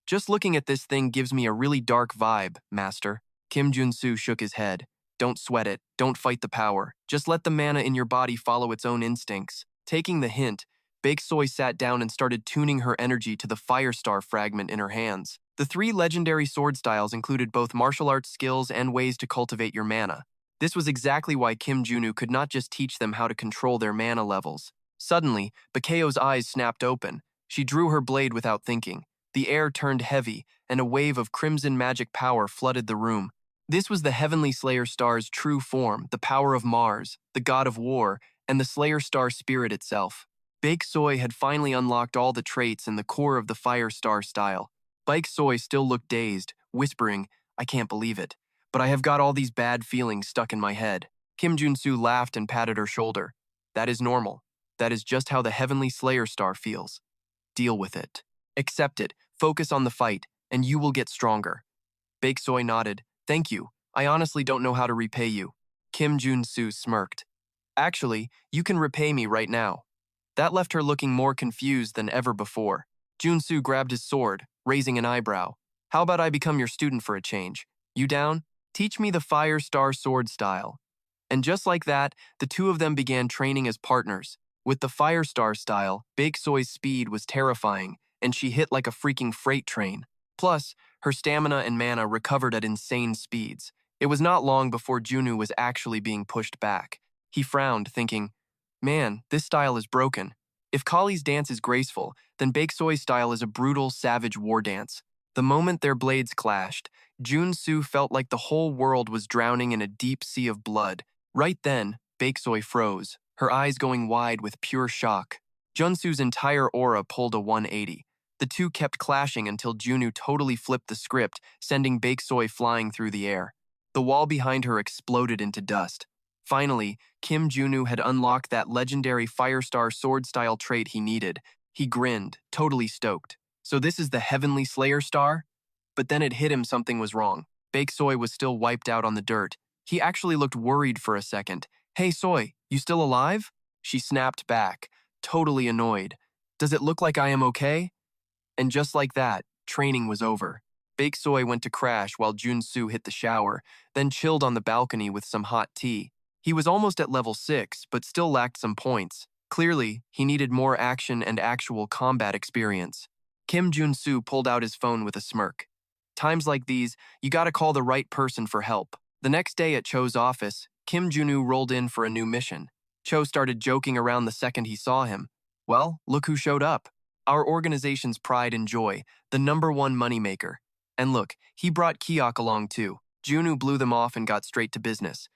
"Just looking at this thing gives me a really dark vibe, Master." Kim Jun Su shook his head. "Don't sweat it. Don't fight the power. Just let the mana in your body follow its own instincts." Taking the hint, Baek Soy sat down and started tuning her energy to the Firestar fragment in her hands. The 3 legendary sword styles included both martial arts skills and ways to cultivate your mana. This was exactly why Kim Junu could not just teach them how to control their mana levels. Suddenly, Bakeo's eyes snapped open. She drew her blade without thinking. The air turned heavy, and a wave of crimson magic power flooded the room. This was the Heavenly Slayer Star's true form, the power of Mars, the god of war, and the Slayer Star spirit itself. Baek Soy had finally unlocked all the traits in the core of the Firestar style. Baek Soy still looked dazed, whispering, "I can't believe it, but I have got all these bad feelings stuck in my head." Kim Jun Su laughed and patted her shoulder. "That is normal. That is just how the Heavenly Slayer Star feels. Deal with it. Accept it, focus on the fight, and you will get stronger." Baek Soy nodded. "Thank you. I honestly don't know how to repay you." Kim Jun Su smirked. "Actually, you can repay me right now." That left her looking more confused than ever before. Jun Su grabbed his sword, raising an eyebrow. "How about I become your student for a change? You down? Teach me the Firestar sword style." And just like that, the two of them began training as partners. With the Firestar style, Baek Soy's speed was terrifying, and she hit like a freaking freight train. Plus, her stamina and mana recovered at insane speeds. It was not long before Junu was actually being pushed back. He frowned, thinking, "Man, this style is broken. If Kali's dance is graceful, then Baek Soy's style is a brutal, savage war dance." The moment their blades clashed, Jun Su felt like the whole world was drowning in a deep sea of blood. Right then, Baek Soy froze, her eyes going wide with pure shock. Jun Su's entire aura pulled a 180. The two kept clashing until Junu totally flipped the script, sending Baek Soy flying through the air. The wall behind her exploded into dust. Finally, Kim Junu had unlocked that legendary Firestar sword-style trait he needed. He grinned, totally stoked. "So this is the Heavenly Slayer Star?" But then it hit him something was wrong. Baek Soy was still wiped out on the dirt. He actually looked worried for a second. "Hey Soy, you still alive?" She snapped back, totally annoyed. "Does it look like I am okay?" And just like that, training was over. Baek Soy went to crash while Jun Su hit the shower, then chilled on the balcony with some hot tea. He was almost at level 6, but still lacked some points. Clearly, he needed more action and actual combat experience. Kim Jun Su pulled out his phone with a smirk. Times like these, you gotta call the right person for help. The next day at Cho's office, Kim Junu rolled in for a new mission. Cho started joking around the second he saw him. "Well, look who showed up. Our organization's pride and joy, the #1 moneymaker. And look, he brought Kiok along too." Junu blew them off and got straight to business.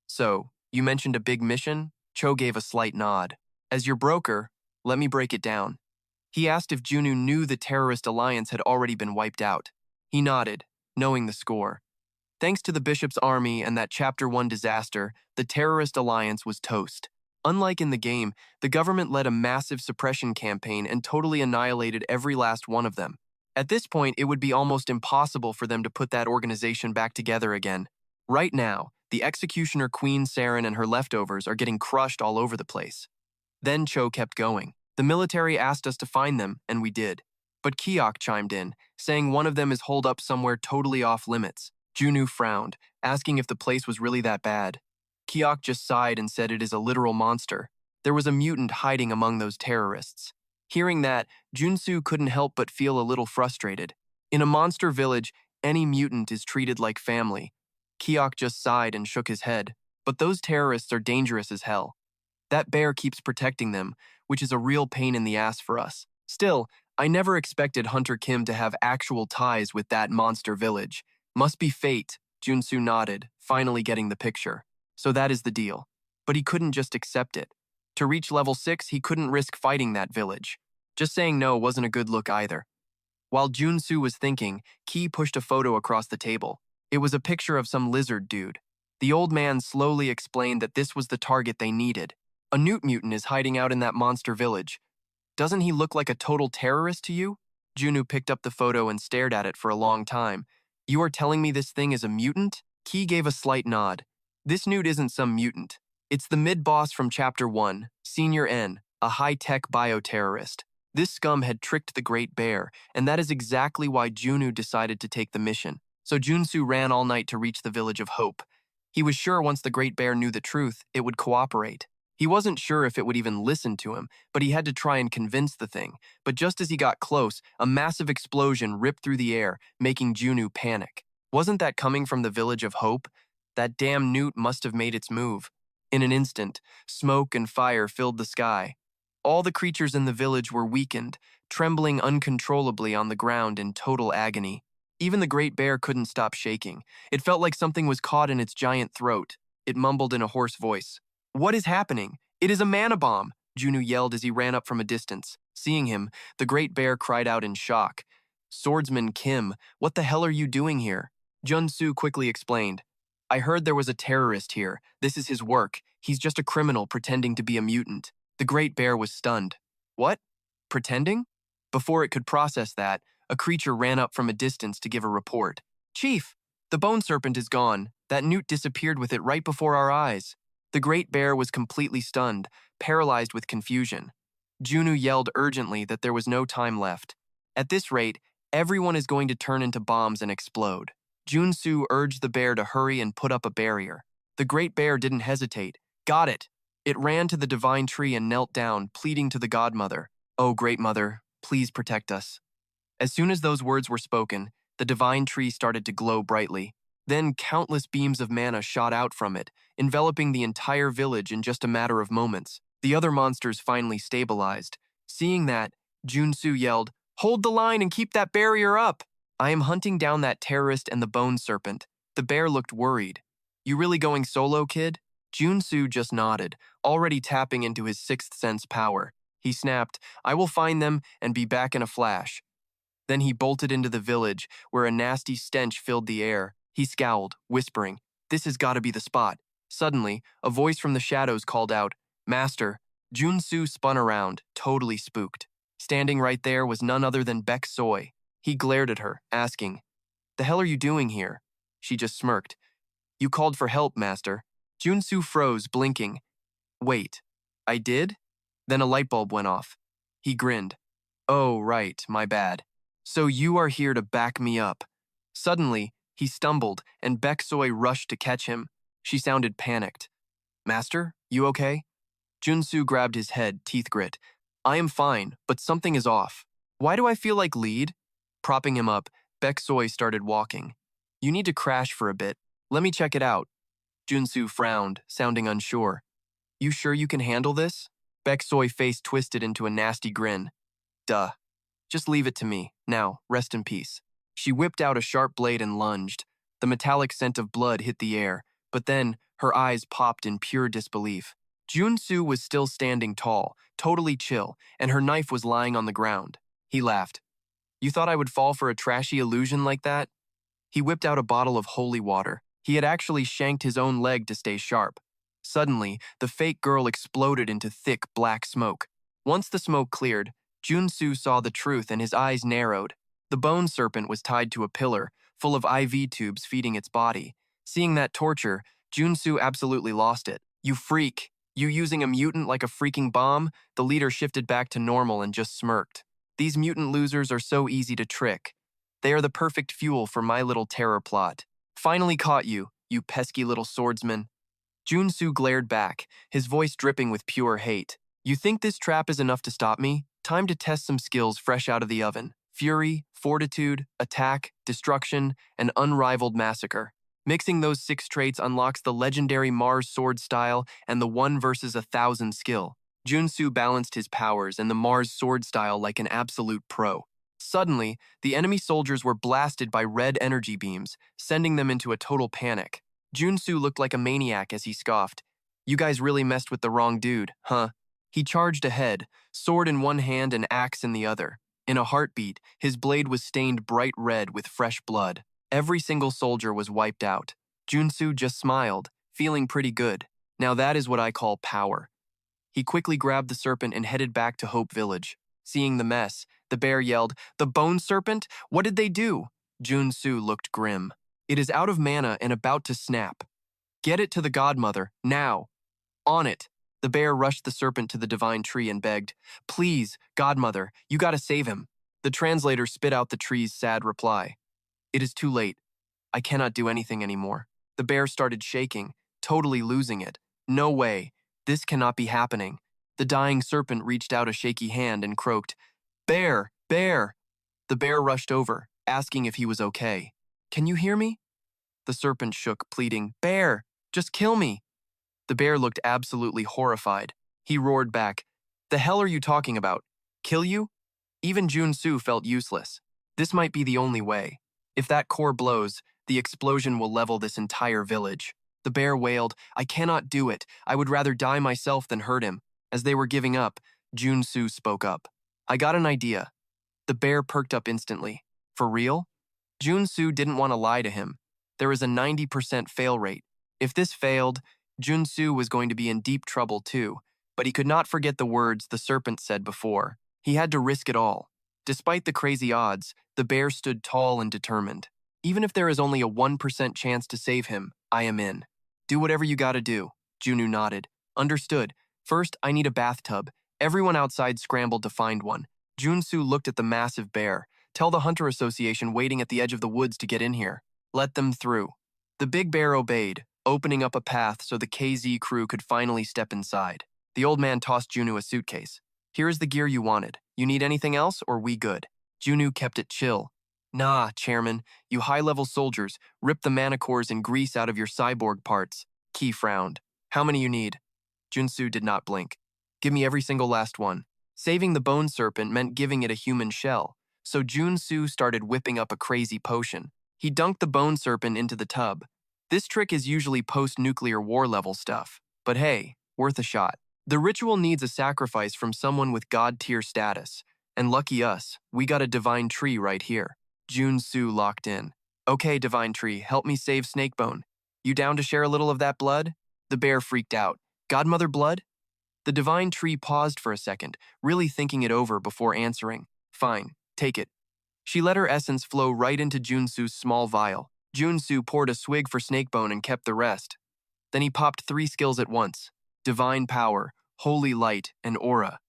"So, you mentioned a big mission?" Cho gave a slight nod. "As your broker, let me break it down." He asked if Junu knew the terrorist alliance had already been wiped out. He nodded, knowing the score. Thanks to the Bishop's army and that Chapter 1 disaster, the terrorist alliance was toast. Unlike in the game, the government led a massive suppression campaign and totally annihilated every last one of them. At this point, it would be almost impossible for them to put that organization back together again. Right now, the executioner Queen Saren and her leftovers are getting crushed all over the place. Then Cho kept going. "The military asked us to find them, and we did. But Kiok chimed in, saying one of them is holed up somewhere totally off limits. Junu frowned, asking if the place was really that bad. Kiok just sighed and said it is a literal monster. There was a mutant hiding among those terrorists. Hearing that, Jun Su couldn't help but feel a little frustrated. In a monster village, any mutant is treated like family. Kiok just sighed and shook his head. But those terrorists are dangerous as hell. That bear keeps protecting them, which is a real pain in the ass for us. Still, I never expected Hunter Kim to have actual ties with that monster village. Must be fate, Jun Su nodded, finally getting the picture. So that is the deal. But he couldn't just accept it. To reach level 6, he couldn't risk fighting that village. Just saying no wasn't a good look either. While Jun Su was thinking, Ki pushed a photo across the table. It was a picture of some lizard dude. The old man slowly explained that this was the target they needed. A newt mutant is hiding out in that monster village. Doesn't he look like a total terrorist to you? Junu picked up the photo and stared at it for a long time. You are telling me this thing is a mutant? Ki gave a slight nod. This newt isn't some mutant. It's the mid-boss from Chapter 1, Senior N, a high-tech bioterrorist. This scum had tricked the Great Bear, and that is exactly why Junu decided to take the mission. So Junsu ran all night to reach the Village of Hope. He was sure once the Great Bear knew the truth, it would cooperate. He wasn't sure if it would even listen to him, but he had to try and convince the thing. But just as he got close, a massive explosion ripped through the air, making Junu panic. Wasn't that coming from the Village of Hope? That damn newt must have made its move. In an instant, smoke and fire filled the sky. All the creatures in the village were weakened, trembling uncontrollably on the ground in total agony. Even the Great Bear couldn't stop shaking. It felt like something was caught in its giant throat. It mumbled in a hoarse voice. "What is happening? It is a mana bomb!" Junu yelled as he ran up from a distance. Seeing him, the Great Bear cried out in shock. "Swordsman Kim, what the hell are you doing here?" Jun Su quickly explained. "I heard there was a terrorist here. This is his work. He's just a criminal pretending to be a mutant." The Great Bear was stunned. "What? Pretending?" Before it could process that, a creature ran up from a distance to give a report. "Chief, the bone serpent is gone. That newt disappeared with it right before our eyes." The Great Bear was completely stunned, paralyzed with confusion. Junu yelled urgently that there was no time left. At this rate, everyone is going to turn into bombs and explode. Jun Su urged the bear to hurry and put up a barrier. The Great Bear didn't hesitate. "Got it." It ran to the divine tree and knelt down, pleading to the Godmother. "Oh, Great Mother, please protect us." As soon as those words were spoken, the divine tree started to glow brightly. Then countless beams of mana shot out from it, enveloping the entire village in just a matter of moments. The other monsters finally stabilized. Seeing that, Jun Su yelled, "Hold the line and keep that barrier up! I am hunting down that terrorist and the bone serpent." The bear looked worried. "You really going solo, kid?" Jun Su just nodded, already tapping into his sixth sense power. He snapped, "I will find them and be back in a flash." Then he bolted into the village, where a nasty stench filled the air. He scowled, whispering, "This has got to be the spot." Suddenly, a voice from the shadows called out, "Master." Jun Su spun around, totally spooked. Standing right there was none other than Baek Soy. He glared at her, asking, "The hell are you doing here?" She just smirked. "You called for help, Master." Jun Su froze, blinking. "Wait, I did?" Then a light bulb went off. He grinned. "Oh, right, my bad. So you are here to back me up." Suddenly, he stumbled, and Baek Soy rushed to catch him. She sounded panicked. "Master, you okay?" Jun Su grabbed his head, teeth grit. "I am fine, but something is off. Why do I feel like lead?" Propping him up, Baek Soy started walking. "You need to crash for a bit. Let me check it out." Jun Su frowned, sounding unsure. "You sure you can handle this?" Baek Soy face twisted into a nasty grin. "Duh. Just leave it to me. Now, rest in peace." She whipped out a sharp blade and lunged. The metallic scent of blood hit the air, but then her eyes popped in pure disbelief. Jun Su was still standing tall, totally chill, and her knife was lying on the ground. He laughed. "You thought I would fall for a trashy illusion like that?" He whipped out a bottle of holy water. He had actually shanked his own leg to stay sharp. Suddenly, the fake girl exploded into thick black smoke. Once the smoke cleared, Jun Su saw the truth and his eyes narrowed. The bone serpent was tied to a pillar, full of IV tubes feeding its body. Seeing that torture, Jun Su absolutely lost it. "You freak! You using a mutant like a freaking bomb?" The leader shifted back to normal and just smirked. These mutant losers are so easy to trick. They are the perfect fuel for my little terror plot. Finally caught you, you pesky little swordsman. Jun Su glared back, his voice dripping with pure hate. You think this trap is enough to stop me? Time to test some skills fresh out of the oven. Fury, fortitude, attack, destruction, and unrivaled massacre. Mixing those 6 traits unlocks the legendary Mars sword style and the 1 versus 1,000 skill. Jun Su balanced his powers and the Mars sword style like an absolute pro. Suddenly, the enemy soldiers were blasted by red energy beams, sending them into a total panic. Jun Su looked like a maniac as he scoffed. You guys really messed with the wrong dude, huh? He charged ahead, sword in one hand and axe in the other. In a heartbeat, his blade was stained bright red with fresh blood. Every single soldier was wiped out. Jun Su just smiled, feeling pretty good. Now that is what I call power. He quickly grabbed the serpent and headed back to Hope Village. Seeing the mess, the bear yelled, "The bone serpent? What did they do?" Jun Su looked grim. It is out of mana and about to snap. Get it to the godmother, now. On it. The bear rushed the serpent to the divine tree and begged, "Please, godmother, you gotta save him." The translator spit out the tree's sad reply. It is too late. I cannot do anything anymore. The bear started shaking, totally losing it. No way. This cannot be happening. The dying serpent reached out a shaky hand and croaked, "Bear, bear." The bear rushed over, asking if he was okay. "Can you hear me?" The serpent shook, pleading, "Bear, just kill me." The bear looked absolutely horrified. He roared back, "The hell are you talking about? Kill you?" Even Jun Su felt useless. This might be the only way. If that core blows, the explosion will level this entire village. The bear wailed, "I cannot do it. I would rather die myself than hurt him." As they were giving up, Jun Su spoke up. "I got an idea." The bear perked up instantly. "For real?" Jun Su didn't want to lie to him. There is a 90% fail rate. If this failed, Jun Su was going to be in deep trouble too, but he could not forget the words the serpent said before. He had to risk it all. Despite the crazy odds, the bear stood tall and determined. Even if there is only a 1% chance to save him, I am in. Do whatever you gotta do. Junu nodded. Understood. First, I need a bathtub. Everyone outside scrambled to find one. Jun Su looked at the massive bear. Tell the Hunter Association waiting at the edge of the woods to get in here. Let them through. The big bear obeyed, opening up a path so the KZ crew could finally step inside. The old man tossed Junu a suitcase. Here is the gear you wanted. You need anything else, or we good? Junu kept it chill. Nah, Chairman, you high-level soldiers, rip the mana cores and grease out of your cyborg parts. Key frowned. How many you need? Junsu did not blink. Give me every single last one. Saving the bone serpent meant giving it a human shell, so Junsu started whipping up a crazy potion. He dunked the bone serpent into the tub. This trick is usually post-nuclear war level stuff, but hey, worth a shot. The ritual needs a sacrifice from someone with god-tier status, and lucky us, we got a divine tree right here. Jun Su locked in. Okay, divine tree, help me save Snakebone. You down to share a little of that blood? The bear freaked out. Godmother blood? The divine tree paused for a second, really thinking it over before answering. Fine, take it. She let her essence flow right into Junsu's small vial. Junsu poured a swig for Snakebone and kept the rest. Then he popped 3 skills at once. Divine Power, Holy Light, and Aura.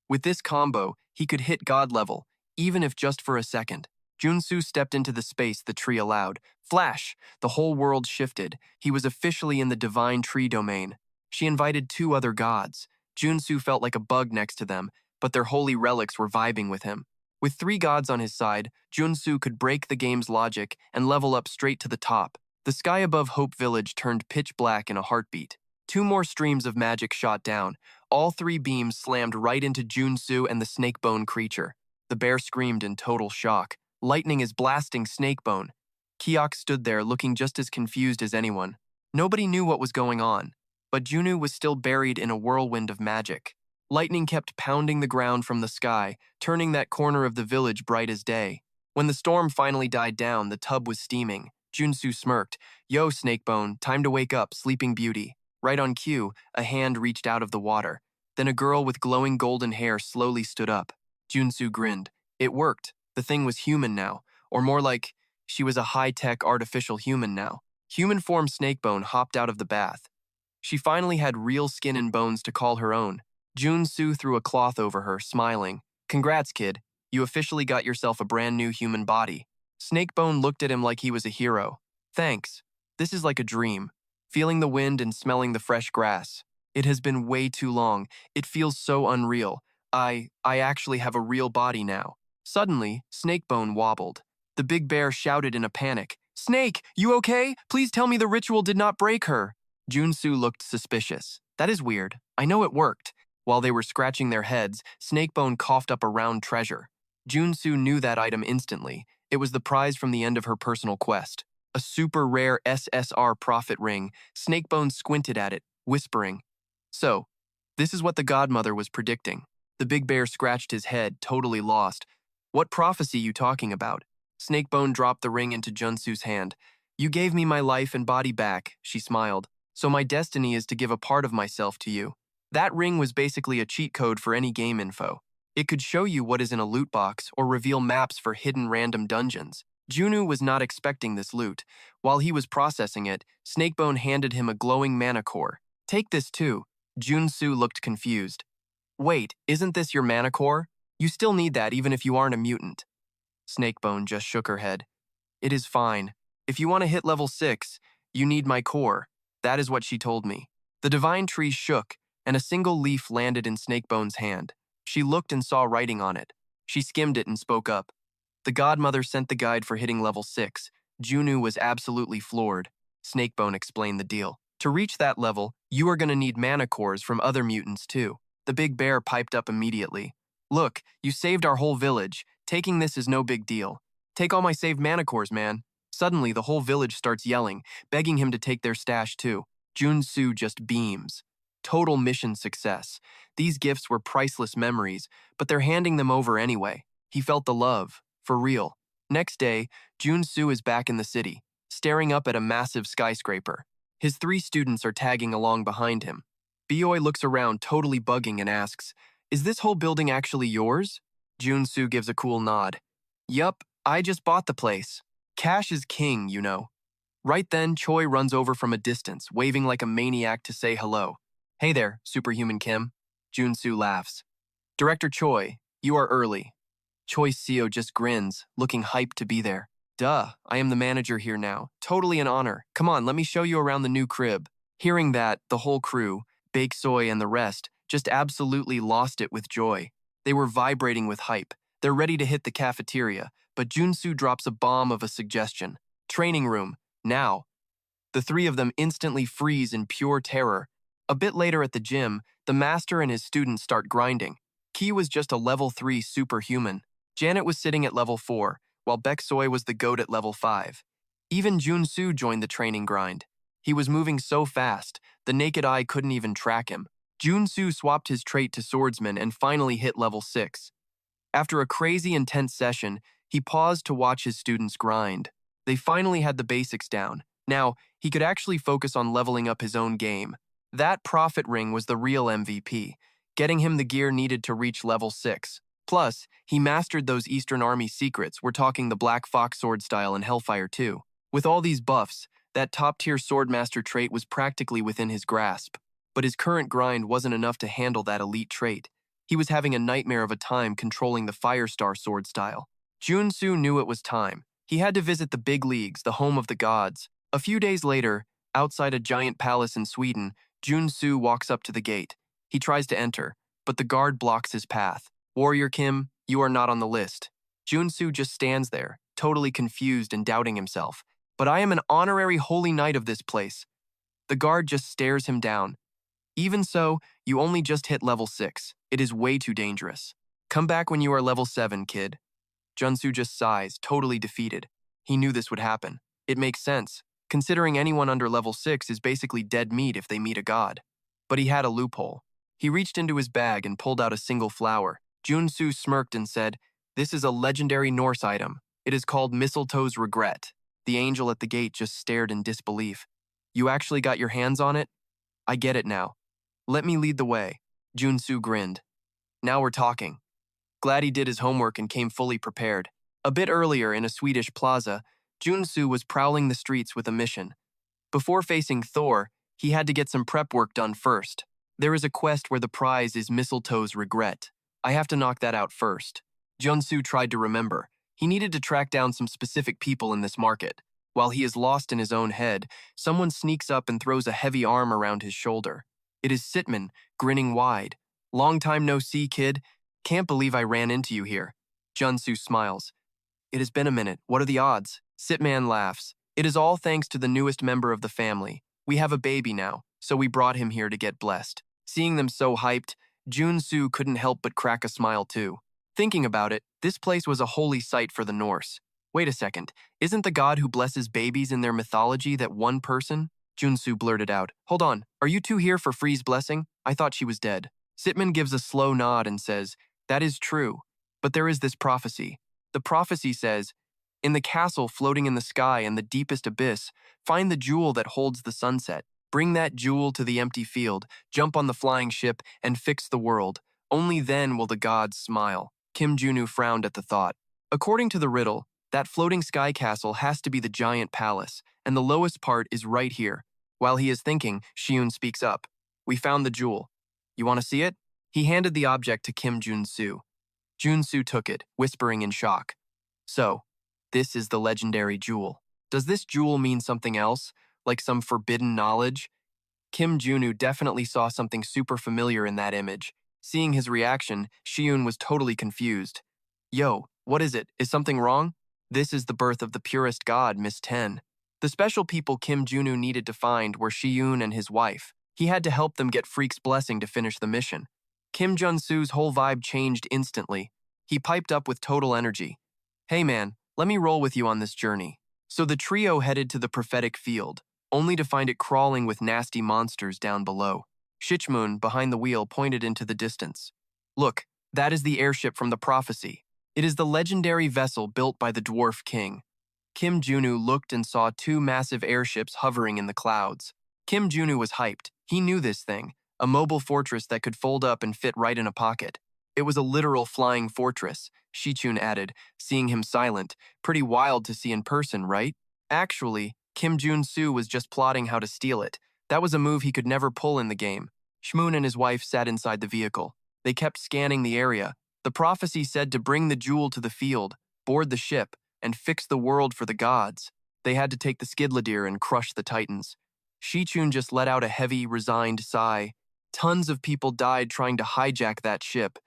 With this combo, he could hit God level, even if just for a second. Junsu stepped into the space the tree allowed. Flash! The whole world shifted. He was officially in the divine tree domain. She invited 2 other gods. Junsu felt like a bug next to them, but their holy relics were vibing with him. With 3 gods on his side, Junsu could break the game's logic and level up straight to the top. The sky above Hope Village turned pitch black in a heartbeat. 2 more streams of magic shot down. All 3 beams slammed right into Junsu and the Snakebone creature. The bear screamed in total shock. Lightning is blasting Snakebone. Kiok stood there looking just as confused as anyone. Nobody knew what was going on, but Junu was still buried in a whirlwind of magic. Lightning kept pounding the ground from the sky, turning that corner of the village bright as day. When the storm finally died down, the tub was steaming. Junsu smirked. Yo, Snakebone, time to wake up, sleeping beauty. Right on cue, a hand reached out of the water. Then a girl with glowing golden hair slowly stood up. Junsu grinned. It worked. The thing was human now, or more like, she was a high-tech artificial human now. Human-form Snakebone hopped out of the bath. She finally had real skin and bones to call her own. Junsu threw a cloth over her, smiling. Congrats, kid. You officially got yourself a brand new human body. Snakebone looked at him like he was a hero. Thanks. This is like a dream. Feeling the wind and smelling the fresh grass. It has been way too long. It feels so unreal. I actually have a real body now. Suddenly, Snakebone wobbled. The big bear shouted in a panic. Snake, you okay? Please tell me the ritual did not break her. Jun Su looked suspicious. That is weird. I know it worked. While they were scratching their heads, Snakebone coughed up a round treasure. Jun Su knew that item instantly. It was the prize from the end of her personal quest. A super rare SSR profit ring. Snakebone squinted at it, whispering. So, this is what the godmother was predicting. The big bear scratched his head, totally lost. What prophecy you talking about? Snakebone dropped the ring into Jun Su's hand. You gave me my life and body back, she smiled. So my destiny is to give a part of myself to you. That ring was basically a cheat code for any game info. It could show you what is in a loot box or reveal maps for hidden random dungeons. Junu was not expecting this loot. While he was processing it, Snakebone handed him a glowing mana core. Take this too. Jun Su looked confused. Wait, isn't this your mana core? You still need that even if you aren't a mutant. Snakebone just shook her head. It is fine. If you want to hit level 6, you need my core. That is what she told me. The divine tree shook, and a single leaf landed in Snakebone's hand. She looked and saw writing on it. She skimmed it and spoke up. The godmother sent the guide for hitting level 6. Junu was absolutely floored. Snakebone explained the deal. To reach that level, you are going to need mana cores from other mutants too. The big bear piped up immediately. Look, you saved our whole village. Taking this is no big deal. Take all my saved mana cores, man. Suddenly, the whole village starts yelling, begging him to take their stash too. Jun Su just beams. Total mission success. These gifts were priceless memories, but they're handing them over anyway. He felt the love. For real. Next day, Jun Su is back in the city, staring up at a massive skyscraper. His 3 students are tagging along behind him. Bioi looks around, totally bugging, and asks, Is this whole building actually yours? Jun Su gives a cool nod. Yup, I just bought the place. Cash is king, you know. Right then, Choi runs over from a distance, waving like a maniac to say hello. Hey there, Superhuman Kim. Jun Su laughs. Director Choi, you are early. Choi's CEO just grins, looking hyped to be there. Duh, I am the manager here now. Totally an honor. Come on, let me show you around the new crib. Hearing that, the whole crew, Bake Soy and the rest, just absolutely lost it with joy. They were vibrating with hype. They're ready to hit the cafeteria, but Jun Su drops a bomb of a suggestion. Training room, now. The 3 of them instantly freeze in pure terror. A bit later at the gym, the master and his students start grinding. Ki was just a level 3 superhuman. Janet was sitting at level 4, while Baek Soy was the GOAT at level 5. Even Jun Su joined the training grind. He was moving so fast, the naked eye couldn't even track him. Jun Su swapped his trait to swordsman and finally hit level 6. After a crazy intense session, he paused to watch his students grind. They finally had the basics down. Now, he could actually focus on leveling up his own game. That profit ring was the real MVP, getting him the gear needed to reach level 6. Plus, he mastered those Eastern Army secrets. We're talking the Black Fox sword style and Hellfire too. With all these buffs, that top-tier swordmaster trait was practically within his grasp. But his current grind wasn't enough to handle that elite trait. He was having a nightmare of a time controlling the Firestar sword style. Jun Su knew it was time. He had to visit the big leagues, the home of the gods. A few days later, outside a giant palace in Sweden, Jun Su walks up to the gate. He tries to enter, but the guard blocks his path. Warrior Kim, you are not on the list. Jun Su just stands there, totally confused and doubting himself. But I am an honorary holy knight of this place. The guard just stares him down. Even so, you only just hit level 6. It is way too dangerous. Come back when you are level 7, kid. Jun Su just sighs, totally defeated. He knew this would happen. It makes sense, considering anyone under level 6 is basically dead meat if they meet a god. But he had a loophole. He reached into his bag and pulled out a single flower. Jun Su smirked and said, This is a legendary Norse item. It is called Mistletoe's Regret. The angel at the gate just stared in disbelief. You actually got your hands on it? I get it now. Let me lead the way. Jun Su grinned. Now we're talking. Glad he did his homework and came fully prepared. A bit earlier in a Swedish plaza, Jun Su was prowling the streets with a mission. Before facing Thor, he had to get some prep work done first. There is a quest where the prize is Mistletoe's Regret. I have to knock that out first. Jun Su tried to remember. He needed to track down some specific people in this market. While he is lost in his own head, someone sneaks up and throws a heavy arm around his shoulder. It is Sitman, grinning wide. Long time no see, kid. Can't believe I ran into you here. Jun Su smiles. It has been a minute. What are the odds? Sitman laughs. It is all thanks to the newest member of the family. We have a baby now, so we brought him here to get blessed. Seeing them so hyped, Jun Su couldn't help but crack a smile too. Thinking about it, this place was a holy site for the Norse. Wait a second, isn't the god who blesses babies in their mythology that one person? Jun Su blurted out. Hold on, are you two here for Free's blessing? I thought she was dead. Sitman gives a slow nod and says, that is true, but there is this prophecy. The prophecy says, in the castle floating in the sky and the deepest abyss, find the jewel that holds the sunset. Bring that jewel to the empty field, jump on the flying ship, and fix the world. Only then will the gods smile. Kim Junu frowned at the thought. According to the riddle, that floating sky castle has to be the giant palace, and the lowest part is right here. While he is thinking, Shiun speaks up. We found the jewel. You want to see it? He handed the object to Kim Jun Su. Jun Su took it, whispering in shock. So, this is the legendary jewel. Does this jewel mean something else, like some forbidden knowledge? Kim Junu definitely saw something super familiar in that image. Seeing his reaction, Shiun was totally confused. Yo, what is it? Is something wrong? This is the birth of the purest god, Miss Ten. The special people Kim Junu needed to find were Shiun and his wife. He had to help them get Freak's blessing to finish the mission. Kim Jun Su's whole vibe changed instantly. He piped up with total energy. Hey man, let me roll with you on this journey. So the trio headed to the prophetic field, only to find it crawling with nasty monsters down below. Shichmun, behind the wheel, pointed into the distance. Look, that is the airship from the prophecy. It is the legendary vessel built by the Dwarf King. Kim Junu looked and saw two massive airships hovering in the clouds. Kim Junu was hyped. He knew this thing, a mobile fortress that could fold up and fit right in a pocket. It was a literal flying fortress, Shichun added, seeing him silent. Pretty wild to see in person, right? Actually, Kim Jun Su was just plotting how to steal it. That was a move he could never pull in the game. Shmoon and his wife sat inside the vehicle. They kept scanning the area. The prophecy said to bring the jewel to the field, board the ship, and fix the world for the gods. They had to take the Skidladir and crush the Titans. Shichun just let out a heavy, resigned sigh. Tons of people died trying to hijack that ship.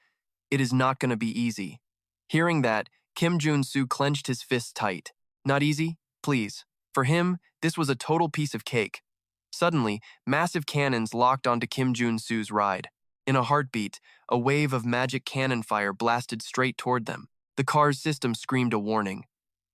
It is not going to be easy. Hearing that, Kim Jun Su clenched his fists tight. Not easy? Please. For him, this was a total piece of cake. Suddenly, massive cannons locked onto Kim Jun Su's ride. In a heartbeat, a wave of magic cannon fire blasted straight toward them. The car's system screamed a warning.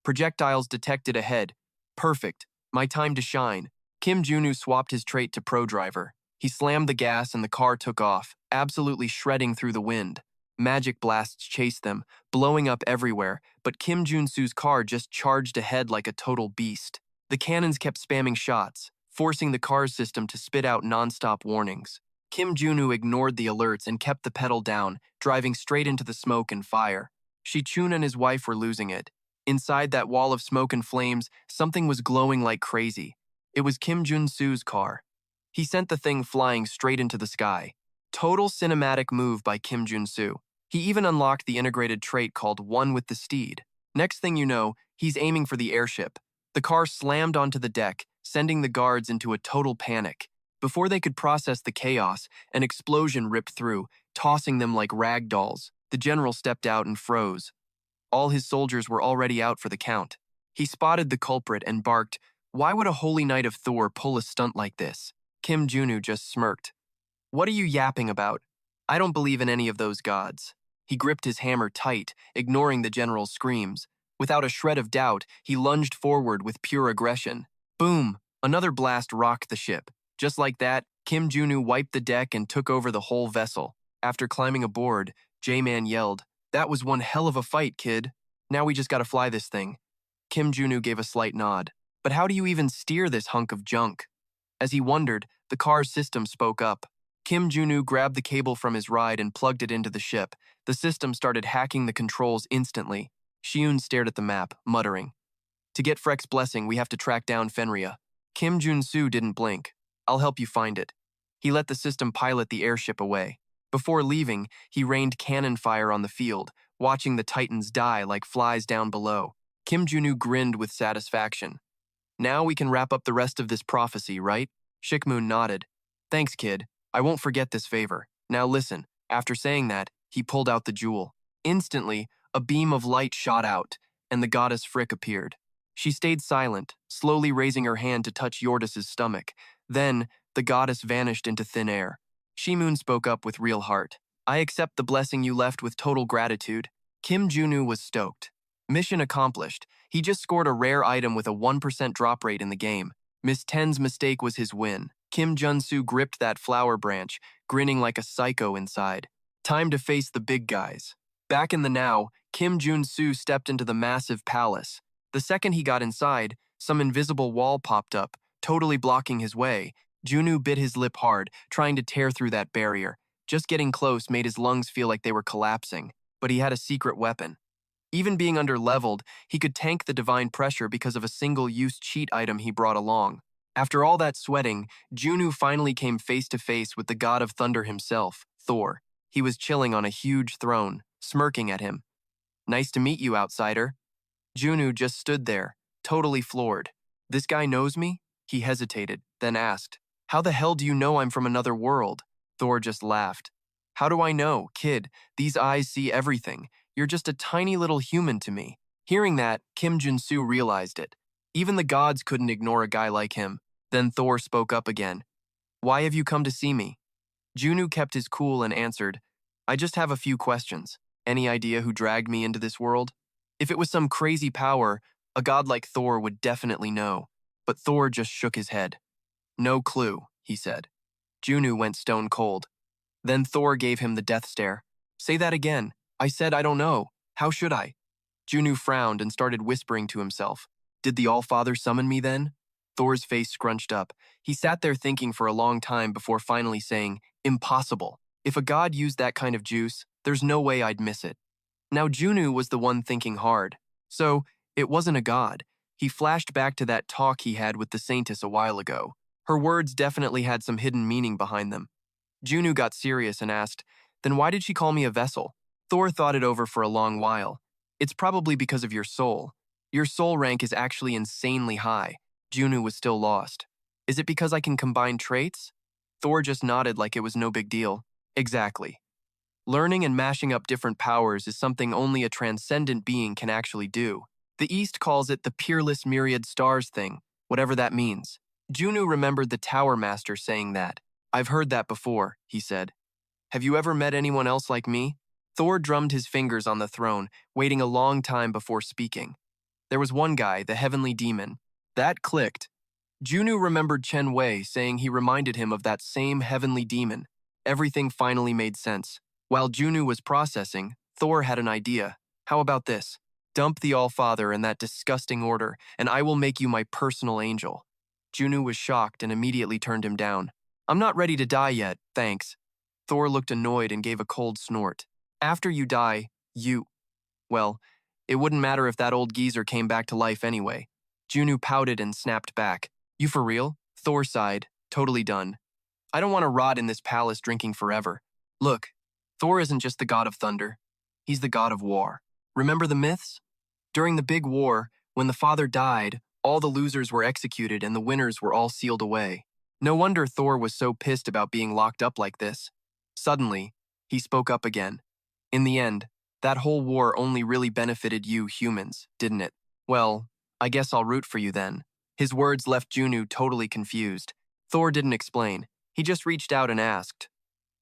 Projectiles detected ahead. Perfect. My time to shine. Kim Junu swapped his trait to Pro Driver. He slammed the gas and the car took off, absolutely shredding through the wind. Magic blasts chased them, blowing up everywhere, but Kim Jun Su's car just charged ahead like a total beast. The cannons kept spamming shots, forcing the car's system to spit out non-stop warnings. Kim Junu ignored the alerts and kept the pedal down, driving straight into the smoke and fire. Shichun and his wife were losing it. Inside that wall of smoke and flames, something was glowing like crazy. It was Kim Jun Su's car. He sent the thing flying straight into the sky. Total cinematic move by Kim Jun Su. He even unlocked the integrated trait called One with the Steed. Next thing you know, he's aiming for the airship. The car slammed onto the deck, sending the guards into a total panic. Before they could process the chaos, an explosion ripped through, tossing them like rag dolls. The general stepped out and froze. All his soldiers were already out for the count. He spotted the culprit and barked, "Why would a holy knight of Thor pull a stunt like this?" Kim Junu just smirked. "What are you yapping about? I don't believe in any of those gods." He gripped his hammer tight, ignoring the general's screams. Without a shred of doubt, he lunged forward with pure aggression. Boom! Another blast rocked the ship. Just like that, Kim Junu wiped the deck and took over the whole vessel. After climbing aboard, J-Man yelled, "That was one hell of a fight, kid. Now we just gotta fly this thing." Kim Junu gave a slight nod. But how do you even steer this hunk of junk? As he wondered, the car's system spoke up. Kim Junu grabbed the cable from his ride and plugged it into the ship. The system started hacking the controls instantly. Shiun stared at the map, muttering, "To get Freck's blessing, we have to track down Fenria." Kim Jun Su didn't blink. "I'll help you find it." He let the system pilot the airship away. Before leaving, he rained cannon fire on the field, watching the titans die like flies down below. Kim Junu grinned with satisfaction. Now we can wrap up the rest of this prophecy, right? Shikmun nodded. Thanks, kid. I won't forget this favor. Now listen. After saying that, he pulled out the jewel. Instantly, a beam of light shot out, and the goddess Frick appeared. She stayed silent, slowly raising her hand to touch Yordis's stomach. Then, the goddess vanished into thin air. Shimun spoke up with real heart. I accept the blessing you left with total gratitude. Kim Junu was stoked. Mission accomplished. He just scored a rare item with a 1% drop rate in the game. Miss Ten's mistake was his win. Kim Jun Su gripped that flower branch, grinning like a psycho inside. Time to face the big guys. Back in the now, Kim Jun Su stepped into the massive palace. The second he got inside, some invisible wall popped up, totally blocking his way. Junu bit his lip hard, trying to tear through that barrier. Just getting close made his lungs feel like they were collapsing, but he had a secret weapon. Even being under-leveled, he could tank the divine pressure because of a single-use cheat item he brought along. After all that sweating, Junu finally came face-to-face with the god of thunder himself, Thor. He was chilling on a huge throne, smirking at him. Nice to meet you, outsider. Junu just stood there, totally floored. This guy knows me? He hesitated, then asked, How the hell do you know I'm from another world? Thor just laughed. How do I know, kid? These eyes see everything. You're just a tiny little human to me. Hearing that, Kim Jun Su realized it. Even the gods couldn't ignore a guy like him. Then Thor spoke up again. Why have you come to see me? Junu kept his cool and answered, I just have a few questions. Any idea who dragged me into this world? If it was some crazy power, a god like Thor would definitely know. But Thor just shook his head. No clue, he said. Junu went stone cold. Then Thor gave him the death stare. Say that again. I said I don't know. How should I? Junu frowned and started whispering to himself. Did the All-Father summon me then? Thor's face scrunched up. He sat there thinking for a long time before finally saying, Impossible. If a god used that kind of juice, there's no way I'd miss it. Now Junu was the one thinking hard. So, it wasn't a god. He flashed back to that talk he had with the Saintess a while ago. Her words definitely had some hidden meaning behind them. Junu got serious and asked, Then why did she call me a vessel? Thor thought it over for a long while. It's probably because of your soul. Your soul rank is actually insanely high. Junu was still lost. Is it because I can combine traits? Thor just nodded like it was no big deal. Exactly. Learning and mashing up different powers is something only a transcendent being can actually do. The East calls it the peerless myriad stars thing, whatever that means. Junu remembered the Tower Master saying that. I've heard that before, he said. Have you ever met anyone else like me? Thor drummed his fingers on the throne, waiting a long time before speaking. There was one guy, the Heavenly Demon. That clicked. Junu remembered Chen Wei saying he reminded him of that same Heavenly Demon. Everything finally made sense. While Junu was processing, Thor had an idea. How about this? Dump the All-Father and that disgusting order, and I will make you my personal angel. Junu was shocked and immediately turned him down. I'm not ready to die yet, thanks. Thor looked annoyed and gave a cold snort. After you die, well, it wouldn't matter if that old geezer came back to life anyway. Junu pouted and snapped back. You for real? Thor sighed, totally done. I don't want to rot in this palace drinking forever. Look, Thor isn't just the god of thunder. He's the god of war. Remember the myths? During the big war, when the father died, all the losers were executed and the winners were all sealed away. No wonder Thor was so pissed about being locked up like this. Suddenly, he spoke up again. In the end, that whole war only really benefited you humans, didn't it? Well, I guess I'll root for you then. His words left Junu totally confused. Thor didn't explain. He just reached out and asked,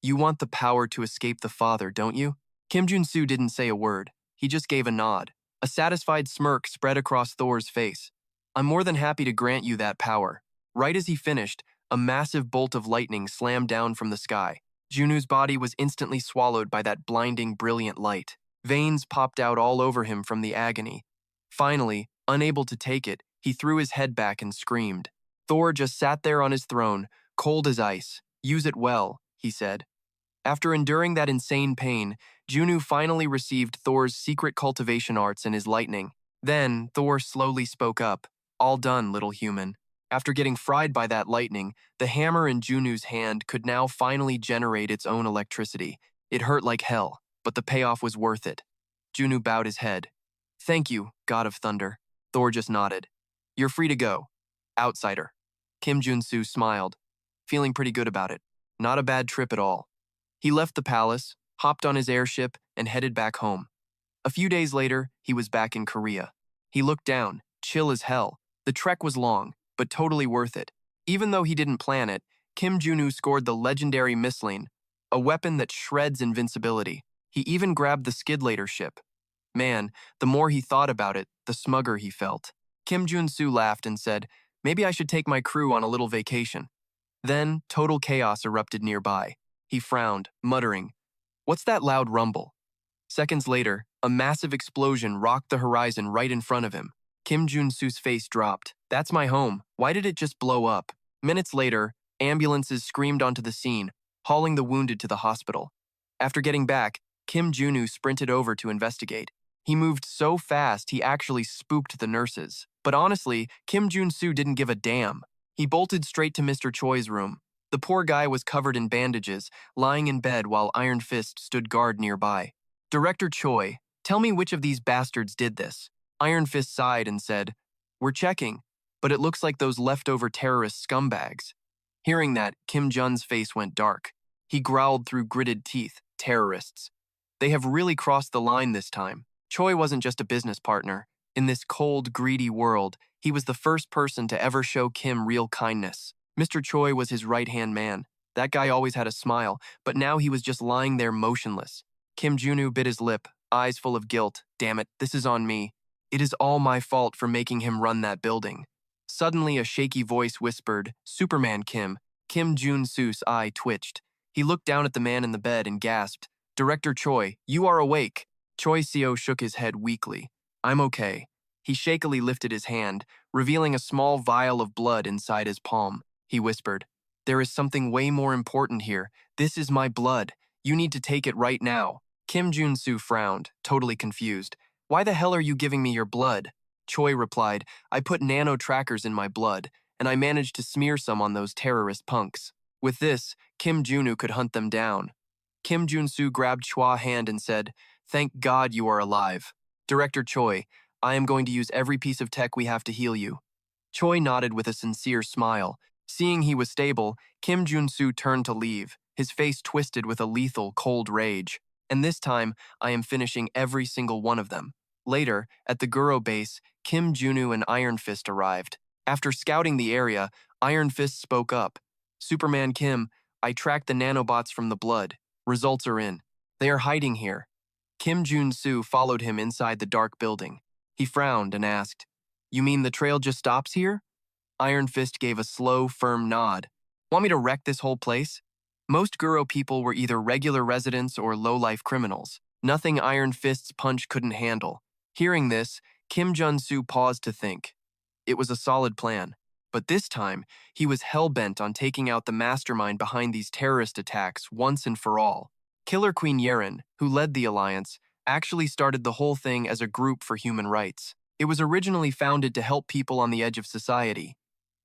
You want the power to escape the father, don't you? Kim Jun Su didn't say a word. He just gave a nod. A satisfied smirk spread across Thor's face. I'm more than happy to grant you that power. Right as he finished, a massive bolt of lightning slammed down from the sky. Junu's body was instantly swallowed by that blinding, brilliant light. Veins popped out all over him from the agony. Finally, unable to take it, he threw his head back and screamed. Thor just sat there on his throne, cold as ice. Use it well, he said. After enduring that insane pain, Junu finally received Thor's secret cultivation arts and his lightning. Then, Thor slowly spoke up. All done, little human. After getting fried by that lightning, the hammer in Junu's hand could now finally generate its own electricity. It hurt like hell, but the payoff was worth it. Junu bowed his head. Thank you, God of Thunder. Thor just nodded. You're free to go. Outsider. Jun Su smiled, feeling pretty good about it. Not a bad trip at all. He left the palace, hopped on his airship, and headed back home. A few days later, he was back in Korea. He looked down, chill as hell. The trek was long, but totally worth it. Even though he didn't plan it, Kim Junu scored the legendary Missling, a weapon that shreds invincibility. He even grabbed the Skidlater ship. Man, the more he thought about it, the smugger he felt. Kim Jun Su laughed and said, maybe I should take my crew on a little vacation. Then, total chaos erupted nearby. He frowned, muttering, what's that loud rumble? Seconds later, a massive explosion rocked the horizon right in front of him. Kim Jun Su's face dropped. That's my home. Why did it just blow up? Minutes later, ambulances screamed onto the scene, hauling the wounded to the hospital. After getting back, Kim Junu sprinted over to investigate. He moved so fast he actually spooked the nurses. But honestly, Kim Jun Su didn't give a damn. He bolted straight to Mr. Choi's room. The poor guy was covered in bandages, lying in bed while Iron Fist stood guard nearby. Director Choi, tell me which of these bastards did this. Iron Fist sighed and said, we're checking, but it looks like those leftover terrorist scumbags. Hearing that, Kim Jun's face went dark. He growled through gritted teeth, terrorists. They have really crossed the line this time. Choi wasn't just a business partner. In this cold, greedy world, he was the first person to ever show Kim real kindness. Mr. Choi was his right-hand man. That guy always had a smile, but now he was just lying there motionless. Kim Junu bit his lip, eyes full of guilt. Damn it, this is on me. It is all my fault for making him run that building. Suddenly, a shaky voice whispered, Superman Kim. Kim Jun Su's eye twitched. He looked down at the man in the bed and gasped, Director Choi, you are awake. Choi Seo shook his head weakly. I'm okay. He shakily lifted his hand, revealing a small vial of blood inside his palm. He whispered, there is something way more important here. This is my blood. You need to take it right now. Kim Jun Su frowned, totally confused. Why the hell are you giving me your blood? Choi replied, I put nano trackers in my blood, and I managed to smear some on those terrorist punks. With this, Kim Junu could hunt them down. Kim Jun Su grabbed Chua's hand and said, thank God you are alive. Director Choi, I am going to use every piece of tech we have to heal you. Choi nodded with a sincere smile. Seeing he was stable, Kim Jun Su turned to leave, his face twisted with a lethal, cold rage. And this time, I am finishing every single one of them. Later, at the Guro base, Kim Junu and Iron Fist arrived. After scouting the area, Iron Fist spoke up. Superman Kim, I tracked the nanobots from the blood. Results are in. They are hiding here. Kim Jun Su followed him inside the dark building. He frowned and asked, you mean the trail just stops here? Iron Fist gave a slow, firm nod. Want me to wreck this whole place? Most Guro people were either regular residents or low-life criminals. Nothing Iron Fist's punch couldn't handle. Hearing this, Kim Jun Su paused to think. It was a solid plan. But this time, he was hell-bent on taking out the mastermind behind these terrorist attacks once and for all. Killer Queen Yeren, who led the alliance, actually started the whole thing as a group for human rights. It was originally founded to help people on the edge of society.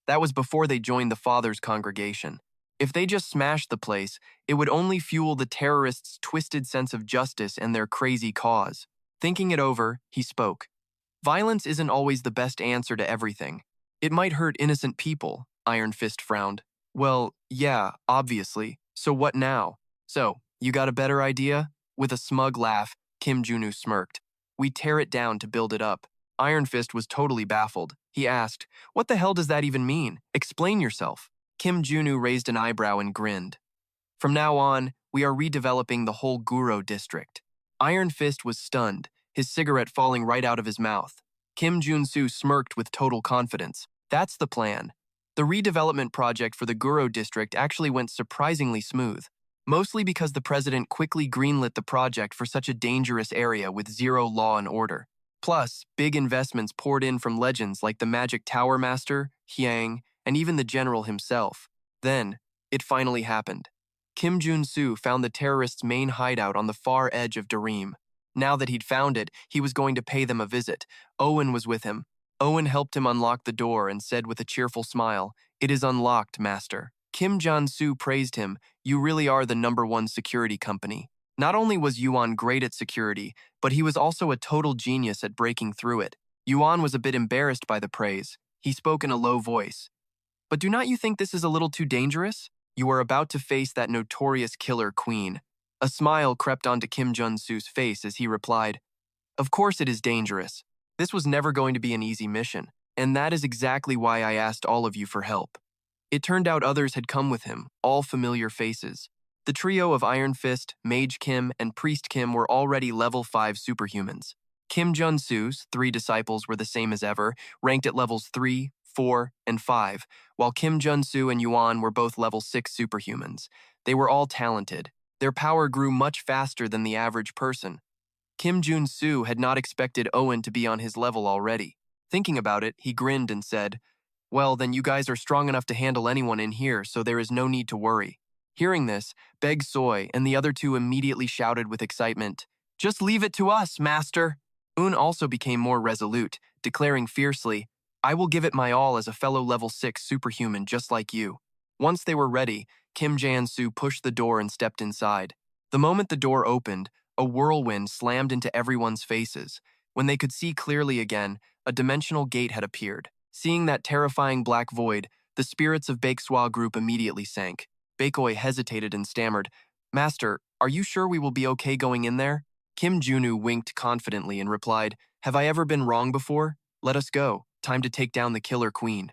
That was before they joined the Father's congregation. If they just smashed the place, it would only fuel the terrorists' twisted sense of justice and their crazy cause. Thinking it over, he spoke. Violence isn't always the best answer to everything. It might hurt innocent people, Iron Fist frowned. Well, yeah, obviously. So what now? So, you got a better idea? With a smug laugh, Kim Junu smirked. We tear it down to build it up. Iron Fist was totally baffled. He asked, what the hell does that even mean? Explain yourself. Kim Junu raised an eyebrow and grinned. From now on, we are redeveloping the whole Guro district. Iron Fist was stunned, his cigarette falling right out of his mouth. Kim Jun Su smirked with total confidence. That's the plan. The redevelopment project for the Guro district actually went surprisingly smooth, mostly because the president quickly greenlit the project for such a dangerous area with zero law and order. Plus, big investments poured in from legends like the Magic Tower Master, Hyang, and even the general himself. Then, it finally happened. Kim Jun Su found the terrorists' main hideout on the far edge of Dareem. Now that he'd found it, he was going to pay them a visit. Owen was with him. Owen helped him unlock the door and said with a cheerful smile, "It is unlocked, Master." Kim Jun Su praised him, "You really are the #1 security company." Not only was Yuan great at security, but he was also a total genius at breaking through it. Yuan was a bit embarrassed by the praise. He spoke in a low voice. But do not you think this is a little too dangerous? You are about to face that notorious killer queen. A smile crept onto Jun Su's face as he replied, Of course it is dangerous. This was never going to be an easy mission, and that is exactly why I asked all of you for help. It turned out others had come with him, all familiar faces. The trio of Iron Fist, Mage Kim, and Priest Kim were already level 5 superhumans. Jun Su's 3 disciples were the same as ever, ranked at levels 3, 4, and 5, while Jun Su and Yuan were both level 6 superhumans. They were all talented. Their power grew much faster than the average person. Jun Su had not expected Owen to be on his level already. Thinking about it, he grinned and said, Well, then you guys are strong enough to handle anyone in here, so there is no need to worry. Hearing this, Beg Soy and the other two immediately shouted with excitement, Just leave it to us, master! Un also became more resolute, declaring fiercely, I will give it my all as a fellow level 6 superhuman just like you. Once they were ready, Jun Su pushed the door and stepped inside. The moment the door opened, a whirlwind slammed into everyone's faces. When they could see clearly again, a dimensional gate had appeared. Seeing that terrifying black void, the spirits of Baeksuo group immediately sank. Baekoi hesitated and stammered, Master, are you sure we will be okay going in there? Kim Junu winked confidently and replied, Have I ever been wrong before? Let us go. Time to take down the killer queen.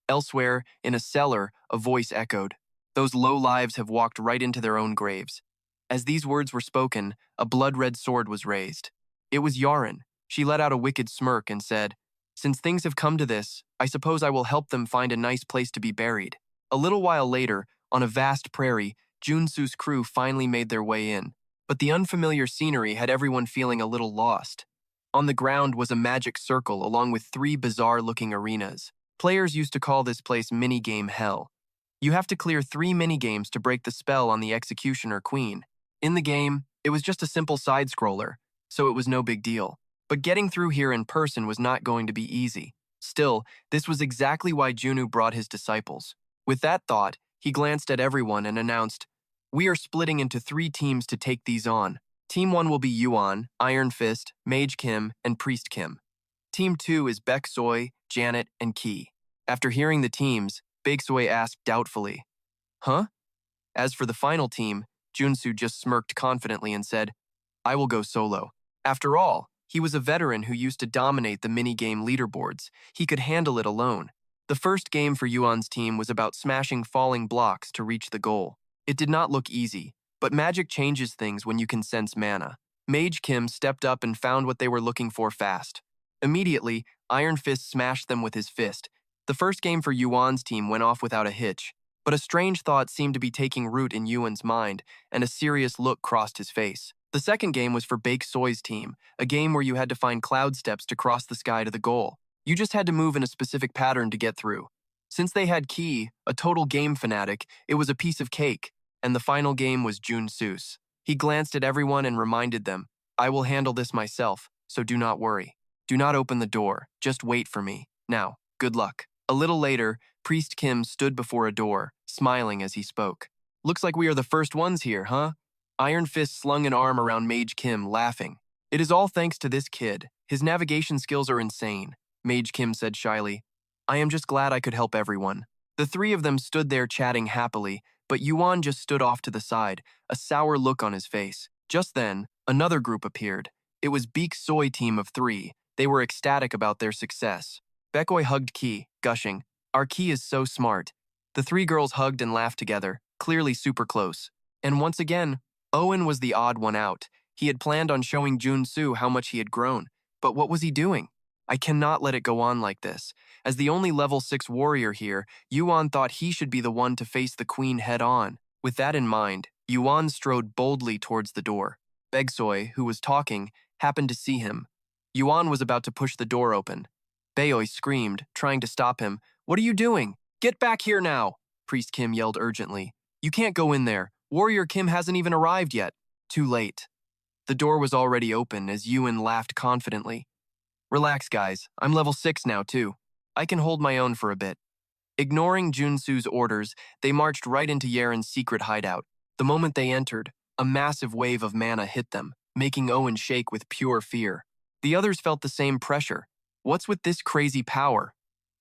Elsewhere, in a cellar, a voice echoed, Those low lives have walked right into their own graves. As these words were spoken, a blood-red sword was raised. It was Yaren. She let out a wicked smirk and said, Since things have come to this, I suppose I will help them find a nice place to be buried. A little while later, on a vast prairie, Jun Su's crew finally made their way in. But the unfamiliar scenery had everyone feeling a little lost. On the ground was a magic circle along with 3 bizarre-looking arenas. Players used to call this place minigame hell. You have to clear 3 minigames to break the spell on the executioner queen. In the game, it was just a simple side-scroller, so it was no big deal. But getting through here in person was not going to be easy. Still, this was exactly why Junu brought his disciples. With that thought, he glanced at everyone and announced, We are splitting into 3 teams to take these on. Team 1 will be Yuan, Iron Fist, Mage Kim, and Priest Kim. Team 2 is Baek Soy, Janet, and Ki. After hearing the teams, Baek Soy asked doubtfully, Huh? As for the final team, Jun Su just smirked confidently and said, I will go solo. After all, he was a veteran who used to dominate the minigame leaderboards. He could handle it alone. The first game for Yuan's team was about smashing falling blocks to reach the goal. It did not look easy, but magic changes things when you can sense mana. Mage Kim stepped up and found what they were looking for fast. Immediately, Iron Fist smashed them with his fist. The first game for Yuan's team went off without a hitch. But a strange thought seemed to be taking root in Yuan's mind, and a serious look crossed his face. The second game was for Baek Soy's team, a game where you had to find cloud steps to cross the sky to the goal. You just had to move in a specific pattern to get through. Since they had Ki, a total game fanatic, it was a piece of cake, and the final game was Jun Su's. He glanced at everyone and reminded them, I will handle this myself, so do not worry. Do not open the door, just wait for me. Now, good luck. A little later, Priest Kim stood before a door, smiling as he spoke. Looks like we are the first ones here, huh? Iron Fist slung an arm around Mage Kim, laughing. It is all thanks to this kid. His navigation skills are insane, Mage Kim said shyly. I am just glad I could help everyone. The 3 of them stood there chatting happily, but Yuan just stood off to the side, a sour look on his face. Just then, another group appeared. It was Baek Soy team of 3. They were ecstatic about their success. Baekoi hugged Ki, gushing, Our Ki is so smart. The 3 girls hugged and laughed together, clearly super close. And once again, Owen was the odd one out. He had planned on showing Jun Su how much he had grown. But what was he doing? I cannot let it go on like this. As the only level 6 warrior here, Yuan thought he should be the one to face the queen head-on. With that in mind, Yuan strode boldly towards the door. Baeksoy, who was talking, happened to see him. Yuan was about to push the door open. Baeoi screamed, trying to stop him. What are you doing? Get back here now! Priest Kim yelled urgently. You can't go in there. Warrior Kim hasn't even arrived yet. Too late. The door was already open as Yuan laughed confidently. Relax, guys. I'm level 6 now, too. I can hold my own for a bit. Ignoring Jun Su's orders, they marched right into Yaren's secret hideout. The moment they entered, A massive wave of mana hit them, making Owen shake with pure fear. The others felt the same pressure. What's with this crazy power?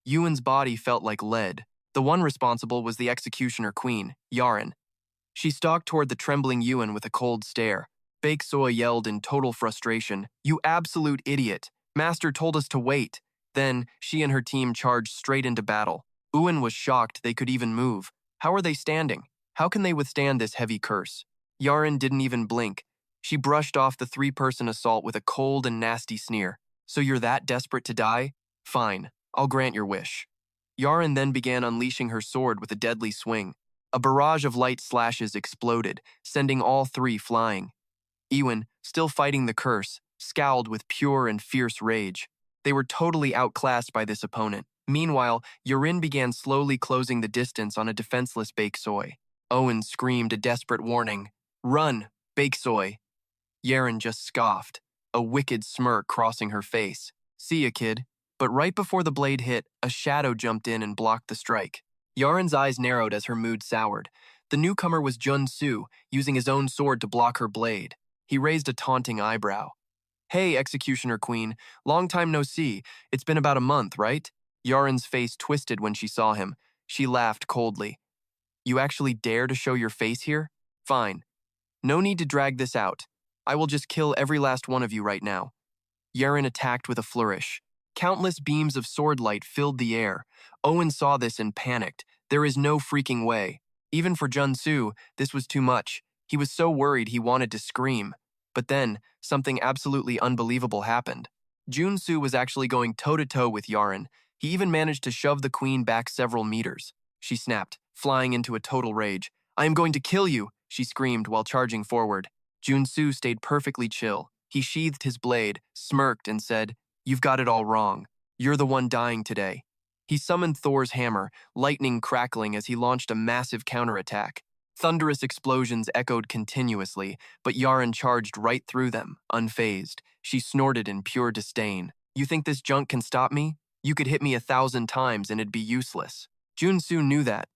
Yuan's body felt like lead. The one responsible was the executioner queen, Yaren. She stalked toward the trembling Yuan with a cold stare. Bake Soy yelled in total frustration, "You absolute idiot! Master told us to wait." Then, she and her team charged straight into battle. Yuan was shocked they could even move. How are they standing? How can they withstand this heavy curse? Yaren didn't even blink. She brushed off the three-person assault with a cold and nasty sneer. "So you're that desperate to die? Fine, I'll grant your wish." Yaren then began unleashing her sword with a deadly swing. A barrage of light slashes exploded, sending all three flying. Ewan, still fighting the curse, scowled with pure and fierce rage. They were totally outclassed by this opponent. Meanwhile, Yurin began slowly closing the distance on a defenseless Bake Soy. Owen screamed a desperate warning. "Run, Bake Soy." Yaren just scoffed, a wicked smirk crossing her face. "See ya, kid." But right before the blade hit, a shadow jumped in and blocked the strike. Yaren's eyes narrowed as her mood soured. The newcomer was Jun Su, using his own sword to block her blade. He raised a taunting eyebrow. "Hey, Executioner Queen, long time no see. It's been about a month, right?" Yaren's face twisted when she saw him. She laughed coldly. "You actually dare to show your face here? Fine. No need to drag this out. I will just kill every last one of you right now." Yaren attacked with a flourish. Countless beams of sword light filled the air. Owen saw this and panicked. There is no freaking way. Even for Jun Su, this was too much. He was so worried he wanted to scream. But then, something absolutely unbelievable happened. Jun Su was actually going toe-to-toe with Yaren. He even managed to shove the queen back several meters. She snapped, flying into a total rage. "I am going to kill you," she screamed while charging forward. Jun Su stayed perfectly chill. He sheathed his blade, smirked, and said, "You've got it all wrong. You're the one dying today." He summoned Thor's hammer, lightning crackling as he launched a massive counterattack. Thunderous explosions echoed continuously, but Yaren charged right through them, unfazed. She snorted in pure disdain. "You think this junk can stop me? You could hit me 1,000 times and it'd be useless." Jun Su knew that.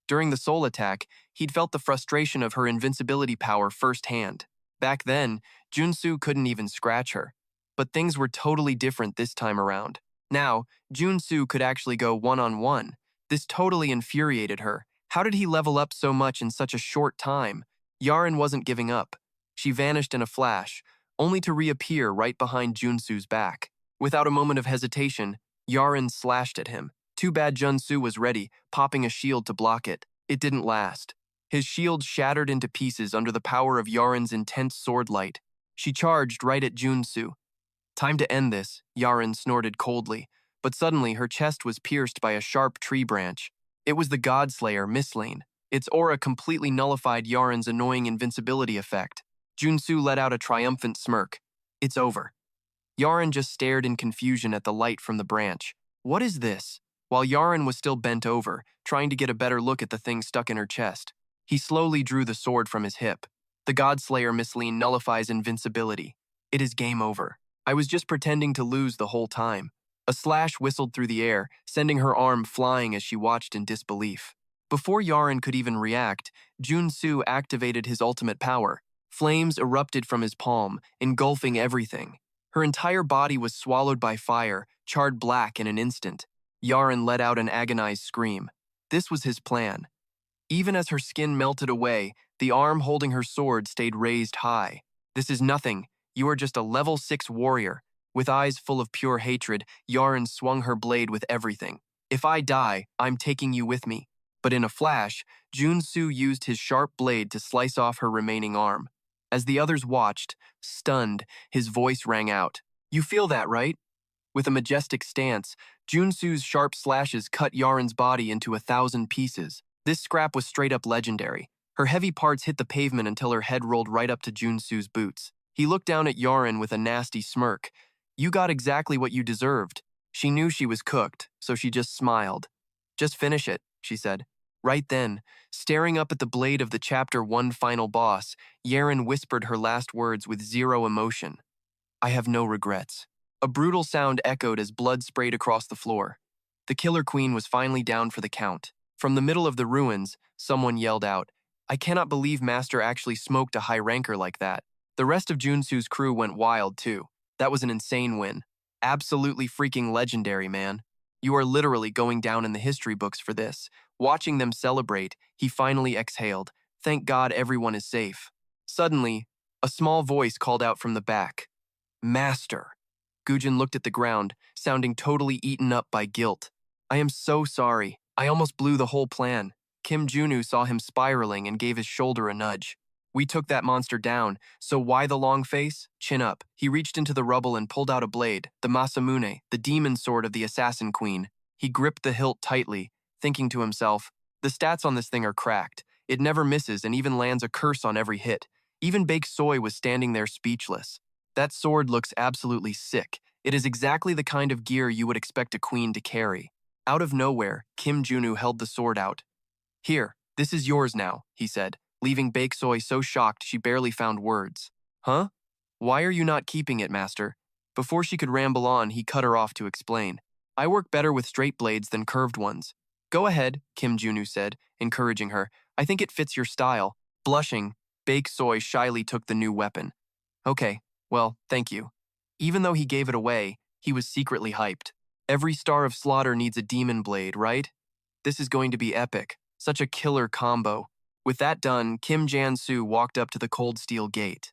During the soul attack, he'd felt the frustration of her invincibility power firsthand. Back then, Jun Su couldn't even scratch her. But things were totally different this time around. Now, Jun Su could actually go one-on-one. This totally infuriated her. How did he level up so much in such a short time? Yaren wasn't giving up. She vanished in a flash, only to reappear right behind Jun Su's back. Without a moment of hesitation, Yaren slashed at him. Too bad Jun Su was ready, popping a shield to block it. It didn't last. His shield shattered into pieces under the power of Yaren's intense sword light. She charged right at Jun Su. "Time to end this," Yaren snorted coldly, but suddenly her chest was pierced by a sharp tree branch. It was the Godslayer, Mistlane. Its aura completely nullified Yaren's annoying invincibility effect. Jun Su let out a triumphant smirk. "It's over." Yaren just stared in confusion at the light from the branch. "What is this?" While Yaren was still bent over, trying to get a better look at the thing stuck in her chest, he slowly drew the sword from his hip. "The Godslayer, Mistlane, nullifies invincibility. It is game over. I was just pretending to lose the whole time." A slash whistled through the air, sending her arm flying as she watched in disbelief. Before Yaren could even react, Jun Su activated his ultimate power. Flames erupted from his palm, engulfing everything. Her entire body was swallowed by fire, charred black in an instant. Yaren let out an agonized scream. This was his plan. Even as her skin melted away, the arm holding her sword stayed raised high. "This is nothing. You are just a level 6 warrior." With eyes full of pure hatred, Yaren swung her blade with everything. "If I die, I'm taking you with me." But in a flash, Jun Su used his sharp blade to slice off her remaining arm. As the others watched, stunned, his voice rang out. "You feel that, right?" With a majestic stance, Jun Su's sharp slashes cut Yaren's body into 1,000 pieces. This scrap was straight up legendary. Her heavy parts hit the pavement until her head rolled right up to Jun Su's boots. He looked down at Yaren with a nasty smirk. "You got exactly what you deserved." She knew she was cooked, so she just smiled. "Just finish it," she said. Right then, staring up at the blade of the Chapter 1 final boss, Yaren whispered her last words with zero emotion. "I have no regrets." A brutal sound echoed as blood sprayed across the floor. The Killer Queen was finally down for the count. From the middle of the ruins, someone yelled out, I cannot believe Master actually smoked a high ranker like that. The rest of Jun Su's crew went wild too. That was an insane win. Absolutely freaking legendary, man. You are literally going down in the history books for this. Watching them celebrate, he finally exhaled. Thank God everyone is safe. Suddenly, a small voice called out from the back. Master. Gujin looked at the ground, sounding totally eaten up by guilt. I am so sorry. I almost blew the whole plan. Kim Junu saw him spiraling and gave his shoulder a nudge. We took that monster down, so why the long face? Chin up. He reached into the rubble and pulled out a blade, the Masamune, the demon sword of the assassin queen. He gripped the hilt tightly, thinking to himself, the stats on this thing are cracked. It never misses and even lands a curse on every hit. Even Bake Soy was standing there speechless. That sword looks absolutely sick. It is exactly the kind of gear you would expect a queen to carry. Out of nowhere, Kim Junu held the sword out. Here, this is yours now, he said, leaving Bake Soy so shocked she barely found words. Huh? Why are you not keeping it, Master? Before she could ramble on, he cut her off to explain. I work better with straight blades than curved ones. Go ahead, Kim Junu said, encouraging her. I think it fits your style. Blushing, Bake Soy shyly took the new weapon. Okay, well, thank you. Even though he gave it away, he was secretly hyped. Every star of slaughter needs a demon blade, right? This is going to be epic. Such a killer combo. With that done, Kim Jun Su walked up to the cold steel gate.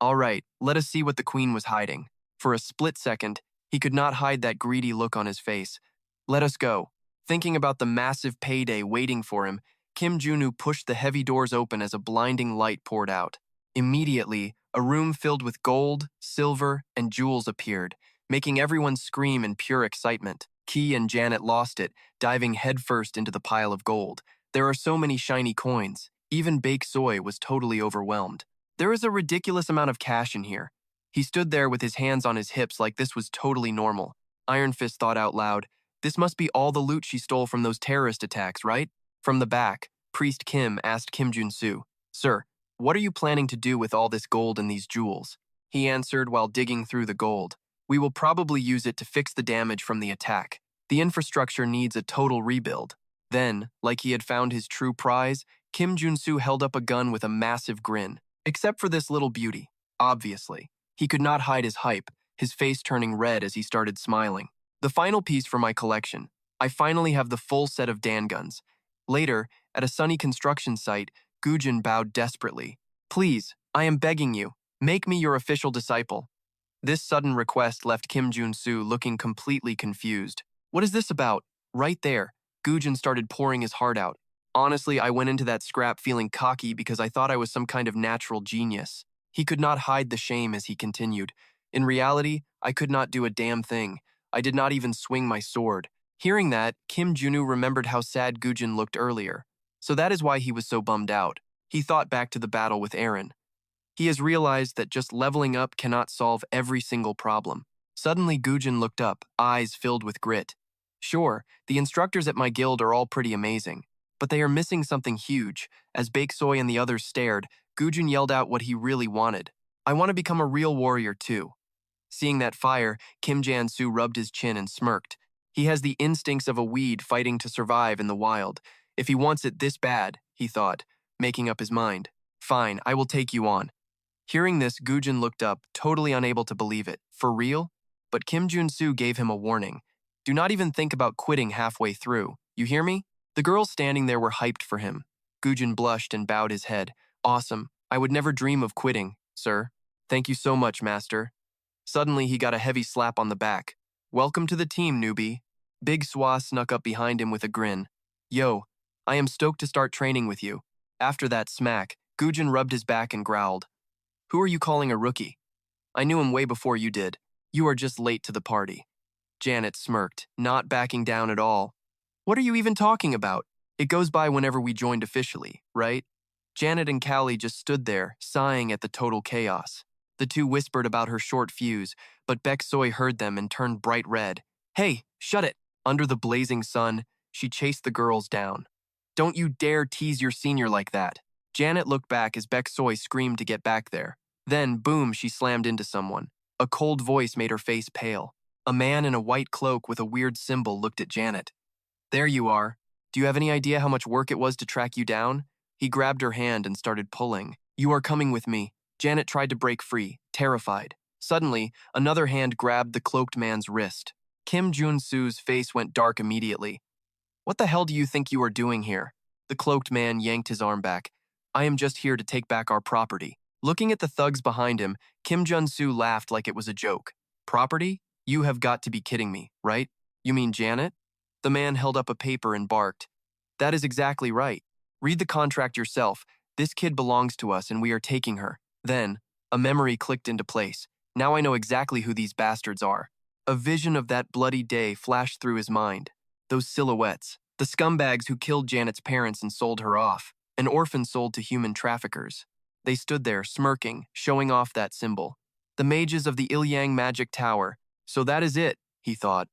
All right, let us see what the queen was hiding. For a split second, he could not hide that greedy look on his face. Let us go. Thinking about the massive payday waiting for him, Kim Junu pushed the heavy doors open as a blinding light poured out. Immediately, a room filled with gold, silver, and jewels appeared, making everyone scream in pure excitement. Key and Janet lost it, diving headfirst into the pile of gold. There are so many shiny coins. Even Bake Soy was totally overwhelmed. There is a ridiculous amount of cash in here. He stood there with his hands on his hips like this was totally normal. Iron Fist thought out loud, this must be all the loot she stole from those terrorist attacks, right? From the back, Priest Kim asked Kim Jun Su, Sir, what are you planning to do with all this gold and these jewels? He answered while digging through the gold. We will probably use it to fix the damage from the attack. The infrastructure needs a total rebuild. Then, like he had found his true prize, Kim Jun Su held up a gun with a massive grin. Except for this little beauty, obviously. He could not hide his hype, his face turning red as he started smiling. The final piece for my collection. I finally have the full set of Dan guns. Later, at a sunny construction site, Gujin bowed desperately. Please, I am begging you, make me your official disciple. This sudden request left Kim Jun Su looking completely confused. What is this about? Right there, Gujin started pouring his heart out. Honestly, I went into that scrap feeling cocky because I thought I was some kind of natural genius. He could not hide the shame as he continued. In reality, I could not do a damn thing. I did not even swing my sword. Hearing that, Kim Junu remembered how sad Gujin looked earlier. So that is why he was so bummed out. He thought back to the battle with Eren. He has realized that just leveling up cannot solve every single problem. Suddenly, Gujin looked up, eyes filled with grit. Sure, the instructors at my guild are all pretty amazing, but they are missing something huge. As Bake Soy and the others stared, Gujin yelled out what he really wanted. I want to become a real warrior too. Seeing that fire, Kim Jun Su rubbed his chin and smirked. He has the instincts of a weed fighting to survive in the wild. If he wants it this bad, he thought, making up his mind. Fine, I will take you on. Hearing this, Gujin looked up, totally unable to believe it. For real? But Kim Jun Su gave him a warning. Do not even think about quitting halfway through. You hear me? The girls standing there were hyped for him. Gujin blushed and bowed his head. Awesome. I would never dream of quitting, sir. Thank you so much, Master. Suddenly, he got a heavy slap on the back. Welcome to the team, newbie. Big Swa snuck up behind him with a grin. Yo, I am stoked to start training with you. After that smack, Gujin rubbed his back and growled. Who are you calling a rookie? I knew him way before you did. You are just late to the party. Janet smirked, not backing down at all. What are you even talking about? It goes by whenever we joined officially, right? Janet and Callie just stood there, sighing at the total chaos. The two whispered about her short fuse, but Bek Soy heard them and turned bright red. Hey, shut it! Under the blazing sun, she chased the girls down. Don't you dare tease your senior like that. Janet looked back as Bek Soy screamed to get back there. Then, boom, she slammed into someone. A cold voice made her face pale. A man in a white cloak with a weird symbol looked at Janet. There you are. Do you have any idea how much work it was to track you down? He grabbed her hand and started pulling. "You are coming with me." Janet tried to break free, terrified. Suddenly, another hand grabbed the cloaked man's wrist. Jun Su's face went dark immediately. "What the hell do you think you are doing here?" The cloaked man yanked his arm back. "I am just here to take back our property." Looking at the thugs behind him, Jun Su laughed like it was a joke. "Property? You have got to be kidding me, right? You mean Janet?" The man held up a paper and barked. "That is exactly right. Read the contract yourself. This kid belongs to us and we are taking her." Then, a memory clicked into place. Now I know exactly who these bastards are. A vision of that bloody day flashed through his mind. Those silhouettes. The scumbags who killed Janet's parents and sold her off. An orphan sold to human traffickers. They stood there, smirking, showing off that symbol. The mages of the Ilyang Magic Tower. So that is it, he thought.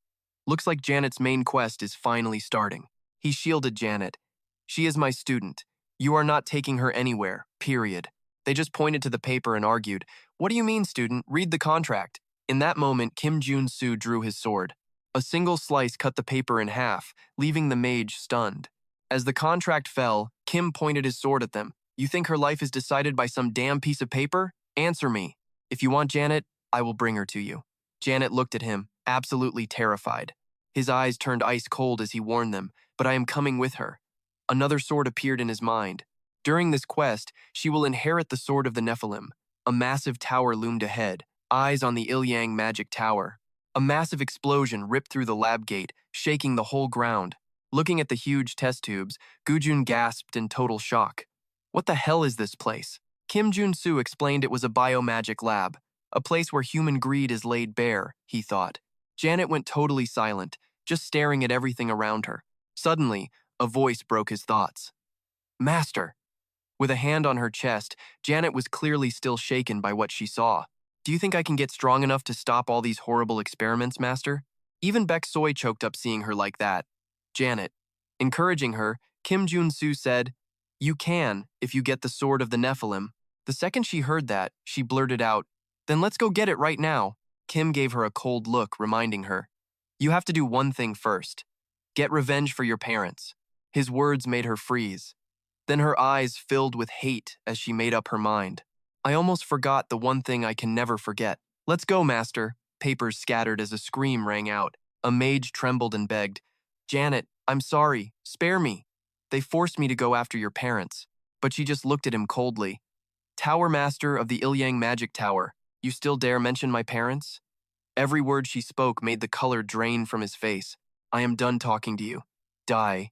Looks like Janet's main quest is finally starting. He shielded Janet. "She is my student. You are not taking her anywhere, period." They just pointed to the paper and argued. "What do you mean, student? Read the contract." In that moment, Jun Su drew his sword. A single slice cut the paper in half, leaving the mage stunned. As the contract fell, Kim pointed his sword at them. "You think her life is decided by some damn piece of paper? Answer me. If you want Janet, I will bring her to you." Janet looked at him, absolutely terrified. His eyes turned ice cold as he warned them, "But I am coming with her." Another sword appeared in his mind. During this quest, she will inherit the sword of the Nephilim. A massive tower loomed ahead, eyes on the Ilyang Magic Tower. A massive explosion ripped through the lab gate, shaking the whole ground. Looking at the huge test tubes, Gujun gasped in total shock. "What the hell is this place?" Jun Su explained it was a biomagic lab, a place where human greed is laid bare, he thought. Janet went totally silent, just staring at everything around her. Suddenly, a voice broke his thoughts. "Master!" With a hand on her chest, Janet was clearly still shaken by what she saw. "Do you think I can get strong enough to stop all these horrible experiments, Master?" Even Baek Soy choked up seeing her like that. Janet. Encouraging her, Jun Su said, "You can, if you get the sword of the Nephilim." The second she heard that, she blurted out, "Then let's go get it right now." Kim gave her a cold look, reminding her, "You have to do one thing first. Get revenge for your parents." His words made her freeze. Then her eyes filled with hate as she made up her mind. "I almost forgot the one thing I can never forget." "Let's go, Master." Papers scattered as a scream rang out. A mage trembled and begged, "Janet, I'm sorry. Spare me. They forced me to go after your parents." But she just looked at him coldly. "Tower Master of the Ilyang Magic Tower, you still dare mention my parents?" Every word she spoke made the color drain from his face. "I am done talking to you. Die."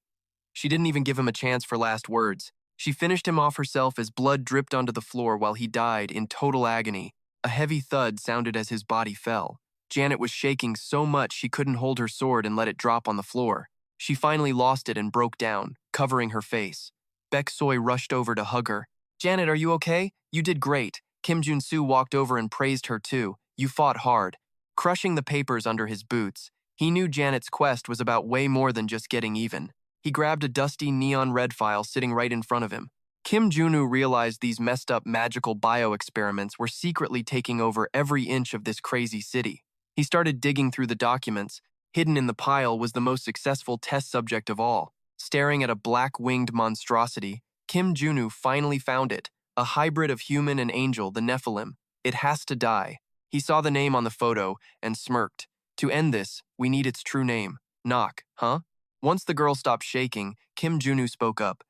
She didn't even give him a chance for last words. She finished him off herself as blood dripped onto the floor while he died in total agony. A heavy thud sounded as his body fell. Janet was shaking so much she couldn't hold her sword and let it drop on the floor. She finally lost it and broke down, covering her face. Baek Soy rushed over to hug her. "Janet, are you okay? You did great." Jun Su walked over and praised her too. "You fought hard." Crushing the papers under his boots, he knew Janet's quest was about way more than just getting even. He grabbed a dusty neon red file sitting right in front of him. Junu realized these messed up magical bio-experiments were secretly taking over every inch of this crazy city. He started digging through the documents. Hidden in the pile was the most successful test subject of all. Staring at a black-winged monstrosity, Junu finally found it, a hybrid of human and angel, the Nephilim. It has to die. He saw the name on the photo and smirked. "To end this, we need its true name. Knock, huh?" Once the girl stopped shaking, Junu spoke up.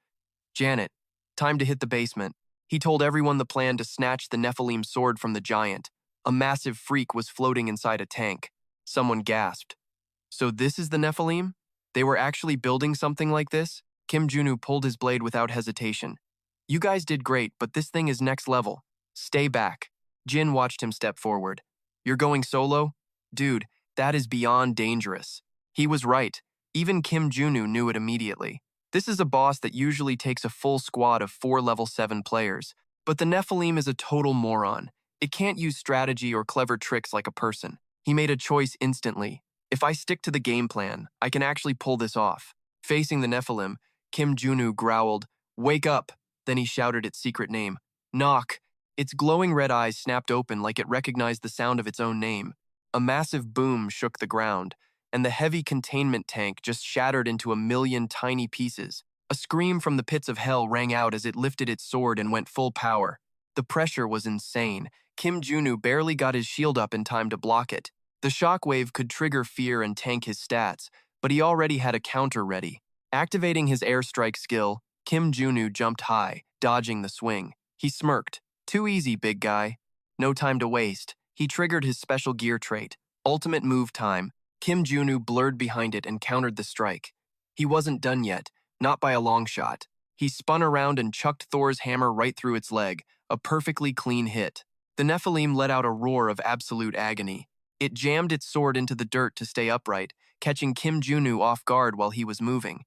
"Janet, time to hit the basement." He told everyone the plan to snatch the Nephilim sword from the giant. A massive freak was floating inside a tank. Someone gasped. "So this is the Nephilim? They were actually building something like this?" Junu pulled his blade without hesitation. "You guys did great, but this thing is next level. Stay back." Jin watched him step forward. "You're going solo? Dude, that is beyond dangerous." He was right. Even Junu knew it immediately. This is a boss that usually takes a full squad of 4 level 7 players, but the Nephilim is a total moron. It can't use strategy or clever tricks like a person. He made a choice instantly. If I stick to the game plan, I can actually pull this off. Facing the Nephilim, Junu growled, "Wake up!" Then he shouted its secret name. "Knock!" Its glowing red eyes snapped open like it recognized the sound of its own name. A massive boom shook the ground, and the heavy containment tank just shattered into a million tiny pieces. A scream from the pits of hell rang out as it lifted its sword and went full power. The pressure was insane. Kim Junu barely got his shield up in time to block it. The shockwave could trigger fear and tank his stats, but he already had a counter ready. Activating his airstrike skill, Kim Junu jumped high, dodging the swing. He smirked. Too easy, big guy. No time to waste. He triggered his special gear trait, ultimate move time. Kim Junu blurred behind it and countered the strike. He wasn't done yet, not by a long shot. He spun around and chucked Thor's hammer right through its leg, a perfectly clean hit. The Nephilim let out a roar of absolute agony. It jammed its sword into the dirt to stay upright, catching Kim Junu off guard while he was moving.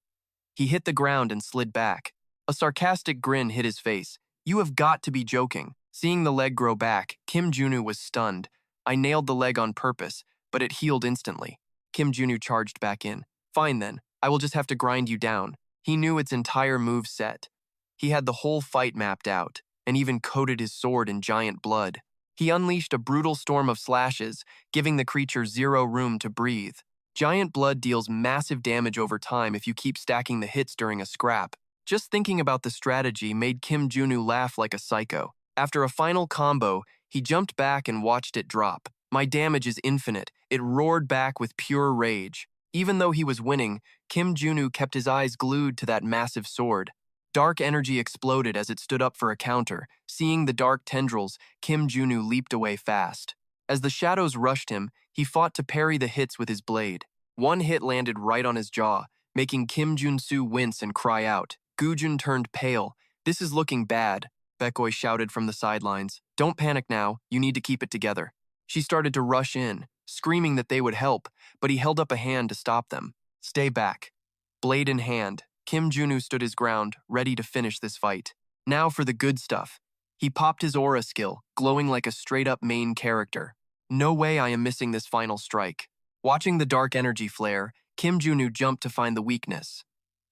He hit the ground and slid back. A sarcastic grin hit his face. You have got to be joking. Seeing the leg grow back, Kim Junu was stunned. I nailed the leg on purpose, but it healed instantly. Kim Junu charged back in. Fine then, I will just have to grind you down. He knew its entire move set. He had the whole fight mapped out, and even coated his sword in giant blood. He unleashed a brutal storm of slashes, giving the creature zero room to breathe. Giant blood deals massive damage over time if you keep stacking the hits during a scrap. Just thinking about the strategy made Kim Junu laugh like a psycho. After a final combo, he jumped back and watched it drop. My damage is infinite. It roared back with pure rage. Even though he was winning, Kim Junu kept his eyes glued to that massive sword. Dark energy exploded as it stood up for a counter. Seeing the dark tendrils, Kim Junu leaped away fast. As the shadows rushed him, he fought to parry the hits with his blade. One hit landed right on his jaw, making Kim Jun Su wince and cry out. Gujun turned pale. This is looking bad, Bekoi shouted from the sidelines. Don't panic now, you need to keep it together. She started to rush in, screaming that they would help, but he held up a hand to stop them. Stay back. Blade in hand, Kim Junu stood his ground, ready to finish this fight. Now for the good stuff. He popped his aura skill, glowing like a straight-up main character. No way I am missing this final strike. Watching the dark energy flare, Kim Junu jumped to find the weakness.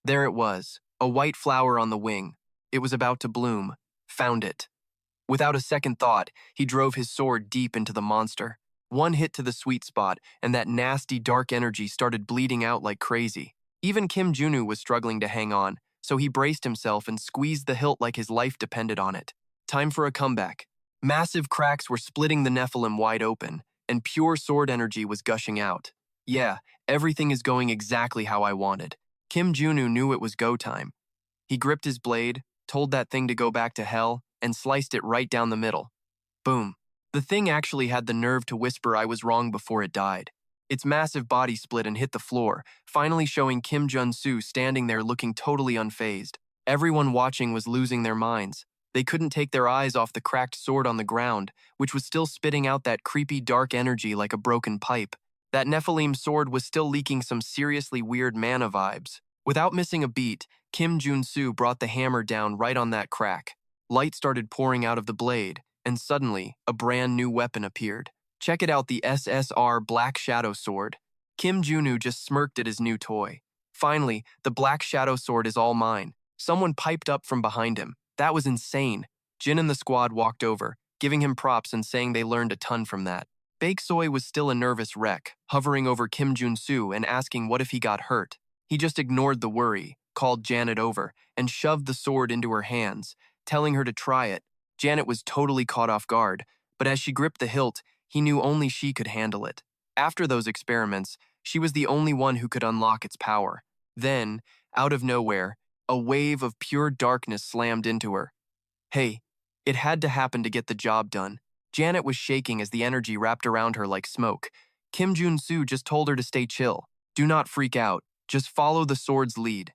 There it was, a white flower on the wing. It was about to bloom. Found it. Without a second thought, he drove his sword deep into the monster. One hit to the sweet spot, and that nasty dark energy started bleeding out like crazy. Even Kim Junu was struggling to hang on, so he braced himself and squeezed the hilt like his life depended on it. Time for a comeback. Massive cracks were splitting the Nephilim wide open, and pure sword energy was gushing out. Yeah, everything is going exactly how I wanted. Kim Junu knew it was go time. He gripped his blade, told that thing to go back to hell, and sliced it right down the middle. Boom. The thing actually had the nerve to whisper I was wrong before it died. Its massive body split and hit the floor, finally showing Kim Jun Su standing there looking totally unfazed. Everyone watching was losing their minds. They couldn't take their eyes off the cracked sword on the ground, which was still spitting out that creepy dark energy like a broken pipe. That Nephilim sword was still leaking some seriously weird mana vibes. Without missing a beat, Kim Jun Su brought the hammer down right on that crack. Light started pouring out of the blade, and suddenly, a brand new weapon appeared. Check it out, the SSR Black Shadow Sword. Kim Junu just smirked at his new toy. Finally, the Black Shadow Sword is all mine. Someone piped up from behind him. That was insane. Jin and the squad walked over, giving him props and saying they learned a ton from that. Bake Soy was still a nervous wreck, hovering over Kim Jun Su and asking what if he got hurt. He just ignored the worry, called Janet over, and shoved the sword into her hands, telling her to try it. Janet was totally caught off guard, but as she gripped the hilt, he knew only she could handle it. After those experiments, she was the only one who could unlock its power. Then, out of nowhere, a wave of pure darkness slammed into her. Hey, it had to happen to get the job done. Janet was shaking as the energy wrapped around her like smoke. Kim Jun Su just told her to stay chill. Do not freak out. Just follow the sword's lead.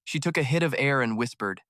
She took a hit of air and whispered,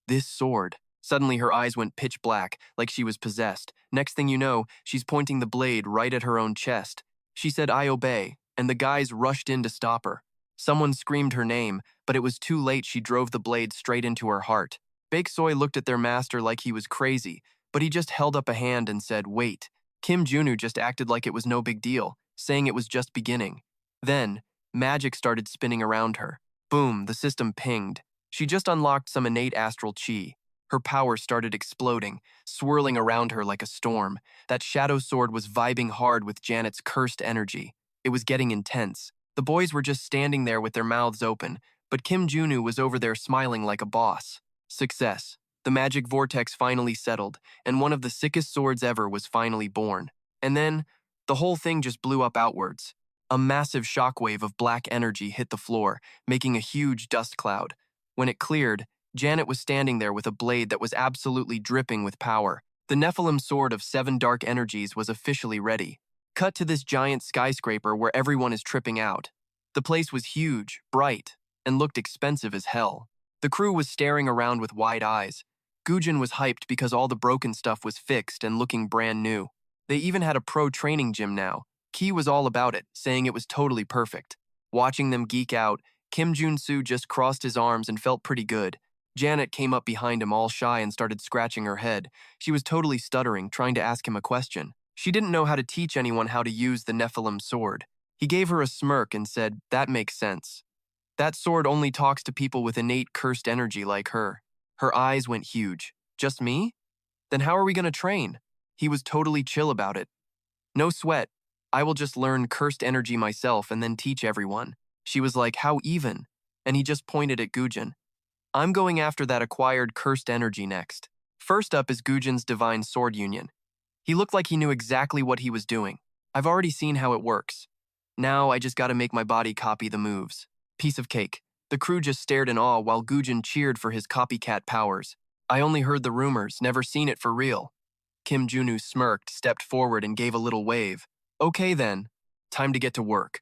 "This sword." Suddenly her eyes went pitch black, like she was possessed. Next thing you know, she's pointing the blade right at her own chest. She said, "I obey," and the guys rushed in to stop her. Someone screamed her name, but it was too late. She drove the blade straight into her heart. Bake Soy looked at their master like he was crazy, but he just held up a hand and said, "Wait." Kim Junu just acted like it was no big deal, saying it was just beginning. Then, magic started spinning around her. Boom, the system pinged. She just unlocked some innate astral chi. Her power started exploding, swirling around her like a storm. That shadow sword was vibing hard with Janet's cursed energy. It was getting intense. The boys were just standing there with their mouths open, but Kim Junu was over there smiling like a boss. Success. The magic vortex finally settled, and one of the sickest swords ever was finally born. And then, the whole thing just blew up outwards. A massive shockwave of black energy hit the floor, making a huge dust cloud. When it cleared, Janet was standing there with a blade that was absolutely dripping with power. The Nephilim sword of 7 dark energies was officially ready. Cut to this giant skyscraper where everyone is tripping out. The place was huge, bright, and looked expensive as hell. The crew was staring around with wide eyes. Gujin was hyped because all the broken stuff was fixed and looking brand new. They even had a pro training gym now. Ki was all about it, saying it was totally perfect. Watching them geek out, Jun Su just crossed his arms and felt pretty good. Janet came up behind him all shy and started scratching her head. She was totally stuttering, trying to ask him a question. She didn't know how to teach anyone how to use the Nephilim sword. He gave her a smirk and said, "That makes sense. That sword only talks to people with innate cursed energy like her." Her eyes went huge. "Just me? Then how are we going to train?" He was totally chill about it. "No sweat. I will just learn cursed energy myself and then teach everyone." She was like, "How even?" And he just pointed at Gujin. "I'm going after that acquired cursed energy next. First up is Gujin's divine sword union." He looked like he knew exactly what he was doing. "I've already seen how it works. Now I just gotta make my body copy the moves." Piece of cake. The crew just stared in awe while Gujin cheered for his copycat powers. "I only heard the rumors, never seen it for real." Kim Junu smirked, stepped forward, and gave a little wave. "Okay then, time to get to work."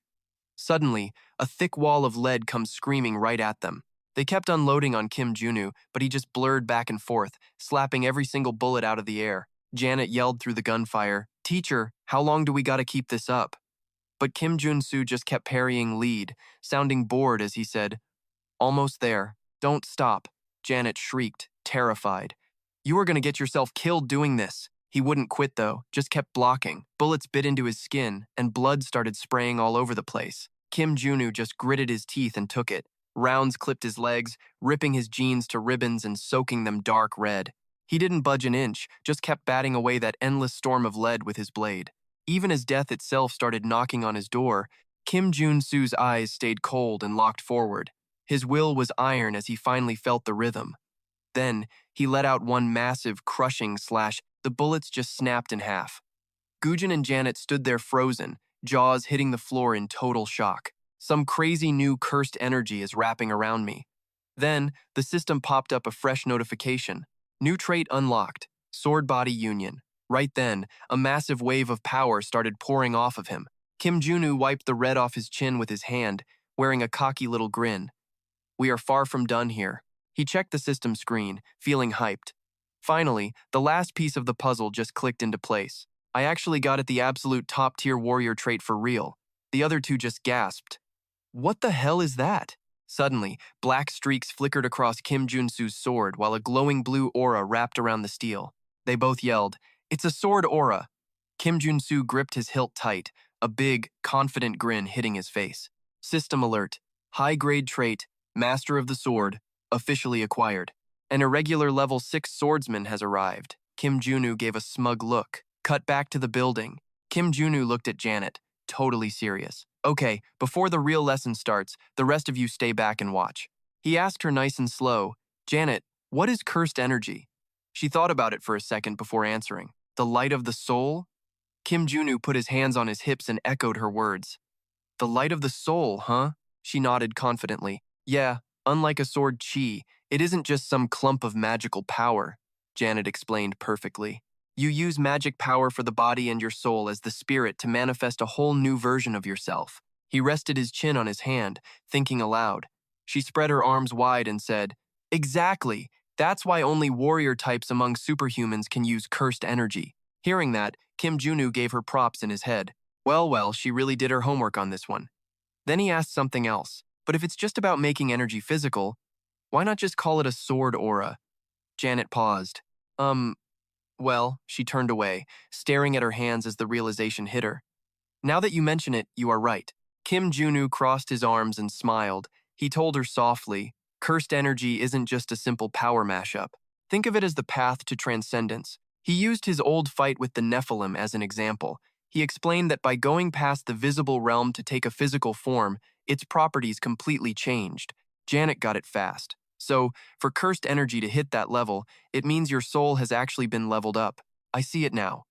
Suddenly, a thick wall of lead comes screaming right at them. They kept unloading on Kim Junu, but he just blurred back and forth, slapping every single bullet out of the air. Janet yelled through the gunfire, "Teacher, how long do we gotta keep this up?" But Kim Jun Su just kept parrying lead, sounding bored as he said, "Almost there. Don't stop." Janet shrieked, terrified. "You are gonna get yourself killed doing this." He wouldn't quit though, just kept blocking. Bullets bit into his skin, and blood started spraying all over the place. Kim Junu just gritted his teeth and took it. Rounds clipped his legs, ripping his jeans to ribbons and soaking them dark red. He didn't budge an inch, just kept batting away that endless storm of lead with his blade. Even as death itself started knocking on his door, Kim Jun Su's eyes stayed cold and locked forward. His will was iron as he finally felt the rhythm. Then, he let out one massive, crushing slash. The bullets just snapped in half. Gujin and Janet stood there frozen, jaws hitting the floor in total shock. Some crazy new cursed energy is wrapping around me. Then, the system popped up a fresh notification. New trait unlocked, sword body union. Right then, a massive wave of power started pouring off of him. Kim Junu wiped the red off his chin with his hand, wearing a cocky little grin. "We are far from done here." He checked the system screen, feeling hyped. Finally, the last piece of the puzzle just clicked into place. "I actually got it the absolute top-tier warrior trait for real." The other two just gasped. "What the hell is that?" Suddenly, black streaks flickered across Kim Jun-su's sword while a glowing blue aura wrapped around the steel. They both yelled, "It's a sword aura!" Kim Jun-su gripped his hilt tight, a big, confident grin hitting his face. System alert. High-grade trait, Master of the Sword, officially acquired. An irregular level 6 swordsman has arrived. Kim Junu gave a smug look. Cut back to the building. Kim Junu looked at Janet, totally serious. "Okay, before the real lesson starts, the rest of you stay back and watch." He asked her nice and slow, "Janet, what is cursed energy?" She thought about it for a second before answering. "The light of the soul?" Kim Junu put his hands on his hips and echoed her words. "The light of the soul, huh?" She nodded confidently. "Yeah, unlike a sword chi, it isn't just some clump of magical power," Janet explained perfectly. "You use magic power for the body and your soul as the spirit to manifest a whole new version of yourself." He rested his chin on his hand, thinking aloud. She spread her arms wide and said, "Exactly! That's why only warrior types among superhumans can use cursed energy." Hearing that, Kim Junu gave her props in his head. Well, she really did her homework on this one. Then he asked something else. "But if it's just about making energy physical, why not just call it a sword aura?" Janet paused. Well, she turned away, staring at her hands as the realization hit her. "Now that you mention it, you are right." Kim Junu crossed his arms and smiled. He told her softly, "Cursed energy isn't just a simple power mashup. Think of it as the path to transcendence." He used his old fight with the Nephilim as an example. He explained that by going past the visible realm to take a physical form, its properties completely changed. Janet got it fast. So, for cursed energy to hit that level, it means your soul has actually been leveled up. I see it now.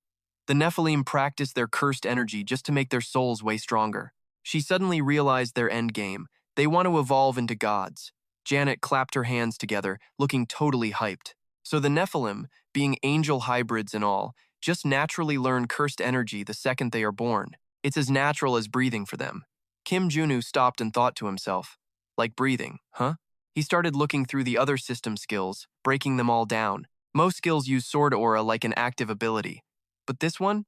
The Nephilim practice their cursed energy just to make their souls way stronger. She suddenly realized their endgame. They want to evolve into gods. Janet clapped her hands together, looking totally hyped. So the Nephilim, being angel hybrids and all, just naturally learn cursed energy the second they are born. It's as natural as breathing for them. Kim Junu stopped and thought to himself, like breathing, huh? He started looking through the other system skills, breaking them all down. Most skills use sword aura like an active ability. But this one?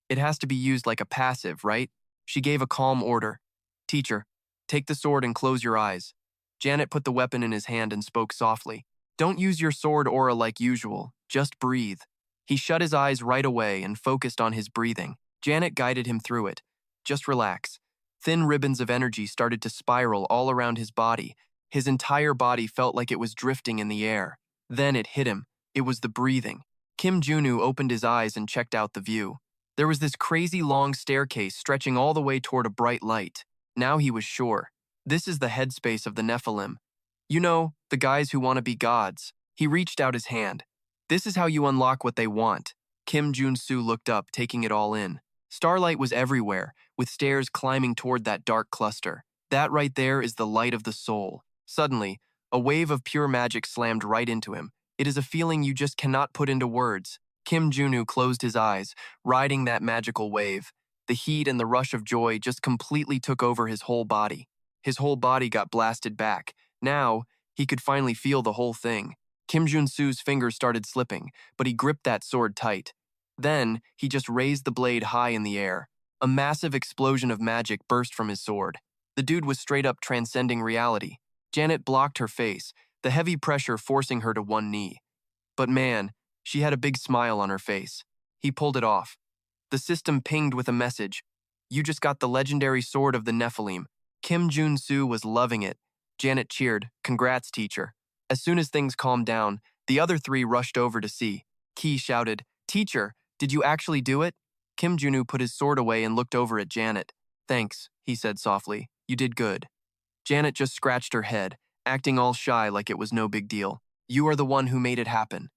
It has to be used like a passive, right? She gave a calm order. Teacher, take the sword and close your eyes. Janet put the weapon in his hand and spoke softly. Don't use your sword aura like usual, just breathe. He shut his eyes right away and focused on his breathing. Janet guided him through it. Just relax. Thin ribbons of energy started to spiral all around his body. His entire body felt like it was drifting in the air. Then it hit him. It was the breathing. Kim Junu opened his eyes and checked out the view. There was this crazy long staircase stretching all the way toward a bright light. Now he was sure. This is the headspace of the Nephilim. You know, the guys who want to be gods. He reached out his hand. This is how you unlock what they want. Kim Jun Su looked up, taking it all in. Starlight was everywhere, with stairs climbing toward that dark cluster. That right there is the light of the soul. Suddenly, a wave of pure magic slammed right into him. It is a feeling you just cannot put into words. Kim Junu closed his eyes, riding that magical wave. The heat and the rush of joy just completely took over his whole body. His whole body got blasted back. Now, he could finally feel the whole thing. Kim Jun Su's fingers started slipping, but he gripped that sword tight. Then, he just raised the blade high in the air. A massive explosion of magic burst from his sword. The dude was straight up transcending reality. Janet blocked her face, the heavy pressure forcing her to one knee. But man, she had a big smile on her face. He pulled it off. The system pinged with a message. You just got the legendary sword of the Nephilim. Kim Jun Su was loving it. Janet cheered, congrats, teacher. As soon as things calmed down, the other three rushed over to see. Ki shouted, Teacher, did you actually do it? Kim Junu put his sword away and looked over at Janet. Thanks, he said softly. You did good. Janet just scratched her head, acting all shy like it was no big deal. You are the one who made it happen.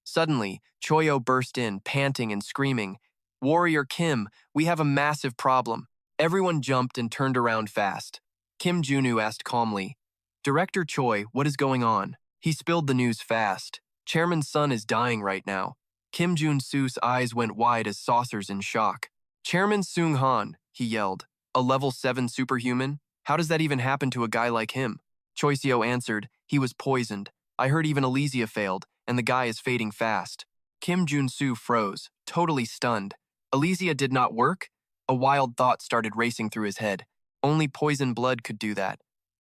Suddenly, Choyo burst in, panting and screaming, Warrior Kim, we have a massive problem. Everyone jumped and turned around fast. Kim Junu asked calmly, Director Choi, what is going on? He spilled the news fast. Chairman's son is dying right now. Kim Jun Su's eyes went wide as saucers in shock. Chairman Seung Han, he yelled, a level 7 superhuman? How does that even happen to a guy like him? Choi Seo answered, he was poisoned. I heard even Elysia failed, and the guy is fading fast. Kim Jun Su froze, totally stunned. Elysia did not work? A wild thought started racing through his head. Only poison blood could do that.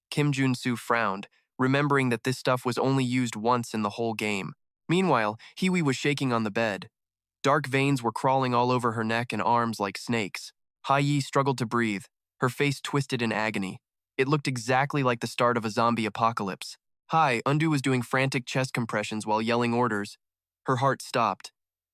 Kim Jun Su frowned, remembering that this stuff was only used once in the whole game. Meanwhile, Hiwi was shaking on the bed. Dark veins were crawling all over her neck and arms like snakes. Ha Yi struggled to breathe, her face twisted in agony. It looked exactly like the start of a zombie apocalypse. Hi, Undu was doing frantic chest compressions while yelling orders. Her heart stopped.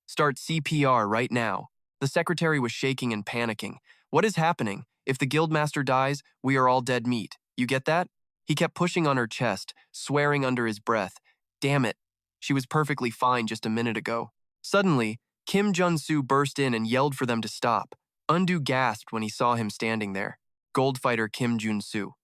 Start CPR right now. The secretary was shaking and panicking. What is happening? If the guildmaster dies, we are all dead meat. You get that? He kept pushing on her chest, swearing under his breath. Damn it. She was perfectly fine just a minute ago. Suddenly, Kim Jun Su burst in and yelled for them to stop. Undu gasped when he saw him standing there. Gold fighter Kim Jun Su.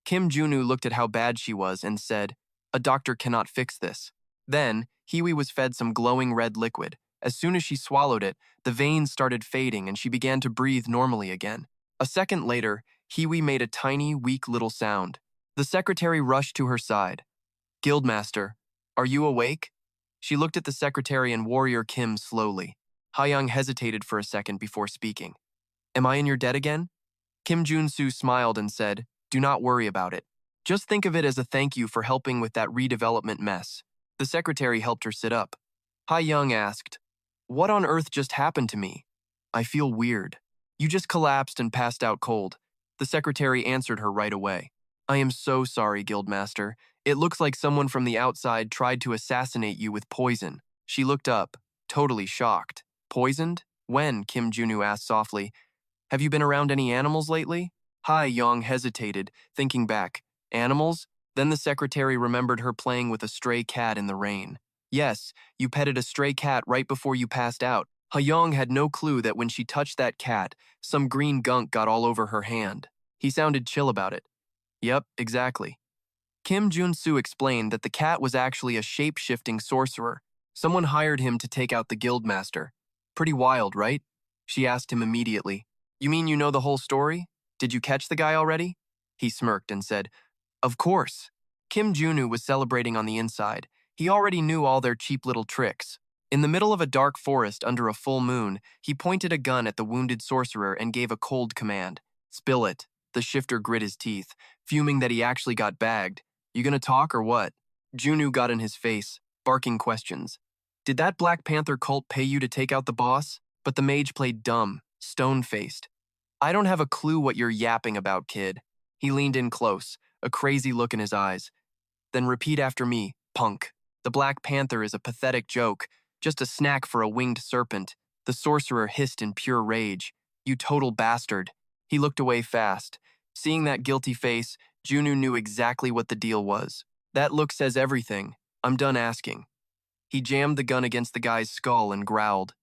Kim Junu looked at how bad she was and said, a doctor cannot fix this. Then, Hiwi was fed some glowing red liquid. As soon as she swallowed it, the veins started fading and she began to breathe normally again. A second later, Hiwi made a tiny, weak little sound. The secretary rushed to her side. Guildmaster, are you awake? She looked at the secretary and Warrior Kim slowly. Ha-young hesitated for a second before speaking. Am I in your debt again? Kim Jun Su smiled and said, do not worry about it. Just think of it as a thank you for helping with that redevelopment mess. The secretary helped her sit up. Ha-young asked, what on earth just happened to me? I feel weird. You just collapsed and passed out cold. The secretary answered her right away. I am so sorry, Guildmaster. It looks like someone from the outside tried to assassinate you with poison. She looked up, totally shocked. Poisoned? When? Kim Junu asked softly. Have you been around any animals lately? Ha-young hesitated, thinking back. Animals? Then the secretary remembered her playing with a stray cat in the rain. Yes, you petted a stray cat right before you passed out. Hyung had no clue that when she touched that cat, some green gunk got all over her hand. He sounded chill about it. Yep, exactly. Jun Su explained that the cat was actually a shape-shifting sorcerer. Someone hired him to take out the guildmaster. Pretty wild, right? She asked him immediately. You mean you know the whole story? Did you catch the guy already? He smirked and said, Of course. Kim Junu was celebrating on the inside. He already knew all their cheap little tricks. In the middle of a dark forest under a full moon, he pointed a gun at the wounded sorcerer and gave a cold command. Spill it. The shifter grit his teeth, fuming that he actually got bagged. You gonna talk or what? Junu got in his face, barking questions. Did that Black Panther cult pay you to take out the boss? But the mage played dumb, stone-faced. I don't have a clue what you're yapping about, kid. He leaned in close, a crazy look in his eyes. Then repeat after me, punk. The Black Panther is a pathetic joke, just a snack for a winged serpent. The sorcerer hissed in pure rage. You total bastard. He looked away fast. Seeing that guilty face, Junu knew exactly what the deal was. That look says everything. I'm done asking. He jammed the gun against the guy's skull and growled.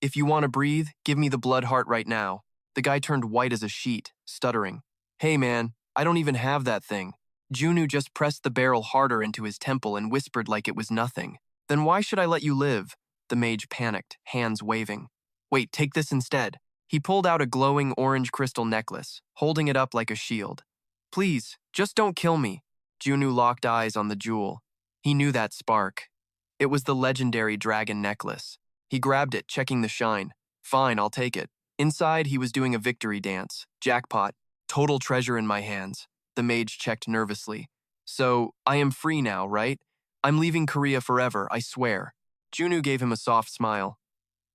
If you want to breathe, give me the blood heart right now. The guy turned white as a sheet, stuttering. Hey man, I don't even have that thing. Junu just pressed the barrel harder into his temple and whispered like it was nothing. Then why should I let you live? The mage panicked, hands waving. Wait, take this instead. He pulled out a glowing orange crystal necklace, holding it up like a shield. Please, just don't kill me. Junu locked eyes on the jewel. He knew that spark. It was the legendary dragon necklace. He grabbed it, checking the shine. Fine, I'll take it. Inside, he was doing a victory dance. Jackpot. Total treasure in my hands. The mage checked nervously. So, I am free now, right? I'm leaving Korea forever, I swear. Junu gave him a soft smile.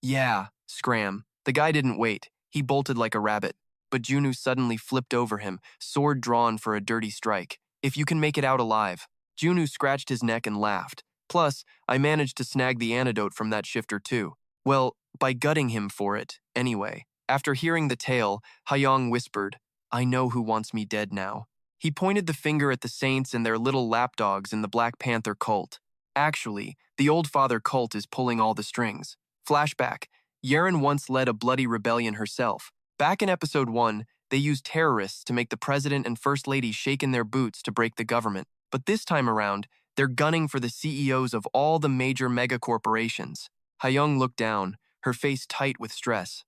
Yeah, scram. The guy didn't wait. He bolted like a rabbit. But Junu suddenly flipped over him, sword drawn for a dirty strike. If you can make it out alive. Junu scratched his neck and laughed. Plus, I managed to snag the antidote from that shifter too. Well, by gutting him for it, anyway. After hearing the tale, Hyung whispered, I know who wants me dead now. He pointed the finger at the saints and their little lapdogs in the Black Panther cult. Actually, the Old Father cult is pulling all the strings. Flashback. Yeren once led a bloody rebellion herself. Back in episode 1, they used terrorists to make the president and first lady shake in their boots to break the government. But this time around, they're gunning for the CEOs of all the major megacorporations. Hyung looked down, her face tight with stress.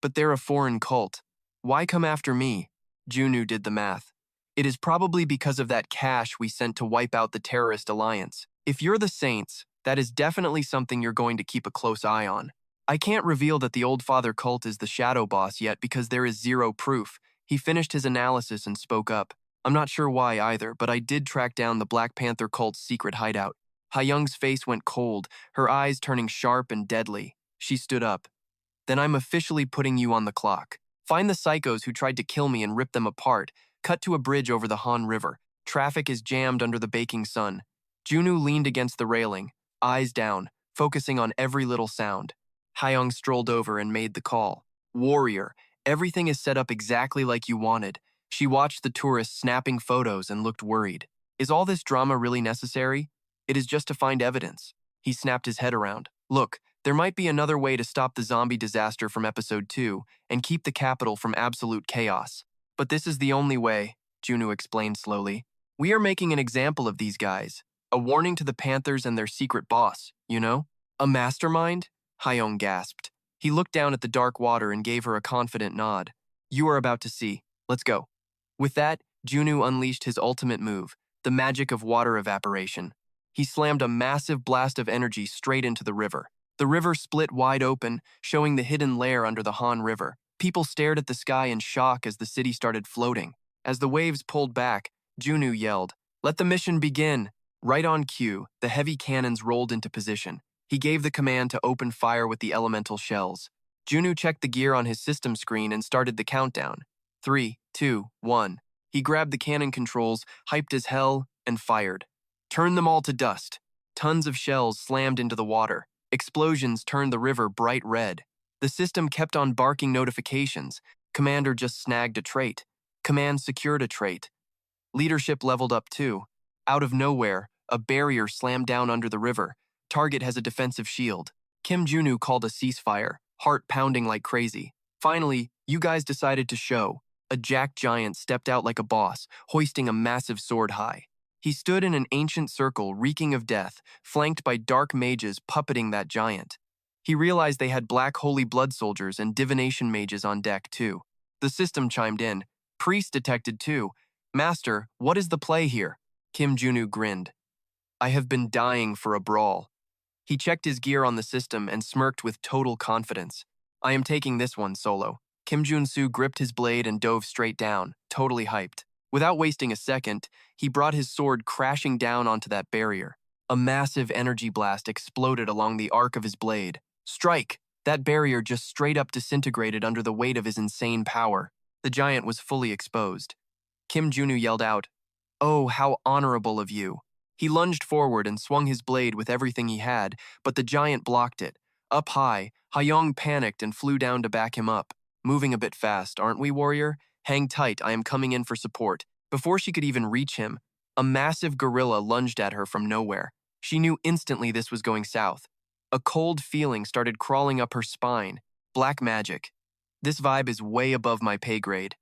But they're a foreign cult. Why come after me? Junu did the math. It is probably because of that cash we sent to wipe out the terrorist alliance. If you're the Saints, that is definitely something you're going to keep a close eye on. I can't reveal that the Old Father cult is the shadow boss yet because there is zero proof. He finished his analysis and spoke up. I'm not sure why either, but I did track down the Black Panther cult's secret hideout. Hyung's face went cold, her eyes turning sharp and deadly. She stood up. Then I'm officially putting you on the clock. Find the psychos who tried to kill me and rip them apart. Cut to a bridge over the Han River. Traffic is jammed under the baking sun. Junu leaned against the railing, eyes down, focusing on every little sound. Hyung strolled over and made the call. Warrior, everything is set up exactly like you wanted. She watched the tourists snapping photos and looked worried. Is all this drama really necessary? It is just to find evidence. He snapped his head around. Look, there might be another way to stop the zombie disaster from episode 2 and keep the capital from absolute chaos. But this is the only way, Junu explained slowly. We are making an example of these guys. A warning to the Panthers and their secret boss, you know? A mastermind? Hyung gasped. He looked down at the dark water and gave her a confident nod. You are about to see. Let's go. With that, Junu unleashed his ultimate move, the magic of water evaporation. He slammed a massive blast of energy straight into the river. The river split wide open, showing the hidden lair under the Han River. People stared at the sky in shock as the city started floating. As the waves pulled back, Junu yelled, "Let the mission begin!" Right on cue, the heavy cannons rolled into position. He gave the command to open fire with the elemental shells. Junu checked the gear on his system screen and started the countdown. 3, 2, 1. He grabbed the cannon controls, hyped as hell, and fired. Turn them all to dust. Tons of shells slammed into the water. Explosions turned the river bright red. The system kept on barking notifications. Commander just snagged a trait. Command secured a trait. Leadership leveled up too. Out of nowhere, a barrier slammed down under the river. Target has a defensive shield. Kim Junu called a ceasefire, heart pounding like crazy. Finally, you guys decided to show. A jack giant stepped out like a boss, hoisting a massive sword high. He stood in an ancient circle reeking of death, flanked by dark mages puppeting that giant. He realized they had black holy blood soldiers and divination mages on deck too. The system chimed in. Priest detected too. Master, what is the play here? Kim Junu grinned. I have been dying for a brawl. He checked his gear on the system and smirked with total confidence. I am taking this one solo. Jun Su gripped his blade and dove straight down, totally hyped. Without wasting a second, he brought his sword crashing down onto that barrier. A massive energy blast exploded along the arc of his blade. Strike! That barrier just straight up disintegrated under the weight of his insane power. The giant was fully exposed. Kim Junu yelled out, "Oh, how honorable of you." He lunged forward and swung his blade with everything he had, but the giant blocked it. Up high, Hayong panicked and flew down to back him up. Moving a bit fast, aren't we, warrior? Hang tight, I am coming in for support. Before she could even reach him, a massive gorilla lunged at her from nowhere. She knew instantly this was going south. A cold feeling started crawling up her spine. Black magic. This vibe is way above my pay grade.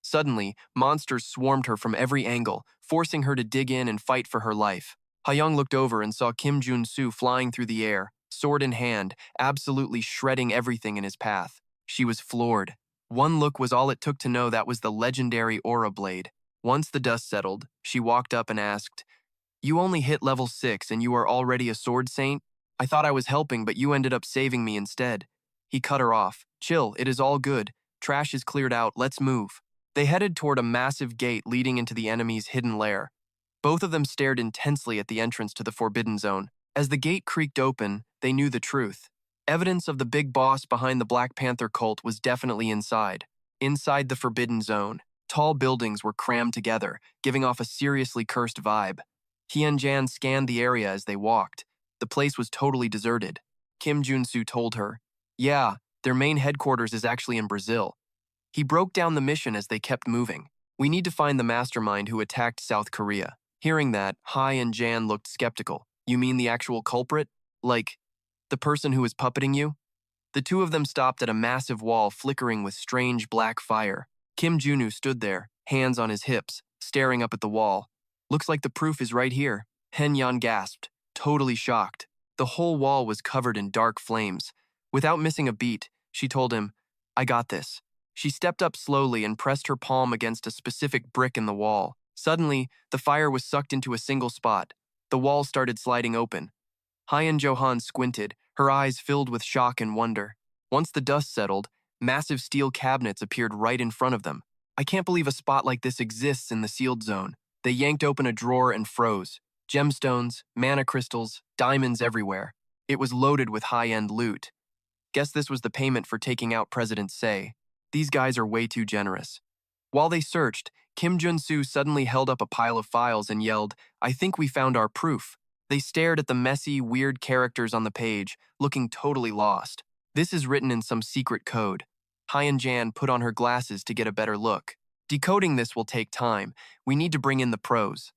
Suddenly, monsters swarmed her from every angle, forcing her to dig in and fight for her life. Hayong looked over and saw Kim Jun Su flying through the air, sword in hand, absolutely shredding everything in his path. She was floored. One look was all it took to know that was the legendary aura blade. Once the dust settled, she walked up and asked, "You only hit level 6 and you are already a sword saint? I thought I was helping, but you ended up saving me instead." He cut her off. "Chill, it is all good. Trash is cleared out, let's move." They headed toward a massive gate leading into the enemy's hidden lair. Both of them stared intensely at the entrance to the Forbidden Zone. As the gate creaked open, they knew the truth. Evidence of the big boss behind the Black Panther cult was definitely inside. Inside the Forbidden Zone, tall buildings were crammed together, giving off a seriously cursed vibe. He and Jan scanned the area as they walked. The place was totally deserted. Kim Jun Su told her, "Yeah, their main headquarters is actually in Brazil." He broke down the mission as they kept moving. "We need to find the mastermind who attacked South Korea." Hearing that, Hai and Jan looked skeptical. "You mean the actual culprit? Like, the person who is puppeting you?" The two of them stopped at a massive wall flickering with strange black fire. Kim Junu stood there, hands on his hips, staring up at the wall. "Looks like the proof is right here." Hen Yan gasped, totally shocked. The whole wall was covered in dark flames. Without missing a beat, she told him, "I got this." She stepped up slowly and pressed her palm against a specific brick in the wall. Suddenly, the fire was sucked into a single spot. The wall started sliding open. Hyen Johan squinted, her eyes filled with shock and wonder. Once the dust settled, massive steel cabinets appeared right in front of them. "I can't believe a spot like this exists in the sealed zone." They yanked open a drawer and froze. Gemstones, mana crystals, diamonds everywhere. It was loaded with high-end loot. Guess this was the payment for taking out President Say. These guys are way too generous. While they searched, Kim Jun Su suddenly held up a pile of files and yelled, "I think we found our proof." They stared at the messy, weird characters on the page, looking totally lost. This is written in some secret code. Hyen Jan put on her glasses to get a better look. "Decoding this will take time. We need to bring in the pros."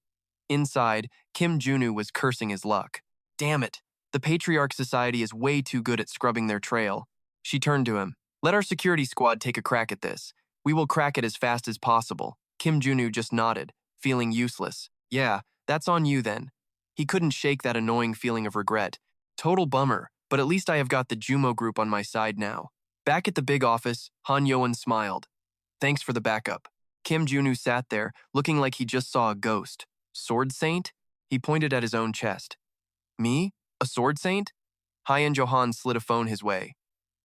Inside, Kim Junu was cursing his luck. "Damn it, the Patriarch Society is way too good at scrubbing their trail." She turned to him. "Let our security squad take a crack at this. We will crack it as fast as possible." Kim Junu just nodded, feeling useless. "Yeah, that's on you then." He couldn't shake that annoying feeling of regret. Total bummer, but at least I have got the Jumo group on my side now. Back at the big office, Han Yoan smiled. "Thanks for the backup." Kim Junu sat there, looking like he just saw a ghost. "Sword Saint?" He pointed at his own chest. "Me? A Sword Saint?" Hyen Johan slid a phone his way.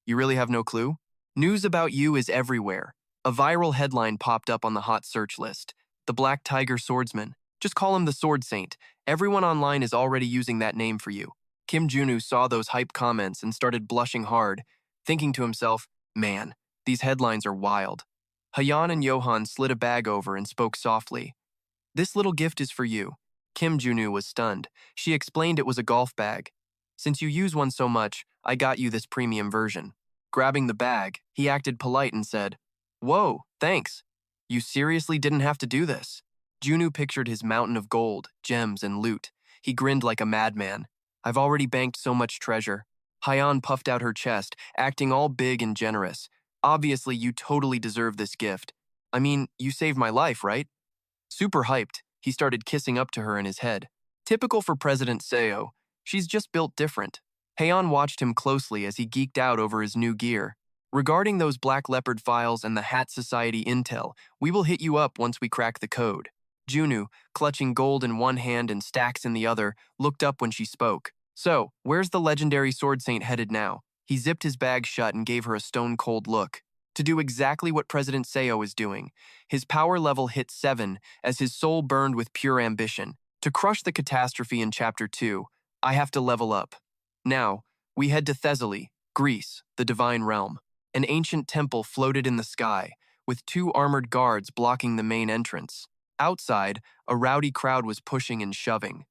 "You really have no clue?" "News about you is everywhere." A viral headline popped up on the hot search list. "The Black Tiger Swordsman. Just call him the Sword Saint. Everyone online is already using that name for you." Kim Junu saw those hype comments and started blushing hard, thinking to himself, "Man, these headlines are wild." Hayan and Johan slid a bag over and spoke softly. "This little gift is for you." Kim Junu was stunned. She explained it was a golf bag. "Since you use one so much, I got you this premium version." Grabbing the bag, he acted polite and said, "Whoa, thanks. You seriously didn't have to do this." Junu pictured his mountain of gold, gems, and loot. He grinned like a madman. I've already banked so much treasure. Hyan puffed out her chest, acting all big and generous. Obviously, you totally deserve this gift. I mean, you saved my life, right? Super hyped, he started kissing up to her in his head. Typical for President Seo. She's just built different. Heian watched him closely as he geeked out over his new gear. Regarding those Black Leopard files and the Hat Society intel, we will hit you up once we crack the code. Junu, clutching gold in one hand and stacks in the other, looked up when she spoke. So, where's the legendary Sword Saint headed now? He zipped his bag shut and gave her a stone-cold look. To do exactly what President Seo is doing. His power level hit 7 as his soul burned with pure ambition. To crush the catastrophe in Chapter 2, I have to level up. Now, we head to Thessaly, Greece, the Divine Realm. An ancient temple floated in the sky, with 2 armored guards blocking the main entrance. Outside, a rowdy crowd was pushing and shoving.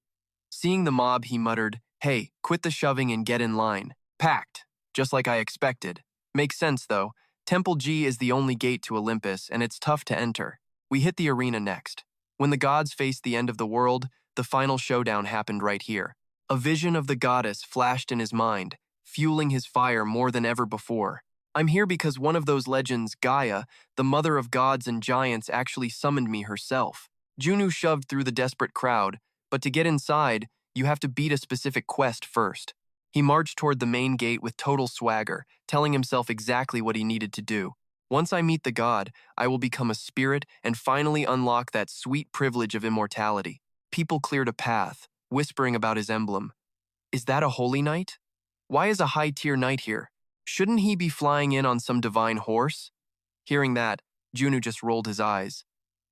Seeing the mob, he muttered, "Hey, quit the shoving and get in line." Packed, just like I expected. Makes sense, though. Temple G is the only gate to Olympus, and it's tough to enter. We hit the arena next. When the gods faced the end of the world, the final showdown happened right here. A vision of the goddess flashed in his mind, fueling his fire more than ever before. I'm here because one of those legends, Gaia, the mother of gods and giants, actually summoned me herself. Junu shoved through the desperate crowd, but to get inside, you have to beat a specific quest first. He marched toward the main gate with total swagger, telling himself exactly what he needed to do. Once I meet the god, I will become a spirit and finally unlock that sweet privilege of immortality. People cleared a path, whispering about his emblem. Is that a holy knight? Why is a high-tier knight here? Shouldn't he be flying in on some divine horse? Hearing that, Junu just rolled his eyes.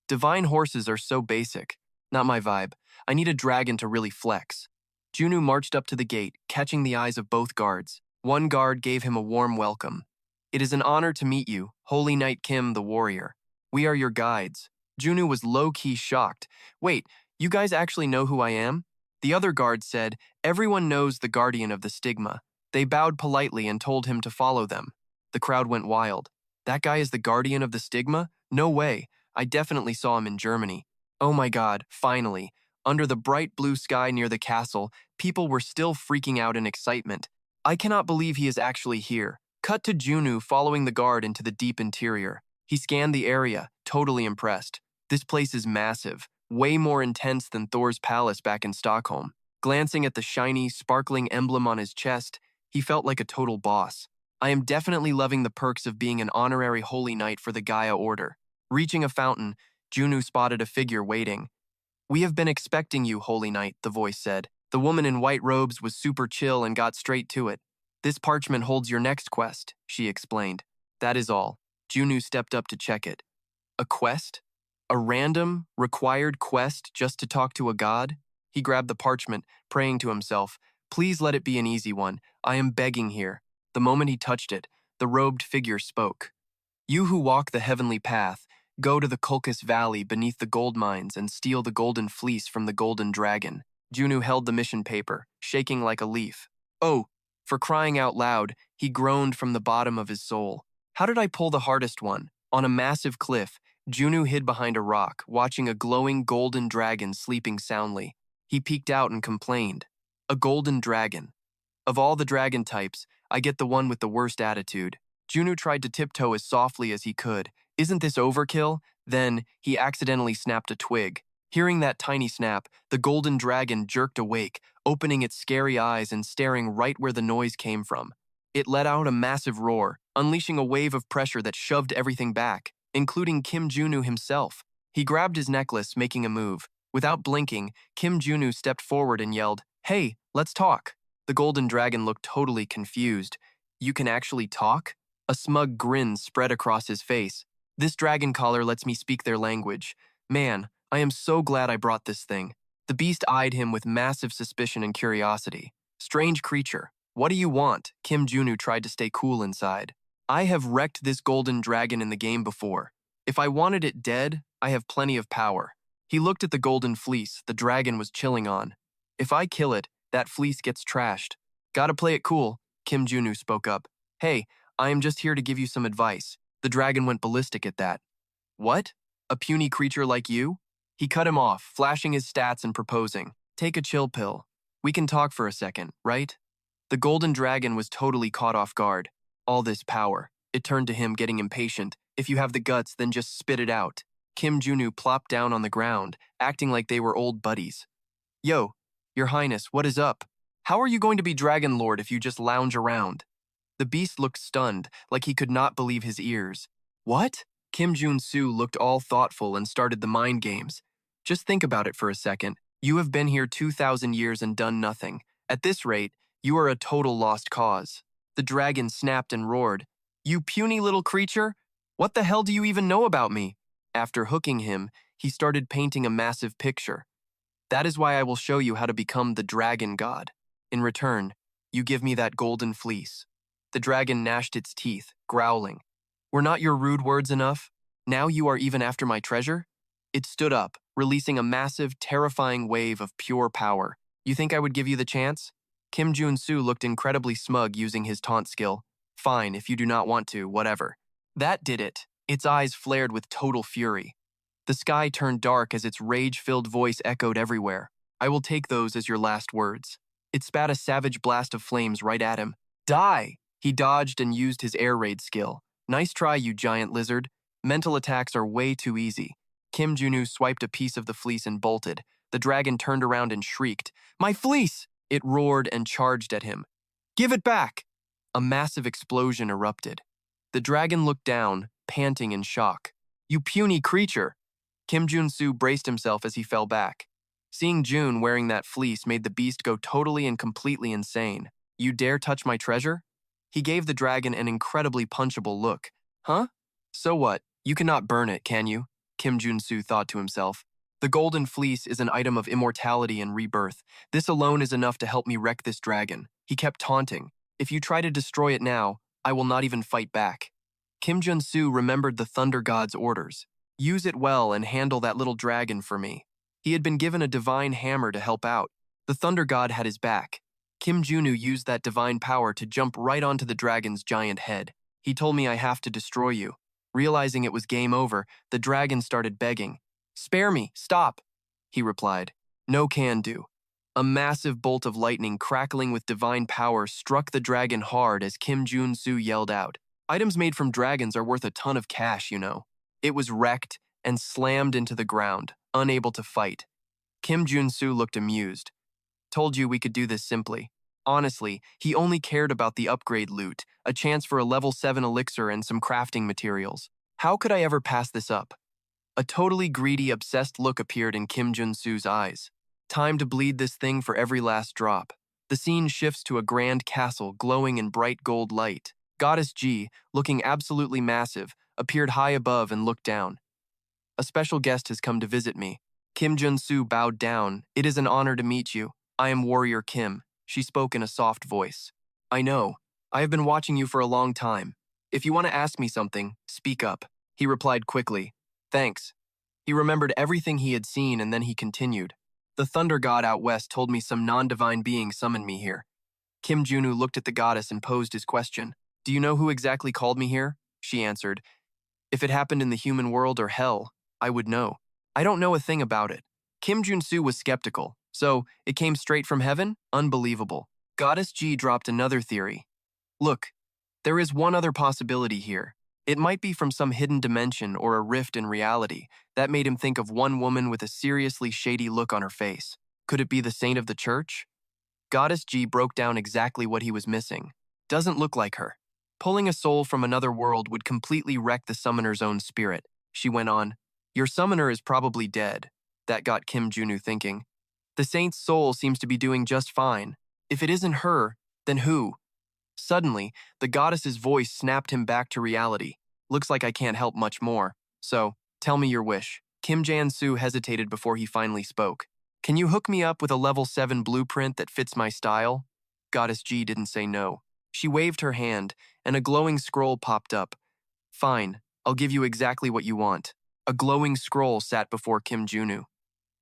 Divine horses are so basic. Not my vibe. I need a dragon to really flex. Junu marched up to the gate, catching the eyes of both guards. One guard gave him a warm welcome. It is an honor to meet you, Holy Knight Kim the warrior. We are your guides. Junu was low-key shocked. Wait, you guys actually know who I am? The other guard said, everyone knows the guardian of the stigma. They bowed politely and told him to follow them. The crowd went wild. That guy is the guardian of the stigma? No way. I definitely saw him in Germany. Oh my god, finally. Under the bright blue sky near the castle, people were still freaking out in excitement. I cannot believe he is actually here. Cut to Junu following the guard into the deep interior. He scanned the area, totally impressed. This place is massive, way more intense than Thor's palace back in Stockholm. Glancing at the shiny, sparkling emblem on his chest, he felt like a total boss. I am definitely loving the perks of being an honorary holy knight for the Gaia Order. Reaching a fountain, Junu spotted a figure waiting. We have been expecting you, Holy Knight, the voice said. The woman in white robes was super chill and got straight to it. This parchment holds your next quest, she explained. That is all. Junu stepped up to check it. A quest? A random, required quest just to talk to a god? He grabbed the parchment, praying to himself, please let it be an easy one. I am begging here. The moment he touched it, the robed figure spoke. You who walk the heavenly path, go to the Kulkus Valley beneath the gold mines and steal the golden fleece from the golden dragon. Junu held the mission paper, shaking like a leaf. Oh, for crying out loud, he groaned from the bottom of his soul. How did I pull the hardest one? On a massive cliff, Junu hid behind a rock, watching a glowing golden dragon sleeping soundly. He peeked out and complained. A golden dragon. Of all the dragon types, I get the one with the worst attitude. Junu tried to tiptoe as softly as he could. Isn't this overkill? Then, he accidentally snapped a twig. Hearing that tiny snap, the golden dragon jerked awake, opening its scary eyes and staring right where the noise came from. It let out a massive roar, unleashing a wave of pressure that shoved everything back, including Kim Junu himself. He grabbed his necklace, making a move. Without blinking, Kim Junu stepped forward and yelled, "Hey, let's talk." The golden dragon looked totally confused. You can actually talk? A smug grin spread across his face. This dragon collar lets me speak their language. Man, I am so glad I brought this thing. The beast eyed him with massive suspicion and curiosity. Strange creature, what do you want? Kim Junu tried to stay cool inside. I have wrecked this golden dragon in the game before. If I wanted it dead, I have plenty of power. He looked at the golden fleece the dragon was chilling on. If I kill it, that fleece gets trashed. Gotta play it cool, Kim Junu spoke up. Hey, I am just here to give you some advice. The dragon went ballistic at that. What? A puny creature like you? He cut him off, flashing his stats and proposing, "Take a chill pill. We can talk for a second, right?" The golden dragon was totally caught off guard. All this power. It turned to him, getting impatient. "If you have the guts, then just spit it out." Kim Junu plopped down on the ground, acting like they were old buddies. "Yo, Your Highness, what is up? How are you going to be Dragon Lord if you just lounge around?" The beast looked stunned, like he could not believe his ears. "What?" Jun Su looked all thoughtful and started the mind games. "Just think about it for a second. You have been here 2,000 years and done nothing. At this rate, you are a total lost cause." The dragon snapped and roared, "You puny little creature! What the hell do you even know about me?" After hooking him, he started painting a massive picture. "That is why I will show you how to become the dragon god. In return, you give me that golden fleece." The dragon gnashed its teeth, growling, "Were not your rude words enough? Now you are even after my treasure?" It stood up, releasing a massive, terrifying wave of pure power. "You think I would give you the chance?" Jun Su looked incredibly smug using his taunt skill. "Fine, if you do not want to, whatever." That did it. Its eyes flared with total fury. The sky turned dark as its rage-filled voice echoed everywhere. "I will take those as your last words." It spat a savage blast of flames right at him. "Die!" He dodged and used his air raid skill. "Nice try, you giant lizard. Mental attacks are way too easy." Kim Junu swiped a piece of the fleece and bolted. The dragon turned around and shrieked, "My fleece!" It roared and charged at him. "Give it back!" A massive explosion erupted. The dragon looked down, panting in shock. "You puny creature!" Jun Su braced himself as he fell back. Seeing June wearing that fleece made the beast go totally and completely insane. "You dare touch my treasure?" He gave the dragon an incredibly punchable look. "Huh? So what? You cannot burn it, can you?" Jun Su thought to himself. "The golden fleece is an item of immortality and rebirth. This alone is enough to help me wreck this dragon." He kept taunting, "If you try to destroy it now, I will not even fight back." Jun Su remembered the Thunder God's orders. "Use it well and handle that little dragon for me." He had been given a divine hammer to help out. The Thunder God had his back. Junu used that divine power to jump right onto the dragon's giant head. "He told me I have to destroy you." Realizing it was game over, the dragon started begging. "Spare me, stop," he replied. "No can do." A massive bolt of lightning crackling with divine power struck the dragon hard as Jun Su yelled out, "Items made from dragons are worth a ton of cash, you know." It was wrecked and slammed into the ground, unable to fight. Jun Su looked amused. "Told you we could do this simply." Honestly, he only cared about the upgrade loot, a chance for a level 7 elixir and some crafting materials. How could I ever pass this up? A totally greedy, obsessed look appeared in Jun Su's eyes. Time to bleed this thing for every last drop. The scene shifts to a grand castle glowing in bright gold light. Goddess Ji, looking absolutely massive, appeared high above and looked down. "A special guest has come to visit me." Jun Su bowed down. "It is an honor to meet you. I am Warrior Kim." She spoke in a soft voice. "I know. I have been watching you for a long time. If you want to ask me something, speak up." He replied quickly, "Thanks." He remembered everything he had seen and then he continued. "The Thunder God out west told me some non-divine being summoned me here." Junu looked at the goddess and posed his question. "Do you know who exactly called me here?" She answered, "If it happened in the human world or hell, I would know." "I don't know a thing about it." Jun Su was skeptical. "So, it came straight from heaven? Unbelievable." Goddess G dropped another theory. "Look, there is one other possibility here. It might be from some hidden dimension or a rift in reality." That made him think of one woman with a seriously shady look on her face. Could it be the saint of the church? Goddess G broke down exactly what he was missing. "Doesn't look like her. Pulling a soul from another world would completely wreck the summoner's own spirit." She went on, "Your summoner is probably dead." That got Junu thinking. "The saint's soul seems to be doing just fine. If it isn't her, then who?" Suddenly, the goddess's voice snapped him back to reality. "Looks like I can't help much more. So, tell me your wish." Jun Su hesitated before he finally spoke. "Can you hook me up with a level 7 blueprint that fits my style?" Goddess G didn't say no. She waved her hand, and a glowing scroll popped up. "Fine, I'll give you exactly what you want." A glowing scroll sat before Junu.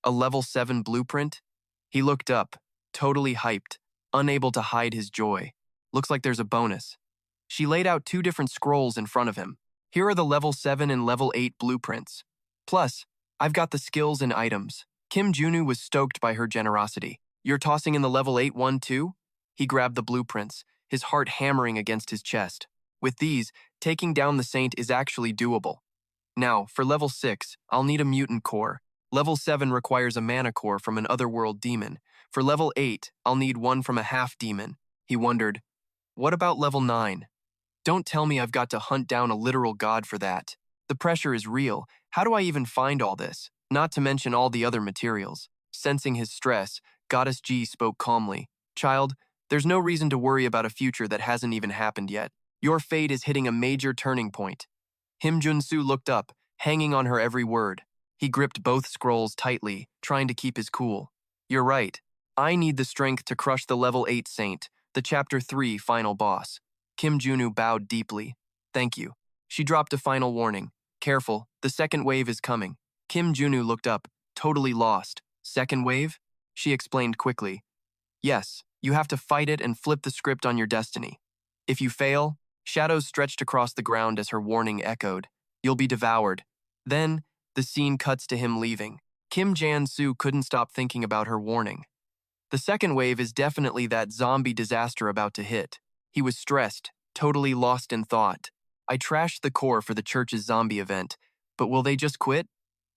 "A level 7 blueprint?" He looked up, totally hyped, unable to hide his joy. "Looks like there's a bonus." She laid out 2 different scrolls in front of him. "Here are the level 7 and level 8 blueprints. Plus, I've got the skills and items. Kim Junu was stoked by her generosity. You're tossing in the level 8 one too? He grabbed the blueprints, his heart hammering against his chest. With these, taking down the Saint is actually doable. Now, for level 6, I'll need a mutant core. Level 7 requires a mana core from an otherworld demon. For level 8, I'll need one from a half-demon. He wondered, what about level 9? Don't tell me I've got to hunt down a literal god for that. The pressure is real. How do I even find all this? Not to mention all the other materials. Sensing his stress, Goddess G spoke calmly. Child, there's no reason to worry about a future that hasn't even happened yet. Your fate is hitting a major turning point. Jun Su looked up, hanging on her every word. He gripped both scrolls tightly, trying to keep his cool. You're right. I need the strength to crush the level 8 Saint, the Chapter 3 final boss. Kim Junu bowed deeply. Thank you. She dropped a final warning. Careful, the second wave is coming. Kim Junu looked up, totally lost. Second wave? She explained quickly. Yes, you have to fight it and flip the script on your destiny. If you fail, shadows stretched across the ground as her warning echoed. You'll be devoured. Then, the scene cuts to him leaving. Kim Jan-Soo couldn't stop thinking about her warning. The second wave is definitely that zombie disaster about to hit. He was stressed, totally lost in thought. I trashed the core for the church's zombie event, but will they just quit?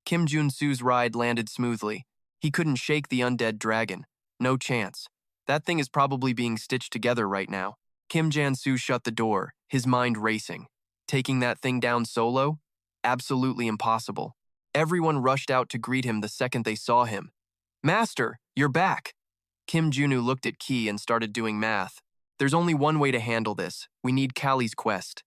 Kim Jun-Soo's ride landed smoothly. He couldn't shake the undead dragon. No chance. That thing is probably being stitched together right now. Kim Jan-Soo shut the door, his mind racing. Taking that thing down solo? Absolutely impossible. Everyone rushed out to greet him the second they saw him. Master, you're back! Kim Junu looked at Ki and started doing math. There's only one way to handle this. We need Kali's quest.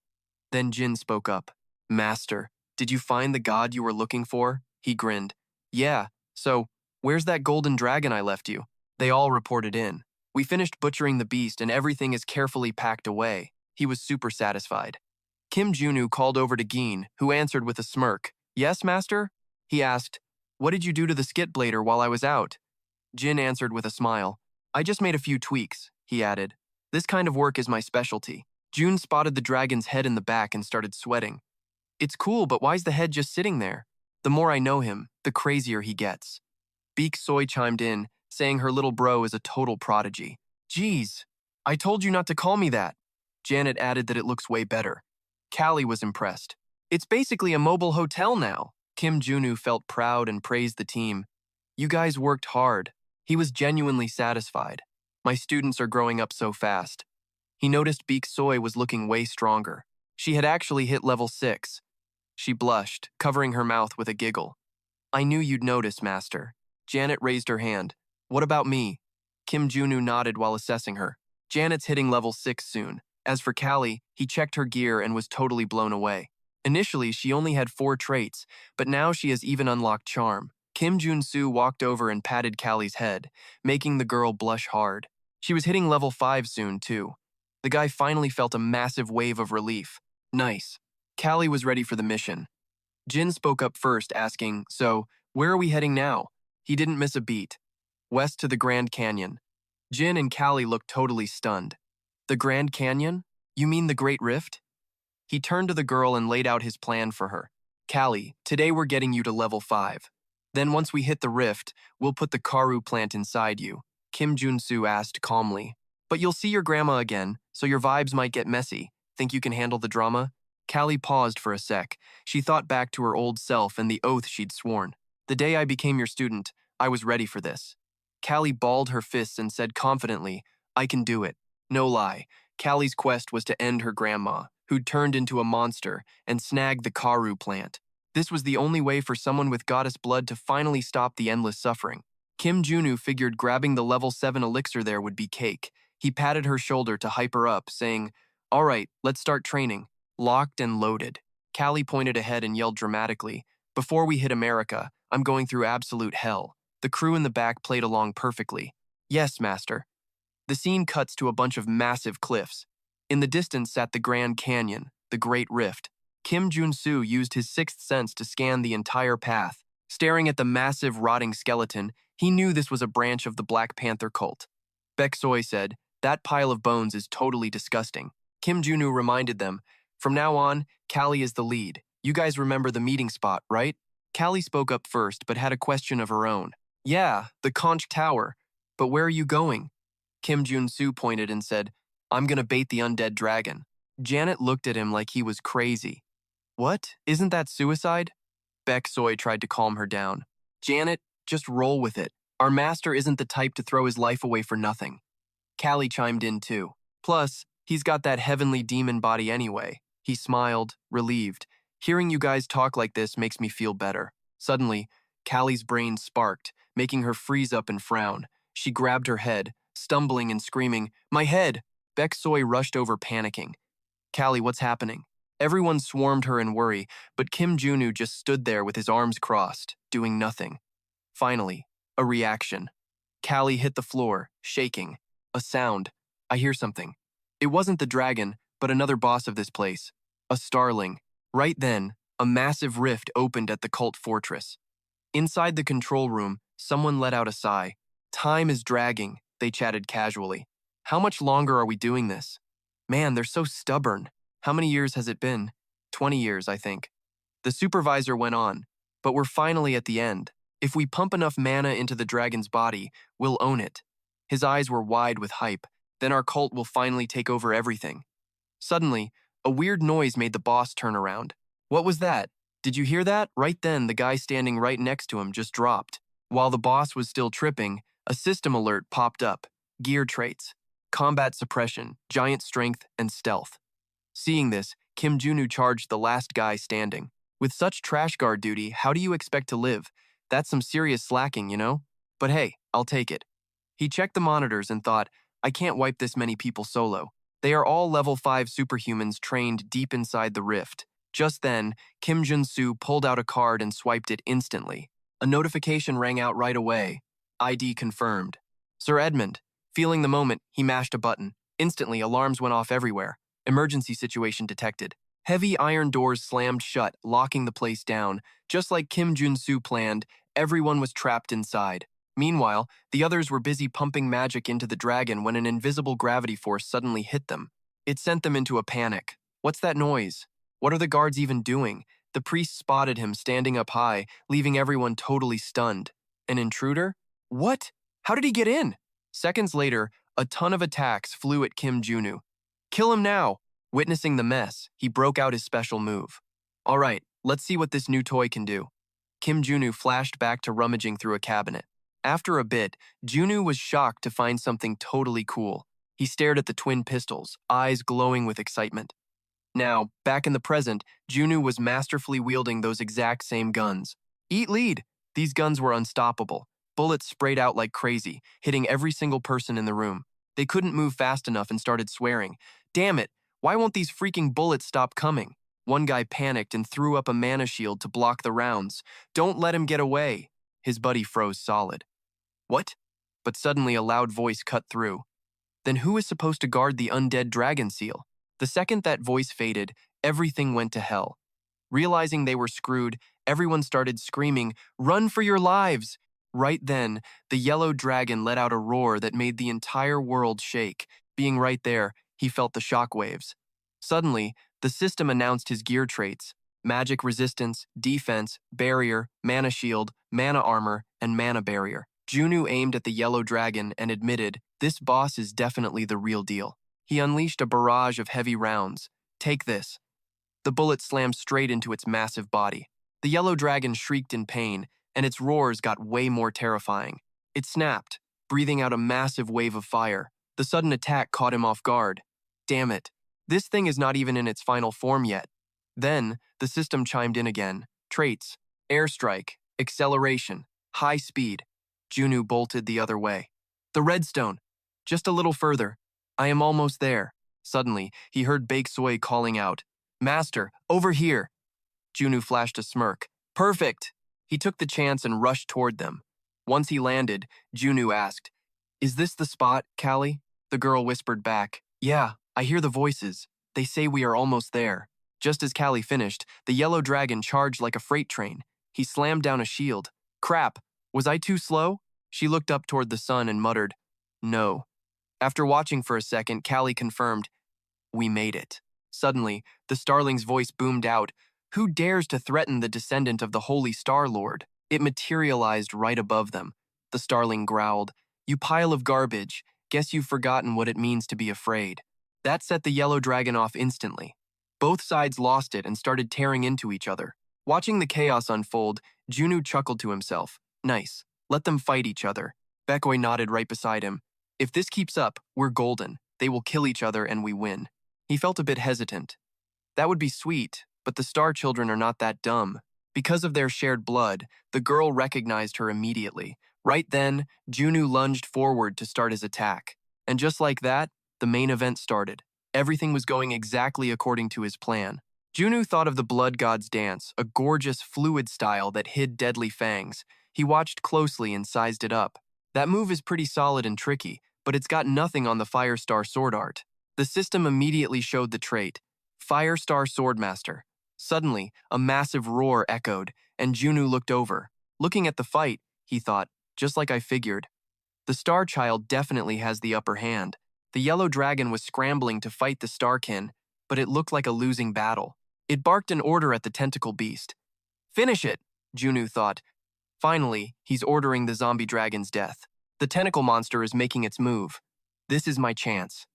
Then Jin spoke up. Master, did you find the god you were looking for? He grinned. Yeah, so, where's that golden dragon I left you? They all reported in. We finished butchering the beast and everything is carefully packed away. He was super satisfied. Kim Junu called over to Geen, who answered with a smirk. Yes, master? He asked, what did you do to the skit blader while I was out? Jin answered with a smile. I just made a few tweaks, he added. This kind of work is my specialty. Jun spotted the dragon's head in the back and started sweating. It's cool, but why's the head just sitting there? The more I know him, the crazier he gets. Beak Soy chimed in, saying her little bro is a total prodigy. Geez, I told you not to call me that. Janet added that it looks way better. Callie was impressed. It's basically a mobile hotel now. Kim Junu felt proud and praised the team. You guys worked hard. He was genuinely satisfied. My students are growing up so fast. He noticed Beak Soy was looking way stronger. She had actually hit level 6. She blushed, covering her mouth with a giggle. I knew you'd notice, Master. Janet raised her hand. What about me? Kim Junu nodded while assessing her. Janet's hitting level 6 soon. As for Callie, he checked her gear and was totally blown away. Initially, she only had 4 traits, but now she has even unlocked charm. Kim Jun-Soo walked over and patted Callie's head, making the girl blush hard. She was hitting level 5 soon, too. The guy finally felt a massive wave of relief. Nice. Callie was ready for the mission. Jin spoke up first, asking, so, where are we heading now? He didn't miss a beat. West to the Grand Canyon. Jin and Callie looked totally stunned. The Grand Canyon? You mean the Great Rift? He turned to the girl and laid out his plan for her. Callie, today we're getting you to level 5. Then once we hit the rift, we'll put the Karu plant inside you. Kim Jun-Soo asked calmly. But you'll see your grandma again, so your vibes might get messy. Think you can handle the drama? Callie paused for a sec. She thought back to her old self and the oath she'd sworn. The day I became your student, I was ready for this. Callie balled her fists and said confidently, I can do it. No lie, Callie's quest was to end her grandma, who'd turned into a monster, and snag the Karu plant. This was the only way for someone with goddess blood to finally stop the endless suffering. Kim Junu figured grabbing the level 7 elixir there would be cake. He patted her shoulder to hype her up, saying, All right, let's start training. Locked and loaded. Callie pointed ahead and yelled dramatically, Before we hit America, I'm going through absolute hell. The crew in the back played along perfectly. Yes, master. The scene cuts to a bunch of massive cliffs. In the distance sat the Grand Canyon, the Great Rift. Kim Jun-Soo used his sixth sense to scan the entire path. Staring at the massive, rotting skeleton, he knew this was a branch of the Black Panther cult. Baek Soy said, That pile of bones is totally disgusting. Kim Junu reminded them, From now on, Callie is the lead. You guys remember the meeting spot, right? Callie spoke up first, but had a question of her own. Yeah, the conch tower. But where are you going? Jun Su pointed and said, I'm gonna bait the undead dragon. Janet looked at him like he was crazy. What? Isn't that suicide? Baek Soy tried to calm her down. Janet, just roll with it. Our master isn't the type to throw his life away for nothing. Callie chimed in too. Plus, he's got that heavenly demon body anyway. He smiled, relieved. Hearing you guys talk like this makes me feel better. Suddenly, Callie's brain sparked, making her freeze up and frown. She grabbed her head, stumbling and screaming, My head! Baek Soy rushed over panicking. Callie, what's happening? Everyone swarmed her in worry, but Kim Junu just stood there with his arms crossed, doing nothing. Finally, a reaction. Callie hit the floor, shaking. A sound. I hear something. It wasn't the dragon, but another boss of this place. A starling. Right then, a massive rift opened at the cult fortress. Inside the control room, someone let out a sigh. Time is dragging, they chatted casually. How much longer are we doing this? Man, they're so stubborn. How many years has it been? 20 years, I think. The supervisor went on, but we're finally at the end. If we pump enough mana into the dragon's body, we'll own it. His eyes were wide with hype. Then our cult will finally take over everything. Suddenly, a weird noise made the boss turn around. What was that? Did you hear that? Right then, the guy standing right next to him just dropped. While the boss was still tripping, a system alert popped up. Gear traits. Combat suppression, giant strength, and stealth. Seeing this, Kim Junu charged the last guy standing. With such trash guard duty, how do you expect to live? That's some serious slacking, you know? But hey, I'll take it. He checked the monitors and thought, I can't wipe this many people solo. They are all level 5 superhumans trained deep inside the rift. Just then, Jun Su pulled out a card and swiped it instantly. A notification rang out right away. ID confirmed. Sir Edmund. Feeling the moment, he mashed a button. Instantly, alarms went off everywhere. Emergency situation detected. Heavy iron doors slammed shut, locking the place down. Just like Jun Su planned, everyone was trapped inside. Meanwhile, the others were busy pumping magic into the dragon when an invisible gravity force suddenly hit them. It sent them into a panic. What's that noise? What are the guards even doing? The priest spotted him standing up high, leaving everyone totally stunned. An intruder? What? How did he get in? Seconds later, a ton of attacks flew at Kim Junu. Kill him now! Witnessing the mess, he broke out his special move. All right, let's see what this new toy can do. Kim Junu flashed back to rummaging through a cabinet. After a bit, Junu was shocked to find something totally cool. He stared at the twin pistols, eyes glowing with excitement. Now, back in the present, Junu was masterfully wielding those exact same guns. Eat lead! These guns were unstoppable. Bullets sprayed out like crazy, hitting every single person in the room. They couldn't move fast enough and started swearing. Damn it! Why won't these freaking bullets stop coming? One guy panicked and threw up a mana shield to block the rounds. Don't let him get away. His buddy froze solid. What? But suddenly a loud voice cut through. Then who is supposed to guard the undead dragon seal? The second that voice faded, everything went to hell. Realizing they were screwed, everyone started screaming, "Run for your lives!" Right then, the yellow dragon let out a roar that made the entire world shake. Being right there, he felt the shockwaves. Suddenly, the system announced his gear traits: magic resistance, defense, barrier, mana shield, mana armor, and mana barrier. Junu aimed at the yellow dragon and admitted, this boss is definitely the real deal. He unleashed a barrage of heavy rounds. Take this. The bullet slammed straight into its massive body. The yellow dragon shrieked in pain, and its roars got way more terrifying. It snapped, breathing out a massive wave of fire. The sudden attack caught him off guard. Damn it. This thing is not even in its final form yet. Then, the system chimed in again. Traits: airstrike, acceleration, high speed. Junu bolted the other way. The redstone. Just a little further. I am almost there. Suddenly, he heard Baek Soy calling out, Master, over here. Junu flashed a smirk. Perfect! He took the chance and rushed toward them. Once he landed, Junu asked, Is this the spot, Callie? The girl whispered back, Yeah, I hear the voices. They say we are almost there. Just as Callie finished, the yellow dragon charged like a freight train. He slammed down a shield. Crap, was I too slow? She looked up toward the sun and muttered, No. After watching for a second, Callie confirmed, We made it. Suddenly, the starling's voice boomed out, Who dares to threaten the descendant of the Holy Star Lord? It materialized right above them. The starling growled, "You pile of garbage. Guess you've forgotten what it means to be afraid." That set the yellow dragon off instantly. Both sides lost it and started tearing into each other. Watching the chaos unfold, Junu chuckled to himself. Nice. Let them fight each other. Bekoi nodded right beside him. If this keeps up, we're golden. They will kill each other and we win. He felt a bit hesitant. That would be sweet, but the Star Children are not that dumb. Because of their shared blood, the girl recognized her immediately. Right then, Junu lunged forward to start his attack. And just like that, the main event started. Everything was going exactly according to his plan. Junu thought of the Blood God's Dance, a gorgeous, fluid style that hid deadly fangs. He watched closely and sized it up. That move is pretty solid and tricky, but it's got nothing on the Firestar sword art. The system immediately showed the trait, Firestar Swordmaster. Suddenly, a massive roar echoed, and Junu looked over. Looking at the fight, he thought, just like I figured. The Star Child definitely has the upper hand. The yellow dragon was scrambling to fight the Starkin, but it looked like a losing battle. It barked an order at the tentacle beast. Finish it, Junu thought. Finally, he's ordering the zombie dragon's death. The tentacle monster is making its move. This is my chance.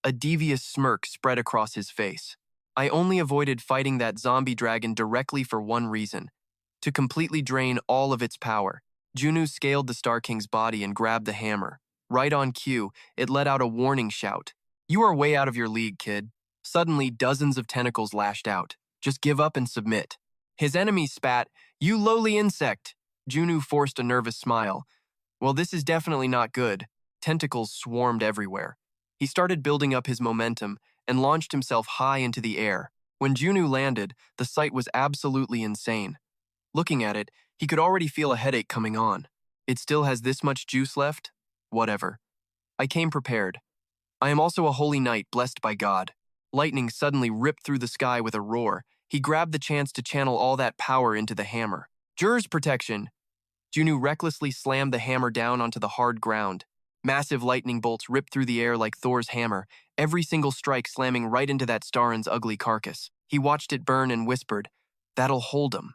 A devious smirk spread across his face. I only avoided fighting that zombie dragon directly for one reason, to completely drain all of its power. Junu scaled the Star King's body and grabbed the hammer. Right on cue, it let out a warning shout. You are way out of your league, kid. Suddenly, dozens of tentacles lashed out. Just give up and submit. His enemy spat, "You lowly insect." Junu forced a nervous smile. Well, this is definitely not good. Tentacles swarmed everywhere. He started building up his momentum and launched himself high into the air. When Junu landed, the sight was absolutely insane. Looking at it, he could already feel a headache coming on. It still has this much juice left? Whatever. I came prepared. I am also a holy knight blessed by God. Lightning suddenly ripped through the sky with a roar. He grabbed the chance to channel all that power into the hammer. Jur's protection! Junu recklessly slammed the hammer down onto the hard ground. Massive lightning bolts ripped through the air like Thor's hammer, every single strike slamming right into that Starin's ugly carcass. He watched it burn and whispered, "That'll hold him."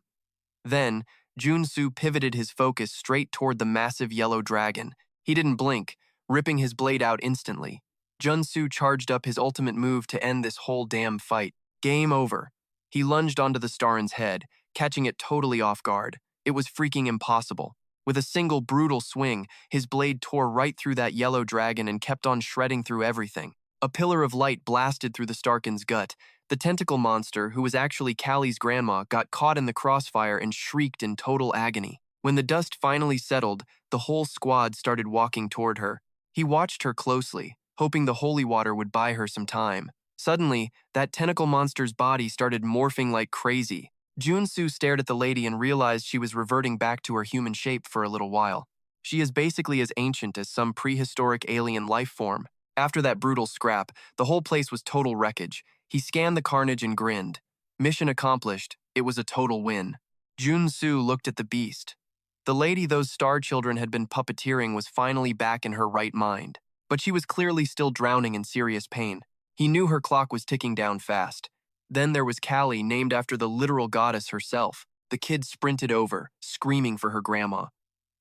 Then, Jun Su pivoted his focus straight toward the massive yellow dragon. He didn't blink, ripping his blade out instantly. Jun Su charged up his ultimate move to end this whole damn fight. Game over. He lunged onto the Starin's head, catching it totally off guard. It was freaking impossible. With a single brutal swing, his blade tore right through that yellow dragon and kept on shredding through everything. A pillar of light blasted through the Starkin's gut. The tentacle monster, who was actually Callie's grandma, got caught in the crossfire and shrieked in total agony. When the dust finally settled, the whole squad started walking toward her. He watched her closely, hoping the holy water would buy her some time. Suddenly, that tentacle monster's body started morphing like crazy. Jun Su stared at the lady and realized she was reverting back to her human shape for a little while. She is basically as ancient as some prehistoric alien life form. After that brutal scrap, the whole place was total wreckage. He scanned the carnage and grinned. Mission accomplished. It was a total win. Jun Su looked at the beast. The lady those Star Children had been puppeteering was finally back in her right mind, but she was clearly still drowning in serious pain. He knew her clock was ticking down fast. Then there was Callie, named after the literal goddess herself. The kid sprinted over, screaming for her grandma.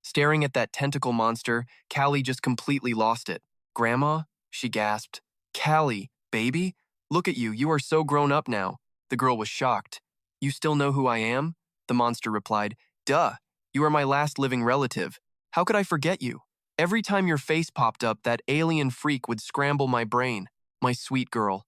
Staring at that tentacle monster, Callie just completely lost it. "Grandma?" she gasped. "Callie, baby? Look at you, you are so grown up now." The girl was shocked. "You still know who I am?" The monster replied, "Duh, you are my last living relative. How could I forget you? Every time your face popped up, that alien freak would scramble my brain. My sweet girl."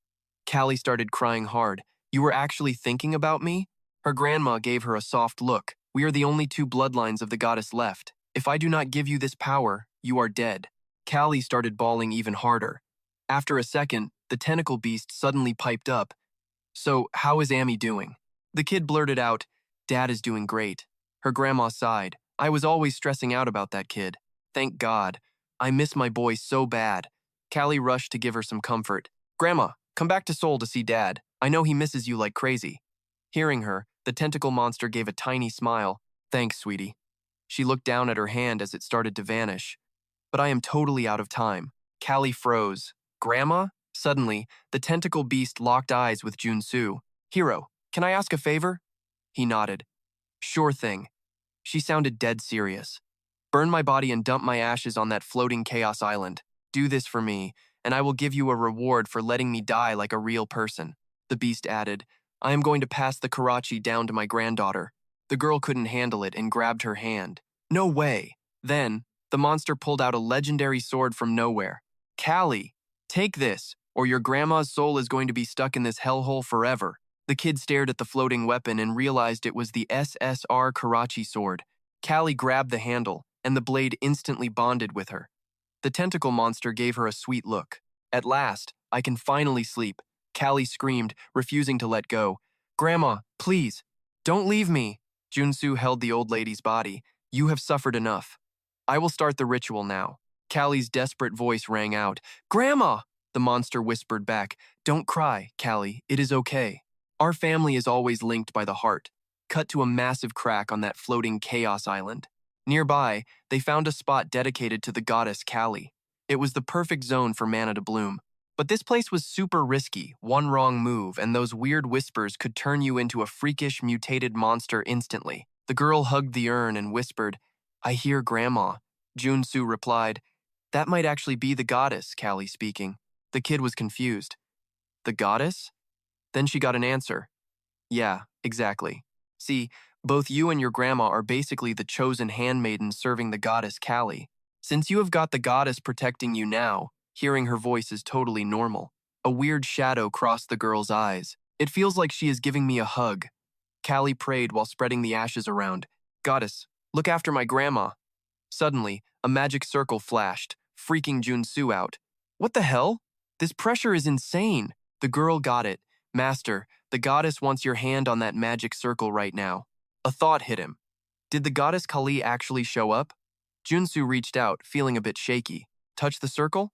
Callie started crying hard. "You were actually thinking about me?" Her grandma gave her a soft look. "We are the only two bloodlines of the goddess left. If I do not give you this power, you are dead." Callie started bawling even harder. After a second, the tentacle beast suddenly piped up. "So, how is Amy doing?" The kid blurted out, "Dad is doing great." Her grandma sighed. "I was always stressing out about that kid. Thank God. I miss my boy so bad." Callie rushed to give her some comfort. "Grandma, come back to Seoul to see Dad. I know he misses you like crazy." Hearing her, the tentacle monster gave a tiny smile. "Thanks, sweetie." She looked down at her hand as it started to vanish. "But I am totally out of time." Callie froze. "Grandma?" Suddenly, the tentacle beast locked eyes with Jun Su. "Hero, can I ask a favor?" He nodded. Sure thing. She sounded dead serious. Burn my body and dump my ashes on that floating chaos island. Do this for me, and I will give you a reward for letting me die like a real person. The beast added, I am going to pass the Karachi down to my granddaughter. The girl couldn't handle it and grabbed her hand. No way. Then, the monster pulled out a legendary sword from nowhere. Callie, take this, or your grandma's soul is going to be stuck in this hellhole forever. The kid stared at the floating weapon and realized it was the SSR Karachi sword. Callie grabbed the handle, and the blade instantly bonded with her. The tentacle monster gave her a sweet look. At last, I can finally sleep. Callie screamed, refusing to let go. Grandma, please, don't leave me. Jun Su held the old lady's body. You have suffered enough. I will start the ritual now. Callie's desperate voice rang out. Grandma! The monster whispered back. Don't cry, Callie. It is okay. Our family is always linked by the heart. Cut to a massive crack on that floating chaos island. Nearby, they found a spot dedicated to the goddess Callie. It was the perfect zone for mana to bloom. But this place was super risky. One wrong move, and those weird whispers could turn you into a freakish, mutated monster instantly. The girl hugged the urn and whispered, I hear Grandma. Jun Su replied, That might actually be the goddess, Callie speaking. The kid was confused. The goddess? Then she got an answer. Yeah, exactly. See, both you and your grandma are basically the chosen handmaidens serving the goddess Callie. Since you have got the goddess protecting you now, hearing her voice is totally normal. A weird shadow crossed the girl's eyes. It feels like she is giving me a hug. Callie prayed while spreading the ashes around. Goddess, look after my grandma. Suddenly, a magic circle flashed, freaking Jun Su out. What the hell? This pressure is insane. The girl got it. Master, the goddess wants your hand on that magic circle right now. A thought hit him. Did the goddess Kali actually show up? Jun Su reached out, feeling a bit shaky. Touch the circle?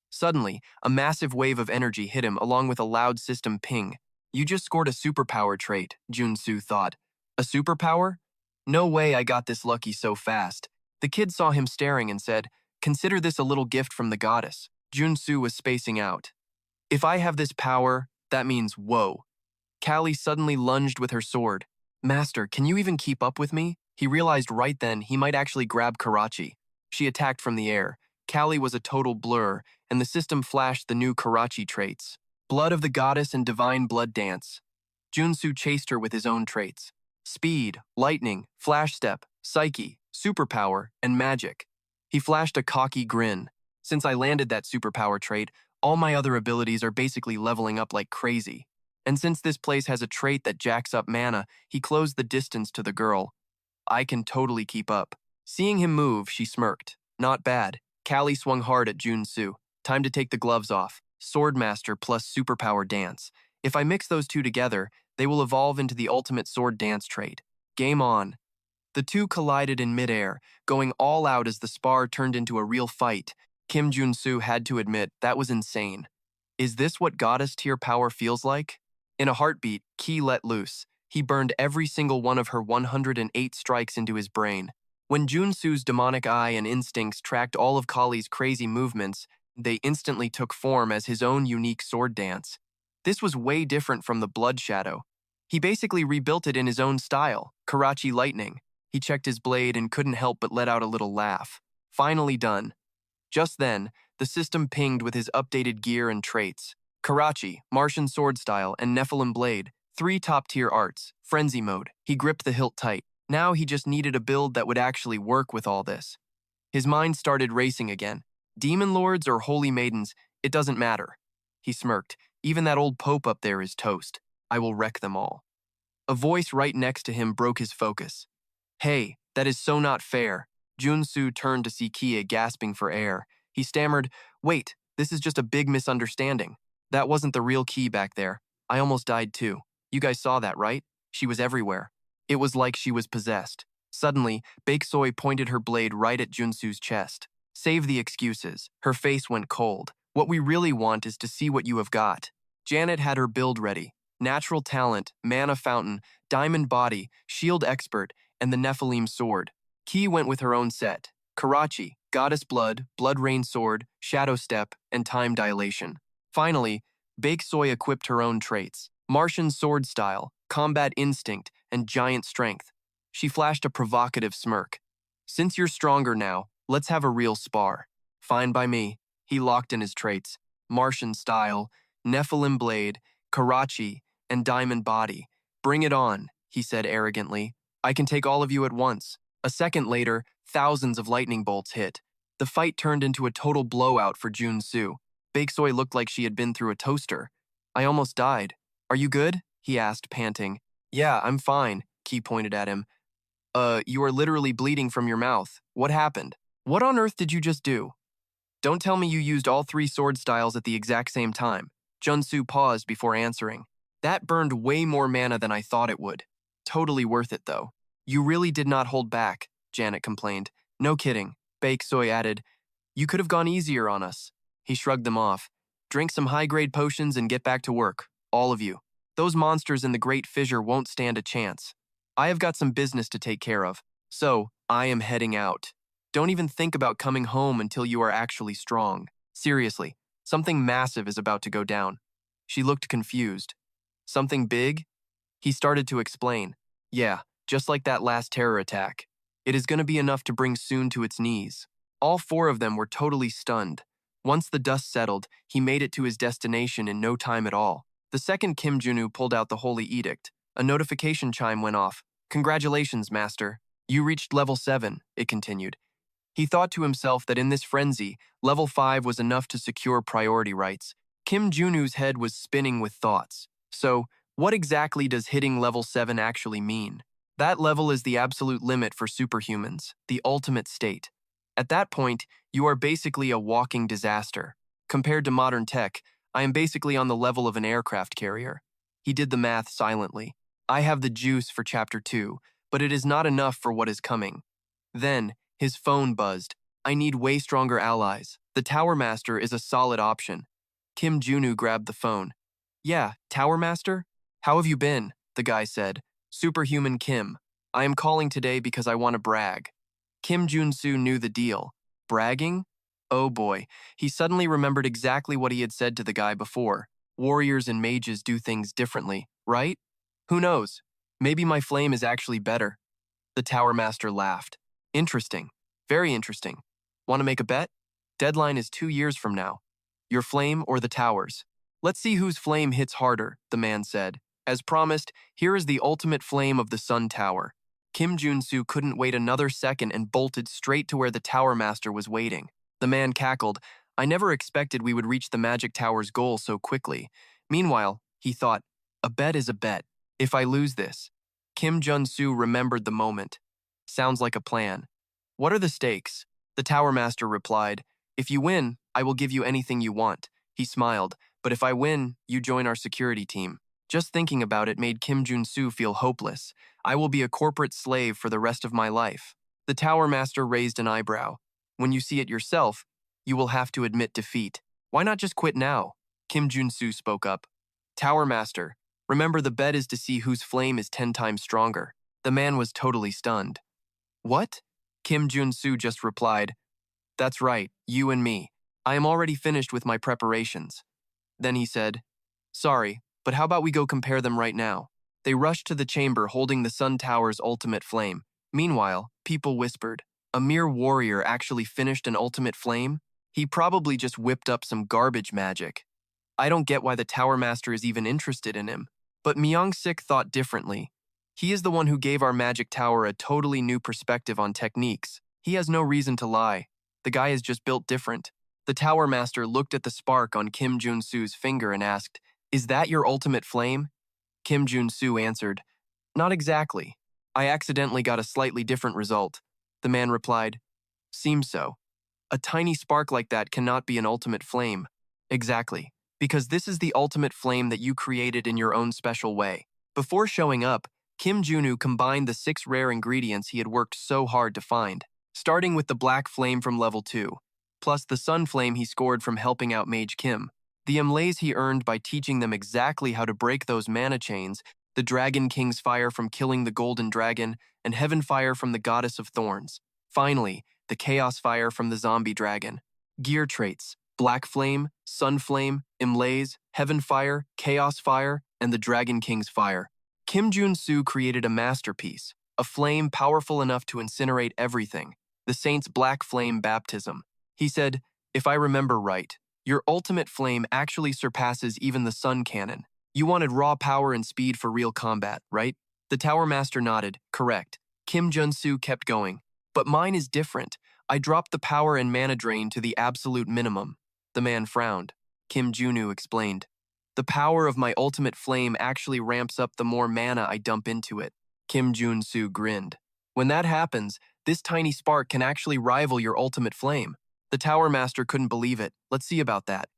Suddenly, a massive wave of energy hit him along with a loud system ping. You just scored a superpower trait, Jun Su thought. A superpower? No way I got this lucky so fast. The kid saw him staring and said, Consider this a little gift from the goddess. Jun Su was spacing out. If I have this power, that means whoa. Callie suddenly lunged with her sword. Master, can you even keep up with me? He realized right then he might actually grab Karachi. She attacked from the air. Callie was a total blur, and the system flashed the new Karachi traits. Blood of the goddess and divine blood dance. Jun Su chased her with his own traits. Speed, lightning, flash step, psyche, superpower, and magic. He flashed a cocky grin. Since I landed that superpower trait, all my other abilities are basically leveling up like crazy. And since this place has a trait that jacks up mana, he closed the distance to the girl. I can totally keep up. Seeing him move, she smirked. Not bad. Callie swung hard at Jun Su. Time to take the gloves off. Swordmaster plus superpower dance. If I mix those two together, they will evolve into the ultimate sword dance trait. Game on. The two collided in midair, going all out as the spar turned into a real fight. Jun Su had to admit that was insane. Is this what goddess tier power feels like? In a heartbeat, Ki let loose. He burned every single one of her 108 strikes into his brain. When Jun Su's demonic eye and instincts tracked all of Kali's crazy movements, they instantly took form as his own unique sword dance. This was way different from the Blood Shadow. He basically rebuilt it in his own style, Karachi Lightning. He checked his blade and couldn't help but let out a little laugh. Finally done. Just then, the system pinged with his updated gear and traits. Karachi, Martian Sword Style, and Nephilim Blade, 3 top-tier arts, Frenzy Mode. He gripped the hilt tight. Now he just needed a build that would actually work with all this. His mind started racing again. Demon Lords or Holy Maidens, it doesn't matter. He smirked. Even that old Pope up there is toast. I will wreck them all. A voice right next to him broke his focus. Hey, that is so not fair. Jun Su turned to see Kia gasping for air. He stammered, Wait, this is just a big misunderstanding. That wasn't the real Ki back there. I almost died too. You guys saw that, right? She was everywhere. It was like she was possessed. Suddenly, Bake Soy pointed her blade right at Jun Su's chest. Save the excuses. Her face went cold. What we really want is to see what you have got. Janet had her build ready. Natural talent, mana fountain, diamond body, shield expert, and the Nephilim sword. Ki went with her own set. Karachi, goddess blood, blood rain sword, shadow step, and time dilation. Finally, Bake Soy equipped her own traits. Martian sword style, combat instinct, and giant strength. She flashed a provocative smirk. Since you're stronger now, let's have a real spar. Fine by me. He locked in his traits. Martian style, Nephilim blade, Karachi, and diamond body. Bring it on, he said arrogantly. I can take all of you at once. A second later, thousands of lightning bolts hit. The fight turned into a total blowout for Jun Su. Baeksoy looked like she had been through a toaster. I almost died. Are you good? He asked, panting. Yeah, I'm fine, Ki pointed at him. You are literally bleeding from your mouth. What happened? What on earth did you just do? Don't tell me you used all 3 sword styles at the exact same time. Jun Su paused before answering. That burned way more mana than I thought it would. Totally worth it, though. You really did not hold back, Janet complained. No kidding, Baeksoy added. You could have gone easier on us. He shrugged them off. Drink some high-grade potions and get back to work, all of you. Those monsters in the Great Fissure won't stand a chance. I have got some business to take care of, so I am heading out. Don't even think about coming home until you are actually strong. Seriously, something massive is about to go down. She looked confused. Something big? He started to explain. Yeah, just like that last terror attack. It is going to be enough to bring Soon to its knees. All 4 of them were totally stunned. Once the dust settled, he made it to his destination in no time at all. The second Kim Junu pulled out the Holy Edict. A notification chime went off. Congratulations, Master. You reached level 7, it continued. He thought to himself that in this frenzy, level 5 was enough to secure priority rights. Kim Junu's head was spinning with thoughts. So, what exactly does hitting level 7 actually mean? That level is the absolute limit for superhumans, the ultimate state. At that point, you are basically a walking disaster. Compared to modern tech, I am basically on the level of an aircraft carrier. He did the math silently. I have the juice for Chapter 2, but it is not enough for what is coming. Then, his phone buzzed. I need way stronger allies. The Tower Master is a solid option. Kim Junu grabbed the phone. Yeah, Tower Master? How have you been? The guy said. Superhuman Kim. I am calling today because I want to brag. Kim Jun Su knew the deal. Bragging? Oh boy, he suddenly remembered exactly what he had said to the guy before. Warriors and mages do things differently, right? Who knows? Maybe my flame is actually better. The Tower Master laughed. Interesting. Very interesting. Want to make a bet? Deadline is 2 years from now. Your flame or the tower's? Let's see whose flame hits harder, the man said. As promised, here is the ultimate flame of the Sun Tower. Kim Jun-Su couldn't wait another second and bolted straight to where the Tower Master was waiting. The man cackled. I never expected we would reach the Magic Tower's goal so quickly. Meanwhile, he thought, a bet is a bet. If I lose this. Kim Jun-Su remembered the moment. Sounds like a plan. What are the stakes? The Tower Master replied, if you win, I will give you anything you want. He smiled, but if I win, you join our security team. Just thinking about it made Kim Jun-Su feel hopeless. I will be a corporate slave for the rest of my life. The Tower Master raised an eyebrow. When you see it yourself, you will have to admit defeat. Why not just quit now? Kim Jun-Su spoke up. Tower Master, remember the bet is to see whose flame is 10 times stronger. The man was totally stunned. What? Kim Jun-Su just replied, that's right, you and me. I am already finished with my preparations. Then he said, sorry, but how about we go compare them right now? They rushed to the chamber holding the Sun Tower's ultimate flame. Meanwhile, people whispered, a mere warrior actually finished an ultimate flame? He probably just whipped up some garbage magic. I don't get why the Tower Master is even interested in him. But Myung-sik thought differently. He is the one who gave our magic tower a totally new perspective on techniques. He has no reason to lie. The guy is just built different. The Tower Master looked at the spark on Kim Jun-Su's finger and asked, is that your ultimate flame? Kim Jun-Su answered, not exactly. I accidentally got a slightly different result. The man replied, seems so. A tiny spark like that cannot be an ultimate flame. Exactly, because this is the ultimate flame that you created in your own special way. Before showing up, Kim Junu combined the 6 rare ingredients he had worked so hard to find, starting with the black flame from level 2, plus the sun flame he scored from helping out Mage Kim, the amlaze he earned by teaching them exactly how to break those mana chains, the Dragon King's fire from killing the Golden Dragon, and Heaven Fire from the Goddess of Thorns. Finally, the Chaos Fire from the Zombie Dragon. Gear traits, Black Flame, Sun Flame, Imlaze, Heaven Fire, Chaos Fire, and the Dragon King's Fire. Jun Su created a masterpiece, a flame powerful enough to incinerate everything, the saint's black flame baptism. He said, "If I remember right, your ultimate flame actually surpasses even the sun cannon. You wanted raw power and speed for real combat, right?" The Tower Master nodded. "Correct." Jun Su kept going. "But mine is different. I dropped the power and mana drain to the absolute minimum." The man frowned. Junu explained. "The power of my ultimate flame actually ramps up the more mana I dump into it." Jun Su grinned. "When that happens, this tiny spark can actually rival your ultimate flame." The Tower Master couldn't believe it. "Let's see about that."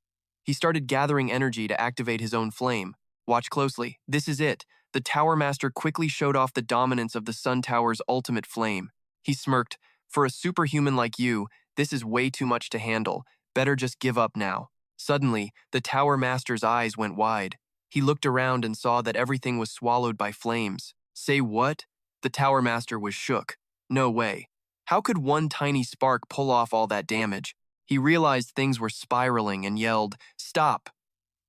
He started gathering energy to activate his own flame. Watch closely. This is it. The Tower Master quickly showed off the dominance of the Sun Tower's ultimate flame. He smirked. "For a superhuman like you, this is way too much to handle. Better just give up now." Suddenly, the Tower Master's eyes went wide. He looked around and saw that everything was swallowed by flames. "Say what?" The Tower Master was shook. No way. How could one tiny spark pull off all that damage? He realized things were spiraling and yelled, "Stop!"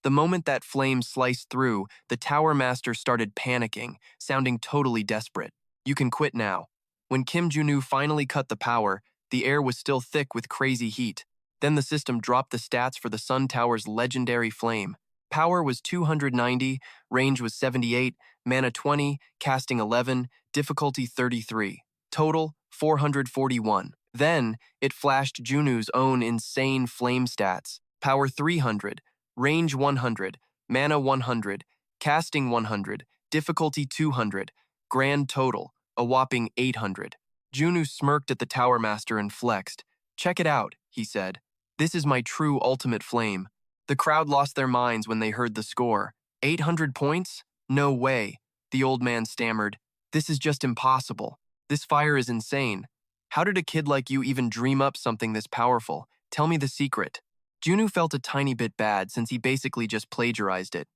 The moment that flame sliced through, the Tower Master started panicking, sounding totally desperate. "You can quit now." When Junu finally cut the power, the air was still thick with crazy heat. Then the system dropped the stats for the Sun Tower's legendary flame. Power was 290, range was 78, mana 20, casting 11, difficulty 33. Total, 441. Then, it flashed Junu's own insane flame stats. Power 300, range 100, mana 100, casting 100, difficulty 200, grand total, a whopping 800. Junu smirked at the Tower Master and flexed. "Check it out," he said. "This is my true ultimate flame." The crowd lost their minds when they heard the score. 800 points? No way. The old man stammered. "This is just impossible. This fire is insane. How did a kid like you even dream up something this powerful? Tell me the secret." Junu felt a tiny bit bad since he basically just plagiarized it.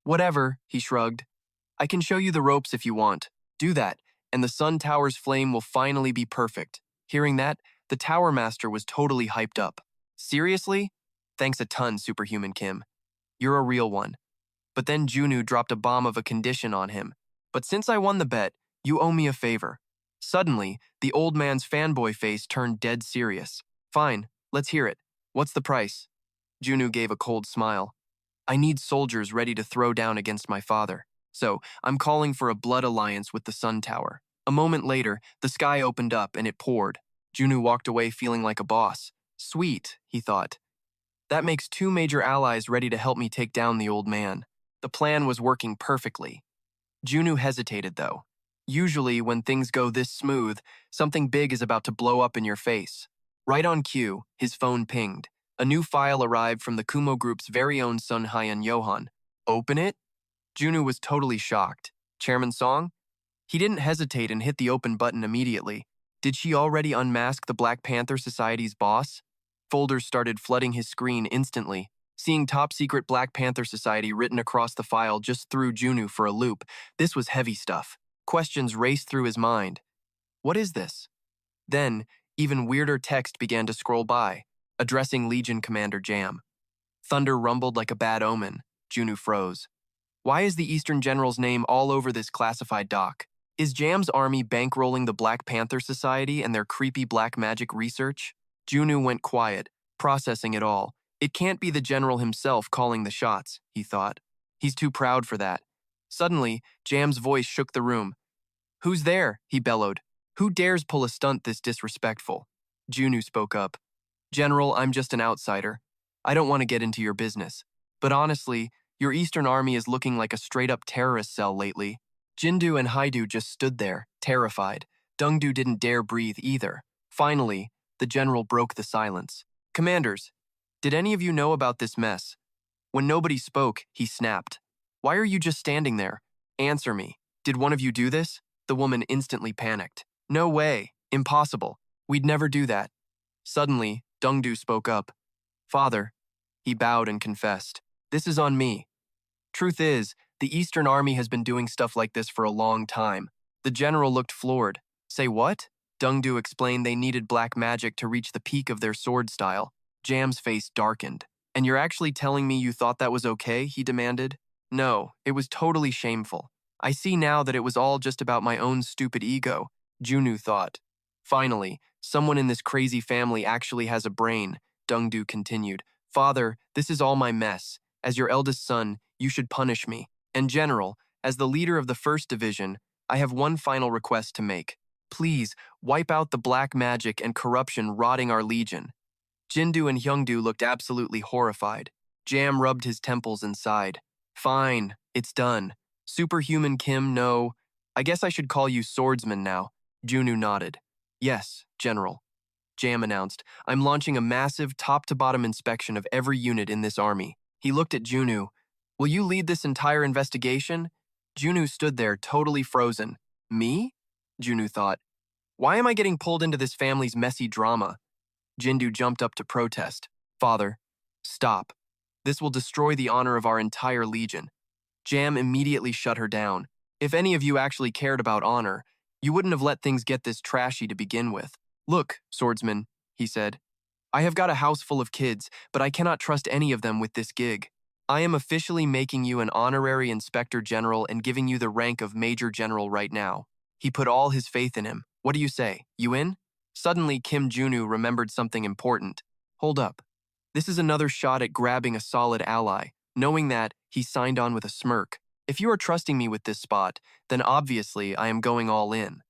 "Whatever," he shrugged. "I can show you the ropes if you want. Do that, and the Sun Tower's flame will finally be perfect." Hearing that, the Tower Master was totally hyped up. "Seriously? Thanks a ton, Superhuman Kim. You're a real one." But then Junu dropped a bomb of a condition on him. "But since I won the bet, you owe me a favor." Suddenly, the old man's fanboy face turned dead serious. "Fine, let's hear it. What's the price?" Junu gave a cold smile. "I need soldiers ready to throw down against my father. So, I'm calling for a blood alliance with the Sun Tower." A moment later, the sky opened up and it poured. Junu walked away feeling like a boss. "Sweet," he thought. "That makes 2 major allies ready to help me take down the old man." The plan was working perfectly. Junu hesitated, though. Usually, when things go this smooth, something big is about to blow up in your face. Right on cue, his phone pinged. A new file arrived from the Kumo Group's very own Sun Hyan Johan. "Open it?" Junu was totally shocked. "Chairman Song?" He didn't hesitate and hit the open button immediately. Did she already unmask the Black Panther Society's boss? Folders started flooding his screen instantly. Seeing Top Secret Black Panther Society written across the file just threw Junu for a loop. This was heavy stuff. Questions raced through his mind. What is this? Then, even weirder text began to scroll by, addressing Legion Commander Jam. Thunder rumbled like a bad omen. Junu froze. Why is the Eastern General's name all over this classified doc? Is Jam's army bankrolling the Black Panther Society and their creepy black magic research? Junu went quiet, processing it all. It can't be the general himself calling the shots, he thought. He's too proud for that. Suddenly, Jam's voice shook the room. "Who's there?" he bellowed. "Who dares pull a stunt this disrespectful?" Junu spoke up. "General, I'm just an outsider. I don't want to get into your business. But honestly, your Eastern army is looking like a straight-up terrorist cell lately." Jindu and Haidu just stood there, terrified. Dungdu didn't dare breathe either. Finally, the general broke the silence. "Commanders, did any of you know about this mess?" When nobody spoke, he snapped. "Why are you just standing there? Answer me. Did one of you do this?" The woman instantly panicked. "No way. Impossible. We'd never do that." Suddenly, Dungdu spoke up. "Father," he bowed and confessed, "this is on me. Truth is, the Eastern Army has been doing stuff like this for a long time." The general looked floored. "Say what?" Dungdu explained they needed black magic to reach the peak of their sword style. Jam's face darkened. "And you're actually telling me you thought that was okay?" he demanded. "No, it was totally shameful. I see now that it was all just about my own stupid ego, Junu thought. Finally, someone in this crazy family actually has a brain, Dungdu continued. Father, this is all my mess. As your eldest son, you should punish me. And General, as the leader of the First Division, I have one final request to make. Please, wipe out the black magic and corruption rotting our legion. Jindu and Hyungdu looked absolutely horrified. Jam rubbed his temples and sighed. Fine, it's done. Superhuman Kim, no. I guess I should call you Swordsman now. Junu nodded. Yes, General. Jam announced, I'm launching a massive top-to-bottom inspection of every unit in this army. He looked at Junu. Will you lead this entire investigation? Junu stood there, totally frozen. Me? Junu thought. Why am I getting pulled into this family's messy drama? Jindu jumped up to protest. Father, stop. This will destroy the honor of our entire legion. Jam immediately shut her down. If any of you actually cared about honor, you wouldn't have let things get this trashy to begin with. Look, swordsman, he said. I have got a house full of kids, but I cannot trust any of them with this gig. I am officially making you an honorary inspector general and giving you the rank of major general right now. He put all his faith in him. What do you say? You in? Suddenly, Kim Junu remembered something important. Hold up. This is another shot at grabbing a solid ally. Knowing that, he signed on with a smirk. If you are trusting me with this spot, then obviously I am going all in.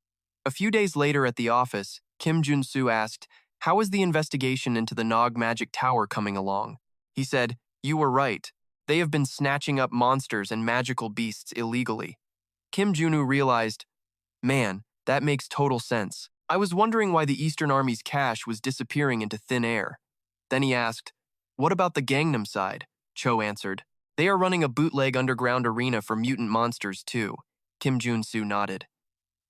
A few days later at the office, Kim Jun Su asked, how is the investigation into the Nog Magic Tower coming along? He said, you were right. They have been snatching up monsters and magical beasts illegally. Kim Junu realized, man, that makes total sense. I was wondering why the Eastern Army's cash was disappearing into thin air. Then he asked, what about the Gangnam side? Cho answered, they are running a bootleg underground arena for mutant monsters too. Kim Jun Su nodded.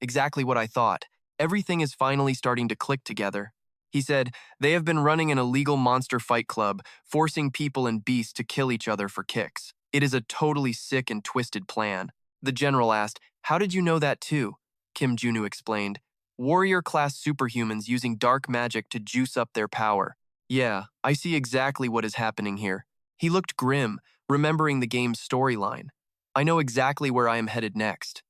Exactly what I thought. Everything is finally starting to click together. He said, they have been running an illegal monster fight club, forcing people and beasts to kill each other for kicks. It is a totally sick and twisted plan. The general asked, how did you know that too? Kim Junu explained, warrior-class superhumans using dark magic to juice up their power. Yeah, I see exactly what is happening here. He looked grim, remembering the game's storyline. I know exactly where I am headed next.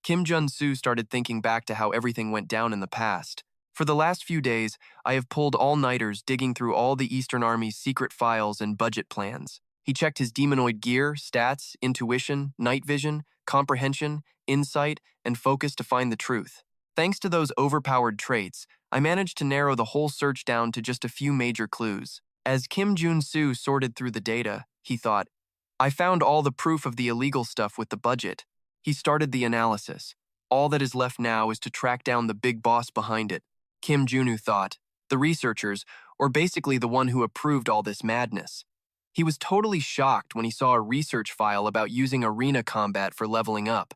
Kim Jun Su started thinking back to how everything went down in the past. For the last few days, I have pulled all-nighters digging through all the Eastern Army's secret files and budget plans. He checked his demonoid gear, stats, intuition, night vision, comprehension, insight, and focus to find the truth. Thanks to those overpowered traits, I managed to narrow the whole search down to just a few major clues. As Kim Jun Su sorted through the data, he thought, I found all the proof of the illegal stuff with the budget. He started the analysis. All that is left now is to track down the big boss behind it. Kim Junu thought, the researchers, or basically the one who approved all this madness. He was totally shocked when he saw a research file about using arena combat for leveling up.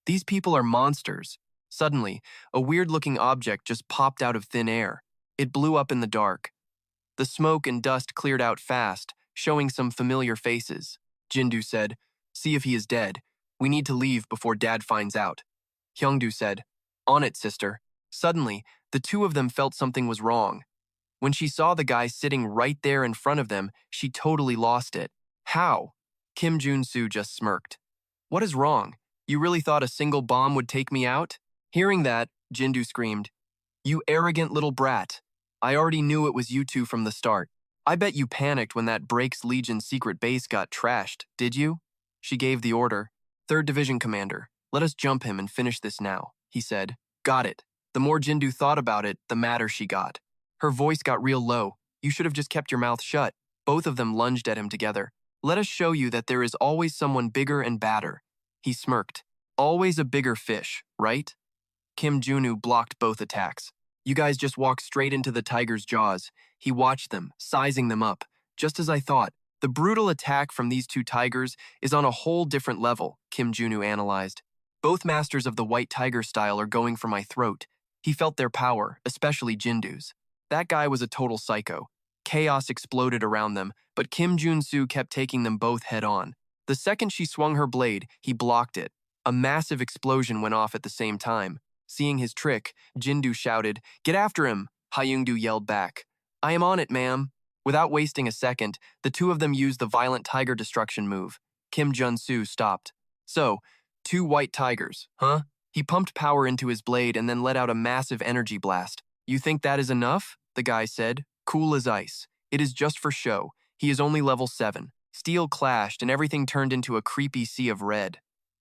These people are monsters. Suddenly, a weird-looking object just popped out of thin air. It blew up in the dark. The smoke and dust cleared out fast, showing some familiar faces. Jindu said, see if he is dead. We need to leave before Dad finds out. Hyungdu said, on it, sister. Suddenly, the two of them felt something was wrong. When she saw the guy sitting right there in front of them, she totally lost it. How? Kim Jun Su just smirked. What is wrong? You really thought a single bomb would take me out? Hearing that, Jindu screamed, you arrogant little brat. I already knew it was you two from the start. I bet you panicked when that Breaks Legion secret base got trashed, did you? She gave the order. 3rd Division Commander, let us jump him and finish this now, he said. Got it. The more Jindu thought about it, the madder she got. Her voice got real low. You should have just kept your mouth shut. Both of them lunged at him together. Let us show you that there is always someone bigger and badder. He smirked. Always a bigger fish, right? Kim Junu blocked both attacks. You guys just walked straight into the tiger's jaws. He watched them, sizing them up. Just as I thought, the brutal attack from these two tigers is on a whole different level, Kim Junu analyzed. Both masters of the white tiger style are going for my throat. He felt their power, especially Jindu's. That guy was a total psycho. Chaos exploded around them, but Kim Jun Su kept taking them both head-on. The second she swung her blade, he blocked it. A massive explosion went off at the same time. Seeing his trick, Jindu shouted, "Get after him!" Hyungdu yelled back, "I am on it, ma'am." Without wasting a second, the two of them used the violent tiger destruction move. Kim Jun Su stopped. So, 2 white tigers, huh? He pumped power into his blade and then let out a massive energy blast. You think that is enough? The guy said, cool as ice. It is just for show. He is only level 7. Steel clashed and everything turned into a creepy sea of red.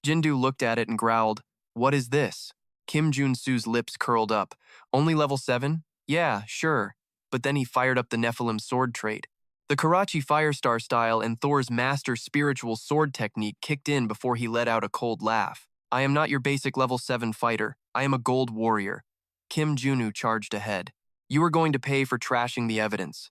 Jindu looked at it and growled, what is this? Jun Su's lips curled up. Only level 7? Yeah, sure. But then he fired up the Nephilim sword trait. The Karachi Firestar style and Thor's master spiritual sword technique kicked in before he let out a cold laugh. I am not your basic level 7 fighter. I am a gold warrior. Kim Junu charged ahead. You are going to pay for trashing the evidence.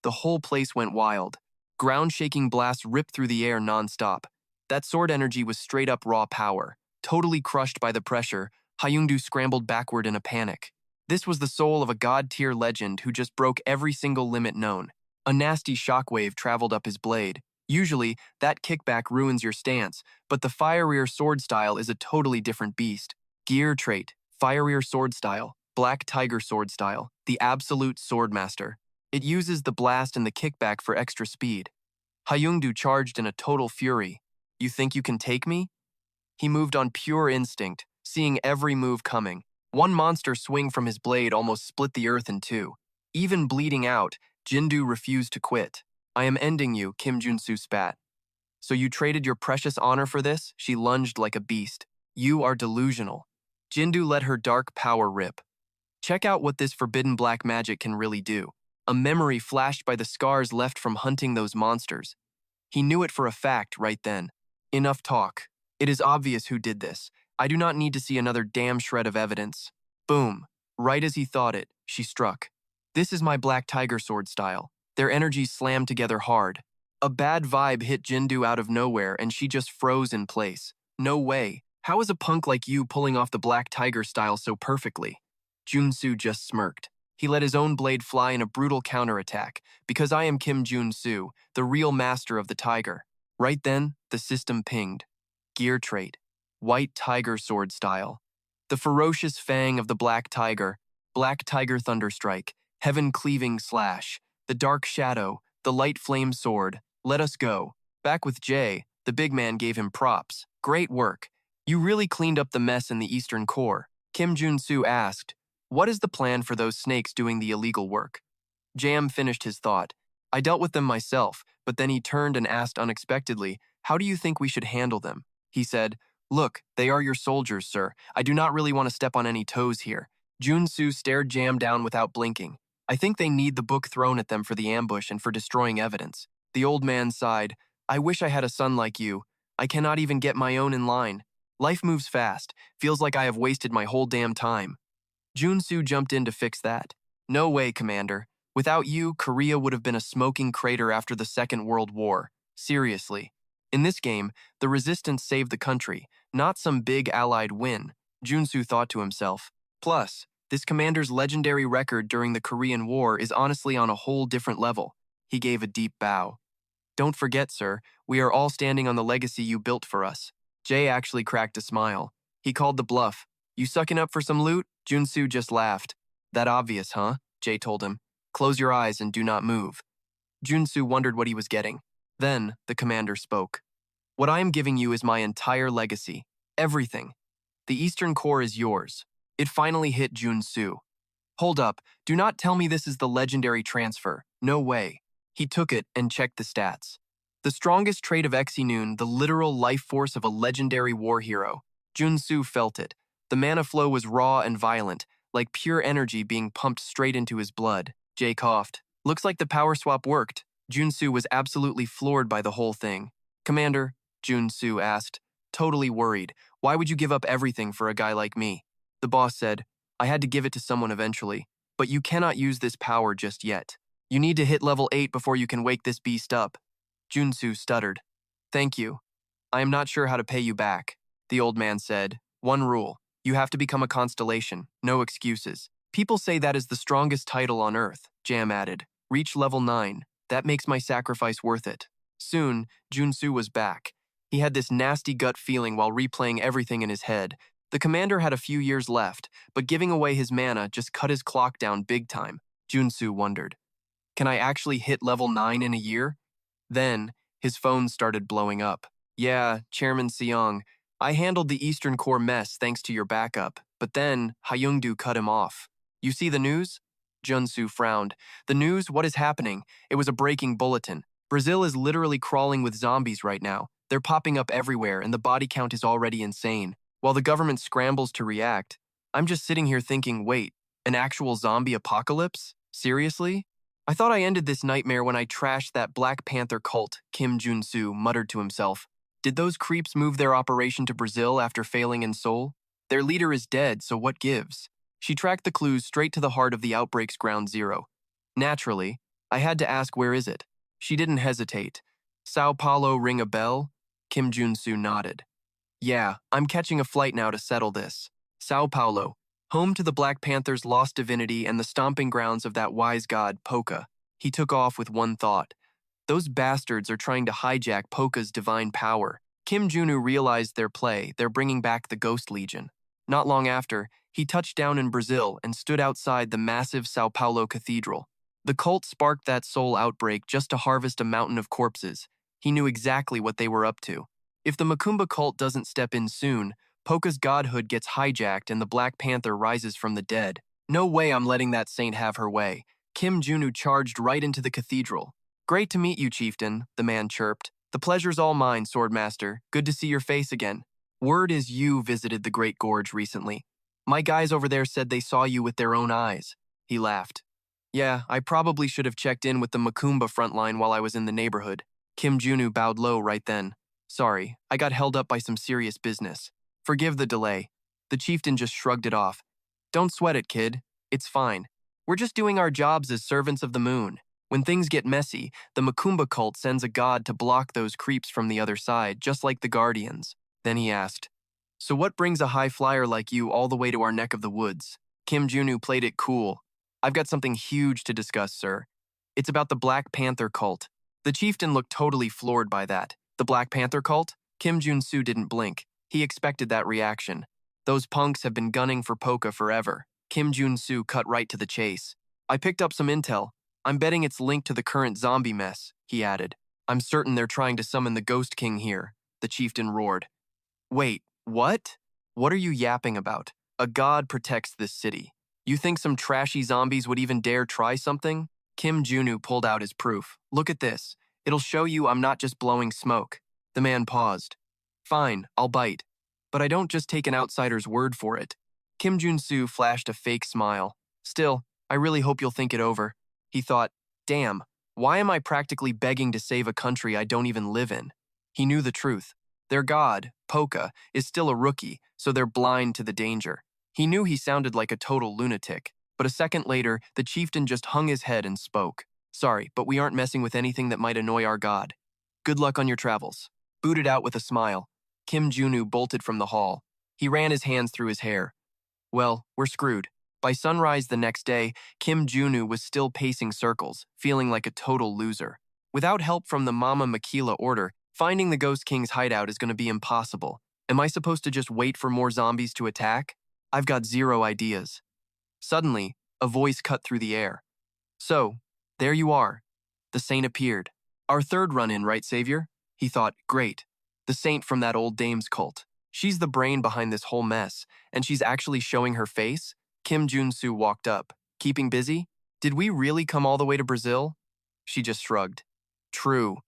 The whole place went wild. Ground-shaking blasts ripped through the air non-stop. That sword energy was straight-up raw power. Totally crushed by the pressure, Hyungdu scrambled backward in a panic. This was the soul of a god-tier legend who just broke every single limit known. A nasty shockwave traveled up his blade. Usually, that kickback ruins your stance, but the Fiery sword style is a totally different beast. Gear trait, Fiery sword style, Black Tiger sword style, the absolute swordmaster. It uses the blast and the kickback for extra speed. Hyungdu charged in a total fury. You think you can take me? He moved on pure instinct, seeing every move coming. One monster swing from his blade almost split the earth in two. Even bleeding out, Jindu refused to quit. I am ending you, Jun Su spat. So you traded your precious honor for this? She lunged like a beast. You are delusional. Jindu let her dark power rip. Check out what this forbidden black magic can really do. A memory flashed by the scars left from hunting those monsters. He knew it for a fact right then. Enough talk. It is obvious who did this. I do not need to see another damn shred of evidence. Boom. Right as he thought it, she struck. This is my Black Tiger sword style. Their energies slammed together hard. A bad vibe hit Jindu out of nowhere and she just froze in place. No way. How is a punk like you pulling off the Black Tiger style so perfectly? Jun Su just smirked. He let his own blade fly in a brutal counterattack, because I am Jun Su, the real master of the tiger. Right then, the system pinged. Gear trait, White Tiger sword style. The ferocious fang of the Black Tiger Thunderstrike, heaven-cleaving slash, the dark shadow, the light flame sword. Let us go. Back with Jay, the big man gave him props. Great work. You really cleaned up the mess in the Eastern Core. Jun Su asked, what is the plan for those snakes doing the illegal work? Jam finished his thought. I dealt with them myself, but then he turned and asked unexpectedly, how do you think we should handle them? He said, look, they are your soldiers, sir. I do not really want to step on any toes here. Jun Su stared Jam down without blinking. I think they need the book thrown at them for the ambush and for destroying evidence. The old man sighed. I wish I had a son like you. I cannot even get my own in line. Life moves fast. Feels like I have wasted my whole damn time. Jun Su jumped in to fix that. No way, Commander. Without you, Korea would have been a smoking crater after the Second World War. Seriously. In this game, the resistance saved the country, not some big allied win, Jun Su thought to himself. Plus, this commander's legendary record during the Korean War is honestly on a whole different level. He gave a deep bow. Don't forget, sir, we are all standing on the legacy you built for us. Jay actually cracked a smile. He called the bluff. You sucking up for some loot? Jun Su just laughed. That obvious, huh? Jay told him. Close your eyes and do not move. Jun Su wondered what he was getting. Then, the commander spoke. What I am giving you is my entire legacy. Everything. The Eastern Core is yours. It finally hit Jun Su. Hold up, do not tell me this is the legendary transfer. No way. He took it and checked the stats. The strongest trait of Exinoon, the literal life force of a legendary war hero. Jun Su felt it. The mana flow was raw and violent, like pure energy being pumped straight into his blood. Jay coughed. Looks like the power swap worked. Jun Su was absolutely floored by the whole thing. Commander, Jun Su asked, totally worried. Why would you give up everything for a guy like me? The boss said, I had to give it to someone eventually, but you cannot use this power just yet. You need to hit level 8 before you can wake this beast up. Jun Su stuttered. Thank you. I am not sure how to pay you back. The old man said, one rule. You have to become a constellation. No excuses. People say that is the strongest title on Earth, Jam added. Reach level 9. That makes my sacrifice worth it. Soon, Jun Su was back. He had this nasty gut feeling while replaying everything in his head. The commander had a few years left, but giving away his mana just cut his clock down big time. Jun Su wondered, can I actually hit level 9 in a year? Then, his phone started blowing up. Yeah, Chairman Seong, I handled the Eastern Core mess thanks to your backup, but then Hyungdu cut him off. You see the news? Jun Su frowned. The news? What is happening? It was a breaking bulletin. Brazil is literally crawling with zombies right now. They're popping up everywhere, and the body count is already insane. While the government scrambles to react, I'm just sitting here thinking, wait, an actual zombie apocalypse? Seriously? I thought I ended this nightmare when I trashed that Black Panther cult, Jun Su muttered to himself. Did those creeps move their operation to Brazil after failing in Seoul? Their leader is dead, so what gives? She tracked the clues straight to the heart of the outbreak's ground zero. Naturally, I had to ask where is it. She didn't hesitate. Sao Paulo ring a bell? Jun Su nodded. Yeah, I'm catching a flight now to settle this. Sao Paulo, home to the Black Panther's lost divinity and the stomping grounds of that wise god, Poca. He took off with one thought. Those bastards are trying to hijack Poca's divine power. Kim Junu realized their play. They're bringing back the Ghost Legion. Not long after, he touched down in Brazil and stood outside the massive Sao Paulo Cathedral. The cult sparked that soul outbreak just to harvest a mountain of corpses. He knew exactly what they were up to. If the Macumba cult doesn't step in soon, Poca's godhood gets hijacked and the Black Panther rises from the dead. No way I'm letting that saint have her way. Kim Junu charged right into the cathedral. Great to meet you, chieftain, the man chirped. The pleasure's all mine, Swordmaster. Good to see your face again. Word is you visited the Great Gorge recently. My guys over there said they saw you with their own eyes. He laughed. Yeah, I probably should have checked in with the Macumba frontline while I was in the neighborhood. Kim Junu bowed low right then. Sorry, I got held up by some serious business. Forgive the delay. The chieftain just shrugged it off. Don't sweat it, kid. It's fine. We're just doing our jobs as servants of the moon. When things get messy, the Macumba cult sends a god to block those creeps from the other side, just like the Guardians. Then he asked, So what brings a high flyer like you all the way to our neck of the woods? Kim Junu played it cool. I've got something huge to discuss, sir. It's about the Black Panther cult. The chieftain looked totally floored by that. The Black Panther cult? Kim Jun Su didn't blink. He expected that reaction. Those punks have been gunning for Poca forever. Kim Jun Su cut right to the chase. I picked up some intel. I'm betting it's linked to the current zombie mess, he added. I'm certain they're trying to summon the Ghost King here, the chieftain roared. Wait, what? What are you yapping about? A god protects this city. You think some trashy zombies would even dare try something? Kim Junu pulled out his proof. Look at this. It'll show you I'm not just blowing smoke. The man paused. Fine, I'll bite. But I don't just take an outsider's word for it. Kim Jun Su flashed a fake smile. Still, I really hope you'll think it over. He thought, damn, why am I practically begging to save a country I don't even live in? He knew the truth. Their god, Poca, is still a rookie, so they're blind to the danger. He knew he sounded like a total lunatic, but a second later, the chieftain just hung his head and spoke. Sorry, but we aren't messing with anything that might annoy our god. Good luck on your travels. Booted out with a smile, Kim Junu bolted from the hall. He ran his hands through his hair. Well, we're screwed. By sunrise the next day, Kim Junu was still pacing circles, feeling like a total loser. Without help from the Mama Makila order, finding the Ghost King's hideout is going to be impossible. Am I supposed to just wait for more zombies to attack? I've got zero ideas. Suddenly, a voice cut through the air. So, there you are. The saint appeared. Our third run-in, right, Savior? He thought, great. The saint from that old dame's cult. She's the brain behind this whole mess, and she's actually showing her face? Kim Jun Su walked up. Keeping busy? Did we really come all the way to Brazil? She just shrugged. True.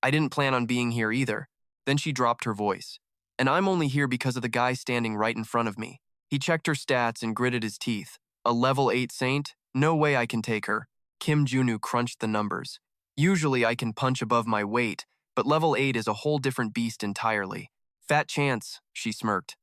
I didn't plan on being here either. Then she dropped her voice. And I'm only here because of the guy standing right in front of me. He checked her stats and gritted his teeth. A level 8 saint? No way I can take her. Kim Junu crunched the numbers. Usually I can punch above my weight, but level 8 is a whole different beast entirely. Fat chance, she smirked.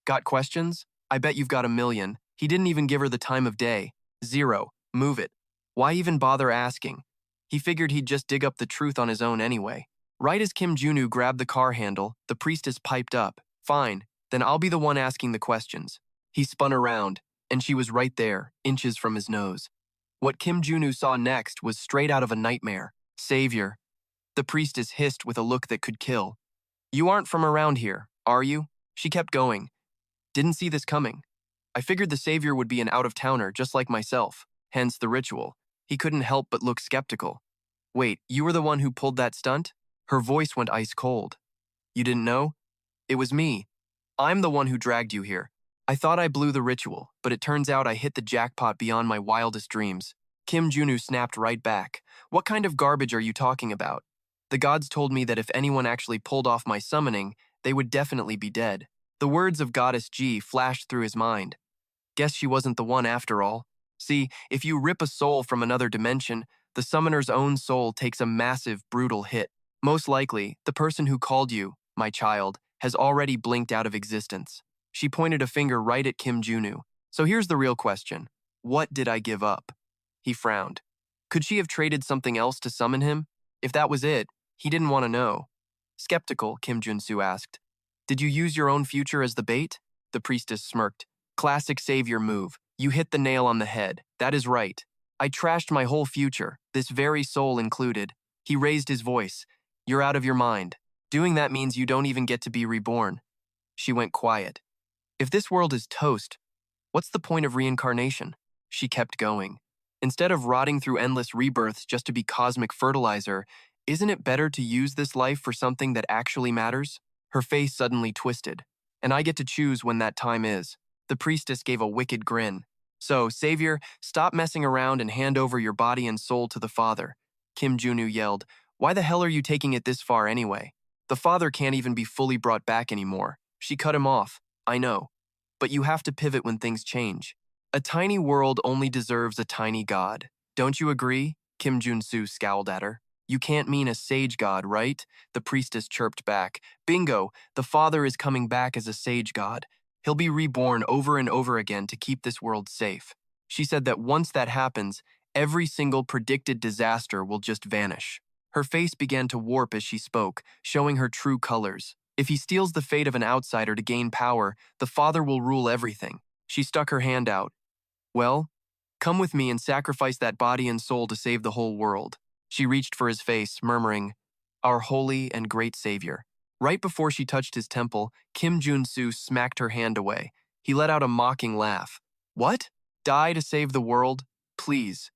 Got questions? I bet you've got a million. He didn't even give her the time of day. 0. Move it. Why even bother asking? He figured he'd just dig up the truth on his own anyway. Right as Kim Junu grabbed the car handle, the priestess piped up. Fine, then I'll be the one asking the questions. He spun around, and she was right there, inches from his nose. What Kim Junu saw next was straight out of a nightmare. Savior. The priestess hissed with a look that could kill. You aren't from around here, are you? She kept going. Didn't see this coming. I figured the savior would be an out-of-towner just like myself, hence the ritual. He couldn't help but look skeptical. Wait, you were the one who pulled that stunt? Her voice went ice cold. You didn't know? It was me. I'm the one who dragged you here. I thought I blew the ritual, but it turns out I hit the jackpot beyond my wildest dreams. Kim Junu snapped right back. What kind of garbage are you talking about? The gods told me that if anyone actually pulled off my summoning, they would definitely be dead. The words of Goddess Ji flashed through his mind. Guess she wasn't the one after all. See, if you rip a soul from another dimension, the summoner's own soul takes a massive, brutal hit. Most likely, the person who called you, my child, has already blinked out of existence. She pointed a finger right at Kim Junu. So here's the real question. What did I give up? He frowned. Could she have traded something else to summon him? If that was it, he didn't want to know. Skeptical, Kim Jun Su asked. Did you use your own future as the bait? The priestess smirked. Classic savior move. You hit the nail on the head. That is right. I trashed my whole future, this very soul included. He raised his voice. You're out of your mind. Doing that means you don't even get to be reborn. She went quiet. If this world is toast, what's the point of reincarnation? She kept going. Instead of rotting through endless rebirths just to be cosmic fertilizer, isn't it better to use this life for something that actually matters? Her face suddenly twisted. And I get to choose when that time is. The priestess gave a wicked grin. So, Savior, stop messing around and hand over your body and soul to the Father. Kim Junu yelled, Why the hell are you taking it this far anyway? The Father can't even be fully brought back anymore. She cut him off. I know. But you have to pivot when things change. A tiny world only deserves a tiny god. Don't you agree? Kim Jun Su scowled at her. You can't mean a sage god, right? The priestess chirped back. Bingo, the Father is coming back as a sage god. He'll be reborn over and over again to keep this world safe. She said that once that happens, every single predicted disaster will just vanish. Her face began to warp as she spoke, showing her true colors. If he steals the fate of an outsider to gain power, the Father will rule everything. She stuck her hand out. Well, come with me and sacrifice that body and soul to save the whole world. She reached for his face, murmuring, Our holy and great Savior. Right before she touched his temple, Kim Jun Su smacked her hand away. He let out a mocking laugh. What? Die to save the world? Please.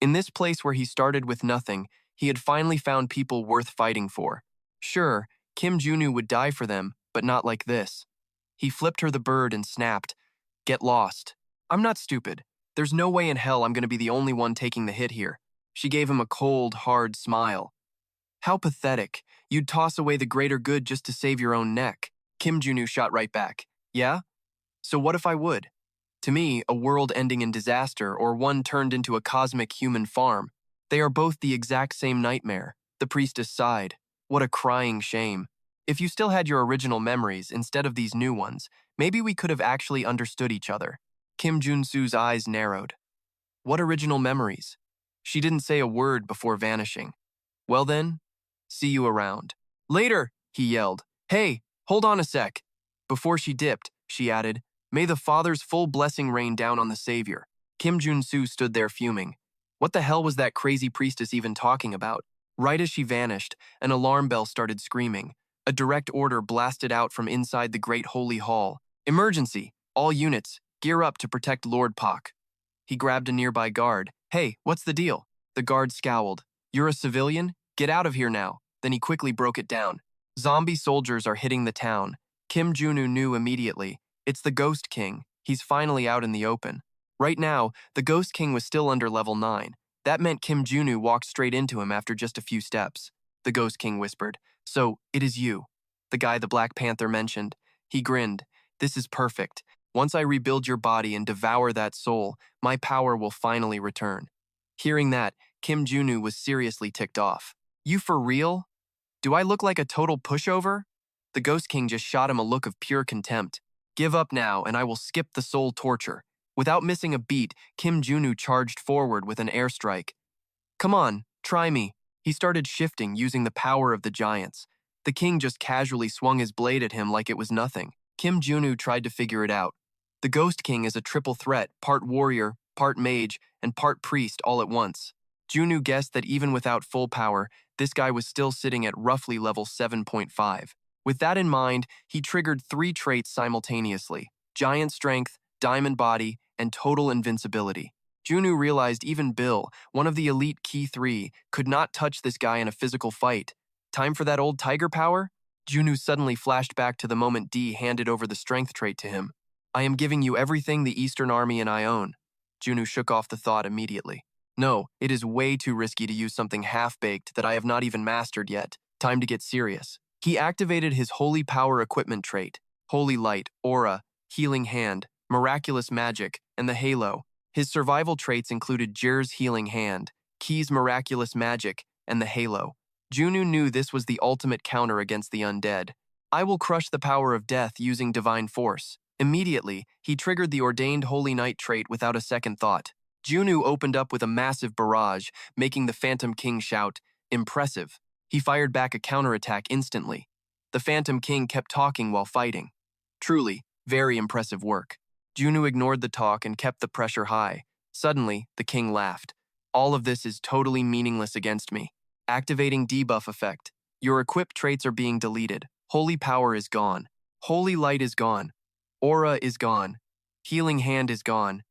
In this place where he started with nothing, he had finally found people worth fighting for. Sure, Kim Junu would die for them, but not like this. He flipped her the bird and snapped, Get lost. I'm not stupid. There's no way in hell I'm going to be the only one taking the hit here. She gave him a cold, hard smile. How pathetic. You'd toss away the greater good just to save your own neck. Kim Junu shot right back. Yeah? So what if I would? To me, a world ending in disaster or one turned into a cosmic human farm. They are both the exact same nightmare. The priestess sighed. What a crying shame. If you still had your original memories instead of these new ones, maybe we could have actually understood each other. Kim Jun Su's eyes narrowed. What original memories? She didn't say a word before vanishing. Well then, see you around. Later, he yelled. Hey, hold on a sec. Before she dipped, she added, May the Father's full blessing rain down on the Savior. Kim Jun Su stood there fuming. What the hell was that crazy priestess even talking about? Right as she vanished, an alarm bell started screaming. A direct order blasted out from inside the Great Holy Hall. Emergency! All units, gear up to protect Lord Pak. He grabbed a nearby guard. Hey, what's the deal? The guard scowled. You're a civilian? Get out of here now. Then he quickly broke it down. Zombie soldiers are hitting the town. Kim Junu knew immediately. It's the Ghost King. He's finally out in the open. Right now, the Ghost King was still under level 9. That meant Kim Junu walked straight into him after just a few steps. The Ghost King whispered. So, it is you. The guy the Black Panther mentioned. He grinned. This is perfect. Once I rebuild your body and devour that soul, my power will finally return. Hearing that, Kim Junu was seriously ticked off. You for real? Do I look like a total pushover? The Ghost King just shot him a look of pure contempt. Give up now, and I will skip the soul torture. Without missing a beat, Kim Junu charged forward with an airstrike. Come on, try me. He started shifting using the power of the giants. The king just casually swung his blade at him like it was nothing. Kim Junu tried to figure it out. The Ghost King is a triple threat, part warrior, part mage, and part priest all at once. Junu guessed that even without full power, this guy was still sitting at roughly level 7.5. With that in mind, he triggered 3 traits simultaneously: giant strength, diamond body, and total invincibility. Junu realized even Bill, one of the elite key 3, could not touch this guy in a physical fight. Time for that old tiger power? Junu suddenly flashed back to the moment D handed over the strength trait to him. I am giving you everything the Eastern Army and I own. Junu shook off the thought immediately. No, it is way too risky to use something half-baked that I have not even mastered yet. Time to get serious. He activated his Holy Power equipment trait, Holy Light, Aura, Healing Hand, Miraculous Magic, and the Halo. His survival traits included Jir's Healing Hand, Key's Miraculous Magic, and the Halo. Junu knew this was the ultimate counter against the undead. I will crush the power of death using divine force. Immediately, he triggered the ordained Holy Knight trait without a second thought. Junu opened up with a massive barrage, making the Phantom King shout, "Impressive." He fired back a counterattack instantly. The Phantom King kept talking while fighting. Truly, very impressive work. Junu ignored the talk and kept the pressure high. Suddenly, the king laughed. All of this is totally meaningless against me. Activating debuff effect. Your equipped traits are being deleted. Holy Power is gone. Holy Light is gone. Aura is gone. Healing Hand is gone.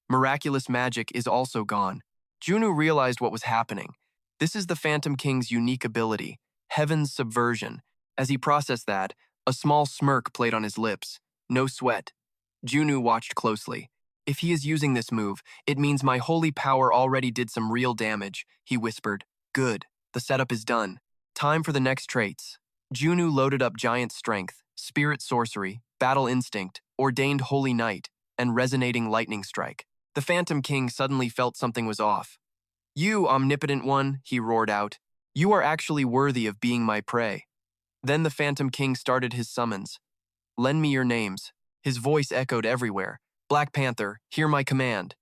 Miraculous Magic is also gone. Junu realized what was happening. This is the Phantom King's unique ability, Heaven's Subversion. As he processed that, a small smirk played on his lips. No sweat. Junu watched closely. If he is using this move, it means my holy power already did some real damage, he whispered. Good. The setup is done. Time for the next traits. Junu loaded up Giant Strength, Spirit Sorcery, Battle Instinct, Ordained Holy Knight, and Resonating Lightning Strike. The Phantom King suddenly felt something was off. You, omnipotent one, he roared out. You are actually worthy of being my prey. Then the Phantom King started his summons. Lend me your names. His voice echoed everywhere. Black Panther, hear my command.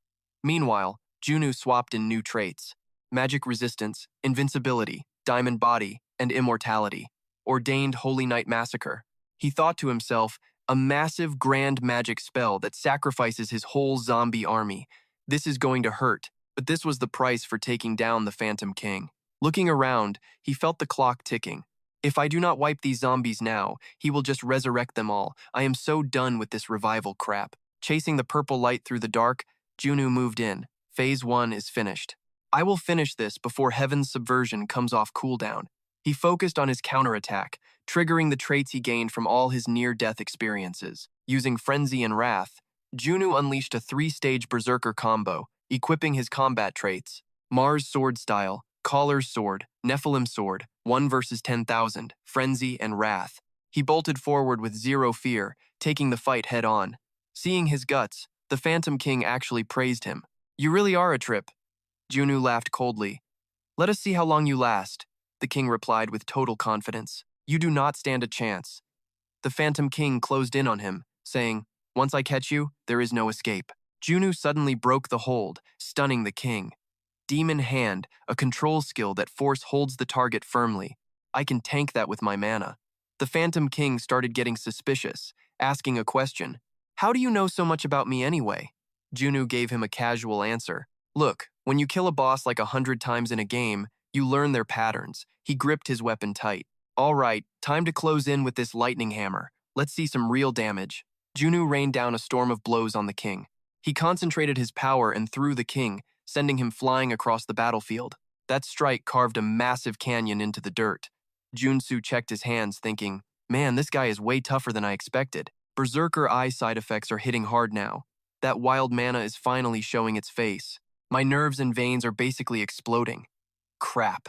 Meanwhile, Junu swapped in new traits. Magic Resistance, Invincibility, Diamond Body, and Immortality. Ordained Holy Knight Massacre. He thought to himself, a massive grand magic spell that sacrifices his whole zombie army. This is going to hurt, but this was the price for taking down the Phantom King. Looking around, he felt the clock ticking. If I do not wipe these zombies now, he will just resurrect them all. I am so done with this revival crap. Chasing the purple light through the dark, Junu moved in. Phase 1 is finished. I will finish this before Heaven's Subversion comes off cooldown. He focused on his counterattack, triggering the traits he gained from all his near-death experiences. Using Frenzy and Wrath, Junu unleashed a 3-stage Berserker combo, equipping his combat traits. Mars Sword Style, Caller's Sword, Nephilim Sword, 1 versus 10,000, Frenzy and Wrath. He bolted forward with zero fear, taking the fight head-on. Seeing his guts, the Phantom King actually praised him. You really are a trip. Junu laughed coldly. Let us see how long you last, the king replied with total confidence. You do not stand a chance. The Phantom King closed in on him, saying, Once I catch you, there is no escape. Junu suddenly broke the hold, stunning the king. Demon Hand, a control skill that force holds the target firmly. I can tank that with my mana. The Phantom King started getting suspicious, asking a question. How do you know so much about me anyway? Junu gave him a casual answer. Look, when you kill a boss like 100 times in a game, you learn their patterns. He gripped his weapon tight. All right, time to close in with this lightning hammer. Let's see some real damage. Junu rained down a storm of blows on the king. He concentrated his power and threw the king, sending him flying across the battlefield. That strike carved a massive canyon into the dirt. Jun Su checked his hands, thinking, man, this guy is way tougher than I expected. Berserker eye side effects are hitting hard now. That wild mana is finally showing its face. My nerves and veins are basically exploding. Crap.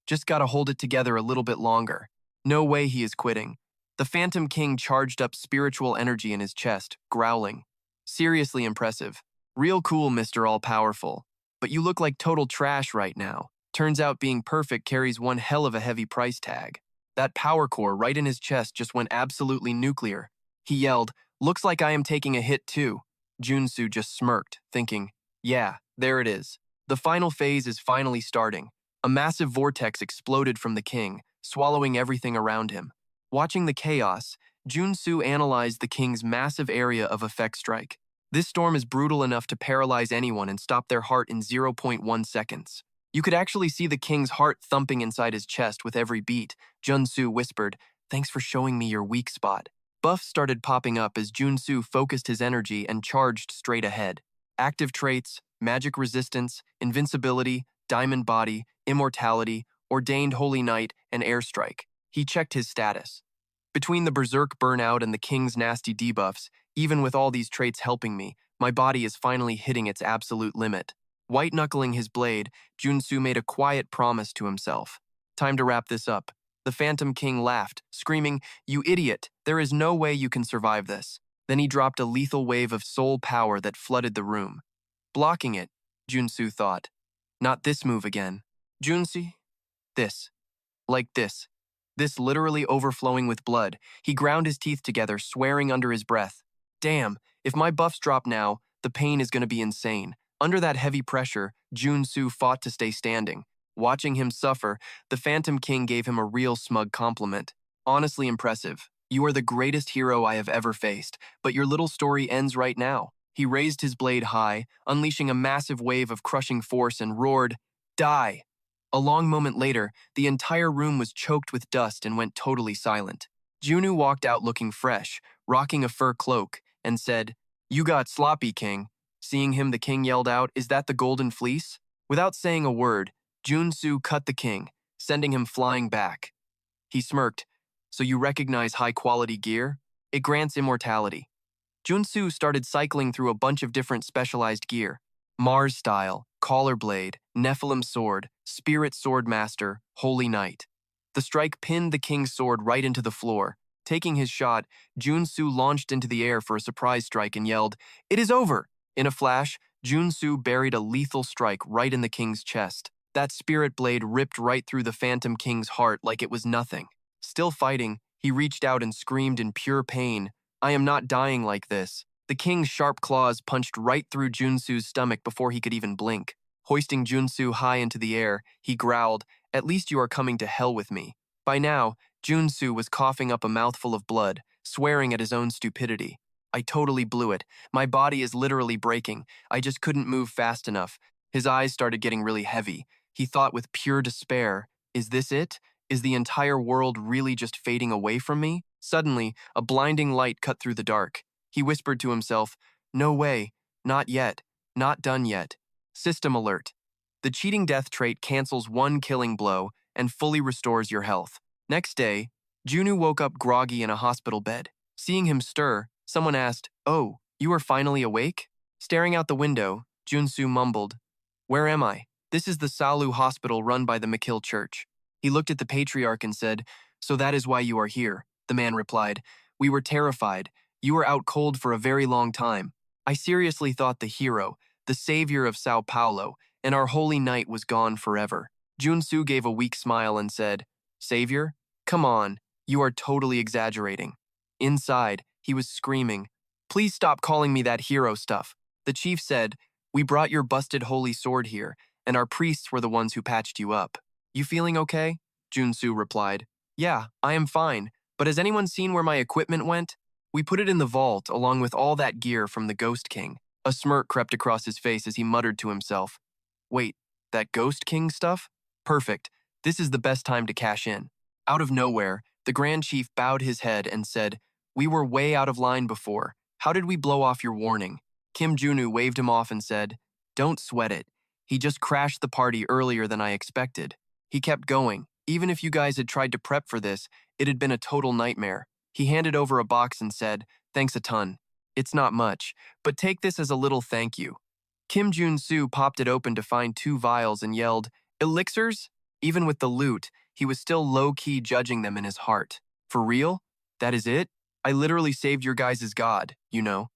Just gotta hold it together a little bit longer. No way he is quitting. The Phantom King charged up spiritual energy in his chest, growling. Seriously impressive. Real cool, Mr. All-Powerful. But you look like total trash right now. Turns out being perfect carries one hell of a heavy price tag. That power core right in his chest just went absolutely nuclear. He yelled, looks like I am taking a hit too. Jun Su just smirked, thinking, yeah, there it is. The final phase is finally starting. A massive vortex exploded from the king, swallowing everything around him. Watching the chaos, Jun Su analyzed the king's massive area of effect strike. This storm is brutal enough to paralyze anyone and stop their heart in 0.1 seconds. You could actually see the king's heart thumping inside his chest with every beat. Jun Su whispered, thanks for showing me your weak spot. Buffs started popping up as Jun Su focused his energy and charged straight ahead. Active traits, Magic Resistance, Invincibility, Diamond Body, Immortality, Ordained Holy Knight, and Airstrike. He checked his status. Between the berserk burnout and the king's nasty debuffs, even with all these traits helping me, my body is finally hitting its absolute limit. White-knuckling his blade, Jun Su made a quiet promise to himself. Time to wrap this up. The Phantom King laughed, screaming, "You idiot! There is no way you can survive this." Then he dropped a lethal wave of soul power that flooded the room. Blocking it, Jun Su thought. Not this move again. Junsi? This. Like this. This literally overflowing with blood. He ground his teeth together, swearing under his breath. Damn, if my buffs drop now, the pain is going to be insane. Under that heavy pressure, Jun Su fought to stay standing. Watching him suffer, the Phantom King gave him a real smug compliment. Honestly impressive. You are the greatest hero I have ever faced, but your little story ends right now. He raised his blade high, unleashing a massive wave of crushing force and roared, "Die!" A long moment later, the entire room was choked with dust and went totally silent. Junu walked out looking fresh, rocking a fur cloak, and said, "You got sloppy, King." Seeing him, the king yelled out, "Is that the golden fleece?" Without saying a word, Jun Su cut the king, sending him flying back. He smirked, "So you recognize high-quality gear? It grants immortality." Jun Su started cycling through a bunch of different specialized gear. Mars style, collar blade, Nephilim sword, spirit sword master, holy knight. The strike pinned the king's sword right into the floor. Taking his shot, Jun Su launched into the air for a surprise strike and yelled, "It is over!" In a flash, Jun Su buried a lethal strike right in the king's chest. That spirit blade ripped right through the Phantom King's heart like it was nothing. Still fighting, he reached out and screamed in pure pain, "I am not dying like this." The king's sharp claws punched right through Jun Su's stomach before he could even blink. Hoisting Jun Su high into the air, he growled, "At least you are coming to hell with me." By now, Jun Su was coughing up a mouthful of blood, swearing at his own stupidity. "I totally blew it. My body is literally breaking. I just couldn't move fast enough." His eyes started getting really heavy. He thought with pure despair, "Is this it? Is the entire world really just fading away from me?" Suddenly, a blinding light cut through the dark. He whispered to himself, "No way, not yet, not done yet." System alert. The cheating death trait cancels one killing blow and fully restores your health. Next day, Junu woke up groggy in a hospital bed. Seeing him stir, someone asked, "Oh, you are finally awake?" Staring out the window, Junsu mumbled, "Where am I? This is the Salu hospital run by the Makil Church." He looked at the patriarch and said, "So that is why you are here." The man replied, "We were terrified. You were out cold for a very long time. I seriously thought the hero, the savior of Sao Paulo, and our holy knight was gone forever." Junsu gave a weak smile and said, "Savior? Come on, you are totally exaggerating." Inside, he was screaming, "Please stop calling me that hero stuff." The chief said, "We brought your busted holy sword here, and our priests were the ones who patched you up. You feeling okay?" Junsu replied, "Yeah, I am fine, but has anyone seen where my equipment went? We put it in the vault along with all that gear from the Ghost King." A smirk crept across his face as he muttered to himself, "Wait, that Ghost King stuff? Perfect. This is the best time to cash in." Out of nowhere, the Grand Chief bowed his head and said, "We were way out of line before. How did we blow off your warning?" Kim Junu waved him off and said, "Don't sweat it. He just crashed the party earlier than I expected." He kept going. "Even if you guys had tried to prep for this, it had been a total nightmare." He handed over a box and said, "Thanks a ton. It's not much, but take this as a little thank you." Kim Jun-Soo popped it open to find 2 vials and yelled, "Elixirs?" Even with the loot, he was still low-key judging them in his heart. "For real? That is it? I literally saved your guys' god, you know."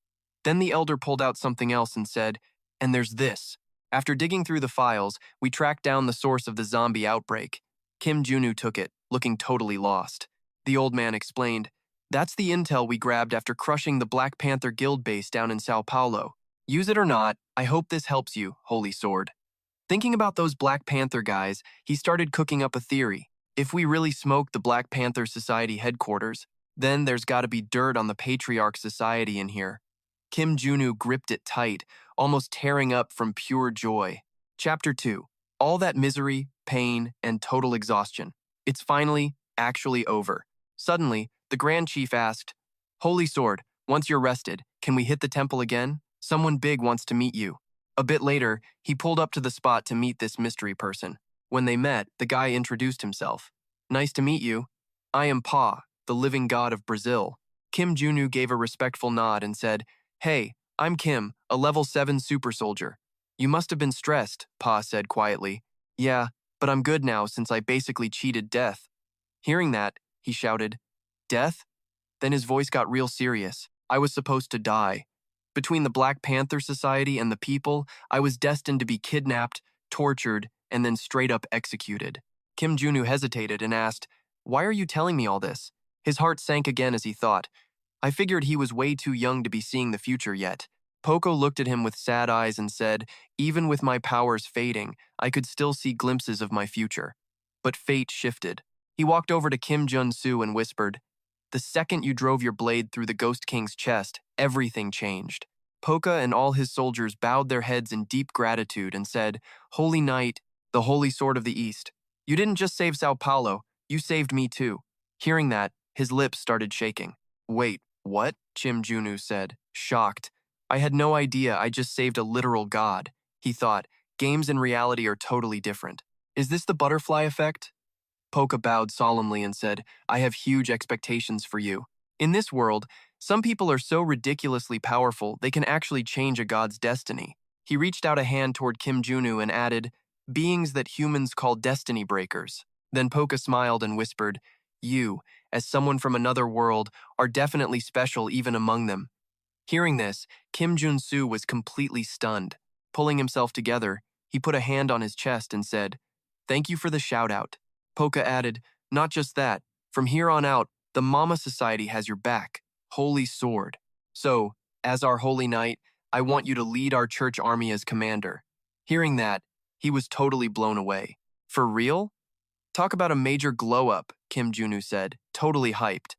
Then the elder pulled out something else and said, "And there's this." After digging through the files, we tracked down the source of the zombie outbreak. Kim Junu took it, looking totally lost. The old man explained, "That's the intel we grabbed after crushing the Black Panther Guild base down in Sao Paulo. Use it or not, I hope this helps you, Holy Sword." Thinking about those Black Panther guys, he started cooking up a theory. If we really smoke the Black Panther Society headquarters, then there's gotta be dirt on the Patriarch Society in here. Kim Junu gripped it tight, almost tearing up from pure joy. Chapter 2. All that misery, pain, and total exhaustion. It's finally, actually over. Suddenly, the Grand Chief asked, "Holy Sword, once you're rested, can we hit the temple again? Someone big wants to meet you." A bit later, he pulled up to the spot to meet this mystery person. When they met, the guy introduced himself. "Nice to meet you. I am Pa, the living god of Brazil. Kim Junu gave a respectful nod and said, "Hey, I'm Kim, a level 7 super soldier." "You must have been stressed," Pa said quietly. "Yeah, but I'm good now since I basically cheated death." Hearing that, he shouted, "Death?" Then his voice got real serious. I was supposed to die. Between the Black Panther Society and the people, I was destined to be kidnapped, tortured, and then straight up executed. Kim Junu hesitated and asked, "Why are you telling me all this?" His heart sank again as he thought. I figured he was way too young to be seeing the future yet. Poco looked at him with sad eyes and said, "Even with my powers fading, I could still see glimpses of my future." But fate shifted. He walked over to Kim Jun Su and whispered, "The second you drove your blade through the Ghost King's chest, everything changed." Poca and all his soldiers bowed their heads in deep gratitude and said, "Holy Knight, the Holy Sword of the East, you didn't just save Sao Paulo, you saved me too." Hearing that, his lips started shaking. "Wait, what?" Kim Junu said, shocked. "I had no idea I just saved a literal god." He thought, games and reality are totally different. "Is this the butterfly effect?" Poca bowed solemnly and said, "I have huge expectations for you. In this world, some people are so ridiculously powerful they can actually change a god's destiny." He reached out a hand toward Kim Junu and added, "Beings that humans call destiny breakers." Then Poca smiled and whispered, "You, as someone from another world, are definitely special even among them." Hearing this, Kim Jun Su was completely stunned. Pulling himself together, he put a hand on his chest and said, "Thank you for the shout-out." Poca added, "Not just that. From here on out, the Mama Society has your back. Holy Sword. So, as our Holy Knight, I want you to lead our church army as commander." Hearing that, he was totally blown away. "For real?" "Talk about a major glow-up," Kim Junu said, totally hyped.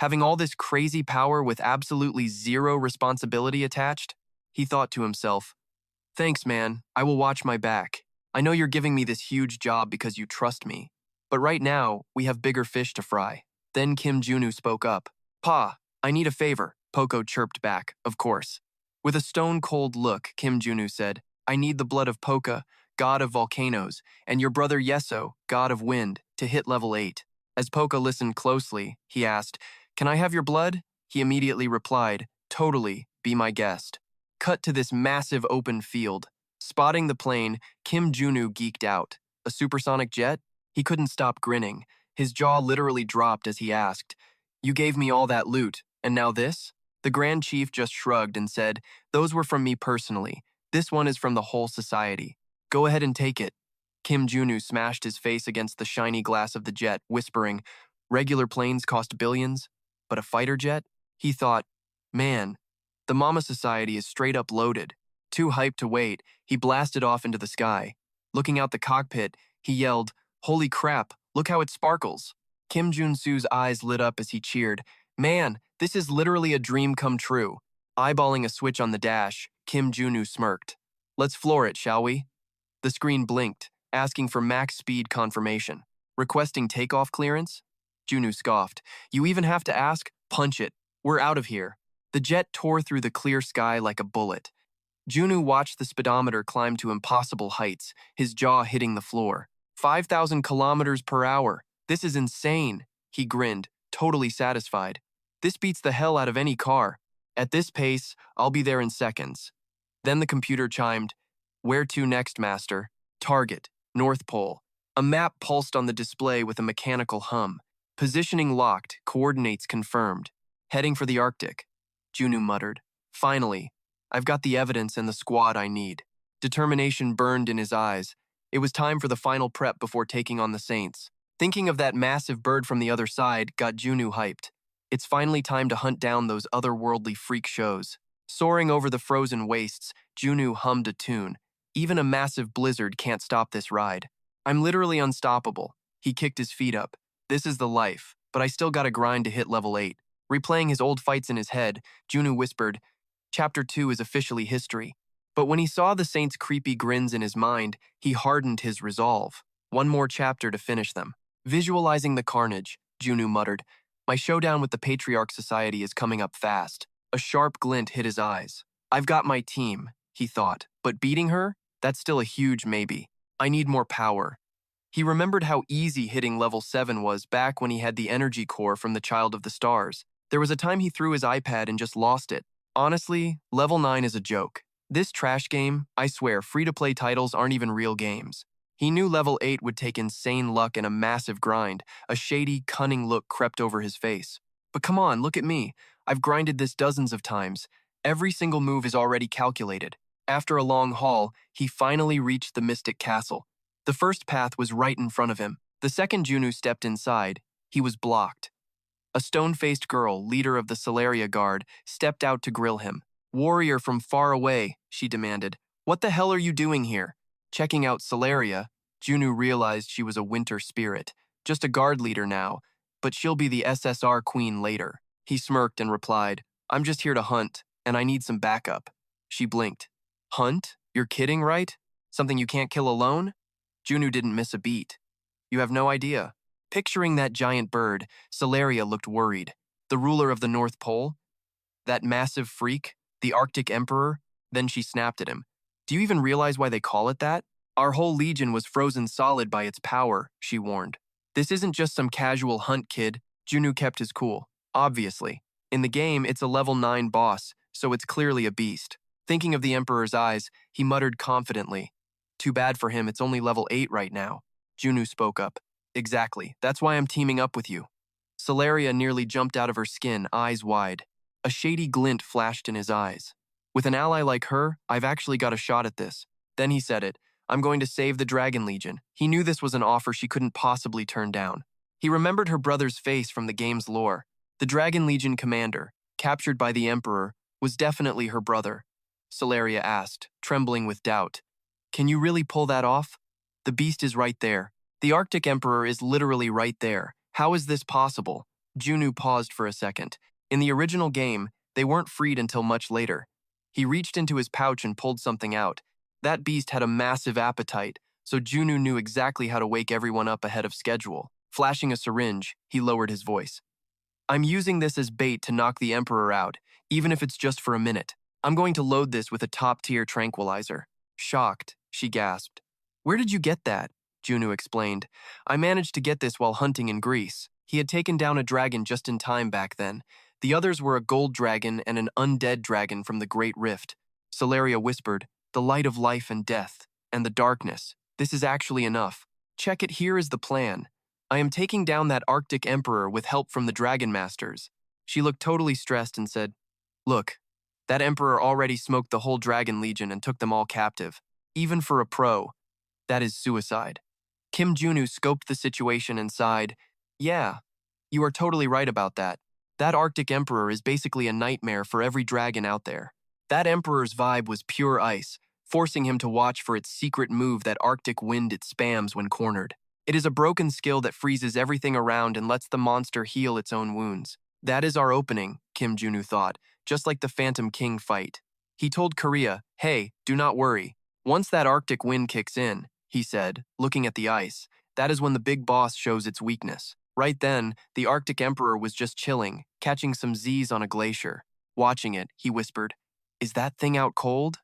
"Having all this crazy power with absolutely zero responsibility attached?" He thought to himself, "Thanks, man. I will watch my back. I know you're giving me this huge job because you trust me. But right now, we have bigger fish to fry." Then Kim Junu spoke up. "Pa, I need a favor," Poco chirped back, of course. With a stone-cold look, Kim Junu said, "I need the blood of Poca, god of volcanoes, and your brother Yeso, god of wind, to hit level 8. As Poca listened closely, he asked, "Can I have your blood?" He immediately replied, "Totally, be my guest." Cut to this massive open field. Spotting the plane, Kim Junu geeked out. A supersonic jet? He couldn't stop grinning. His jaw literally dropped as he asked, "You gave me all that loot, and now this?" The Grand Chief just shrugged and said, "Those were from me personally. This one is from the whole society. Go ahead and take it." Kim Junu smashed his face against the shiny glass of the jet, whispering, "Regular planes cost billions, but a fighter jet?" He thought, "Man, the Mama Society is straight up loaded." Too hyped to wait, he blasted off into the sky. Looking out the cockpit, he yelled, "Holy crap, look how it sparkles." Kim Jun Su's eyes lit up as he cheered, "Man, this is literally a dream come true." Eyeballing a switch on the dash, Kim Junu smirked. "Let's floor it, shall we?" The screen blinked, asking for max speed confirmation. "Requesting takeoff clearance?" Junu scoffed. "You even have to ask? Punch it. We're out of here." The jet tore through the clear sky like a bullet. Junu watched the speedometer climb to impossible heights, his jaw hitting the floor. 5,000 kilometers per hour. This is insane. He grinned, totally satisfied. This beats the hell out of any car. At this pace, I'll be there in seconds. Then the computer chimed, "Where to next, Master?" "Target, North Pole." A map pulsed on the display with a mechanical hum. "Positioning locked, coordinates confirmed. Heading for the Arctic." Junu muttered. "Finally, I've got the evidence and the squad I need." Determination burned in his eyes. It was time for the final prep before taking on the Saints. Thinking of that massive bird from the other side got Junu hyped. It's finally time to hunt down those otherworldly freak shows. Soaring over the frozen wastes, Junu hummed a tune. Even a massive blizzard can't stop this ride. "I'm literally unstoppable." He kicked his feet up. "This is the life, but I still gotta grind to hit level 8. Replaying his old fights in his head, Junu whispered, "Chapter 2 is officially history." But when he saw the Saints' creepy grins in his mind, he hardened his resolve. One more chapter to finish them. Visualizing the carnage, Junu muttered, "My showdown with the Patriarch Society is coming up fast." A sharp glint hit his eyes. "I've got my team," he thought, "but beating her? That's still a huge maybe. I need more power." He remembered how easy hitting level 7 was back when he had the energy core from the Child of the Stars. There was a time he threw his iPad and just lost it. Honestly, level 9 is a joke. This trash game, I swear, free-to-play titles aren't even real games. He knew level 8 would take insane luck and a massive grind. A shady, cunning look crept over his face. But come on, look at me. I've grinded this dozens of times. Every single move is already calculated. After a long haul, he finally reached the Mystic Castle. The first path was right in front of him. The second Junu stepped inside, he was blocked. A stone-faced girl, leader of the Solaria Guard, stepped out to grill him. "Warrior from far away," she demanded. "What the hell are you doing here?" Checking out Solaria, Junu realized she was a winter spirit, just a guard leader now, but she'll be the SSR queen later. He smirked and replied, "I'm just here to hunt, and I need some backup." She blinked. "Hunt? You're kidding, right? Something you can't kill alone?" Junu didn't miss a beat. "You have no idea." Picturing that giant bird, Solaria looked worried. The ruler of the North Pole? That massive freak? The Arctic Emperor? Then she snapped at him. "Do you even realize why they call it that? Our whole legion was frozen solid by its power," she warned. "This isn't just some casual hunt, kid." Junu kept his cool. "Obviously. In the game, it's a level 9 boss, so it's clearly a beast." Thinking of the Emperor's eyes, he muttered confidently, "Too bad for him, it's only level 8 right now." Junu spoke up. "Exactly. That's why I'm teaming up with you." Solaria nearly jumped out of her skin, eyes wide. A shady glint flashed in his eyes. "With an ally like her, I've actually got a shot at this." Then he said it. "I'm going to save the Dragon Legion." He knew this was an offer she couldn't possibly turn down. He remembered her brother's face from the game's lore. The Dragon Legion commander, captured by the Emperor, was definitely her brother. Solaria asked, trembling with doubt. "Can you really pull that off? The beast is right there. The Arctic Emperor is literally right there. How is this possible?" Junu paused for a second. In the original game, they weren't freed until much later. He reached into his pouch and pulled something out. That beast had a massive appetite, so Junu knew exactly how to wake everyone up ahead of schedule. Flashing a syringe, he lowered his voice. "I'm using this as bait to knock the Emperor out, even if it's just for a minute. I'm going to load this with a top-tier tranquilizer." Shocked, she gasped. "Where did you get that?" Junu explained. "I managed to get this while hunting in Greece." He had taken down a dragon just in time back then. The others were a gold dragon and an undead dragon from the Great Rift. Solaria whispered, "The light of life and death, and the darkness. This is actually enough. Check it, here is the plan. I am taking down that Arctic Emperor with help from the Dragon Masters." She looked totally stressed and said, "Look, that Emperor already smoked the whole Dragon Legion and took them all captive. Even for a pro, that is suicide." Kim Junu scoped the situation and sighed, "Yeah, you are totally right about that. That Arctic Emperor is basically a nightmare for every dragon out there." That Emperor's vibe was pure ice, forcing him to watch for its secret move, that Arctic wind it spams when cornered. It is a broken skill that freezes everything around and lets the monster heal its own wounds. That is our opening, Kim Junu thought, just like the Phantom King fight. He told Korea, "Hey, do not worry. Once that Arctic wind kicks in," he said, looking at the ice, "that is when the big boss shows its weakness." Right then, the Arctic Emperor was just chilling, catching some Z's on a glacier. Watching it, he whispered, "Is that thing out cold?"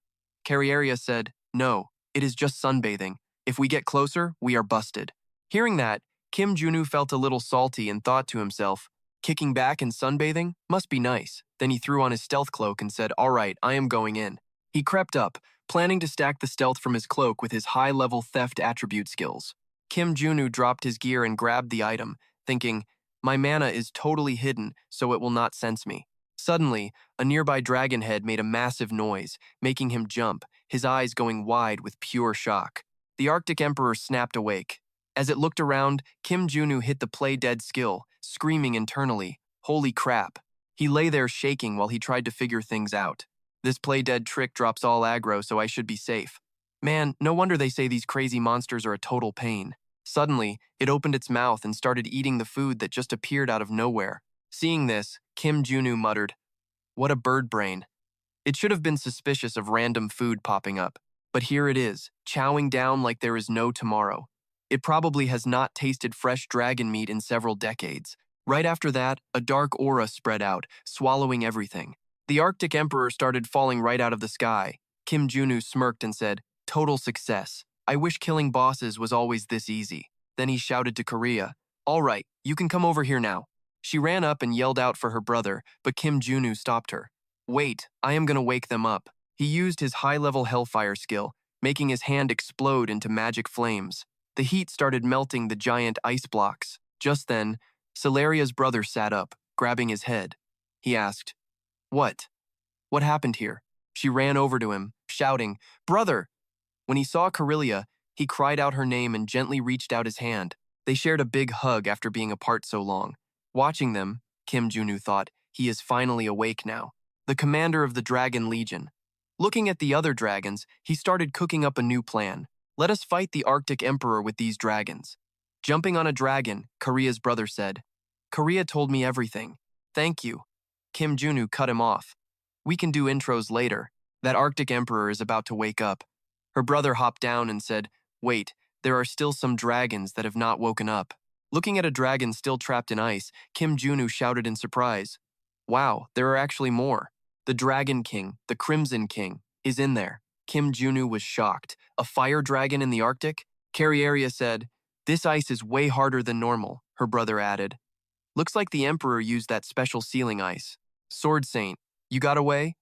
Carrieria said, "No, it is just sunbathing. If we get closer, we are busted." Hearing that, Kim Junu felt a little salty and thought to himself, kicking back and sunbathing must be nice. Then he threw on his stealth cloak and said, "All right, I am going in." He crept up, planning to stack the stealth from his cloak with his high-level theft attribute skills. Kim Junu dropped his gear and grabbed the item, thinking, "My mana is totally hidden, so it will not sense me." Suddenly, a nearby dragon head made a massive noise, making him jump, his eyes going wide with pure shock. The Arctic Emperor snapped awake. As it looked around, Kim Junu hit the play dead skill, screaming internally, "Holy crap." He lay there shaking while he tried to figure things out. This play dead trick drops all aggro, so I should be safe. Man, no wonder they say these crazy monsters are a total pain. Suddenly, it opened its mouth and started eating the food that just appeared out of nowhere. Seeing this, Kim Junu muttered, "What a bird brain." It should have been suspicious of random food popping up, but here it is, chowing down like there is no tomorrow. It probably has not tasted fresh dragon meat in several decades. Right after that, a dark aura spread out, swallowing everything. The Arctic Emperor started falling right out of the sky. Kim Junu smirked and said, "Total success. I wish killing bosses was always this easy." Then he shouted to Korea, "All right, you can come over here now." She ran up and yelled out for her brother, but Kim Junu stopped her. "Wait, I am gonna wake them up." He used his high-level hellfire skill, making his hand explode into magic flames. The heat started melting the giant ice blocks. Just then, Solaria's brother sat up, grabbing his head. He asked, "What? What happened here?" She ran over to him, shouting, "Brother!" When he saw Corellia, he cried out her name and gently reached out his hand. They shared a big hug after being apart so long. Watching them, Kim Junu thought, he is finally awake now. The commander of the Dragon Legion. Looking at the other dragons, he started cooking up a new plan. "Let us fight the Arctic Emperor with these dragons." Jumping on a dragon, Korea's brother said, "Korea told me everything. Thank you." Kim Junu cut him off. "We can do intros later. That Arctic Emperor is about to wake up." Her brother hopped down and said, "Wait, there are still some dragons that have not woken up." Looking at a dragon still trapped in ice, Kim Junu shouted in surprise, "Wow, there are actually more. The Dragon King, the Crimson King, is in there." Kim Junu was shocked. "A fire dragon in the Arctic?" Carrieria said, "This ice is way harder than normal," her brother added. "Looks like the Emperor used that special sealing ice." "Sword Saint, you got away?"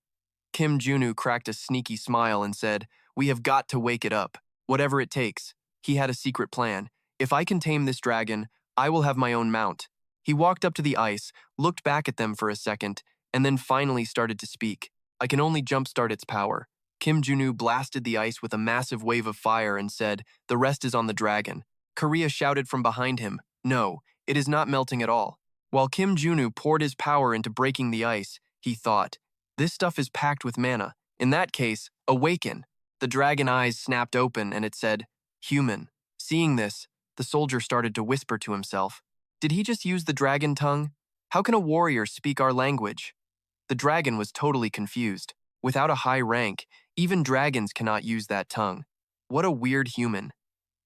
Kim Junu cracked a sneaky smile and said, "We have got to wake it up. Whatever it takes." He had a secret plan. "If I can tame this dragon, I will have my own mount." He walked up to the ice, looked back at them for a second, and then finally started to speak. "I can only jumpstart its power." Kim Junu blasted the ice with a massive wave of fire and said, "The rest is on the dragon." Korea shouted from behind him, "No, it is not melting at all." While Kim Junu poured his power into breaking the ice, he thought, "This stuff is packed with mana. In that case, awaken." The dragon eyes snapped open and it said, "Human." Seeing this, the soldier started to whisper to himself, "Did he just use the dragon tongue? How can a warrior speak our language?" The dragon was totally confused. Without a high rank, even dragons cannot use that tongue. What a weird human.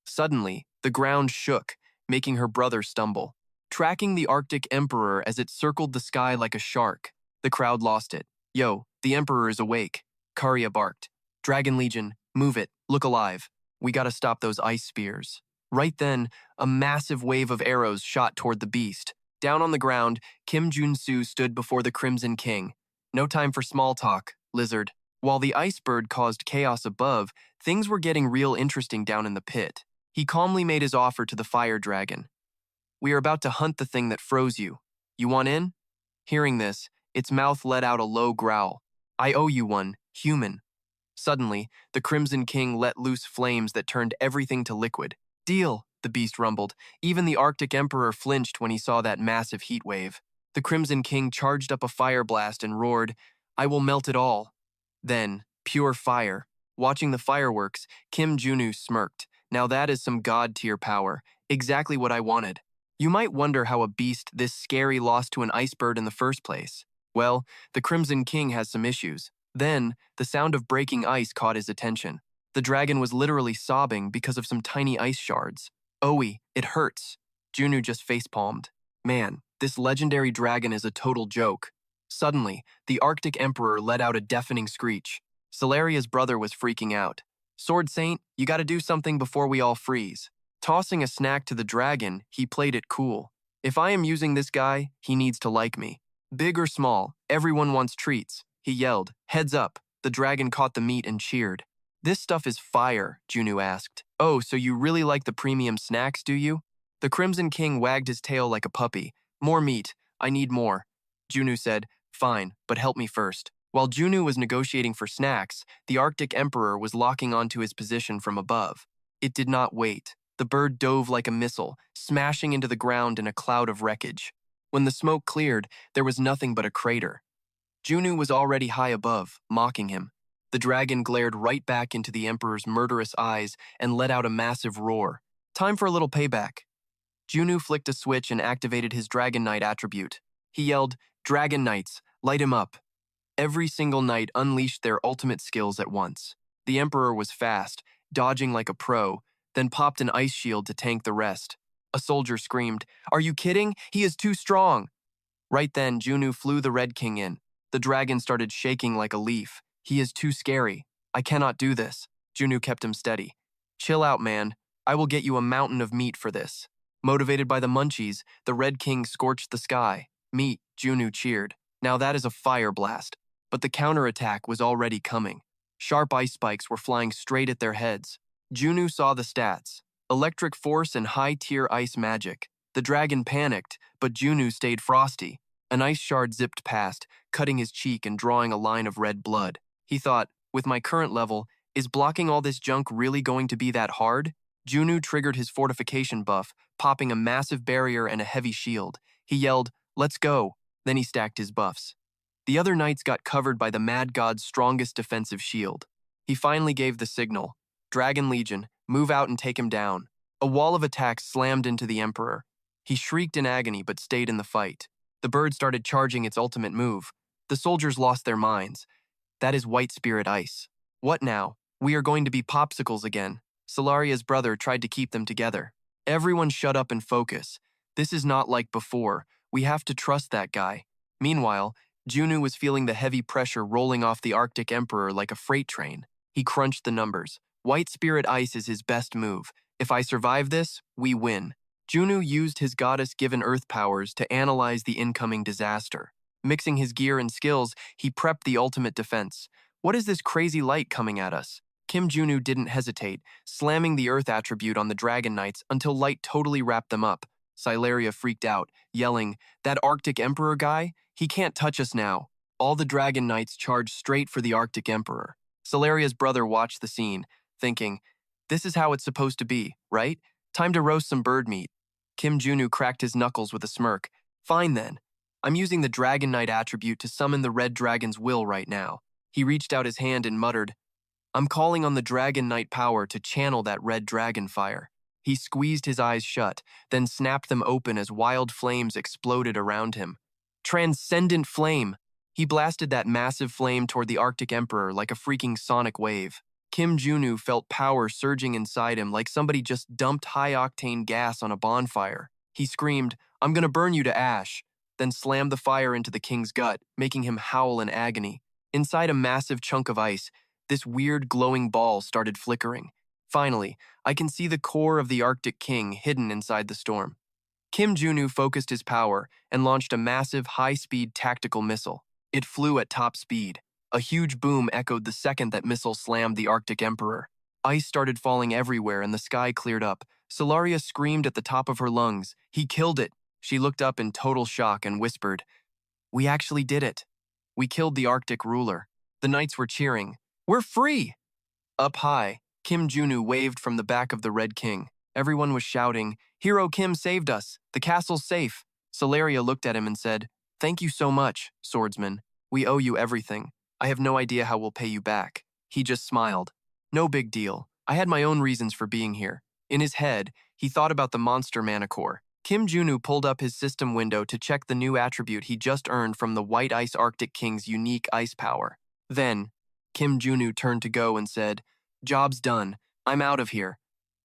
Suddenly, the ground shook, making her brother stumble. Tracking the Arctic Emperor as it circled the sky like a shark, the crowd lost it. "Yo, the Emperor is awake," Karya barked. "Dragon Legion, move it, look alive. We gotta stop those ice spears." Right then, a massive wave of arrows shot toward the beast. Down on the ground, Jun Su stood before the Crimson King. "No time for small talk, lizard." While the ice bird caused chaos above, things were getting real interesting down in the pit. He calmly made his offer to the fire dragon. "We are about to hunt the thing that froze you. You want in?" Hearing this, its mouth let out a low growl. "I owe you one, human." Suddenly, the Crimson King let loose flames that turned everything to liquid. "Deal," the beast rumbled. Even the Arctic Emperor flinched when he saw that massive heat wave. The Crimson King charged up a fire blast and roared, "I will melt it all." Then, pure fire. Watching the fireworks, Kim Junu smirked. "Now that is some god-tier power. Exactly what I wanted." You might wonder how a beast this scary lost to an ice bird in the first place. Well, the Crimson King has some issues. Then, the sound of breaking ice caught his attention. The dragon was literally sobbing because of some tiny ice shards. "Owie, it hurts." Junu just facepalmed. "Man, this legendary dragon is a total joke." Suddenly, the Arctic Emperor let out a deafening screech. Solaria's brother was freaking out. "Sword Saint, you gotta do something before we all freeze." Tossing a snack to the dragon, he played it cool. "If I am using this guy, he needs to like me. Big or small, everyone wants treats." He yelled, "Heads up." The dragon caught the meat and cheered. "This stuff is fire," Junu asked. "Oh, so you really like the premium snacks, do you?" The Crimson King wagged his tail like a puppy. "More meat. I need more." Junu said, "Fine, but help me first." While Junu was negotiating for snacks, the Arctic Emperor was locking onto his position from above. It did not wait. The bird dove like a missile, smashing into the ground in a cloud of wreckage. When the smoke cleared, there was nothing but a crater. Junu was already high above, mocking him. The dragon glared right back into the Emperor's murderous eyes and let out a massive roar. "Time for a little payback." Junu flicked a switch and activated his Dragon Knight attribute. He yelled, "Dragon Knights, light him up." Every single knight unleashed their ultimate skills at once. The Emperor was fast, dodging like a pro, then popped an ice shield to tank the rest. A soldier screamed, "Are you kidding? He is too strong!" Right then, Junu flew the Red King in. The dragon started shaking like a leaf. "He is too scary. I cannot do this." Junu kept him steady. "Chill out, man. I will get you a mountain of meat for this. Motivated by the munchies, the Red King scorched the sky. Meat, Junu cheered. Now that is a fire blast. But the counterattack was already coming. Sharp ice spikes were flying straight at their heads. Junu saw the stats. Electric force and high-tier ice magic. The dragon panicked, but Junu stayed frosty. An ice shard zipped past, cutting his cheek and drawing a line of red blood. He thought, with my current level, is blocking all this junk really going to be that hard? Junu triggered his fortification buff, popping a massive barrier and a heavy shield. He yelled, "Let's go!" Then he stacked his buffs. The other knights got covered by the Mad God's strongest defensive shield. He finally gave the signal. Dragon Legion, move out and take him down. A wall of attacks slammed into the Emperor. He shrieked in agony but stayed in the fight. The bird started charging its ultimate move. The soldiers lost their minds. That is White Spirit Ice. What now? We are going to be popsicles again. Solaria's brother tried to keep them together. Everyone shut up and focus. This is not like before. We have to trust that guy. Meanwhile, Junu was feeling the heavy pressure rolling off the Arctic Emperor like a freight train. He crunched the numbers. White Spirit Ice is his best move. If I survive this, we win. Junu used his goddess-given earth powers to analyze the incoming disaster. Mixing his gear and skills, he prepped the ultimate defense. What is this crazy light coming at us? Kim Junu didn't hesitate, slamming the earth attribute on the Dragon Knights until light totally wrapped them up. Silaria freaked out, yelling, "That Arctic Emperor guy? He can't touch us now." All the Dragon Knights charged straight for the Arctic Emperor. Solaria's brother watched the scene, thinking, this is how it's supposed to be, right? Time to roast some bird meat. Kim Junu cracked his knuckles with a smirk. Fine then. I'm using the Dragon Knight attribute to summon the Red Dragon's will right now. He reached out his hand and muttered, I'm calling on the Dragon Knight power to channel that red dragon fire. He squeezed his eyes shut, then snapped them open as wild flames exploded around him. Transcendent flame! He blasted that massive flame toward the Arctic Emperor like a freaking sonic wave. Kim Junu felt power surging inside him like somebody just dumped high-octane gas on a bonfire. He screamed, I'm gonna burn you to ash, then slammed the fire into the king's gut, making him howl in agony. Inside a massive chunk of ice, this weird glowing ball started flickering. Finally, I can see the core of the Arctic King hidden inside the storm. Kim Junu focused his power and launched a massive, high-speed tactical missile. It flew at top speed. A huge boom echoed the second that missile slammed the Arctic Emperor. Ice started falling everywhere and the sky cleared up. Solaria screamed at the top of her lungs. He killed it. She looked up in total shock and whispered, We actually did it. We killed the Arctic ruler. The knights were cheering. We're free! Up high, Kim Junu waved from the back of the Red King. Everyone was shouting, Hero Kim saved us. The castle's safe. Solaria looked at him and said, Thank you so much, swordsman. We owe you everything. I have no idea how we'll pay you back. He just smiled. No big deal. I had my own reasons for being here. In his head, he thought about the monster Manicore. Kim Junu pulled up his system window to check the new attribute he just earned from the White Ice Arctic King's unique ice power. Then, Kim Junu turned to go and said, Job's done. I'm out of here.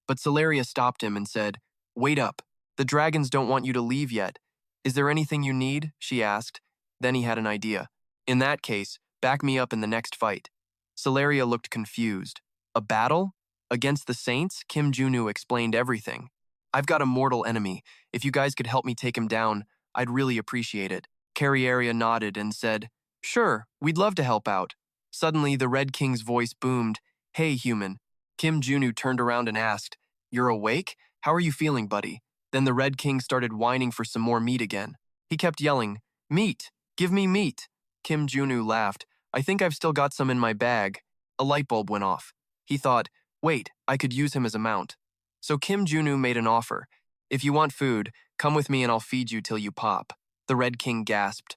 But Solaria stopped him and said, Wait up. The dragons don't want you to leave yet. Is there anything you need? She asked. Then he had an idea. In that case, back me up in the next fight. Solaria looked confused. A battle? Against the Saints? Kim Junu explained everything. I've got a mortal enemy. If you guys could help me take him down, I'd really appreciate it. Carrieria nodded and said, Sure, we'd love to help out. Suddenly, the Red King's voice boomed, Hey, human. Kim Junu turned around and asked, You're awake? How are you feeling, buddy? Then the Red King started whining for some more meat again. He kept yelling, Meat! Give me meat! Kim Junu laughed. I think I've still got some in my bag. A light bulb went off. He thought, wait, I could use him as a mount. So Kim Junu made an offer. If you want food, come with me and I'll feed you till you pop. The Red King gasped.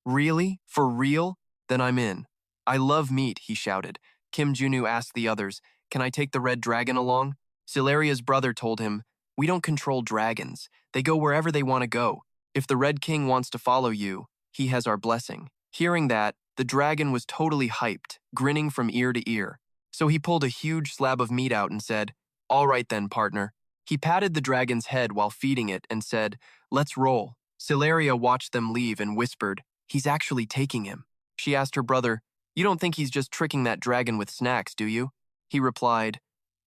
Really? For real? Then I'm in. I love meat, he shouted. Kim Junu asked the others, Can I take the red dragon along? Solaria's brother told him, We don't control dragons. They go wherever they want to go. If the Red King wants to follow you, he has our blessing. Hearing that, the dragon was totally hyped, grinning from ear to ear. So he pulled a huge slab of meat out and said, All right then, partner. He patted the dragon's head while feeding it and said, Let's roll. Solaria watched them leave and whispered, He's actually taking him. She asked her brother, You don't think he's just tricking that dragon with snacks, do you? He replied,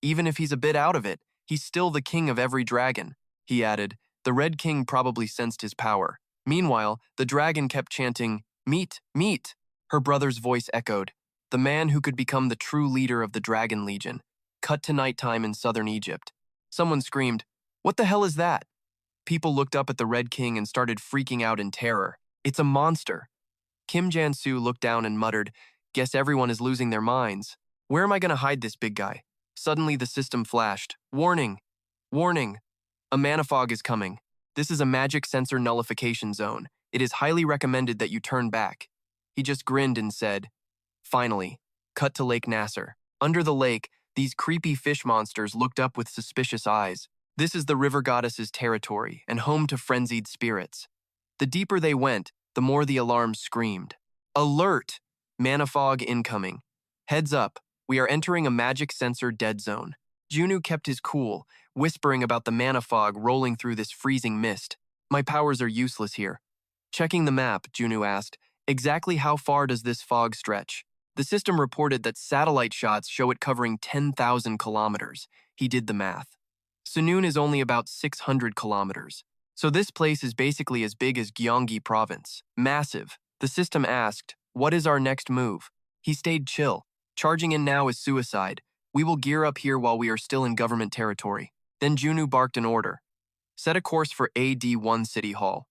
Even if he's a bit out of it, He's still the king of every dragon. He added, the Red King probably sensed his power. Meanwhile, the dragon kept chanting, meet, meet. Her brother's voice echoed, the man who could become the true leader of the Dragon Legion. Cut to nighttime in southern Egypt. Someone screamed, what the hell is that? People looked up at the Red King and started freaking out in terror. It's a monster. Jun Su looked down and muttered, guess everyone is losing their minds. Where am I going to hide this big guy? Suddenly the system flashed. Warning! Warning! A mana fog is coming. This is a magic sensor nullification zone. It is highly recommended that you turn back. He just grinned and said, finally. Cut to Lake Nasser. Under the lake, these creepy fish monsters looked up with suspicious eyes. This is the river goddess's territory and home to frenzied spirits. The deeper they went, the more the alarms screamed. Alert! Mana fog incoming. Heads up, we are entering a magic sensor dead zone. Junu kept his cool, whispering about the mana fog rolling through this freezing mist. My powers are useless here. Checking the map, Junu asked, exactly how far does this fog stretch? The system reported that satellite shots show it covering 10,000 kilometers. He did the math. Sunun is only about 600 kilometers. So this place is basically as big as Gyeonggi province. Massive. The system asked, what is our next move? He stayed chill. Charging in now is suicide. We will gear up here while we are still in government territory. Then Junu barked an order. Set a course for AD1 City Hall.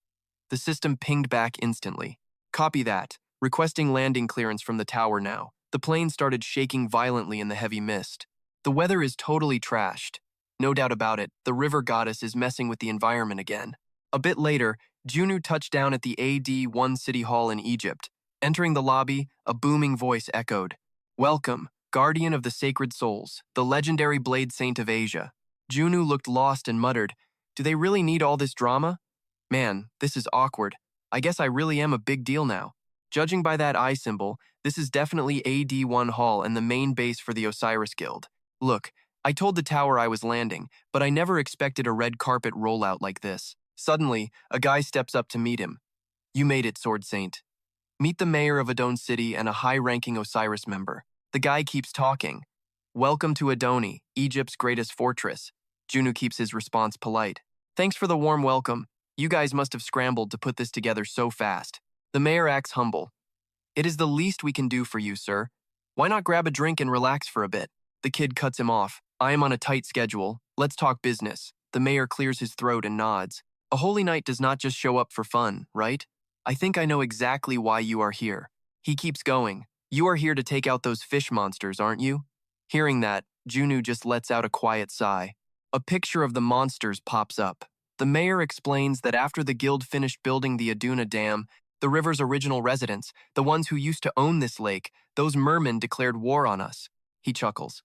The system pinged back instantly. Copy that. Requesting landing clearance from the tower now. The plane started shaking violently in the heavy mist. The weather is totally trashed. No doubt about it, the river goddess is messing with the environment again. A bit later, Junu touched down at the AD1 City Hall in Egypt. Entering the lobby, a booming voice echoed. Welcome, guardian of the sacred souls, the legendary blade saint of Asia. Junu looked lost and muttered, do they really need all this drama? Man, this is awkward. I guess I really am a big deal now. Judging by that eye symbol, this is definitely AD1 Hall and the main base for the Osiris Guild. Look, I told the tower I was landing, but I never expected a red carpet rollout like this. Suddenly, a guy steps up to meet him. You made it, Sword Saint. Meet the mayor of Adon City and a high-ranking Osiris member. The guy keeps talking. Welcome to Adoni, Egypt's greatest fortress. Junu keeps his response polite. Thanks for the warm welcome. You guys must have scrambled to put this together so fast. The mayor acts humble. It is the least we can do for you, sir. Why not grab a drink and relax for a bit? The kid cuts him off. I am on a tight schedule. Let's talk business. The mayor clears his throat and nods. A holy knight does not just show up for fun, right? I think I know exactly why you are here. He keeps going. You are here to take out those fish monsters, aren't you? Hearing that, Junu just lets out a quiet sigh. A picture of the monsters pops up. The mayor explains that after the guild finished building the Aduna Dam, the river's original residents, the ones who used to own this lake, those mermen declared war on us. He chuckles.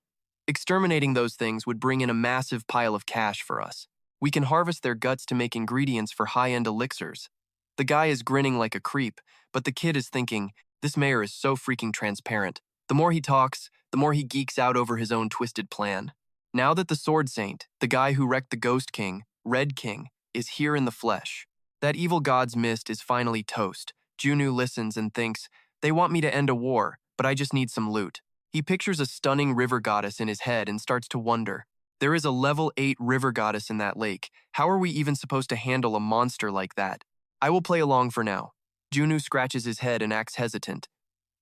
Exterminating those things would bring in a massive pile of cash for us. We can harvest their guts to make ingredients for high-end elixirs. The guy is grinning like a creep, but the kid is thinking, this mayor is so freaking transparent. The more he talks, the more he geeks out over his own twisted plan. Now that the Sword Saint, the guy who wrecked the Ghost King, Red King, is here in the flesh, that evil god's mist is finally toast. Junu listens and thinks, they want me to end a war, but I just need some loot. He pictures a stunning river goddess in his head and starts to wonder. There is a level 8 river goddess in that lake. How are we even supposed to handle a monster like that? I will play along for now. Junu scratches his head and acts hesitant.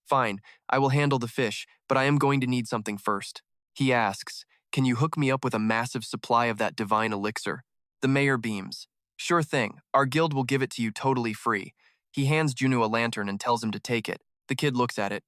Fine, I will handle the fish, but I am going to need something first. He asks, can you hook me up with a massive supply of that divine elixir? The mayor beams. Sure thing, our guild will give it to you totally free. He hands Junu a lantern and tells him to take it. The kid looks at it.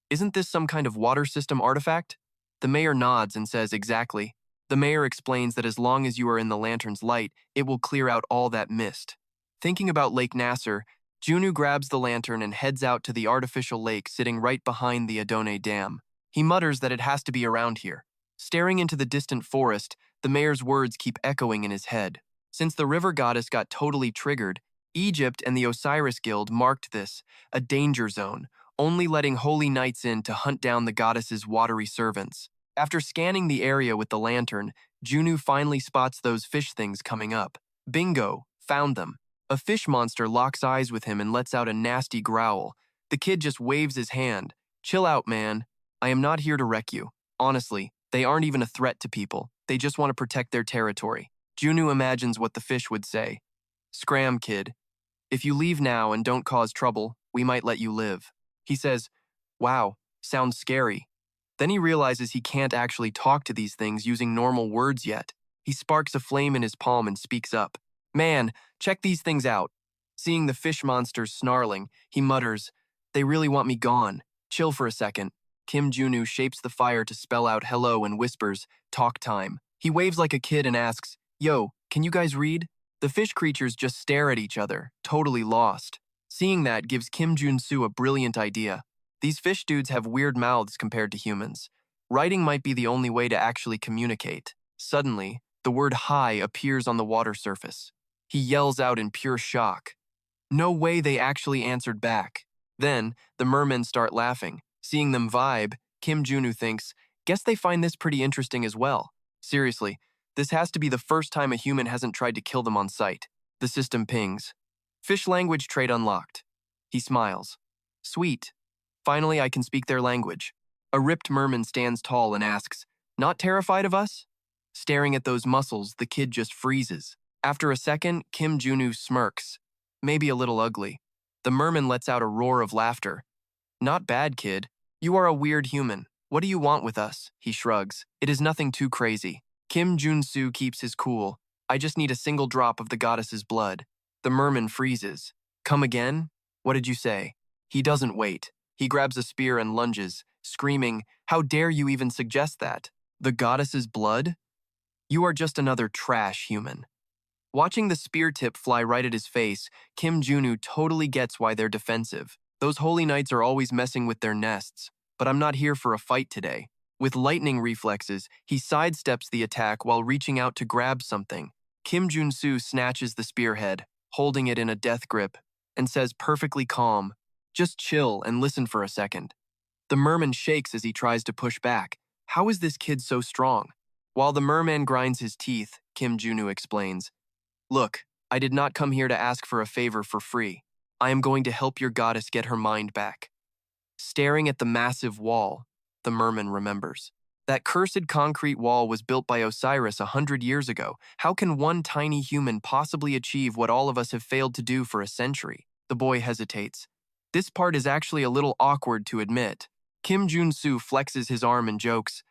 Isn't this some kind of water system artifact? The mayor nods and says exactly. The mayor explains that as long as you are in the lantern's light, it will clear out all that mist. Thinking about Lake Nasser, Junu grabs the lantern and heads out to the artificial lake sitting right behind the Adone Dam. He mutters that it has to be around here. Staring into the distant forest, the mayor's words keep echoing in his head. Since the river goddess got totally triggered, Egypt and the Osiris Guild marked this, a danger zone, only letting holy knights in to hunt down the goddess's watery servants. After scanning the area with the lantern, Junu finally spots those fish things coming up. Bingo, found them. A fish monster locks eyes with him and lets out a nasty growl. The kid just waves his hand. Chill out, man. I am not here to wreck you. Honestly, They aren't even a threat to people. They just want to protect their territory. Junu imagines what the fish would say. Scram, kid. If you leave now and don't cause trouble, we might let you live. He says, wow, sounds scary. Then he realizes he can't actually talk to these things using normal words yet. He sparks a flame in his palm and speaks up. Man, check these things out. Seeing the fish monsters snarling, he mutters, they really want me gone. Chill for a second. Kim Junu shapes the fire to spell out hello and whispers, talk time. He waves like a kid and asks, yo, can you guys read? The fish creatures just stare at each other, totally lost. Seeing that gives Kim Jun Su a brilliant idea. These fish dudes have weird mouths compared to humans. Writing might be the only way to actually communicate. Suddenly, the word hi appears on the water surface. He yells out in pure shock. No way they actually answered back. Then, the mermen start laughing. Seeing them vibe, Kim Junu thinks, guess they find this pretty interesting as well. Seriously, this has to be the first time a human hasn't tried to kill them on sight. The system pings. Fish language trait unlocked. He smiles. Sweet. Finally, I can speak their language. A ripped merman stands tall and asks, not terrified of us? Staring at those muscles, the kid just freezes. After a second, Kim Junu smirks. Maybe a little ugly. The merman lets out a roar of laughter. Not bad, kid. You are a weird human. What do you want with us? He shrugs. It is nothing too crazy. Kim Jun Su keeps his cool. I just need a single drop of the goddess's blood. The merman freezes. Come again? What did you say? He doesn't wait. He grabs a spear and lunges, screaming, how dare you even suggest that? The goddess's blood? You are just another trash human. Watching the spear tip fly right at his face, Kim Junu totally gets why they're defensive. Those holy knights are always messing with their nests, but I'm not here for a fight today. With lightning reflexes, he sidesteps the attack while reaching out to grab something. Kim Jun Su snatches the spearhead, holding it in a death grip, and says perfectly calm, just chill and listen for a second. The merman shakes as he tries to push back. How is this kid so strong? While the merman grinds his teeth, Kim Junu explains, look, I did not come here to ask for a favor for free. I am going to help your goddess get her mind back. Staring at the massive wall, the merman remembers. That cursed concrete wall was built by Osiris 100 years ago. How can one tiny human possibly achieve what all of us have failed to do for a century? The boy hesitates. This part is actually a little awkward to admit. Kim Jun Su flexes his arm and jokes,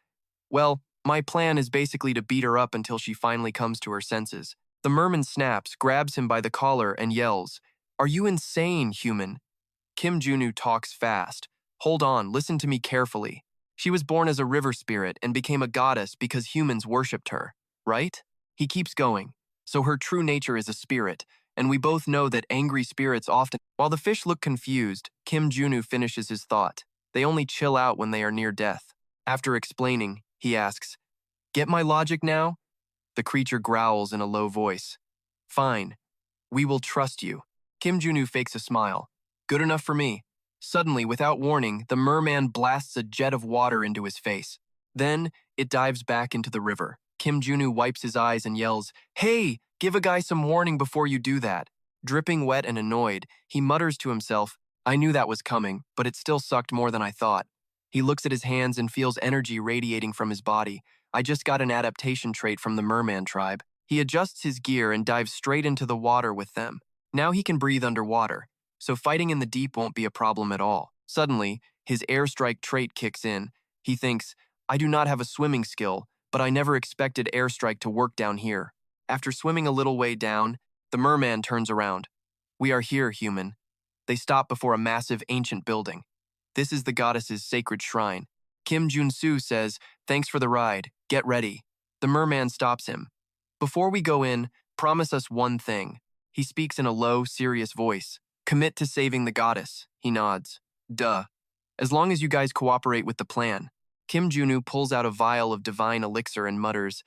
well, my plan is basically to beat her up until she finally comes to her senses. The merman snaps, grabs him by the collar, and yells, are you insane, human? Kim Junu talks fast. Hold on, listen to me carefully. She was born as a river spirit and became a goddess because humans worshipped her, right? He keeps going. So her true nature is a spirit, and we both know that angry spirits often... While the fish look confused, Kim Junu finishes his thought. They only chill out when they are near death. After explaining, he asks, get my logic now? The creature growls in a low voice. Fine. We will trust you. Kim Junu fakes a smile. Good enough for me. Suddenly, without warning, the merman blasts a jet of water into his face. Then, it dives back into the river. Kim Junu wipes his eyes and yells, hey, give a guy some warning before you do that. Dripping wet and annoyed, he mutters to himself, I knew that was coming, but it still sucked more than I thought. He looks at his hands and feels energy radiating from his body. I just got an adaptation trait from the merman tribe. He adjusts his gear and dives straight into the water with them. Now he can breathe underwater, so fighting in the deep won't be a problem at all. Suddenly, his airstrike trait kicks in. He thinks, I do not have a swimming skill, but I never expected airstrike to work down here. After swimming a little way down, the merman turns around. We are here, human. They stop before a massive ancient building. This is the goddess's sacred shrine. Kim Jun Su says, thanks for the ride. Get ready. The merman stops him. Before we go in, promise us one thing. He speaks in a low, serious voice. Commit to saving the goddess. He nods. Duh. As long as you guys cooperate with the plan. Kim Junu pulls out a vial of divine elixir and mutters,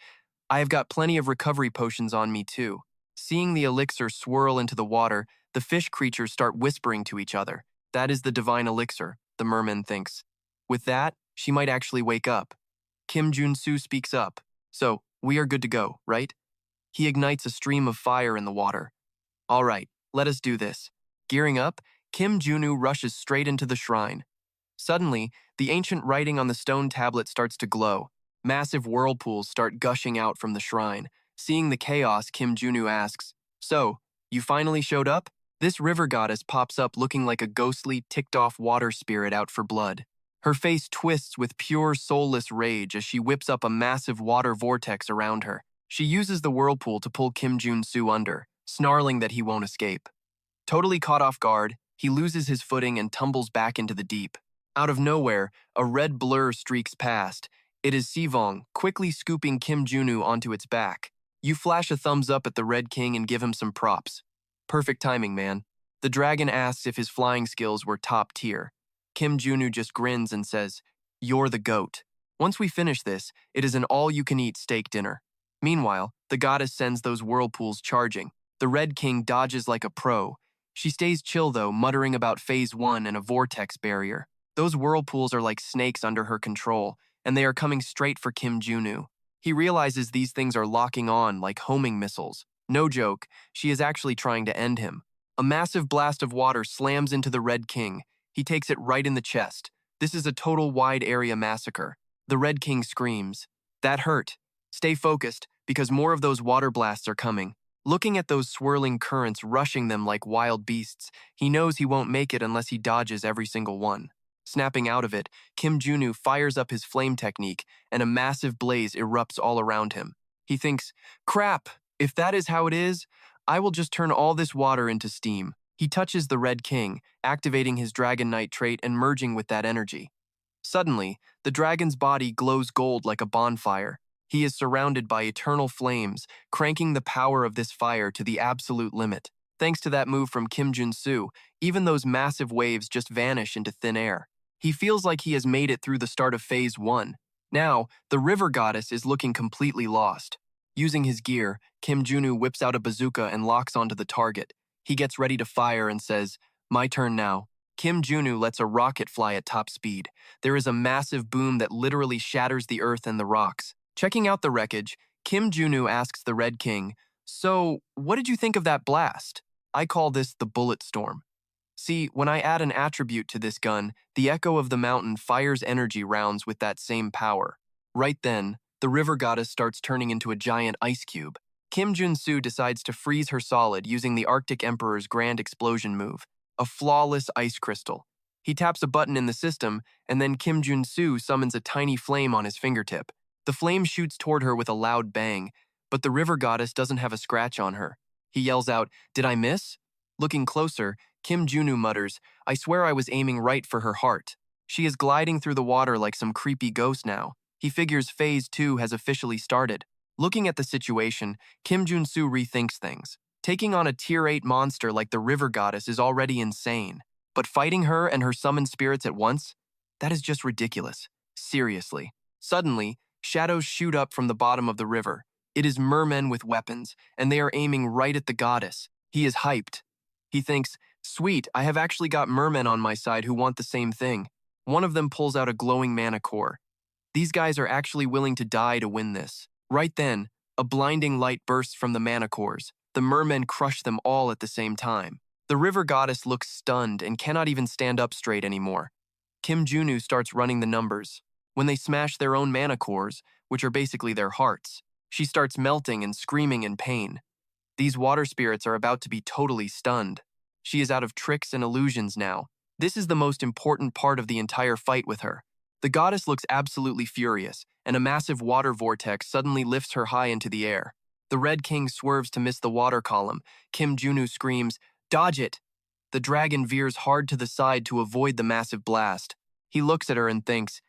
I have got plenty of recovery potions on me too. Seeing the elixir swirl into the water, the fish creatures start whispering to each other. That is the divine elixir, the merman thinks. With that, she might actually wake up. Kim Jun Su speaks up. So, we are good to go, right? He ignites a stream of fire in the water. All right, let us do this. Gearing up, Kim Junu rushes straight into the shrine. Suddenly, the ancient writing on the stone tablet starts to glow. Massive whirlpools start gushing out from the shrine. Seeing the chaos, Kim Junu asks, "So, you finally showed up?" This river goddess pops up looking like a ghostly, ticked-off water spirit out for blood. Her face twists with pure, soulless rage as she whips up a massive water vortex around her. She uses the whirlpool to pull Kim Jun Su under, snarling that he won't escape. Totally caught off guard, he loses his footing and tumbles back into the deep. Out of nowhere, a red blur streaks past. It is Sivong, quickly scooping Kim Junu onto its back. You flash a thumbs up at the Red King and give him some props. Perfect timing, man. The dragon asks if his flying skills were top tier. Kim Junu just grins and says, "You're the goat. Once we finish this, it is an all-you-can-eat steak dinner." Meanwhile, the goddess sends those whirlpools charging. The Red King dodges like a pro. She stays chill though, muttering about Phase 1 and a vortex barrier. Those whirlpools are like snakes under her control, and they are coming straight for Kim Junu. He realizes these things are locking on like homing missiles. No joke, she is actually trying to end him. A massive blast of water slams into the Red King. He takes it right in the chest. This is a total wide area massacre. The Red King screams, "That hurt. Stay focused, because more of those water blasts are coming." Looking at those swirling currents rushing them like wild beasts, he knows he won't make it unless he dodges every single one. Snapping out of it, Kim Junu fires up his flame technique, and a massive blaze erupts all around him. He thinks, "Crap, if that is how it is, I will just turn all this water into steam." He touches the Red King, activating his Dragon Knight trait and merging with that energy. Suddenly, the dragon's body glows gold like a bonfire. He is surrounded by eternal flames, cranking the power of this fire to the absolute limit. Thanks to that move from Kim Jun Su, even those massive waves just vanish into thin air. He feels like he has made it through the start of Phase 1. Now, the river goddess is looking completely lost. Using his gear, Kim Junu whips out a bazooka and locks onto the target. He gets ready to fire and says, "My turn now." Kim Junu lets a rocket fly at top speed. There is a massive boom that literally shatters the earth and the rocks. Checking out the wreckage, Kim Junu asks the Red King, "So, what did you think of that blast?" I call this the bullet storm. See, when I add an attribute to this gun, the Echo of the Mountain fires energy rounds with that same power. Right then, the river goddess starts turning into a giant ice cube. Kim Jun Su decides to freeze her solid using the Arctic Emperor's Grand Explosion move, a flawless ice crystal. He taps a button in the system, and then Kim Jun Su summons a tiny flame on his fingertip. The flame shoots toward her with a loud bang, but the river goddess doesn't have a scratch on her. He yells out, "Did I miss?" Looking closer, Kim Junu mutters, "I swear I was aiming right for her heart." She is gliding through the water like some creepy ghost now. He figures Phase 2 has officially started. Looking at the situation, Kim Jun Su rethinks things. Taking on a Tier 8 monster like the river goddess is already insane, but fighting her and her summoned spirits at once? That is just ridiculous. Seriously. Suddenly, shadows shoot up from the bottom of the river. It is mermen with weapons, and they are aiming right at the goddess. He is hyped. He thinks, "Sweet, I have actually got mermen on my side who want the same thing." One of them pulls out a glowing mana core. These guys are actually willing to die to win this. Right then, a blinding light bursts from the mana cores. The mermen crush them all at the same time. The river goddess looks stunned and cannot even stand up straight anymore. Kim Junu starts running the numbers. When they smash their own mana cores, which are basically their hearts, she starts melting and screaming in pain. These water spirits are about to be totally stunned. She is out of tricks and illusions now. This is the most important part of the entire fight with her. The goddess looks absolutely furious, and a massive water vortex suddenly lifts her high into the air. The Red King swerves to miss the water column. Kim Junu screams, "Dodge it!" The dragon veers hard to the side to avoid the massive blast. He looks at her and thinks,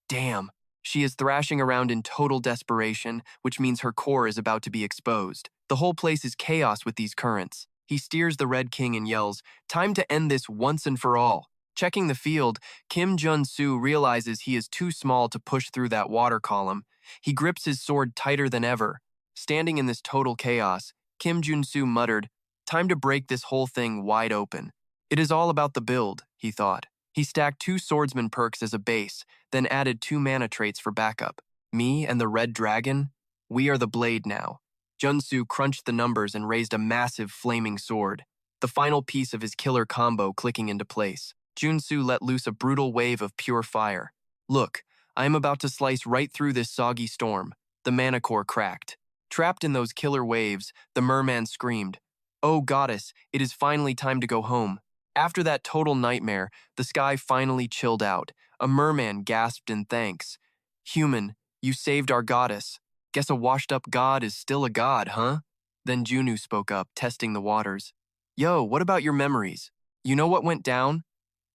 "Damn." She is thrashing around in total desperation, which means her core is about to be exposed. The whole place is chaos with these currents. He steers the Red King and yells, "Time to end this once and for all." Checking the field, Kim Jun Su realizes he is too small to push through that water column. He grips his sword tighter than ever. Standing in this total chaos, Kim Jun Su muttered, "Time to break this whole thing wide open." It is all about the build, he thought. He stacked 2 swordsman perks as a base, then added 2 mana traits for backup. Me and the Red Dragon? We are the blade now. Jun Su crunched the numbers and raised a massive flaming sword, the final piece of his killer combo clicking into place. Jun Su let loose a brutal wave of pure fire. "Look, I am about to slice right through this soggy storm. The mana core cracked. Trapped in those killer waves, the merman screamed, "Oh goddess, it is finally time to go home." After that total nightmare, the sky finally chilled out. A merman gasped in thanks. "Human, you saved our goddess. Guess a washed-up god is still a god, huh?" Then Junu spoke up, testing the waters. "Yo, what about your memories? You know what went down?"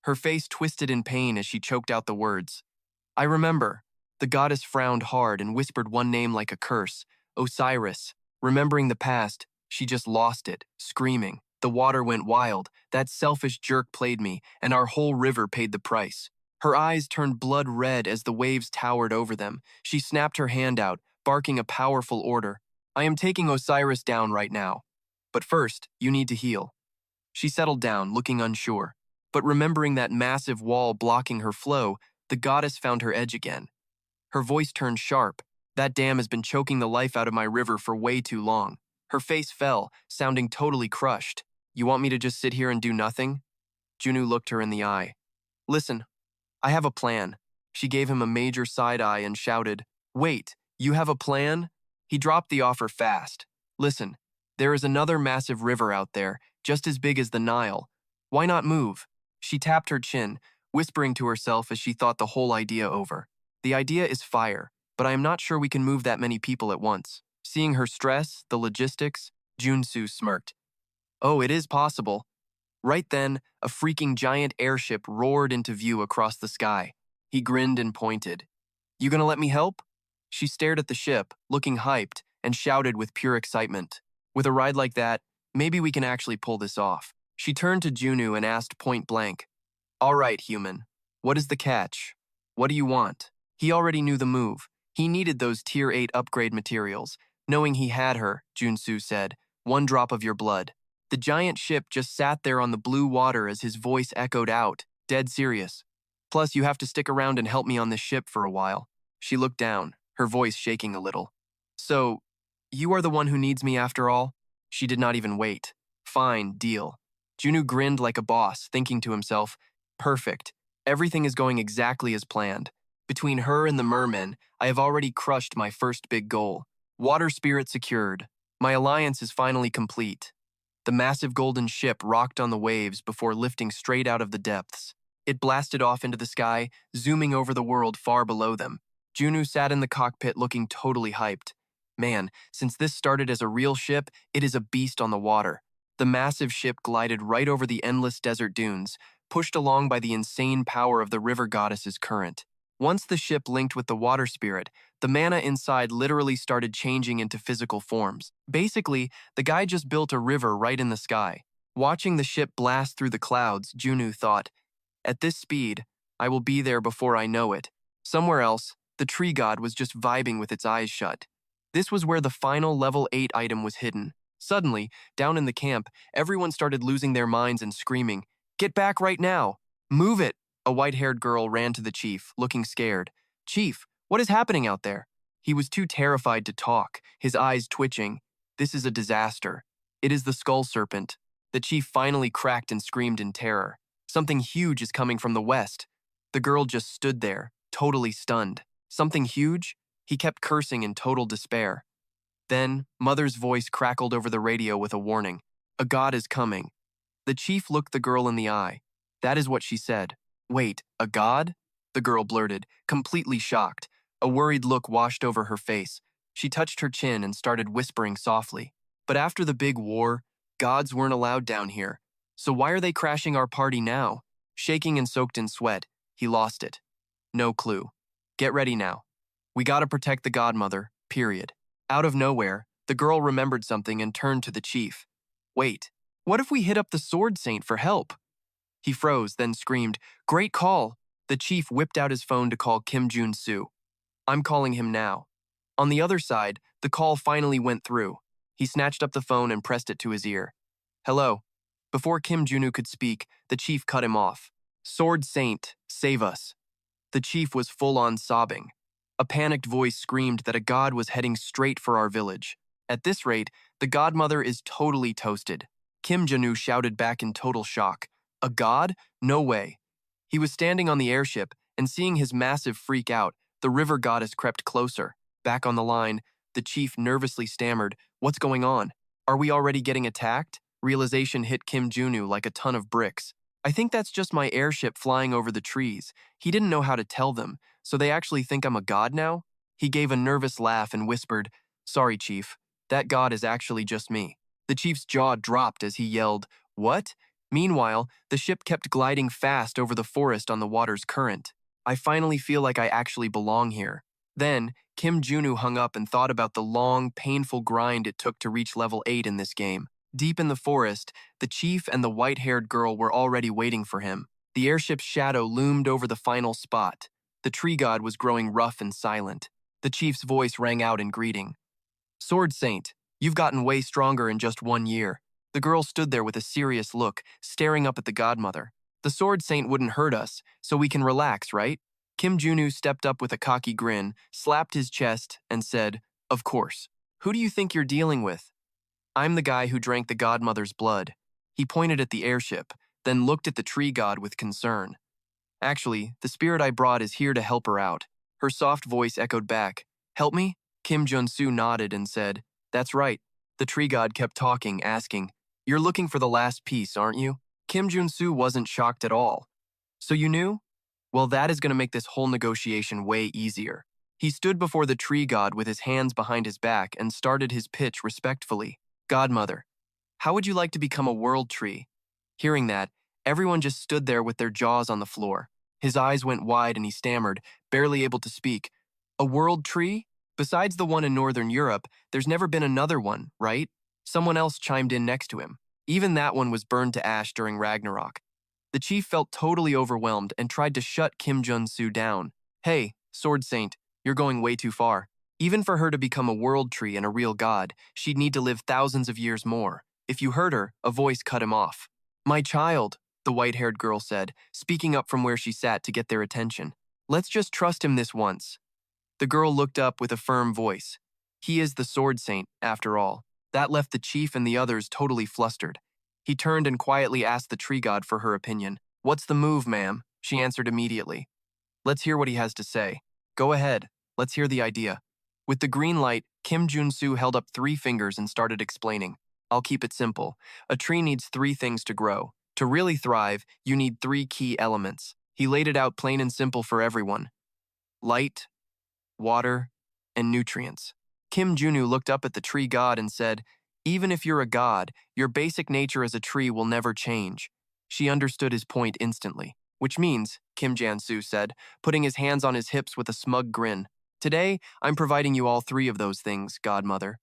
Her face twisted in pain as she choked out the words. "I remember." The goddess frowned hard and whispered one name like a curse. "Osiris." Remembering the past, she just lost it, screaming. The water went wild. That selfish jerk played me, and our whole river paid the price. Her eyes turned blood red as the waves towered over them. She snapped her hand out, barking a powerful order. "I am taking Osiris down right now. But first, you need to heal." She settled down, looking unsure. But remembering that massive wall blocking her flow, the goddess found her edge again. Her voice turned sharp. "That dam has been choking the life out of my river for way too long." Her face fell, sounding totally crushed. "You want me to just sit here and do nothing?" Junu looked her in the eye. "Listen, I have a plan." She gave him a major side eye and shouted, "Wait, you have a plan?" He dropped the offer fast. "Listen, there is another massive river out there, just as big as the Nile. Why not move?" She tapped her chin, whispering to herself as she thought the whole idea over. "The idea is fire, but I am not sure we can move that many people at once." Seeing her stress, the logistics, Jun Su smirked. "Oh, it is possible." Right then, a freaking giant airship roared into view across the sky. He grinned and pointed. "You gonna let me help?" She stared at the ship, looking hyped, and shouted with pure excitement. "With a ride like that, maybe we can actually pull this off." She turned to Junu and asked point blank, "All right, human. What is the catch? What do you want?" He already knew the move. He needed those Tier 8 upgrade materials. Knowing he had her, Jun Su said, "One drop of your blood." The giant ship just sat there on the blue water as his voice echoed out, dead serious. "Plus, you have to stick around and help me on this ship for a while." She looked down, her voice shaking a little. "So, you are the one who needs me after all?" She did not even wait. "Fine, deal." Junu grinned like a boss, thinking to himself, "Perfect. Everything is going exactly as planned. Between her and the mermen, I have already crushed my first big goal. Water spirit secured. My alliance is finally complete." The massive golden ship rocked on the waves before lifting straight out of the depths. It blasted off into the sky, zooming over the world far below them. Junu sat in the cockpit looking totally hyped. Man, since this started as a real ship, it is a beast on the water. The massive ship glided right over the endless desert dunes, pushed along by the insane power of the river goddess's current. Once the ship linked with the water spirit, the mana inside literally started changing into physical forms. Basically, the guy just built a river right in the sky. Watching the ship blast through the clouds, Junu thought, "At this speed, I will be there before I know it." Somewhere else, the tree god was just vibing with its eyes shut. This was where the final level 8 item was hidden. Suddenly, down in the camp, everyone started losing their minds and screaming, "Get back right now! Move it!" A white-haired girl ran to the chief, looking scared. "Chief, what is happening out there?" He was too terrified to talk, his eyes twitching. "This is a disaster. It is the skull serpent." The chief finally cracked and screamed in terror. "Something huge is coming from the west." The girl just stood there, totally stunned. "Something huge?" He kept cursing in total despair. Then, Mother's voice crackled over the radio with a warning. "A god is coming." The chief looked the girl in the eye. That is what she said. "Wait, a god?" The girl blurted, completely shocked. A worried look washed over her face. She touched her chin and started whispering softly. "But after the big war, gods weren't allowed down here. So why are they crashing our party now?" Shaking and soaked in sweat, he lost it. "No clue. Get ready now. We gotta protect the godmother, period." Out of nowhere, the girl remembered something and turned to the chief. "Wait, what if we hit up the sword saint for help?" He froze, then screamed, "Great call!" The chief whipped out his phone to call Jun Su. "I'm calling him now." On the other side, the call finally went through. He snatched up the phone and pressed it to his ear. "Hello." Before Kim Junu could speak, the chief cut him off. "Sword Saint, save us." The chief was full-on sobbing. A panicked voice screamed that a god was heading straight for our village. At this rate, the godmother is totally toasted. Kim Junu shouted back in total shock. "A god? No way." He was standing on the airship, and seeing his massive freak out, The river goddess crept closer. Back on the line, the chief nervously stammered, "What's going on? Are we already getting attacked?" Realization hit Kim Junu like a ton of bricks. "I think that's just my airship flying over the trees." He didn't know how to tell them, so they actually think I'm a god now? He gave a nervous laugh and whispered, "Sorry, Chief. That god is actually just me." The chief's jaw dropped as he yelled, "What?" Meanwhile, the ship kept gliding fast over the forest on the water's current. I finally feel like I actually belong here. Then, Kim Junu hung up and thought about the long, painful grind it took to reach level 8 in this game. Deep in the forest, the chief and the white-haired girl were already waiting for him. The airship's shadow loomed over the final spot. The tree god was growing rough and silent. The chief's voice rang out in greeting. "Sword Saint, you've gotten way stronger in just 1 year." The girl stood there with a serious look, staring up at the godmother. "The Sword Saint wouldn't hurt us, so we can relax, right?" Kim Junu stepped up with a cocky grin, slapped his chest, and said, "Of course. Who do you think you're dealing with?" "I'm the guy who drank the godmother's blood." He pointed at the airship, then looked at the tree god with concern. "Actually, the spirit I brought is here to help her out." Her soft voice echoed back, "Help me?" Jun Su nodded and said, "That's right." The tree god kept talking, asking, "You're looking for the last piece, aren't you?" Jun Su wasn't shocked at all. "So you knew? Well, that is going to make this whole negotiation way easier." He stood before the tree god with his hands behind his back and started his pitch respectfully. "Godmother, how would you like to become a world tree?" Hearing that, everyone just stood there with their jaws on the floor. His eyes went wide and he stammered, barely able to speak. "A world tree? Besides the one in Northern Europe, there's never been another one, right?" Someone else chimed in next to him. Even that one was burned to ash during Ragnarok. The chief felt totally overwhelmed and tried to shut Jun Su down. "Hey, Sword Saint, you're going way too far. Even for her to become a world tree and a real god, she'd need to live thousands of years more." If you heard her, a voice cut him off. "My child," the white-haired girl said, speaking up from where she sat to get their attention. "Let's just trust him this once." The girl looked up with a firm voice. He is the Sword Saint, after all. That left the chief and the others totally flustered. He turned and quietly asked the tree god for her opinion. "What's the move, ma'am?" She answered immediately. "Let's hear what he has to say." "Go ahead. Let's hear the idea." With the green light, Jun Su held up 3 fingers and started explaining. "I'll keep it simple. A tree needs 3 things to grow. To really thrive, you need 3 key elements." He laid it out plain and simple for everyone. Light, water, and nutrients. Kim Junu looked up at the tree god and said, "Even if you're a god, your basic nature as a tree will never change." She understood his point instantly. "Which means," Jun Su said, putting his hands on his hips with a smug grin, "today, I'm providing you all 3 of those things, godmother."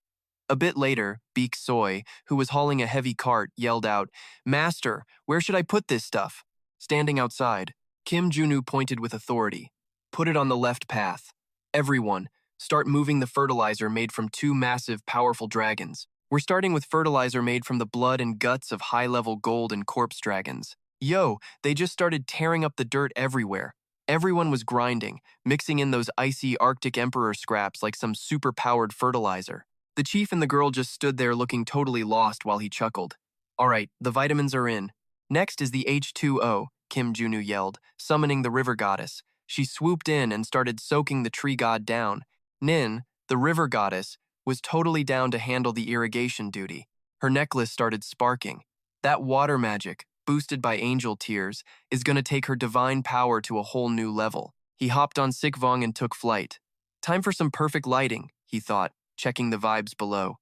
A bit later, Beak Soy, who was hauling a heavy cart, yelled out, "Master, where should I put this stuff?" Standing outside, Kim Junu pointed with authority. "Put it on the left path. Everyone, start moving the fertilizer made from 2 massive, powerful dragons. We're starting with fertilizer made from the blood and guts of high-level gold and corpse dragons." Yo, they just started tearing up the dirt everywhere. Everyone was grinding, mixing in those icy Arctic Emperor scraps like some super-powered fertilizer. The chief and the girl just stood there looking totally lost while he chuckled. "All right, the vitamins are in. Next is the H2O, Kim Junu yelled, summoning the river goddess. She swooped in and started soaking the tree god down. Nin, the river goddess, was totally down to handle the irrigation duty. Her necklace started sparking. That water magic, boosted by angel tears, is going to take her divine power to a whole new level. He hopped on Sikvong and took flight. Time for some perfect lighting, he thought, checking the vibes below.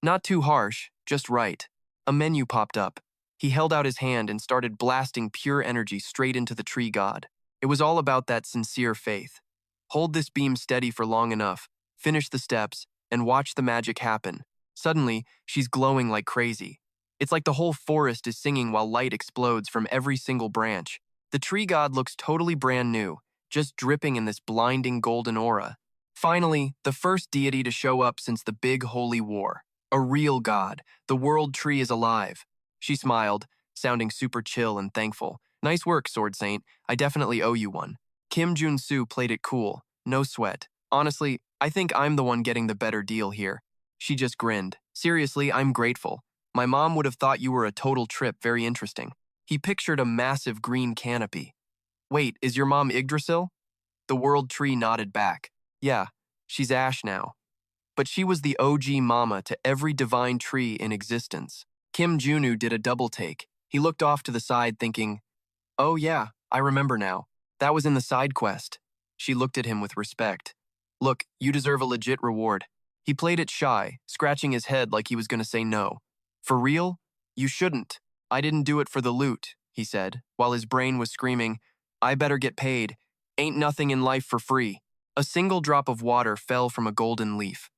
Not too harsh, just right. A menu popped up. He held out his hand and started blasting pure energy straight into the tree god. It was all about that sincere faith. Hold this beam steady for long enough, finish the steps, and watch the magic happen. Suddenly, she's glowing like crazy. It's like the whole forest is singing while light explodes from every single branch. The tree god looks totally brand new, just dripping in this blinding golden aura. Finally, the first deity to show up since the big holy war. A real god. The world tree is alive. She smiled, sounding super chill and thankful. Nice work, Sword Saint. I definitely owe you one. Jun Su played it cool. No sweat. Honestly, I think I'm the one getting the better deal here. She just grinned. Seriously, I'm grateful. My mom would have thought you were a total trip, very interesting. He pictured a massive green canopy. Wait, is your mom Yggdrasil? The world tree nodded back. Yeah, she's ash now. But she was the OG mama to every divine tree in existence. Kim Junu did a double take. He looked off to the side thinking, oh yeah, I remember now. That was in the side quest. She looked at him with respect. Look, you deserve a legit reward. He played it shy, scratching his head like he was going to say no. For real? You shouldn't. I didn't do it for the loot, he said, while his brain was screaming, I better get paid. Ain't nothing in life for free. A single drop of water fell from a golden leaf.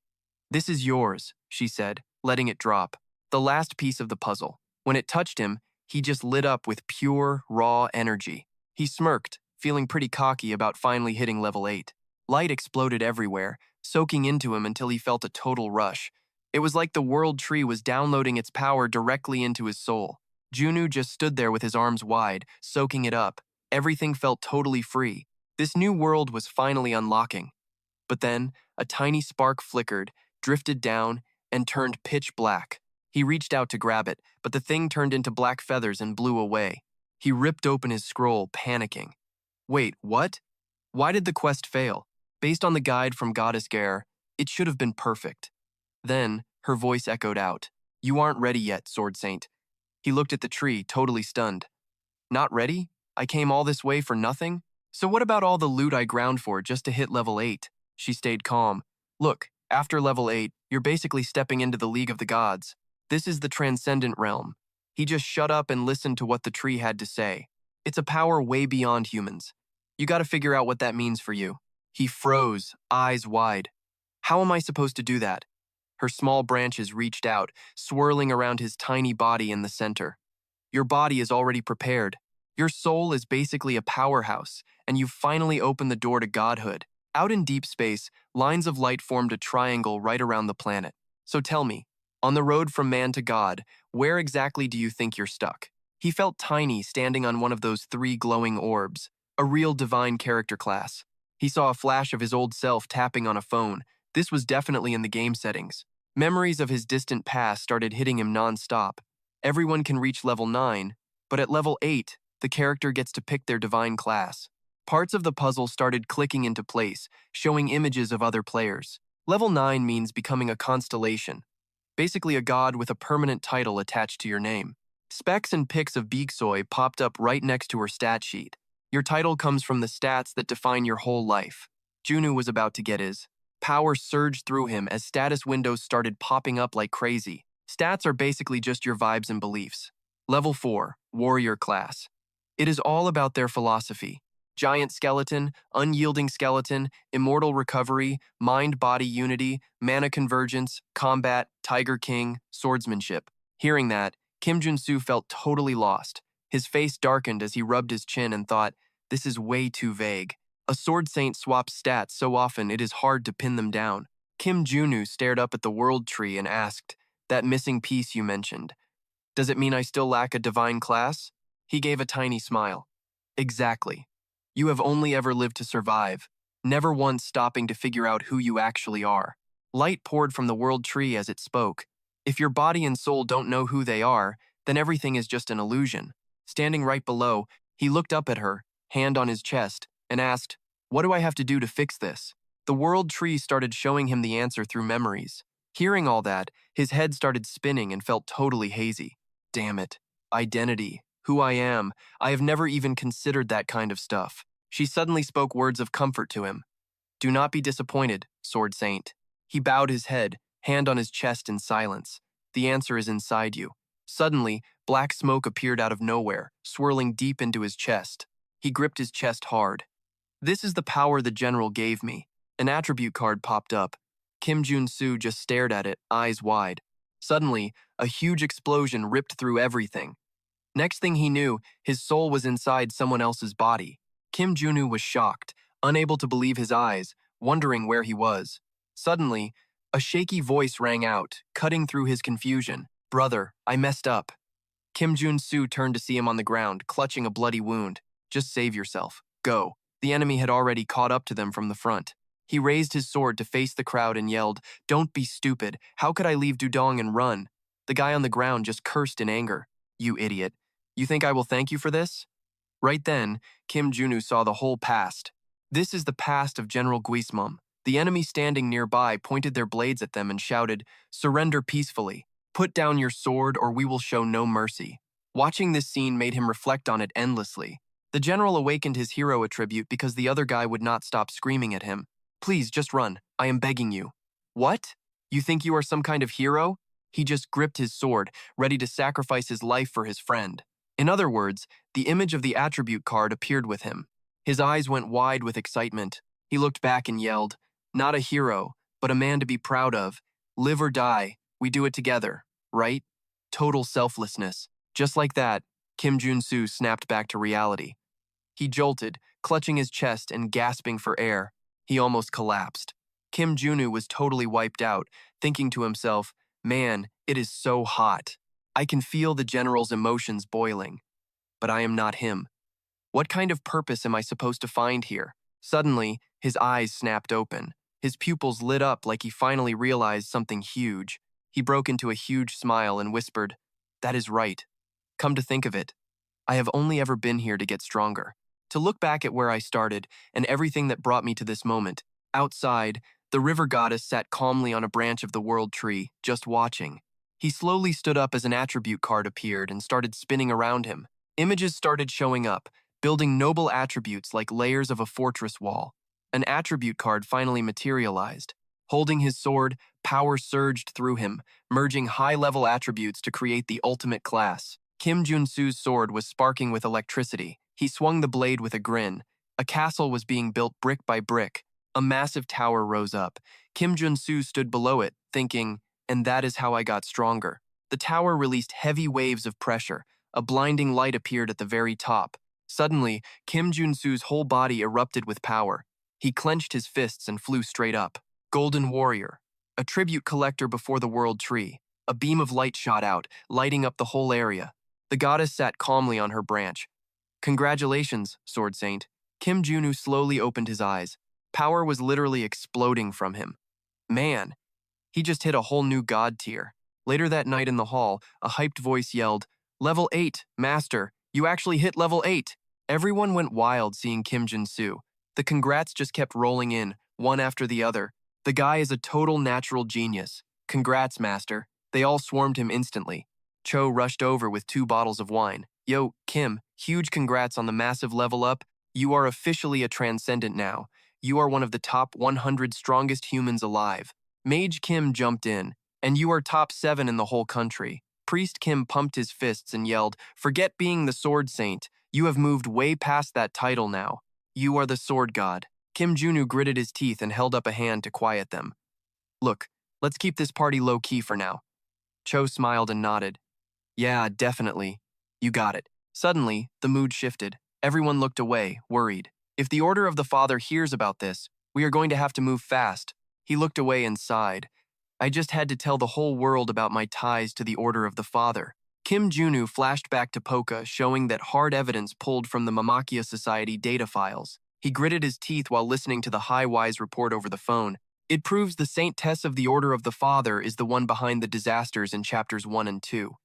This is yours, she said, letting it drop. The last piece of the puzzle. When it touched him, he just lit up with pure, raw energy. He smirked, feeling pretty cocky about finally hitting level 8. Light exploded everywhere, soaking into him until he felt a total rush. It was like the world tree was downloading its power directly into his soul. Junu just stood there with his arms wide, soaking it up. Everything felt totally free. This new world was finally unlocking. But then, a tiny spark flickered, drifted down, and turned pitch black. He reached out to grab it, but the thing turned into black feathers and blew away. He ripped open his scroll, panicking. Wait, what? Why did the quest fail? Based on the guide from Goddess Gare, it should have been perfect. Then, her voice echoed out. You aren't ready yet, Sword Saint. He looked at the tree, totally stunned. Not ready? I came all this way for nothing? So what about all the loot I ground for just to hit level 8? She stayed calm. Look, after level 8, you're basically stepping into the League of the Gods. This is the transcendent realm. He just shut up and listened to what the tree had to say. It's a power way beyond humans. You gotta figure out what that means for you. He froze, eyes wide. How am I supposed to do that? Her small branches reached out, swirling around his tiny body in the center. Your body is already prepared. Your soul is basically a powerhouse, and you've finally opened the door to godhood. Out in deep space, lines of light formed a triangle right around the planet. So tell me, on the road from man to God, where exactly do you think you're stuck? He felt tiny standing on one of those 3 glowing orbs, a real divine character class. He saw a flash of his old self tapping on a phone. This was definitely in the game settings. Memories of his distant past started hitting him non-stop. Everyone can reach level 9, but at level 8, the character gets to pick their divine class. Parts of the puzzle started clicking into place, showing images of other players. Level 9 means becoming a constellation, basically a god with a permanent title attached to your name. Specs and pics of Beegsoy popped up right next to her stat sheet. Your title comes from the stats that define your whole life. Junu was about to get his. Power surged through him as status windows started popping up like crazy. Stats are basically just your vibes and beliefs. Level 4, Warrior Class. It is all about their philosophy. Giant skeleton, unyielding skeleton, immortal recovery, mind-body unity, mana convergence, combat, Tiger King, swordsmanship. Hearing that, Jun Su felt totally lost. His face darkened as he rubbed his chin and thought, this is way too vague. A sword saint swaps stats so often it is hard to pin them down. Kim Junu stared up at the world tree and asked, that missing piece you mentioned, does it mean I still lack a divine class? He gave a tiny smile. Exactly. You have only ever lived to survive, never once stopping to figure out who you actually are. Light poured from the world tree as it spoke. If your body and soul don't know who they are, then everything is just an illusion. Standing right below, he looked up at her, hand on his chest, and asked, what do I have to do to fix this? The world tree started showing him the answer through memories. Hearing all that, his head started spinning and felt totally hazy. Damn it. Identity. Who I am. I have never even considered that kind of stuff. She suddenly spoke words of comfort to him. Do not be disappointed, Sword Saint. He bowed his head, hand on his chest in silence. The answer is inside you. Suddenly, black smoke appeared out of nowhere, swirling deep into his chest. He gripped his chest hard. This is the power the general gave me. An attribute card popped up. Jun Su just stared at it, eyes wide. Suddenly, a huge explosion ripped through everything. Next thing he knew, his soul was inside someone else's body. Junu was shocked, unable to believe his eyes, wondering where he was. Suddenly, a shaky voice rang out, cutting through his confusion. Brother, I messed up. Jun Su turned to see him on the ground, clutching a bloody wound. Just save yourself. Go. The enemy had already caught up to them from the front. He raised his sword to face the crowd and yelled, Don't be stupid. How could I leave Dudong and run? The guy on the ground just cursed in anger. You idiot. You think I will thank you for this? Right then, Junu saw the whole past. This is the past of General Guismum. The enemy standing nearby pointed their blades at them and shouted, "Surrender peacefully. Put down your sword or we will show no mercy." Watching this scene made him reflect on it endlessly. The general awakened his hero attribute because the other guy would not stop screaming at him. "Please, just run. I am begging you." "What? You think you are some kind of hero?" He just gripped his sword, ready to sacrifice his life for his friend. In other words, the image of the attribute card appeared with him. His eyes went wide with excitement. He looked back and yelled, "Not a hero, but a man to be proud of. Live or die, we do it together, right?" Total selflessness. Just like that, Jun Su snapped back to reality. He jolted, clutching his chest and gasping for air. He almost collapsed. Kim Junu was totally wiped out, thinking to himself, "Man, it is so hot. I can feel the general's emotions boiling. But I am not him. What kind of purpose am I supposed to find here?" Suddenly, his eyes snapped open. His pupils lit up like he finally realized something huge. He broke into a huge smile and whispered, "That is right. Come to think of it, I have only ever been here to get stronger. To look back at where I started and everything that brought me to this moment." Outside, the river goddess sat calmly on a branch of the world tree, just watching. He slowly stood up as an attribute card appeared and started spinning around him. Images started showing up, building noble attributes like layers of a fortress wall. An attribute card finally materialized. Holding his sword, power surged through him, merging high-level attributes to create the ultimate class. Jun Su's sword was sparking with electricity. He swung the blade with a grin. A castle was being built brick by brick. A massive tower rose up. Jun Su stood below it, thinking, "And that is how I got stronger." The tower released heavy waves of pressure. A blinding light appeared at the very top. Suddenly, Jun Su's whole body erupted with power. He clenched his fists and flew straight up. Golden Warrior, a tribute collector before the world tree. A beam of light shot out, lighting up the whole area. The goddess sat calmly on her branch. "Congratulations, Sword Saint." Junu slowly opened his eyes. Power was literally exploding from him. Man, he just hit a whole new god tier. Later that night in the hall, a hyped voice yelled, "Level 8, Master, you actually hit level 8. Everyone went wild seeing Jun Su. The congrats just kept rolling in, one after the other. The guy is a total natural genius. Congrats, Master. They all swarmed him instantly. Cho rushed over with 2 bottles of wine. "Yo, Kim, huge congrats on the massive level up. You are officially a transcendent now. You are one of the top 100 strongest humans alive." Mage Kim jumped in, "And you are top 7 in the whole country." Priest Kim pumped his fists and yelled, "Forget being the Sword Saint. You have moved way past that title now. You are the Sword God." Junu gritted his teeth and held up a hand to quiet them. "Look, let's keep this party low-key for now." Cho smiled and nodded. "Yeah, definitely. You got it." Suddenly, the mood shifted. Everyone looked away, worried. "If the Order of the Father hears about this, we are going to have to move fast." He looked away and sighed. "I just had to tell the whole world about my ties to the Order of the Father." Junu flashed back to Poka, showing that hard evidence pulled from the Mamakya Society data files. He gritted his teeth while listening to the high-wise report over the phone. "It proves the Saint Tess of the Order of the Father is the one behind the disasters in chapters 1 and 2.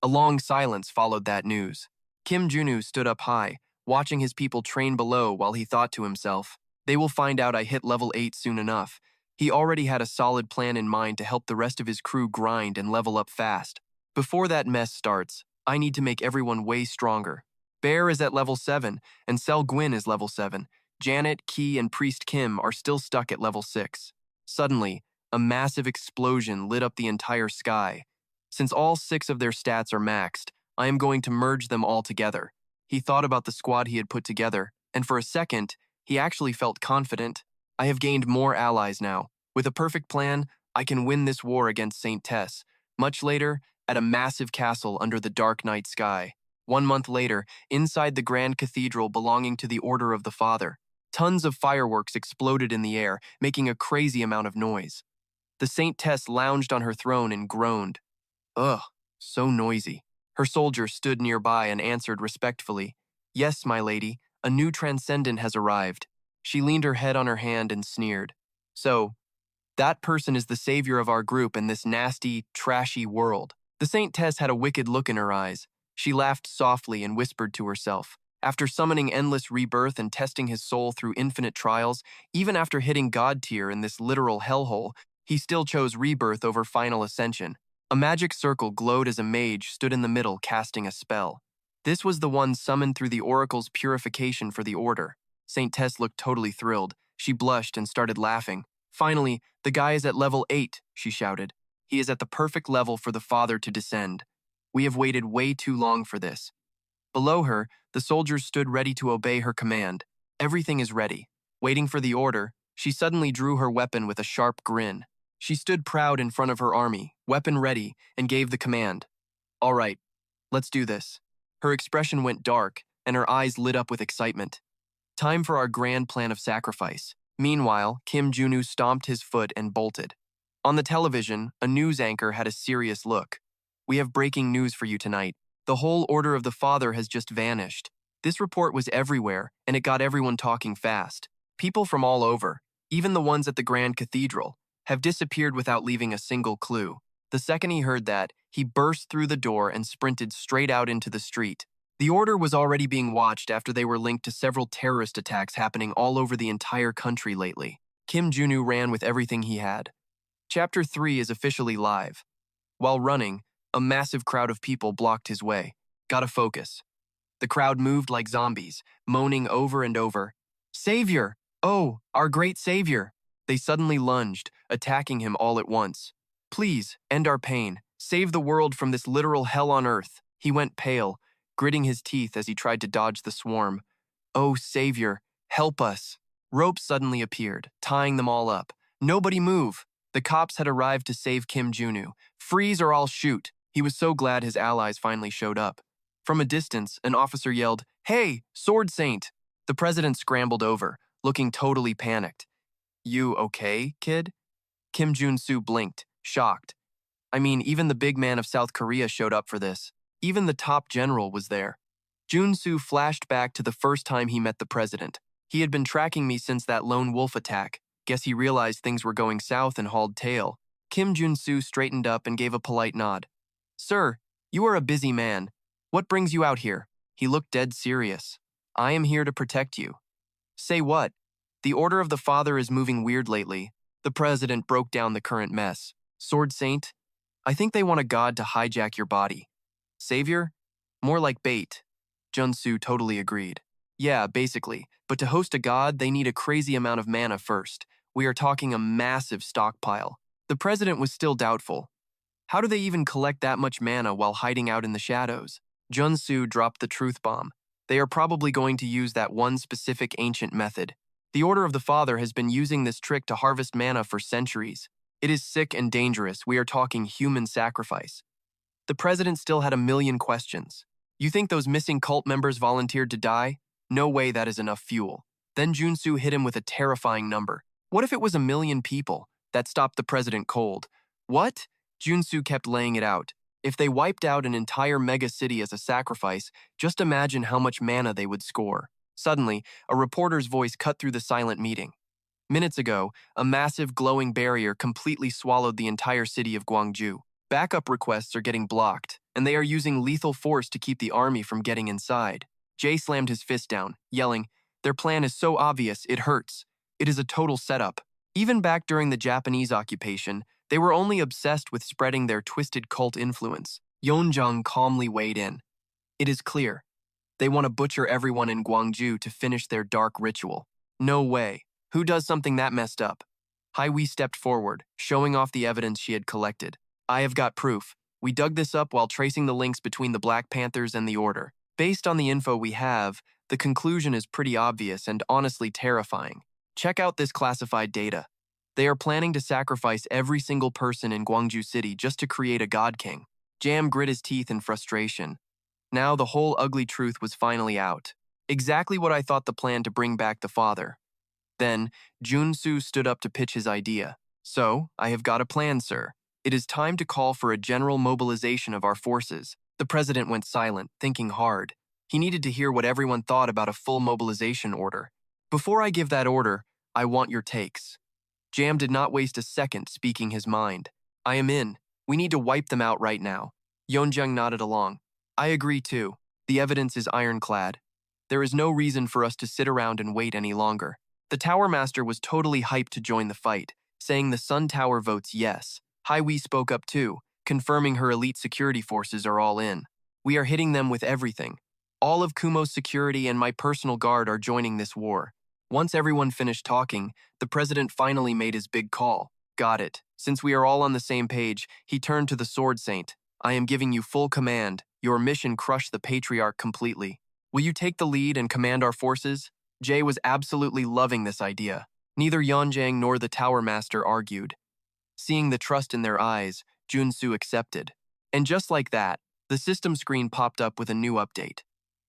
A long silence followed that news. Junu stood up high, watching his people train below while he thought to himself, "They will find out I hit level 8 soon enough." He already had a solid plan in mind to help the rest of his crew grind and level up fast. "Before that mess starts, I need to make everyone way stronger." Bear is at level 7, and Sel Gwyn is level 7. Janet, Key, and Priest Kim are still stuck at level 6. Suddenly, a massive explosion lit up the entire sky. Since all 6 of their stats are maxed, I am going to merge them all together. He thought about the squad he had put together, and for a second, he actually felt confident. I have gained more allies now. With a perfect plan, I can win this war against Saint Tess. Much later, at a massive castle under the dark night sky. 1 month later, inside the grand cathedral belonging to the Order of the Father, tons of fireworks exploded in the air, making a crazy amount of noise. The Saint Tess lounged on her throne and groaned. Ugh, so noisy. Her soldier stood nearby and answered respectfully, "Yes, my lady, a new transcendent has arrived." She leaned her head on her hand and sneered. "So, that person is the savior of our group in this nasty, trashy world." The Saint Tess had a wicked look in her eyes. She laughed softly and whispered to herself, After summoning endless rebirth and testing his soul through infinite trials, even after hitting God tier in this literal hellhole, he still chose rebirth over final ascension. A magic circle glowed as a mage stood in the middle casting a spell. This was the one summoned through the Oracle's purification for the Order. Saint Tess looked totally thrilled. She blushed and started laughing. Finally, the guy is at level 8, she shouted. He is at the perfect level for the Father to descend. We have waited way too long for this. Below her, the soldiers stood ready to obey her command. Everything is ready. Waiting for the order, she suddenly drew her weapon with a sharp grin. She stood proud in front of her army, weapon ready, and gave the command. All right, let's do this. Her expression went dark, and her eyes lit up with excitement. Time for our grand plan of sacrifice. Meanwhile, Kim Junu stomped his foot and bolted. On the television, a news anchor had a serious look. We have breaking news for you tonight. The whole Order of the Father has just vanished. This report was everywhere, and it got everyone talking fast. People from all over, even the ones at the Grand Cathedral, have disappeared without leaving a single clue. The second he heard that, he burst through the door and sprinted straight out into the street. The Order was already being watched after they were linked to several terrorist attacks happening all over the entire country lately. Kim Junu ran with everything he had. Chapter 3 is officially live. While running, a massive crowd of people blocked his way. Gotta focus. The crowd moved like zombies, moaning over and over. Savior! Oh, our great savior! They suddenly lunged, attacking him all at once. Please, end our pain. Save the world from this literal hell on earth. He went pale, gritting his teeth as he tried to dodge the swarm. Oh, savior, help us. Ropes suddenly appeared, tying them all up. Nobody move. The cops had arrived to save Kim Junu. Freeze or I'll shoot. He was so glad his allies finally showed up. From a distance, an officer yelled, Hey, Sword Saint! The president scrambled over, looking totally panicked. You okay, kid? Kim Jun Su blinked, shocked. I mean, even the big man of South Korea showed up for this. Even the top general was there. Jun Su flashed back to the first time he met the president. He had been tracking me since that lone wolf attack. Guess he realized things were going south and hauled tail. Kim Jun Su straightened up and gave a polite nod. Sir, you are a busy man. What brings you out here? He looked dead serious. I am here to protect you. Say what? The Order of the Father is moving weird lately. The president broke down the current mess. Sword Saint, I think they want a god to hijack your body. Savior? More like bait. Jun Su totally agreed. Yeah, basically. But to host a god, they need a crazy amount of mana first. We are talking a massive stockpile. The president was still doubtful. How do they even collect that much mana while hiding out in the shadows? Jun Su dropped the truth bomb. They are probably going to use that one specific ancient method. The Order of the Father has been using this trick to harvest mana for centuries. It is sick and dangerous. We are talking human sacrifice. The president still had a million questions. You think those missing cult members volunteered to die? No way that is enough fuel. Then Jun Su hit him with a terrifying number. What if it was 1 million people? That stopped the president cold. What? Jun Su kept laying it out. If they wiped out an entire mega city as a sacrifice, just imagine how much mana they would score. Suddenly, a reporter's voice cut through the silent meeting. Minutes ago, a massive glowing barrier completely swallowed the entire city of Gwangju. Backup requests are getting blocked, and they are using lethal force to keep the army from getting inside. Jay slammed his fist down, yelling, Their plan is so obvious, it hurts. It is a total setup. Even back during the Japanese occupation, they were only obsessed with spreading their twisted cult influence. Yeonjung calmly weighed in. It is clear. They want to butcher everyone in Gwangju to finish their dark ritual. No way. Who does something that messed up? Hai-Wei stepped forward, showing off the evidence she had collected. I have got proof. We dug this up while tracing the links between the Black Panthers and the Order. Based on the info we have, the conclusion is pretty obvious and honestly terrifying. Check out this classified data. They are planning to sacrifice every single person in Gwangju City just to create a God King. Jam grit his teeth in frustration. Now the whole ugly truth was finally out. Exactly what I thought the plan to bring back the father. Then, Jun Su stood up to pitch his idea. So, I have got a plan, sir. It is time to call for a general mobilization of our forces. The president went silent, thinking hard. He needed to hear what everyone thought about a full mobilization order. Before I give that order, I want your takes. Jam did not waste a second speaking his mind. I am in. We need to wipe them out right now. Yeonjung nodded along. I agree too. The evidence is ironclad. There is no reason for us to sit around and wait any longer. The Tower Master was totally hyped to join the fight, saying the Sun Tower votes yes. Wei spoke up too, confirming her elite security forces are all in. We are hitting them with everything. All of Kumo's security and my personal guard are joining this war. Once everyone finished talking, the president finally made his big call. Got it. Since we are all on the same page, he turned to the Sword Saint. I am giving you full command. Your mission crushed the Patriarch completely. Will you take the lead and command our forces? Jay was absolutely loving this idea. Neither Yanjiang nor the Tower Master argued. Seeing the trust in their eyes, Jun Su accepted. And just like that, the system screen popped up with a new update.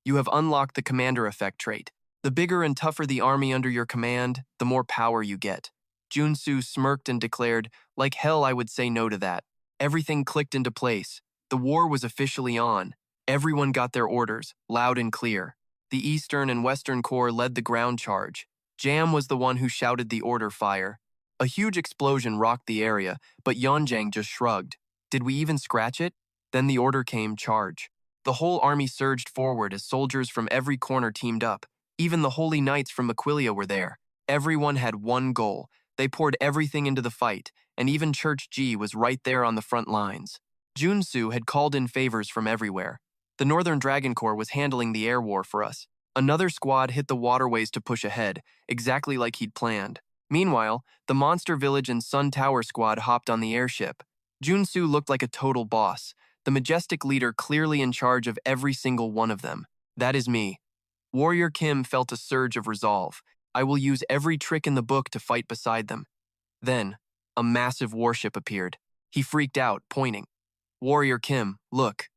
You have unlocked the Commander Effect trait. The bigger and tougher the army under your command, the more power you get. Jun Su smirked and declared, like hell I would say no to that. Everything clicked into place. The war was officially on. Everyone got their orders, loud and clear. The Eastern and Western Corps led the ground charge. Jam was the one who shouted the order fire. A huge explosion rocked the area, but Yanjiang just shrugged. Did we even scratch it? Then the order came, charge. The whole army surged forward as soldiers from every corner teamed up. Even the Holy Knights from Aquilia were there. Everyone had one goal. They poured everything into the fight, and even Church G was right there on the front lines. Jun Su had called in favors from everywhere. The Northern Dragon Corps was handling the air war for us. Another squad hit the waterways to push ahead, exactly like he'd planned. Meanwhile, the Monster Village and Sun Tower squad hopped on the airship. Jun Su looked like a total boss, the majestic leader clearly in charge of every single one of them. That is me. Warrior Kim felt a surge of resolve. I will use every trick in the book to fight beside them. Then, a massive warship appeared. He freaked out, pointing. Warrior Kim, look.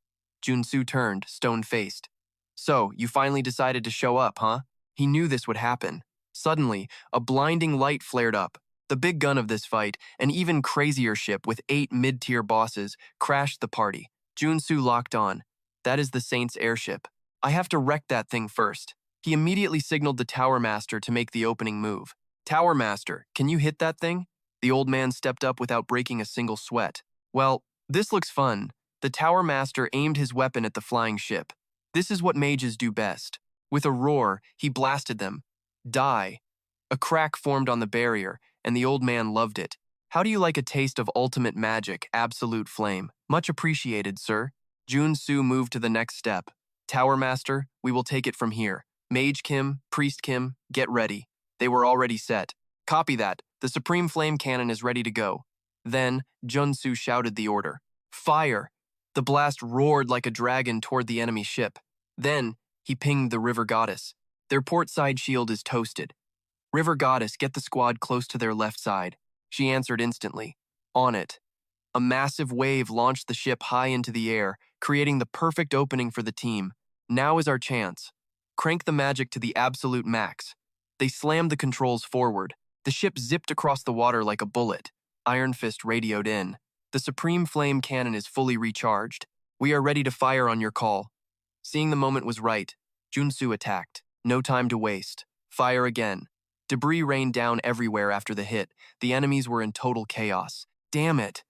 Jun Su turned, stone-faced. So, you finally decided to show up, huh? He knew this would happen. Suddenly, a blinding light flared up. The big gun of this fight, an even crazier ship with 8 mid-tier bosses, crashed the party. Jun Su locked on. That is the Saint's airship. I have to wreck that thing first. He immediately signaled the Tower Master to make the opening move. Tower Master, can you hit that thing? The old man stepped up without breaking a single sweat. Well, this looks fun. The Tower Master aimed his weapon at the flying ship. This is what mages do best. With a roar, he blasted them. Die. A crack formed on the barrier, and the old man loved it. How do you like a taste of ultimate magic, absolute flame? Much appreciated, sir. Jun Su moved to the next step. Tower Master, we will take it from here. Mage Kim, Priest Kim, get ready. They were already set. Copy that. The Supreme Flame Cannon is ready to go. Then, Jun Su shouted the order. Fire! The blast roared like a dragon toward the enemy ship. Then, he pinged the River Goddess. Their port side shield is toasted. River Goddess, get the squad close to their left side. She answered instantly. On it. A massive wave launched the ship high into the air, creating the perfect opening for the team. Now is our chance. Crank the magic to the absolute max. They slammed the controls forward. The ship zipped across the water like a bullet. Iron Fist radioed in. The Supreme Flame Cannon is fully recharged. We are ready to fire on your call. Seeing the moment was right, Jun Su attacked. No time to waste. Fire again. Debris rained down everywhere after the hit. The enemies were in total chaos. Damn it.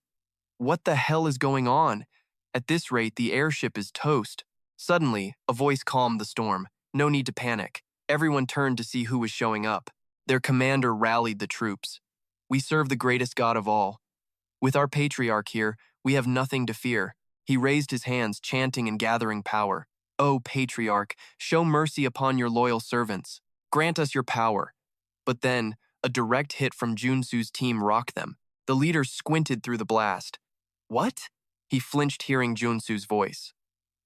What the hell is going on? At this rate, the airship is toast. Suddenly, a voice calmed the storm. No need to panic. Everyone turned to see who was showing up. Their commander rallied the troops. We serve the greatest god of all. With our patriarch here, we have nothing to fear. He raised his hands, chanting and gathering power. O patriarch, show mercy upon your loyal servants. Grant us your power. But then, a direct hit from Jun Su's team rocked them. The leader squinted through the blast. What? He flinched hearing Jun Su's voice.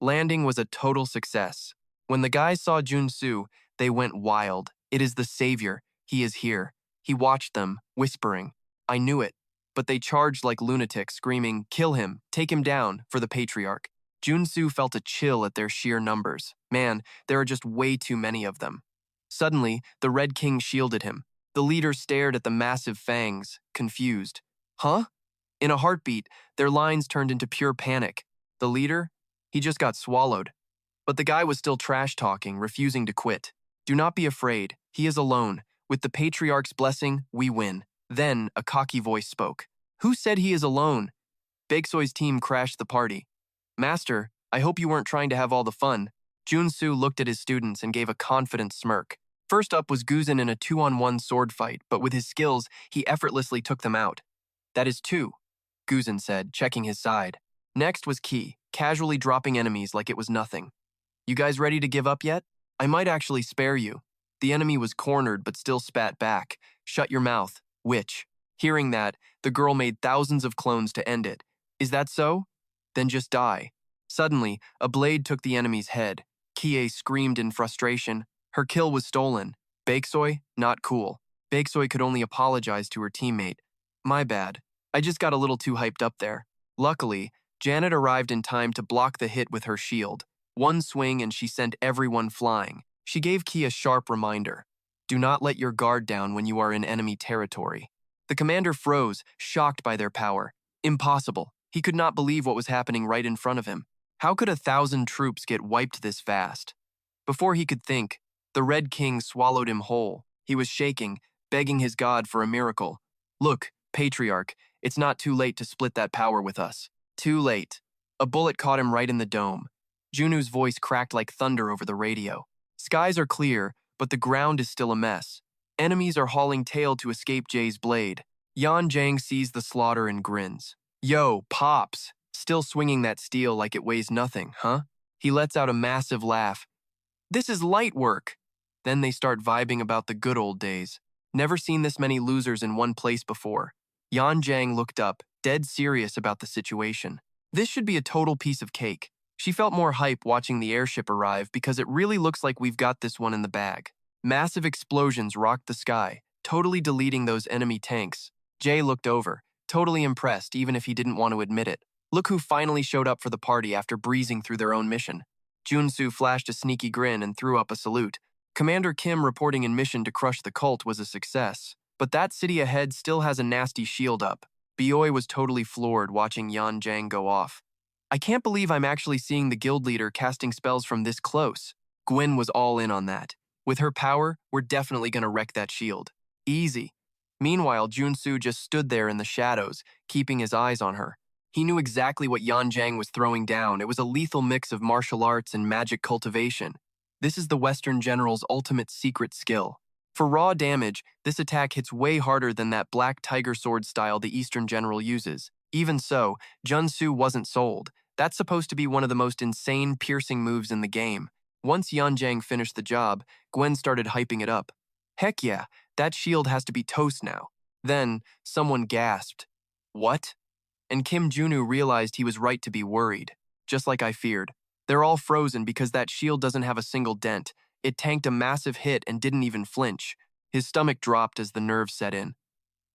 Landing was a total success. When the guys saw Jun Su, they went wild. It is the savior. He is here. He watched them, whispering. I knew it. But they charged like lunatics, screaming, kill him, take him down, for the patriarch. Jun Su felt a chill at their sheer numbers. Man, there are just way too many of them. Suddenly, the Red King shielded him. The leader stared at the massive fangs, confused. Huh? In a heartbeat, their lines turned into pure panic. The leader? He just got swallowed. But the guy was still trash-talking, refusing to quit. Do not be afraid. He is alone. With the Patriarch's blessing, we win. Then, a cocky voice spoke. Who said he is alone? Baeksoi's team crashed the party. Master, I hope you weren't trying to have all the fun. Jun Su looked at his students and gave a confident smirk. First up was Guzin in a 2-on-1 sword fight, but with his skills, he effortlessly took them out. That is 2, Guzin said, checking his side. Next was Ki, casually dropping enemies like it was nothing. You guys ready to give up yet? I might actually spare you. The enemy was cornered but still spat back. Shut your mouth, witch. Hearing that, the girl made thousands of clones to end it. Is that so? Then just die. Suddenly, a blade took the enemy's head. Kie screamed in frustration. Her kill was stolen. Baeksoy, not cool. Baeksoy could only apologize to her teammate. My bad. I just got a little too hyped up there. Luckily, Janet arrived in time to block the hit with her shield. One swing and she sent everyone flying. She gave Ki a sharp reminder. Do not let your guard down when you are in enemy territory. The commander froze, shocked by their power. Impossible. He could not believe what was happening right in front of him. How could 1,000 troops get wiped this fast? Before he could think, the Red King swallowed him whole. He was shaking, begging his god for a miracle. Look, Patriarch, it's not too late to split that power with us. Too late. A bullet caught him right in the dome. Junu's voice cracked like thunder over the radio. Skies are clear, but the ground is still a mess. Enemies are hauling tail to escape Jay's blade. Yan Zhang sees the slaughter and grins. Yo, Pops! Still swinging that steel like it weighs nothing, huh? He lets out a massive laugh. This is light work! Then they start vibing about the good old days. Never seen this many losers in one place before. Yan Zhang looked up, dead serious about the situation. This should be a total piece of cake. She felt more hype watching the airship arrive because it really looks like we've got this one in the bag. Massive explosions rocked the sky, totally deleting those enemy tanks. Jay looked over, totally impressed even if he didn't want to admit it. Look who finally showed up for the party after breezing through their own mission. Jun Su flashed a sneaky grin and threw up a salute. Commander Kim reporting in mission to crush the cult was a success, but that city ahead still has a nasty shield up. Bioi was totally floored watching Yan Zhang go off. I can't believe I'm actually seeing the guild leader casting spells from this close. Gwen was all in on that. With her power, we're definitely gonna wreck that shield. Easy. Meanwhile, Jun Su just stood there in the shadows, keeping his eyes on her. He knew exactly what Yan Zhang was throwing down. It was a lethal mix of martial arts and magic cultivation. This is the Western General's ultimate secret skill. For raw damage, this attack hits way harder than that black tiger sword style the Eastern General uses. Even so, Jun Su wasn't sold. That's supposed to be one of the most insane, piercing moves in the game. Once Yan Zhang finished the job, Gwen started hyping it up. Heck yeah, that shield has to be toast now. Then, someone gasped. What? And Kim Junu realized he was right to be worried. Just like I feared. They're all frozen because that shield doesn't have a single dent. It tanked a massive hit and didn't even flinch. His stomach dropped as the nerves set in.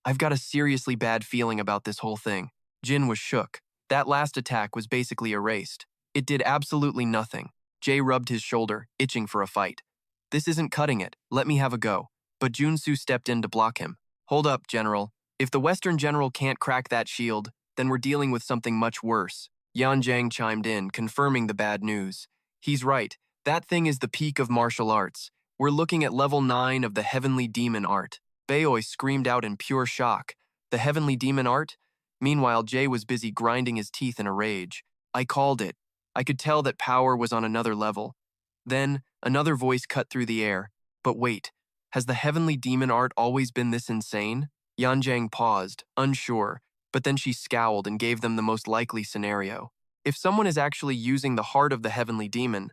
I've got a seriously bad feeling about this whole thing. Jin was shook. That last attack was basically erased. It did absolutely nothing. Jay rubbed his shoulder, itching for a fight. This isn't cutting it. Let me have a go. But Jun Su stepped in to block him. Hold up, General. If the Western General can't crack that shield, then we're dealing with something much worse. Yan Zhang chimed in, confirming the bad news. He's right. That thing is the peak of martial arts. We're looking at level 9 of the Heavenly Demon art. Baoi screamed out in pure shock. The Heavenly Demon art? Meanwhile, Jay was busy grinding his teeth in a rage. I called it. I could tell that power was on another level. Then, another voice cut through the air. But wait, has the Heavenly Demon art always been this insane? Yan Zhang paused, unsure, but then she scowled and gave them the most likely scenario. If someone is actually using the heart of the Heavenly Demon,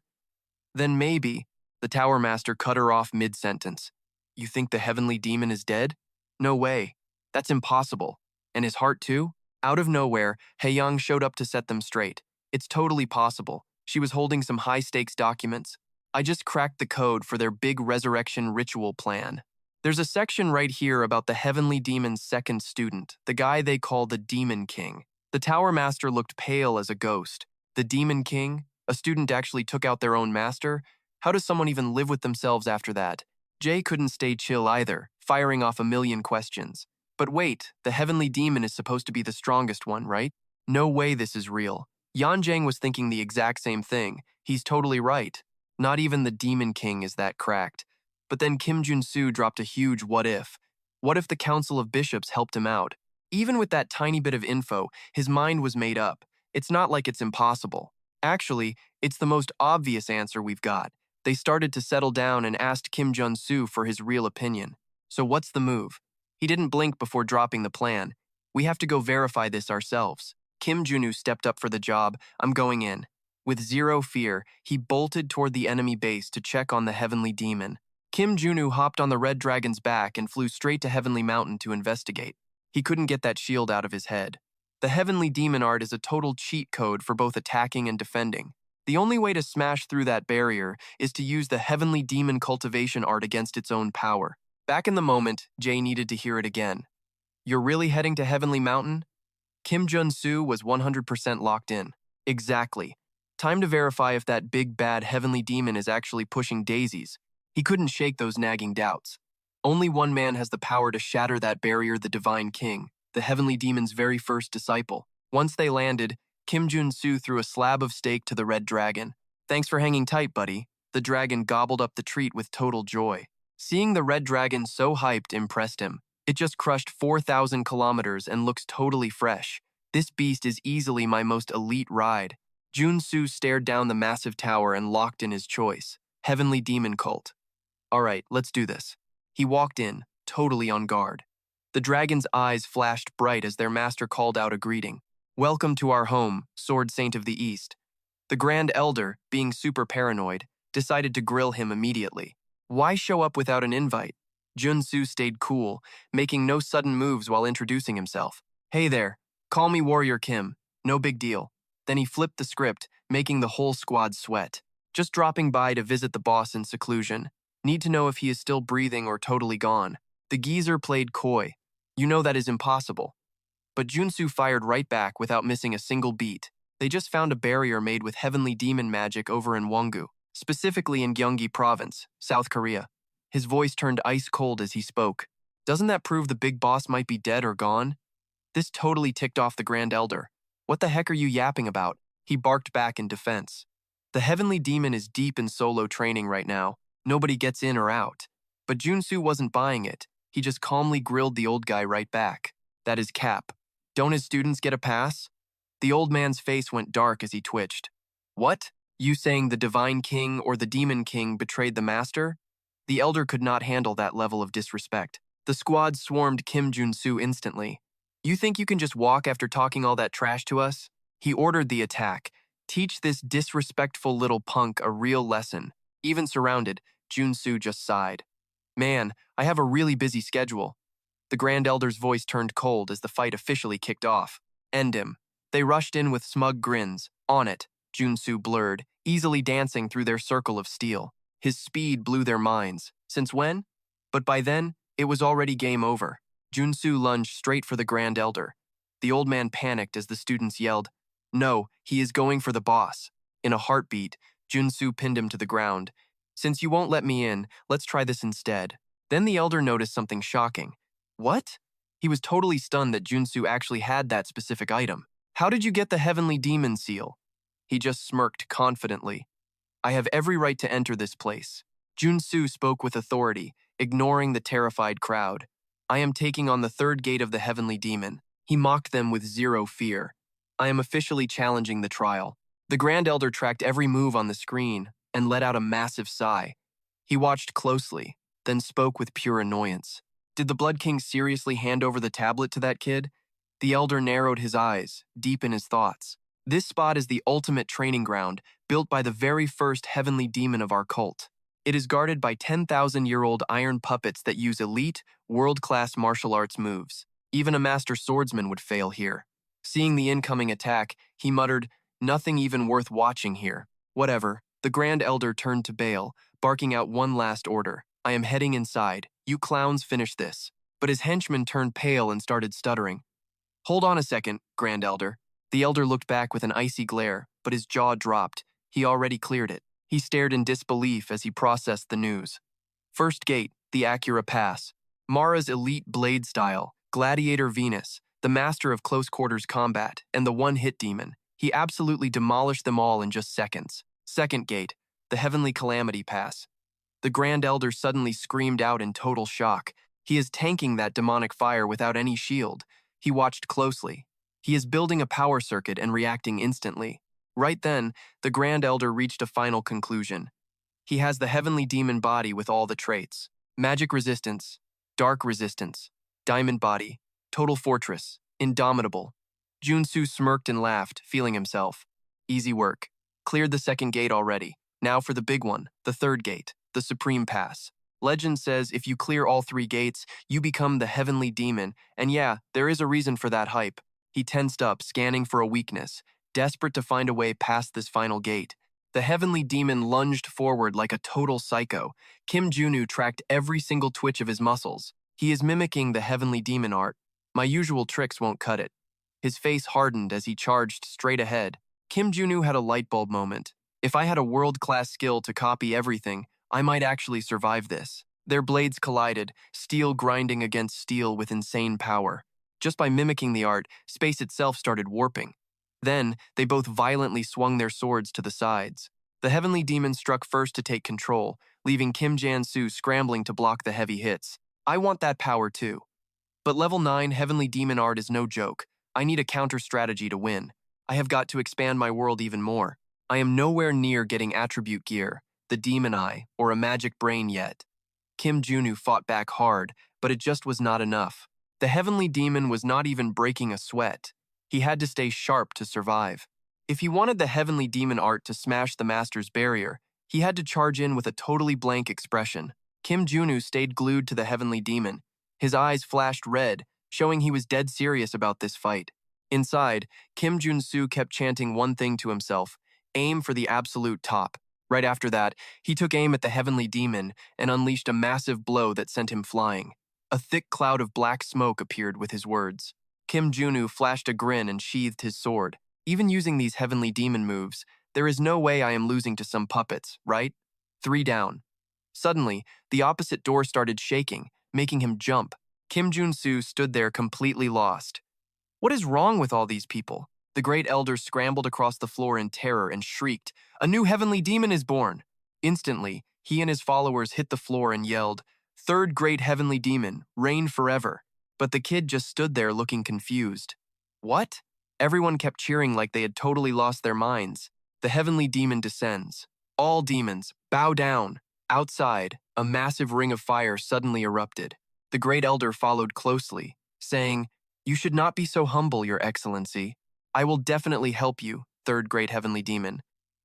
then maybe. The Tower Master cut her off mid-sentence. You think the Heavenly Demon is dead? No way. That's impossible. And his heart too? Out of nowhere, Haeyang showed up to set them straight. It's totally possible. She was holding some high-stakes documents. I just cracked the code for their big resurrection ritual plan. There's a section right here about the Heavenly Demon's second student, the guy they call the Demon King. The Tower Master looked pale as a ghost. The Demon King? A student actually took out their own master? How does someone even live with themselves after that? Jay couldn't stay chill either, firing off a million questions. But wait, the Heavenly Demon is supposed to be the strongest one, right? No way this is real. Yan Zhang was thinking the exact same thing. He's totally right. Not even the Demon King is that cracked. But then Kim Jun Su dropped a huge what if. What if the Council of Bishops helped him out? Even with that tiny bit of info, his mind was made up. It's not like it's impossible. Actually, it's the most obvious answer we've got. They started to settle down and asked Jun Su for his real opinion. So what's the move? He didn't blink before dropping the plan. We have to go verify this ourselves. Kim Junu stepped up for the job. I'm going in. With zero fear, he bolted toward the enemy base to check on the Heavenly Demon. Kim Junu hopped on the Red Dragon's back and flew straight to Heavenly Mountain to investigate. He couldn't get that shield out of his head. The Heavenly Demon art is a total cheat code for both attacking and defending. The only way to smash through that barrier is to use the Heavenly Demon cultivation art against its own power. Back in the moment, Jay needed to hear it again. You're really heading to Heavenly Mountain? Kim Jun Su was 100% locked in. Exactly. Time to verify if that big bad Heavenly Demon is actually pushing daisies. He couldn't shake those nagging doubts. Only one man has the power to shatter that barrier, the Divine King, the Heavenly Demon's very first disciple. Once they landed, Kim Jun Su threw a slab of steak to the Red Dragon. Thanks for hanging tight, buddy. The dragon gobbled up the treat with total joy. Seeing the Red Dragon so hyped impressed him. It just crushed 4,000 kilometers and looks totally fresh. This beast is easily my most elite ride. Jun Su stared down the massive tower and locked in his choice. Heavenly Demon Cult. Alright, let's do this. He walked in, totally on guard. The dragon's eyes flashed bright as their master called out a greeting. Welcome to our home, Sword Saint of the East. The Grand Elder, being super paranoid, decided to grill him immediately. Why show up without an invite? Jun Su stayed cool, making no sudden moves while introducing himself. Hey there, call me Warrior Kim, no big deal. Then he flipped the script, making the whole squad sweat. Just dropping by to visit the boss in seclusion. Need to know if he is still breathing or totally gone. The geezer played coy. You know that is impossible. But Jun Su fired right back without missing a single beat. They just found a barrier made with heavenly demon magic over in Wongu, specifically in Gyeonggi Province, South Korea. His voice turned ice cold as he spoke. Doesn't that prove the big boss might be dead or gone? This totally ticked off the Grand Elder. What the heck are you yapping about? He barked back in defense. The Heavenly Demon is deep in solo training right now. Nobody gets in or out. But Jun Su wasn't buying it. He just calmly grilled the old guy right back. That is cap. Don't his students get a pass? The old man's face went dark as he twitched. What? You saying the Divine King or the Demon King betrayed the Master? The Elder could not handle that level of disrespect. The squad swarmed Kim Jun Su instantly. You think you can just walk after talking all that trash to us? He ordered the attack. Teach this disrespectful little punk a real lesson. Even surrounded, Jun Su just sighed. Man, I have a really busy schedule. The Grand Elder's voice turned cold as the fight officially kicked off. End him. They rushed in with smug grins. On it, Jun Su blurred, easily dancing through their circle of steel. His speed blew their minds. Since when? But by then, it was already game over. Jun Su lunged straight for the Grand Elder. The old man panicked as the students yelled, No, he is going for the boss. In a heartbeat, Jun Su pinned him to the ground. Since you won't let me in, let's try this instead. Then the Elder noticed something shocking. What? He was totally stunned that Jun Su actually had that specific item. How did you get the Heavenly Demon seal? He just smirked confidently. I have every right to enter this place. Jun Su spoke with authority, ignoring the terrified crowd. I am taking on the third gate of the Heavenly Demon. He mocked them with zero fear. I am officially challenging the trial. The Grand Elder tracked every move on the screen and let out a massive sigh. He watched closely, then spoke with pure annoyance. Did the Blood King seriously hand over the tablet to that kid? The Elder narrowed his eyes, deep in his thoughts. This spot is the ultimate training ground, built by the very first Heavenly Demon of our cult. It is guarded by 10,000-year-old iron puppets that use elite, world-class martial arts moves. Even a master swordsman would fail here. Seeing the incoming attack, he muttered, Nothing even worth watching here. Whatever. The Grand Elder turned to bail, barking out one last order. I am heading inside. You clowns finish this. But his henchman turned pale and started stuttering. Hold on a second, Grand Elder. The Elder looked back with an icy glare, but his jaw dropped. He already cleared it. He stared in disbelief as he processed the news. First gate, the Acura Pass. Mara's elite blade style, Gladiator Venus, the master of close quarters combat, and the one-hit demon. He absolutely demolished them all in just seconds. Second gate, the Heavenly Calamity Pass. The Grand Elder suddenly screamed out in total shock. He is tanking that demonic fire without any shield. He watched closely. He is building a power circuit and reacting instantly. Right then, the Grand Elder reached a final conclusion. He has the Heavenly Demon body with all the traits. Magic resistance, dark resistance, diamond body, total fortress, indomitable. Jun Su smirked and laughed, feeling himself. Easy work. Cleared the second gate already. Now for the big one, the third gate, the Supreme Pass. Legend says if you clear all 3 gates, you become the Heavenly Demon, and yeah, there is a reason for that hype. He tensed up, scanning for a weakness, desperate to find a way past this final gate. The Heavenly Demon lunged forward like a total psycho. Kim Junu tracked every single twitch of his muscles. He is mimicking the Heavenly Demon art. My usual tricks won't cut it. His face hardened as he charged straight ahead. Kim Junu had a light bulb moment. If I had a world-class skill to copy everything, I might actually survive this. Their blades collided, steel grinding against steel with insane power. Just by mimicking the art, space itself started warping. Then, they both violently swung their swords to the sides. The Heavenly Demon struck first to take control, leaving Kim Jan-Su scrambling to block the heavy hits. I want that power too. But level 9 Heavenly Demon art is no joke. I need a counter strategy to win. I have got to expand my world even more. I am nowhere near getting attribute gear, the Demon Eye, or a magic brain yet. Kim Junu fought back hard, but it just was not enough. The Heavenly Demon was not even breaking a sweat. He had to stay sharp to survive. If he wanted the Heavenly Demon art to smash the Master's barrier, he had to charge in with a totally blank expression. Kim Junu stayed glued to the Heavenly Demon. His eyes flashed red, showing he was dead serious about this fight. Inside, Kim Jun Su kept chanting one thing to himself, aim for the absolute top. Right after that, he took aim at the Heavenly Demon and unleashed a massive blow that sent him flying. A thick cloud of black smoke appeared with his words. Kim Junu flashed a grin and sheathed his sword. Even using these Heavenly Demon moves, there is no way I am losing to some puppets, right? 3 down. Suddenly, the opposite door started shaking, making him jump. Kim Jun Su stood there completely lost. What is wrong with all these people? The Great Elder scrambled across the floor in terror and shrieked, "A new Heavenly Demon is born!" Instantly, he and his followers hit the floor and yelled, "Third Great Heavenly Demon, reign forever." But the kid just stood there looking confused. What? Everyone kept cheering like they had totally lost their minds. The Heavenly Demon descends. All demons, bow down. Outside, a massive ring of fire suddenly erupted. The Great Elder followed closely, saying, "You should not be so humble, Your Excellency. I will definitely help you, Third Great Heavenly Demon."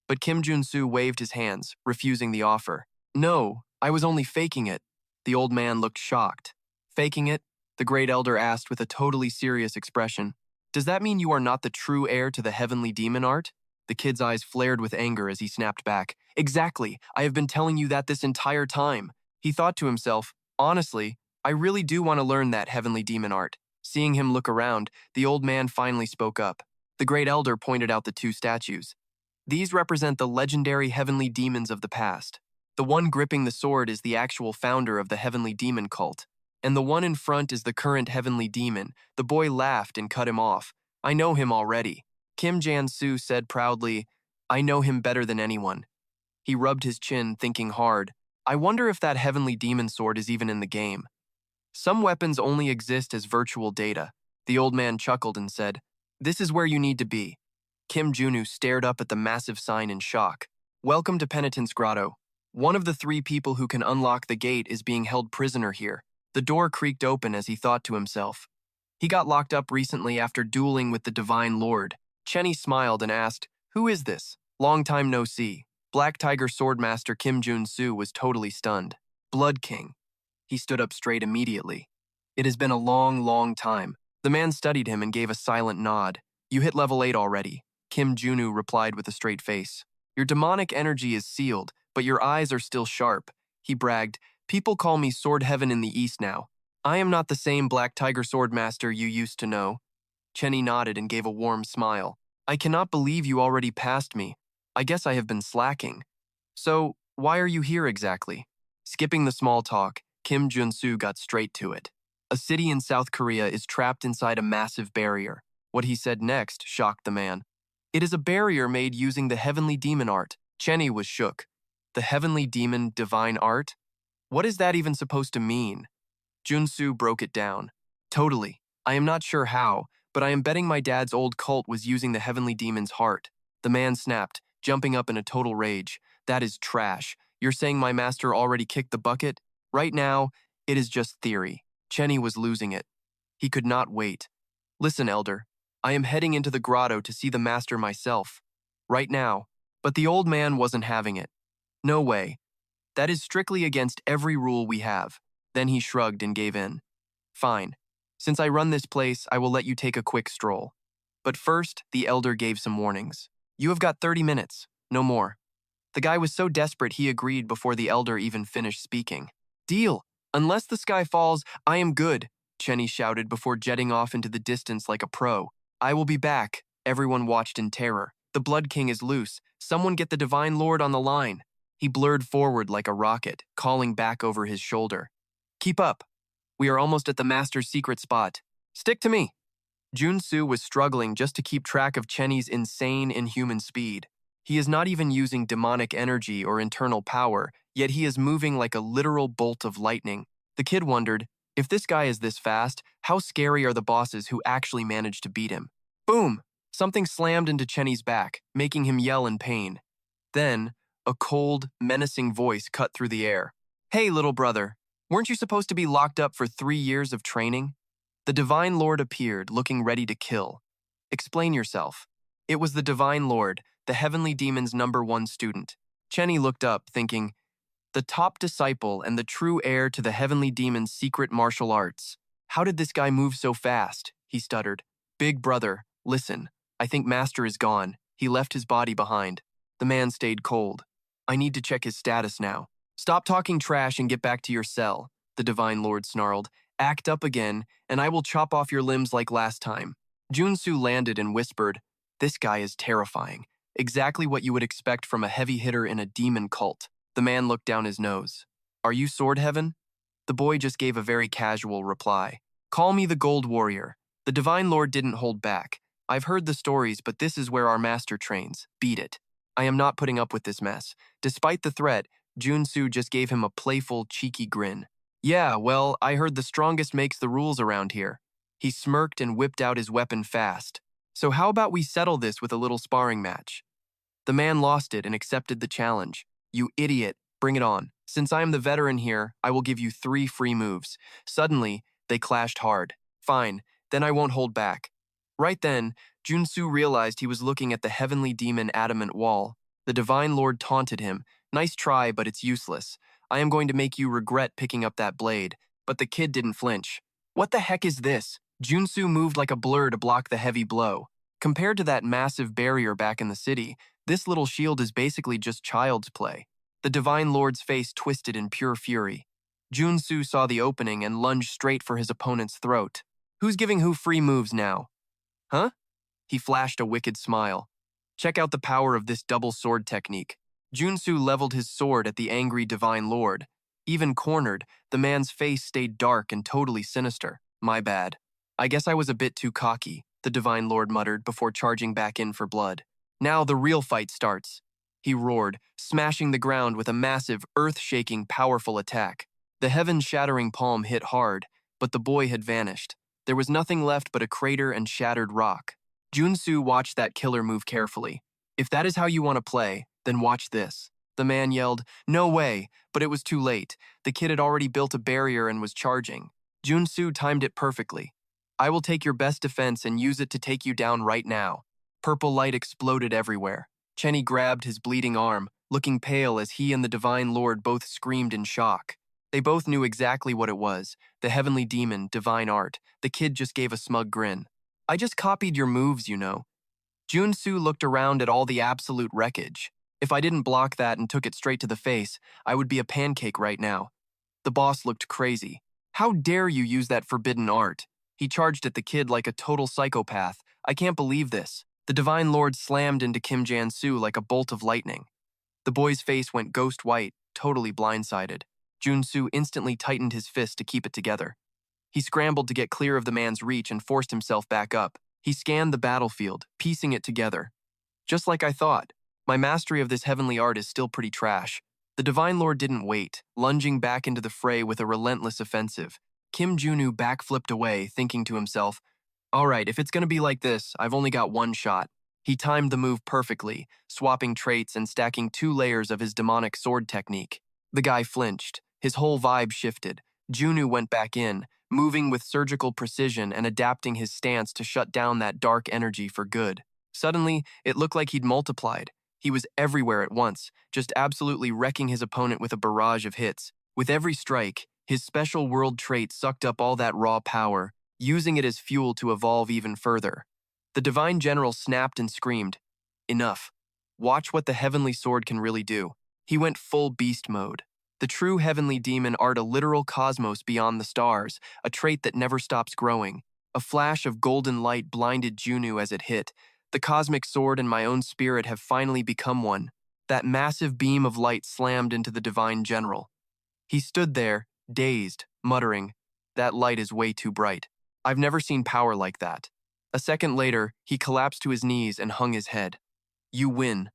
But Kim Jun Su waved his hands, refusing the offer. "No, I was only faking it." The old man looked shocked. "Faking it?" The Great Elder asked with a totally serious expression. "Does that mean you are not the true heir to the Heavenly Demon art?" The kid's eyes flared with anger as he snapped back. "Exactly, I have been telling you that this entire time." He thought to himself, "Honestly, I really do want to learn that Heavenly Demon art." Seeing him look around, the old man finally spoke up. The Great Elder pointed out the 2 statues. These represent the legendary Heavenly Demons of the past. The one gripping the sword is the actual founder of the Heavenly Demon cult, and the one in front is the current Heavenly Demon. The boy laughed and cut him off. "I know him already." Kim Jan-Su said proudly, "I know him better than anyone." He rubbed his chin, thinking hard. I wonder if that Heavenly Demon sword is even in the game. Some weapons only exist as virtual data. The old man chuckled and said, "This is where you need to be." Kim Junu stared up at the massive sign in shock. "Welcome to Penitence Grotto. One of the 3 people who can unlock the gate is being held prisoner here." The door creaked open as he thought to himself. He got locked up recently after dueling with the Divine Lord. Chenny smiled and asked, "Who is this?" "Long time no see." Black Tiger Swordmaster Kim Jun Su was totally stunned. "Blood King." He stood up straight immediately. "It has been a long, long time." The man studied him and gave a silent nod. "You hit level 8 already." Kim Junu replied with a straight face. "Your demonic energy is sealed, but your eyes are still sharp." He bragged, "People call me Sword Heaven in the East now. I am not the same Black Tiger Swordmaster you used to know." Chenny nodded and gave a warm smile. "I cannot believe you already passed me. I guess I have been slacking." "So, why are you here exactly?" Skipping the small talk, Kim Jun-Su got straight to it. A city in South Korea is trapped inside a massive barrier. What he said next shocked the man. "It is a barrier made using the Heavenly Demon art." Chenny was shook. "The Heavenly Demon divine art? What is that even supposed to mean?" Jun-Su broke it down. "Totally. I am not sure how, but I am betting my dad's old cult was using the Heavenly Demon's heart. The man snapped, jumping up in a total rage. That is trash. You're saying my master already kicked the bucket? Right now, it is just theory. Chenny was losing it. He could not wait. Listen, Elder. I am heading into the grotto to see the master myself. Right now. But the old man wasn't having it. No way. That is strictly against every rule we have. Then he shrugged and gave in. Fine. Since I run this place, I will let you take a quick stroll. But first, the elder gave some warnings. You have got 30 minutes, no more. The guy was so desperate he agreed before the elder even finished speaking. Deal. Unless the sky falls, I am good, Chenny shouted before jetting off into the distance like a pro. I will be back. Everyone watched in terror. The Blood King is loose. Someone get the Divine Lord on the line. He blurred forward like a rocket, calling back over his shoulder. Keep up. We are almost at the master's secret spot. Stick to me. Jun Su was struggling just to keep track of Chenny's insane, inhuman speed. He is not even using demonic energy or internal power, yet he is moving like a literal bolt of lightning. The kid wondered, if this guy is this fast, how scary are the bosses who actually managed to beat him? Boom! Something slammed into Chenny's back, making him yell in pain. Then, a cold, menacing voice cut through the air. Hey, little brother. Weren't you supposed to be locked up for 3 years of training? The Divine Lord appeared, looking ready to kill. Explain yourself. It was the Divine Lord, the Heavenly Demon's #1 student. Chenny looked up, thinking, the top disciple and the true heir to the Heavenly Demon's secret martial arts. How did this guy move so fast? He stuttered. Big brother, listen. I think Master is gone. He left his body behind. The man stayed cold. I need to check his status now. Stop talking trash and get back to your cell, the Divine Lord snarled. Act up again, and I will chop off your limbs like last time. Jun Su landed and whispered, this guy is terrifying. Exactly what you would expect from a heavy hitter in a demon cult. The man looked down his nose. Are you Sword Heaven? The boy just gave a very casual reply. Call me the Gold Warrior. The Divine Lord didn't hold back. I've heard the stories, but this is where our master trains. Beat it. I am not putting up with this mess. Despite the threat, Jun Su just gave him a playful, cheeky grin. Yeah, well, I heard the strongest makes the rules around here. He smirked and whipped out his weapon fast. So how about we settle this with a little sparring match? The man lost it and accepted the challenge. You idiot, bring it on. Since I am the veteran here, I will give you 3 free moves. Suddenly, they clashed hard. Fine, then I won't hold back. Right then, Jun Su realized he was looking at the Heavenly Demon adamant wall. The Divine Lord taunted him. Nice try, but it's useless. I am going to make you regret picking up that blade. But the kid didn't flinch. What the heck is this? Jun Su moved like a blur to block the heavy blow. Compared to that massive barrier back in the city, this little shield is basically just child's play. The Divine Lord's face twisted in pure fury. Jun Su saw the opening and lunged straight for his opponent's throat. Who's giving who free moves now? Huh? He flashed a wicked smile. Check out the power of this double sword technique. Jun Su leveled his sword at the angry Divine Lord. Even cornered, the man's face stayed dark and totally sinister. My bad. I guess I was a bit too cocky, the Divine Lord muttered before charging back in for blood. Now the real fight starts. He roared, smashing the ground with a massive, earth-shaking, powerful attack. The heaven-shattering palm hit hard, but the boy had vanished. There was nothing left but a crater and shattered rock. Jun Su watched that killer move carefully. If that is how you want to play, then watch this. The man yelled, no way, but it was too late. The kid had already built a barrier and was charging. Jun Su timed it perfectly. I will take your best defense and use it to take you down right now. Purple light exploded everywhere. Chenny grabbed his bleeding arm, looking pale as he and the Divine Lord both screamed in shock. They both knew exactly what it was. The Heavenly Demon, Divine Art. The kid just gave a smug grin. I just copied your moves, you know. Jun Su looked around at all the absolute wreckage. If I didn't block that and took it straight to the face, I would be a pancake right now. The boss looked crazy. How dare you use that forbidden art? He charged at the kid like a total psychopath. I can't believe this. The Divine Lord slammed into Kim Jan-Su like a bolt of lightning. The boy's face went ghost white, totally blindsided. Jun Su instantly tightened his fist to keep it together. He scrambled to get clear of the man's reach and forced himself back up. He scanned the battlefield, piecing it together. Just like I thought, my mastery of this heavenly art is still pretty trash. The Divine Lord didn't wait, lunging back into the fray with a relentless offensive. Kim Junu backflipped away, thinking to himself, all right, if it's going to be like this, I've only got one shot. He timed the move perfectly, swapping traits and stacking 2 layers of his demonic sword technique. The guy flinched. His whole vibe shifted. Junu went back in, moving with surgical precision and adapting his stance to shut down that dark energy for good. Suddenly, it looked like he'd multiplied. He was everywhere at once, just absolutely wrecking his opponent with a barrage of hits. With every strike, his special world trait sucked up all that raw power, using it as fuel to evolve even further. The Divine General snapped and screamed, "Enough. Watch what the Heavenly Sword can really do." He went full beast mode. The true Heavenly Demon art a literal cosmos beyond the stars, a trait that never stops growing. A flash of golden light blinded Junu as it hit. The cosmic sword and my own spirit have finally become one. That massive beam of light slammed into the Divine General. He stood there, dazed, muttering, "That light is way too bright. I've never seen power like that." A second later, he collapsed to his knees and hung his head. "You win.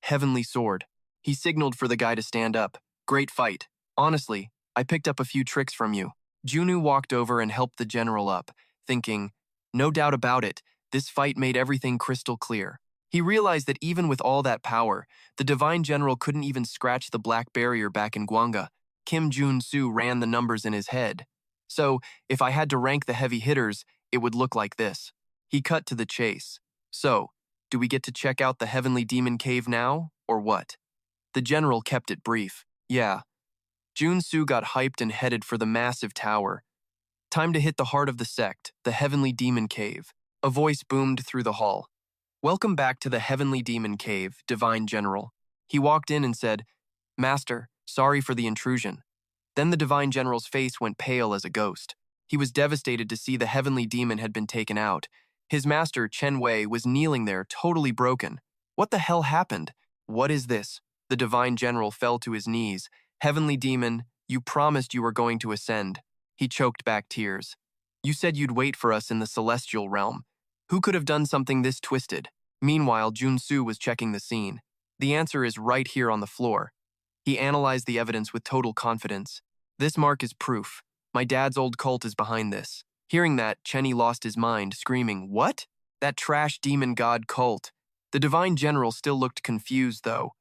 Heavenly Sword." He signaled for the guy to stand up. "Great fight. Honestly, I picked up a few tricks from you." Junu walked over and helped the general up, thinking, "No doubt about it, this fight made everything crystal clear." He realized that even with all that power, the Divine General couldn't even scratch the black barrier back in Gwanga. Jun Su ran the numbers in his head. "So, if I had to rank the heavy hitters, it would look like this." He cut to the chase. "So, do we get to check out the Heavenly Demon Cave now, or what?" The general kept it brief. "Yeah." Jun Su got hyped and headed for the massive tower. "Time to hit the heart of the sect, the Heavenly Demon Cave." A voice boomed through the hall. "Welcome back to the Heavenly Demon Cave, Divine General." He walked in and said, "Master, sorry for the intrusion." Then the Divine General's face went pale as a ghost. He was devastated to see the Heavenly Demon had been taken out. His master, Chen Wei, was kneeling there, totally broken. "What the hell happened? What is this?" The Divine General fell to his knees. "Heavenly Demon, you promised you were going to ascend." He choked back tears. "You said you'd wait for us in the celestial realm. Who could have done something this twisted?" Meanwhile, Jun Su was checking the scene. "The answer is right here on the floor." He analyzed the evidence with total confidence. "This mark is proof. My dad's old cult is behind this." Hearing that, Chenny lost his mind, screaming, "What? That trash demon god cult." The Divine General still looked confused, though.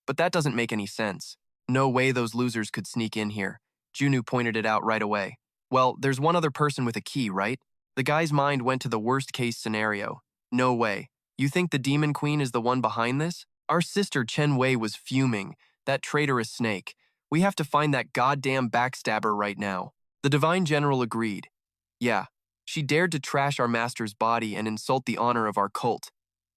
"But that doesn't make any sense. No way those losers could sneak in here." Junu pointed it out right away. "Well, there's one other person with a key, right?" The guy's mind went to the worst-case scenario. "No way. You think the Demon Queen is the one behind this?" Our sister Chen Wei was fuming. "That traitorous snake. We have to find that goddamn backstabber right now." The Divine General agreed. "Yeah, she dared to trash our master's body and insult the honor of our cult.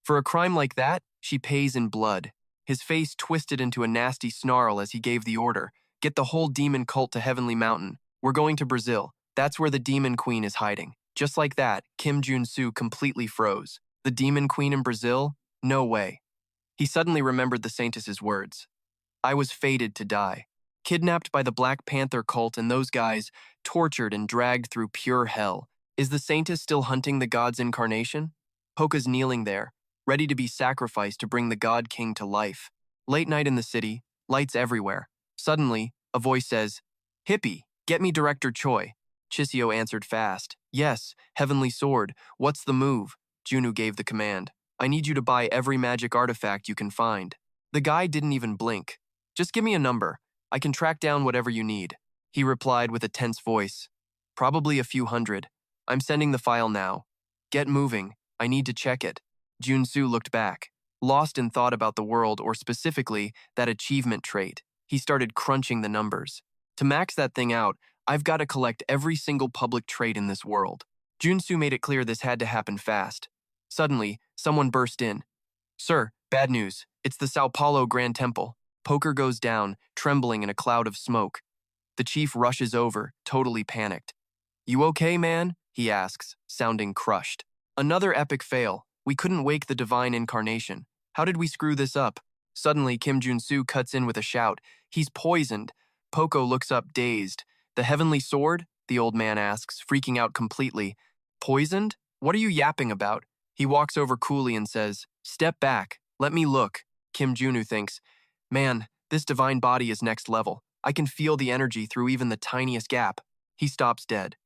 For a crime like that, she pays in blood." His face twisted into a nasty snarl as he gave the order. "Get the whole demon cult to Heavenly Mountain. We're going to Brazil. That's where the Demon Queen is hiding." Just like that, Jun Su completely froze. The Demon Queen in Brazil? No way. He suddenly remembered the Saintess's words. "I was fated to die. Kidnapped by the Black Panther cult and those guys, tortured and dragged through pure hell. Is the Saintess still hunting the god's incarnation?" Poka's kneeling there, ready to be sacrificed to bring the God King to life. Late night in the city, lights everywhere. Suddenly, a voice says, "Hippie, get me Director Choi." Chisio answered fast, "Yes, Heavenly Sword, what's the move?" Junu gave the command. "I need you to buy every magic artifact you can find." The guy didn't even blink. "Just give me a number. I can track down whatever you need." He replied with a tense voice. "Probably a few hundred. I'm sending the file now. Get moving. I need to check it." Jun Su looked back, lost in thought about the world, or specifically, that achievement trait. He started crunching the numbers. "To max that thing out, I've got to collect every single public trait in this world." Jun Su made it clear this had to happen fast. Suddenly, someone burst in. "Sir, bad news. It's the Sao Paulo Grand Temple." Poker goes down, trembling in a cloud of smoke. The chief rushes over, totally panicked. "You okay, man?" he asks, sounding crushed. "Another epic fail. We couldn't wake the divine incarnation. How did we screw this up?" Suddenly, Jun Su cuts in with a shout. "He's poisoned." Poco looks up dazed. "The Heavenly Sword?" the old man asks, freaking out completely. "Poisoned? What are you yapping about?" He walks over coolly and says, "Step back. Let me look." Junu thinks, "Man, this divine body is next level. I can feel the energy through even the tiniest gap." He stops dead.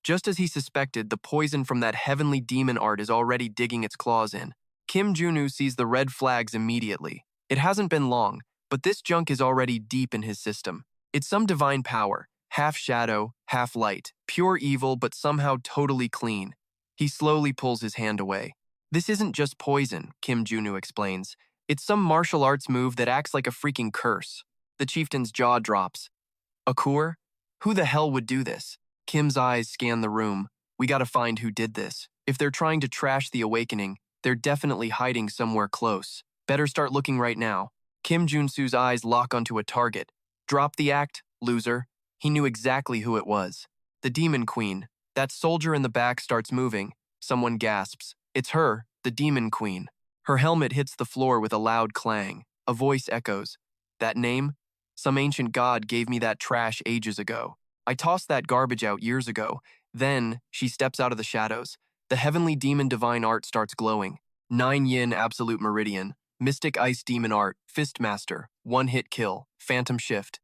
Just as he suspected, the poison from that heavenly demon art is already digging its claws in. Kim Jun-woo sees the red flags immediately. It hasn't been long, but this junk is already deep in his system. It's some divine power, half shadow, half light, pure evil but somehow totally clean. He slowly pulls his hand away. This isn't just poison, Kim Jun-woo explains. It's some martial arts move that acts like a freaking curse. The chieftain's jaw drops. A cure? Who the hell would do this? Kim's eyes scan the room. We gotta find who did this. If they're trying to trash the awakening, they're definitely hiding somewhere close. Better start looking right now. Kim Jun-su's eyes lock onto a target. Drop the act, loser. He knew exactly who it was. The Demon Queen. That soldier in the back starts moving. Someone gasps. It's her, the Demon Queen. Her helmet hits the floor with a loud clang. A voice echoes. That name? Some ancient god gave me that trash ages ago. I tossed that garbage out years ago. Then, she steps out of the shadows. The Heavenly Demon divine art starts glowing. 9 yin absolute meridian. Mystic ice demon art. Fistmaster. One-hit kill. Phantom shift.